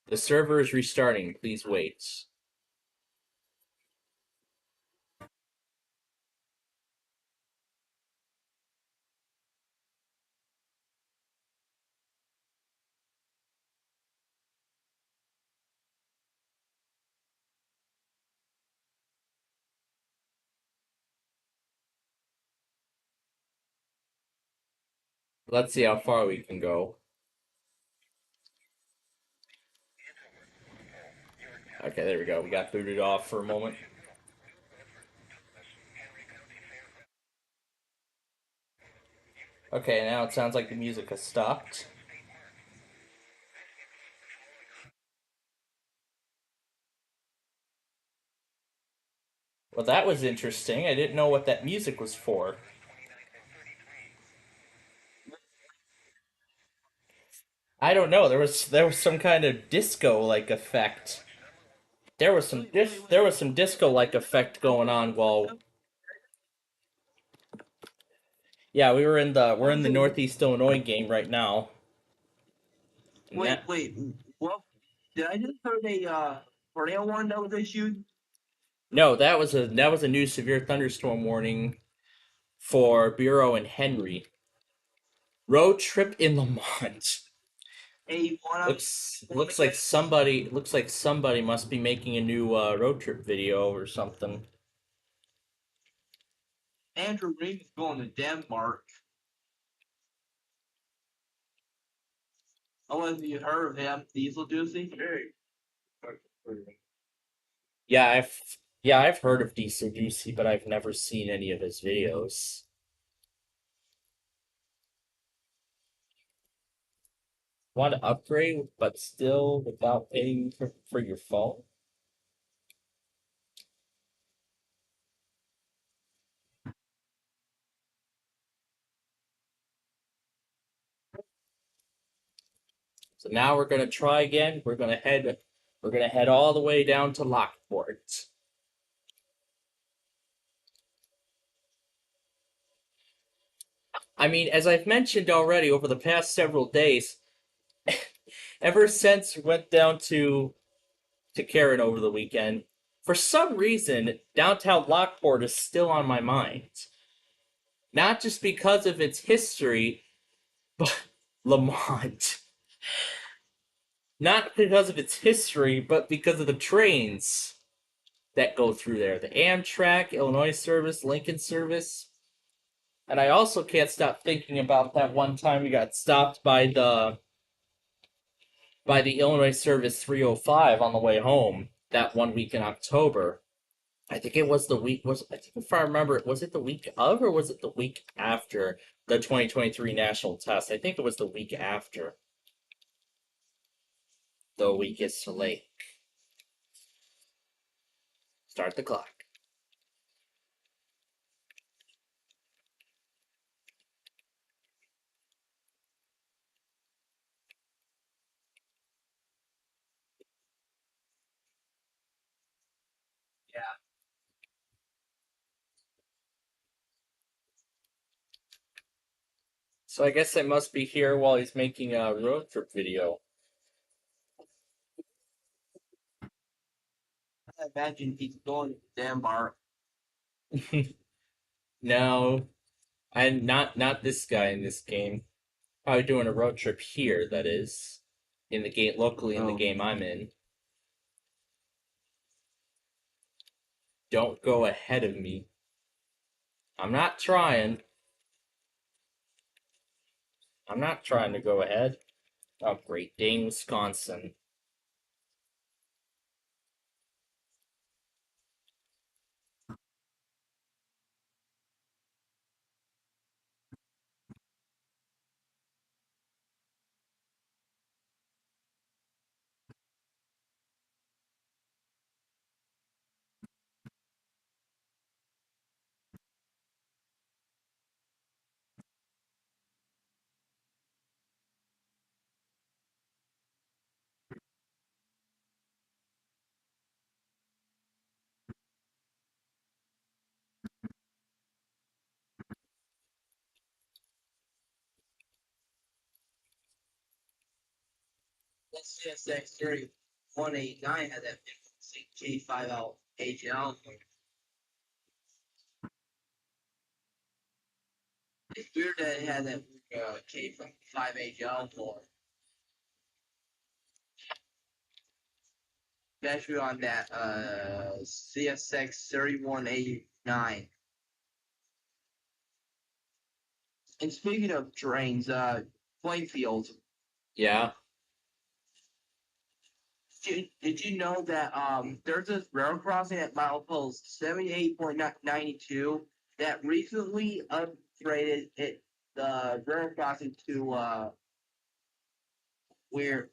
[SPEAKER 6] The server is restarting. Please wait. Let's see how far we can go. Okay, there we go. We got booted off for a moment. Okay, now it sounds like the music has stopped. Well, that was interesting. I didn't know what that music was for. I don't know. There was some kind of disco-like effect. There was some disco-like effect going on while. Yeah, we're in the Northeast Illinois game right now.
[SPEAKER 19] Wait, what? Did I just heard a tornado warning that was issued?
[SPEAKER 6] No, that was a new severe thunderstorm warning for Bureau and Henry. Road trip in Lamont. Looks like somebody must be making a new road trip video or something.
[SPEAKER 19] Andrew Reed is going to Denmark. I don't know if you heard of him, Diesel Juicy.
[SPEAKER 6] Yeah, I've heard of Diesel Juicy, but I've never seen any of his videos. Want to upgrade, but still without paying for your phone? So now we're gonna try again. We're gonna head all the way down to Lockport. I mean, as I've mentioned already over the past several days, ever since we went down to Karen over the weekend, for some reason, downtown Lockport is still on my mind. Not just because of its history, but Lamont. Not because of its history, but because of the trains that go through there. The Amtrak, Illinois service, Lincoln service. And I also can't stop thinking about that one time we got stopped by the Illinois Service 305 on the way home that one week in October. I think it was the week I think if I remember, was it the week of or was it the week after the 2023 national test? I think it was the week after. The week is too late. Start the clock.
[SPEAKER 19] Yeah.
[SPEAKER 6] So I guess I must be here while he's making a road trip video.
[SPEAKER 19] I imagine he's going to the damn bar.
[SPEAKER 6] No, I'm not this guy in this game. Probably doing a road trip here, that is. In the game locally in the game I'm in. Don't go ahead of me. I'm not trying. I'm not trying to go ahead. Oh, Great Dane, Wisconsin.
[SPEAKER 19] Let's just say 3189 had that K5L AGL. It's weird that it had that K5 AGL for. Especially on that CSX 3189. And speaking of trains, Plainfield.
[SPEAKER 6] Yeah.
[SPEAKER 19] Did you know that there's this rail crossing at milepost 78.92 that recently upgraded the rail crossing to where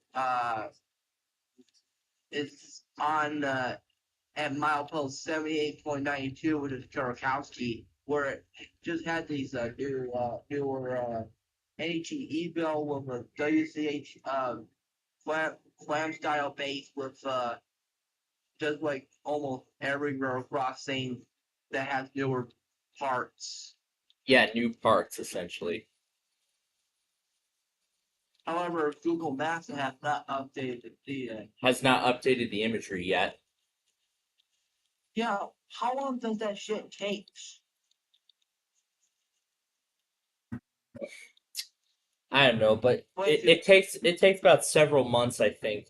[SPEAKER 19] it's on at milepost 78.92, which is Chorokowski, where it just had these newer NHE bill with a WCH clam style base with just like almost every rail crossing that has newer parts.
[SPEAKER 6] Yeah, new parts, essentially.
[SPEAKER 19] However, Google Maps has not updated the.
[SPEAKER 6] Has not updated the imagery yet.
[SPEAKER 19] Yeah, how long does that shit take?
[SPEAKER 6] I don't know, but it takes about several months, I think,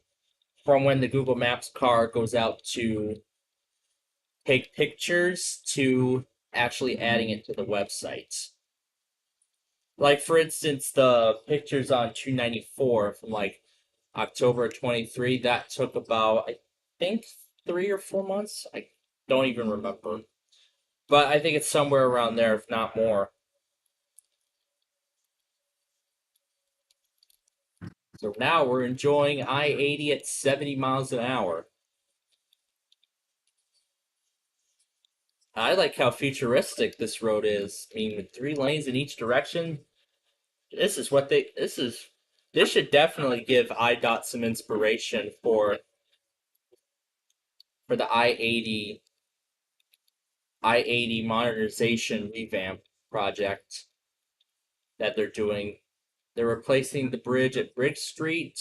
[SPEAKER 6] from when the Google Maps car goes out to take pictures to actually adding it to the website. Like, for instance, the pictures on 294 from, like, October 23, that took about, I think, 3 or 4 months? I don't even remember. But I think it's somewhere around there, if not more. So now we're enjoying I-80 at 70 miles an hour. I like how futuristic this road is. I mean, with 3 lanes in each direction, this should definitely give IDOT some inspiration for the I-80 modernization revamp project. that they're doing. They're replacing the bridge at Bridge Street.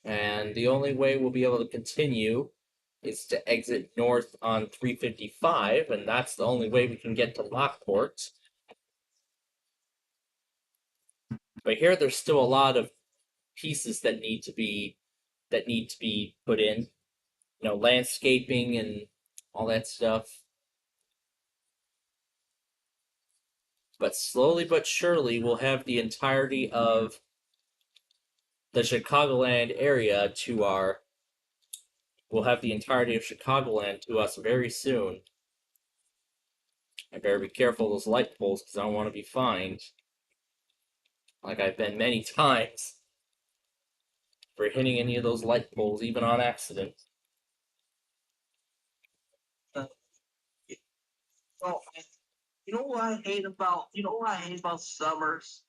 [SPEAKER 6] And the only way we'll be able to continue is to exit north on 355, and that's the only way we can get to Lockport. But here there's still a lot of pieces that need to be put in. You know, landscaping and all that stuff. But slowly but surely we'll have the entirety of the Chicagoland area to our we'll have the entirety of Chicagoland to us very soon. I better be careful of those light poles because I don't want to be fined. Like I've been many times for hitting any of those light poles, even on accident.
[SPEAKER 19] Oh, you know what I hate about summers?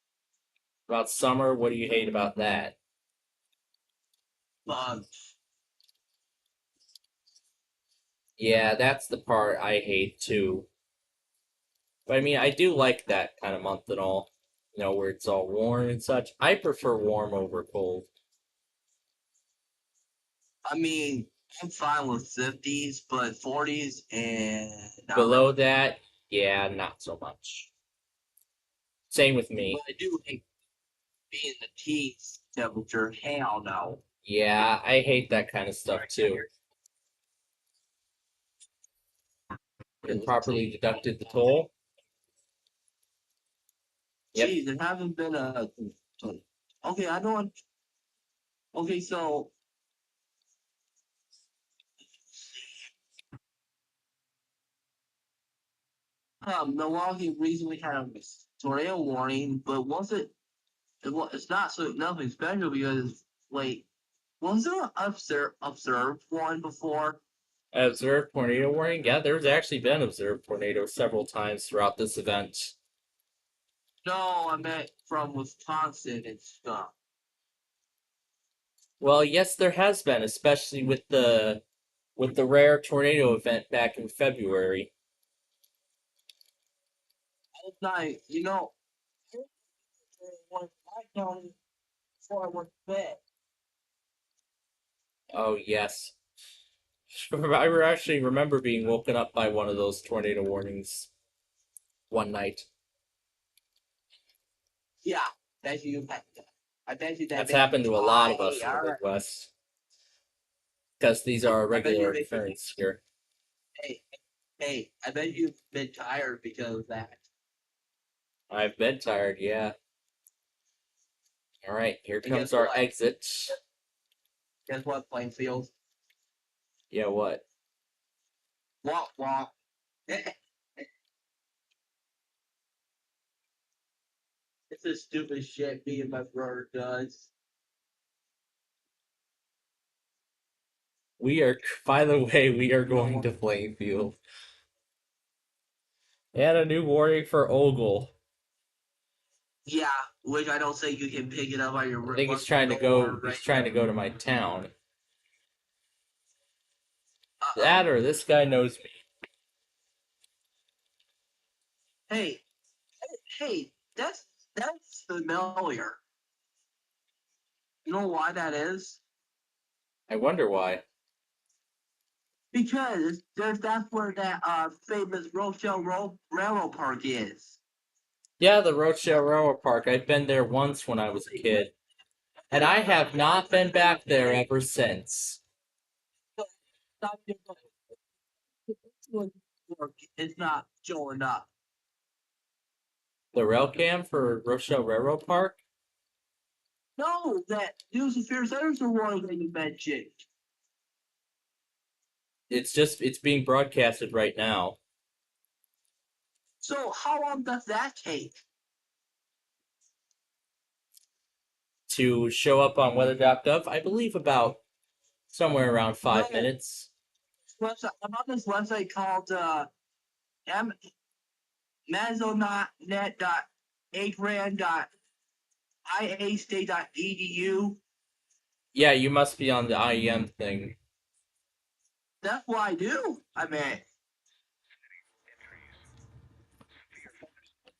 [SPEAKER 6] About summer, what do you hate about that?
[SPEAKER 19] Bugs.
[SPEAKER 6] Yeah, that's the part I hate too. But I mean, I do like that kind of month and all. You know, where it's all warm and such. I prefer warm over cold.
[SPEAKER 19] I mean, I'm fine with 50s, but 40s and
[SPEAKER 6] Below that, yeah, not so much. Same with me.
[SPEAKER 19] But I do hate being the teens temperature. Hell no.
[SPEAKER 6] Yeah, I hate that kind of stuff too. Improperly deducted the toll. Yep.
[SPEAKER 19] Geez, there haven't been a. Okay, I don't. Okay, so. Milwaukee recently had a tornado warning, but was it? It's not so nothing special because wait, was there an observed one before?
[SPEAKER 6] Observed tornado warning? Yeah, there's actually been observed tornadoes several times throughout this event.
[SPEAKER 19] No, I meant from Wisconsin and stuff.
[SPEAKER 6] Well, yes, there has been, especially with the rare tornado event back in February.
[SPEAKER 19] Last night, you know, before I went to bed.
[SPEAKER 6] Oh yes. I actually remember being woken up by one of those tornado warnings one night.
[SPEAKER 19] Yeah, bet you. I bet you
[SPEAKER 6] That's happened to a lot of us in the Midwest. Because these are a regular occurrence here.
[SPEAKER 19] Hey, I bet you've been tired because of that.
[SPEAKER 6] I've been tired, yeah. Alright, here
[SPEAKER 19] And
[SPEAKER 6] comes
[SPEAKER 19] guess
[SPEAKER 6] our
[SPEAKER 19] what?
[SPEAKER 6] exit.
[SPEAKER 19] Guess what, Plainfield?
[SPEAKER 6] Yeah, what?
[SPEAKER 19] Womp womp. It's the stupid shit me and my brother does.
[SPEAKER 6] By the way, we are going to Plainfield. And a new warning for Ogle.
[SPEAKER 19] Yeah, which I don't think you can pick it up on your.
[SPEAKER 6] I think he's trying to go. He's trying to go to my town. That or this guy knows me.
[SPEAKER 19] Hey, that's familiar. You know why that is?
[SPEAKER 6] I wonder why.
[SPEAKER 19] Because that's where that famous Rochelle Railroad Park is.
[SPEAKER 6] Yeah, the Rochelle Railroad Park. I've been there once when I was a kid. And I have not been back there ever since.
[SPEAKER 19] It's not showing up.
[SPEAKER 6] The rail cam for Rochelle Railroad Park?
[SPEAKER 19] No, that News and Fears Center's the one that you mentioned.
[SPEAKER 6] It's being broadcasted right now.
[SPEAKER 19] So how long does that take?
[SPEAKER 6] To show up on weather.gov, I believe about somewhere around 5 minutes.
[SPEAKER 19] I'm on this website called mazonet.agran.iastate.edu.
[SPEAKER 6] Yeah, you must be on the IEM thing.
[SPEAKER 19] That's what I do. I mean.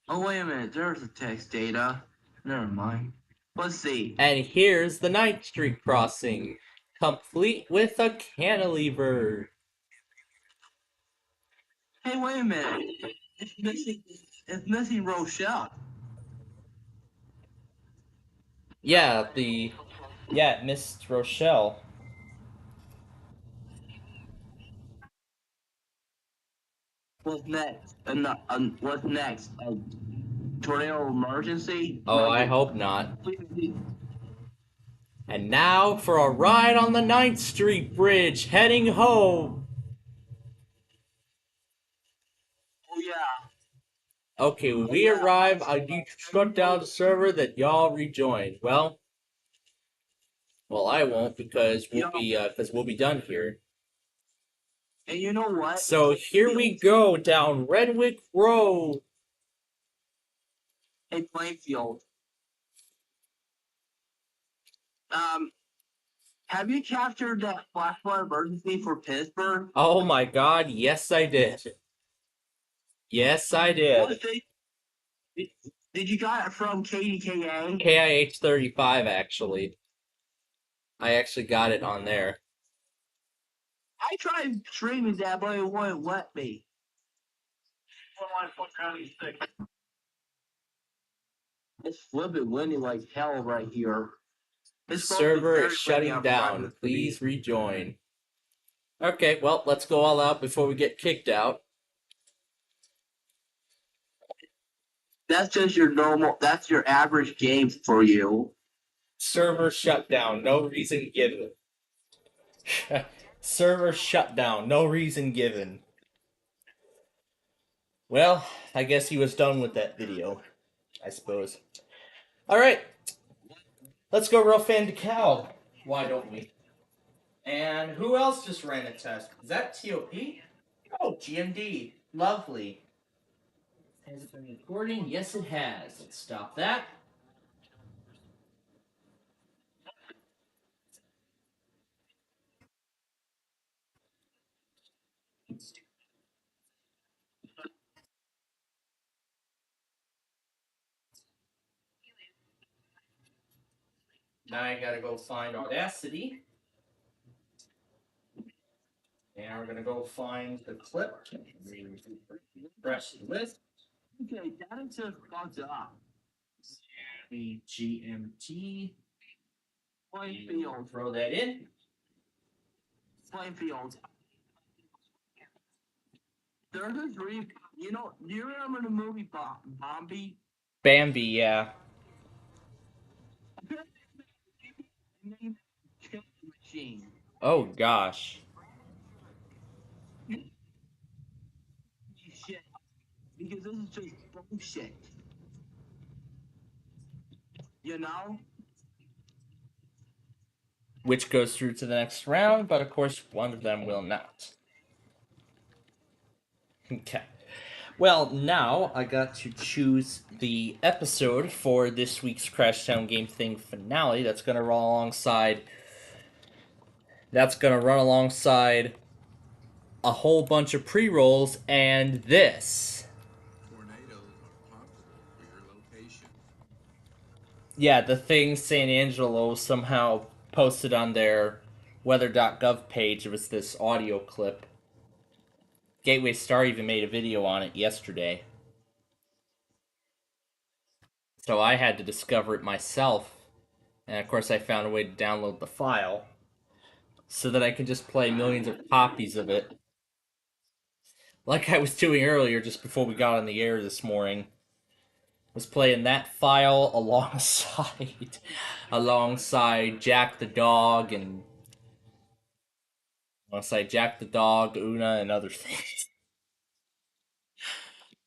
[SPEAKER 19] Oh, wait a minute. There's the text data. Never mind. Let's see.
[SPEAKER 6] And here's the 9th Street crossing, complete with a cantilever.
[SPEAKER 19] Hey, wait a minute. It's missing Rochelle.
[SPEAKER 2] Yeah, it missed Rochelle.
[SPEAKER 19] What's next? What's next? A tornado emergency?
[SPEAKER 2] Oh, I hope not. And now for a ride on the 9th Street Bridge, heading home.
[SPEAKER 19] Oh, yeah.
[SPEAKER 2] Okay, when we arrive, I need to shut down the server that y'all rejoined. Well, I won't because we'll be done here.
[SPEAKER 19] And you know what?
[SPEAKER 2] So here we go down Redwick Road.
[SPEAKER 19] Hey, Plainfield. Have you captured that flash flood emergency for Pittsburgh?
[SPEAKER 2] Oh my God! Yes, I did. Yes, I did.
[SPEAKER 19] Did you got it from KDKA?
[SPEAKER 2] KIH 35, actually. I actually got it on there.
[SPEAKER 19] I tried streaming that, but it wouldn't let me. It's flipping windy like hell right here.
[SPEAKER 2] The server is shutting down. Please rejoin. Okay, well, let's go all out before we get kicked out.
[SPEAKER 19] That's just your normal, that's your average game for you.
[SPEAKER 2] Server shut down. No reason given. Server shut down. No reason given. Well, I guess he was done with that video, I suppose. Alright. Let's go Real Fan DeKalb. Why don't we? And who else just ran a test? Is that TOP? Oh, GMD. Lovely. Has it been recording? Yes, it has. Let's stop that. Now I gotta go find Audacity. And we're gonna go find the clip. Press the list.
[SPEAKER 19] Okay, that is just fucked up.
[SPEAKER 2] The GMT.
[SPEAKER 19] Plainfield.
[SPEAKER 2] Throw that in.
[SPEAKER 19] Plainfield. There's a dream. You know, do you remember the movie Bambi?
[SPEAKER 2] Bambi, yeah.
[SPEAKER 19] Machine.
[SPEAKER 2] Oh gosh.
[SPEAKER 19] Shit. Because this is just bullshit. You know?
[SPEAKER 2] Which goes through to the next round, but of course one of them will not. Okay. Well, now I got to choose the episode for this week's Crashtown Game Thing finale. That's gonna run alongside a whole bunch of pre-rolls and this. Yeah, the thing San Angelo somehow posted on their weather.gov page. It was this audio clip. Gateway Star even made a video on it yesterday. So I had to discover it myself. And of course I found a way to download the file so that I could just play millions of copies of it. Like I was doing earlier just before we got on the air this morning. Was playing that file alongside Jack the Dog and Una, and other things.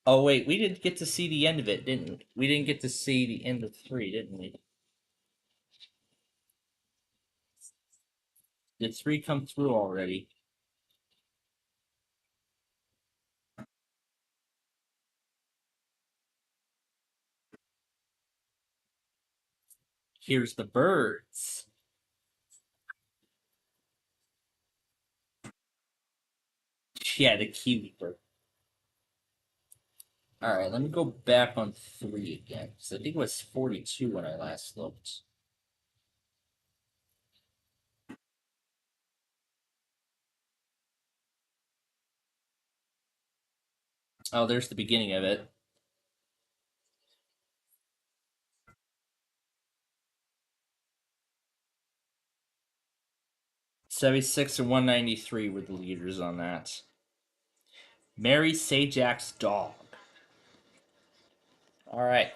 [SPEAKER 2] Oh wait, we didn't get to see the end of it, didn't we? We didn't get to see the end of 3, didn't we? Did 3 come through already? Here's the birds.
[SPEAKER 6] Yeah, the Key Leaper. Alright, let me go back on 3 again. So I think it was 42 when I last looked. Oh, there's the beginning of it. 76 and 193 were the leaders on that. Mary Sajak's dog. Alright.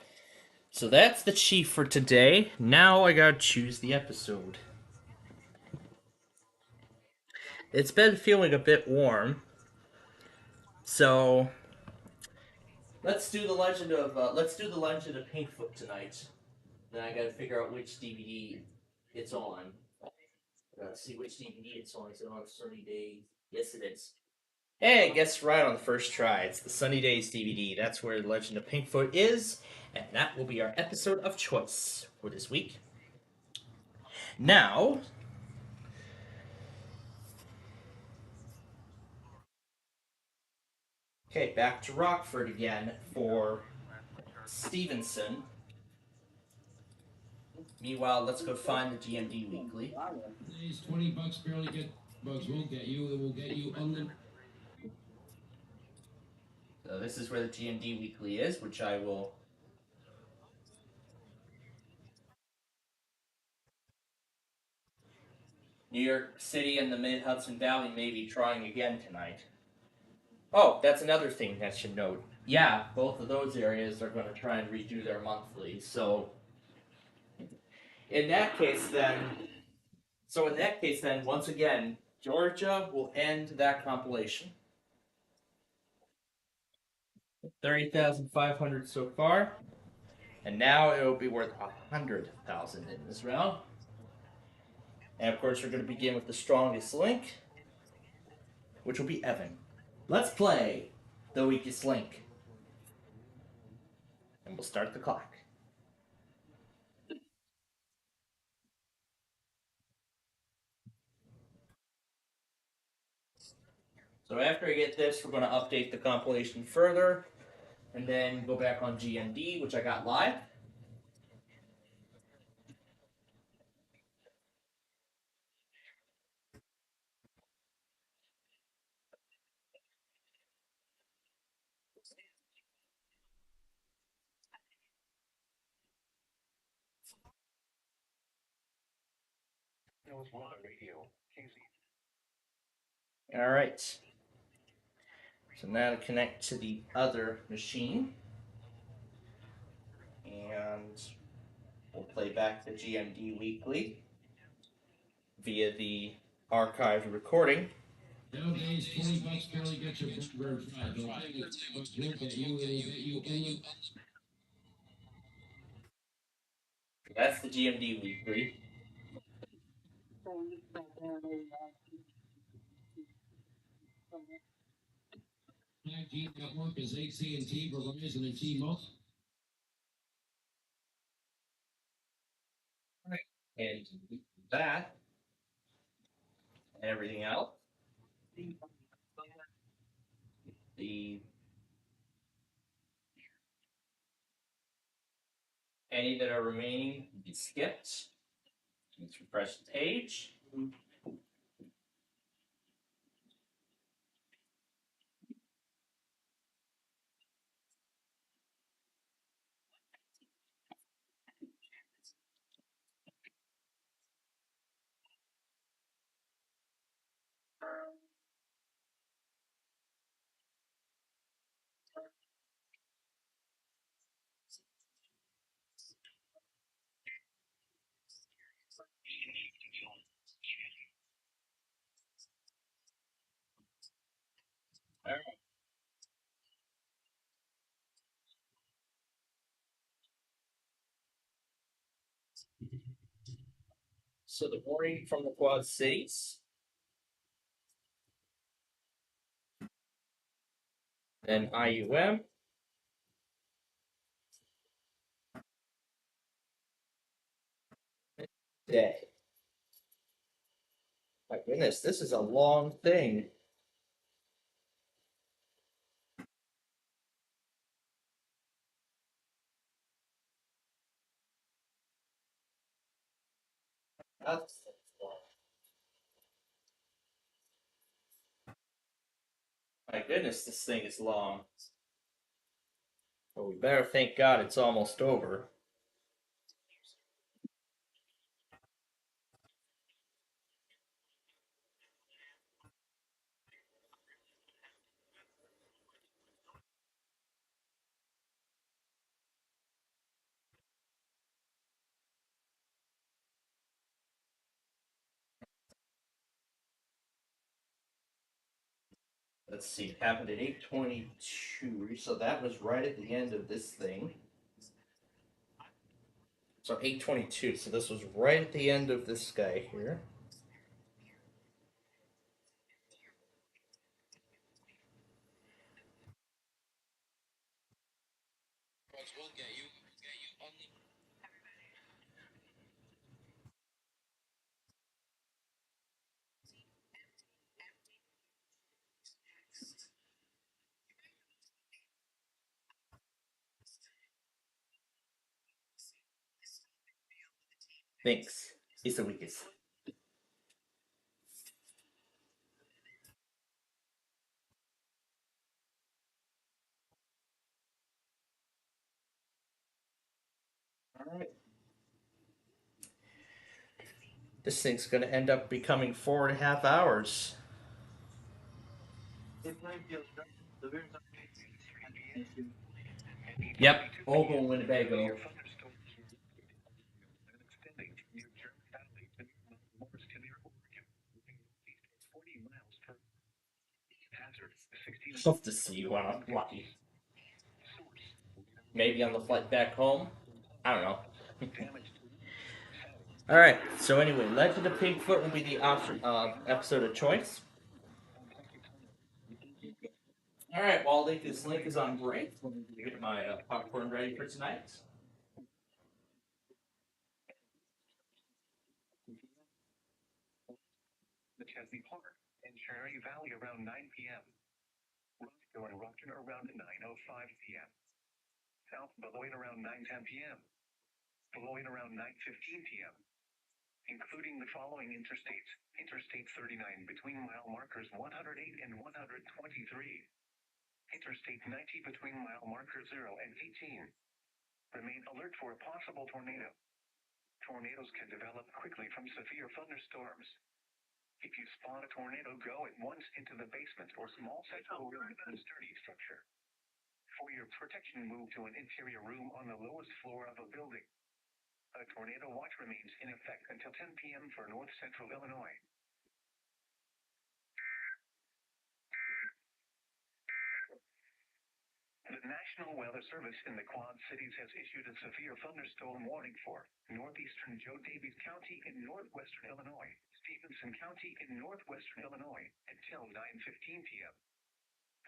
[SPEAKER 6] So that's the chief for today. Now I gotta choose the episode. It's been feeling a bit warm. So let's do the Legend of Pinkfoot tonight. Then I gotta figure out which DVD it's on. Let's see which DVD it's on. Is it on Sunny Days? Yes, it is. Hey, I guessed right on the first try. It's the Sunny Days DVD. That's where The Legend of Pinkfoot is, and that will be our episode of choice for this week. Now, okay, back to Rockford again for Stevenson. Meanwhile, let's go find the GMD Weekly.
[SPEAKER 17] Today's $20 barely get bugs won't get you. It will get you unlimited.
[SPEAKER 6] So this is where the GMD Weekly is, which I will. New York City and the Mid-Hudson Valley may be trying again tonight. Oh, that's another thing that should note. Yeah, both of those areas are going to try and redo their monthly. So, in that case, then, once again, Georgia will end that compilation. 30,500 so far, and now it will be worth 100,000 in this round. And of course, we're going to begin with the strongest link, which will be Evan. Let's play the weakest link. And we'll start the clock. So after I get this, we're going to update the compilation further, and then go back on GMD, which I got live. All right. So now to connect to the other machine, and we'll play back the GMD Weekly via the archived recording.
[SPEAKER 17] Nowadays, $20 barely gets your bird fried. They'll tell you bugs won't get you. It will get you unlimited.
[SPEAKER 6] That's the GMD Weekly.
[SPEAKER 17] Network is AT&T, Verizon, and T-Mobile.
[SPEAKER 6] Right. And that and everything else. Any that are remaining will be skipped. Let's refresh the page. All right. So the warning from the Quad Cities. Then IUM. Day. My goodness, this is a long thing.
[SPEAKER 2] That's my goodness, this thing is long. But we better thank God it's almost over. Let's see, it happened at 8:22, so that was right at the end of this thing. So 8:22, so this was right at the end of this guy here. Thanks. He's the weakest. Alright. This thing's gonna end up becoming 4.5 hours. Yep, Oval Winnebago. Tough to see when I'm lucky. Maybe on the flight back home. I don't know. Alright, so anyway, Legend of Pigfoot will be the option episode of choice. Alright, while this link is on break, let me get my popcorn ready for tonight.
[SPEAKER 12] McChesney Park and Cherry Valley around 9 p.m. Roscoe and Rockton around 9:05 p.m. South Beloit around 9:10 p.m. Beloit around 9:15 p.m. Including the following interstates: Interstate 39 between mile markers 108 and 123. Interstate 90 between mile markers 0 and 18. Remain alert for a possible tornado. Tornadoes can develop quickly from severe thunderstorms. If you spot a tornado, go at once into the basement or small central room in a sturdy structure. For your protection, move to an interior room on the lowest floor of a building. A tornado watch remains in effect until 10 p.m. for north central Illinois. The National Weather Service in the Quad Cities has issued a severe thunderstorm warning for northeastern Joe Daviess County in northwestern Illinois, Stevenson County in northwestern Illinois, until 9:15 p.m.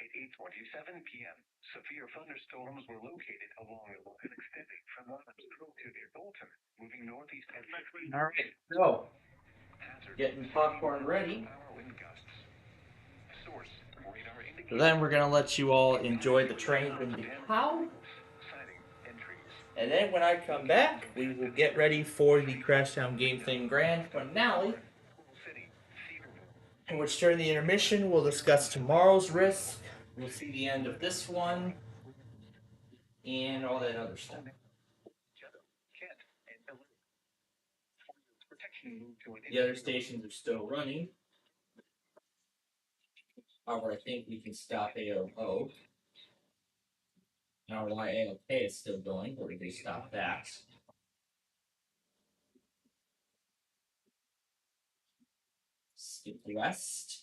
[SPEAKER 12] At 8:27 p.m., severe thunderstorms were located along the line extending from Adams Grove to near Bolton, moving northeast at 15.
[SPEAKER 2] Alright, so getting popcorn ready. So then we're gonna let you all enjoy the train from the how. And then when I come back, we will get ready for the Crashtown Game Thing Grand Finale, in which during the intermission we'll discuss tomorrow's risk, we'll see the end of this one, and all that other stuff. The other stations are still running. However, I think we can stop AOO. I don't know why AOK is still going, but we can stop that. Skip the rest.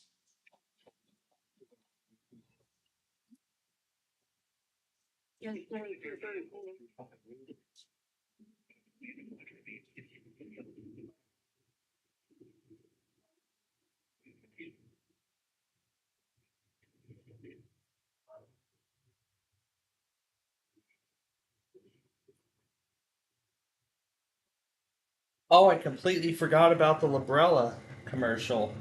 [SPEAKER 2] Oh, I completely forgot about the Librella commercial.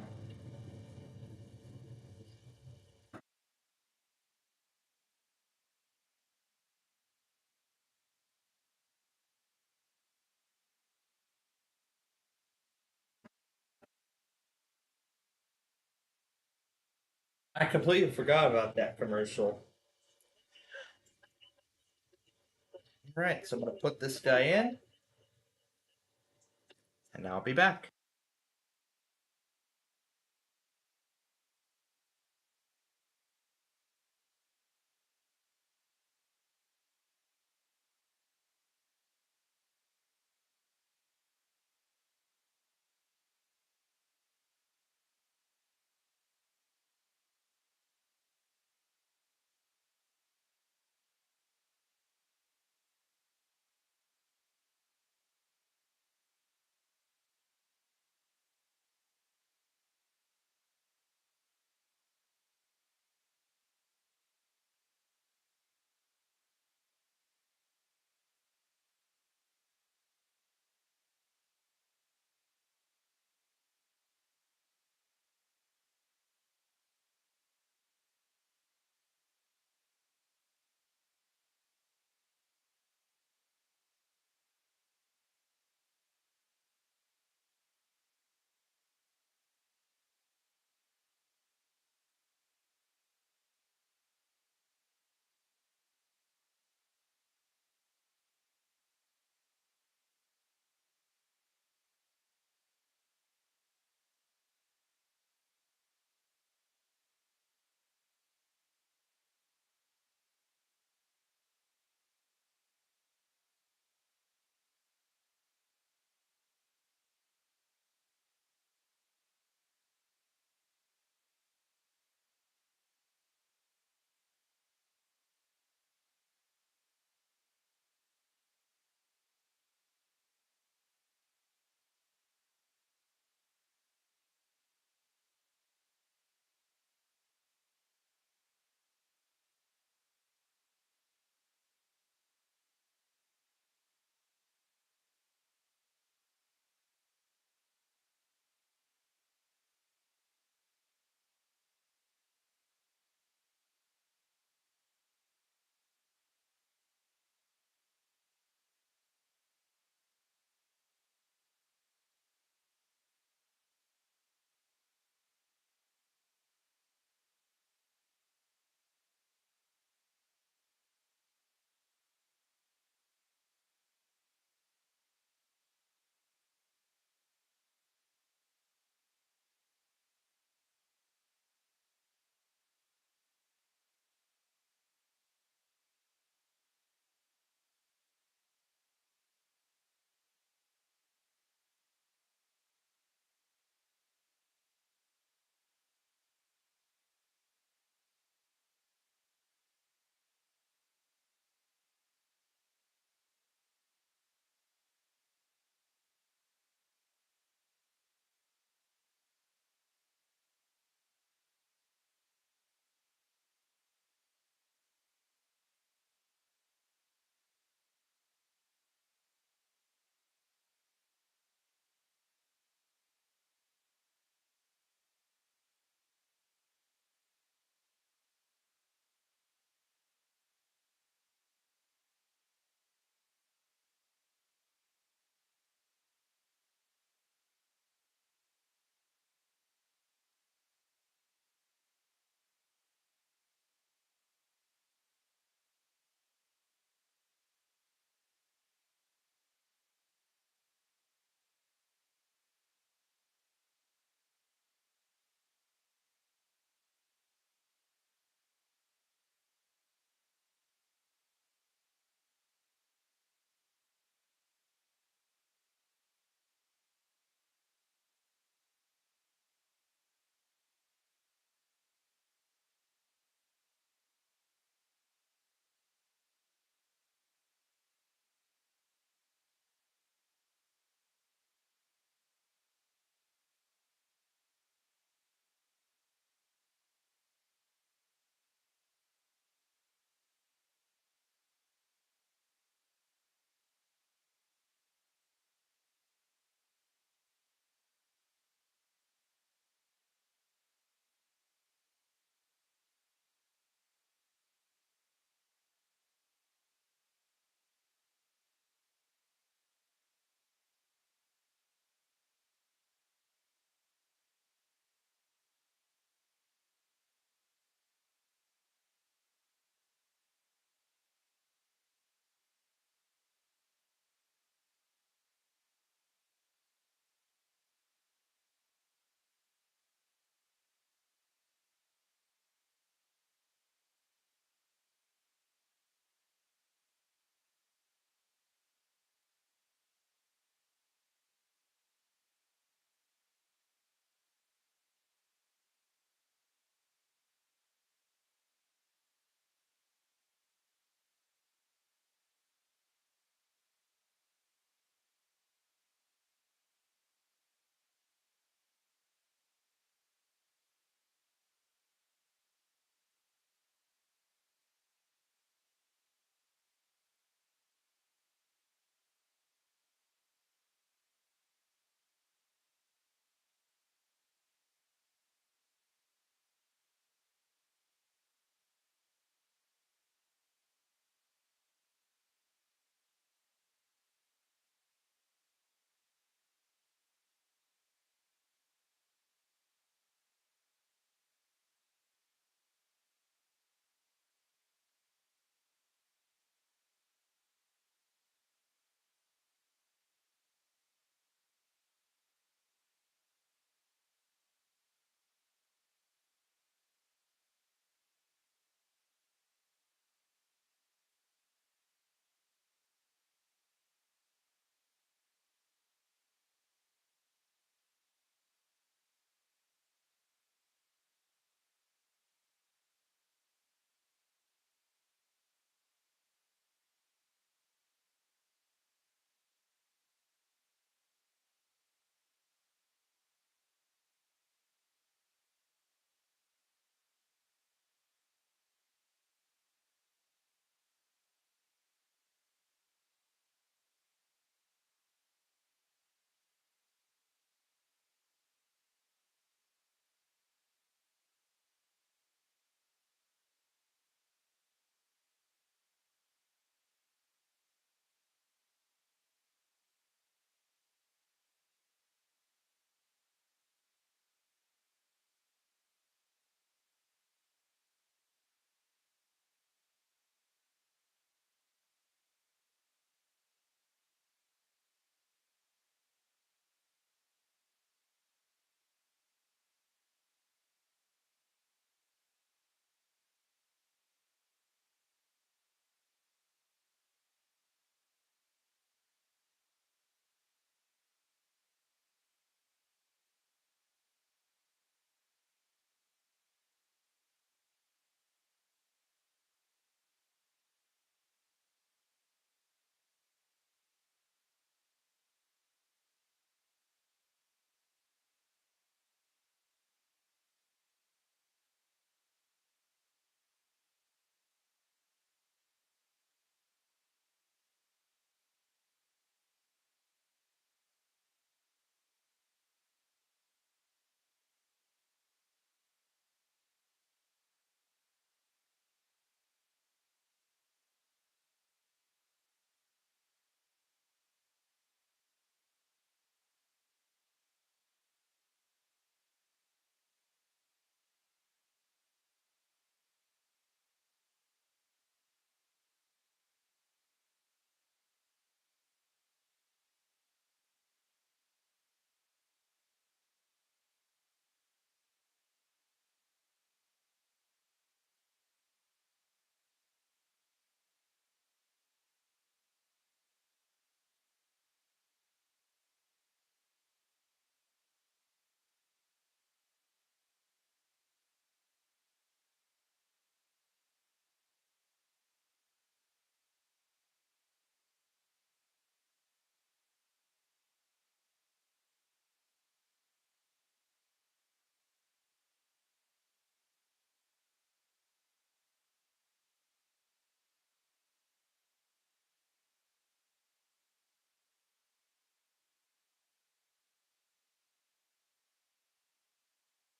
[SPEAKER 2] I completely forgot about that commercial. Alright, so I'm going to put this guy in, and I'll be back.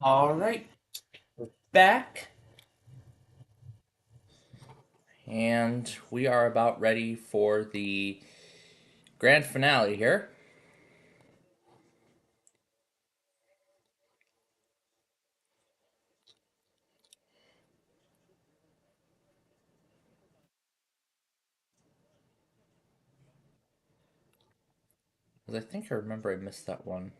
[SPEAKER 6] All right, we're back. And we are about ready for the grand finale here. Because I think I remember I missed that one.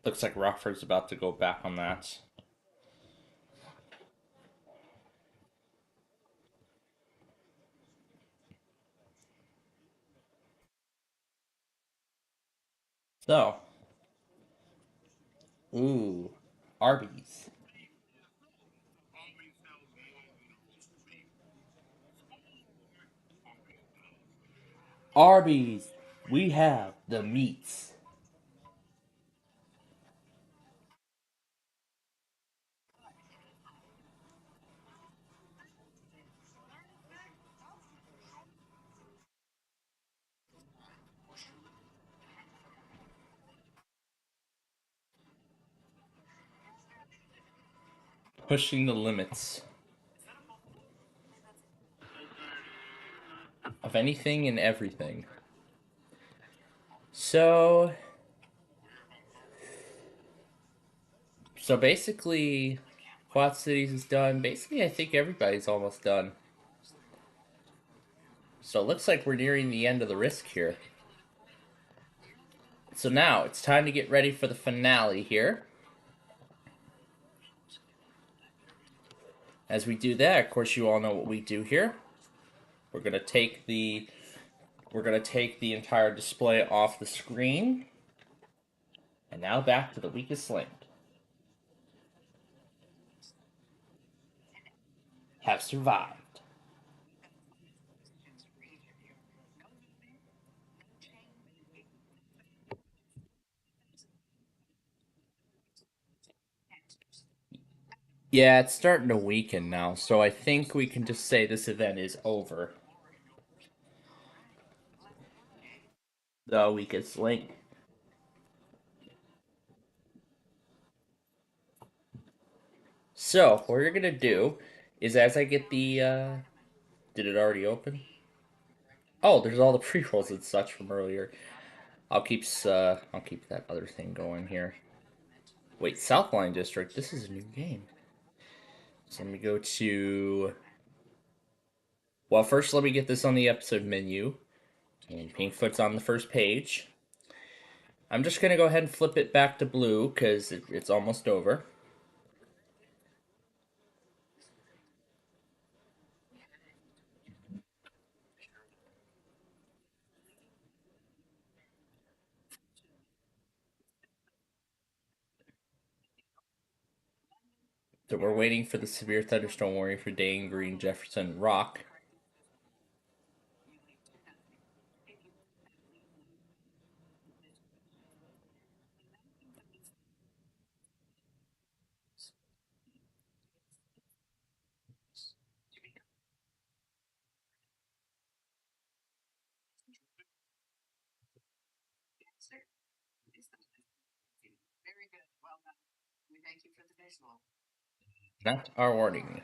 [SPEAKER 6] Looks like Rockford's about to go back on that. So, ooh, Arby's. Arby's, we have the meats. Pushing the limits of anything and everything. So basically, Quad Cities is done. Basically, I think everybody's almost done. So it looks like we're nearing the end of the risk here. So now it's time to get ready for the finale here. As we do that, of course, you all know what we do here. We're gonna take the entire display off the screen. And now back to the weakest link. Have survived. Yeah, it's starting to weaken now, so I think we can just say this event is over. The weakest link. So, what we're gonna do is as I get the, did it already open? Oh, there's all the pre-rolls and such from earlier. I'll keep that other thing going here. Wait, Southline District, this is a new game. So let me go to... Well, first let me get this on the episode menu. And Pinkfoot's on the first page. I'm just going to go ahead and flip it back to blue, because it's almost over. So we're waiting for the severe thunderstorm warning for Dane Green, Jefferson, Rock. Not our warning.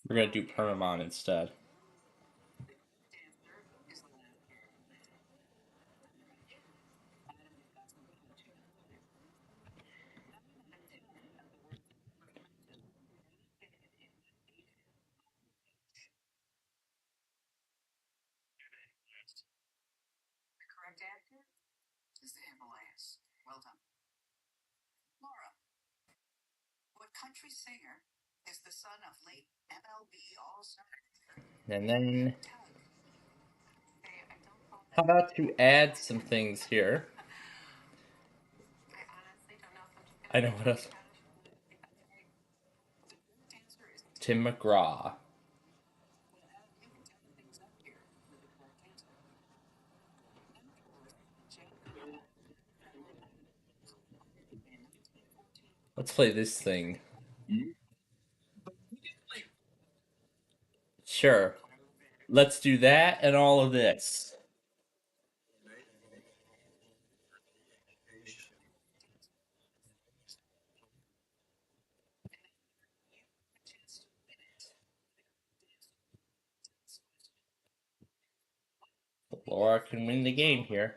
[SPEAKER 6] We're going to do Permamon instead. And then, how about to add some things here? I know what else. Tim McGraw. Let's play this thing. Sure. Let's do that and all of this. Laura can win the game here.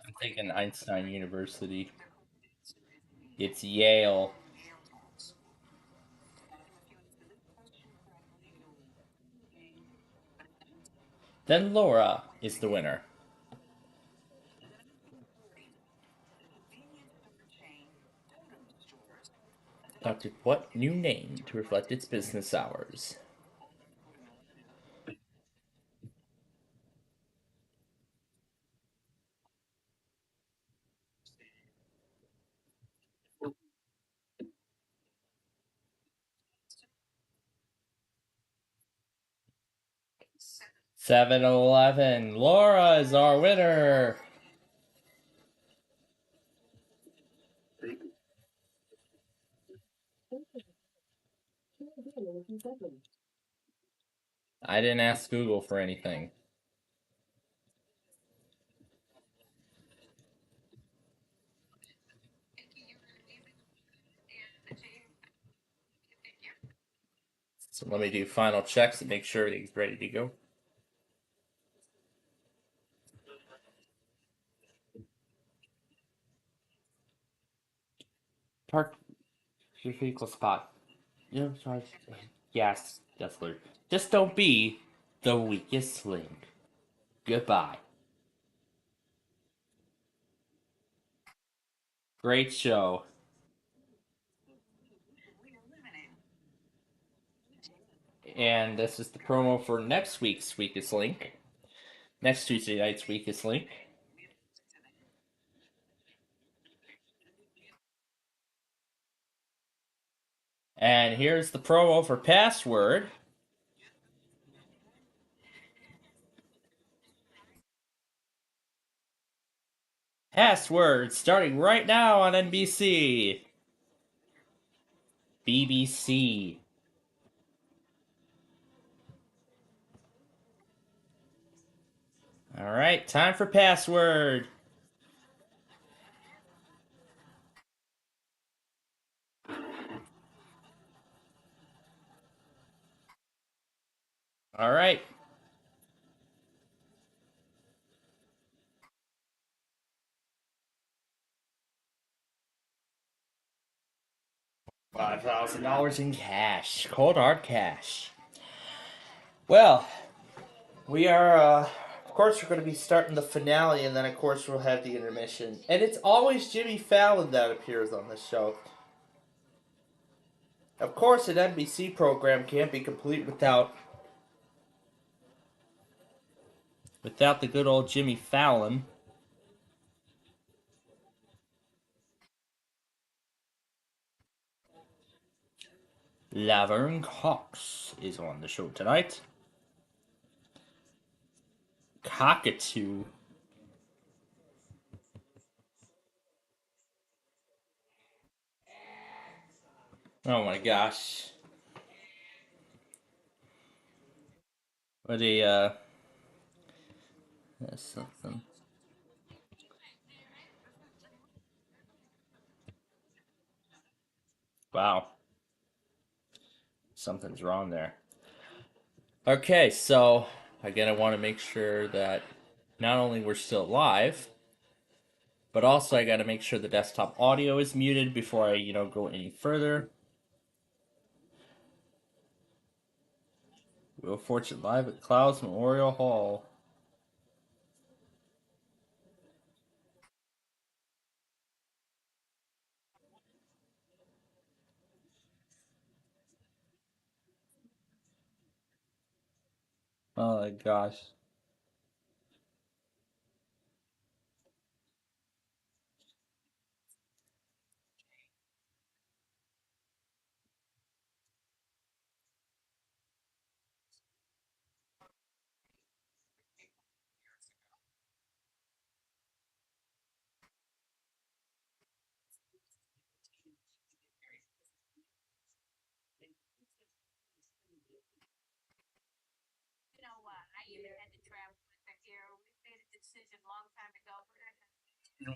[SPEAKER 6] I'm thinking Einstein University. It's Yale. Then Laura is the winner. Adopted what new name to reflect its business hours? $7-11. Laura is our winner. I didn't ask Google for anything. So let me do final checks and make sure everything's ready to go. Park your vehicle spot. Yes, Dessler. Just don't be the weakest link. Goodbye. Great show. And this is the promo for next week's Weakest Link. Next Tuesday night's Weakest Link. And here's the promo for Password. Password starting right now on NBC. BBC. Alright, time for Password. Alright. $5,000 in cash. Cold hard cash. Well, we are, of course, we're going to be starting the finale, and then, of course, we'll have the intermission. And it's always Jimmy Fallon that appears on the show. Of course, an NBC program can't be complete without the good old Jimmy Fallon. Laverne Cox is on the show tonight. Cockatoo. Oh my gosh. What a, that's something. Wow. Something's wrong there. Okay, so again, I want to make sure that not only we're still live, but also I got to make sure the desktop audio is muted before I, go any further. Wheel of Fortune live at Clouds Memorial Hall. Oh my gosh.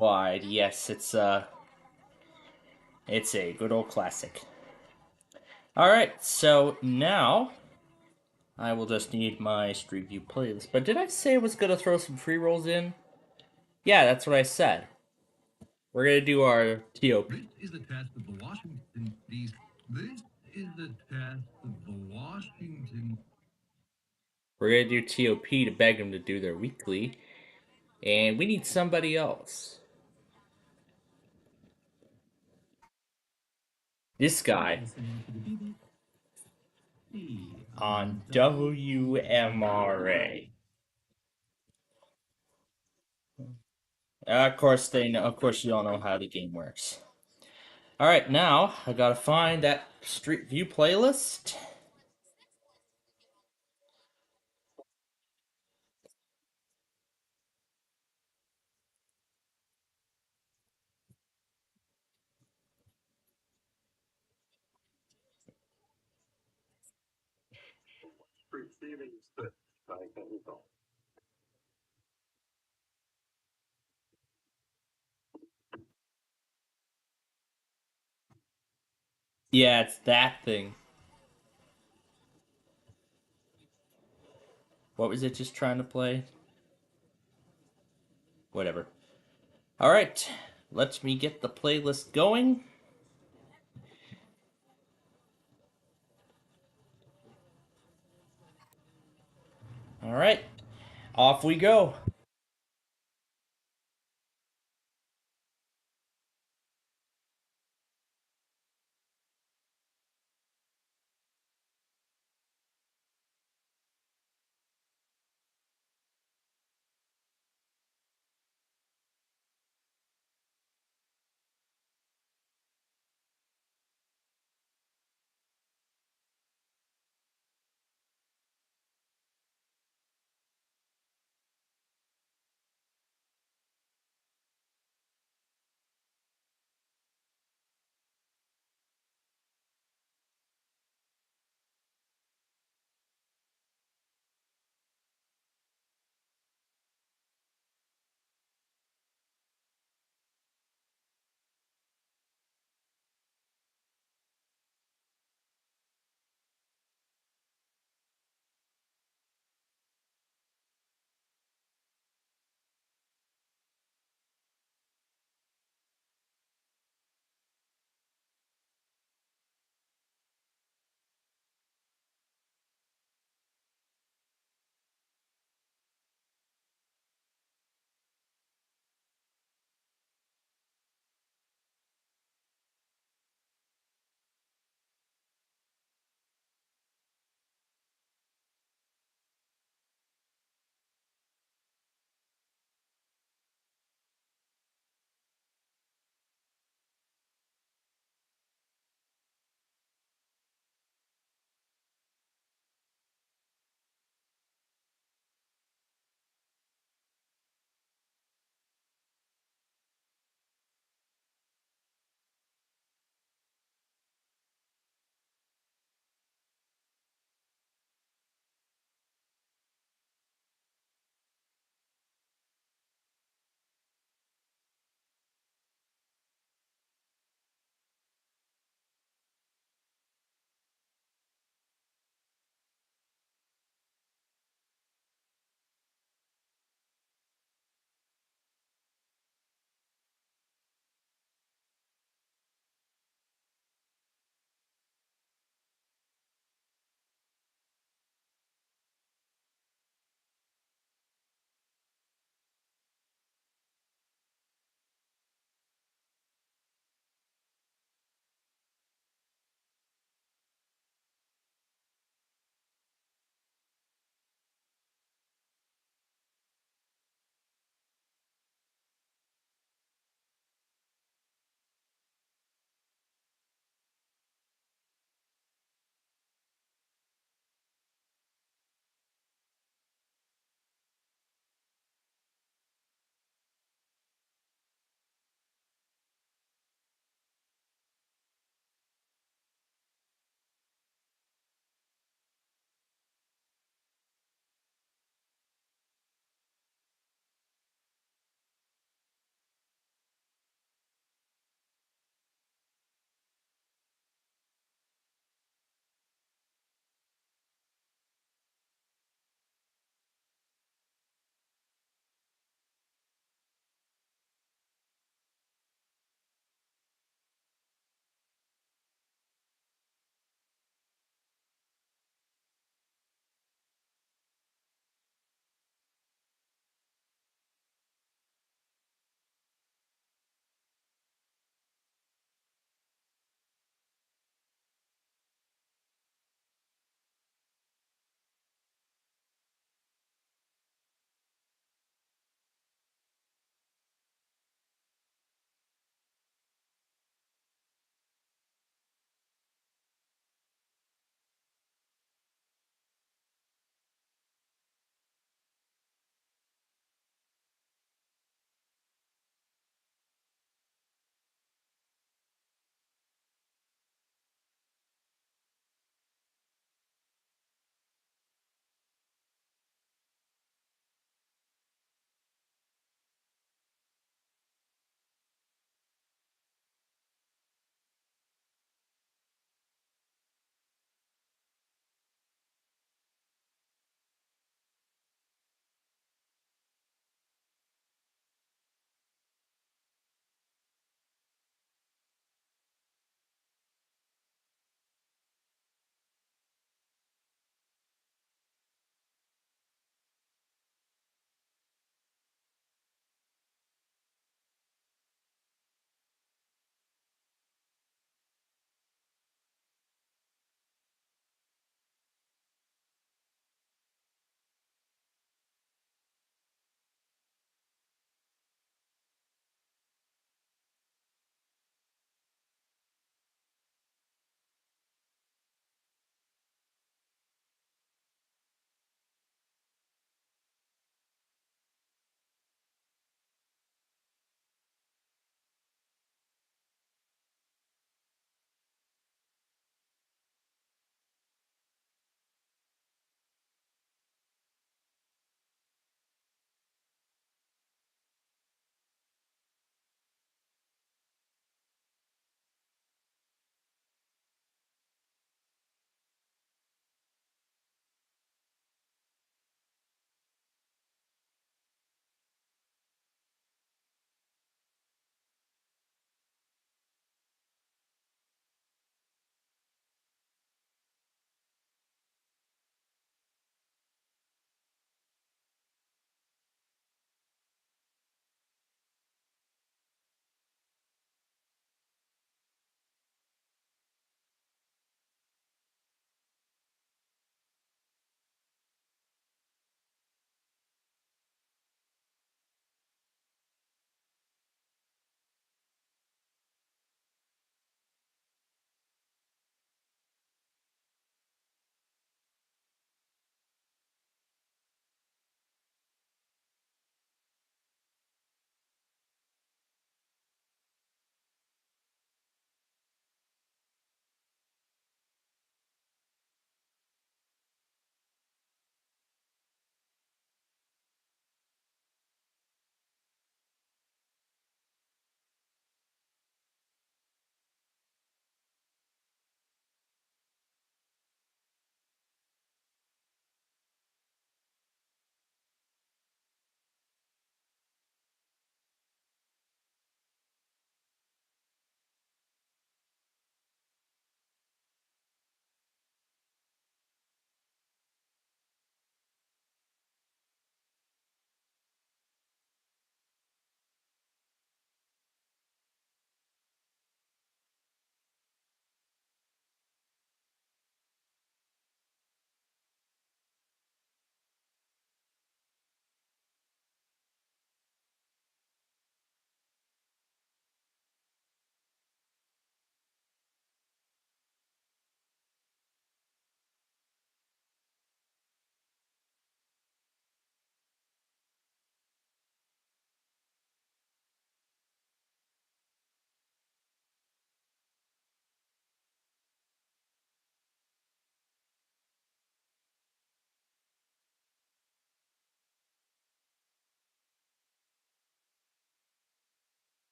[SPEAKER 6] Wide, yes, it's a good old classic. Alright, so now I will just need my Street View playlist. But did I say I was gonna throw some free rolls in? Yeah, that's what I said. We're gonna do our TOP.
[SPEAKER 11] This is the test of the Washington DC. This is the test of the Washington.
[SPEAKER 6] We're gonna do TOP to beg them to do their weekly. And we need somebody else. This guy on WMRA. Of course they know. Of course you all know how the game works. All right, now I gotta find that Street View playlist. Yeah, it's that thing. What was it just trying to play? Whatever. All right, let me get the playlist going. All right, off we go.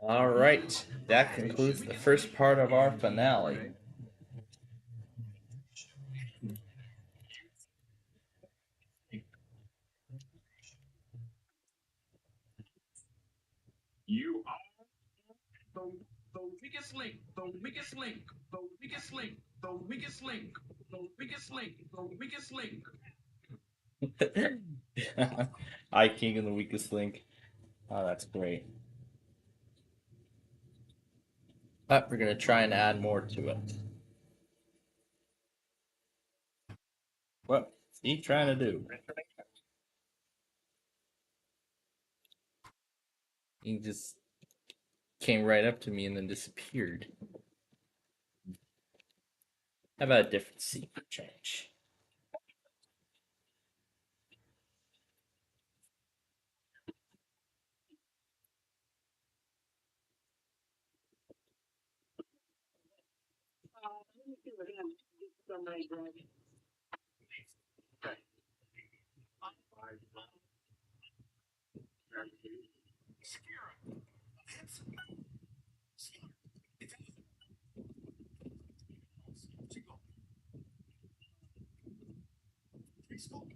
[SPEAKER 6] All right, that concludes the first part of our finale.
[SPEAKER 17] You are the weakest link, the weakest link, the weakest link, the weakest link, the weakest link, the weakest link.
[SPEAKER 6] I King and the weakest link. Oh, that's great. But we're gonna try and add more to it. What's he trying to do? He just came right up to me and then disappeared. How about a different scene for change?
[SPEAKER 12] Preschool,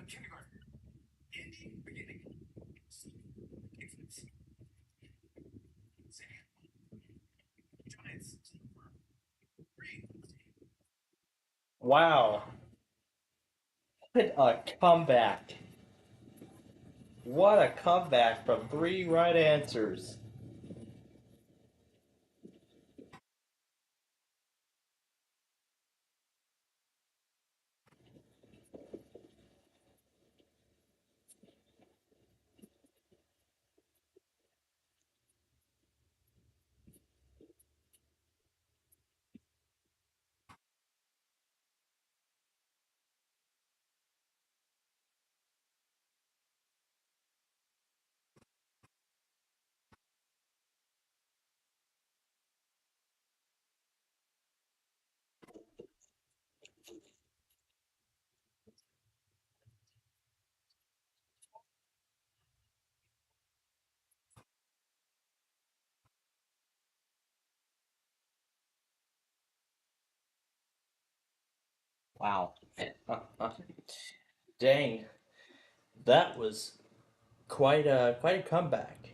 [SPEAKER 12] kindergarten, Andy, beginning, infants, giants,
[SPEAKER 6] Wow. What a comeback. What a comeback from 3 right answers. Wow. Dang. That was quite a comeback.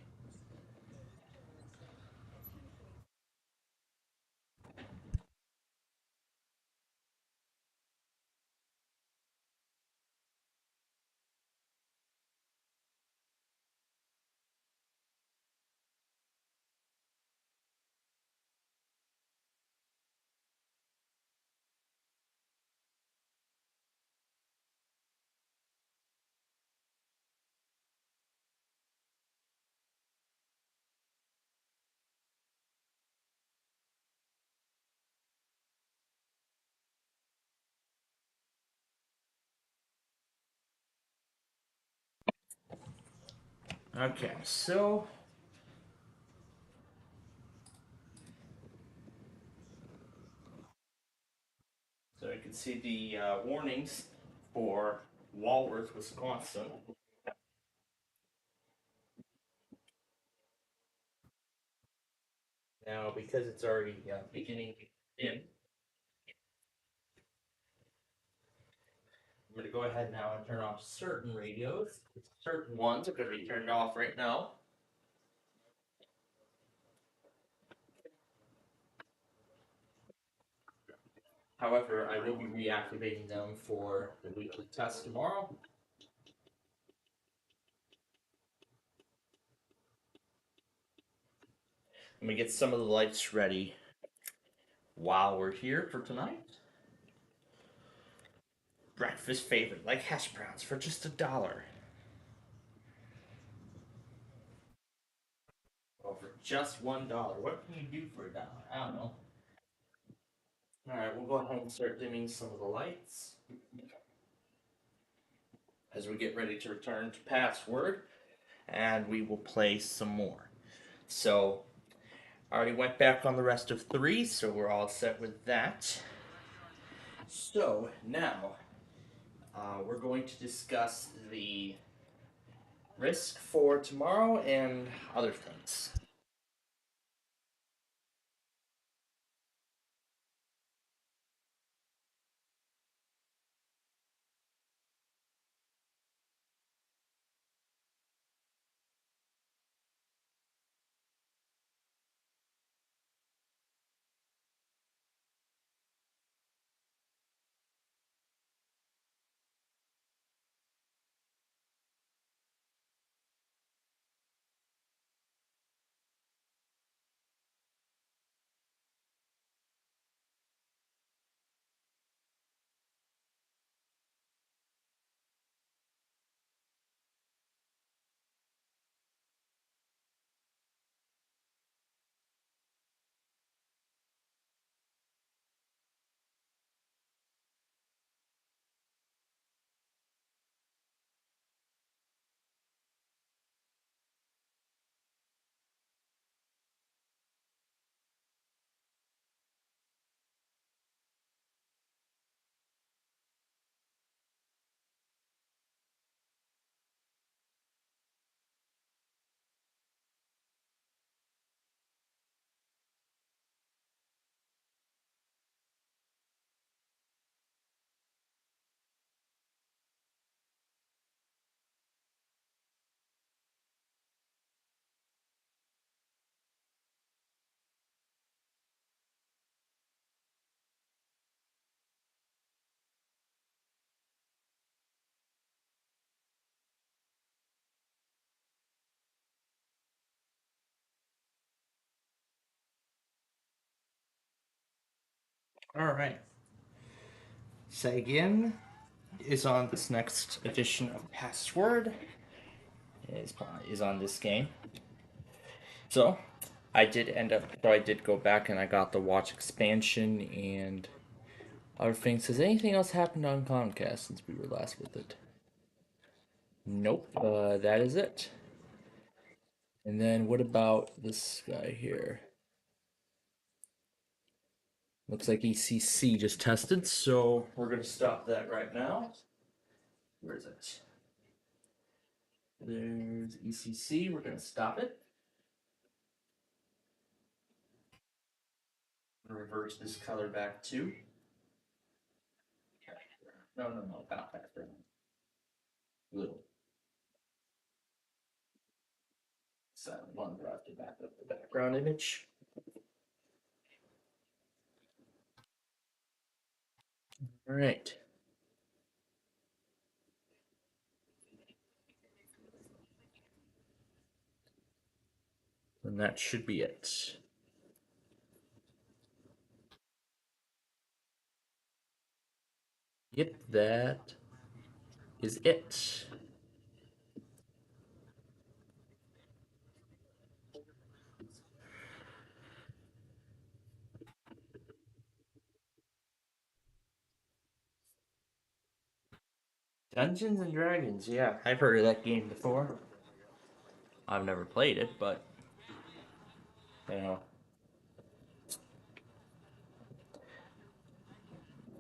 [SPEAKER 6] Okay, so you can see the warnings for Walworth, Wisconsin. Now, because it's already beginning in, I'm going to go ahead now and turn off certain radios. Certain ones are going to be turned off right now. However, I will be reactivating them for the weekly test tomorrow. Let me get some of the lights ready while we're here for tonight. Breakfast favorite, like hash browns for just $1. Well, for just $1. What can you do for $1? I don't know. Alright, we'll go ahead and start dimming some of the lights as we get ready to return to password, and we will play some more. So, I already went back on the rest of 3, so we're all set with that. So, now, we're going to discuss the risk for tomorrow and other things.
[SPEAKER 2] Alright. Say again is on this next edition of Password. Is on this game. So, I did go back and I got the Watch expansion and other things. Has anything else happened on Comcast since we were last with it? Nope, that is it. And then what about this guy here? Looks like ECC just tested, so we're going to stop that right now. Where is it? There's ECC. We're going to stop it. Reverse this color back to. No, not background. Little. Silent one brought to back up the background image. All right. And that should be it. Yep, that is it. Dungeons and Dragons, yeah. I've heard of that game before. I've never played it, but you know,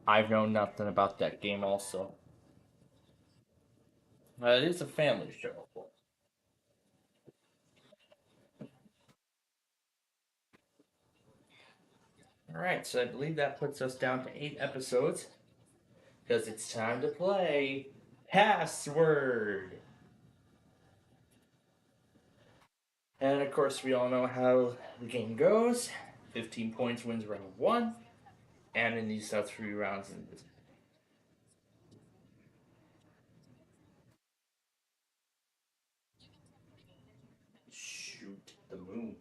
[SPEAKER 2] I've known nothing about that game also. It is a family show. Alright, so I believe that puts us down to 8 episodes. Because it's time to play Password. And of course, we all know how the game goes. 15 points wins round 1. And in these 3 rounds. Shoot the moon.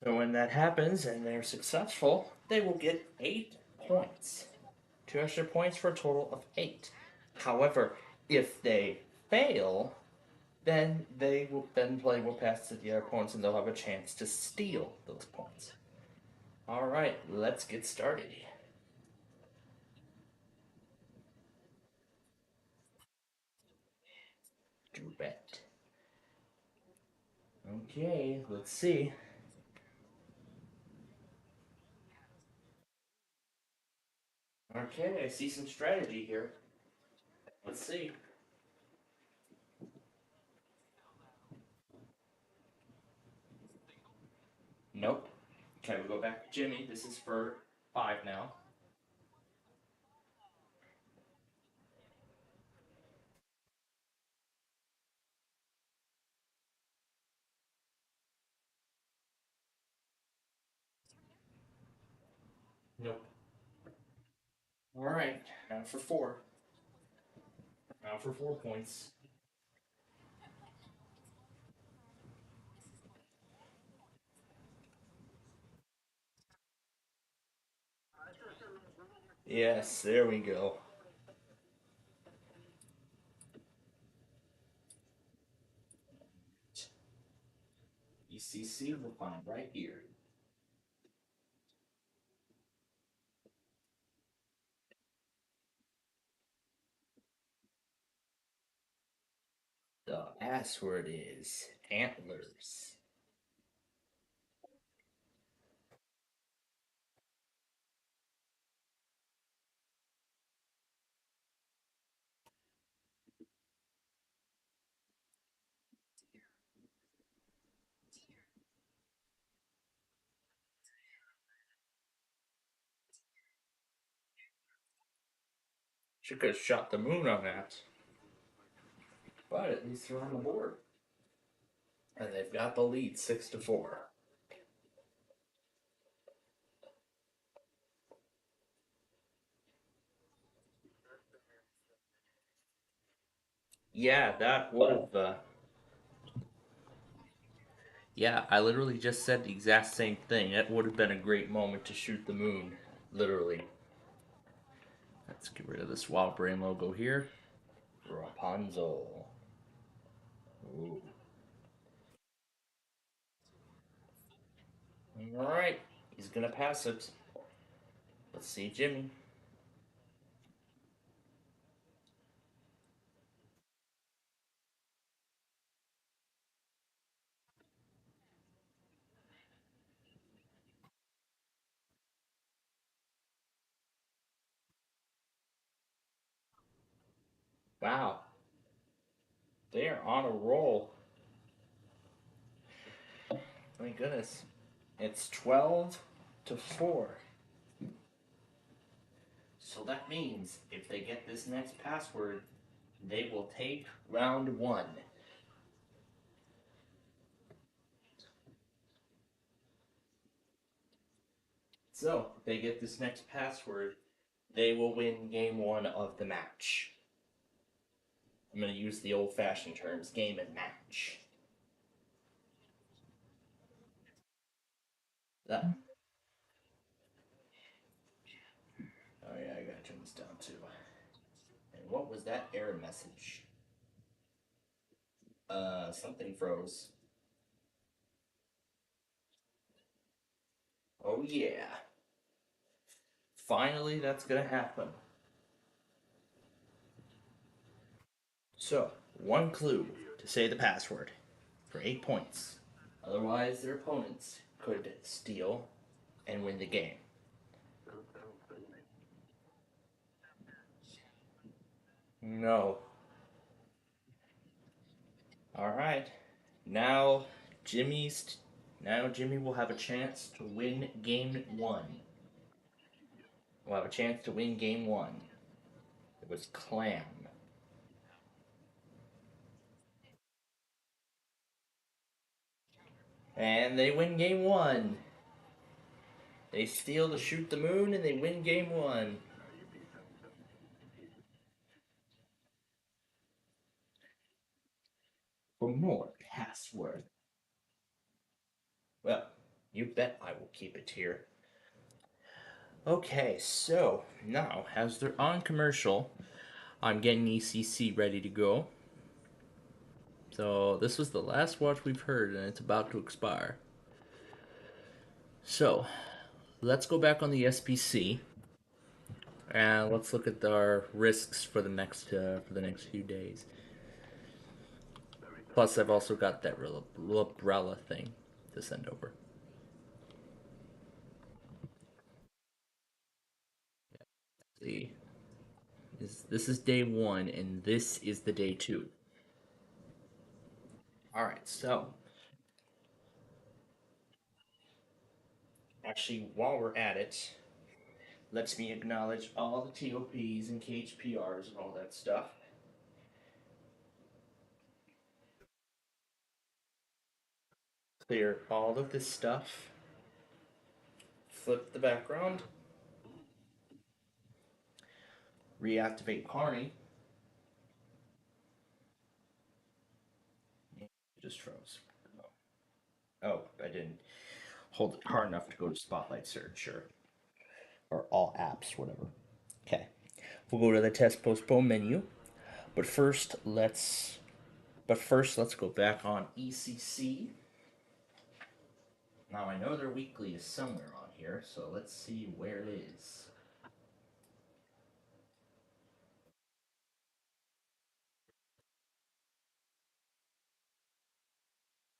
[SPEAKER 2] So when that happens and they're successful, they will get 8 points. 2 extra points for a total of 8. However, if they fail, then play will pass to the other opponents and they'll have a chance to steal those points. Alright, let's get started. Do bet. Okay, let's see. Okay, I see some strategy here. Let's see. Nope. Okay, we go back to Jimmy. This is for 5 now. Nope. Alright, now for 4. Now for 4 points. Yes, there we go. ECC will find right here. The password is antlers. She could have shot the moon on that. But at least they're on the board. And they've got the lead 6-4. Yeah, that would have.
[SPEAKER 6] Yeah, I literally just said the exact same thing. That would have been a great moment to shoot the moon. Literally. Let's get rid of this Wild Brain logo here. Rapunzel. Ooh. Alright, he's gonna pass it. Let's see Jimmy. Wow. They are on a roll. My goodness. It's 12-4. So that means if they get this next password, they will take round 1. So, if they get this next password, they will win game 1 of the match. I'm going to use the old-fashioned terms, game and match. That. Oh yeah, I gotta turn this down too. And what was that error message? Something froze. Oh yeah. Finally, that's gonna happen. So, one clue to say the password for 8 points. Otherwise, their opponents could steal and win the game. No. Alright. Now Jimmy will have a chance to win game 1. Will have a chance to win game 1. It was Clam. And they win game 1. They steal to shoot the moon and they win game 1. For more password. Well, you bet I will keep it here. Okay, so now as they're on commercial, I'm getting ECC ready to go. So this was the last watch we've heard and it's about to expire. So let's go back on the SPC and let's look at our risks for the next few days. Plus, I've also got that umbrella thing to send over. See, this is day 1, and this is the day 2. All right, so actually, while we're at it, let me acknowledge all the TOPs and KHPRs and all that stuff. Clear all of this stuff. Flip the background. Reactivate Carney. It just froze. Oh, I didn't hold it hard enough to go to Spotlight Search or all apps, whatever. Okay, we'll go to the test postpone menu, but first let's go back on ECC. Now I know their weekly is somewhere on here, so let's see where it is.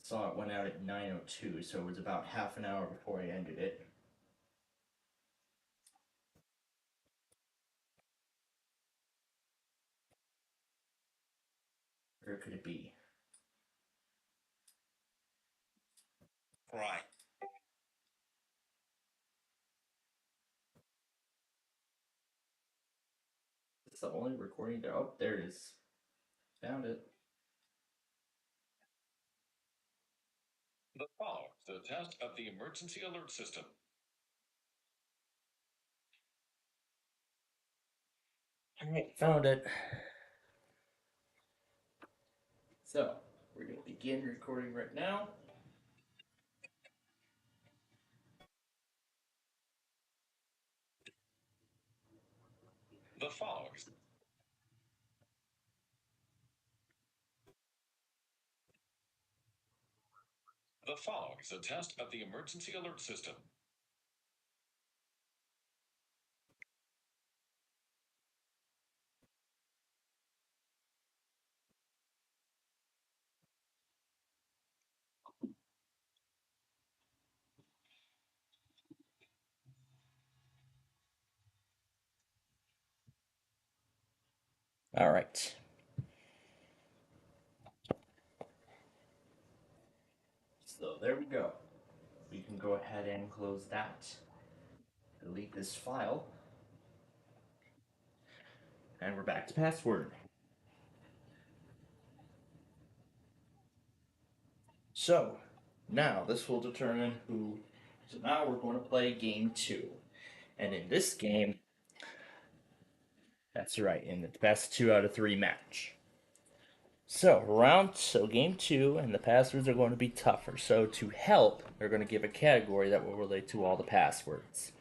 [SPEAKER 6] Saw it went out at 9:02, so it was about half an hour before I ended it. Where could it be? Right. It's the only recording there. Oh, there it is. Found it.
[SPEAKER 11] The following is the test of the emergency alert system.
[SPEAKER 6] Alright, found it. So, we're going to begin recording right now.
[SPEAKER 11] The following. The following is a test of the emergency alert system.
[SPEAKER 6] All right. So there we go. We can go ahead and close that. Delete this file. And we're back to password. So, now this will determine who. So now we're going to play game 2. And in this game, that's right, in the best 2 out of 3 match. So game 2, and the passwords are going to be tougher. So to help, they're going to give a category that will relate to all the passwords.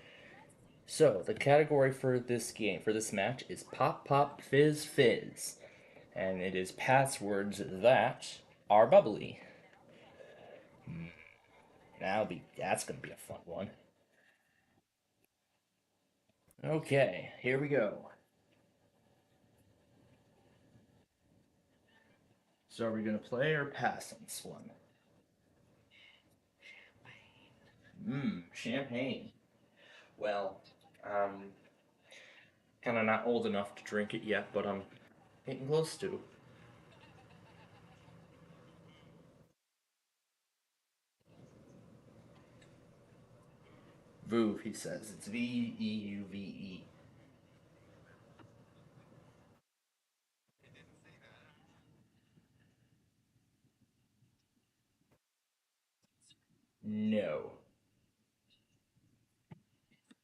[SPEAKER 6] So the category for this game, for this match, is Pop Pop Fizz Fizz. And it is passwords that are bubbly. That's gonna be a fun one. Okay, here we go. So are we gonna play or pass on this one? Champagne. Well, kind of not old enough to drink it yet, but I'm getting close to. Veuve, he says. It's Veuve. No.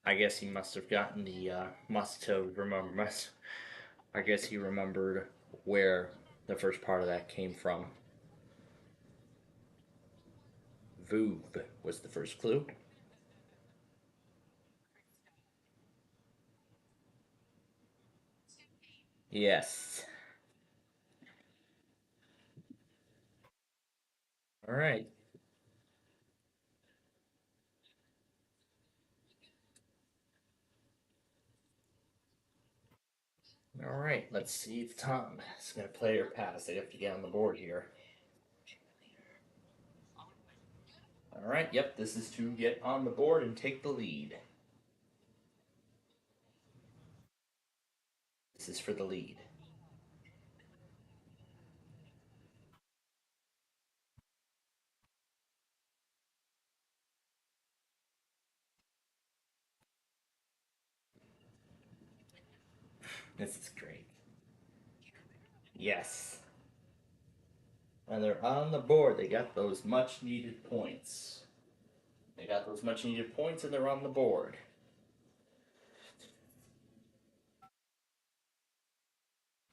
[SPEAKER 6] I guess he must have gotten the I guess he remembered where the first part of that came from. Veuve was the first clue. Yes. All right. All right. Let's see if Tom is going to play or pass. They have to get on the board here. All right. Yep. This is to get on the board and take the lead. This is for the lead. This is great. Yes. And they're on the board. They got those much needed points. They got those much needed points and they're on the board.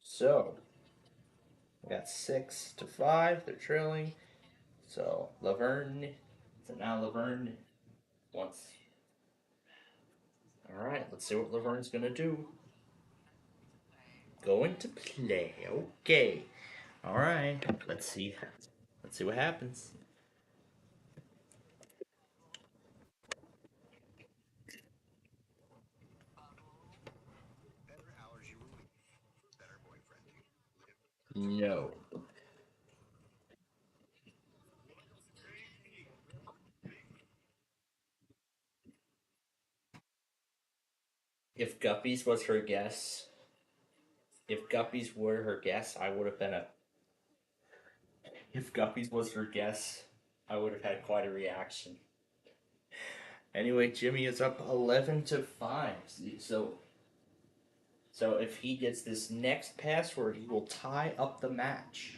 [SPEAKER 6] So, we got 6-5. They're trailing. So, Laverne. So now Laverne wants. Alright, let's see what Laverne's gonna do. Going to play. Okay. Alright. Let's see. Let's see what happens. No. If Guppies was her guess, if Guppies were her guess, I would have been a. If Guppies was her guess, I would have had quite a reaction. Anyway, Jimmy is up 11-5. So if he gets this next password, he will tie up the match.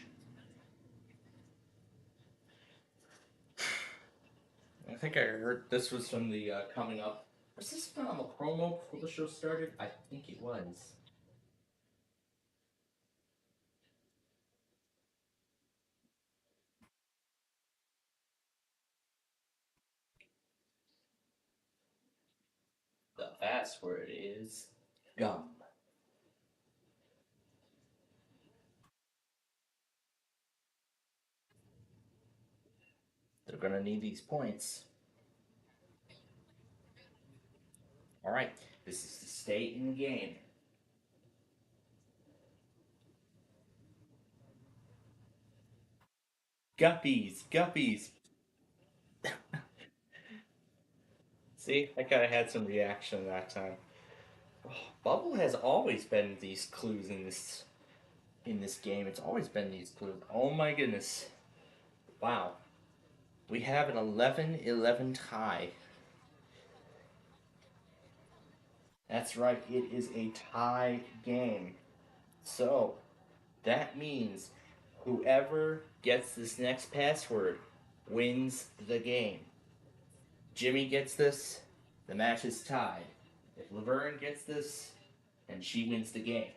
[SPEAKER 6] I think I heard this was from the coming up. Was this been on the promo before the show started? I think it was. The password is gum. They're going to need these points. All right, this is to stay in the game. Guppies, guppies. See, I kind of had some reaction that time. Oh, Bubble has always been these clues in this game. It's always been these clues. Oh my goodness. Wow. We have an 11-11 tie. That's right, it is a tie game. So, that means whoever gets this next password wins the game. Jimmy gets this, the match is tied. If Laverne gets this, then she wins the game.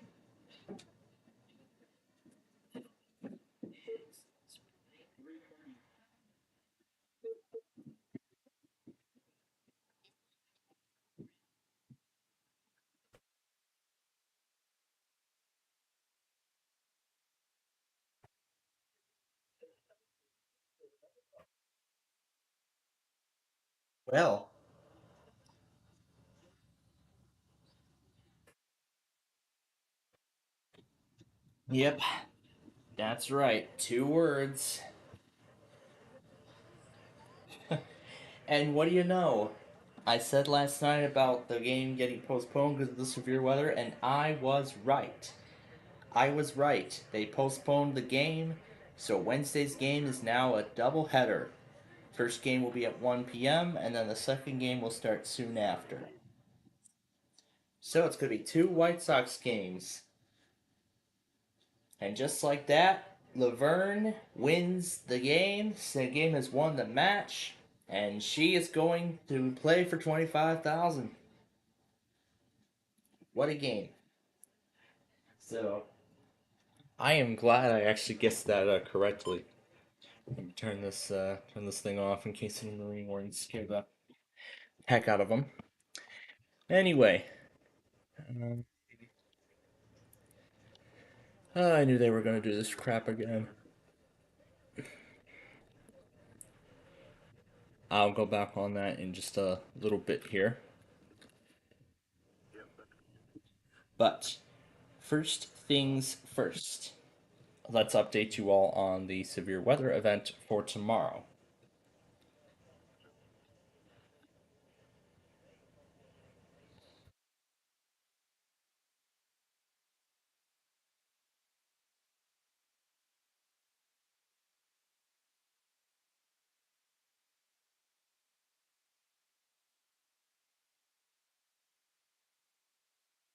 [SPEAKER 6] Well, yep, that's right. 2 words. And what do you know? I said last night about the game getting postponed because of the severe weather, and I was right. I was right. They postponed the game, so Wednesday's game is now a double header. First game will be at 1 p.m., and then the second game will start soon after. So it's going to be 2 White Sox games. And just like that, Laverne wins the game. The game has won the match, and she is going to play for 25,000. What a game! So I am glad I actually guessed that correctly. Let me turn this thing off in case any marine wardens scare the heck out of them. Anyway, I knew they were going to do this crap again. I'll go back on that in just a little bit here. But first things first, let's update you all on the severe weather event for tomorrow.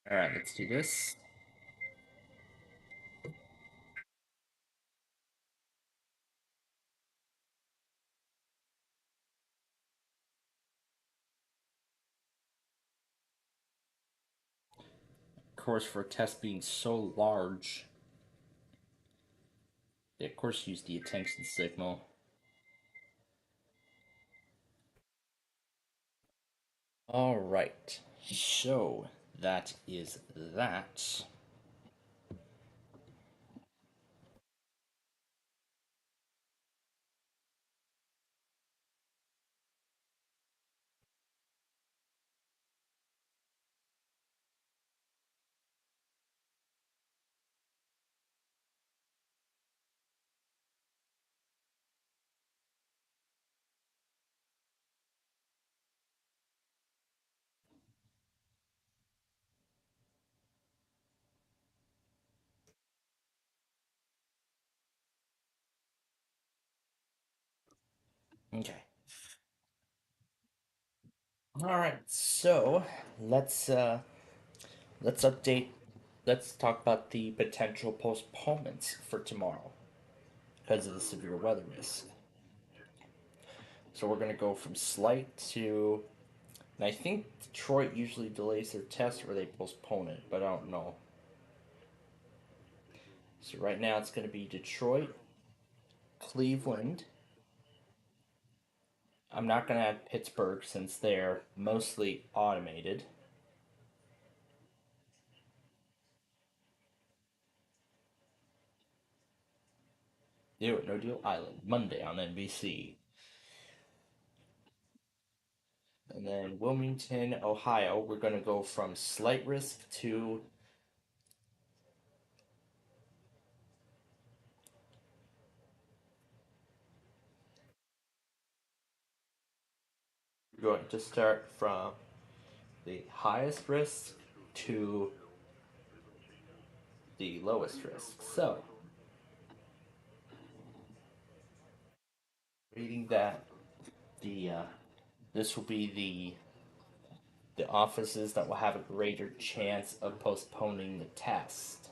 [SPEAKER 6] Alright, let's do this. Of course, for a test being so large, they of course use the attention signal. Alright, so that is that. Okay. Alright, so let's update let's talk about the potential postponements for tomorrow because of the severe weather risk. So we're gonna go from slight to and I think Detroit usually delays their test or they postpone it, but I don't know. So right now it's gonna be Detroit, Cleveland. I'm not gonna add Pittsburgh since they're mostly automated. Ew, No Deal Island, Monday on NBC.
[SPEAKER 2] And then Wilmington, Ohio, we're going to go from slight risk to we're going to start from the highest risk to the lowest risk. So, reading that, this will be the offices that will have a greater chance of postponing the test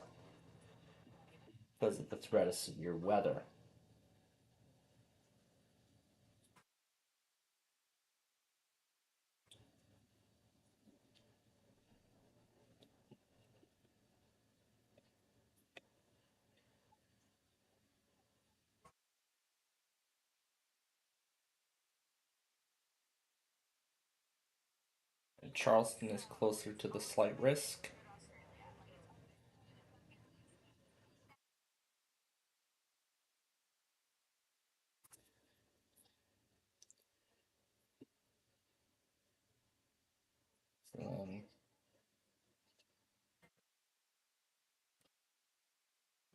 [SPEAKER 2] because of the threat of severe weather. And Charleston is closer to the slight risk.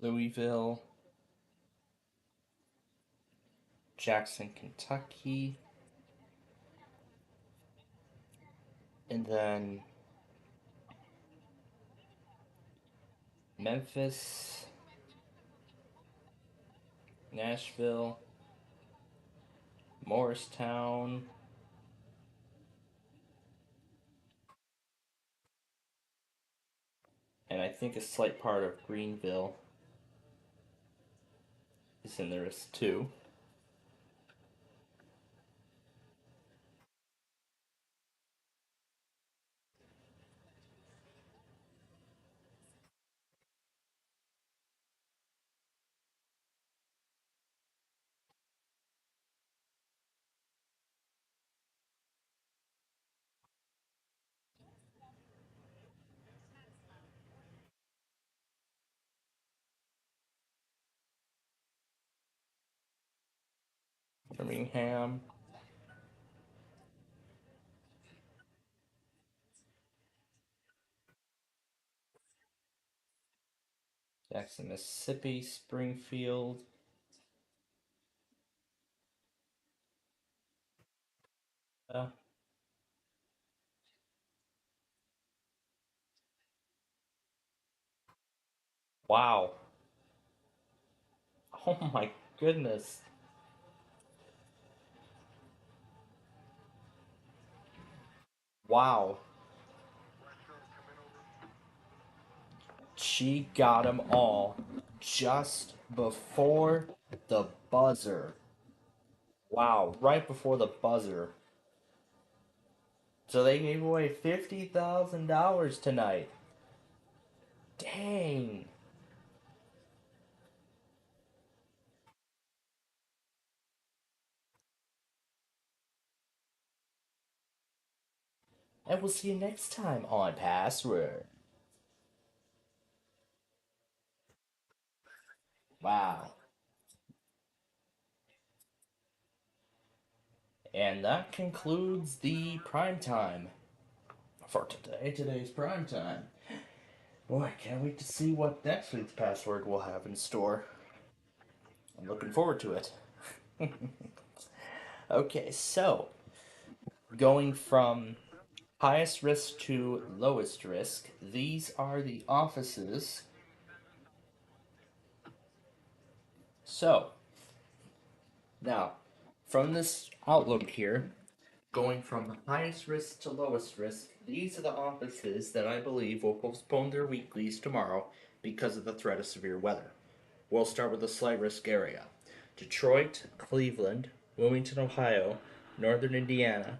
[SPEAKER 2] Louisville, Jackson, Kentucky, and then Memphis, Nashville, Morristown, and I think a slight part of Greenville is in there too. Birmingham, Jackson, Mississippi, Springfield, wow. Oh my goodness. Wow. She got them all just before the buzzer. Wow, right before the buzzer. So they gave away $50,000 tonight. Dang. And we'll see you next time on Password. Wow. And that concludes the prime time for today's prime time. Boy, can't wait to see what next week's password will have in store. I'm looking forward to it. Okay, so going from highest risk to lowest risk, these are the offices. So, now, from this outlook here, going from highest risk to lowest risk, these are the offices that I believe will postpone their weeklies tomorrow because of the threat of severe weather. We'll start with the slight risk area. Detroit, Cleveland, Wilmington, Ohio, Northern Indiana,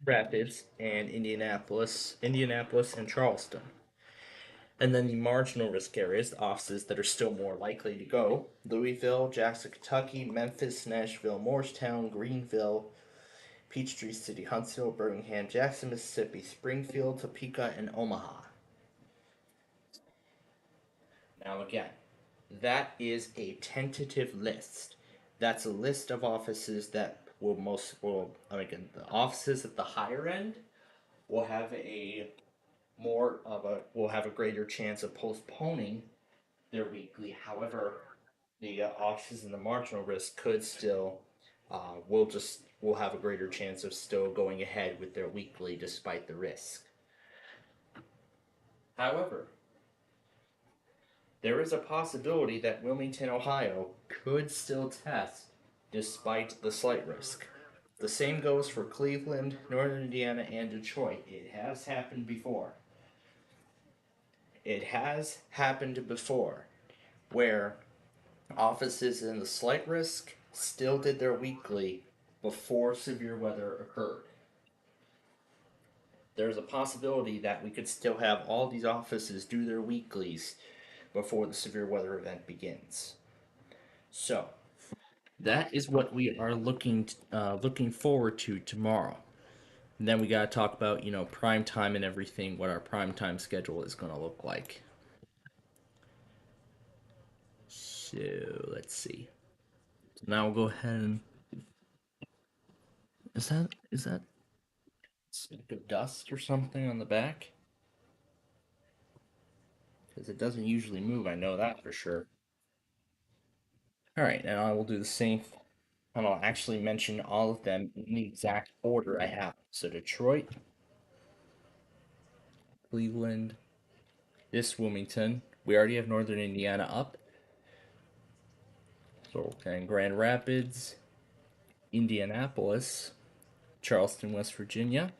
[SPEAKER 2] Rapids, and Indianapolis, and Charleston. And then the marginal risk areas, the offices that are still more likely to go: Louisville, Jackson, Kentucky, Memphis, Nashville, Morristown, Greenville, Peachtree City, Huntsville, Birmingham, Jackson, Mississippi, Springfield, Topeka, and Omaha. Now again, that is a tentative list. That's a list of offices that the offices at the higher end will have a greater chance of postponing their weekly. However, the offices in the marginal risk could still will have a greater chance of still going ahead with their weekly despite the risk. However, there is a possibility that Wilmington, Ohio could still test despite the slight risk. The same goes for Cleveland, Northern Indiana, and Detroit. It has happened before. It has happened before where offices in the slight risk still did their weekly before severe weather occurred. There's a possibility that we could still have all these offices do their weeklies before the severe weather event begins. So, that is what we are looking forward to tomorrow. And then we got to talk about, prime time and everything, what our prime time schedule is going to look like. So, let's see. So now we'll go ahead and is that speck of dust or something on the back? Because it doesn't usually move, I know that for sure. Alright, now I will do the same, and I'll actually mention all of them in the exact order I have. So Detroit, Cleveland, Wilmington. We already have Northern Indiana up. So, and Grand Rapids, Indianapolis, Charleston, West Virginia,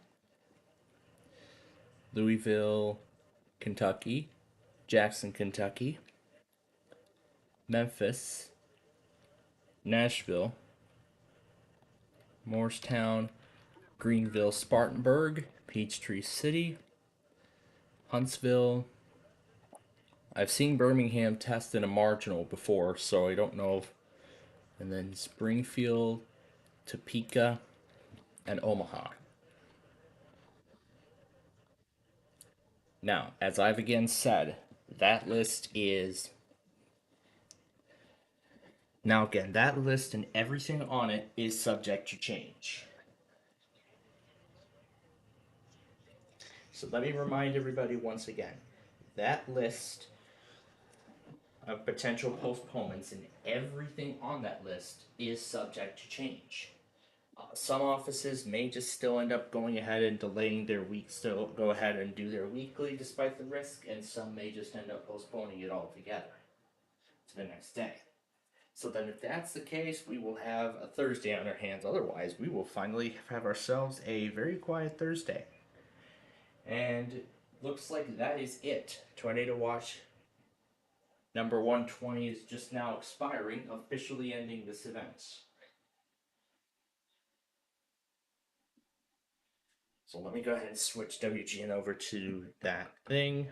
[SPEAKER 2] Louisville, Kentucky, Jackson, Kentucky, Memphis, Nashville, Morristown, Greenville, Spartanburg, Peachtree City, Huntsville. I've seen Birmingham test in a marginal before, so I don't know if. And then Springfield, Topeka, and Omaha. Now, as I've again said, that list is. Now, again, that list and everything on it is subject to change. So let me remind everybody once again, that list of potential postponements and everything on that list is subject to change. Some offices may just still end up going ahead and delaying their week, still go ahead and do their weekly despite the risk, and some may just end up postponing it altogether to the next day. So then if that's the case, we will have a Thursday on our hands. Otherwise, we will finally have ourselves a very quiet Thursday. And looks like that is it. Tornado Watch number 120 is just now expiring, officially ending this event. So let me go ahead and switch WGN over to that thing.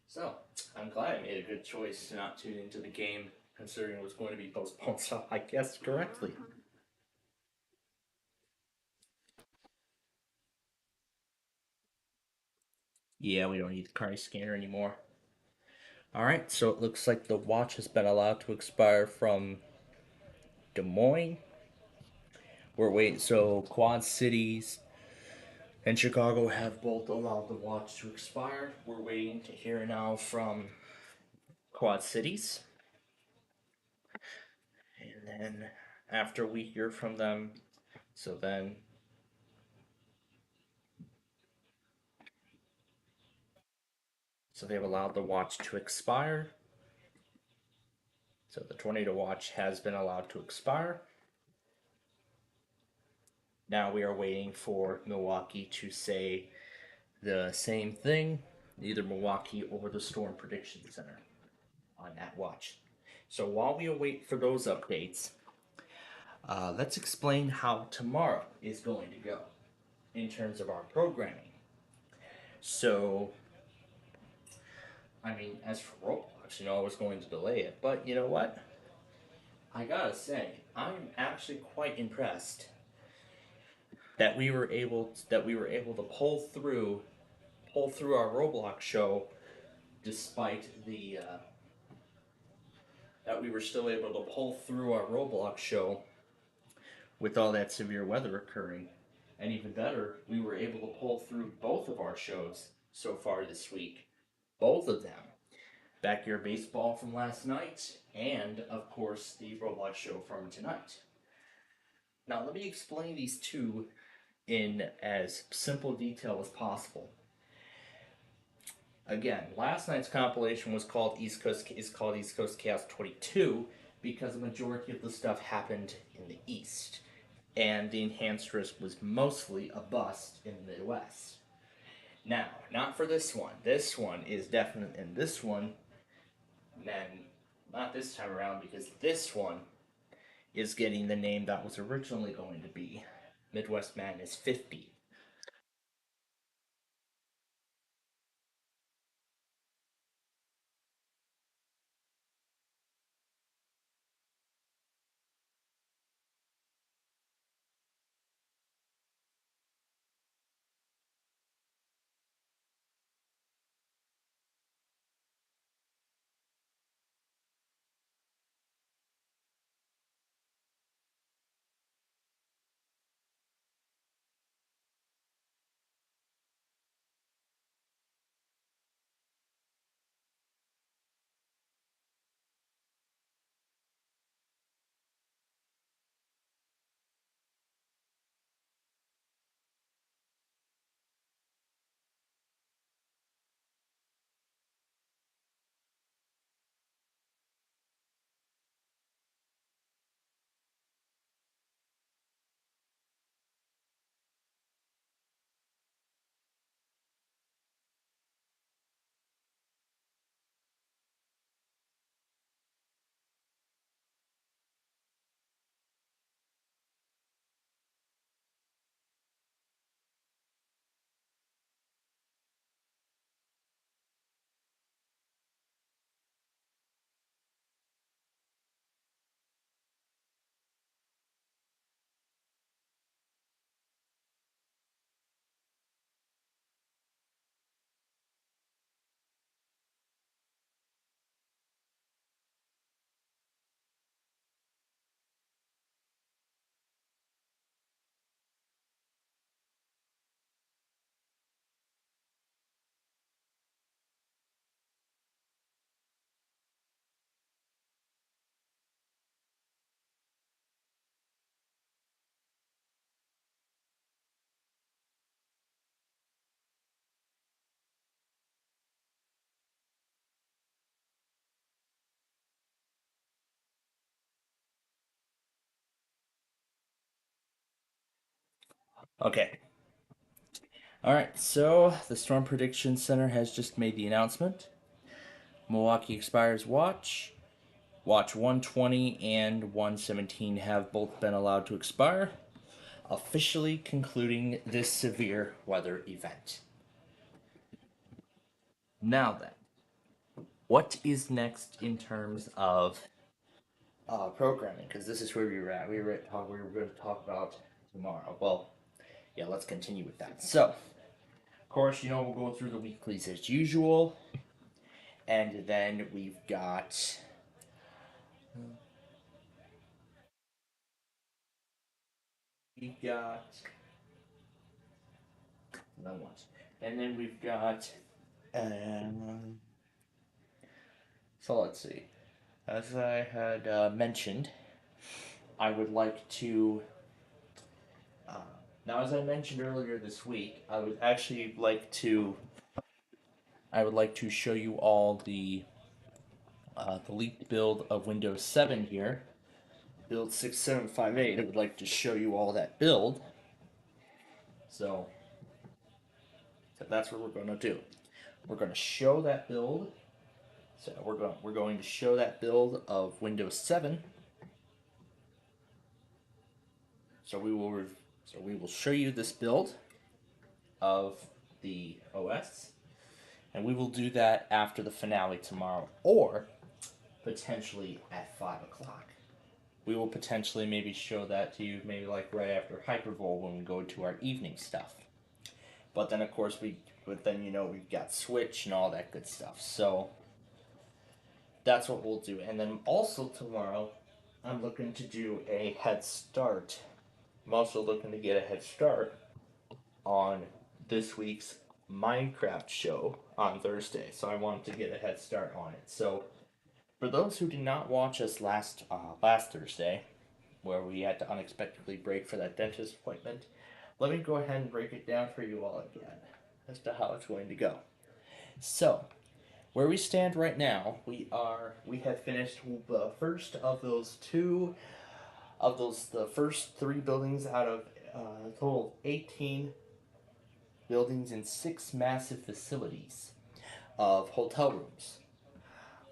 [SPEAKER 2] So, I'm glad I made a good choice to not tune into the game, considering it was going to be postponed, so I guessed correctly. Yeah, we don't need the car scanner anymore. Alright, so it looks like the watch has been allowed to expire from Des Moines. We're waiting, so Quad Cities and Chicago have both allowed the watch to expire. We're waiting to hear now from Quad Cities. And then after we hear from them, so they've allowed the watch to expire. So the Tornado Watch has been allowed to expire. Now we are waiting for Milwaukee to say the same thing, either Milwaukee or the Storm Prediction Center on that watch. So while we await for those updates, let's explain how tomorrow is going to go in terms of our programming. So, I mean, as for Roblox, I was going to delay it, but you know what? I gotta say, I'm actually quite impressed that we were able to pull through our Roblox show despite the
[SPEAKER 6] that we were still able to pull through our Roblox show with all that severe weather occurring. And even better, we were able to pull through both of our shows so far this week. Both of them. Backyard Baseball from last night, and of course the Roblox show from tonight. Now let me explain these two in as simple detail as possible. Again, last night's compilation was called East Coast Chaos 22 because the majority of the stuff happened in the East, and the enhanced risk was mostly a bust in the Midwest. Now, not for this one. This one is definite, and this one, then not this time around, because this one is getting the name that was originally going to be Midwest Madness 50. Okay. Alright, so the Storm Prediction Center has just made the announcement. Milwaukee Expires Watch 120 and 117 have both been allowed to expire, officially concluding this severe weather event. Now then, what is next in terms of programming? Because this is where we were at. We were going to talk about tomorrow. Well, yeah, let's continue with that. So, of course, we'll go through the weeklies as usual. And then we've got... And then we've got... so let's see. As I had mentioned, I would like to... now, as I mentioned earlier this week, I would actually like to... I would like to show you all the leaked build of Windows 7 here. Build 6758. I would like to show you all that build. So that's what we're going to do. We're going to show that build. So we're going to show that build of Windows 7. So we will show you this build of the OS, and we will do that after the finale tomorrow, or potentially at 5 o'clock. We will potentially maybe show that to you maybe like right after Hypervolt when we go to our evening stuff. But then of course we've got Switch and all that good stuff. So
[SPEAKER 2] that's what we'll do. And then also tomorrow, I'm looking to do a head start. I'm also looking to get a head start on this week's Minecraft show on Thursday. So I wanted to get a head start on it. So for those who did not watch us last Thursday, where we had to unexpectedly break for that dentist appointment, let me go ahead and break it down for you all again as to how it's going to go. So, where we stand right now, we have finished the first of the first 3 buildings out of a total of 18 buildings in 6 massive facilities of hotel rooms.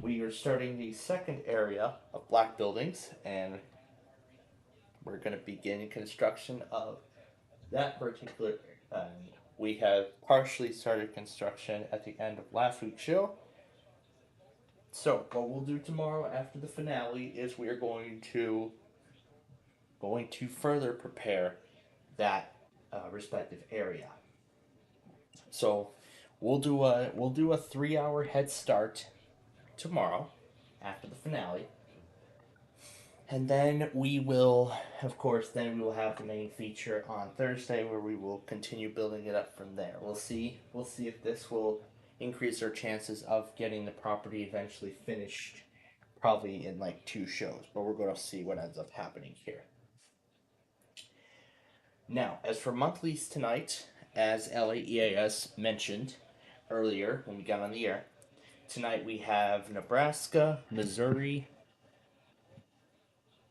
[SPEAKER 2] We are starting the second area of black buildings, and we're going to begin construction of that particular. And we have partially started construction at the end of last week's show. So what we'll do tomorrow after the finale is we are going to further prepare that respective area. So we'll do a 3-hour head start tomorrow after the finale. And then we will have the main feature on Thursday, where we will continue building it up from there. We'll see if this will increase our chances of getting the property eventually finished, probably in like 2 shows, but we're going to see what ends up happening here. Now, as for monthlies tonight, as LAEAS mentioned earlier when we got on the air, tonight we have Nebraska, Missouri.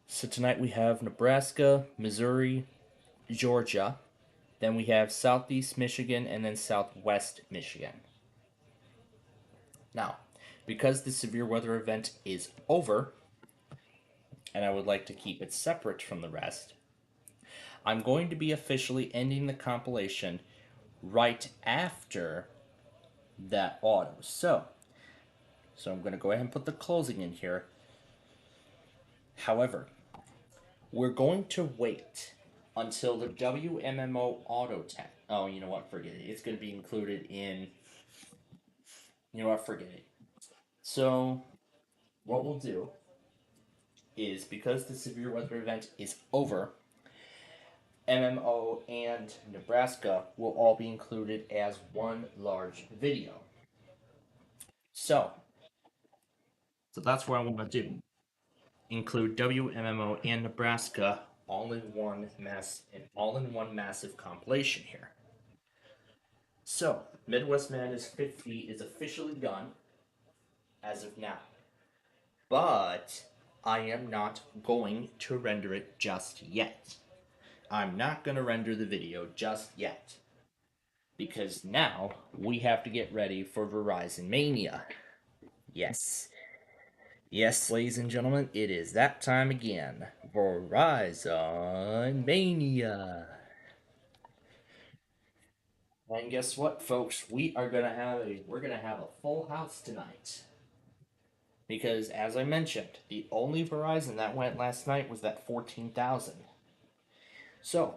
[SPEAKER 2] So tonight we have Nebraska, Missouri, Georgia. Then we have Southeast Michigan and then Southwest Michigan. Now, because the severe weather event is over, and I would like to keep it separate from the rest, I'm going to be officially ending the compilation right after that auto. So I'm going to go ahead and put the closing in here. However, we're going to wait until the WMMO auto tech. Oh, you know what? Forget it. It's going to be included in. You know what? Forget it. So, what we'll do is, because the severe weather event is over, MMO and Nebraska will all be included as one large video. So that's what I want to do. Include WMMO and Nebraska all in one massive compilation here. So, Midwest Madness 50 is officially done as of now. But I am not going to render it just yet. I'm not going to render the video just yet. Because now we have to get ready for Verizon Mania. Yes. Yes, ladies and gentlemen, it is that time again. Verizon Mania. And guess what, folks? We're gonna have a full house tonight. Because, as I mentioned, the only Verizon that went last night was that 14,000. So,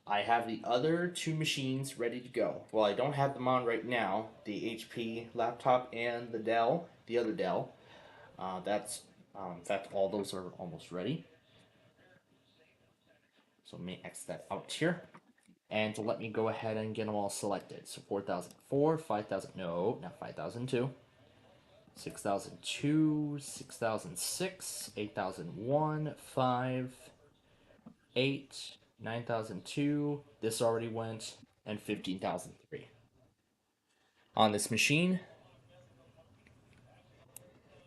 [SPEAKER 2] I have the other 2 machines ready to go. Well, I don't have them on right now. The HP laptop and the other Dell. In fact, all those are almost ready. So let me X that out here. And let me go ahead and get them all selected. So 4004, 5000, no, not 5002. 6002, 6006, 8001, 5, 8, 9002, this already went, and 15,003. On this machine,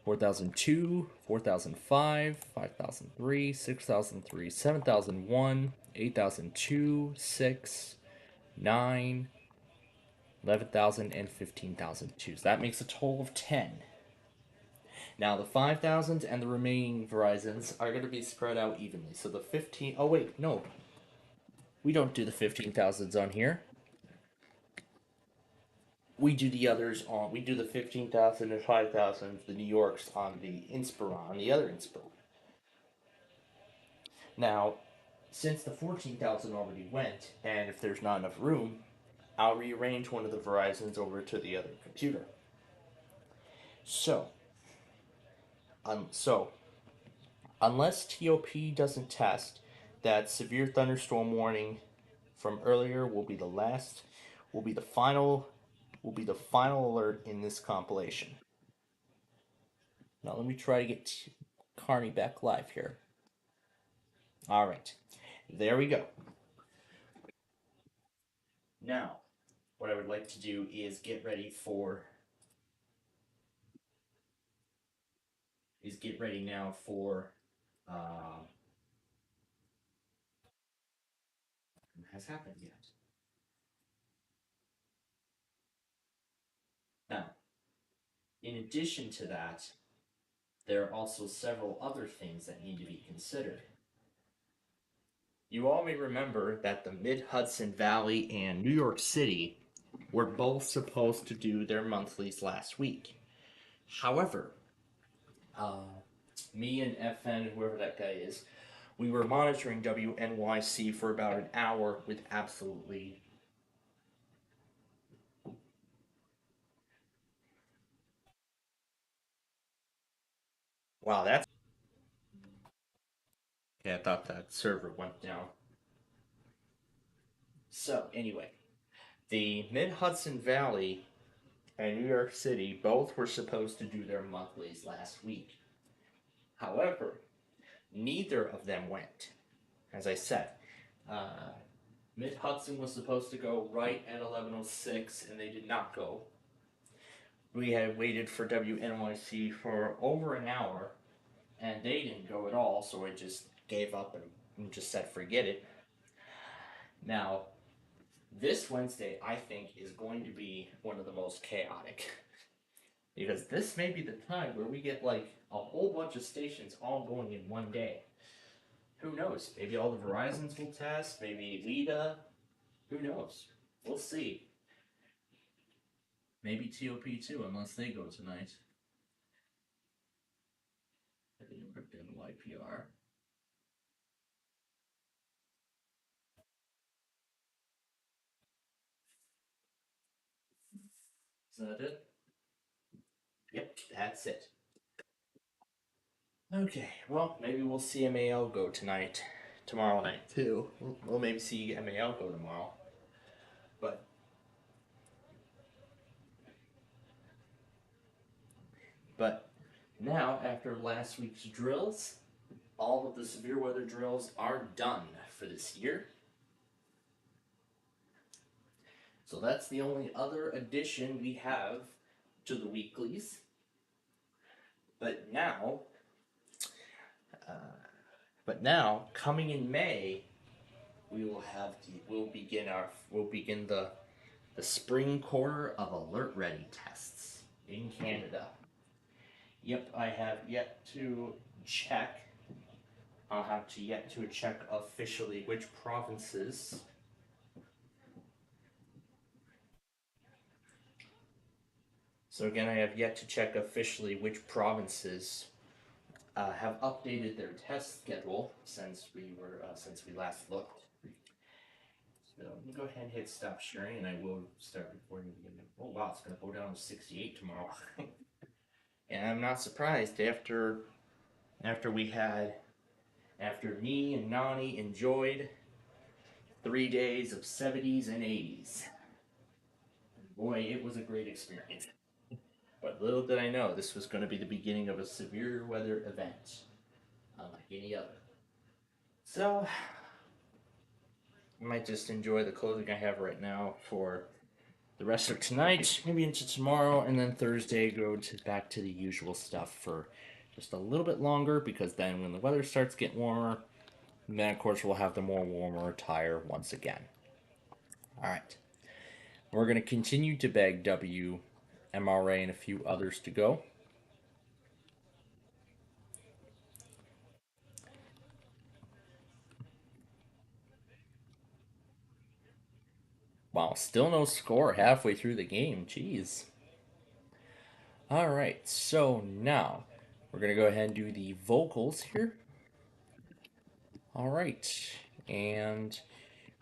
[SPEAKER 2] 4002, 4005, 5003, 6003, 7001, 8002, 6, 9, 11,000, and 15,002. So that makes a total of 10. Now the 5,000s and the remaining Verizons are going to be spread out evenly. So the 15... Oh wait, no. We don't do the 15,000s on here. We do the others on... We do the 15,000 and 5,000, the New Yorks on the Inspiron, on the other Inspiron. Now, since the 14,000 already went, and if there's not enough room, I'll rearrange one of the Verizons over to the other computer. So, So, unless TOP doesn't test, that severe thunderstorm warning from earlier will be the last, will be the final alert in this compilation. Now let me try to get Carney back live here. All right, there we go. Now, what I would like to do is get ready now for has happened yet. Now, in addition to that, there are also several other things that need to be considered. You all may remember that the Mid-Hudson Valley and New York City were both supposed to do their monthlies last week. However, me and FN, whoever that guy is, we were monitoring WNYC for about an hour with absolutely... Wow, that's... Okay, I thought that server went down. So, anyway, the Mid-Hudson Valley and New York City both were supposed to do their monthlies last week. However, neither of them went. As I said, Mid-Hudson was supposed to go right at 11:06, and they did not go. We had waited for WNYC for over an hour, and they didn't go at all, so I just gave up and just said forget it. Now, this Wednesday, I think, is going to be one of the most chaotic. Because this may be the time where we get like a whole bunch of stations all going in one day. Who knows? Maybe all the Verizons will test, maybe Lita. Who knows? We'll see. Maybe TOP too, unless they go tonight. I think we're doing YPR. Is that it? Yep, that's it. Okay, well, maybe we'll see MAL go tomorrow night too. We'll maybe see MAL go tomorrow. But now, after last week's drills, all of the severe weather drills are done for this year. So that's the only other addition we have to the weeklies. But now, coming in May, we'll begin the spring quarter of alert ready tests in Canada. Yep, I have yet to check. I'll have yet to check officially which provinces. So again, I have yet to check officially which provinces have updated their test schedule since we last looked. So I'm gonna go ahead and hit stop sharing, and I will start recording again. Oh wow, it's gonna go down to 68 tomorrow. And I'm not surprised after me and Nani enjoyed 3 days of 70s and 80s. Boy, it was a great experience. But little did I know this was going to be the beginning of a severe weather event, unlike any other. So, I might just enjoy the clothing I have right now for the rest of tonight, maybe into tomorrow, and then Thursday go back to the usual stuff for just a little bit longer, because then when the weather starts getting warmer, then of course we'll have the more warmer attire once again. Alright. We're going to continue to beg WMRA and a few others to go. Wow, still no score halfway through the game. Jeez. Alright, so now we're going to go ahead and do the vocals here. Alright, and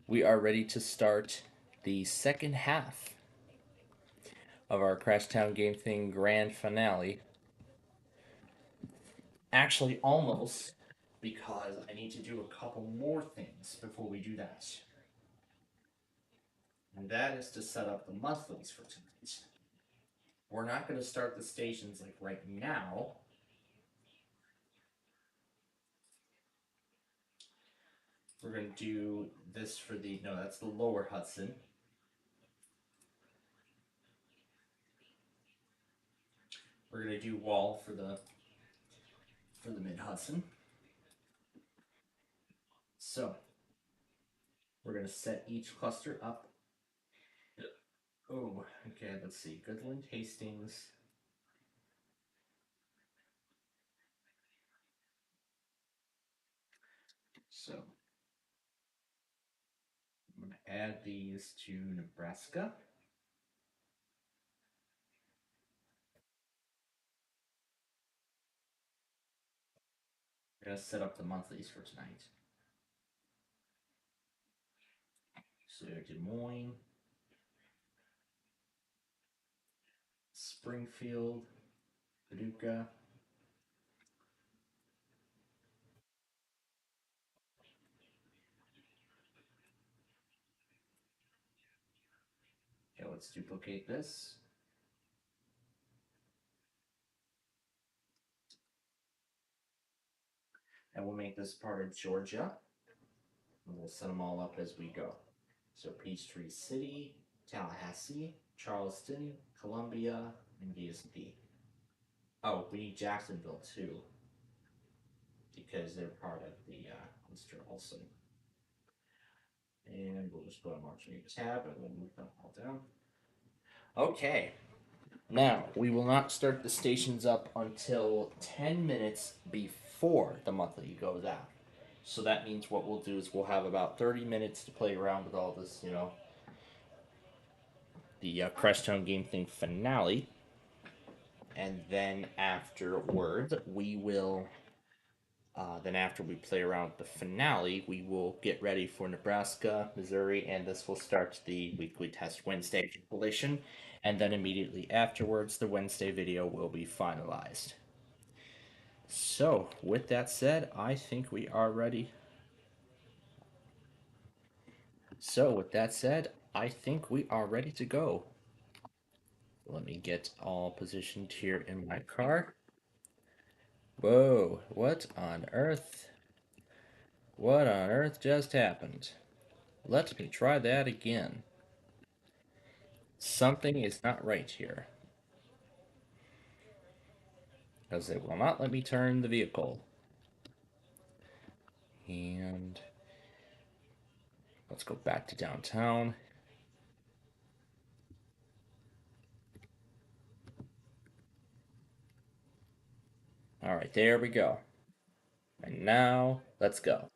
[SPEAKER 2] we are ready to start the second half of our Crashtown Game Thing grand finale.
[SPEAKER 6] Actually, almost, because I need to do a couple more things before we do that. And that is to set up the monthlies for tonight. We're not going to start the stations like right now. We're going to do this for the, no, that's the lower Hudson. We're going to do wall for the mid Hudson. So we're going to set each cluster up. Oh, okay, let's see. Goodland, Hastings. So I'm going to add these to Nebraska. We're going to set up the monthlies for tonight. So Des Moines, Springfield, Paducah, okay, let's duplicate this. And we'll make this part of Georgia. And we'll set them all up as we go. So Peachtree City, Tallahassee, Charleston, Columbia, and DSP. Oh, we need Jacksonville too, because they're part of the Ulster also. And we'll just go to March New tab and we'll move them all down. Okay. Now, we will not start the stations up until 10 minutes before the monthly goes out. So that means what we'll do is we'll have about 30 minutes to play around with all this, the Crestone Game Thing finale. And then afterward, we will, then after we play around with the finale, we will get ready for Nebraska, Missouri, and this will start the weekly test Wednesday compilation. And then immediately afterwards, the Wednesday video will be finalized. So, with that said, I think we are ready. To go. Let me get all positioned here in my car. Whoa, what on earth? What on earth just happened? Let me try that again. Something is not right here. Because it will not let me turn the vehicle. And let's go back to downtown. All right, there we go. And now, let's go.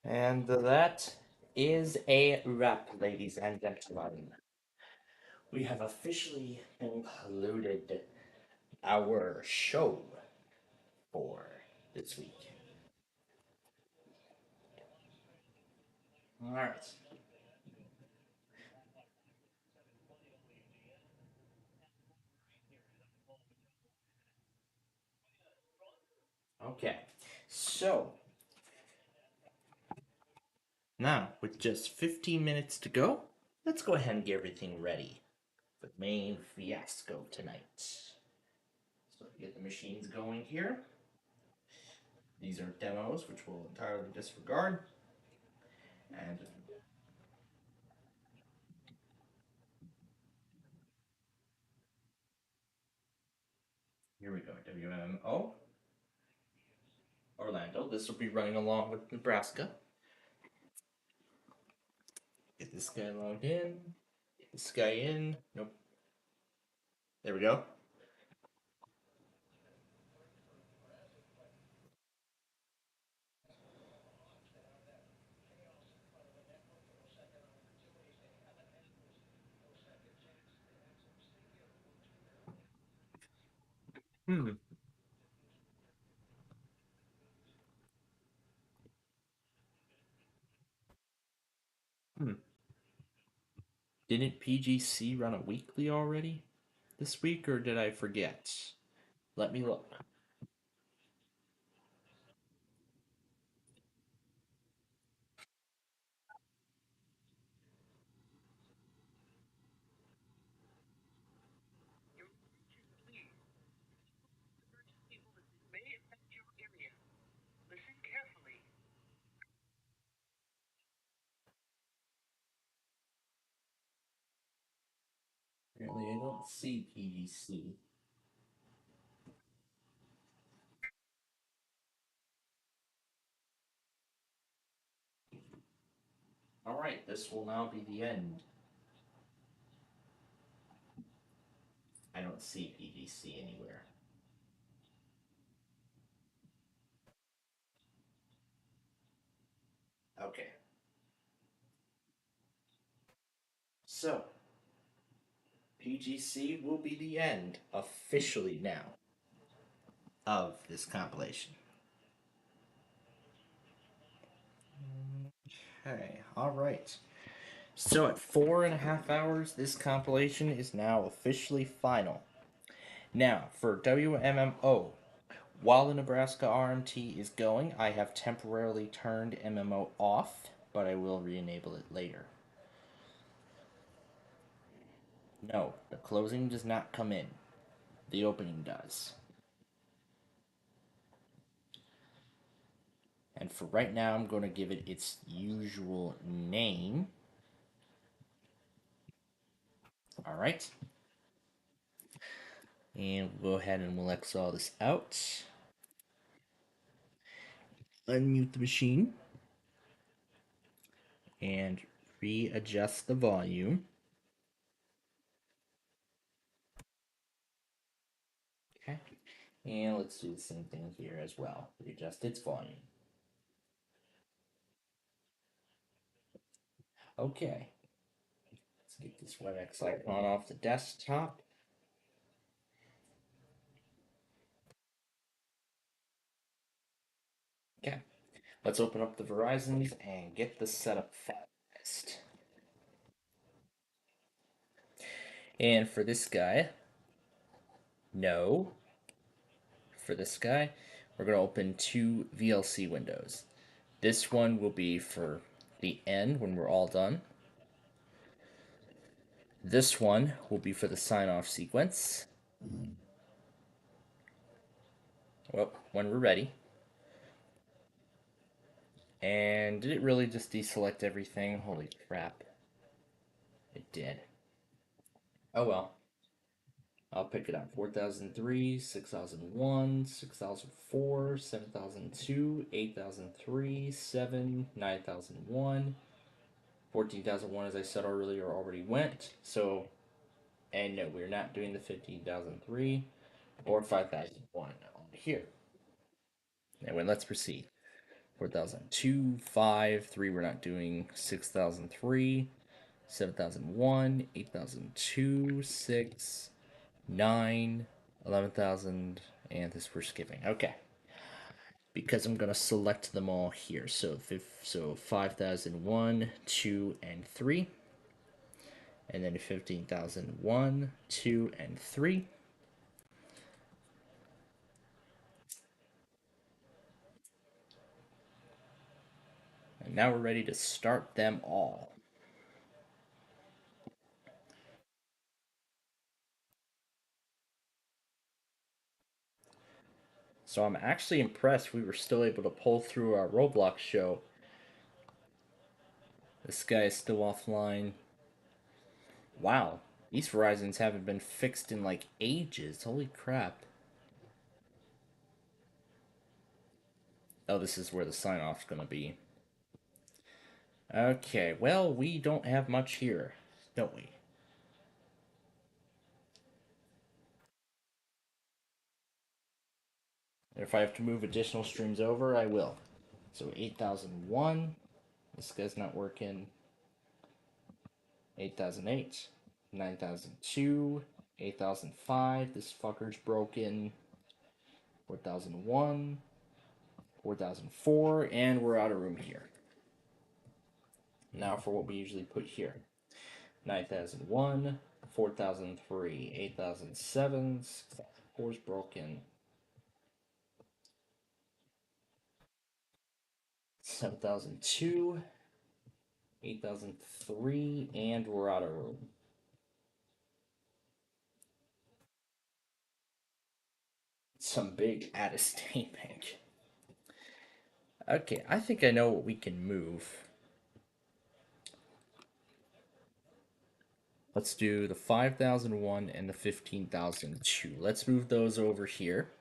[SPEAKER 2] And that is a wrap, ladies and gentlemen. We have officially concluded our show for this week. Alright. Okay, so now with just 15 minutes to go, let's go ahead and get everything ready for the main fiasco tonight. So get the machines going here. These are demos, which we'll entirely disregard. And here we go, WMO. Orlando. This will be running along with Nebraska. Get this guy logged in. Get this guy in. Nope. There we go. Hmm. Hmm. Didn't PGC run a weekly already this week, or did I forget? Let me look. Apparently, I don't see PGC. Alright, this will now be the end. I don't see PGC anywhere. Okay. So, PGC will be the end, officially now, of this compilation. Okay, alright. So at 4.5 hours, this compilation is now officially final. Now, for WMMO, while the Nebraska RMT is going, I have temporarily turned MMO off, but I will re-enable it later. No, the closing does not come in. The opening does. And for right now, I'm going to give it its usual name. Alright. And we'll go ahead and we'll X all this out. Unmute the machine. And readjust the volume. Okay. And let's do the same thing here as well. Readjust its volume. Okay. Let's get this WebEx icon off the desktop. Okay. Let's open up the Verizons and get the setup fast. And for this guy, no. For this guy, we're going to open two VLC windows. This one will be for the end when we're all done. This one will be for the sign-off sequence. Well, when we're ready. And did it really just deselect everything? Holy crap. It did. Oh well. I'll pick it up. 4003, 6001, 6004, 7002, 8003, 7, 9001, 14,001, as I said earlier, already went. So, and no, we're not doing the 15,003 or 5,001 on here. Anyway, let's proceed.
[SPEAKER 6] 4,002, 5, 3 we're not doing, 6,003, 7,001, 8,002, 6, 9, 11,000, and this we're skipping. Okay. Because I'm going to select them all here. So 5,001, 2, and 3. And then 15,001, 2, and 3. And now we're ready to start them all. So I'm actually impressed we were still able to pull through our Roblox show. This guy is still offline. Wow, these Verizons haven't been fixed in like ages. Holy crap. Oh, this is where the sign-off's gonna be. Okay, well, we don't have much here, don't we? If I have to move additional streams over, I will. So 8,001. This guy's not working. 8,008. 9,002. 8,005. This fucker's broken. 4,001. 4,004. And we're out of room here. Now for what we usually put here. 9,001. 4,003. 8,007. 6,004 is broken. 7,002, 8,003, and we're out of room. Some big out-of-state. Okay, I think I know what we can move. Let's do the 5,001 and the 15,002. Let's move those over here.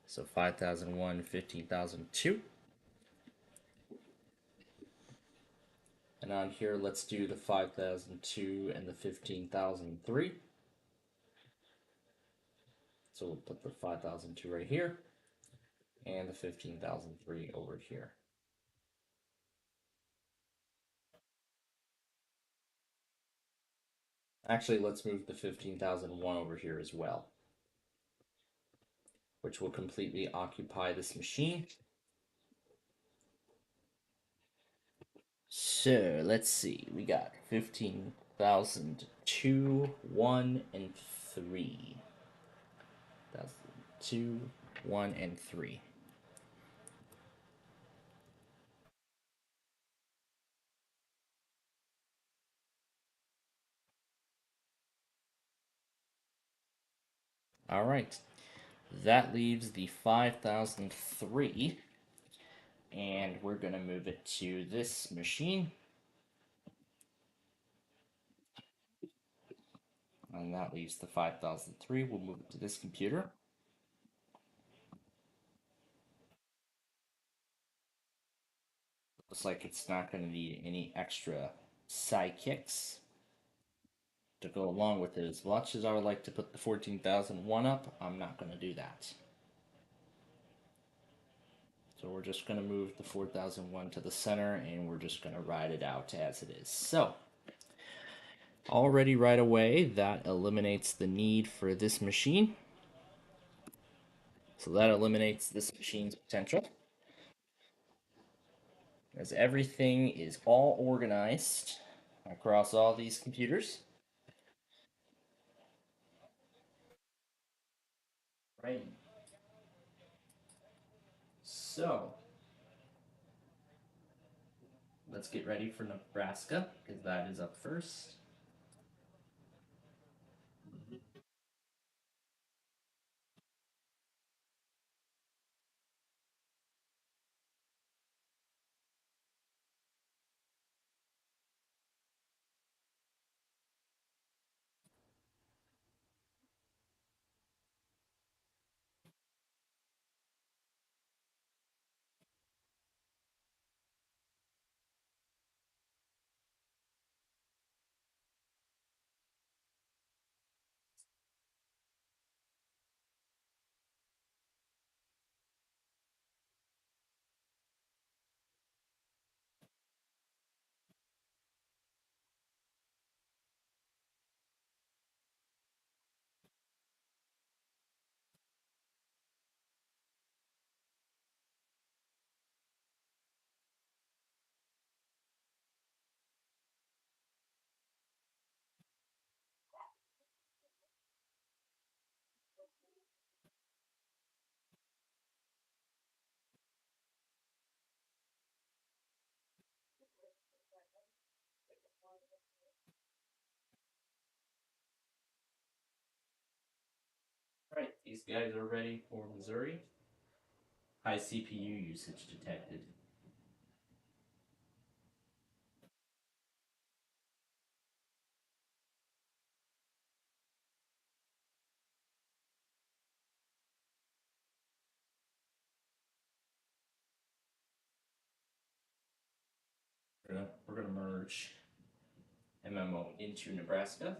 [SPEAKER 6] So 5,001, 15,002. And on here, let's do the 5,002 and the 15,003. So we'll put the 5,002 right here, and the 15,003 over here. Actually, let's move the 15,001 over here as well, which will completely occupy this machine. So, let's see. We got 15,002, 1, and 3. 1,002, 1, and 3. Alright. That leaves the 5,003. And we're going to move it to this machine. And that leaves the 5,003. We'll move it to this computer. Looks like it's not going to need any extra sidekicks to go along with it. As much as I would like to put the 14,001 up, I'm not going to do that. So we're just going to move the 4,001 to the center, and we're just going to ride it out as it is. So, already right away, that eliminates the need for this machine. So that eliminates this machine's potential, as everything is all organized across all these computers. Right. So, let's get ready for Nebraska, because that is up first. these guys are ready for Missouri. High CPU usage detected. We're gonna merge MMO into Nebraska.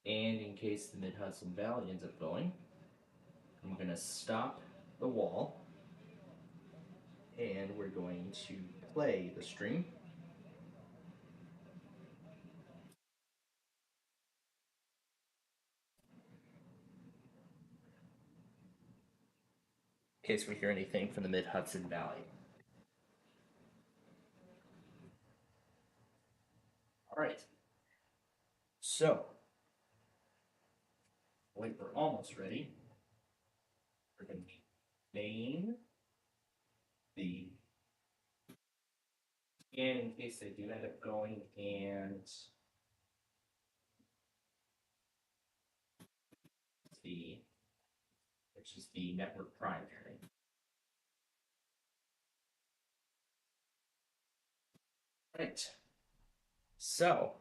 [SPEAKER 6] And in case the Mid-Hudson Valley ends up going, I'm gonna stop the wall and we're going to play the stream. In case we hear anything from the Mid-Hudson Valley. Alright. So, wait, we're almost ready. We're going to name the, and in case they do end up going and which is the network primary. Right. So,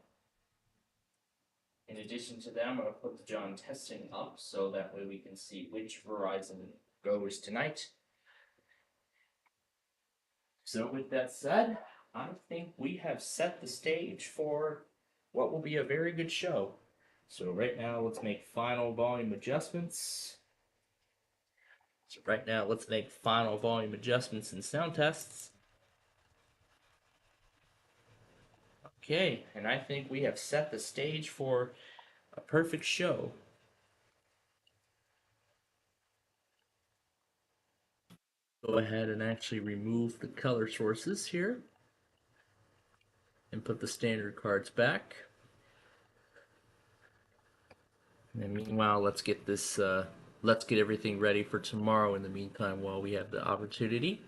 [SPEAKER 6] in addition to that, I'm going to put the John testing up so that way we can see which Verizon goes tonight. So with that said, I think we have set the stage for what will be a very good show. So right now, let's make final volume adjustments. And sound tests. Okay, and I think we have set the stage for a perfect show. Go ahead and actually remove the color sources here and put the standard cards back. And meanwhile, let's get everything ready for tomorrow in the meantime while we have the opportunity.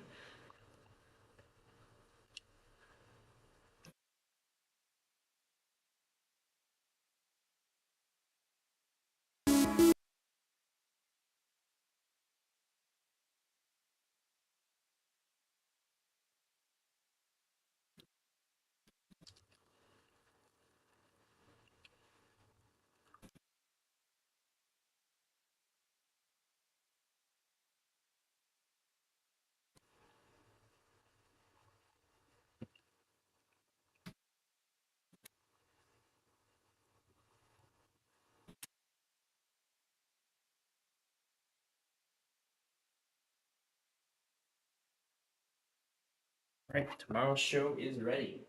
[SPEAKER 6] Alright, tomorrow's show is ready.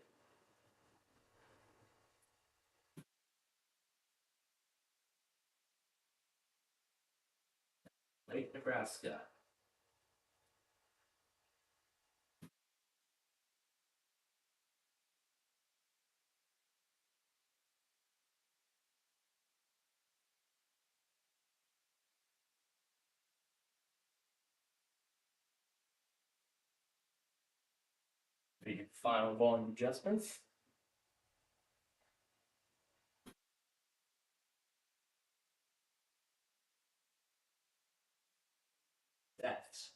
[SPEAKER 6] Lake Nebraska. The final volume adjustments. That's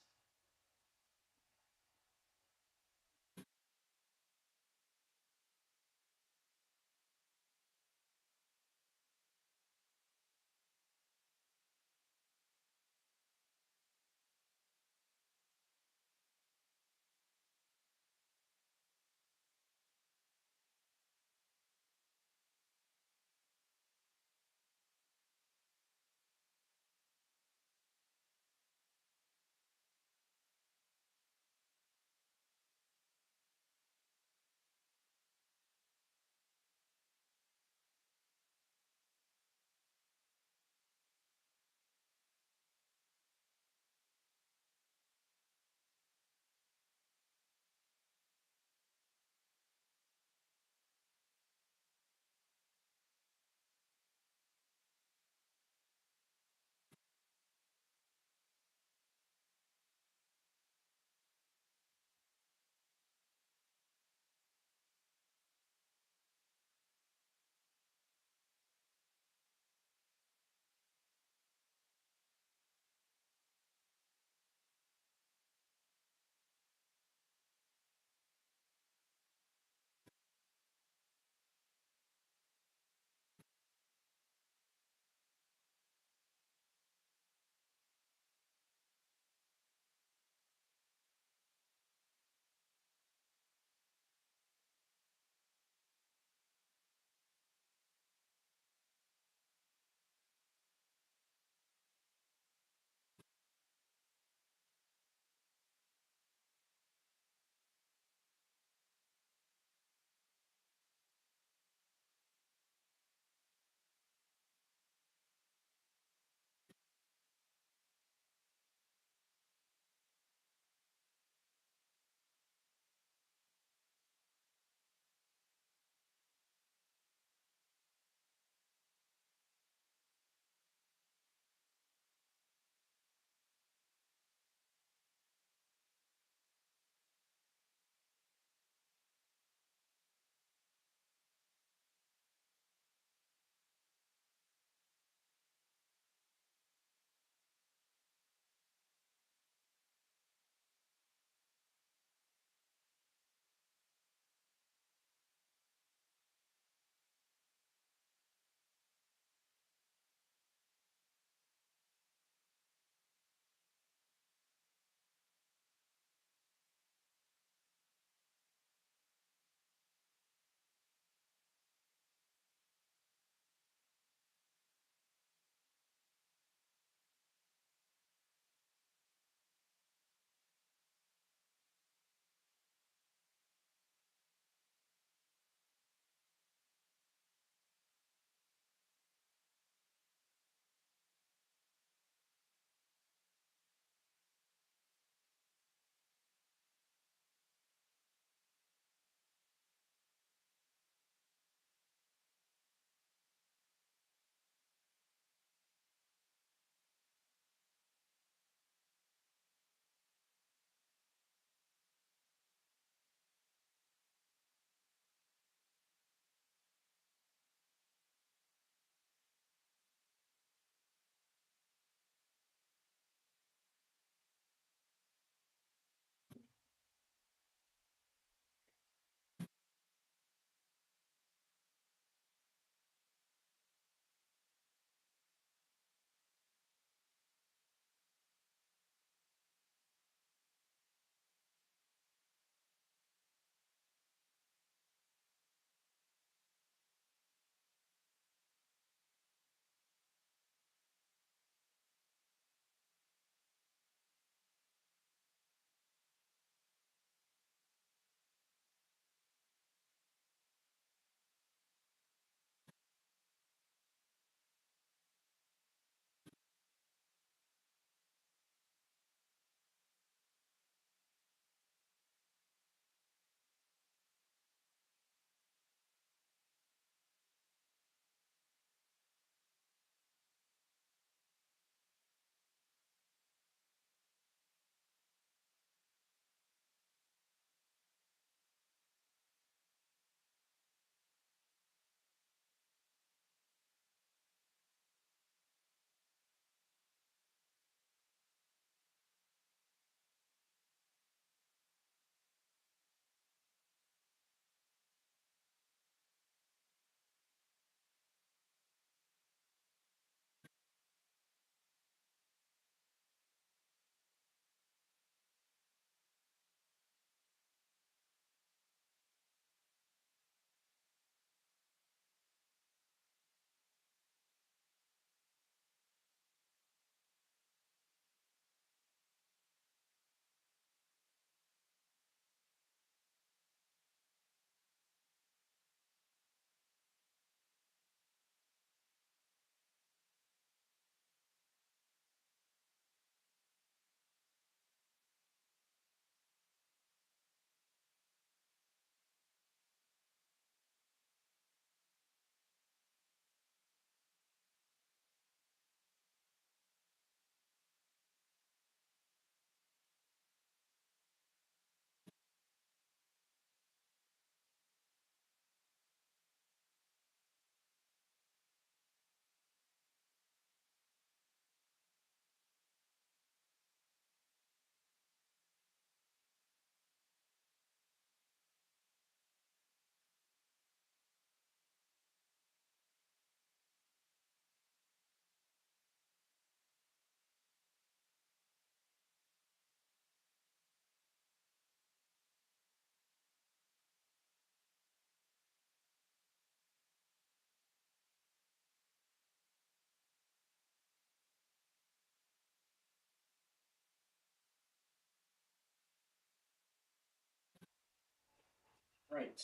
[SPEAKER 6] Right.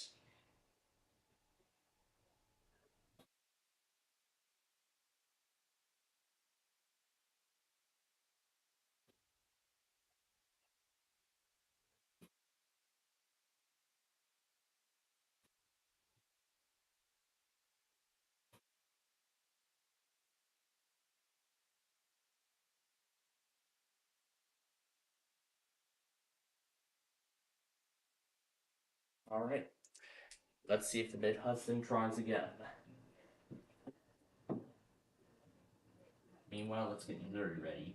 [SPEAKER 6] All right. Let's see if the mid Hudson tries again. Meanwhile, let's get Missouri ready.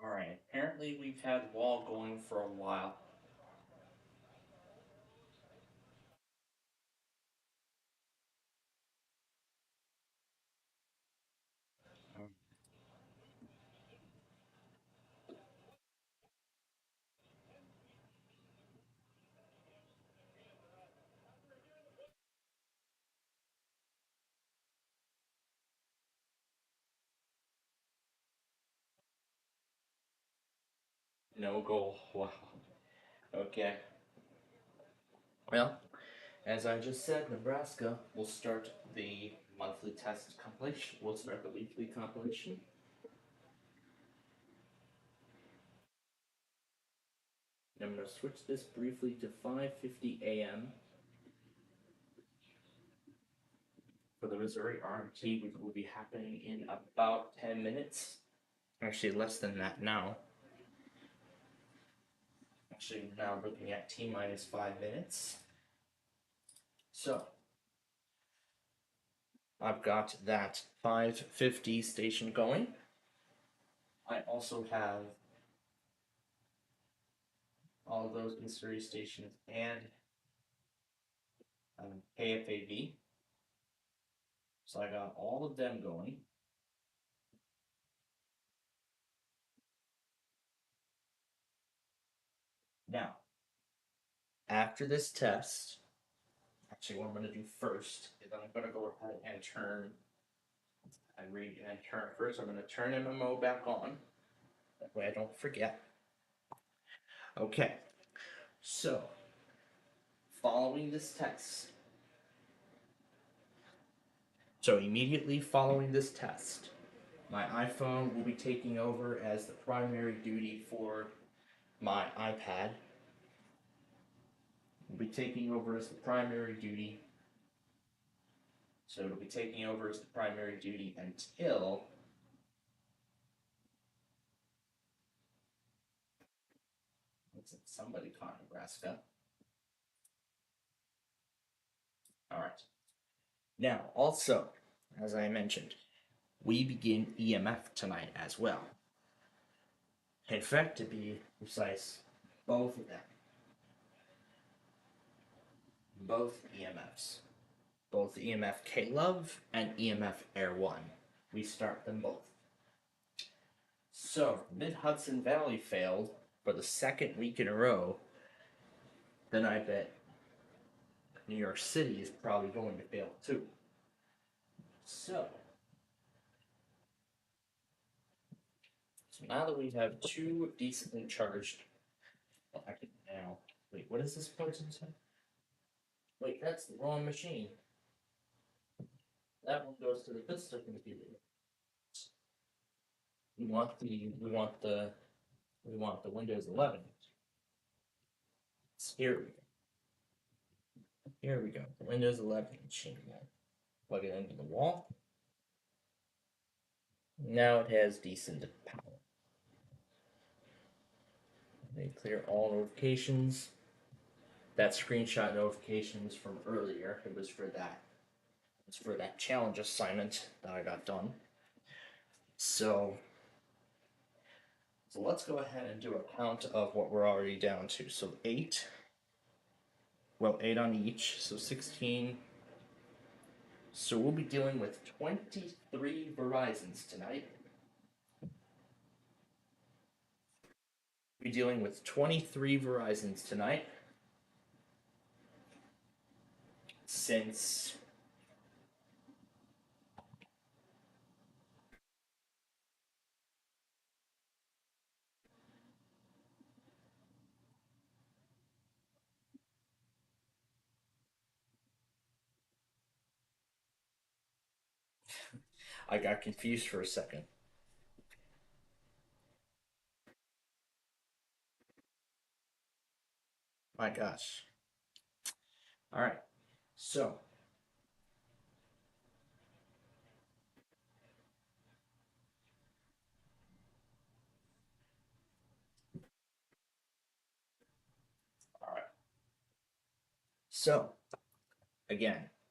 [SPEAKER 6] All right. Apparently, we've had Wall going for a while. No goal. Wow. Okay. Well, as I just said, Nebraska will start the monthly test compilation. We'll start the weekly compilation. I'm going to switch this briefly to 5:50 a.m. for the Missouri RMT, which will be happening in about 10 minutes. Actually, less than that now. Actually, now looking at T minus 5 minutes. So, I've got that 5:50 station going. I also have all of those Missouri stations and KFAV. So I got all of them going. Now, after this test, actually what I'm going to do first is I'm going to go ahead and turn first. I'm going to turn MMO back on. That way I don't forget. Okay, so following this test, immediately following this test, my iPhone will be taking over as the primary duty for my iPad. Will be taking over as the primary duty. So it'll be taking over as the primary duty until somebody caught Nebraska. All right. Now, also, as I mentioned, we begin EMF tonight as well. In fact, to be precise, both of them. Both EMFs. Both EMF K-Love and EMF Air 1. We start them both. So, Mid-Hudson Valley failed for the second week in a row. Then I bet New York City is probably going to fail too. So now that we have two decently charged, now, wait, what is this person say? Wait, that's the wrong machine. That one goes to the Vista computer. We want the Windows 11. Here we go. Here we go. The Windows 11 machine. Plug it into the wall. Now it has decent power. They clear all notifications. That screenshot notifications from earlier. It was for that. It was for that challenge assignment that I got done. So let's go ahead and do a count of what we're already down to. So 8. Well, 8 on each. So 16. So we'll be dealing with 23 Verizons tonight. We'll be dealing with 23 Verizons tonight. Since I got confused for a second. My gosh. All right. So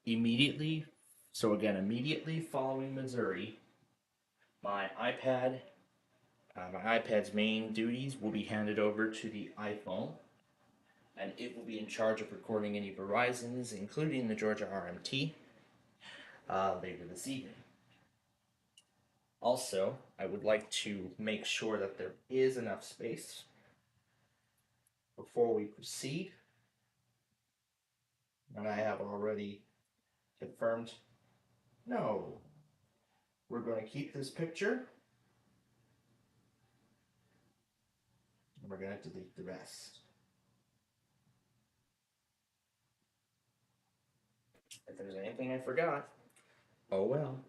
[SPEAKER 6] immediately following Missouri, my iPad's main duties will be handed over to the iPhone, and it will be in charge of recording any Verizons, including the Georgia RMT, later this evening. Also, I would like to make sure that there is enough space before we proceed. And I have already confirmed, no, we're going to keep this picture. And we're going to delete the rest. If there's anything I forgot, Oh well.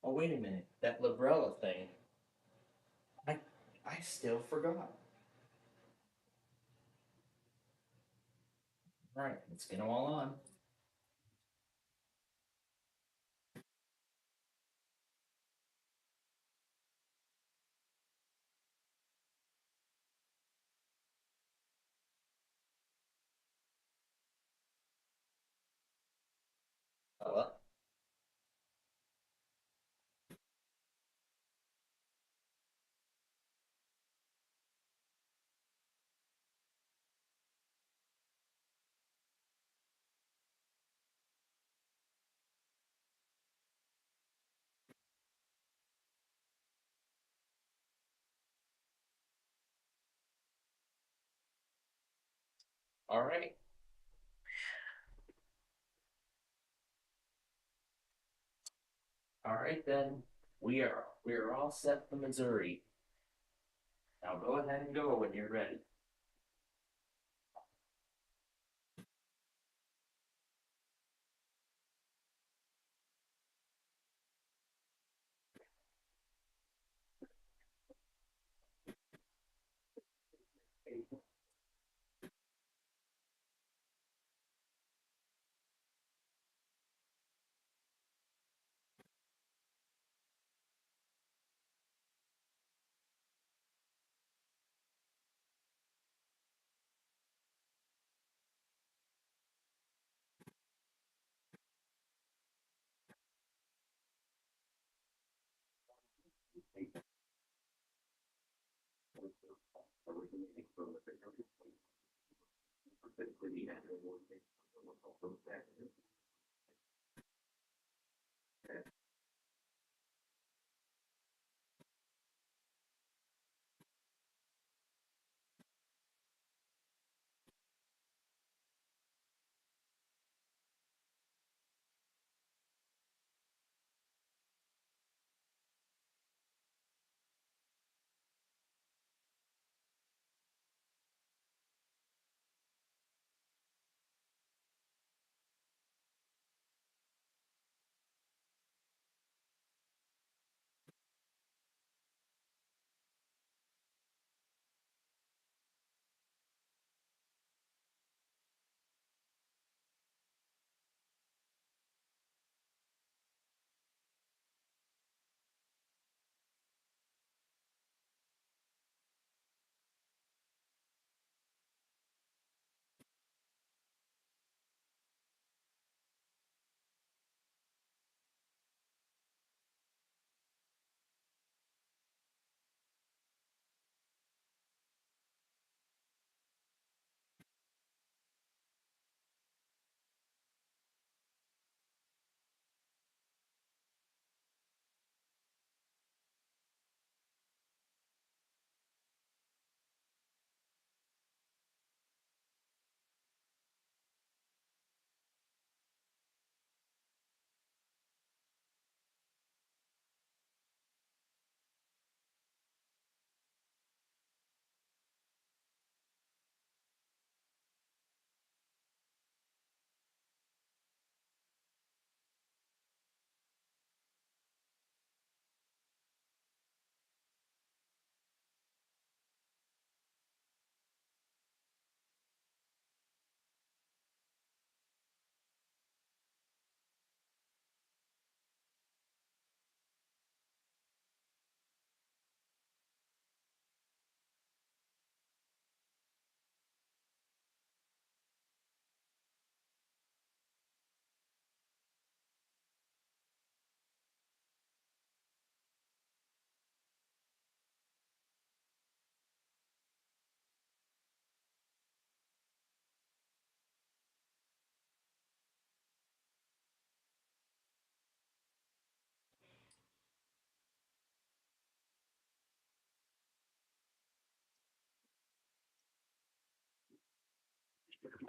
[SPEAKER 6] Oh wait a minute, that Librella thing. I still forgot. All right, let's get them all on. Well. All right. All right then. We are all set for Missouri. Now go ahead and go when you're ready.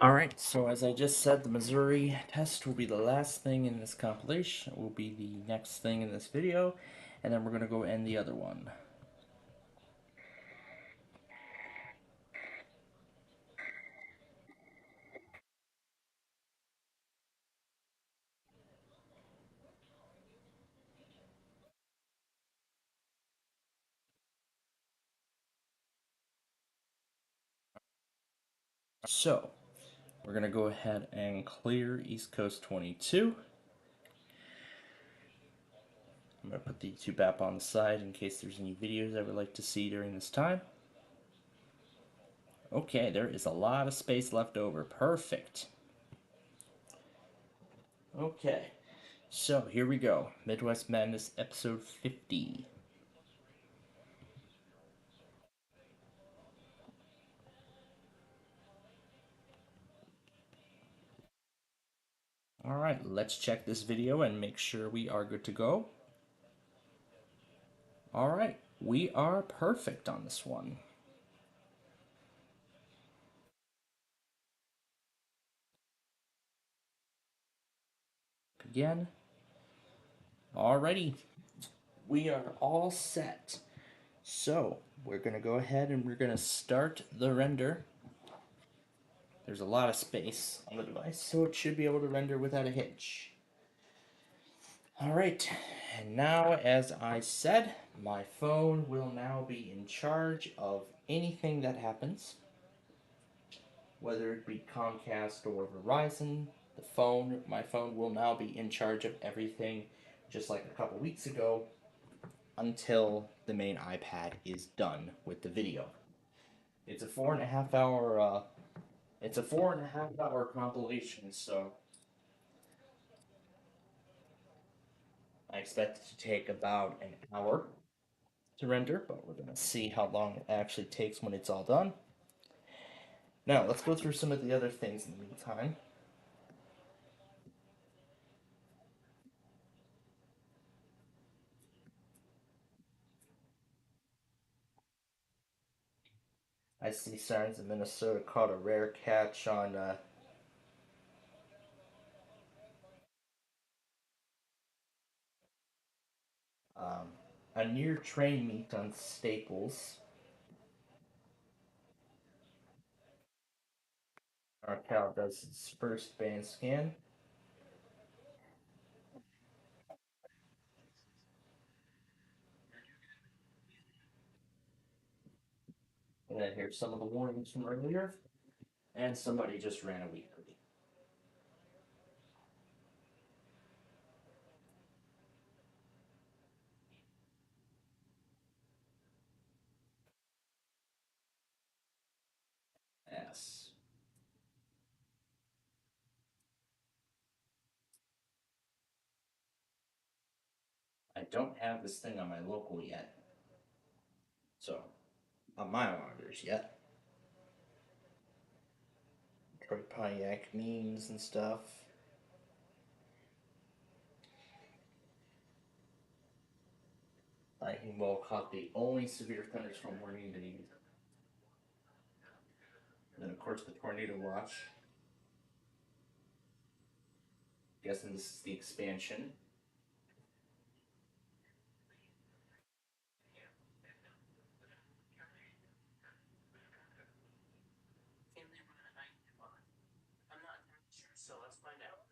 [SPEAKER 6] All right, so as I just said, the Missouri test will be the last thing in this compilation. It will be the next thing in this video, and then we're going to go end the other one. So, we're going to go ahead and clear East Coast 22. I'm going to put the YouTube app on the side in case there's any videos I would like to see during this time. Okay, there is a lot of space left over. Perfect. Okay, so here we go. Midwest Madness episode 50. Alright, let's check this video and make sure we are good to go. Alright, we are perfect on this one. Again. Alrighty, we are all set. So, we're going to go ahead and we're going to start the render. There's a lot of space on the device, so it should be able to render without a hitch. Alright, and now as I said, my phone will now be in charge of anything that happens. Whether it be Comcast or Verizon, my phone will now be in charge of everything, just like a couple weeks ago, until the main iPad is done with the video. It's a 4.5 hour, compilation, so I expect it to take about an hour to render, but we're gonna see how long it actually takes when it's all done. Now, let's go through some of the other things in the meantime. I see signs of Minnesota caught a rare catch on a near train meet on Staples. Our cow does its first band scan. And then here's some of the warnings from earlier. And somebody just ran a weekly. Yes. I don't have this thing on my local yet. So, on my monitors yet. Troy Pontiac memes and stuff. Lightning bolt caught the only severe thunderstorm warning to need. And then, of course, the tornado watch. Guessing this is the expansion.
[SPEAKER 21] I'm not entirely sure, so let's find out.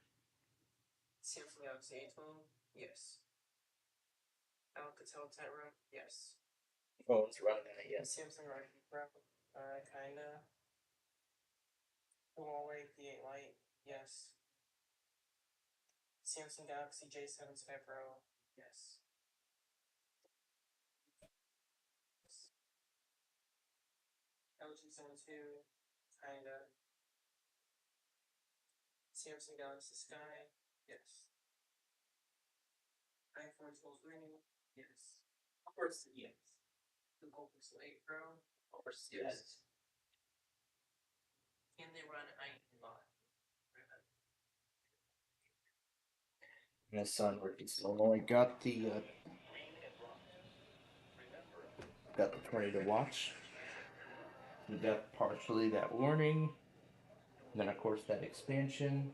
[SPEAKER 21] Samsung Galaxy A12? Yes. Alcatel Tetra? Yes.
[SPEAKER 6] Phone's running that yet.
[SPEAKER 21] Samsung Rocky Pro? Kinda. Huawei P8 Lite? Yes. Samsung Galaxy J7 Sky Pro? Yes. LG Zone 2? Kinda. Samsung Galaxy Sky? Yes. iPhone 12 mini? Yes.
[SPEAKER 6] Of course, yes.
[SPEAKER 21] The Google Pixel 8 Pro?
[SPEAKER 6] Of course, yes.
[SPEAKER 21] Can they run iMod?
[SPEAKER 6] And this onward, it's only got the tornado watch. We got partially that warning. And then, of course, that expansion.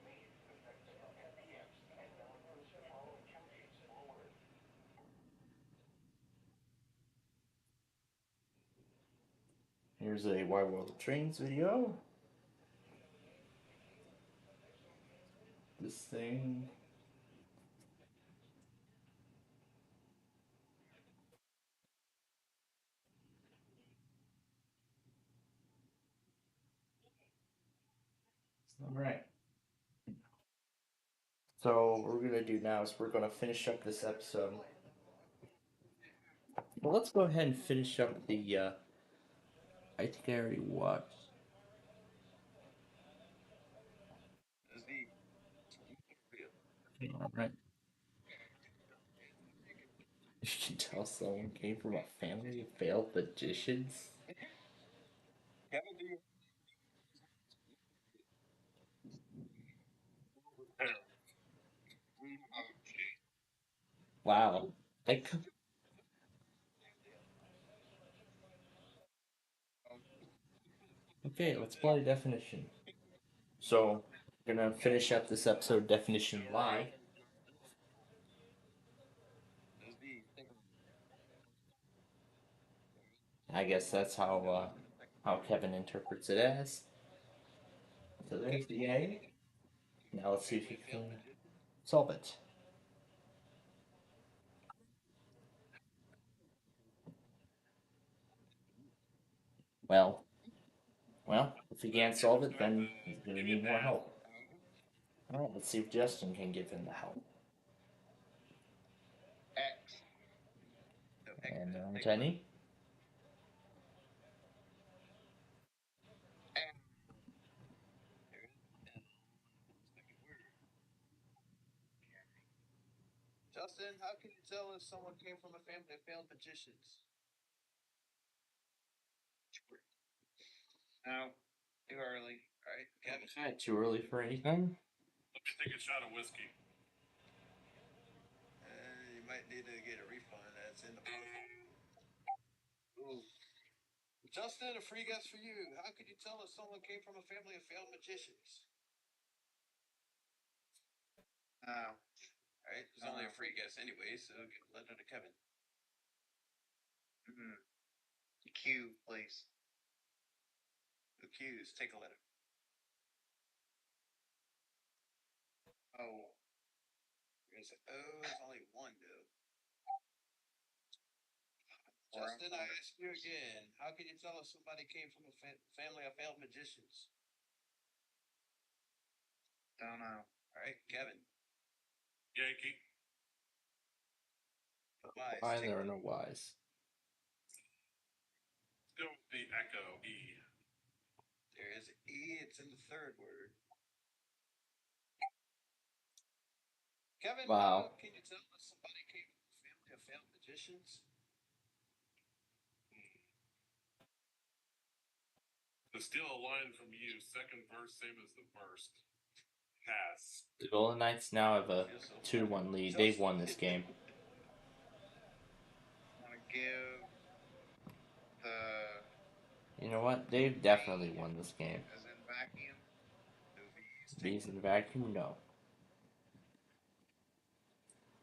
[SPEAKER 6] Here's a Why World of Trains video. This thing.
[SPEAKER 2] Alright. So what we're gonna do now is we're gonna finish up this episode. Well, let's go ahead and finish up the I think I already watched. Alright. You can tell someone came from a family of failed magicians. Wow. They co- Okay, let's play definition. So, gonna finish up this episode definition live. I guess that's how Kevin interprets it as. So there's the A. Now let's see if you can solve it. Well, if he can't solve it, then he's gonna need more help. Alright, let's see if Justin can give him the help. And there aren't any.
[SPEAKER 18] Justin, how can you tell if someone came from a family of failed magicians? No, too early. All right, Kevin.
[SPEAKER 2] Okay, too early for anything.
[SPEAKER 18] Let me take a shot of whiskey. You might need to get a refund. That's in the Ooh. Justin, a free guess for you. How could you tell if someone came from a family of failed magicians? All right, there's only a free guess anyway, so give a letter to Kevin. Q, please. The Q's. Take a letter. Oh. There's only one, though. Justin, I ask you again. How can you tell if somebody came from a family of failed magicians? Don't know. All right, Kevin. Yankee. Wise.
[SPEAKER 2] Why there are no Y's?
[SPEAKER 18] Go with the echo E. There is an E. It's in the third word. Kevin,
[SPEAKER 2] Wow.
[SPEAKER 18] can you tell if somebody came from a family of failed magicians? To steal a line from you, second verse, same as the first. Pass.
[SPEAKER 2] The Golden Knights now have a 2-1 lead. They've won this game.
[SPEAKER 18] Want to give the
[SPEAKER 2] You know what? They've definitely won this game.
[SPEAKER 18] as in vacuum?
[SPEAKER 2] Bees in the vacuum? No.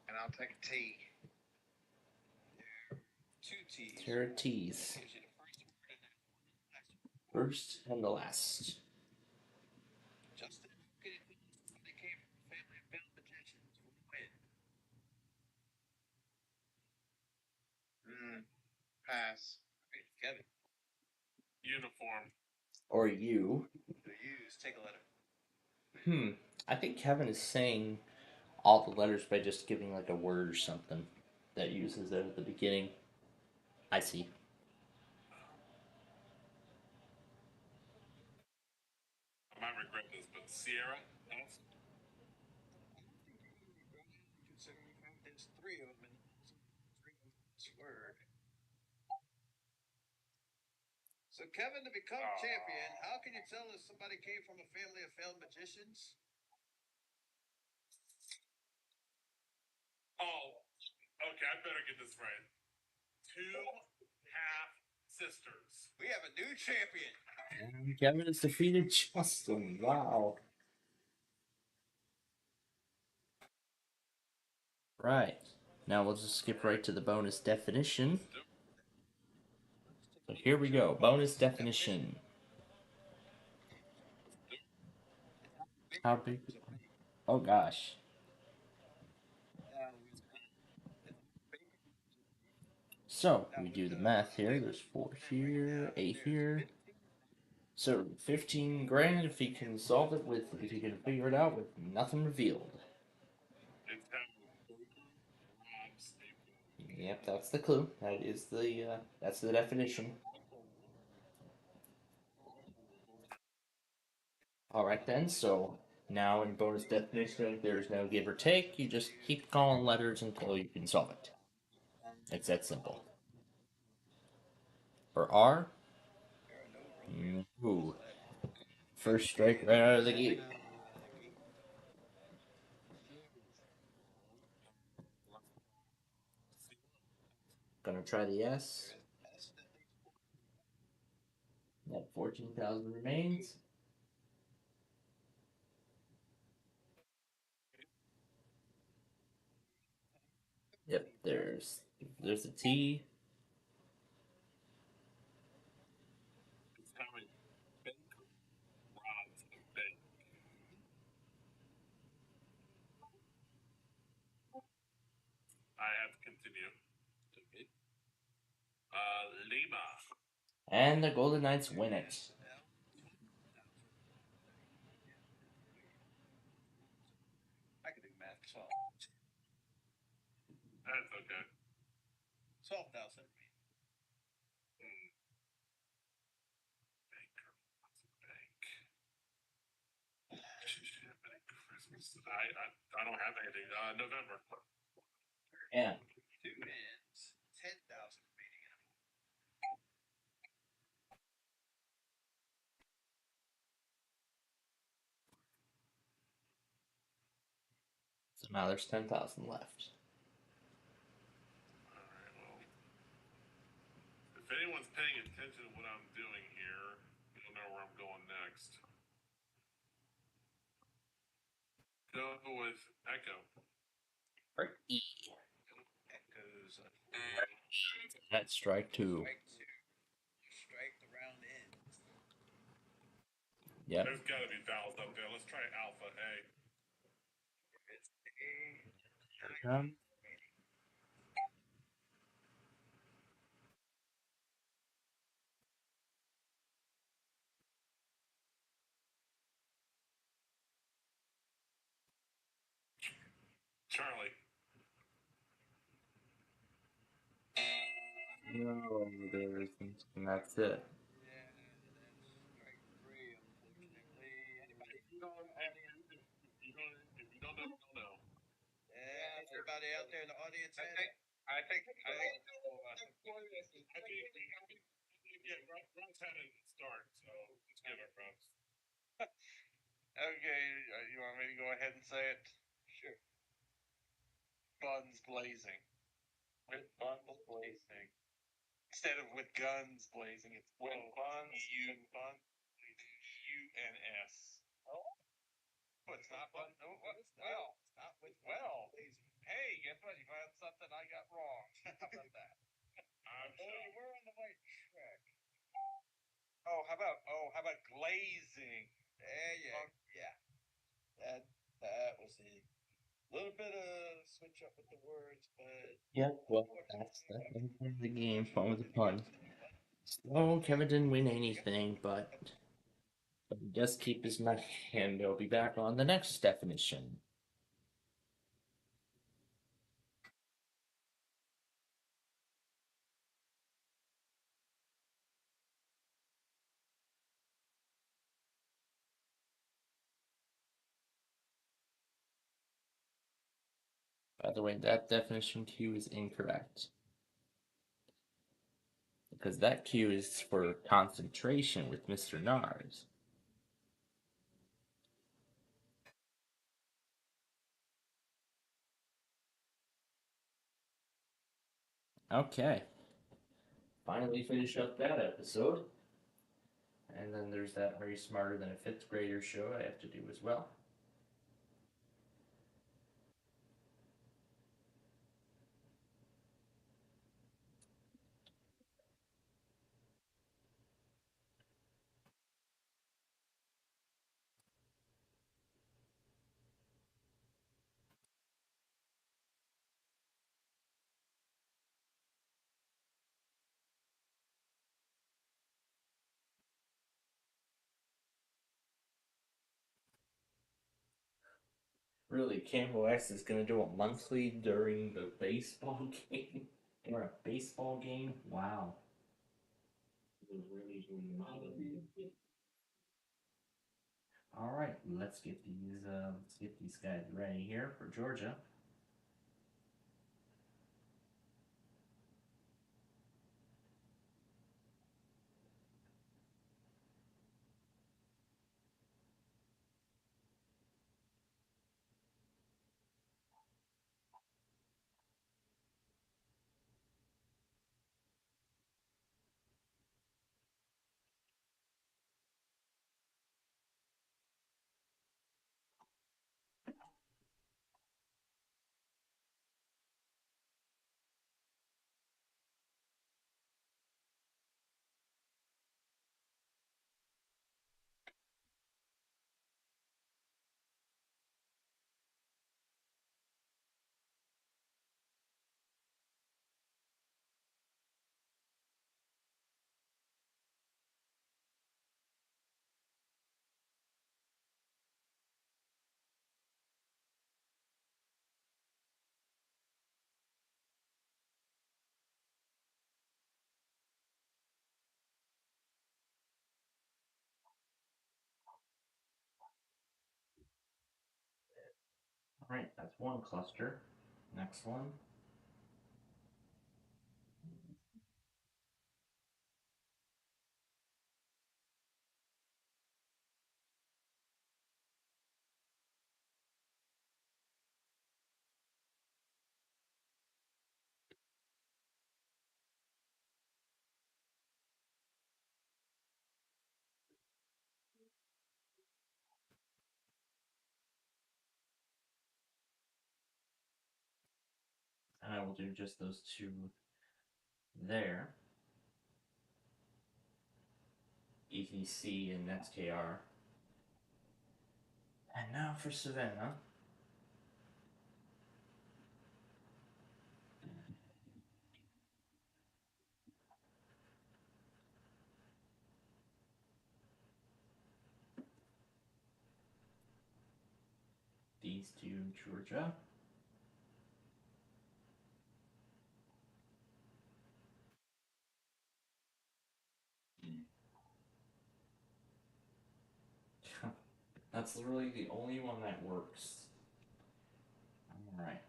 [SPEAKER 18] And I'll take a T. Two T's.
[SPEAKER 2] Here are T's. First and the last.
[SPEAKER 18] Justin, they came from a family of failed magicians. Win. Pass. Right, Kevin. Uniform.
[SPEAKER 2] Or you.
[SPEAKER 18] The U's. Take a letter.
[SPEAKER 2] I think Kevin is saying all the letters by just giving like a word or something that uses it at the beginning. I see.
[SPEAKER 18] I might regret this, but Sierra, F. Considering there's three of them in this word. So, Kevin, to become champion, how can you tell if somebody came from a family of failed magicians? Oh, okay, I better get this right. Two half sisters. We have a new champion.
[SPEAKER 2] And Kevin has defeated Justin. Wow. Right. Now we'll just skip right to the bonus definition. So here we go. Bonus definition. How big? Oh gosh. So we do the math here. There's 4 here, 8 here. So 15 grand if he can solve it if he can figure it out with nothing revealed.
[SPEAKER 18] It's how robs a bank.
[SPEAKER 2] Yep, that's the clue. That is that's the definition. All right then. So now in bonus definition, there's no give or take. You just keep calling letters until you can solve it. It's that simple. For R, ooh, first strike right out of the gate. Gonna try the S. That 14,000 remains. Yep, there's a T.
[SPEAKER 18] It's how a banker robs a bank. I have to continue. Okay. Lima.
[SPEAKER 2] And the Golden Knights win it.
[SPEAKER 12] I can do math. 12.
[SPEAKER 18] That's okay.
[SPEAKER 12] 12,000.
[SPEAKER 18] Banker robs a bank. Christmas. I don't have anything. November.
[SPEAKER 2] Yeah.
[SPEAKER 12] 2 ends. 10,000 remaining.
[SPEAKER 2] So now there's 10,000 left.
[SPEAKER 18] Alright, well. If anyone's paying attention to what I'm doing here, you'll know where I'm going next. Go with Echo.
[SPEAKER 2] Or E.
[SPEAKER 12] Echoes.
[SPEAKER 2] That's strike two.
[SPEAKER 12] Strike 2. You strike the round ends.
[SPEAKER 2] Yep.
[SPEAKER 18] There's gotta be vowels up there. Let's try Alpha A.
[SPEAKER 12] It's A.
[SPEAKER 18] Charlie.
[SPEAKER 2] No, there isn't, and that's it.
[SPEAKER 12] Yeah, that's strike 3, unfortunately. Anybody?
[SPEAKER 18] If you don't know, you don't know.
[SPEAKER 12] Everybody out there in the audience?
[SPEAKER 18] I think yeah, Russ had it start, so let's give it Russ.
[SPEAKER 12] Okay, you want me to go ahead and say it? Sure. Buns blazing. With buns blazing. Instead of with guns blazing, it's with buns. U-N-S. Oh. But it's not bun. No, it's not with well. Hey, guess what? You found something I got wrong. How about that? We're on the right track. How about glazing? Yeah. That was a little bit of switch up with the words, but
[SPEAKER 2] Yep, well, that's the fun of the game, fun with the puns. So, Kevin didn't win anything, but he does keep his money, and he'll be back on the next definition. By the way, that definition Q is incorrect. Because that Q is for concentration with Mr. Nars. Okay. Finally finish up that episode. And then there's that Are You Smarter Than a Fifth Grader show I have to do as well.
[SPEAKER 6] Really, Campbell X is gonna do a monthly during the baseball game or a baseball game? Wow. All right, let's get these guys ready here for Georgia. All right, that's one cluster. Next one. And I will do just those two there. ETC and SKR. And now for Savannah. These two, Georgia. That's literally the only one that works. Alright.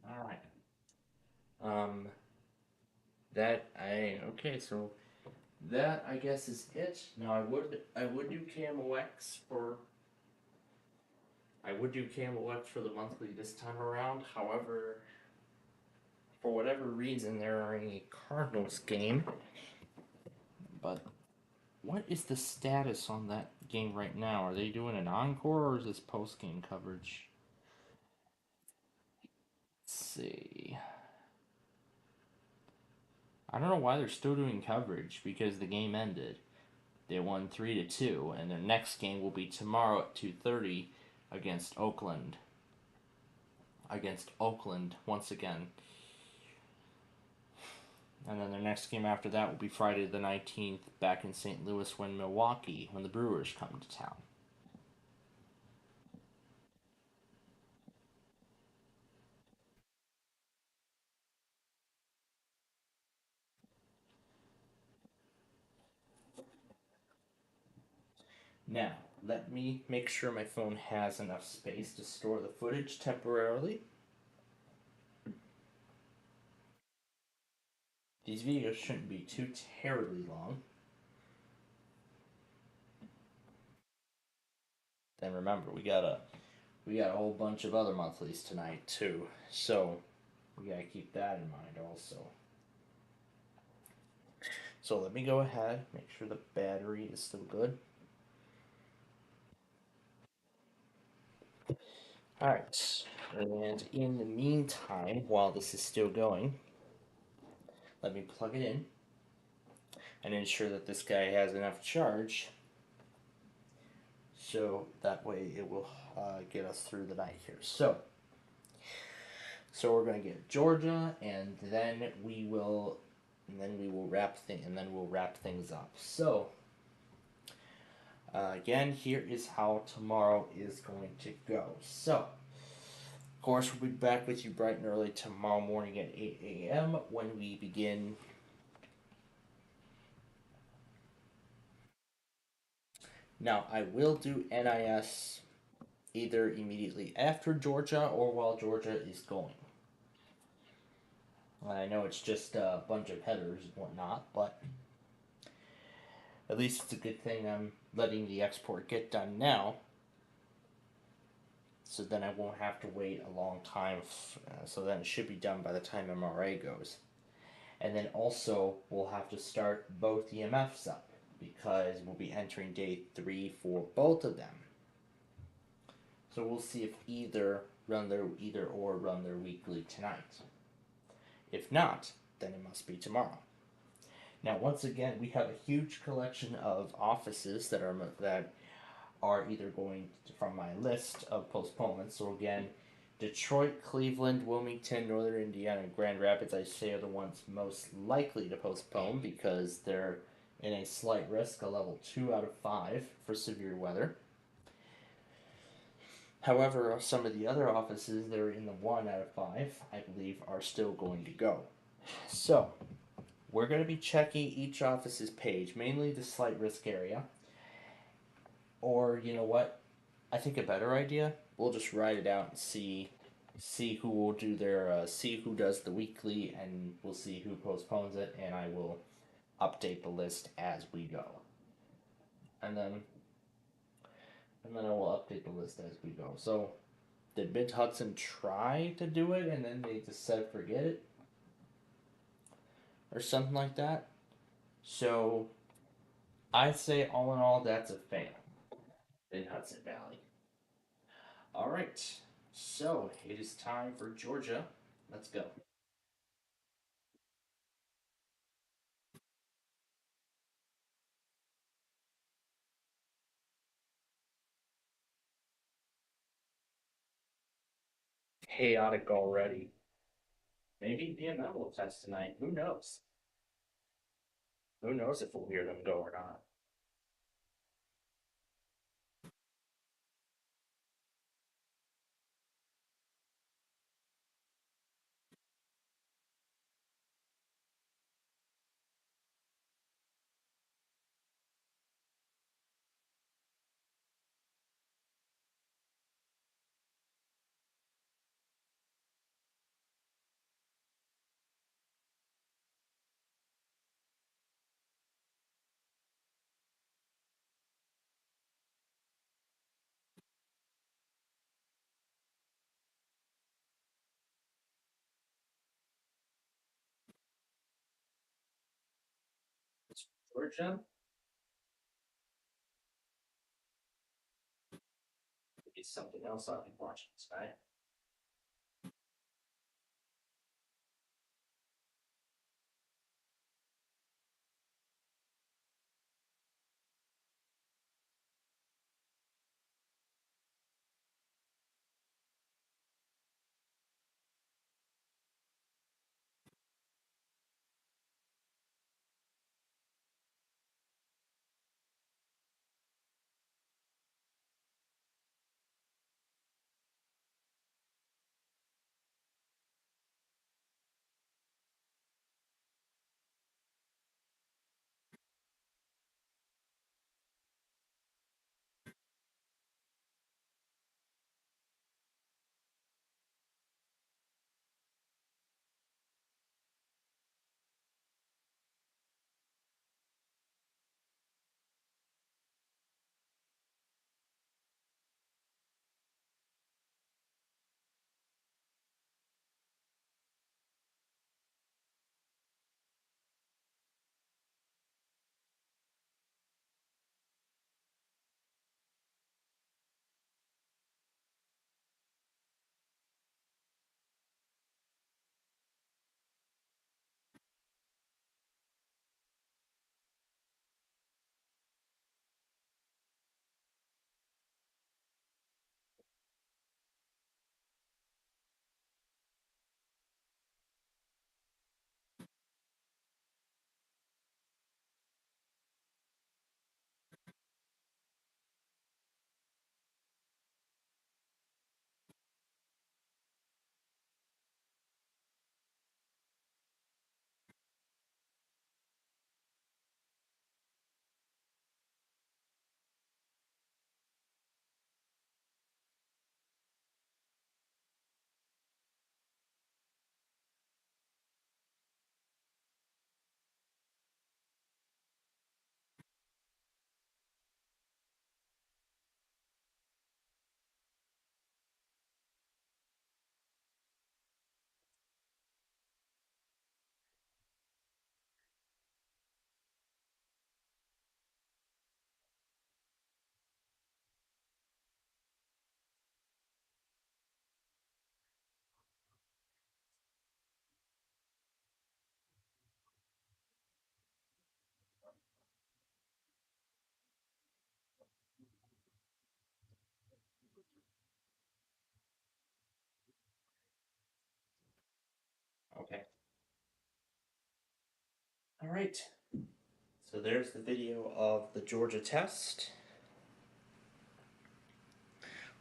[SPEAKER 6] Alright. Okay, so that I guess is it. Now I would do Camo X for the monthly this time around. However, for whatever reason there are a Cardinals game. But what is the status on that game right now? Are they doing an encore or is this post game coverage? Let's see. I don't know why they're still doing coverage because the game ended. They won 3-2, and their next game will be tomorrow at 2:30 against Oakland. Against Oakland once again. And then their next game after that will be Friday the 19th back in St. Louis when the Brewers come to town. Now, let me make sure my phone has enough space to store the footage temporarily. These videos shouldn't be too terribly long. Then remember, we got a whole bunch of other monthlies tonight too, so we gotta keep that in mind also. So let me go ahead, make sure the battery is still good. Alright, and in the meantime, while this is still going, let me plug it in and ensure that this guy has enough charge so that way it will get us through the night here. So we're gonna get Georgia, and then we will wrap things up. So
[SPEAKER 2] Again, here is how tomorrow is going to go. So, of course, we'll be back with you bright and early tomorrow morning at 8 a.m. when we begin. Now, I will do NIS either immediately after Georgia or while Georgia is going. I know it's just a bunch of headers and whatnot, but at least it's a good thing I'm letting the export get done now. So then I won't have to wait a long time. So then it should be done by the time MRA goes. And then also we'll have to start both EMFs up because we'll be entering day 3 for both of them. So we'll see if either run their weekly tonight. If not, then it must be tomorrow. Now, once again, we have a huge collection of offices that are either going from my list of postponements. So again, Detroit, Cleveland, Wilmington, Northern Indiana, and Grand Rapids, I say, are the ones most likely to postpone because they're in a slight risk, a level 2 out of 5 for severe weather. However, some of the other offices that are in the 1 out of 5, I believe, are still going to go. So, we're going to be checking each office's page, mainly the slight risk area. Or, you know what? I think a better idea, we'll just write it out and see who will do see who does the weekly, and we'll see who postpones it, and I will update the list as we go. And then I will update the list as we go. So, did Mid Hudson try to do it and then they just said forget it? Or something like that? So, I'd say all in all, that's a fail in Hudson Valley. Alright, so it is time for Georgia. Let's go. Chaotic already. Maybe BML will test tonight. Who knows? Who knows if we'll hear them go or not? Georgia? It's something else I'll be watching tonight. Alright. So there's the video of the Georgia test,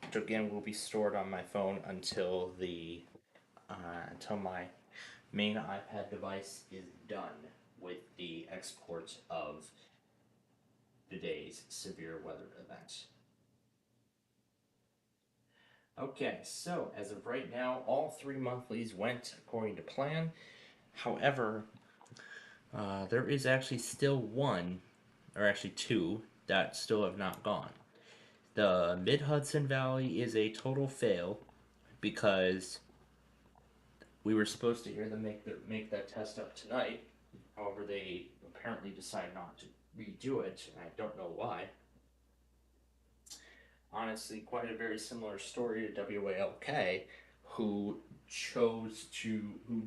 [SPEAKER 2] which again will be stored on my phone until my main iPad device is done with the export of today's severe weather event. Okay, so as of right now, all 3 monthlies went according to plan. However, there is actually still one, or actually two, that still have not gone. The Mid-Hudson Valley is a total fail because we were supposed to hear them make that test up tonight. However, they apparently decided not to redo it, and I don't know why. Honestly, quite a very similar story to WALK, who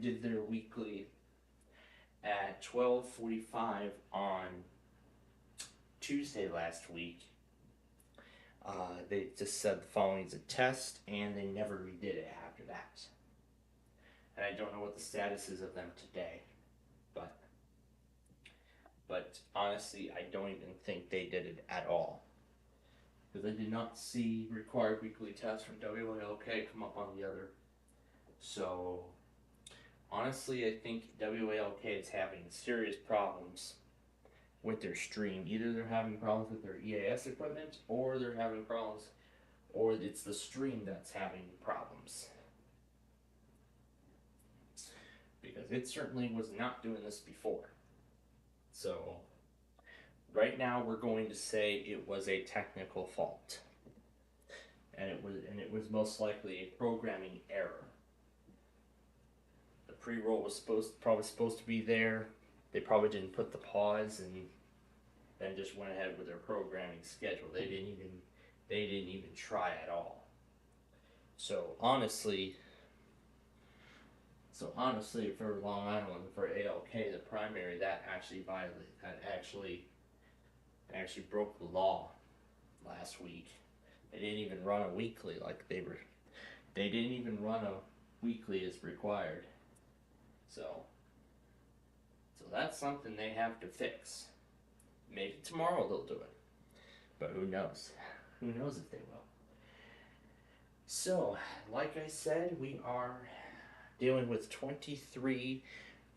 [SPEAKER 2] did their weekly at 12:45 on Tuesday last week. They just said the following is a test, and they never redid it after that. And I don't know what the status is of them today, but honestly, I don't even think they did it at all. Because I did not see required weekly tests from WALK come up on the other. So, honestly, I think WALK is having serious problems with their stream. Either they're having problems with their EAS equipment, or they're having problems, or it's the stream that's having problems. Because it certainly was not doing this before. So, right now we're going to say it was a technical fault. And it was most likely a programming error. The pre-roll was probably supposed to be there. They probably didn't put the pause and then just went ahead with their programming schedule. They didn't even try at all. So honestly, for Long Island, for ALK, the primary, that actually broke the law last week. They didn't even run a weekly like they didn't even run a weekly as required. So that's something they have to fix. Maybe tomorrow they'll do it. But who knows? Who knows if they will. So, like I said, we are dealing with 23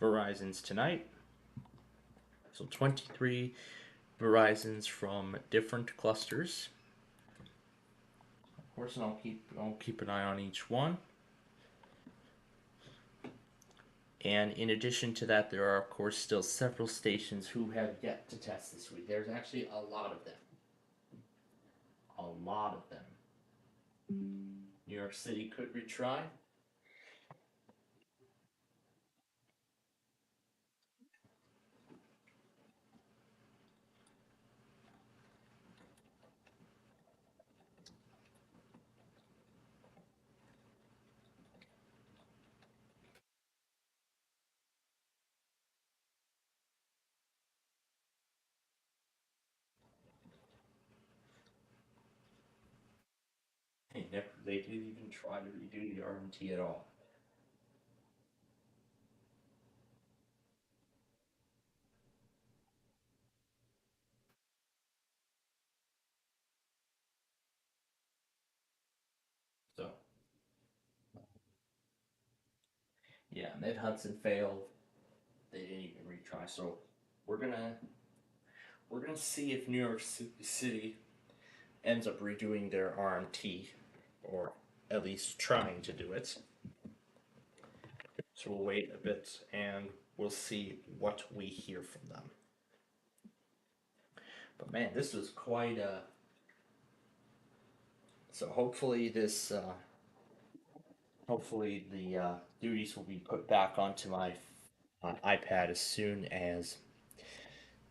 [SPEAKER 2] Verizons tonight. So 23 Verizons from different clusters. Of course, I'll keep an eye on each one. And in addition to that, there are, of course, still several stations who have yet to test this week. There's actually a lot of them. A lot of them. New York City could retry. They didn't even try to redo the RMT at all. So, yeah, Mid-Hudson failed. They didn't even retry. So, we're gonna see if New York City ends up redoing their RMT, or at least trying to do it. So we'll wait a bit and we'll see what we hear from them. But man, this was quite a... So hopefully hopefully the duties will be put back onto my iPad as soon as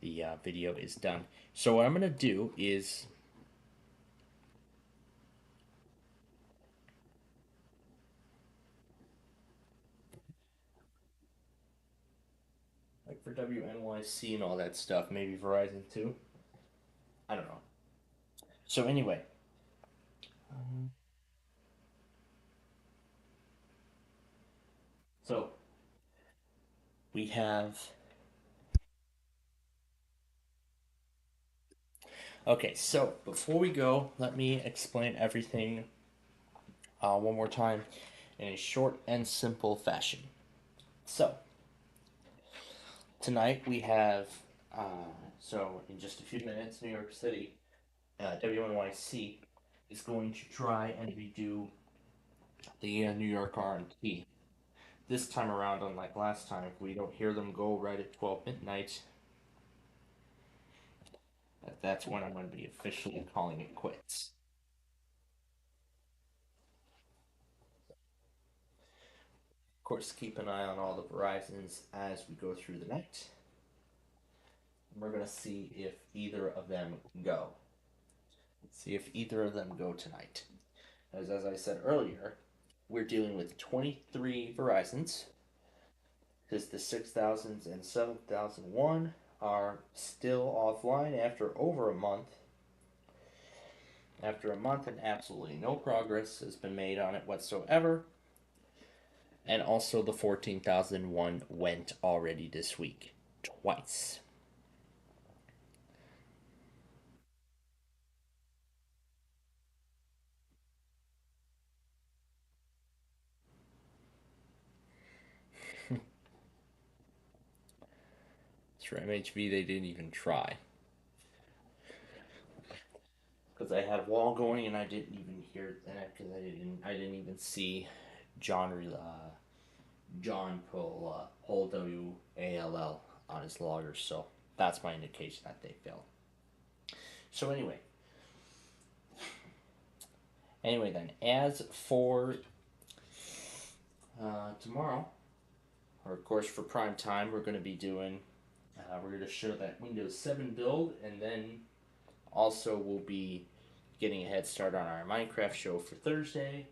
[SPEAKER 2] the video is done. So what I'm going to do is... like for WNYC and all that stuff, maybe Verizon too? I don't know. So anyway... So, we have Okay, so before we go, let me explain everything one more time in a short and simple fashion. So, tonight we have, so in just a few minutes, New York City, WNYC is going to try and redo the New York R&T. This time around, unlike last time, if we don't hear them go right at 12 midnight, that's when I'm going to be officially calling it quits. Of course, keep an eye on all the Verizons as we go through the night. We're going to see if either of them go. See if either of them go tonight. As I said earlier, we're dealing with 23 Verizons, because the 6000s and 7001 are still offline after over a month. After a month, and absolutely no progress has been made on it whatsoever. And also the 14,001 went already this week. Twice. For MHV, they didn't even try. Because I had a wall going and I didn't even hear, because I didn't even see John pull whole WALL on his loggers, so that's my indication that they failed. So anyway then, as for tomorrow, or of course for prime time, we're going to be doing, we're going to show that Windows 7 build, and then also we'll be getting a head start on our Minecraft show for Thursday,